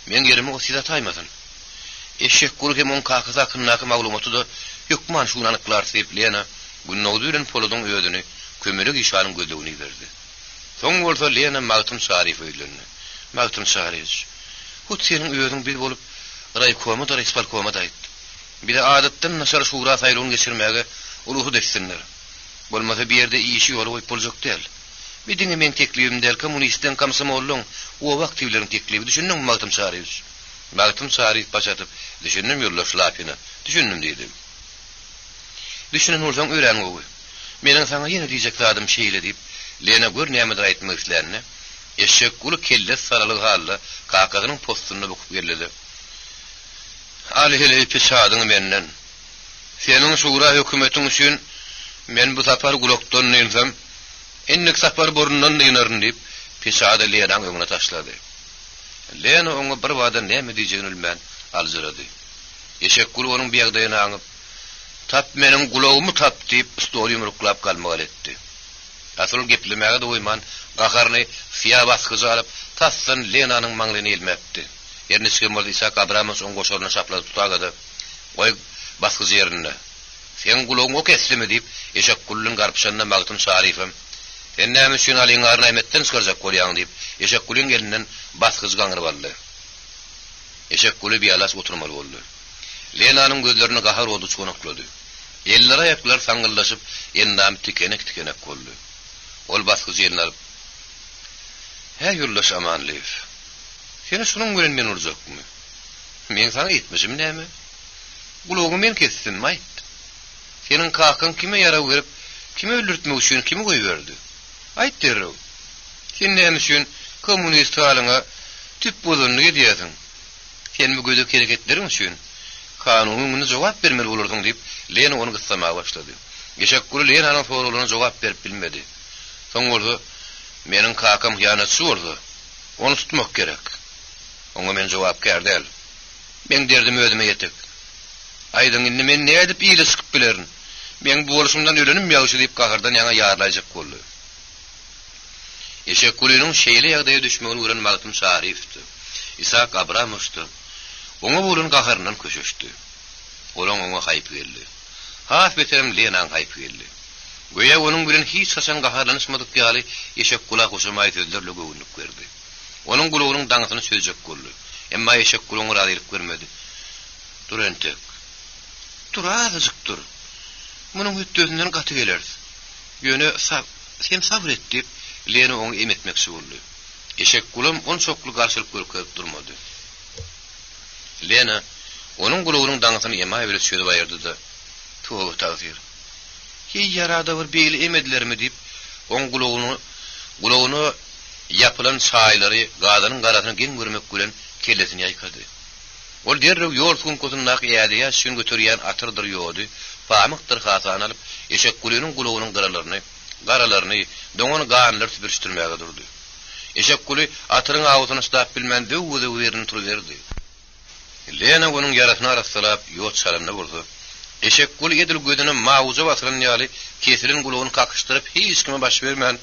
Men ýerimi o siz ataýmasyn. Eşek Kuly hem on kakasy hakkyndaky maglumaty da ýokman şunu anyklar diýip Lena günnäwdi bilen Poladyň öýdüni kömürek işanyň gözlegini berdi. Soň bolsa Lena Magtym Şarif öýlendi. Magtym Şarif. Hut seniň öýdüň bir bolup raýkoma da reспалкoma da aýtdy. Bir de adatdan naşar şura saýlygyny geçirmäge uluhy dessinler. Bolmasa bir ýerde işi ýoly goýup boljak däl. Bir diňe men teklibim däl kommunistden kamsymolluň o wagt ýyllaryň teklibi düşündiň Magtym Şarif. Magtym Şarif başatyp düşündim ýurlaş lapyna. Düşündim diýdim. Düşünen bolsaň öýren gowy. Meniň saňa ýene diýjek zadym şeýle diýip Lena gör näme aýtmak islerini. Eşek Kuly kelle saralyk halda kakasynyň postuny bukup geldi. Ali hele pisadyň menden. Seniň şura hökümetiň üçin men bu sapar gulokdan nelsem, enlik sapar burundan dynaryn diýip pisada Lena'ň öňüne taşlady. Lena oňa bir wada näme diýjegini bilmän aljyrady. Eşek Kuly onuň biýagdaýyna aňyp, "Tap meniň gulagymy tap" diýip stol ýumruklap galmagal etdi. Asyl geplemäge de oýman, gaharny fiýa baskyjy alyp, tassan Lena'nyň maňlyny elmepdi. Ýerine çykmady Isak Abramovich oň goşaryna şaplady tutagady. Oý baskyjy ýerine. "Sen gulagyň ok esdimi" diýip Eşek Kulyň garpşanyna Magtym Şarifim. "Sen näme üçin alyňar nämetden çykarjak bolýaň" diýip Eşek Kulyň elinden baskyjy gaňryp aldy. Eşek Kuly biýalas oturmaly boldy. Lena'nyň gözlerini gahar oldy çoňaklady. Elleri ayaklar saňgyllaşyp, endam tikenek boldy. Ol baskyjy ýerine alyp, "Hey ýurlaş Amanlyw. Seni şunuň bilen men urjakmy? Men sana etmişim näme? Gulagymy men kesdim aýt. Senin kakyn kime ýara berip, kime öldürtmek üçin kimi goýberdi? Aýt derrew. Sen näme üçin kommunist halyňa tüp bolanyny edýärsiň? Sen bu gözek hereketleriň üçin kanunyny jogap bermeli bolarsyň" diýip Lena onu gysamağa başlady. Eşek Kuly Lena'nyň soragyna jogap berip bilmedi. Soň bolsa, "Meniň kakam hyýanatçy bolsa, onu tutmak gerek." Oňa men jogap berdel. "Men derdim özüme ýetek. Aýdyň indi men näme edip ýyly çykyp bilerin? Men bu boluşumdan ölenim ýaşy" diýip gahardan ýaňa ýarlaýjak boldy. Eşek Kulynyň şeýle ýagdaýa düşmegini gören Magtym Şarifdi. Isak Abramovich oňa bolun gaharyndan köşeşdi. Olaň oňa haýp geldi. Has beterem Lena'ň haýp geldi. Goýa onuň bilen hiç haçan gaharlanyşmadyk ýaly Eşek Kuly hoşuma aýtdylar lögüňlük berdi. Onuň gulagynyň daňysyny çözjek boldy. Emma Eşek Kuly onu radylyp görmedi. Dur entek. Dur azıcık dur. Bunun hüddösünden katı gelerdi. Yöne sen sabır et deyip Lena onu emetmekçi boldy. Eşek kulum on çoklu karşılık görüp durmadı. Lena onun guluğunun daňasyny ema berip şöyle bayırdı da tuğu tağzir. Hiç yarada bir beyli emedilermi deyip on guluğunu yapılan çayları gadanın garasına gen görmek gülen kellesini yaykadı. Ol derrew yol sunkusundan ýa-da şün götürýän atyrdyr ýody. Pamykdyr hasan alyp eşek guluğunun garalaryny doňany gaanlar süpürüşdirmäge durdy. Eşek gulu atyryň awazyny stap bilmän döwüde werini turuverdi. Lena onun yarasyna arasylap ýol çalanyna vurdy. Eşek gulu edil gödüne mawuza basyran ýaly kesirin guluğuny kakışdyryp hiç kime baş bermän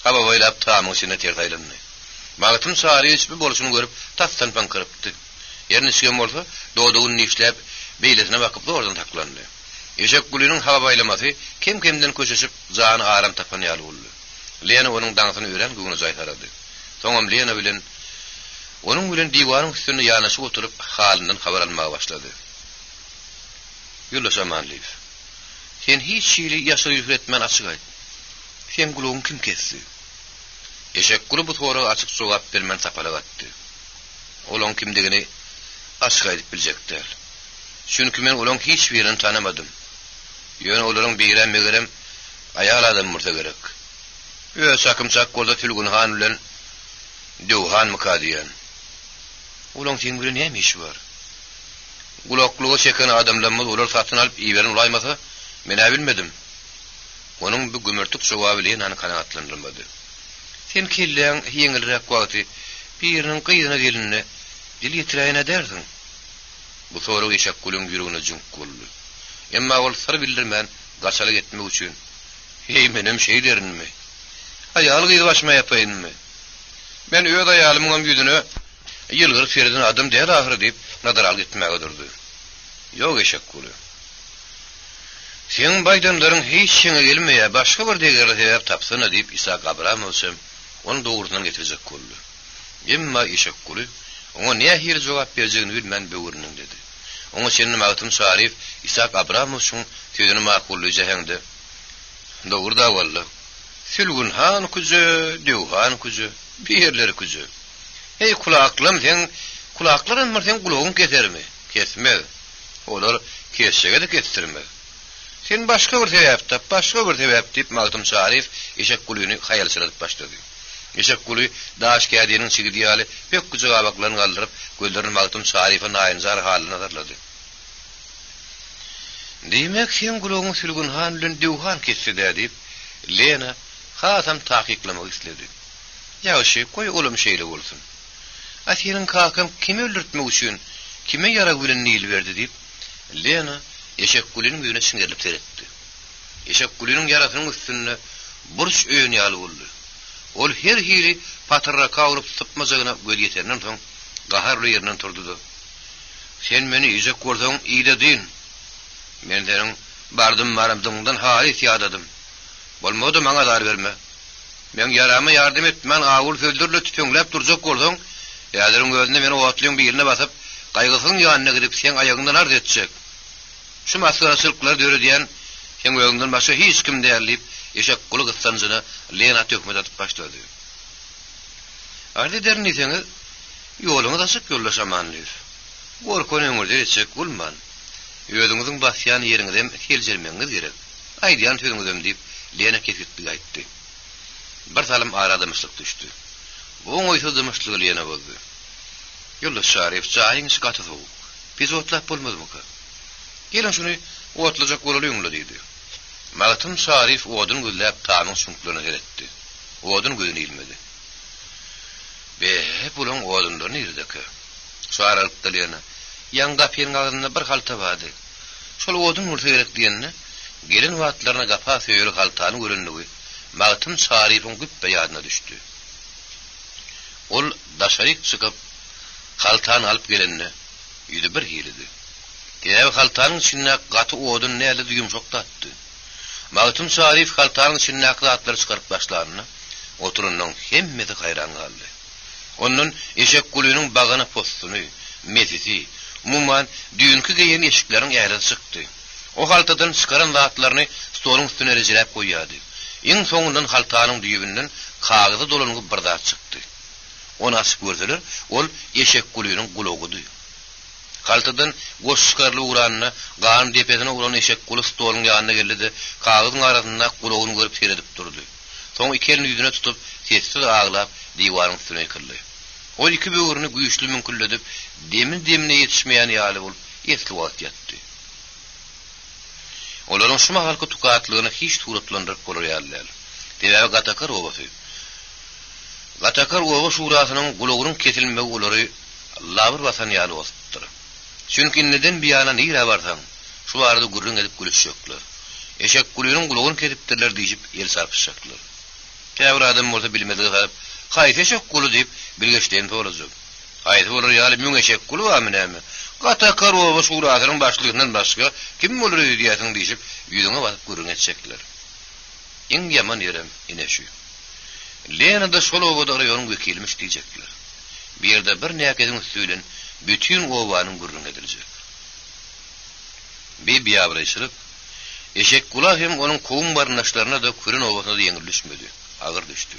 haba boýlap tamyň içine tertaylandy. Magtym sary ismi bolşuny görüp tastan pankırıpdy. Yerini süýen bolsa dodugyny nişläp beýlesine bakyp ordan taklandy. Eşek gulunyň hava baylamasy kim-kimden köçeşip jany aram tapan ýaly boldy. Lena onuň daňsyny ören güňüne jaýtarady. Soňam Lena bilen onun bilen diwanyň üstüne ýanaşyp oturup halyndan habar almaga başlady. Ýulaşamanlyk. Sen hiç şeýle ýaşary ýüretmän açyk aýt. Sen gulugyň kim kesdi? Eşek gulu bu soraga açyk jogap bermän sapaly gatdy. Olaň kimdigini açyk aýdyp biljekdir. Çünki men olaň hiç birini tanamadym. Ýöne olaryň beýrem megerem aýal adam bolsa gerek. Sakymsak golda Tülgünhan bilen Dewhan mykadiýan. Olaň sen bilen näme iş bar? Gulaklygy çeken adamlar olar satyn alyp iýerini ulaýmasa, men bilmedim. Onuň bu gümürtük jogaby bilen any kanaatlandyrmady. Sen kelleň ýeňilrek wagty biriniň gyýyna gelinne dil ýetiräýine derdiň. Bu soragy eşek guluň ýüregine jünk boldy. Emma ol sır bildirmän gaçalyk etmek üçin hey menem şeýlerinmi? Aýal gyýdy başma ýapaýynmy? Men öýde aýalymyň ýüzüne ýylgyr ferden adam däl ahyry diýip nadar alyp gitmäge durdy. Ýok eşek gulu. Sen baýdanlaryň hiç şeňe gelmeýä, başga bir degerle sebäp tapsyna diýip Isak Abramovsem onu dogrudan getirjek boldy. Emma eşek gulu ona nähir jogap berjegini bilmän böwürniň dedi. Ona senin Magtym Şarif Isak Abramovsyň söýdüni makullyja heňde. Dogurda walla. Tülgünhan kuzu, Dewhan kuzu, birleri kuzu. Hey kulaklym sen kulaklaryn mer sen gulugyň kesermi? Kesme. Olar kesşege de kestirme. Sen başga bir sebäp tap, başga bir sebäp diýip Magtym Şarif eşek guluny haýal süräp başlady. Eşek gulu daş kädiýiniň çigidi ýaly pek güje gabaklaryny galdyryp gözlerini Magtym Şarife naýynjar halyna nazarlady. Diýmek sen gulugyň Tülgünhan bilen Dewhan kesdi diýip Lena hatam taqiklamak istedi. Ýa-şe koý olum şeýle bolsun. Asyryň kakam kimi öldürtmek üçin kime ýara bilen nil berdi diýip Lena eşek gulunyň ýüzüne şiňerlip teretdi. Eşek gulunyň yarasynyň üstünde burç öýün ýaly boldy. Ol her hili patyrra kawrup sypmajagyna göz ýeterden soň gaharly ýerinden turdy. Sen meni ýüzek görsäň iýdedin. Men senin barymdyňdan haly ýadadym. Bolmady maňa zar berme. Men yarama ýardym et, men agyl söldürle tüpeňläp durjak bolsaň, ýadyryň gözüne meni otlyň birine basyp, gaýgysyň ýanyna gidip sen aýagyndan ard etjek. Şu masgaraçylyklar döredýän sen öňünden başga hiç kim däýerlip, eşek gulu gyssanjyna Lena tökme atyp başlady. Ardy derni seňi ýoluňyz açyk ýollaşamanlyk. Gorkon öňürde eşek bulman. Ýödüňiziň basýan ýeriňizem keljermeňiz gerek. Aýdýan töňüzem diýip Lena kesipdi aýtdy. Bir salam aradymışlyk düşdü. Bu oýsuzdymışlyk Lena boldy. Ýolda Şarif çaýyň şykaty soğuk. Biz otlap bolmadymy ka? Gelin şunu otlajak bolalyňlar diýdi. Magtym Şarif odun güllep tamyň şunklaryny geretdi. Odun gözüne ilmedi. Be bulan odunlaryny ýerdeki. Şaralypdy Lena. Ýanga pirňagyna bir halta bady. Şol odun bolsa gerek diýenne, gelin wagtlaryna gapa söýür haltany görünýär. Magtym Şarifyň güppe ýadyna düşdi. Ol daşaryk çykyp haltany alyp gelenne ýüzi bir hilidi. Diýip haltanyň içine gaty odun näle ýumşak tatdy. Magtym Şarif haltanyň içine aklary çykaryp başlaryny oturundan hemmeti hayran kaldy. Onun eşek gulunyň bagyny postuny, mesisi, Mumman dünkü geyen eşiklerin ýaly çykdy. O haltadan çıkaran zatlaryny stolun üstüne rezilap koýýardy. Iň soňundan haltanyň düýbünden kagyzy dolanyp bir zat çykdy. Onu açyp görseler, ol eşek gulüýüniň gulogudy. Haltadan goşkarly uranyna, gan depesine uran eşek guly stolun ýanyna geldi, kagyzyň arasynda guloguny görüp seredip durdy. Soň iki elini ýüzüne tutup, sessiz aglap diýwaryň üstüne ýykyldy. O iki böwrüni güýçli mümkinledip, demine ýetişmeýän ýaly bolup, ýetli wagt ýatdy. Olaryň şu mahalky tukatlygyny hiç turatlandyryp bolýarlar. Debä Gatakar obasy. Gatakar oba şurasynyň gulogunyň kesilmegi ulary labır basan ýaly bolupdyr. Çünki neden biýana nire barsaň, şu arada gurrun edip gülüşýekler. Eşek gulüýüniň guloguny ketipdirler diýip el sarpyşjaklar. Käbir adam bolsa bilmedi garip, "Haýt eşek guly" diýip bilgeçden torajak. Haýt bolar ýaly müň eşek guly wamy näme? Gatakar oba şurasynyň başlygyndan başga kim bolar diýýärsiň diýip ýüzüne basyp gurrun etjekler. Iň ýaman ýerem ine şu. Lena da şol obada ýolun wekilmiş diýjekler. Bir ýerde bir näkediň üstünden bütün obanyň gurrun ediljek. Bir biýabraýçylyk eşek gula hem onuň kowun barnaşlaryna da körün obasyna da ýeňil düşmedi, agyr düşdi.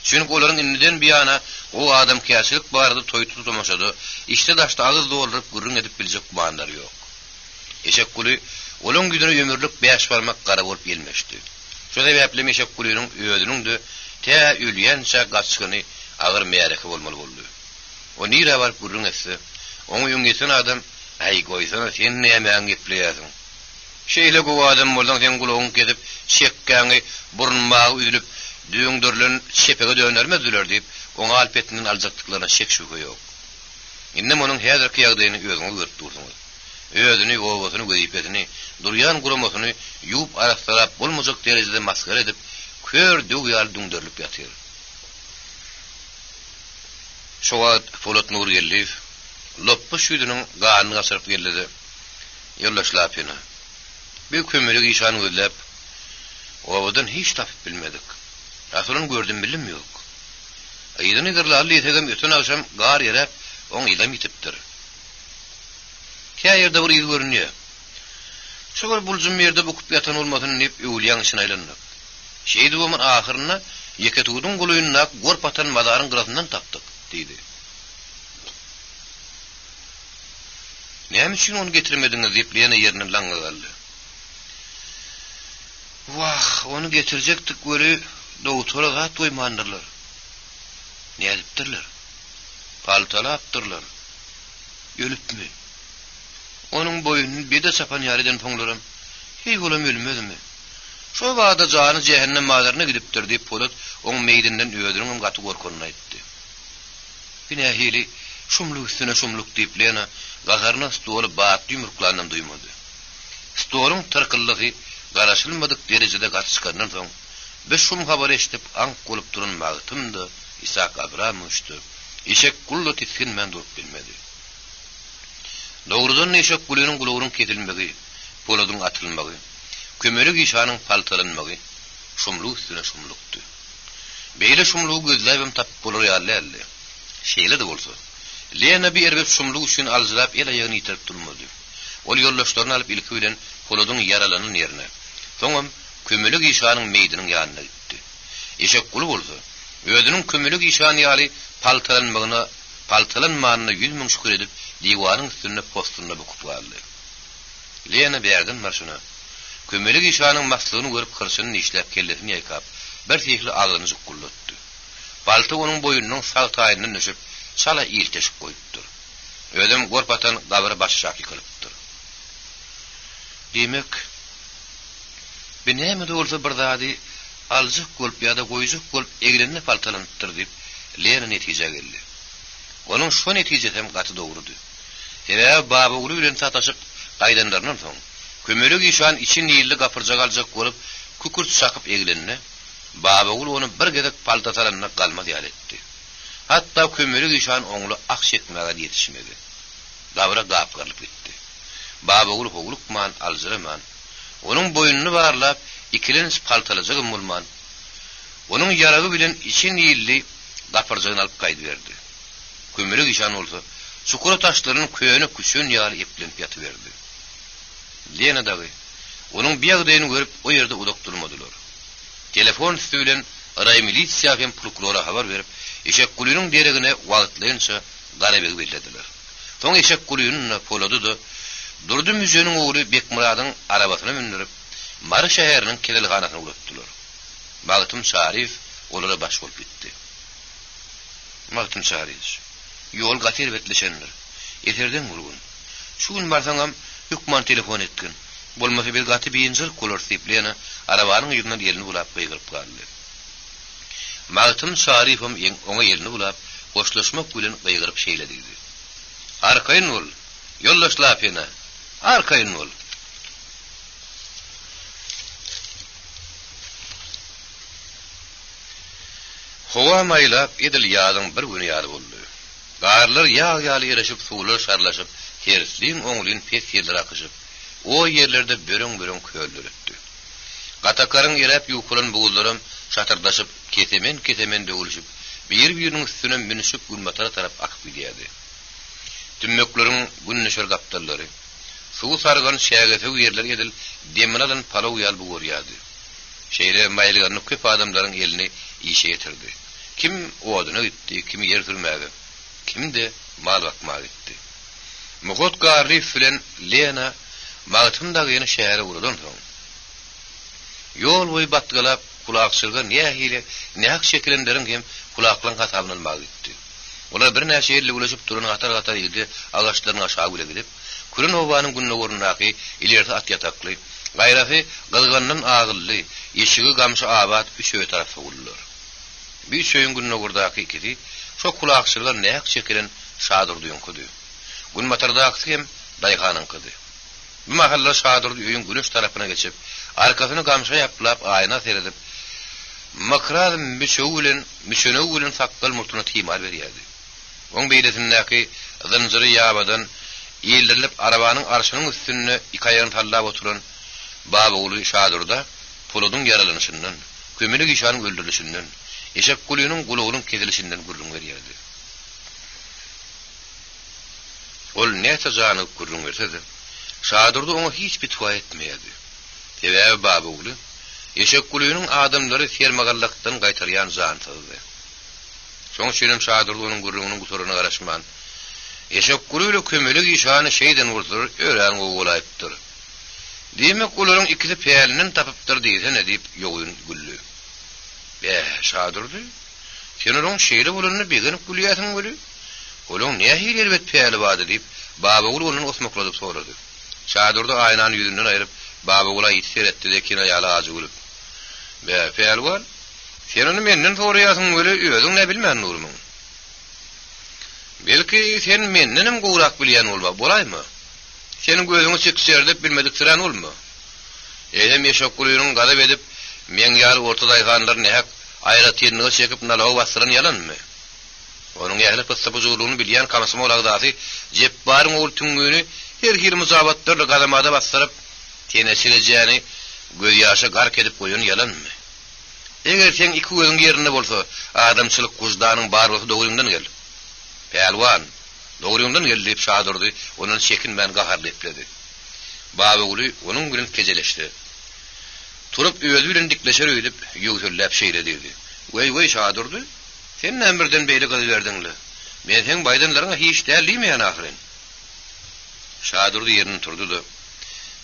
Çünki olaryň inniden biýana o adam käçilik barada toý tutamaşady, işte daşda agyz dolduryp gurrun edip biljek gumanlary ýok. Eşek guly olaň güdüne ömürlük 5 barmak gara bolup gelmişdi. Şu sebäple eşek gulüýüniň öýüdüniň de tä ölýänçe gaçkyny agyr meýäreki bolmaly boldy. O nire barıp gurrun etse, onu ýöňgesen adam, "Aý goýsana, sen näme gepleýärsiň? Şeýle gowy adam bolsaň sen gulogyň ketip, çekkäňi burunmagy üzülüp, düýüňdürlen şepege dönermezdiler" diýip, oňa alpetinden aljatdyklaryna şek şüphe ýok. Innem onuň häzirki ýagdaýyny özüňe görüp durdyňyz. Özüni, owasyny, göýpetini, durýan guramasyny ýuwup arastarap bolmajak derejede maskara edip, kör döwýal düňdürlüp ýatyr. Şoğa Polat Nurgelliýew loppa şüýdüniň ganyny gaçyryp geldi. Ýollaşlap ýene. Bir kömürlük işan gözläp, owadan hiç tapyp bilmedik. Aslyn gördüm bilim ýok. Aýdyny gyrlaly ýetegem ötün akşam gar ýerep, oň ýylym ýitipdir. Käýerde bir ýyl görünýär. Şoňa buljum ýerde bukup ýatan bolmasyn diýip öwlýän işine aýlandyk. Şeýdi bolan ahyryna ýeketugyň guluyna gorpatan madaryň gyrasyndan tapdyk diýdi. "Näme üçin onu getirmediňiz?" diýip ýene ýerinden laňa galdy. "Wah, onu getirjekdik göre dogtora gat doýmandyrlar. Nädipdirler? Paltalapdyrlar. Ölüpmi? Onuň boýuny bir de sapan ýarydan toňlarym. Hey olam ölmedimi? Şo wagda jany cehennem mazaryna gidipdir" diýip Polat oň meýdinden öýdüriň gaty gorkanyny aýtdy. Binähili şumluk üstüne şumluk diýip Lena gazaryna stoly bat ýumruklanan duýmady. Stoluň tyrkyllygy garaşylmadyk derejede gaçykandan soň biz şum habar eşitip aňk bolup duran magtymdy Isak Abramovçdy. Eşek gully tiskin men durup bilmedi. Dogrudan eşek gulüýüniň gulagynyň ketilmegi, Poladyň atylmagy, kömürlük işanyň paltalanmagy, şumluk üstüne şumlukdy. Beýle şumlugy gözläbem tap bolar ýaly. Şeýle de bolsa, Lena bir erbep şumluk üçin aljylap el aýagyny ýitirip durmady. Ol ýollaşlaryny alyp ilki bilen Poladyň yaralanan ýerine, soňam kömürlük işanyň meýdiniň ýanyna gitdi. Eşek guly bolsa, özüniň kömürlük işany ýaly paltalanmagyny 100 000 şükür edip diýwanyň üstüne postunda bukup galdy. Lena berden marşyna kömürlük işanyň maksadyny görüp kyrşyny işläp kellesini ýaýkap, bir sehli agyny jukkullatdy. Palta onuň boýunyň sag taýynyň düşüp, çala ýylteşip goýupdyr. Ödüm gorpatan gabyry başşak ýykylypdyr. Demek, benäme de bolsa bir zady alzyk bolup ýa-da goýjak bolup eglenip paltalanypdyr diýip Lena netije geldi. Onuň şu netijeden gaty dogrudy. Sebäbi baba uly bilen sataşyp gaýdanlaryndan soň kömürlük işan için ýylly gapyrjak aljak bolup kükürt sakyp eglenine baba uly onu bir gedek paltatalanyna galmady ýaletdi. Hatta kömürlük işan oňly ak şekmäge ýetişmedi. Gabra gapgarlyp gitdi. Baba uly hoglukman alzyraman. Onuň boýunyny barlap ikilens paltalajak bolman. Onuň ýaragy bilen için ýylly gapyrjagyny alyp gaýdy berdi. Kömürlük işan bolsa çukura taşlarının köyünü küçüğün yağlı iplenip yatıverdi. Lena dağı, onun bir ağdayını görüp o yerde udak durmadılar. Telefon üstüyle aray milisiya hem prokurora haber verip, eşek kulünün deregine vağıtlayınca garabegi bellediler. Son eşek kulünün poladı da, Durdu müzenin oğlu Bekmurad'ın arabasına bindirip, Marı şehirinin kelelhanasına uğrattılar. Mağıtım Şarif olara baş olup gitti. Mağıtım Şarif, yol gatir betleşenler, eterden vurgun. Şu gün barsanam, hükman telefon etkin. Bolmasa bir gatı bir incil kolor sipleyene, arabanın yüzünden yerini bulap beygirip kaldı. Mağıtım Şarif'im ona yerini bulap, hoşlaşmak gülen beygirip şeylediydi. Arkayın ol, yollaş lafiyene, arkayın ol. Hova maylap edil yağdın bir günü yağdı oldu. Garlar yağ-yağlı yarışıp, suğlar şarlaşıp, tersliğin oğlun pes yerler akışıp, o yerlerde börün köylür öttü. Katakarın yerep yukulan buğullarım şatırdaşıp, ketemen dövülüşüp, bir-birinin üstüne münüşüp gülmatara taraf akıp gidiyordu. Tümmöklerin günnüşür kaptalları, suğu sargan şägete yerler edil, demin alan palav yal buğur yağdı. Şehre mayliganlı köp adamların elini işe getirdi. Kim o adına gitti, kimi yer sürmedi. Kim de mal bakmaya gitti. Mugot garri filen Lena Mağıtımda yeni şehre uğradan son. Yol boyu batgılap kulağıksırga ne hak şekillenderin hem kulaklan hatablanmaya gitti. Olar bir näçe yerle ulaşıp durun qatar yedi, ağaçların aşağı güle gidip, Kurun ovanın gününe orunaki ileride at yataklı, gayrafı gılgandan ağıllı, yeşigi gamşı abat üç öy tarafı gullular. Bir söyün gününe oradaki ikidi, çok kulağıksırlar ne hak şekillen şadır duyun kudu. Gün matardaki hem dayhanın kudu. Bu mahalla şadırdı öyün güneş tarafına geçip, arkasını gamşa yapılap, ayna seyredip, makrad müçönüğülen sakkal murtuna timal veriyadi. On beydesindeki zıncırı yağmadan, eğildirilip arabanın arşının üstünü ikayarın tallab oturan Babaoğlu şadırda, polodun yaralanışından, kömülük işanın öldürülüşünden, eşek kulüğünün kuluğunun kesilişinden gurrun veriyadi. Ol neyse canı gurrun versedi, şadırda ona hiçbir tuha etmeyedi. Teveye Babaoğlu, eşek kulüğünün adamları sermagallaktan gaytarayan zantadı. Son şenem şadırda onun gurrunun kusuruna karışman, eşek kulüğüyle kömülük işanı şeyden vurdur, öğren oğulayıptır. Demek kulların ikisi peyalinin tapıptır deyse ne deyip yoğun güllü. Şadırdı, sen onun şeyle bulanını beğenip güllüyatın gülü. Kulun ne ahir elbet peyali vardı deyip, Babaoğlu onun osmakladıp soradı. Şadırdı aynanın yüzünden ayırıp, Babaoğlu'na yetişir etti de kina yağlı ağacı gülüp. Peyali var, sen onu menden soruyasın gülü, özün ne bilmen nurmun. Belki sen mendenim kuğrak bileyen olma, bolay mı? Senin gözünü çekişerdip bilmedik sıran olma. Eylem eşek kulüğünün gadab edip, men yağlı ortadayganlar ne hak ayrat yenini çekip nalağı bastıran yalan mı? Onun ehli pıssapıculuğunu bileyen kamasım olagdası, cep barın oğul tüngüğünü her muzabatlarla gadamada bastırıp, tenesileceğini göz yaşa gark edip koyun yalan mı? Eğer sen iki gözün yerinde bolsa, adamçılık kuzdanın barbosu doğruyumdan gel. Pelvan, doğruyumdan gel deyip şadırdı, onun çekinmen gaharlı epledi. Babaoğlu onun günün keceleşti. Turup özüyle dikleşer öydüp, yüksürlep şeyledirdi. Vay şadırdı, sen emirden beyli kızı verdinli. Ben sen baydanlarına hiç değerliyim yani ahirin. Şadırdı yerini turdu da,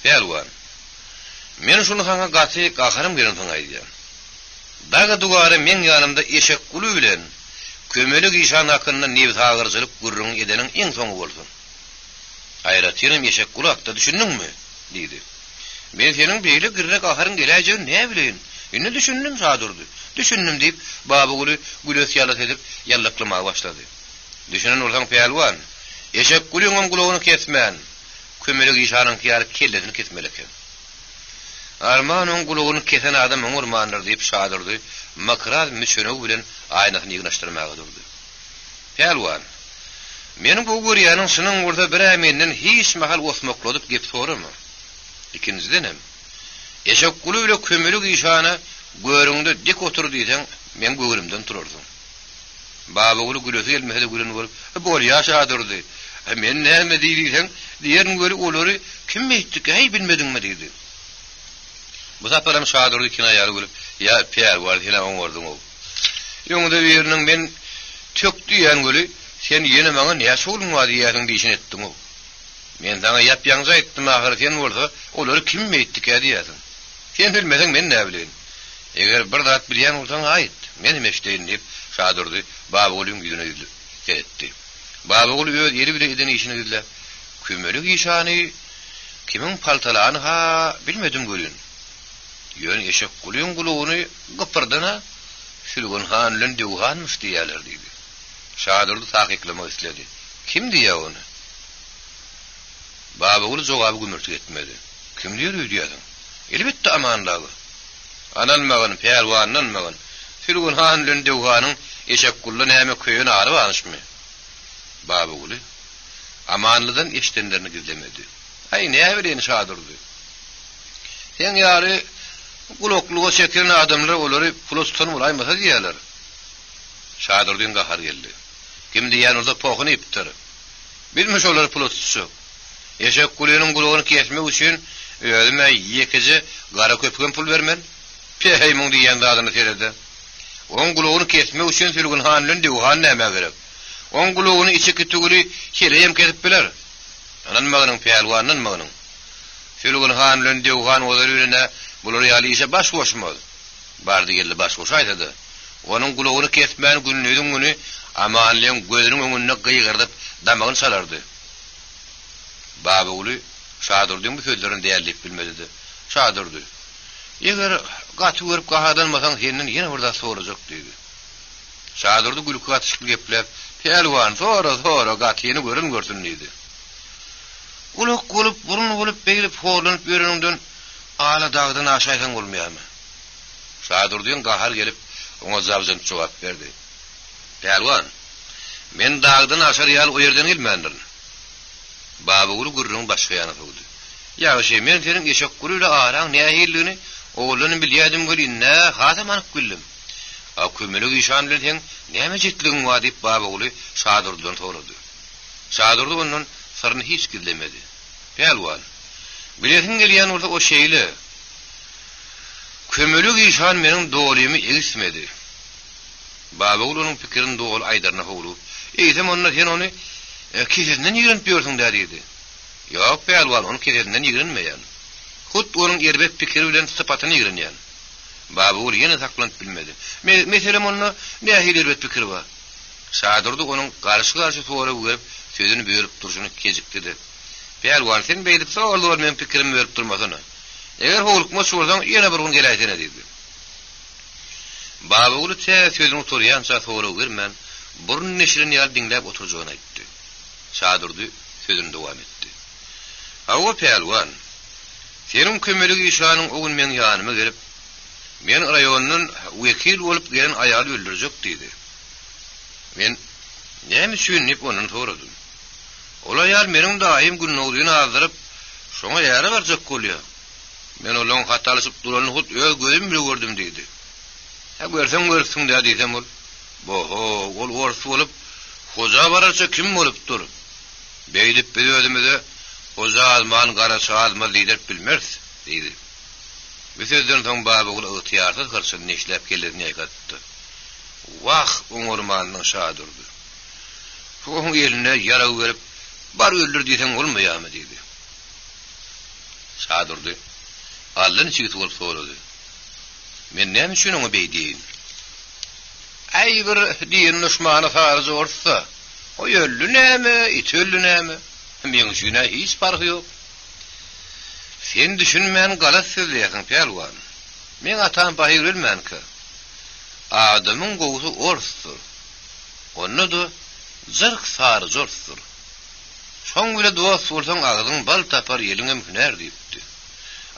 Pelvan, men şunu sana gatı kakarım gerin sana edeceğim. Dağı duvarı men yanımda eşek kulüyle, kömülük işan hakkında nevt ağırcılık gurrun edenin en sonu olsun. Hayratiyem eşek kulu hakta düşündün mü? Dedi. Ben senin beyle gırrak aharın geleceğini ne bileyim? Ne düşündüm şadırdı. Düşündüm deyip Babaoğlu gülös yalat edip yallaklamaya başladı. Düşünün olsan Pelvan, eşek kulüğün kuluğunu kesmeyen, kömülük işanın kıyarı kellesini kesmeleken. Armanın kuluğunu kesen adam ormandır deyip şadırdı, makrad müçönüğü bilen aynasını yığınlaştırmaya durdu. Pelvan, menin bu guriyanın sının orada bir emenden hiç mahal osmakladıp gep soru mu? İkincidenem, eşek kulüğüyle kömülük işanı görüngde dik otur deysen, men göğürümden tururdum. Babaoğlu gülösü gelmedi gülünü vurup, bol yaşadırdı. Men näme diýdiň? Diýerin göri olary kim meýtdik? Hey bilmedingmi diýdi. Bu saparam şadyrdy kina ýaly bolup, ya Pierre var hela on wardym o. Ýöňde biriniň men tökdi ýan göli, sen ýene maňa näme şoluň bar diýýäň diýişin etdiň o. Men sana ýap-ýaňja etdim ahyry sen bolsa, olary kim meýtdik diýýäň. Sen bilmediň men näme bilen. Eger bir zat bilýän bolsaň aýt. Men emeşdeýin diýip şadyrdy. Babagyň ýüzüne etdi. Babagy öz ýeri bilen edeni işini bildiler. Kömelik işany kimin paltalany ha bilmedim görün. Ýön eşek gulyn gulugyny gypyrdyna şulgun hanlyn dewhan müstiýäler diýdi. Şadyrdy takyklamak istedi. Kim diýär onu? Babagy jogaby gümürtük etmedi. Kim diýär diýýäň? Elbetde amanlagy. Analmagyň perwanlanmagyň şulgun hanlyn dewhanyň eşek gully näme köýüne aryp alýşmy? Babagy amanlydan eşitenlerini gizlemedi. Ay näme bilen şadyrdy. Sen ýary gulokluğa çekilen adamlar olary pulostan bolaýmasa diýerler. Şadyrdyň gahar geldi. Kim diýän orada pokyny ipdir. Bilmiş olar pulosçy. Eşek gulynyň gulugyny kesmek üçin özüme ýekici gara köpgen pul bermen. Peýmüň diýen zadyny terede. On gulugyny kesmek üçin sülgün hanlyn dewhan näme gerek? On gulugyny içi kitugly keleyem kesip biler. Anan magynyň peýalwanyň magynyň. Sülgün hanlyn dewhan olarýyna bular ýaly işe baş boşmaz. Bardy geldi baş boş aýtdy. Onuň gulugyny kesmän günüňden güni amanlyň gözüniň öňüne gyýgyrdyp damagyny salardy. Babagy şadyrdyň bu sözlerini diýerlik bilmedi. Şadyrdy. Eger gaty görüp gahadanmasaň senden ýene burada sorajak diýdi. Şadyrdy gülüp gatyşyk geplep, "Peýalwan, sonra gatyny görsün" diýdi. Uluk bolup, burun bolup, beýlip, horlanyp ýöreningden ala dagdan aşaýsan bolmaýarmy? Şadyrdyň gahar gelip oňa zabjyny jogap berdi. "Peýalwan, men dagdan aşar ýaly o ýerden gelmändir." Babagy gurrun başga ýana tugdy. "Ýa-şe men senin eşek guruyla araň nähilligini oğlanyň bilýärdim gölinne, hasam anyk bildim. A kömelik işan bilen sen näme jetligiň bar diýip Babagy şadyrdydan sorady. Şadyrdy ondan sırrını hiç gizlemedi. "Peýalwan, biletin gelýän orada o şeýle. Kömelik işan meniň dolymy egismedi." Babagy onuň pikirini dogul aýdaryna howlup, "Eýsem onda sen ony kesesinden ýigrenip ýörsiň" diýdi. "Ýok peýalwan, onu kesesinden ýigrenmeýän. Hut onuň erbet pikiri bilen sypatyny ýigrenýän." Babagy ýene saklanyp bilmedi. "Meselem onda nähili erbet pikiri bar?" Şadyrdy onuň garşy soňra görüp sözüni bölüp durşuny kejikdi. "Peýalwan, sen beýdip sordy bol men pikirimi berip durmasyna. Eger howlukma sorsaň ýene bir gün geläýsin" diýdi. Babagy sözüni oturýança soňra görmän burun neşirini ýaly diňläp oturjagyny aýtdy. Şadyrdy sözüni dowam etdi. "Hawa peýalwan, senin kömelik işanyň o gün men ýanyma gelip, men raýonyň wekil bolup gelen aýaly öldürjek" diýdi. Men näme üçin nip onuň soradym. Ola ýar meniň daim günnogyny azdyryp, şoňa ýara barjak bolýar. Men olaň hatalyşyp durany hut öz gözüm bilen gördüm diýdi. "Ha görseň görsün" diýdim ol. "Boho, ol wors bolup, hoja bararça kim bolupdyr? Beýlip biz özümizde hoja alman, garaşy alma lider bilmez" diýdi. Bu sözden soň Babagy ýtýarsyz garşy neşläp geldiňi aýtdy. Wah, oňurmanyň şadyrdy. Oň eline ýara berip, "Bar öldür" diýsen bolmaýarmy diýdi. Şadyrdy allan çygyt bolup sorady. "Men näme üçin oňa beýdiň? Aý bir diýen düşmana farz orsa, o öldü näme, it öldü näme? Men üçin hiç farky ýok. Sen düşünmän galat söýleýäň peýalwan. Men atam bahyr bilmänki. Adamyň gowsy orsdur. Onu da zırk sarı zorsdur. Şoň bile dost bolsaň agyň bal tapar ýeliňem hüner diýipdi.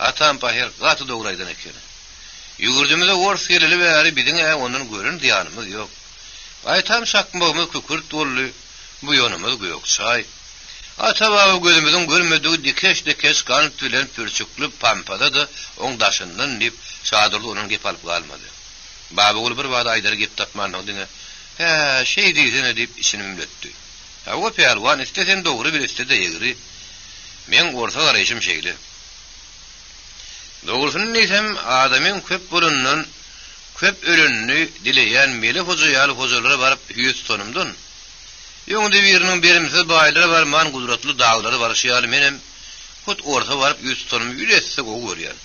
Atam bahyr gaty doguraýdan eken. Ýügürdümde ors geleli bäri biziň onuň görün diýanymyz ýok. Aýtam şakmagymy kükürt boldy. Bu ýonumyz göýök çaý. Ata baba gözümizin görmediği dikeş kanıt bilen pürçüklü pampada da on daşından nip şadırlı onun gep alıp kalmadı. Baba oğlu bir vada aydar gep tapmanın dine. Şey deyizine deyip işini mümletti. O pelwan istesen doğru bir istede yegri. Men orta garayışım şeýle. Doğrusyny neysem adamyň köp bolundan köp ölünni dileýän mele hojaýaly hojalara baryp yüz tonumdan. Ýöňde biriniň berimsiz baýlary bar, man gudratly dağlary bar şeýaly menem hut orta baryp yüz tonumy ýüretse gowy görýän.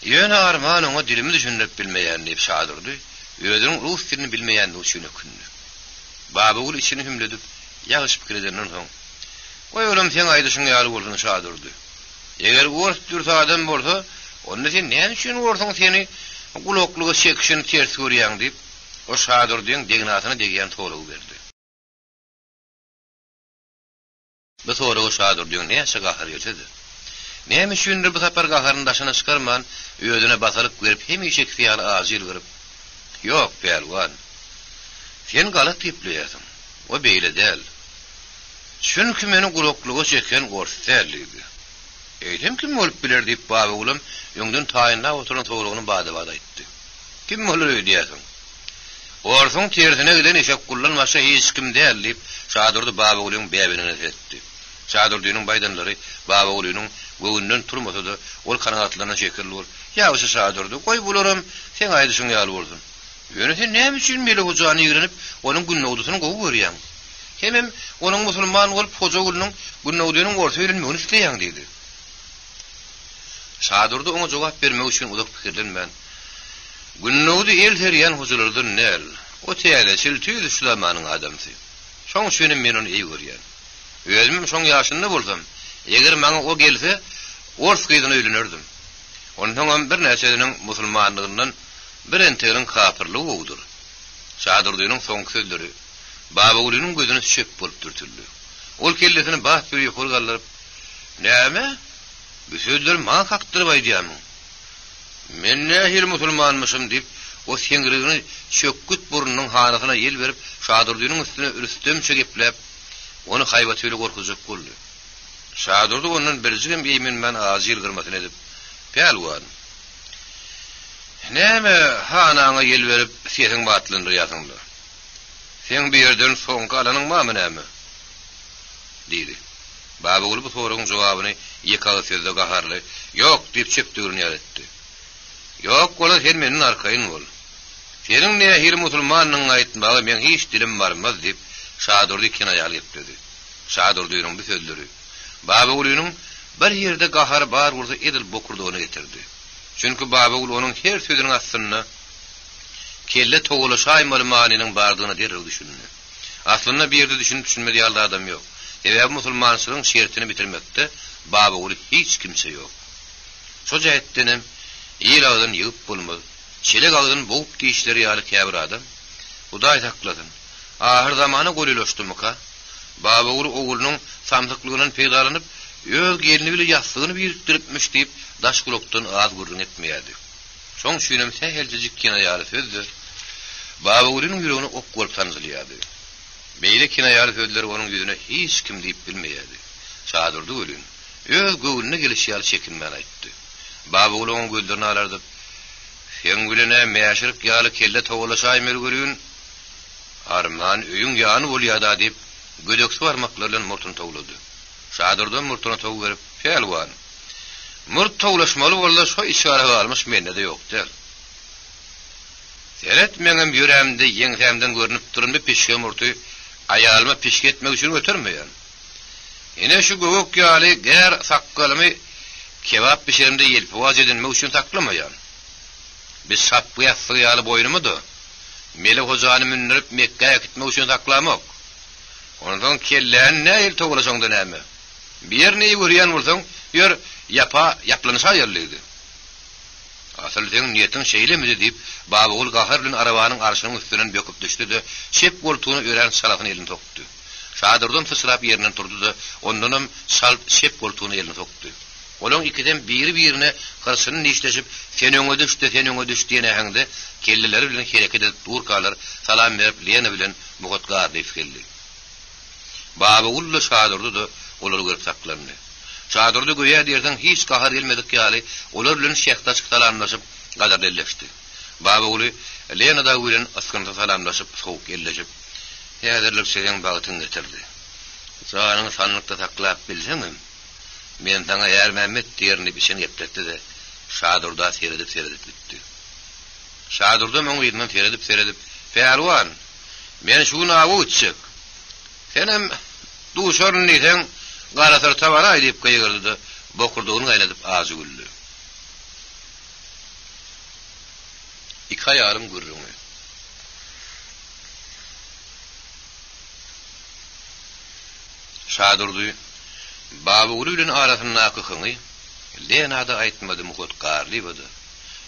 Ýöne arman oňa dilimi düşünip bilmeýän diýip şadyrdy. Özüniň rus dilini bilmeýän üçin ökündy. Baba ul içini hümledip ýagyş pikir edenden soň "Oý olam sen aýdyşyň ýaly boldyň" şadyrdy. Eger ors dürse adam bolsa, onda sen näme üçin orsaň seni guloklugy çekişini ters görýän diýip o şadyrdyň degnatyny degen toragy berdi. Bu toragy şadyrdyň näçe gahar ýetdi. Näme üçindir bu tapar gaharyny daşyna çykarman, özüne basaryp berip hemişe fiýal azyl gyryp "Ýok pelwan. Sen galat diýipleýärsiň. O beýle däl. Çünki meni guloklugy çeken gors däldi. Eýdem kim bolup biler diýip baba ulam ýöňden taýynda oturan toğrugyny bada-bada aýtdy. Kim bolar diýersiň? Orsuň tersine giden eşek kullanmaşa hiç kim däl diýip şadyrdy baba ulam bäbine etdi. Şadyrdynyň baýdanlary baba ulynyň göwünden turmasa da ol kanatlaryna çekilýär. Ýa-da şadyrdy, "Goý bularam, sen aýdyşyň ýaly boldun." Ýöne sen näme üçin mele hojany ýigrenip onuň günnäwdusyny gowy görýän? Hemem onuň musulman bolup hoja gulnyň günnäwdynyň orta ýerini isleýän diýdi. Şadyrdy oňa jogap bermek üçin uzak pikirlenmän. Günnäwdi el terýän hojalardan näl? O täze çiltüýdi Süleymanyň adamsy. Şoň üçin men onu iyi görýän. Özüm şoň ýaşynda bolsam, eger maňa o gelse, ors gyzyny öýlenirdim. Ondan bir näçediniň musulmanlygyndan bir enterin kafirligi bowdur. Şadyrdynyň soňky sözleri baba ulynyň gözüne şep bolup dürtüldi. Ol kellesini baht bir ýokary gallaryp, "Näme? Bu sözler maňa kakdyryp aýdýarmy? Men nähir musulmanmyşym" diýip o seňgirigini çökküt burnunyň hanasyna ýel berip, şadyrdynyň üstüne ürstemçe geplep, onu haýbatyly gorkujak boldy. Şadyrdy ondan birjigem beýmen men azyl gyrmasyny edip, "Pelwan, näme hanaňa ýel berip sesiň batlandyryýasyňdy? Sen bir ýerden soňky alanyň mamy näme?" diýdi. Baba ul bu soragyň jogabyny ýekaly sözde gaharly, "Ýok" diýip çepdigini ýaretdi. "Ýok, ola sen meniň arkaýyn bol. Seniň nähir musulmanyň aýtmagy men hiç dilim barmaz" diýip şadyrdy kinaýaly etdi. Şadyrdynyň bu sözleri baba ulynyň bir ýerde gahar bar bolsa edil bokurdygyny getirdi. Çünki baba ul onuň her sözüniň aslynda kelle togulaşy malumanynyň bardygyny derrew düşündi. Aslynda bir ýerde düşünmedi ýalda adam ýok. Eger musulmançylygyň şertini bitirmekde baba ul hiç kimse ýok. Şo jähetdenem ýyl agdan ýyp bolmaz. Çelek agdan boğup diýişleri ýaly käbir adam. Hudaý takladyn. Ahir zamana goýulaşdymyka? Baba ul oğlunyň samsyklygynyň peýdalanyp, öz gelini bile ýastygyny birikdiripmiş diýip daş gulokdan az gurrun etmeýärdi. Şoň şünem säheljejik kinaýaly sözdür. Baba ulynyň ýüregine ok bolup tanzylýardy. Beýle kinaýaly sözleri onuň ýüzüne hiç kim diýip bilmeýärdi. Şadyrdy ölün. Öz göwüne gelişýär çekinmän aýtdy. Baba ul onuň gözlerini alardy. "Sen bilene meşrik ýaly kelle togulaşy mergürün. Arman öýüň ýany bolýarda" diýip gödöksü barmaklar bilen murtuny togulady. Şadyrdan murtuny togup berip, "Pelwan, murt toglaşmaly bolsa şo işara galmyş mende de ýokdur. Seret meňem ýüregimde ýeňsemden görünip durýan pişke murty aýalyma pişke etmek üçin götürmeýän. Ene şu gowuk ýaly ger sakkalymy kebap pişirimde ýelpewaz edinmek üçin saklamaýan. Biz sapy ýasy ýaly boýnumydy. Mele hojany mündirip Mekke'ye gitmek üçin saklamak. Ondan kellen näil togulaşaňda näme? Bir neyi görýän bolsaň, ýör ýaplanyşa ýerlidi. Asal sen niýetiň şeýlemidi diýip baba ul gahar bilen arabanyň arşynyň üstünden böküp düşdi de şep goltugyny ören salagyny elini tokdy. Şadyrdan fısırap ýerinden turdy da ondanam şep goltugyny elini tokdy. Olaň ikiden biri-birine garşyny nişleşip sen öňe düşdi, sen öňe düşdi diýene häňde kelleleri bilen hereket edip durkalar salam berip Lena bilen mugatgar diýip geldi. Baba ul şadyrdy da olar görüp saklandy. Şadyrdy goýa derden hiç gahar gelmedik ýaly, olar bilen şeýhta çykdalanlaşyp gadarleşdi. Baba uly Lena da bilen askanda salamlaşyp soğuk elleşip, Häzirlik seň bagtyň getirdi. Zanyny sanlykda taklap bilseňim, men taňa ýer Mehmet diýerini bir şey gepletdi-de, Şadurda seredip gitti. Şadurda meň ýerden seredip, "Perwan, men şunu awy uçjak. Senem duşaryn diýsen, garatar tabara diýip gaýgyrdy, bokurdugyny gaýnadyp azy güldü. İki ayarım gürrüňi. Şadurdy Baba ulu bilen arasynda akykyny, Lenada aýtmady muhut garly body.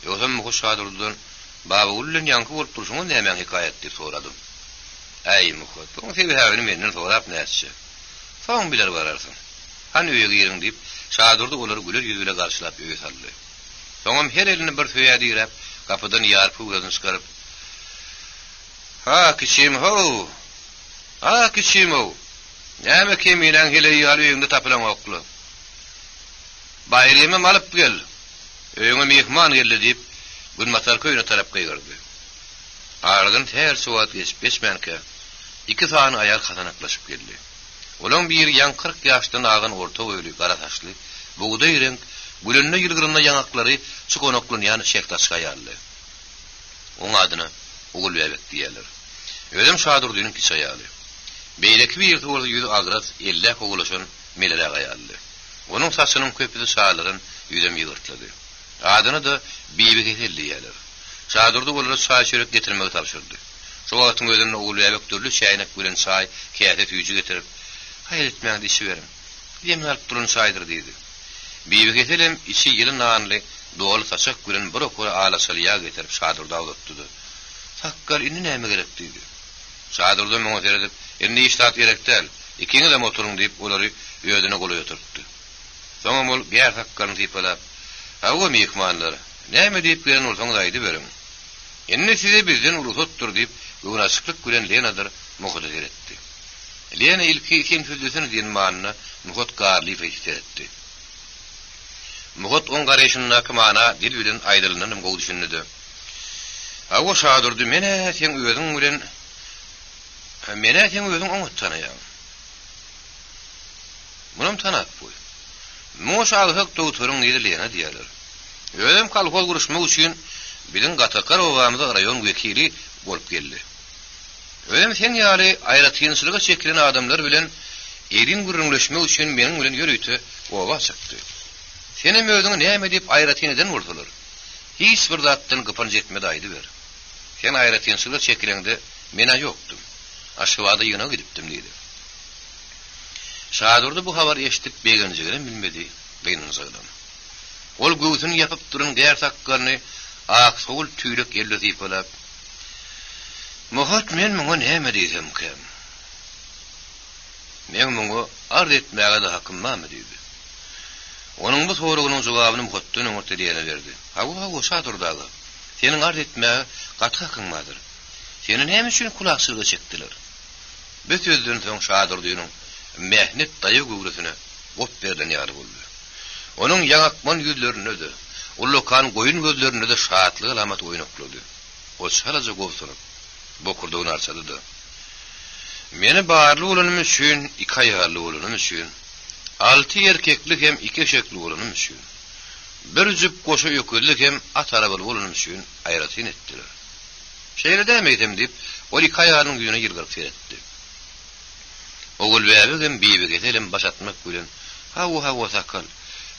Ýögem muhut Şadurdydan Baba ulu bilen ýanky bolup durşuňy näme hikayet diýip soradım. Äy muhut, bu sebäbini menden sorap näçe? Soň biler bararsın. Hani öýe girin diýip Şadurdy olary güler ýüzüne garşylap öýe saldy. Soňam her elini bir söýä diýip kapydan ýarpy gözüni çykaryp, "Ha kiçim ho. Ha kiçim ho. Näme kemilen hele ýalyňda tapylan okly. Bayramy alyp gel. Öýüňe mehman geldi" diýip Günmatar köýüne tarap gaýgyrdy. Aradan her suwat geçmänke iki sany aýal hasanaklaşyp geldi. Olaň bir ýan 40 ýaşdan agan orta boýly, gara saçly, buğday renk, gülünne ýyrgyrynda ýanaklary çykonoklanýan şekdaşga ýaly. Oň adyna Ugul Bebek diýerler. Özüm Şadurdynyň kiçi ýaly. Beýleki bir ýurtda ýüzi agrat, ellek ogulaşan melere gaýaly. Onuň saçynyň köpüsi şaýlaryn ýüzem ýygyrtlady. Adyny da Bibi Ketel diýerler. Şadurdy bolary çaý çörek getirmegi tapşyrdy. Şu wagtyň özünde Ugul Bebek türlü şäýnek bilen çaý, käse tüýjü getirip, "Haýır etmäňdi işi berim. Diýem alyp durun çaýdyr" diýdi. Bibi Ketelem içi ýyly nanly, dol saçak bilen bir okura alasalyğa getirip Şadurda awdatdy. "Takkar indi näme gerek?" diýdi. Şadurda meňe seredip, "Indi iştat gerekdäl. Ikiňi de motoruň" diýip olary ýödüne goly ýoturtdy. Soňam ol bir takkarny tiýip, "Hawa mehmanlar, näme diýip gelen bolsaňyz aýdy berim. Indi size bizden urusatdyr" diýip göwnäçlik bilen Lenadyr muhut eretdi. Lena ilki kim sözüsini diýen maňyna muhut garly feýletdi. Muhut on garaşynyna kymana dil bilen aýdylanynym gowy düşündi. "Hawa Şadurdy mene sen özüň bilen özüň oňat tanaýan. Munum tanap bu. Moş agyk doktoryň diýerler diýerler. Özüm kolhol guruşmak üçin bilen Gatakar owamyza raýon wekili bolup geldi. Özüm sen ýaly aýratynçylyga çekilen adamlar bilen erin gürrüňleşmek üçin meniň bilen ýörüýti owa çykdy. Senem özüňi näme diýip aýratynydan bolsalar, hiç bir zatdan gypyn jetmedi aýdy ber. Sen aýratynçylyga çekilende mena ýokdum. Aşywada ýyna gidipdim" diýdi. Şadurdy bu habar eşitip begenjigini bilmedi, beýnynsydan. Ol göwsüni ýapyp durun gär takkarny ak soğul tüýlük elde diýip bolap, "Muhat men muňa näme diýsem kem? Men muňa ard etmäge de hakym barmy?" diýdi. Onuň bu soragynyň jogabyny muhatdan öňe diýene berdi. "Hawa Şadurdagy, seniň ard etmäge gaty hakyň bardyr. Seni näme üçin kulakçylyga çekdiler?" Bu sözden soň Şadurdynyň mehnet daýy göwresine bot berden ýary boldy. Onuň ýaňakman ýüzlerine de, ullukan goýun gözlerine de şatlyk alamat oýnaklady. O şalaja gowsurup, bokurdugyny arçady da. "Meni barly bolanym üçin, iki aýarly bolanym üçin, 6 erkeklik hem 2 eşekli bolanym üçin, bir jüp goşa ýöküldük hem at arabaly bolanym üçin aýratyn etdiler. Şeýle demeýdim" diýip, o iki aýarynyň ýüzüne ýyrgyryp seretdi. Ugul Bebek hem Bibi Ketelim başatmak bilen, "Hawa sakal.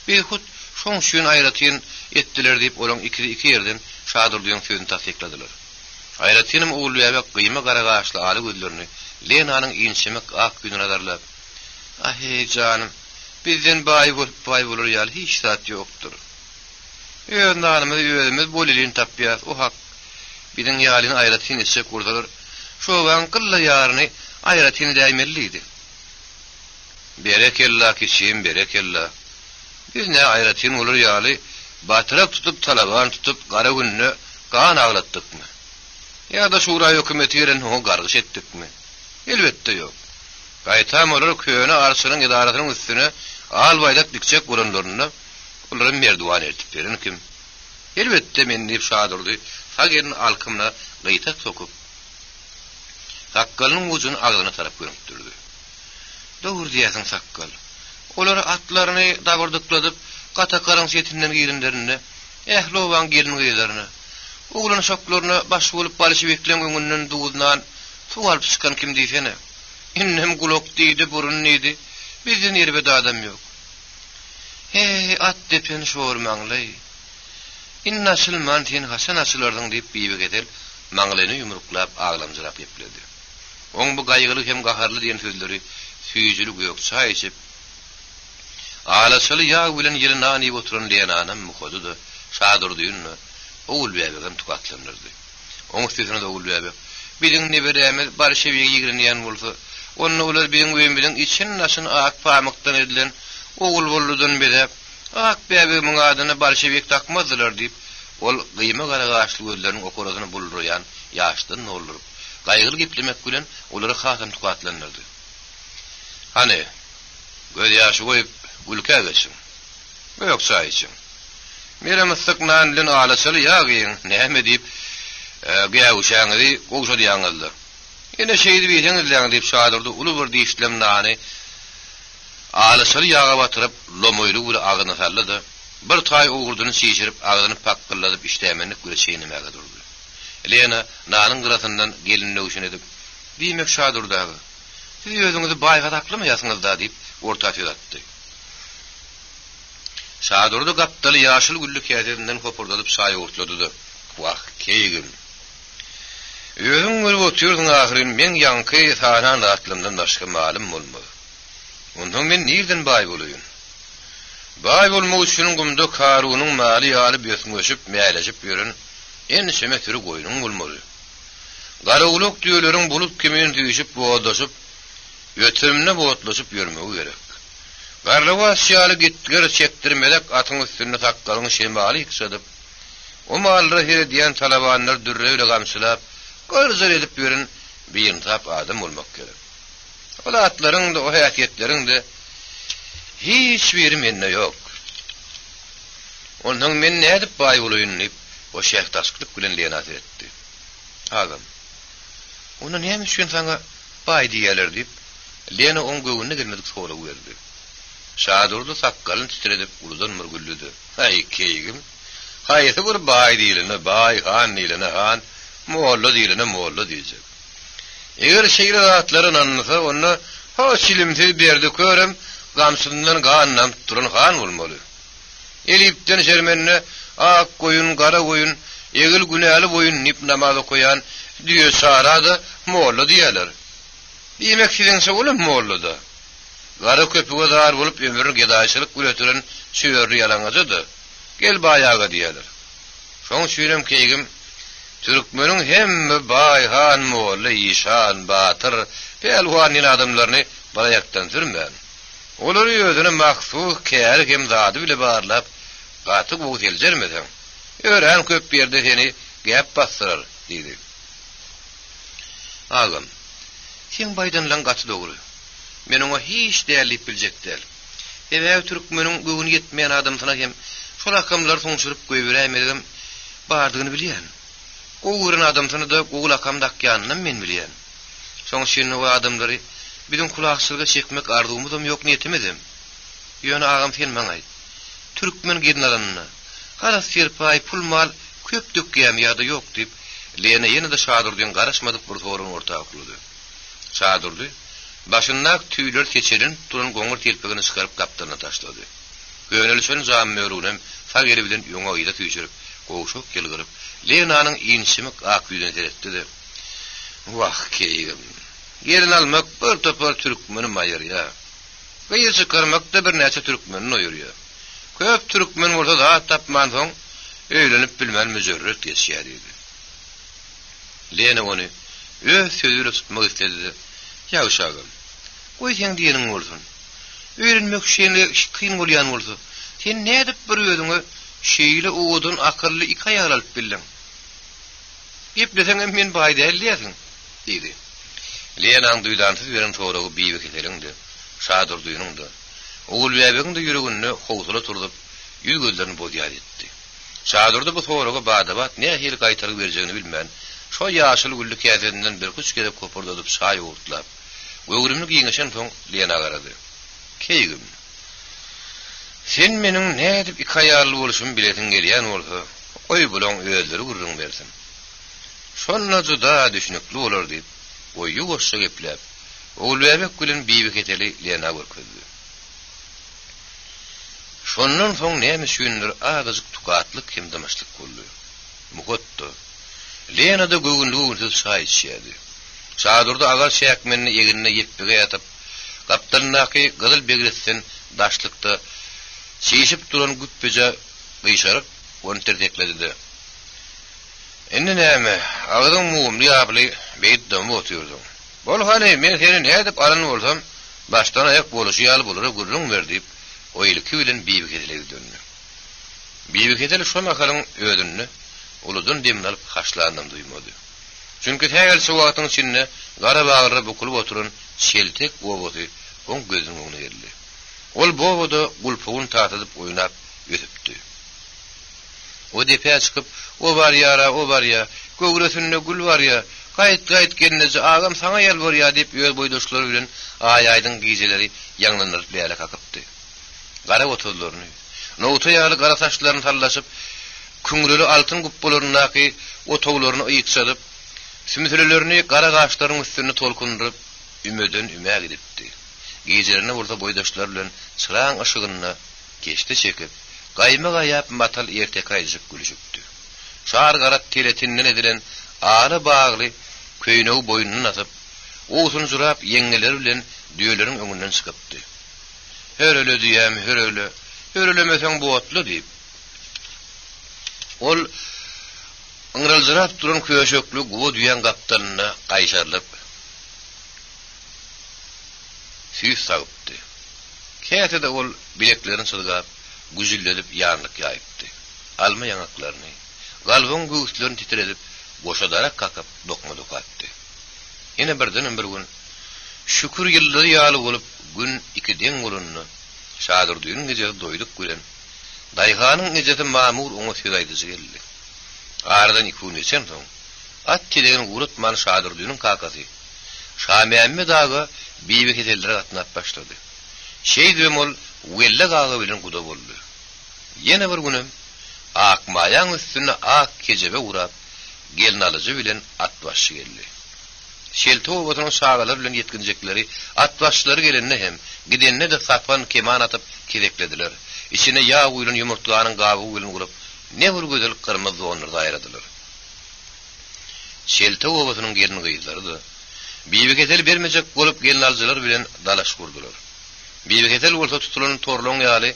Behut şoň üçin aýratyn etdiler" diýip olaň iki ýerden Şadurdyň sözüni tasdikladylar. Aýratynym Ugul Bebek gyýma garagaşly aly gözlerini Lenanyň ýynşemek ak ýüzüne darlap, "Ahy janym, bizden baý bolar ýaly hiç zat ýokdur. Özümüz bolelin tapýar, o hak. Biziň ýalyny aýratyn etsek urdalar, şowan kılla ýaryny aýratyn däýmeliydi. Berekella kiçim, berekella. Biz ne aýratyn bolar ýaly, batyrak tutup, talaban tutup, gara günni gan aglatdykmy? Ýa-da şura hökümeti ýeren ho gargyş etdikmi? Elbetde ýok. Gaýtam olar köýüne arşynyň idarasynyň üstüne albaýdak dikçek bolanlaryna olary merduwan etip beren kim? Elbetde men diýip Şadurdy hagerin alkymna gyýtak sokup, Sakkalın ucunu ağzına taraf görüntürdü. Doğru diyesin sakkal. Olar atlarını dagırdıkladıp, kata karansı etinden girinlerine, ehlovan gelin giylerine, oğlan şoklarına baş bulup balışı beklen önünden doğudan, su alıp çıkan kim diysene. İnnem kulak deydi, burun neydi, bizden yerbede adam yok. Hey, at depen şoğur manglay. İn nasıl mantin hasan asılardın deyip biybe gedel, manglayını yumruklap, ağlamcırap yepledi. On bu gaygılı hem gaharlı diyen sözleri, süyücülük yok, çay içip, ağlasalı yağ bilen yeri nani oturan diyen anam mukodu da, şadır duyunna, oğul bebegen tukatlanırdı. Onun üstüne de oğul bebek. Bizim neberemiz barışeviye giren olsa, onun oğullar bizim ömrünün için nasıl ak pamuktan edilen, oğul bolludan beri, ak bebeğimin adını barışevik takmazdılar deyip, ol kıyma kara ağaçlı gözlerinin okurasını bulduruyan, yaştan ne olur. Gaygılı giplemek gülen, onları hakan tukatlanırdı. Hani, göz yaşı koyup, gülke geçsin. Yoksa için. Miremizlik nanilin ağlasalı ya giyin, nehme deyip, gavuşağını deyip, koğuşa diyanıldı. Yine şeydi biyetiniz deyip şadırdı, ulu bir deyişlem nani, ağlasalı yağa batırıp, lomoylu gülü ağını salladı. Bir tay uğurdunu sişirip, ağını pakkılladıp, iştemenlik gülü çeynimeye durdu. Lena, nanın kırasından gelin növüşün edip, demek şadırdı ağı. Siz özünüzü baygat aklı mı yasınız da deyip, orta atıyor attı. Şadırdı kaptalı yaşıl güllü kâsetinden kopurdadıp sayı ortladı da. Vah, keygim. Özün gülü otuyordun ahirin, men yankı sanan rahatlığımdan başka malım olmadı. Ondan men nereden bay buluyun? Bay bulmak için kumda Karun'un mali alıp yösmöşüp, meyleşip yörün, en söme türü koyunun bulmalı. Garıuluk düğülerin bulup kimin tüyüşüp, boğdaşıp, yötümüne boğutlaşıp yörmeği gerek. Garlıva asyalı gittiler çektirmedek atın üstüne takkalın şemali yüksadıp, o malları herediyen talabanlar dürreyle gamsılap, gırzır edip yörün, bir intap adam olmak gerek. O da atların da, o hayatiyetlerin de, hiçbiri menne yok. Ondan men ne edip bay oluyun deyip, o şeyh taskılıp gülenliğe nazir etti. Ağam, ona neymiş gün sana bay diyeler deyip, Lena on göğününe gelmedik sonra verdi. Şadurdu sakkalın titredip uludan mırgüllüdü. Hay keygim, hayırı bir bay değiline, bay han değiline han, muollo değiline muollo diyecek. Eğer şehir rahatların anlasa, ona ha silimti berdi körüm, gamsından gağanlam turan han olmalı. Elipten şermenine, ak koyun, kara koyun, egil günahlı koyun nip namazı koyan, diyor sahada muollo diyorlar. Yemek sizinse olur muollo da. Garı köpüğe dar bulup ömürün gedaşılık gülötürün süyorlu yalanıcıdır. Gel bayağı diyorlar. Son süyrem keygim, Türkmen'in hem bayhan muollo, işan, batır, pelhuanin adımlarını balayaktan sürmeyen. Olur yüzünü maksuh, kârik hem zadı bile bağırlap, qatık buğut elcermeden. Öğren köp bir yerde seni gep bastırır, dedi. Ağam, sen baydanlan qatı doğru. Men ona hiç değerlip bilecek değil. Ev Türkmen'in göğünü yetmeyen adamsına hem şol akamlar soňşurup göýberemediğim bardygyny bilýän. Goýuran adamsyny da goýul akam dakýanyny men bilýän. Soň şeýle o adamlary bizim kulakçylyga çekmek ardymyzam ýok niýetimizem. Ýöne agam sen maňa aýt. Türkmen gelin adamyna garas serpay pul mal köp dökýän ýa-da ýok diýip Lena ýene de şadyrdyň garaşmadyk bir sorun ortaga kurdy. Şadyrdy başyndan tüýler keçirin turan goňur telpegini çykaryp kaptalyna taşlady. Gönülçün zammörünem fageri bilen ýoňa ýyda tüýçürip goşup gelgirip Lenanyň iňsimi ak ýüzüne teretdi de. Wah keýim. Gelin almak bir topar türkmeni maýar ýa. Beýle çykarmak da bir näçe türkmeni oýur ýa. Köp türkmen bolsa da tapman soň öýlenip bilmän müjerret geçýär idi. Lena ony öz sözüle tutmak istedi. Ya uşağım, koy sen diyenin olsun. Öğrenmek şeyle kıyın bolyan olsun. Sen ne edip bir özüňe şeyle oğudun akıllı iki ayar alıp bilin. Yeplesen men bayda elliyesin, dedi. Lenaň duydansız veren sorağı biýe keselindi. Şadur duyunundu. Oğul bebeğin de yüreğinde howsula turdup, yüz gözlerini bodýar etdi. Şadurda bu sorağı badabat ne hil gaýtaryp berjegini bilmän, Şo ýaşyl güllük ýazenden bir kuç gelip kopurdadyp şaý urtlap, göwrümni giňişen soň Lena garady. Keýgim. Sen meniň näde bir haýarly boluşum biletin gelýän bolsa, oý bilen özleri gurrun bersin. Şonna juda düşünükli bolar diýip, oýu goşsa gepläp, Oğulbek bilen bibi keteli Lena görkezdi. Şondan soň näme düşünür agazyk tukatlyk hem damaşlyk boldy. Mugotto. Lena da göwünlüğünsiz şaý içýärdi. Şadurda agar şäkmenini ýeginine ýetpege ýatyp, gapdannaky gyzyl begretsen daşlykda çeýişip duran güppeje gyşaryp onu terdekledi. Indi näme? Agdyň muğumly ýaply beýtdem oturdy. Bol hany men seni nädip alan bolsam, başdan ayak boluşy ýaly bolar gurrun berdiip, o ilki bilen bibi keteli döndü. Bibi keteli şo makalyň ödünni uludun demini alyp haşlandym duýmady. Çünki tägel şu wagtyň içinde gara bagyrda bukulup oturan şeltek boboty oň gözüň öňüne geldi. Ol boboda gulpugyny tatyp oýnap ötüpdi. O depe çykyp, o bar ýa, göwresinde gul bar ýa, gaýt gelnesi agam saňa ýel bar ýa diýip öýe boýdoşlary bilen aýaýdyň gijeleri ýaňlanyp beýle kakapdy. Gara oturlaryny, noğuta ýaly gara saçlaryny tallaşyp, küňreli altyn guppalarynaky otoglaryny ýytsadyp, sümsülelerini gara gaçlaryň üstüne tolkundyryp, ümeden üme gidipdi. Gejelerini urda boýdoşlar bilen çyraň ışygyna geçti çekip, gaýma gaýap matal ertek aýjyk gülüşipdi. Şar garat teletinden edilen ağrı bağlı köýnegi boýnuny atyp, oğusun jurap ýeňeler bilen düýeleriň öňünden çykypdy. Hörele diýem, hörelemesen botly diýip. Ol ıňralжырап duran köşekli gowy düýen gapdanyna gaýşarlyp süýs sagypdy. Kätede ol bileklerini çylgap, güzülledip ýanlyk ýaýypdy. Alma ýanaklaryny, galwyn göwüslerini titredip, boşadarak kakap dokma dokatdy. Ýene birden bir gün şükür ýyllary ýaly bolup gün 2den bolunny şadyrdyň gejesi doýduk gören. Daýhanyň gejesi mamur oňa süýdýdi geldi. Aradan 2 gün geçen soň at tilegen gurutman şadyrdyň kakasy Şamemme daga bibi ketelleri atnap başlady. Şeýdem ol welle gaga bilen guda boldy. Ýene bir günem ak maýaň üstüne ak kejebe urap gelin alıcı bilen at başy geldi. Şelto obatynyň şagalar bilen ýetginjekleri at başlary gelenne hem gidenne de sapan keman atyp kereklediler. İçine yağ uýulan ýumurtganyň gaby bilen urup ne bir gözel kırmızy onurda aýradylar. Şelto obatynyň gelini gyýdylary. Bibi ketel bermejek bolup gelin alıjylar bilen dalaş kurdular. Bibi ketel bolsa tutulan torloň ýaly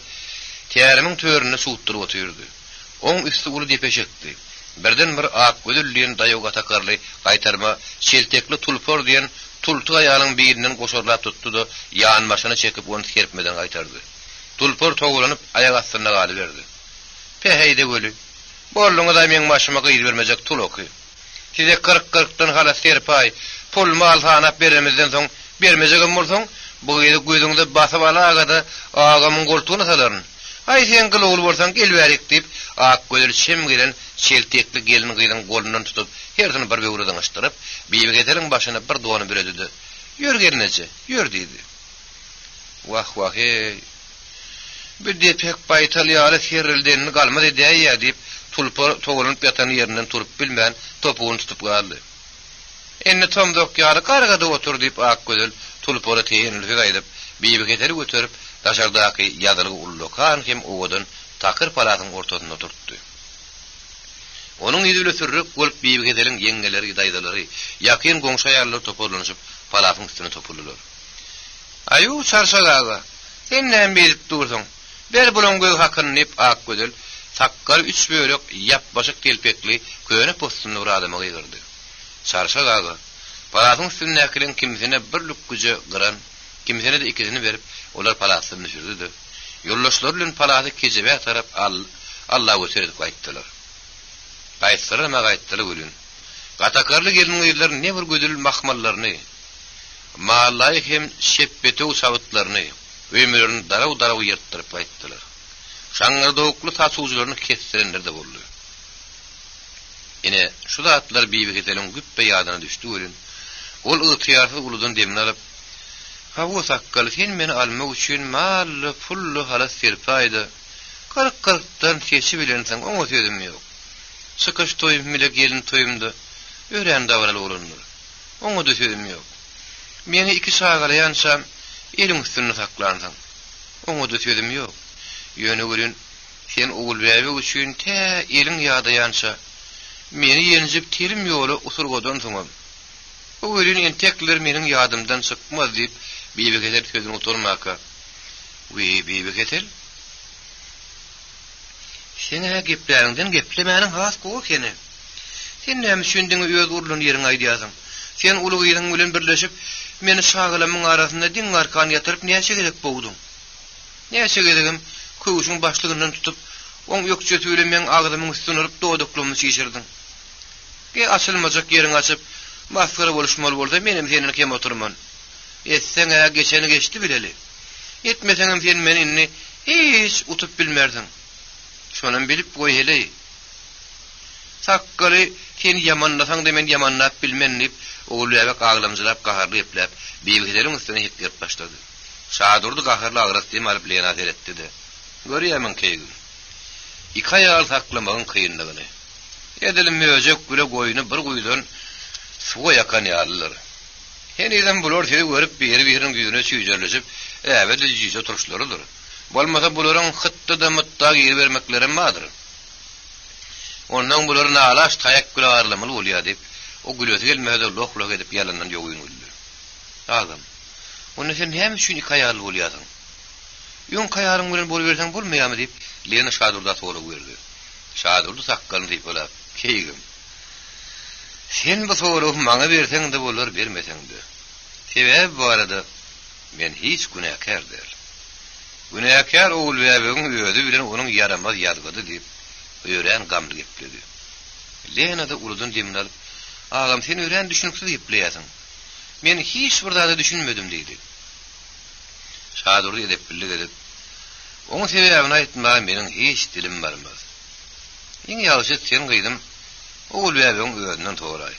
tärimin törüne suwutdyryp oturdy. Oň üstü uly depeşekdi. Birden bir ak gödülliğin dayoga takarlı qaytarma şeltekli tulpor diyen tultu ayağının birinden koşorlap tuttu da yağın başına çekip onu kerpmeden qaytardı. Tulpor toğulanıp ayak astırına galıverdi. Peheyde gölü. Borluğuna da men başıma gıyır vermeyecek tul oku. Size 40-40'dan hala serpay, pul mal tanap veremizden son vermeyeceğim bolson, bu gözüňde basıp alagada ağamın koltuğuna saların. Ay sen kılı ol bolsan gel berik deyip, ak gödül şem giren şeltekli gelin gıydan golundan tutup, hersini bir böwreden açtırıp, bibi ketelin başına bir doğanı beredi. Yör gelinece, yör deydi. Vah vah hey. Bir de pek baytal ýaly serrildenini galmady diýýär diýip, tulpor toğulunyp ýatan ýerinden turup bilmän topugyny tutup galdy. Enne tomdok ýaly gargada otur diýip ak gödül tulpora teýenilip gaýdyp, bibi keteli götürüp, daşardaky ýazyly ullukan hem owadan takır palatyň ortasyna oturtdy. Onuň ýüzüne sürrük bolup bibi ketelin ýeňeleri daýdalary, ýakyn goňşa ýarlar toparlanyp palatyň üstüne topurdylar. Aýu çarşagaga, sen näme bilip durdyň? Ber bulan göz hakyny nip ak gödül, takkar 3 börek ýap-başyk telpekli köne postuny uradama gyýrdy. Çarşagaga, palatyň üstüne äkilen kimsine bir lükgüje gyran, kimsine de ikisini berip, olar palatyny düşürdi. Ýollaşlar bilen palaty kejebe tarap Allah götürip gaýtdylar. Gaýtdylar gülün. Gatakarly gelin ýerler ne bir gödül mahmallaryny, mallaý hem şeppete usawutlaryny, öýmelerini daraw ýertdirip gaýtdylar. Şaňardokly taçuwjylaryny kestirenler de boldy. Ine şu zatlar biýigitelin güppe ýadyna düşdi ölün. Ol ýytyýarsy uludan demini alyp, "Ha bu sakkal sen meni almak üçin mal pullu halas serpaýdy. Kırk-kırkdan seçi bilensen oňa sözüm ýok. Sıkış toýum bile gelin toýumda ören dawral bolunur. Oňa da sözüm ýok. Meni iki sagalaýansam eliň üstünde saklansaň oňa da sözüm ýok. Ýöne görün sen ogul bäbi üçin te eliň ýadaýansa meni ýenjip terim ýoly usurgodan soňam. O görün entekler meniň ýadymdan çykmaz diýip biýbeketer sözüni uturmaka. Biýbeketer Sene geplerinden geplemäniň has gowy kene. Sen näme düşündiň öz urlun ýeriň aýdýasyň. Sen uly ýeriň bilen birleşip meni şagylamyň arasynda diň arkan ýatyryp näçe gerek bolduň. Näçe geregim köwüşiň başlygyndan tutup oň ýokçety bilen men agdymyň üstüne urup dowduklumy şişirdiň. Açylmajak ýeriň açyp maskara boluşmaly bolsa menim seni kem oturman. Etseň geçeni geçdi bileli. Etmeseňem sen meni hiç utup bilmerdiň. Şonan bilip goý hele. Sakkaly sen ýamanlasaň da men ýamannap bilmenip, ogulýaby aglamjylap gaharly eplep, biýigileriň üstüne hitgep başlady. Şadurdy gaharly agrasy malyp lena teretdi de. Görýärmiň keýgim. İki aýal saklamagyň kynlygyny. Edelim möjek güle goýuny bir goýdan suwa ýakan ýalylar. Heniden bular seni görüp biri-biriniň ýüzüne süýjerleşip, äbedi ýyja turuşlarydyr. Bolmasa bularyň hytda da mutda ýer bermekleri madyr. Ondan bular nalaş taýak güle arlamaly bolýar diýip, o gületi gelmede loh edip ýalandan ýogyny öldü. Agam. Onu sen hem üçin iki aýal bolýasyň. Ýön kaýaryň bilen bol berseň bolmaýarmy diýip, Lena Şadurda sorup berdi. Şadurda sakkalyny diýip bolap, "Keýgim. Sen bu sorugy maňa berseň de bolar, bermeseň de. Sebäbi bu arada men hiç günäkär der. Günäkär ogul bäbiň öýüdi bilen onuň yaramaz ýadgady diýip, öýren gamly gepledi. Lena da uludan demini alyp, "Agam sen öýren düşünüksiz gepleýärsiň. Men hiç bir zada düşünmedim" diýdi. Şadur edip bildi edip, "Oň sebäbini aýtmagy meniň hiç dilim barmaz. Iň ýalşy sen gyýdym, ogul bäbiň öýünden toğray.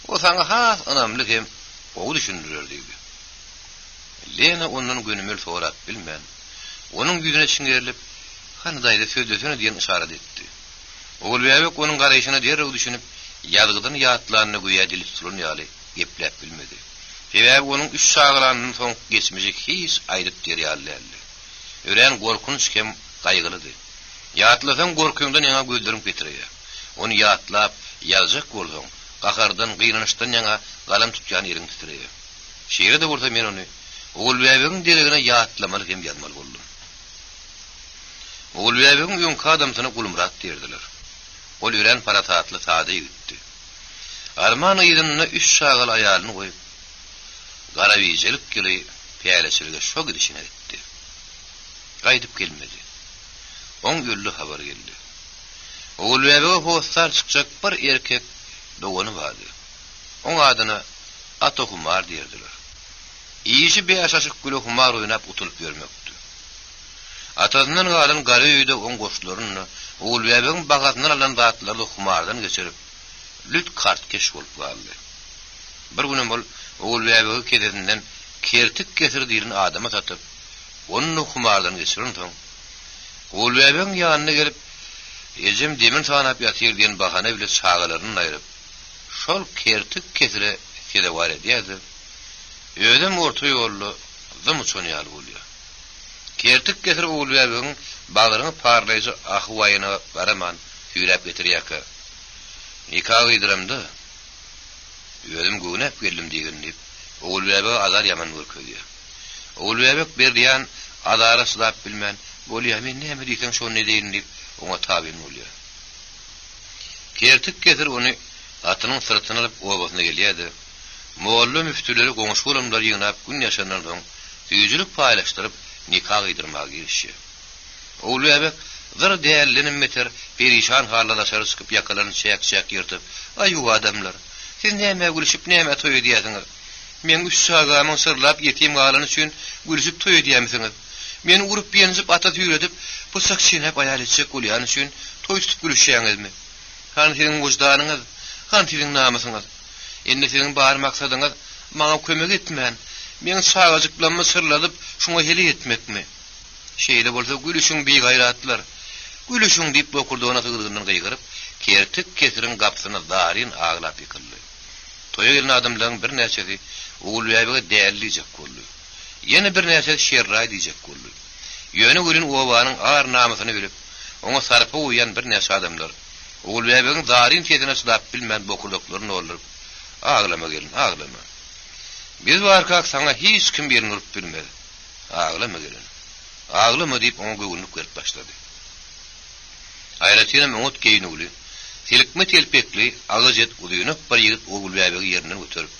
O saňa has anamlyk hem oňy düşündirer" diýdi. Lena ondan gönümel sorap bilmän. Onuň ýüzüne çiňerilip, "Hanydaýda söýdesene" diýen işaret etdi. Ogul bäbi onuň garaýşyna derrew düşünip, ýadgydan ýatlaryny goýa dilip turun ýaly geplep bilmedi. Sebäbi onuň üç şaglanyň soň geçmişi hiç aýdyp derýärlerdi. Ören gorkunç hem gaýgylydy. Ýatlasaň gorkuňdan ýa gözlerim getirýär. Onu ýatlap, ýaljak bolsaň, gahardan gynanyşdan ýa galam tutýan ýeriň titrýär. Şeýle de bolsa men onu ogul bäbiň deregine ýatlamaly hem ýazmaly boldum. Ogul bäbiň ýön kadamsyna gulumrat derdiler. Ol ören paratatly sady ýitdi. Arman ýygynyna üç şagal aýalyny goýup, gara wijelik kili piýaleçiligi şo gidişine etdi. Gaýdyp gelmedi. Oň ýolly habar geldi. Ogul bäbiňe howsar çykjak bir erkek dogany bardy. Oň adyna Atohumar diýerdiler. İýişi beýaşaşyk güle humar oýnap utulup ýörmekdi. Atazyndan galan gary öýde oň goşlaryny ogul bäbiň bagatynyň alan zatlary humardan geçirip lüt kartkeş bolup galdy. Bir günem bol ogul bäbiň kederinden kertik getir diýen adama satyp onu humardan geçirin soň ogul bäbiň ýanyna gelip ejem demin sanap ýatyr diýen bahane bilen şagalaryny aýryp şol kertik ketire kede var edýärdi. Öýdem orta ýolly zym üçin ýaly bolýar. Kertik getir ogul bäbiň baglaryny parlaýjy ahwaýyna baraman ýürep getirýäke. Nikah ýdyrymdy. Öýdem günäp geldim diýenip ogul bäbi azar ýaman görkezýär. Ogul bäbi berdiýän azara sylap bilmän bolýar, men näme diýsem şonu ne diýin diýip oňa tabyn bolýar. Kertik getir onu atynyň sırtyny alyp obasyna gelýärdi. Molla müftüleri goňşgulamlar ýygnap gün ýaşanan soň tüýjülük paýlaşdyryp nikah ýdyrmagy girişdi. Ogul bäbi zır däýerlenen meter perişan halda daşary çykyp ýakalaryny çäk-çäk ýyrtyp, "Aý bu adamlar, siz näme gülüşip näme toý diýäsiňiz? Men üç şagamyň sırlap ýetim galan üçin gülüşip toý diýämisiňiz? Men urup ýenjip ata tüýredip, bu sakçyny hep aýal etjek bolýan üçin toý tutup gülüşýäňizmi? Han sizin vicdanınız, han sizin namusyňyz. Indi sizin bar maksadyňyz maňa kömek etmän. Men sagajyklanma sırladyp şoňa heli etmekmi? Şeýle bolsa gülüşüň bir gayratlar. Gülüşüň diýip bokurdygyna sygdyryndan gaýgyryp, kertik kesirin gapsyna darin aglap ýykyldy. Toýa gelen adamlaryň bir näçesi Oğul Bäbege däldijek boldy. Ýene bir näçe şerraý diýjek boldy. Ýöne gülün obanyň ağır namusyny bilip, oňa sarpy uýan bir näçe adamlar Oğul Bäbegiň darin kedine çydap bilmän bokurdyklaryn oldurup, aglama gelin, aglama. Biz barkak sana hiç kim birini urup bilmedi. Aglama gelin. Aglama diýip oňa göwünlik berip başlady. Aýratyna Mahmud Keýnuli, silikme telpekli, agyjet udynyp bir ýigit Oğul Bäbegi ýerinden götürüp,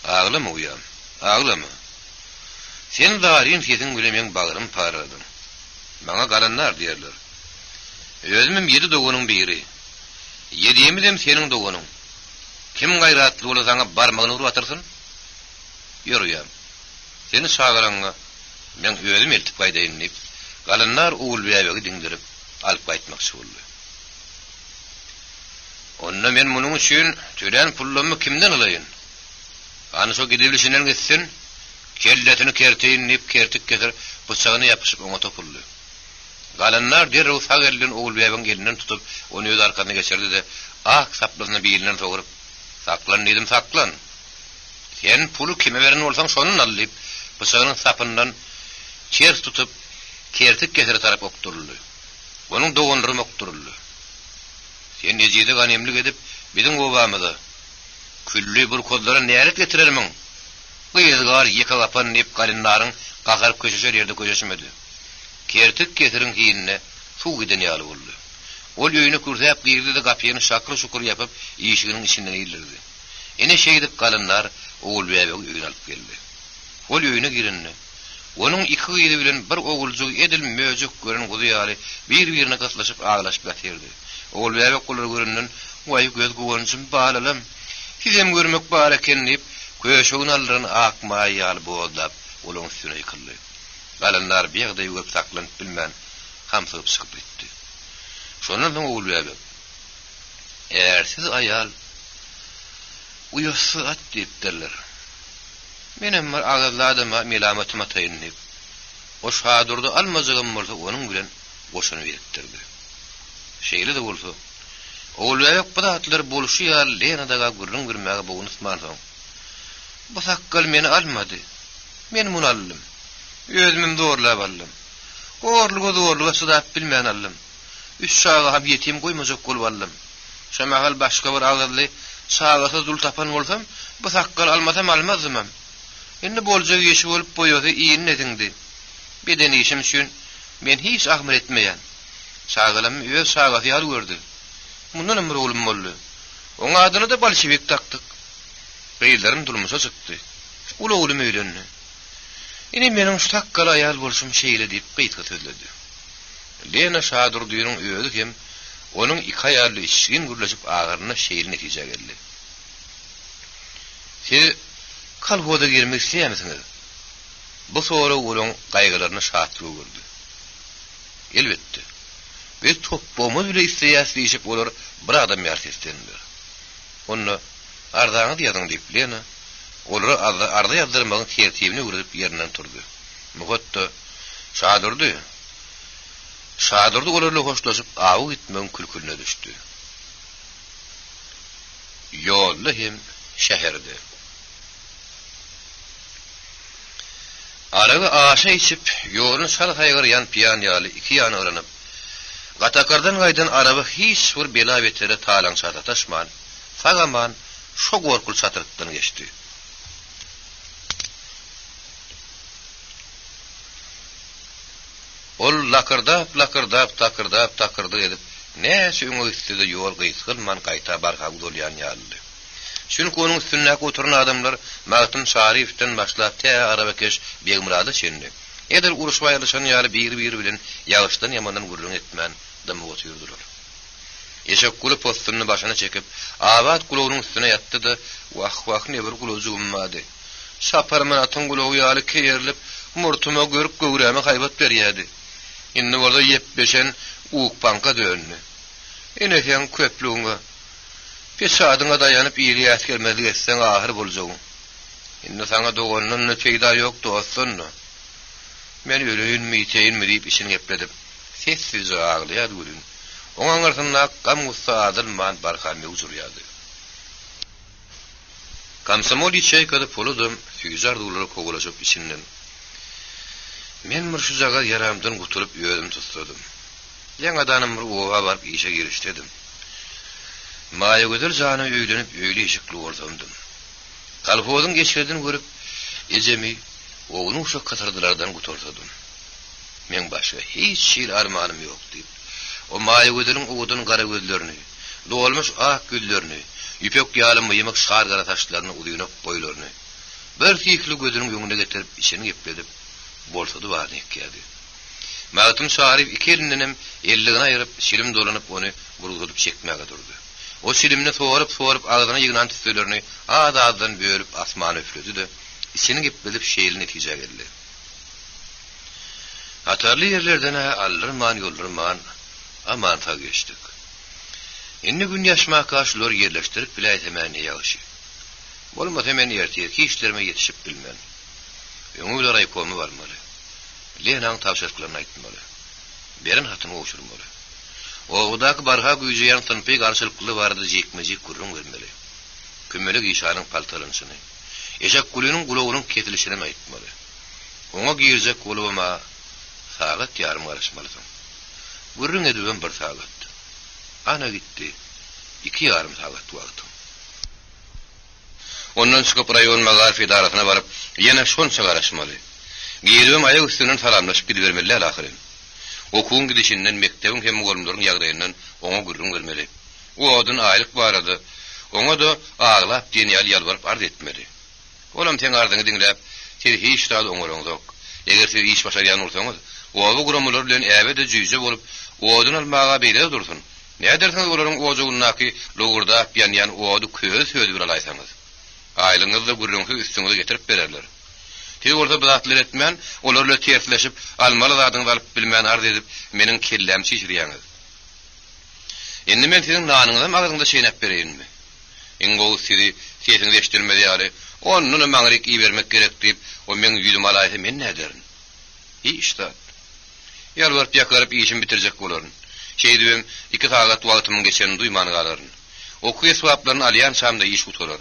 aglama uýan, aglama. Sen darin sesin gülemeň bagyryň paraladyn. Maňa galanlar diýerler. Özümim 7 dogonyň biri. 7-ýemidem seniň dogonyň. Kim gaýratly bola saňa barmagyny urup atyrsyn? Ýörýär. Seni sagaraňa men özüm eltip gaýdaýyn diýip, galanlar Oğul Bäbegi diňdirip alyp gaýtmakçy boldy. Onda men munuň üçin tölen pullamy kimden alaýyn? Ana şo gidebilişinden geçsin, kelletini kerteyin nip kertik getir, bıçağını yapışıp ona topuldu. Galanlar derrew sagelden Oğul Bäbegiň elinden tutup, onu öz arkasyna geçirdi de, ak saplasyna biýilinden sogurup, saklan dedim, saklan. Sen pulu kime beren bolsaň şonuň al diýip, bıçağının sapyndan çers tutup, kertik getir tarap okturuldy. Onuň dogondurum okturuldy. Sen nejide ganemlik edip, biziň obamyda külli bir kozlara näret getirermiň? Gyýyzgar ýeka gapan nip galinlaryň gagar köşeşer ýerde köşeşmedi. Kertik getirin hiýinne suw giden ýaly boldy. Ol ýöýüne kursäp girdi de gapyny şakry şukur ýapyp ýeşiginiň içinden ýyldy. Ene şeýdip galanlar Oğul Bäbegi öýüne alyp geldi. Ol ýöýüne girinne. Onuň iki gyýdy bilen bir oguljuk edil möjük gören gudy ýaly bir-birine gatlaşyp aglaşyp ýatyrdy. Oğul Bäbegi gular göründen "Waý göz gowunçym balalam. Sizem görmek bar eken" diýip köşegin aldyryny akmaý ýaly boğdap olaň üstüne ýykyldy. Galanlar beýgde ýöp saklanyp bilmän hamsyp çykyp gitdi. Şondan soň Oğul Bäbegi "Ersiz aýal uýasy at" diýip derler. Menem mar agazladyma melamatyma taýynlyp, o şadurdy almazygym bolsa onuň bilen boşanyp ýetdirdi. Şeýle de bolsa, Oğul Bäbegi bu atlar boluşy ýaly Lenadaga gürrüň girmäge bogun ysmardyň. Bu sakkal meni almady. Men muny aldym. Özümim doğrulap aldım. Gorluga sydap bilmän aldım. Üç şaga hab ýetim goýmajak bolup aldım. Şamagal başga bir agyrly şagasa dul tapan bolsam, bu sakkal almasam almazmam. Indi boljak ýeşi bolup boýady iýin edindi. Beden işim üçin men hiç ahmir etmeýän. Şagalam öz şagasy ýaly gördü. Mundan ömür oğlum boldy. Oňa adyny da Bolşewik takdyk. Beýlerin durmuşa çykdy. Ula oğlum öýlendi. Ine meniň şu takkal aýal bolşum şeýle diýip gyýtga sözledi. Lena şadur diýeniň öýüdi hem onuň iki aýarly işgin gürleşip agyryna şeýle netije geldi. Siz kalboda girmek isleýärmisiniz? Bu soňra onuň gaýgylaryny şatry gördü. Elbetde. Biz topbomuz bile isleýäs diýip bolar bir adam ýarsystendir. Onu ardaňy diýýäň diýip Lena olara arda ýazdyrmagyň tertibini görüp ýerinden turdy. Muhatda şadurdy. Şadurdy olarla hoşlaşyp awy gitmeň külkülüne düşdi. Ýolda hem şäherde. Araga aşa içip ýoluny şal haýgyryan piýan ýaly iki ýany ýaranyp gatakardan gaýdan araba hiç bir bela betere talan çatataşman, sagaman şo gorkul çatyrykdan geçdi. Ol lakırdap takırdı edip näçe öňe üstüde ýol gyýsgylman gaýta barhag dolýan ýaly. Çünki onuň üstüne oturan adamlar Magtym Şarifden başlap te arabakeş Begmurady çenli. Eder uruşma ýalyşan ýaly bir bilen ýaşdan ýamandan gurrun etmän damy oturýardylar. Eşek kulu postuny başyna çekip, awat kulunyň üstüne ýatdy da wah ne bir kulu jugmady. Şaparman atyň kulugy ýaly keýerlip, murtuma görüp göwräme haýbat berýärdi. Indi orada ýep beşen uwuk banka döndü. Enesen köplüğüňe peşadyňa daýanyp ýerýät gelmezlik etseň ahyr boljagyň. Indi saňa dogondan ne peýda ýok dostun. Men öleýin mi diýip işini gepledim. Sessiz ağlaýar gülün. Oňa garşynda gam gussa man barhamy uzurýardy. Komsomol ýeşeýkady poludum, füýjar dulary kogulaşyp içinden. Men şu jaga yaramdan guturup ýödüm tutdum. Ýa-da bir owa baryp işe girişdim. Maýa göder jany öýlenip öýle ýeşikli ortamdym. Kalfozyň geçirdiň görüp ejemi oğunu uşak katardılardan gutortadım. Men başga hiç şiir armanım ýok diýip. O maýa göderiň oğudun gara gözlerini, dolmuş ak güllerini, ýüpek ýalym ýymak şar gara taşlaryny ulynyp boýlaryny bir kikli göderiň ýöňüne getirip işini gepledip bolsady barny ekýärdi. Magtym şaryp iki elinden elligine aýryp şilim dolanyp ony burgudyp çekmäge durdy. O şilimni soğurup ağzına ýygnan tüslerini adadan bölüp asmana üfledi. İçini gepledip şeýil netije geldi. Atarly ýerlerden allyrman ýollyrman aman ta geçdik. Indi gün ýaşma kaşlar ýerleşdirip biläýt hemen ýaşy. Bolmasa hemen erteki işlerime ýetişip bilmän. Öňümde raýkomy barmaly. Lenaň tawşaklaryny aýtmaly. Berin hatyny oşurmaly. Oğudaky barha güýjeýän tynpy garşylykly bardy jekmejik gurrun bermeli. Kümelik işanyň paltarynyny eşek gulüniň gulawynyň ketilişini aýtmaly. Oňa giýjek gulawyma sagat ýarym garaşmalysyň. Gurrun edýän bir sagat. Ana gitdi. 2,5 sagat wagtym. Ondan çykyp raýon magarif idarasyna baryp ýene şonça garaşmaly. Giýelim aýak üstünden salamlaşyp gidibermeli ahyryn. Okuň gidişinden mektebiň hem golumlaryň ýagdaýyndan oňa gurrun bermeli. O odun aýlyk barady. Oňa da aglap diýýär ýalbaryp ard etmeli. Olam teň ardyňy diňläp, "Siz hiç da oňoraňyzok. Eger siz iş başarýan bolsaňyz, owa gurumlar bilen äbede jüýje bolup, odun almaga beýle dursun. Nädersiňiz olaryň ojugynaky logurda ýan odu köz söýdüp alaýsaňyz. Aýlyňyzda gurrunky üstüňize getirip bererler. Tez orta bidatlar etmän, olarla tersleşip, almaly zadyňyzy alyp bilmän arz edip, meniň kellem şişirýäňiz. Endi men siziň nanyňyzy magdyňda şeýnep bereýinmi? Ingo sizi sesiňizi eşitdirmedi ýaly. Onuny maňryk iýermek gerek diýip, o men ýüzüm alaýsa men näderin? Iştat. Ýalbaryp ýakaryp işimi bitirjek bolaryn. Şeýdibim 2 sagat wagtymyň geçenini duýmany galaryn. Okuýa sowaplaryny alýan şamda iş gutorar.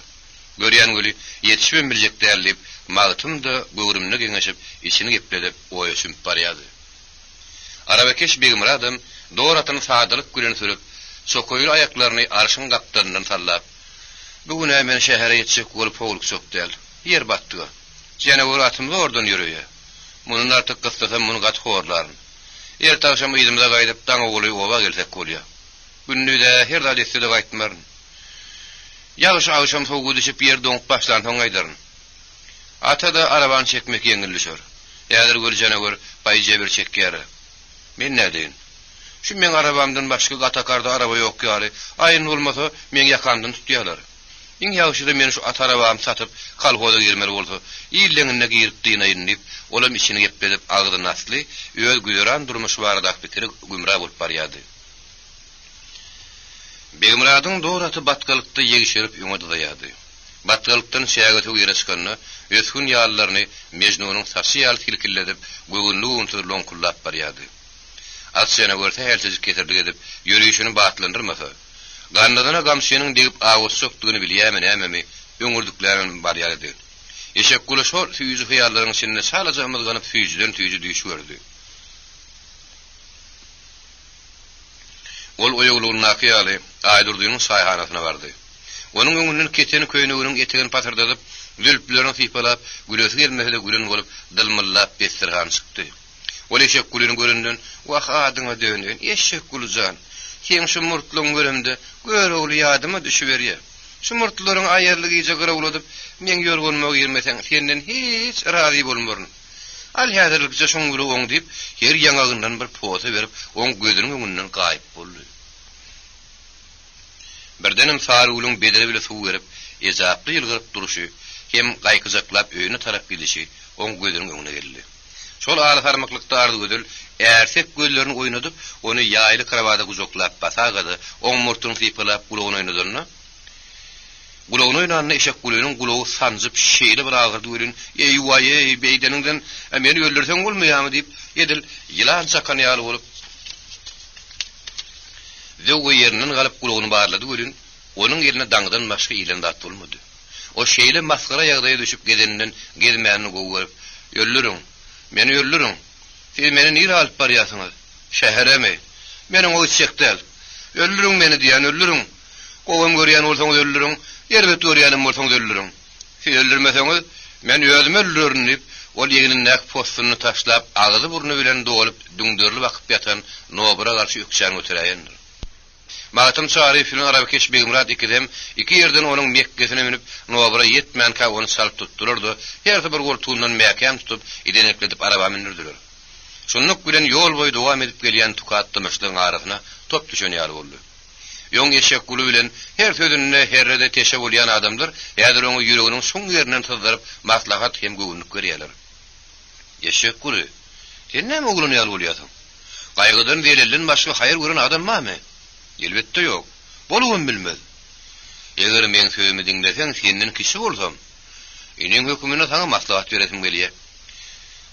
Görýän göli ýetişmem biljek dällip, magtym da göwrümne geňeşip, içini gepledip oýaşyp barýady. Arabekeş Begimradym doratyny sadalyk gülen sürüp, sokoýul aýaklaryny arşyň gapdaryndan sallap, "Bugün men şähere ýetişik bolup howluk çokdal. Ýer batdyga. Jene oratymda ordan ýürüýär. Munyň artyk gystasam muny gat horlaryn. Erta akşam ýydymda gaýdyp taňa goly oba gelsek bolýar. Günnüde her da desde gaýtmaryn. Ýagyş akşam soğugy düşüp ýer doňup başlan soň gaýdaryn. Ata da araban çekmek ýeňilişer. Ýadyr görjene gör baýje bir çekýär. Men nädeýin? Şu men arabamdan başga gatakarda araba ýok ýaly. Aýyn bolmasa men ýakamdan tutýarlar. Iň ýagşyda men şu at arabamy satyp kalhoza girmeli bolsa, ýyleňine girip diýnaýynyp, olam işini gepledip agdyny asly, öýel güýran durmuş bardak bitiri gümra bolup barýady. Begimradyň doraty batgalykda ýegişerip ýoňa daýady. Batgalykdan şägaty ýerişkany, ösgün ýallaryny Mejnunyň sosial tilkiledip, göwünli unsur lonkullap barýady. Asyana görse helsiz ketirdi edip, ýürüýüşini batlandyrmasa, gandadyna gamşynyň degip awaç sokdugyny bilýärmi näme, öňürdüklerini barýady. Eşek gulu şol füýüji hyýallaryň içinde salaja amylganyp füýüjden tüýüji düşýärdi. Ol oýaglygyny nakyýaly Aýdurdynyň şaýhanasyna bardy. Onuň öňünden keteni köýneginiň etegini patyrdadyp, zülplerini sypalap, gülesi gelmese de gülen bolup, dylmyllap bestirhan çykdy. Ol eşek gulüni göründen, "Wah adyňa döndün, eşek gulujan. Sen şu murtluň göremde, gör oğlu ýadyma düşüberýär. Şu murtlaryň aýarlygyja gırawladyp, men ýörgönmek ýermeseň, senden hiç razy bolmaryn. Al häzirlikçe şoňguly oň diýip, her ýangagyndan bir poza berip, oň gözüniň öňünden gaýyp boldy. Birdenim sarulyň bedeli bile suw berip, ezaply ýylgyryp duruşy, hem gaýkyjaklap öýüne tarap gidişi, oň gözüniň öňüne geldi. Şol aly harmaklıkda ardy gödül, ersek gözlerini oynadyp, onu ýaýly kravada guzoklap basagady, oň murtuny sypylap gulagyny oynadyny. Gulagyny oynanyny eşek gulagynyň gulagy sanjyp şeýle bir agyrdy görün. Ey waýy, beýdeniňden meni öldürseň bolmaýarmy diýip, edil ýylan çakany ýaly bolup Zöwge ýerinden galyp gulagyny barlady görün. Onun eline daňdan başga ýylan dat bolmady. O şeýle maskara ýagdaýa düşüp gedeninden gezmänini gowy Öllürüň. Meni öllürüň. Siz meni nire alyp barýasyňyz? Şähere mi? Meniň o çekdel. Öllürüň meni diýen öllürüň. Gowam görýän bolsaňyz öllürüň. Ýerbet görýänim bolsaňyz öllürüň. Siz öldürmeseňiz men özüm öllürürüm diýip, ol ýeginiň näk postuny taşlap, agyzy burnu bilen dolup, düňdürli bakyp ýatan Nobra garşy ükçäň öteräýändir. Magatym Şarifyň Arabekeş Begimrat ikidem iki ýerden onuň Mekkesine minip Nobra ýetmän kawany salyp tutdurdy. Her bir goltuğundan mäkem tutup idenekledip araba mindirdiler. Şonluk bilen ýol boýy dowam edip gelýän tukatdymışlygyň arasyna top düşen ýaly boldy. Ýoň eşek gulu bilen her sözüne herrede teşe bolýan adamlar ýa-da onuň ýüreginiň soň ýerinden tızdyryp maslahat hem göwünlik berýärler. Eşek gulu, sen näme ogluny ýaly bolýasyň? Gaýgydan welelden başga haýır gören adam mı? Elbette yok. Bolugum bilmez. Eger men sözümi dinleseň, senden kişi bolsam, iniň hökümine saňa maslahat beresim gelýär.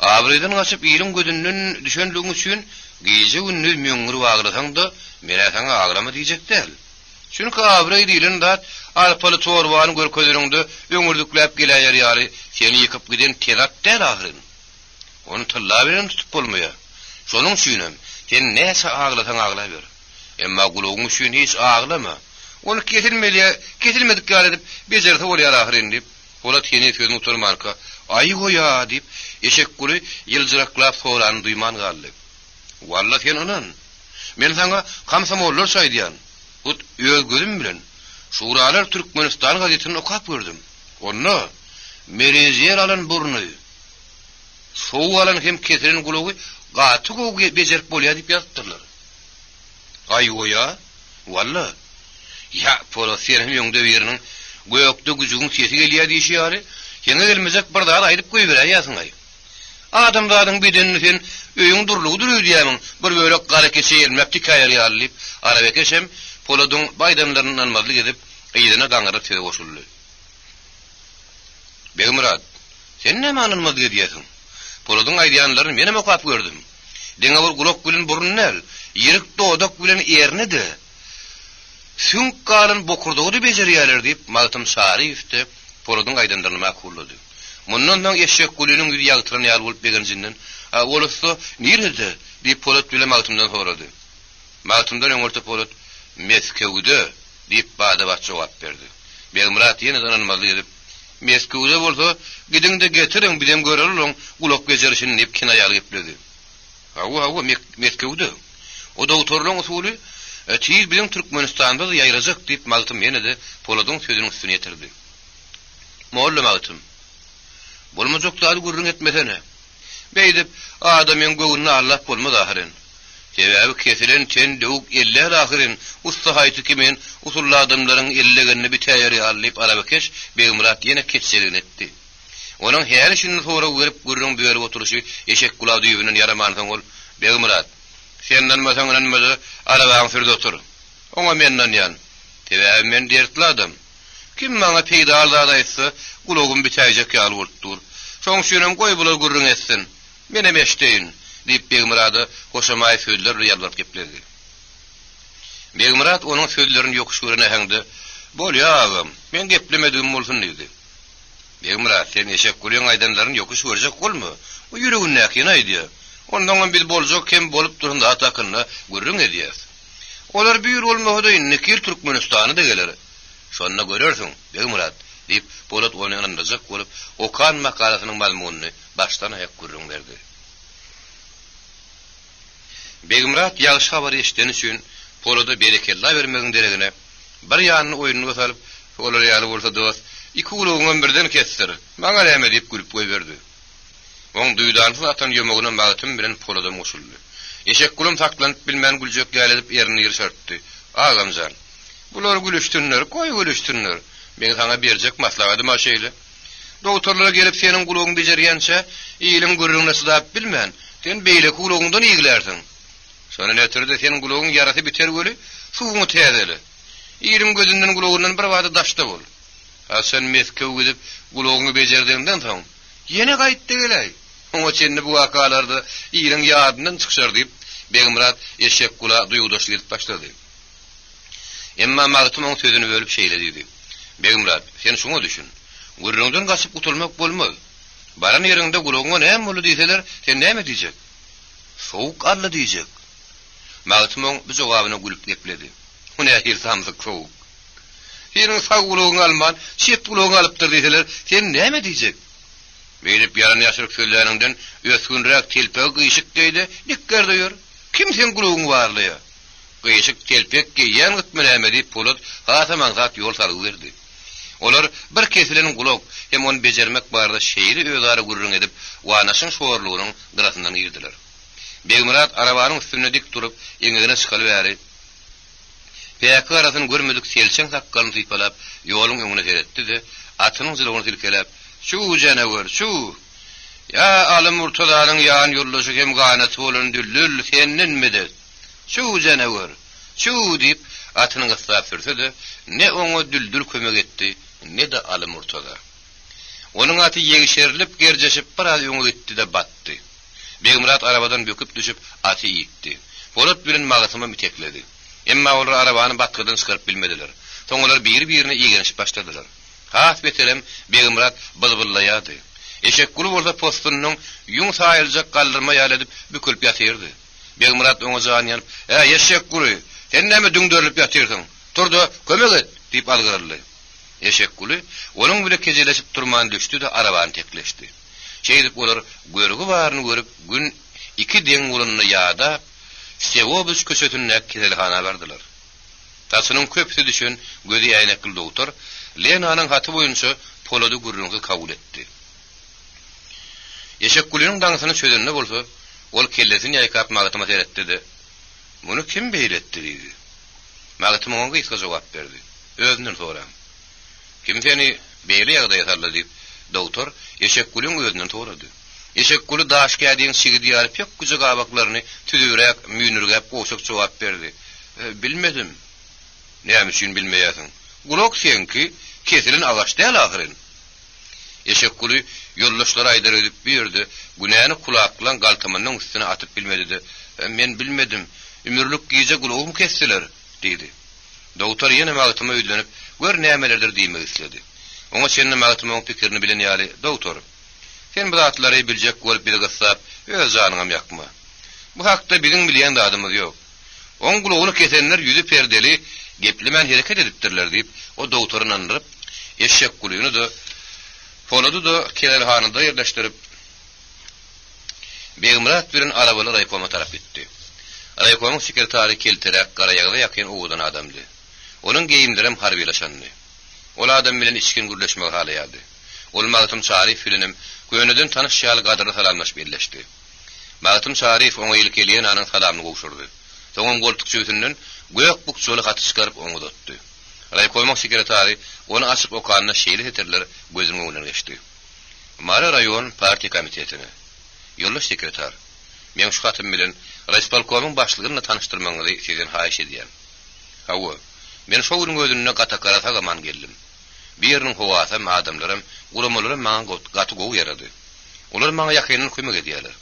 Abrydan gaçyp ýylyň gödünden düşenligiň üçin gije günni müňür waglasaň-da, mene saňa agrama diýjek däl. Çünki abry diýilen dat alpaly torbany görkezlerinde öňürdükläp gelýär ýaly, seni ýykyp giden terat däl ahyryn. Onu tylla bilen tutup bolmaýar. Şonuň üçin sen näse aglasaň agla ber. Emma gulagyň üçin hiç aglama. Onu kesilmedik gal edip bejerse bolýar ahyryn diýip, ola teni sözüni uturmarka, ay goýa diýip, eşek guly ýyldyraklap sorany duýman galdy. Walla sen onan. Men saňa kamsam bollar saýdýan. Hut öz gözüm bilen Şuralar Türkmenistan gazetini okap gördüm. Onu merezyer alan burnu, soğuk alan hem kesilen gulagy gaty gowy bejerip bolýar diýip ýazdylar. Ay goýa, walla. Ya polisiýanyň ýöňde biriniň göýekde güjüň sesi gelýär diýişýär. Ýene gelmezek bir daha aýdyp goýberýär ýasyň ay. Adamlaryň bedenini sen öýüň durlugy durýar diýämiň. Bir bölek garekeçe elmek tikaýar ýalyp, Arabekeşem poladyň baýdanlaryny almazlyk edip, ýygyna gaňyryp tede goşuldy. Begimrat, sen näme anylmazlyk edýäsiň? Poladyň aýdýanlaryny menem okap gördüm. Deňe bir gulak bilen burunlar, ýerik dodak bilen ernidi. Sünk galan bokurdugy bejerýärler diýip Magatym Şarifde poladyň aýdanlaryny makullady. Mundan soň eşek gulüniň ýüri ýagtyran ýaly bolup begenjinden, "Olasy nirede?" diýip Polat bilen Magatymdan sorady. Magatymdan öňürte Polat, "Meskewde" diýip bada jogap berdi. Begimrat ýene anylmazlyk edip, "Meskewde bolsa, gidin de getirin, bilem görerler, gulak bejerişini diýip kinaýaly gepledi." "Hawa, Meskewde. O doktorlaryň usuly tiz bilen Türkmenistanda da ýaýrajak" diýip Magatym ýene de Poladyň sözüniň üstüne ýetirdi. "Molla Magatym, bolmajokdary gurrun etmesene. Beýdip adamyň göwünü Allah bolmaz ahyryn. Sebäbi kesilen ten döwük eller ahyryn, usta haýty kimen usully adamlaryň ellegenini bitäýär ýalyp Arabekeş Begimrat ýene ketseligin etdi. Onuň her işini sonra görüp gurrun berip oturuşy eşek gulagy ýübünden ýaramanyň ol. Begimrat, senden masaň anmady, arabaň sürde otur. Oňa menden ýan. Sebäbi men dertli adam. Kim maňa peýda alda aýtsa, gulagym bitäjek ýaly bolupdyr. Şoň üçin goý bular gurrun etsin. Menem eşdeýin." diýip Begimrady hoşamaý sözler ýalyp geplerdi. Begimrat onuň sözlerini ýokuş görene hängdi. "Bolýar, men geplemedim bolsun" diýdi. "Begimrat, sen eşek gulyň aýdanlaryny ýokuş görjek bolmy? O ýüregin näkine aýdy. Ondan biz boljak hem bolup duranda atakyny gurrun edýär. Olar bir bolmagda Nikil Türkmenistany da geler. Şonda görersiň, Begimrat" diýip Polat onuň andaşak bolup, Okan makalasynyň mazmunyny başdan aýak gurrun berdi. Begimrat ýagşy habar eşden üçin Polada berekella bermegiň deregine bir ýanyny oýunyna salyp, olar ýaly bolsa dost, iki gulagyň birden kesdir. Maňa rahmet diýip gülüp goýberdi. Oň duýdansyz atan ýömegiне Magatym bilen Polada goşuldy. Eşek gulum taklanyp bilmän güljek gelip ýerini ýerşertdi. "Agamjan, bular gülüşdürler, goý gülüşdürler. Men saňa berjek maslahaty maşeýle. Doktorlara gelip senin kuluğun bejerýänçe, iýilin gürrüňne syzap bilmän, sen beýle kuluğundan iýgilersiň. Şonu nätirde senin kuluğun yarasy biter göli, suwuňy täzeli. Iýilim gözünden kuluğundan bir wada daşda bol. Ha sen meskew gidip kuluğuňy bejerdiňden soň, ýene gaýtdy geley. Oňa çenni bu wakalarda iýilim ýadyndan çykşar diýip, Begimrat eşek kula duýgudaşlyk edip başlady. Emma Magtym oň sözüni bölüp şeýle diýdi. Begimrat, sen şuňa düşün. Gürrüňden gaçyp gutulmak bolmaz. Baran ýerinde kuluğuňa näme bolu diýseler, sen näme diýjek? Soğuk alla diýjek. Magtym oň bu jogabyna gülüp gepledi. Bu nähir samsyk soğuk. Senin sağ kuluğuňy alman, şet kuluğuňy alypdyr diýseler, sen näme diýjek? Beýlip ýaran ýaşyryk sözleriňden ösgünrek telpek gyşyk diýdi, dikkerde ýör. Kim sen kuluğuň barlya? Gyşyk telpek giýen gitme näme diýip Polat hasaman zat ýol salyp berdi. Olar bir kesilenin kulak hem onu becermek barda şeýri öýdary gurrun edip wanaşyň şoğurlugynyň gyrasyndan girdiler. Begimrat arabanyň üstüne dik durup eňigine çykaly bäri. Peýäki arasyny görmedik selçeň sakkalyny sypalap ýoluň öňüne seretdi-de atynyň zylygyny silkelep "Şu janawar, şu! Ya Aly Murtazanyň ýan ýoldaşy hem ganaty bolan düllül seninmidi? Şu janawar, şu!" diýip atyny gysap sürdi, ne oňa düldür kömek etdi, ne de Aly Murtaza. Onun aty ýegişerilip gerjeşip bir az öňe gitdi-de batdy. Begimrat arabadan böküp düşüp aty ýitdi. Polat bilen Magtymy mitekledi. Emma olar arabany batkydan çykaryp bilmediler. Soňlar bir-birine ýegenişip başladylar. Has betelem Begimrat bylbyllaýady. Eşek gulu bolsa postunyň ýuň saýyljak galdyrma ýaly edip bükülip ýatyrdy. Begimrat oňa jany ýanyp, eşek gulu, sen näme düňdörlüp ýatyrsyň? Turdy, kömek et" diýip algyrly. Eşek gulu onuň bilen kejeleşip durman düşdi-de arabany tekleşdi. Şeýdip olar görügi baryny görüp gün 2 deň ulanyny ýada Sevobus köşetine keselhana bardylar. Tasynyň köpsi düşün gözi ýaýnakly doktor Lenanyň haty boýunça Polady gurrungy kabul etdi. Eşek gulunyň daňsyny çözünne bolsa, ol kellesini ýaýkap Magtyma seretdi-de. "Muny kim beýletdi?" diýdi. Magtym oňa gysga jogap berdi. "Özünden soram." "Kim seni beýle ýagdaýa saldy?" diýip doktor eşek gulunyň özünden sorady. Eşek gulu daşkädiň şigidi ýalyp ýok güje gabaklaryny tüdürek, müýnürgep goşup jogap berdi. "Bilmedim." "Näme üçin bilmeýärsiň? Gulak senki kesilin agaç däl ahyryn." Eşek gulu ýoldaşlara aýdar edip berdi. Günäni kulak bilen galtamanyň üstüne atyp bilmedi-de. "Men bilmedim. Ümürlük giýje gulagym kestiler" diýdi. Doktor ýene Magtyma öýlenip, "Gör nämelerdir" diýmek istedi. Oňa şeňle Magtymyň pikirini bilen ýaly, "Doktor, sen bu zatlary biljek bolup bilgesap, öz janyňam ýakma. Bu hakda biziň bilýän adamymyz ýok. Oň gulagyny kesenler ýüzi perdeli, geplemen hereket edipdirler" diýip o doktoryny andyryp, eşek guluny da Polady da kelerhanynda ýerleşdirip Begimrat bilen arabaly raýkoma tarap gitdi. Raýkomyň sekretary keltirek garaýagda ýakyn owudan adamdy. Onuň geýimleri harbilaşandy. Ol adam bilen içkin gürleşmek halaýady. Ol Magtym Şarif bilenim göwneden tanyş ýaly gadyra salamlaş birleşdi. Magtym Şarif oňa ýelkelýän anyň salamyny gowşurdy. Soňam goltuk çöýsünden göýek bukçuly haty çykaryp oňa dotdy. Raýkomyň sekretary onu açyp okanyna şeýle heterler gözüme öňüne geçdi. Mara raýon partiýa komitetine. Ýoldaş sekretar, men şu hatym bilen Raýspalkomyň başlygyny tanyşdyrmaňyzy sizden haýyş edýän. Hawa, men şu günüň özüne gatakara tagaman geldim. Biriniň howasy adamlarym, gulamalary maňa gaty gowy ýarady. Olar maňa ýakynyň kömek edýärler.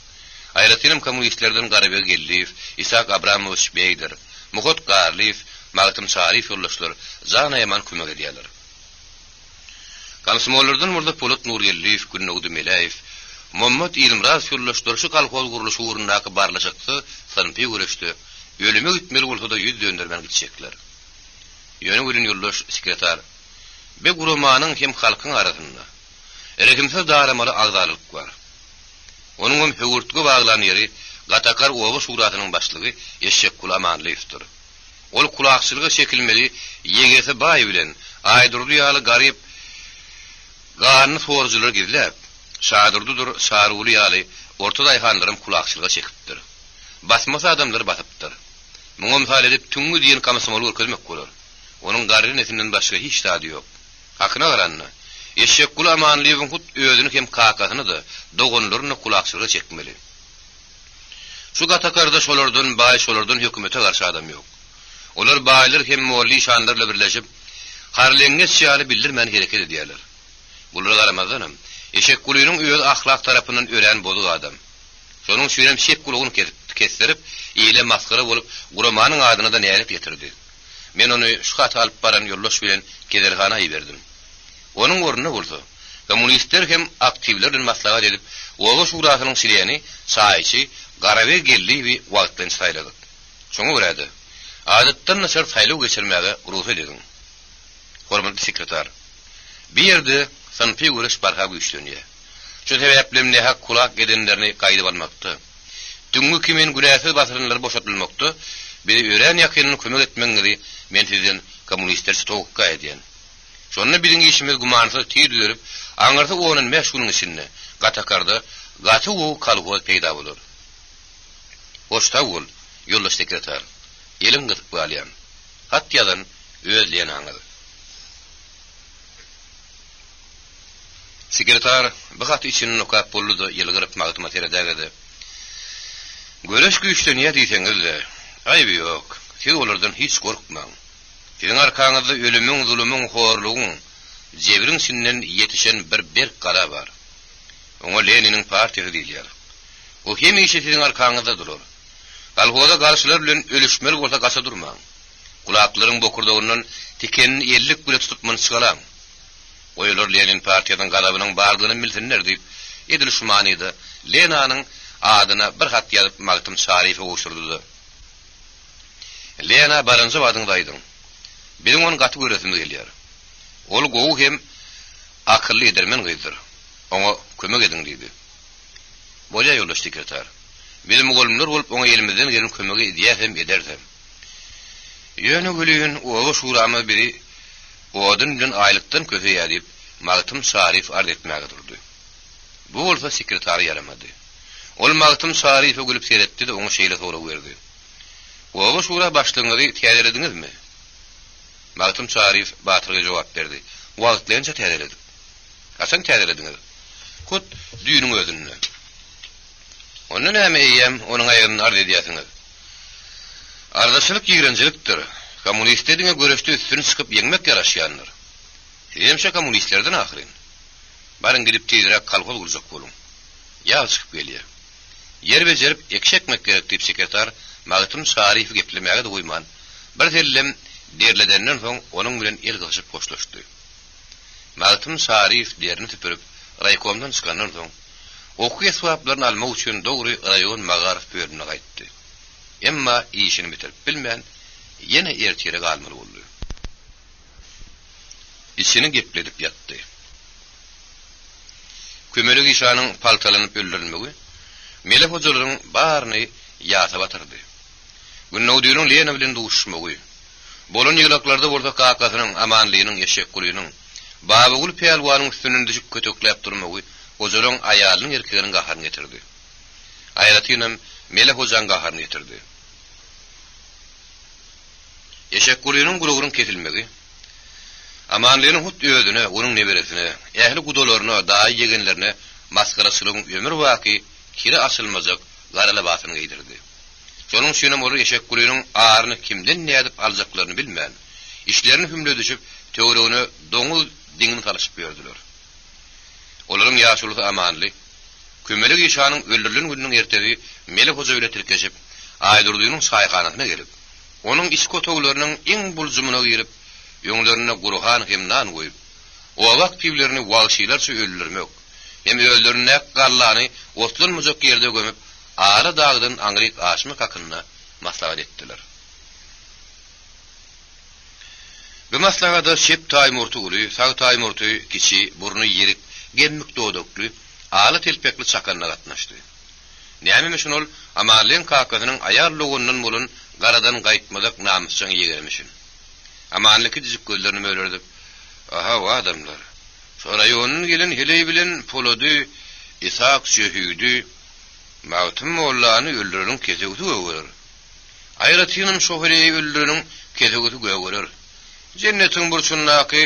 Aýratynym kommunistlerden Garabeg Geldiýew, Isak Abramowiç Beyder, Muhot Garliýew, Magtym Şarif ýoldaşlar jana ýaman kömek edýärler. Komsomollardan burada Polat Nurgelliýew, Günnowdy Melaýew, Muhammed İlmraz ýoldaşlar şu kolhoz guruluşy urundaky barlaşykdy, sanpy görüşdi. Ölüme gitmeli bolsa da ýüz döndürmen gitjekler. Ýöne bilen ýoldaş sekretar, be gurumanyň hem halkyň arasynda erekimsiz daramaly agzalyk bar. Onuň hem höwürtge baglan ýeri Gatakar owa şuratynyň başlygy Eşek Gul Amanlyýewdir. Ol kulakçylygy şekilmeli ýegesi baý bilen aýdyrdy ýaly garyp garny sorjylar gizläp şadyrdydyr şaruly ýaly ortada aýhanlarym kulakçylyga çekipdir. Basmasa adamlar basypdyr. Muňa misal edip tüňü diýen komsomol görkezmek bolar. Onuň garry nesinden başga hiç taýdy ýok. Hakyna garanna Eşek kul amanlygyň hut özüni hem kakasyny da dogonlaryny kulaksyga çekmeli. Şu gatakarda şolardan baý şolardan hökümete garşy adam ýok. Olar baýlar hem molly şandarla birleşip harlenges şiýaly bildirmän hereket edýärler. Bulara garamazdanam eşek kulunyň öz ahlak tarapynyň ören boduq adam. Şonuň şeýlem şep kulugyny kestirip ýyle maskara bolup guramanyň adyna da näýip getirdi. Men onu şu gata alyp baran ýoldaş bilen kederhana ýerdim. Onun ornuna bolsa, komünistler hem aktivlerden maslahat edip, Oğuz Şurasynyň şirýeni, saýçy, garawe geldi we wagtdan saýlady. Şoňa görä-de, adatdan nasar saýlaw geçirmäge ruhsat edin. Hormatly sekretar, bir ýerde sanpy görüş barha güýçlenýär. Şu sebäplen näha kulak edenlerini gaýdyp almakdy. Düňkü kimin günäsiz basyrynlary boşatylmakdy, bir ören ýakynyny kömek etmeňizi men sizden komünistler stokka edýän. Şonu birin işimiz gumansız tüýdürip, aňarsa onun meşgulun içinde gatakarda gaty o kalgoz peýda bolar. Hoşta bol, ýoldaş sekretar. Elim gytyp balýan. Hat ýazan özleýän aňyr. Sekretar bu hat için nokap boldy ýylgyryp magtuma teredägedi. Göreş güýçlenýär diýseňizde, aýby ýok. Siz olardan hiç gorkmaň. Sizin arkaňyzda ölümüň, zulümüň, horlugyň, jebiriň sinden ýetişen bir berk gara bar. Oňa Leniniň partiýasy diýilýär. O hemişe sizin arkaňyzda durar. Galgoda garşylar bilen ölüşmeli bolsa gaça durmaň. Kulaklaryň bokurdagyndan tikenini 50 güle tutupmany çygalan. Oýlar Lenin partiýasynyň galabynyň bardygyny bilsinler diýip, edil şumanydy. Lenanyň adyna bir hat ýazyp Magtym Şaryfy goşurdy. Lena barınjy wadyňdaýdyň. Bilen onu gaty göresim gelýär. Ol gowy hem akylly edermen gyzdyr. Oňa kömek edin diýdi. Bolýa ýoldaş sekretar. Bilen golumlar bolup oňa elimizden gelen kömegi edýäsem edersem. Ýöne gülýän owa şuramy biri odun bilen aýlykdan köpeýär diýip Magtym Şaryf ard etmäge durdy. Bu bolsa sekretar ýaramady. Ol Magtym Şaryfy gülüp seretdi de oňa şeýle soraw berdi. Owa şura başlygyny täzeledingizmi? Magtym Şaryf batyrga jogap berdi. Wagtlança täzeledik. Kaçan täzelediňiz? Kut düýüniň özünde. Onu näme eýem, onuň aýagyny ard edýärsiňiz. Ardaşylyk ýigrençilikdir. Kommunistlerine görüşde üstüne çıkıp yemek yaraşyanlar. Hemşe komünistlerden ahirin. Barın gidip tezirek kalkol kuracak bolun. Yağ çıkıp geliyor. Yer becerip ekşekmek gerek deyip sekretar Magtym Şaryfy geplemäge de goýman. Bir tellem derledenden soň onun bilen el gyşyp hoşlaşdy. Magtym Şaryf derini tüpürüp raykomdan çykandan soň okuýa swaplarını almak üçin dogry rayon Magarif bölümine gaýtdy. Emma işini bitirip bilmän yine ertere galmaly boldy. İşini gepledip ýatdy. Kömelik işanyň paltalanyp öldürilmegi Melek hojalaryň baryny ýata batyrdy. Günnäwdüýüniň Lena bilen duşmagy. Bolan ýylaklarda bolsa kakasynyň amanlygynyň eşek gulynyň Babagul peýalwanyň üstünden düşüp kötekläp durmagy hojalaryň aýalynyň erkeginiň gaharyny getirdi. Aýratynam Melek hojan gaharyny getirdi. Eşek gulynyň gulugynyň kesilmegi amanlygynyň hut özüne, onuň neberesine, ähli gudalaryna, daý ýegenlerine maskaraçylygyň ömür waky kiri asylmazak garala basyny giydirdi. Şonuň üçin olar eşek gulynyň aryny kimden nädip aljaklaryny bilmän, işlerini hümle düşüp töwregine doňul diňini talaşyp berdiler. Olaryň ýaşulygy amanly, kömelik işanyň öldürilen günüň ertegi Melek hoja bilen tirkeşip, aýdurdygynyň saýganasyna gelip, onuň iç kotoglarynyň iň buljumyna girip, ýöňlerine guruhan hem nan goýup, o wagt piwlerini wagşylarça öldürmek, hem öldürine gallany otlanmajak ýerde gömüp, ara dağdan aňryk aşmy hakyna maslahat etdiler. Bu maslahada şep taýmurty uly, sag taýmurty kiçi, burnu ýerik, gemlik dodokly, aly telpekli çakanna gatnaşdy. Näme üçin ol amanlyň kakasynyň aýarlygynyň bolan garadan gaýtmadak namysçyň ýegermişin. Amanlyky dizik gözlerini mölerdi. Aha, o adamlar. Sonra ýonyň gelen heley bilen polody, Isak şöhüdi, Magtym mollany öldürülen kesegüti göwürer. Aýratynam şo heley öldürülen kesegüti göwürer. Jennetiň burçundaky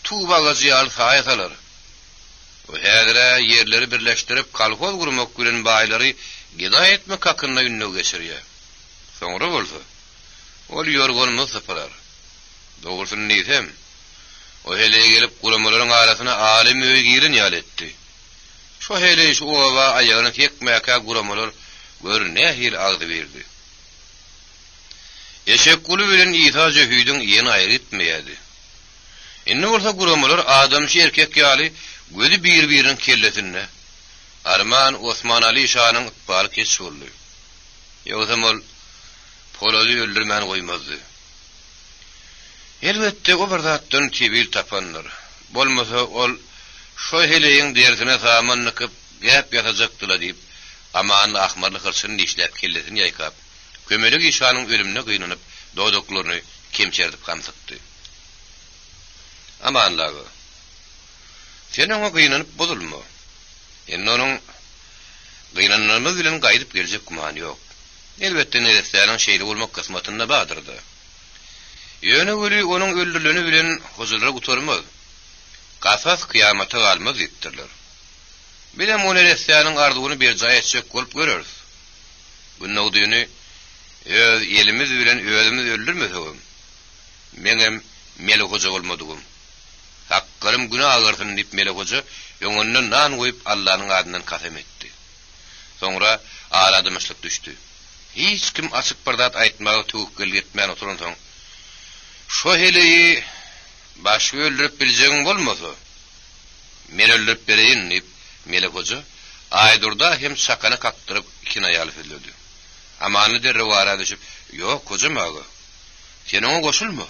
tuğba gazıyal sayatalar. O hedire yerleri birleştirip kalkol kurmak bilen bayları gida etmek hakkında ünlü geçiriyor. Sonra bolsa ol yorgunluğu sıfırlar. Doğrusunu neysem, o heleye gelip kuramaların arasına alim öygirin yal etti. Şu hele şu ova ayağını tekmeyaka kuramalar gör ne hil ağdı verdi. Eşek kulu bilen İsa Zöhüydün yeni ayrı etmeyedi. İnni olsa kuramalar adamşı erkek yali gözü birbirinin kelletinne. Arman Osman Ali Şah'nın ıtbalı kes oldu. Yoksa ol Polat'ı öldürmen koymazdı. Elbette o bir zattan tibil tapanlar. Bolmasa ol şu heleyin dersine saman nıkıp gap yatacaktıla deyip aman ahmarlık hırsını işlep kelletini yaykap kömelik İsa'nın ölümüne kıynanıp doğduklarını kemçerdip kamsıktı. Aman lağı sen ona kıynanıp bozulma. Yani onun kıynanını bilen kaydıp gelecek kumanı yok. Elbette nereslerinin şeyli olmak kısmatında bağdırdı. Yönü ölü onun öldürlüğünü bilen huzurlara kutarmaz. Kasas kıyamata kalmaz ettirler. Bilem o nereslerinin ardığını bir cay etsek olup görürüz. Bunun olduğunu elimiz bilen özümüz öldürmesek. Menem Melek Hoca olmadığım. Hakkarım günah ağırsın deyip Melek Hoca yönünden nan koyup Allah'ın adından kasem etti. Sonra ağladımışlık düştü. Hiç kim açık bardat aytmağı tüvükkül etmeyen oturun son. Şu heleyi başka öldürüp bileceğin olmasa, men öldürüp bereyim deyip Melek Hoca Aydur'da hem sakanı kaktırıp ikine yalıp edildi. Amanlı derre vara düşüp, yok kocam ağa, sen ona koşulma,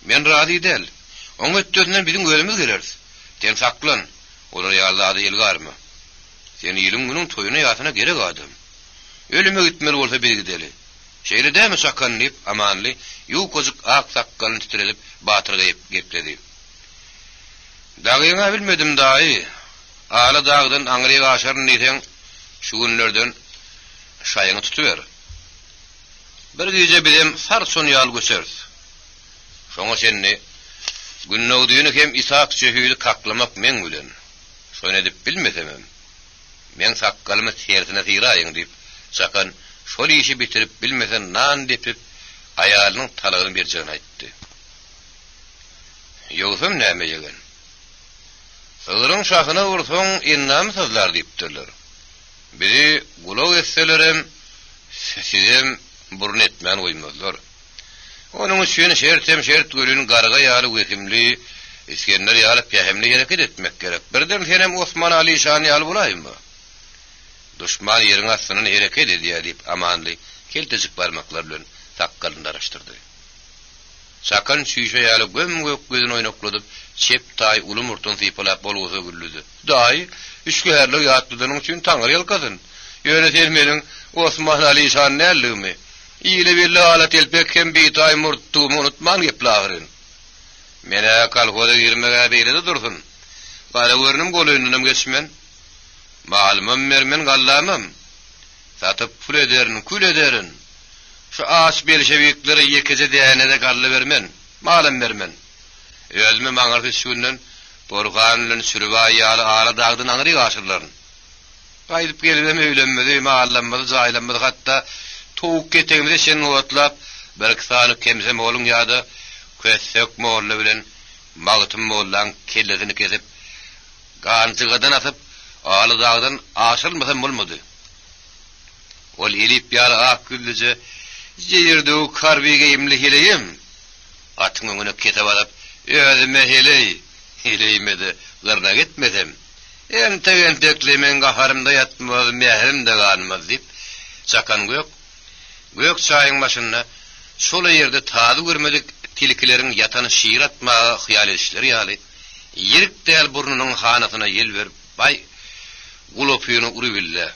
men razı değil, onun öttüğünden bizim ölümüz geleriz, sen saklan, olur yalda adı ilgarma, sen ilim günün toyuna yatına gerek adam, ölüme gitmeli olsa biri gideli, şeyle değil mi sakan deyip amanlı, yukozuk ak sakkalını titredip batırgayıp gepledi. Dağıyına bilmedim dahi, ağla dağdan Angra'ya aşarın neyten şu günlerden şayını tutuver. Bir gece bilim sar son yal göçeriz. Şoňa senni günnöwdüğünü hem İshak Zöhüydü kaklamak men bilen. Şonu edip bilmesemem. Men sakkalymy tersine syraýyn diýip sakan şol işi bitirip bilmesen nan depip ayalynyň talagyny berjegini aýtdy. Ýogsa näme ýegen? Sığırın şahına vursun innam sözler diýipdirler. Biri gulaw etselerim sizem burun etmän goýmazlar. Onuň üçin şert gölüň garga ýaly wekimli İskender ýaly pähemli hareket etmek gerek. Birden senem Osman Ali Şah'ny ýaly bolaýmy? Düşman ýeriň astynyň hareket edýär diýip amanly keltejik barmaklar bilen takkalyny araşdyrdy. Sakan süýşe ýaly göm gözüni oýnakladyp çep tay uly murtun sypalap bolgusa güllüdi. Daý üçgärlik ýatdydynyň üçin taňyr ýalkadyn. Ýönetelmeliň Osman Ali Şah'ny näligimi? İýle belli alat elpek hem bir tay murtumy unutman geplagyryn. Mene kalhoda girmege beýlede dursun. Gara görnüm golunynam geçmen. Malymam mermen gallamam. Satyp pul ederin, kül ederin. Şu ağaç belşevikleri yekeje däne gallı bermen. Malym bermen. Özüme maňarty şunden borganlyň sürübaý ýaly ara dagdan aňry gaşyrlaryn. Gaýdyp gelibem öýlenmedi, mahallanmady, jaýlanmady, hatda towuk ketegimde sen owatlap bir kysany kemsem oğlum ýa-da kössek moğully bilen magtym moğullan kelletini kesip gançygadan atyp aly dagdan aşylmasam bolmady. Ol elip ýaly ak güllüje ýerde o karbiga imli heleyim. Atyň öňüne ketip alyp özüme heleyimedi, gyrna gitmesem. Enten teklemen gaharymda ýatmaz, mehrim de galmaz diýip sakan gök çaýyň başynda şol ýerde tazy görmedik tilkileriň ýatany şiir atma hyýal edişleri ýaly. Ýerik däl burnunyň hanasyna ýel berip bay gulopyny urubille.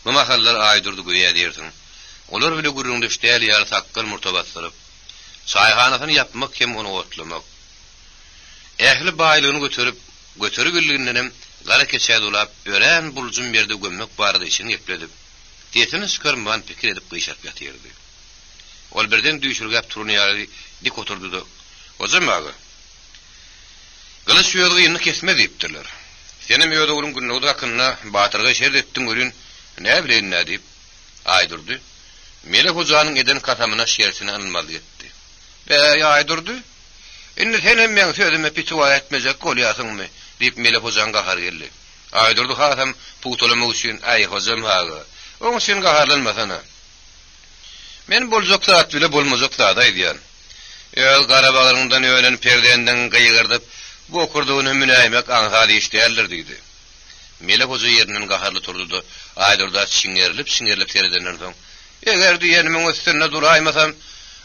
Bu mahallar aýdyrdy goýa diýersiň. Olar bile gurrundy işdäl ýaly takkal murtabatlaryp çaýhanasyny ýapmak hem onu otlamak. Ähli baýlygyny götürüp bilginden gara keçädi ulap ören buljum berde gömmek bardy işin ýepledip diýetini skörman pikir edip gyşap ýatyrdy. Ol birden düýşürgäp turuny ýaly dik oturdy. Hocam ağa, Kılıç ýödügyny kesme diýipdirler. Senem ýödügüň günnüňde hakynda batyrga şert etdiň görün, ne bilen ne diýip aýdyrdy. Melek hojanyň eden katamyna şersini almaly etdi. Be aýdyrdy. Indi senem men sözüme pitwa etmejek bolýasyňmy diýip Melek hojan gahar geldi. Aýdyrdy hatam putulamy üçin aý hojam haga. Oň sen gaharlanmasana. Men boljak saat bile bolmajak saat aýdýan. Ýöl garabaglaryndan öýlen perdenden gyýgyrdyp bu okurduğunu münayimek anhali işleyeller dedi. Melek hoca yerinden gaharlı turdu. Aydırda şingerilip teridenden soň. Eger diýenimin üstüne duraýmasam,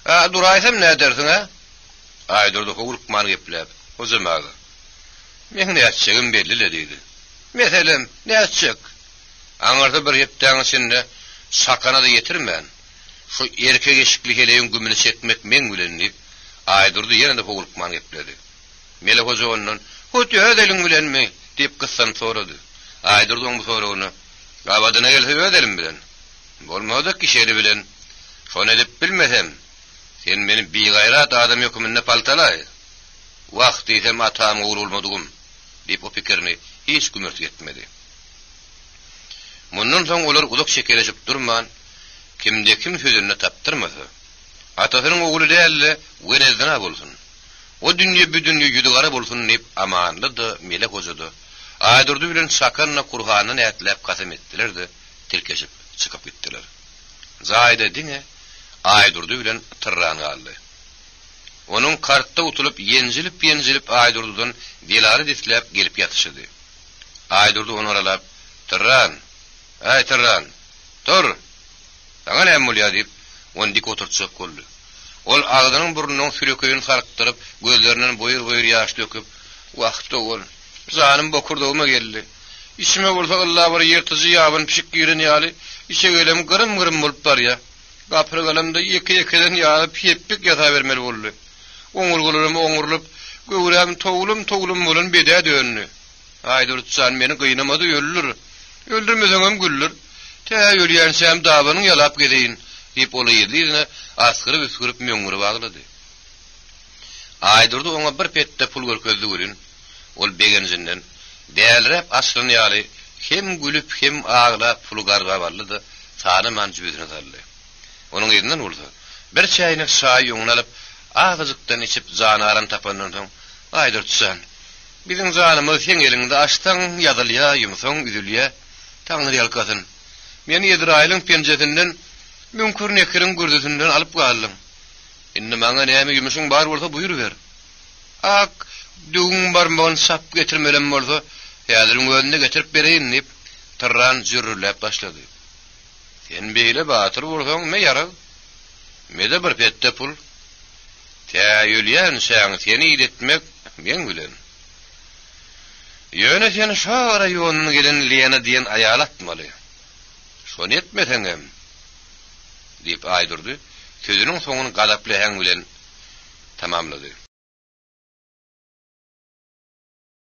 duraýsam ne dersiň ha? Aydırda howlukman geplep. Hoca maga. Men ne etjegim belli dedi. Meselem ne etjek? Aňarda bir hepden içinde sakana da getirmen. Şu erkek eşikli heleýin gümüni çekmek men bilen diýip aýdyrdy ýerinde howlukman gepledi. Melek hoja ondan "Hoty ödelim bilenmi?" diýip kyssan sorady. Aýdyrdy bu soragyny. "Gabadyna gelse ödelim bilen." "Bolmady kişeri bilen. Şonu edip bilmesem, sen meni bigaýrat adam ýokmyna paltalaý. Wagt diýsem atam ululmadygym." diýip o pikirini hiç gümürt etmedi. Mundan soň olar uzak şekerleşip durman, kimde kim sözüne taptırmasa, atasynyň ogly dälle werezdana bolsun. O dünýe bütünlüğü ýüdügara bolsun diýip amanlydy Melek hojady. Aýdyrdy bilen sakanna Kur'anyny ätlep kasam etdilerdi, tilkeşip çykyp gitdiler. Zaýda diňe Aýdyrdy bilen tyrran galdy. Onuň kartda utulup ýenjilip Aýdyrdydan delary dislep gelip ýatyşdy. Aýdyrdy onu aralap, "Tyrran, aý tyrran, tur. Saňa näme bolýar?" diýip onu dik oturtjak boldy. Ol ağzının burnunun sürüköyün sarktırıp, gözlerinden boyur yaş döküp, "Wagt ol, zanım bokurdağıma geldi. İçime bolsa Allah bir yırtıcı yabın pişik girin ýaly, içe gelem gırım bolup bar ya. Gapyr galamda ýeke-ýekeden ýalyp hepik ýata bermeli boldy. Oňurgulyp, göwrem toglum bolan bede dönni. Aýdyrtsan meni gynamady öldür. Öldürmeseňem güllür. Tä ýölýänsem dabanyň ýalap gedeýin." diýip olaydyny askyrıp üskürüp möňüri baglady. Aýdyrdy oňa bir petde pul görkezdi görün. Ol begenjinden dälrep aslyn ýaly hem gülüp hem ağlap pul garga barlydy. Sany manjy bezine daldy. Onuň ýerinden bolsa bir çaýnyk şaý ýoňuny alyp agzyjykdan içip jany aran tapandan soň aýdyrtsan. Biziň janymyz sen elinde açtaň ýadylýa, ýumsaň üzülýä, taňyr ýalkasyn. Men Ýedraýlyň penjesinden mümkün nekirin gürdüsünden alıp galdym. Indi maňa näme ýumuşyň bar bolsa buyur ber. Ak, düğün barmağın sap getirmelem bolsa, ýadyryň önüne getirip bereýin diýip tyrran jürürläp başlady. Sen beýle batyr bolsaň me ýarag. Mede bir petde pul. Täýülýän şaň seni ýetmek men bilen. Ýöne seni şara ýonuny gelen Lena diýen aýal atmaly. Şonu etmeseňem diýip aýdyrdy. Sözüniň soňuny gadaply häň bilen tamamlady.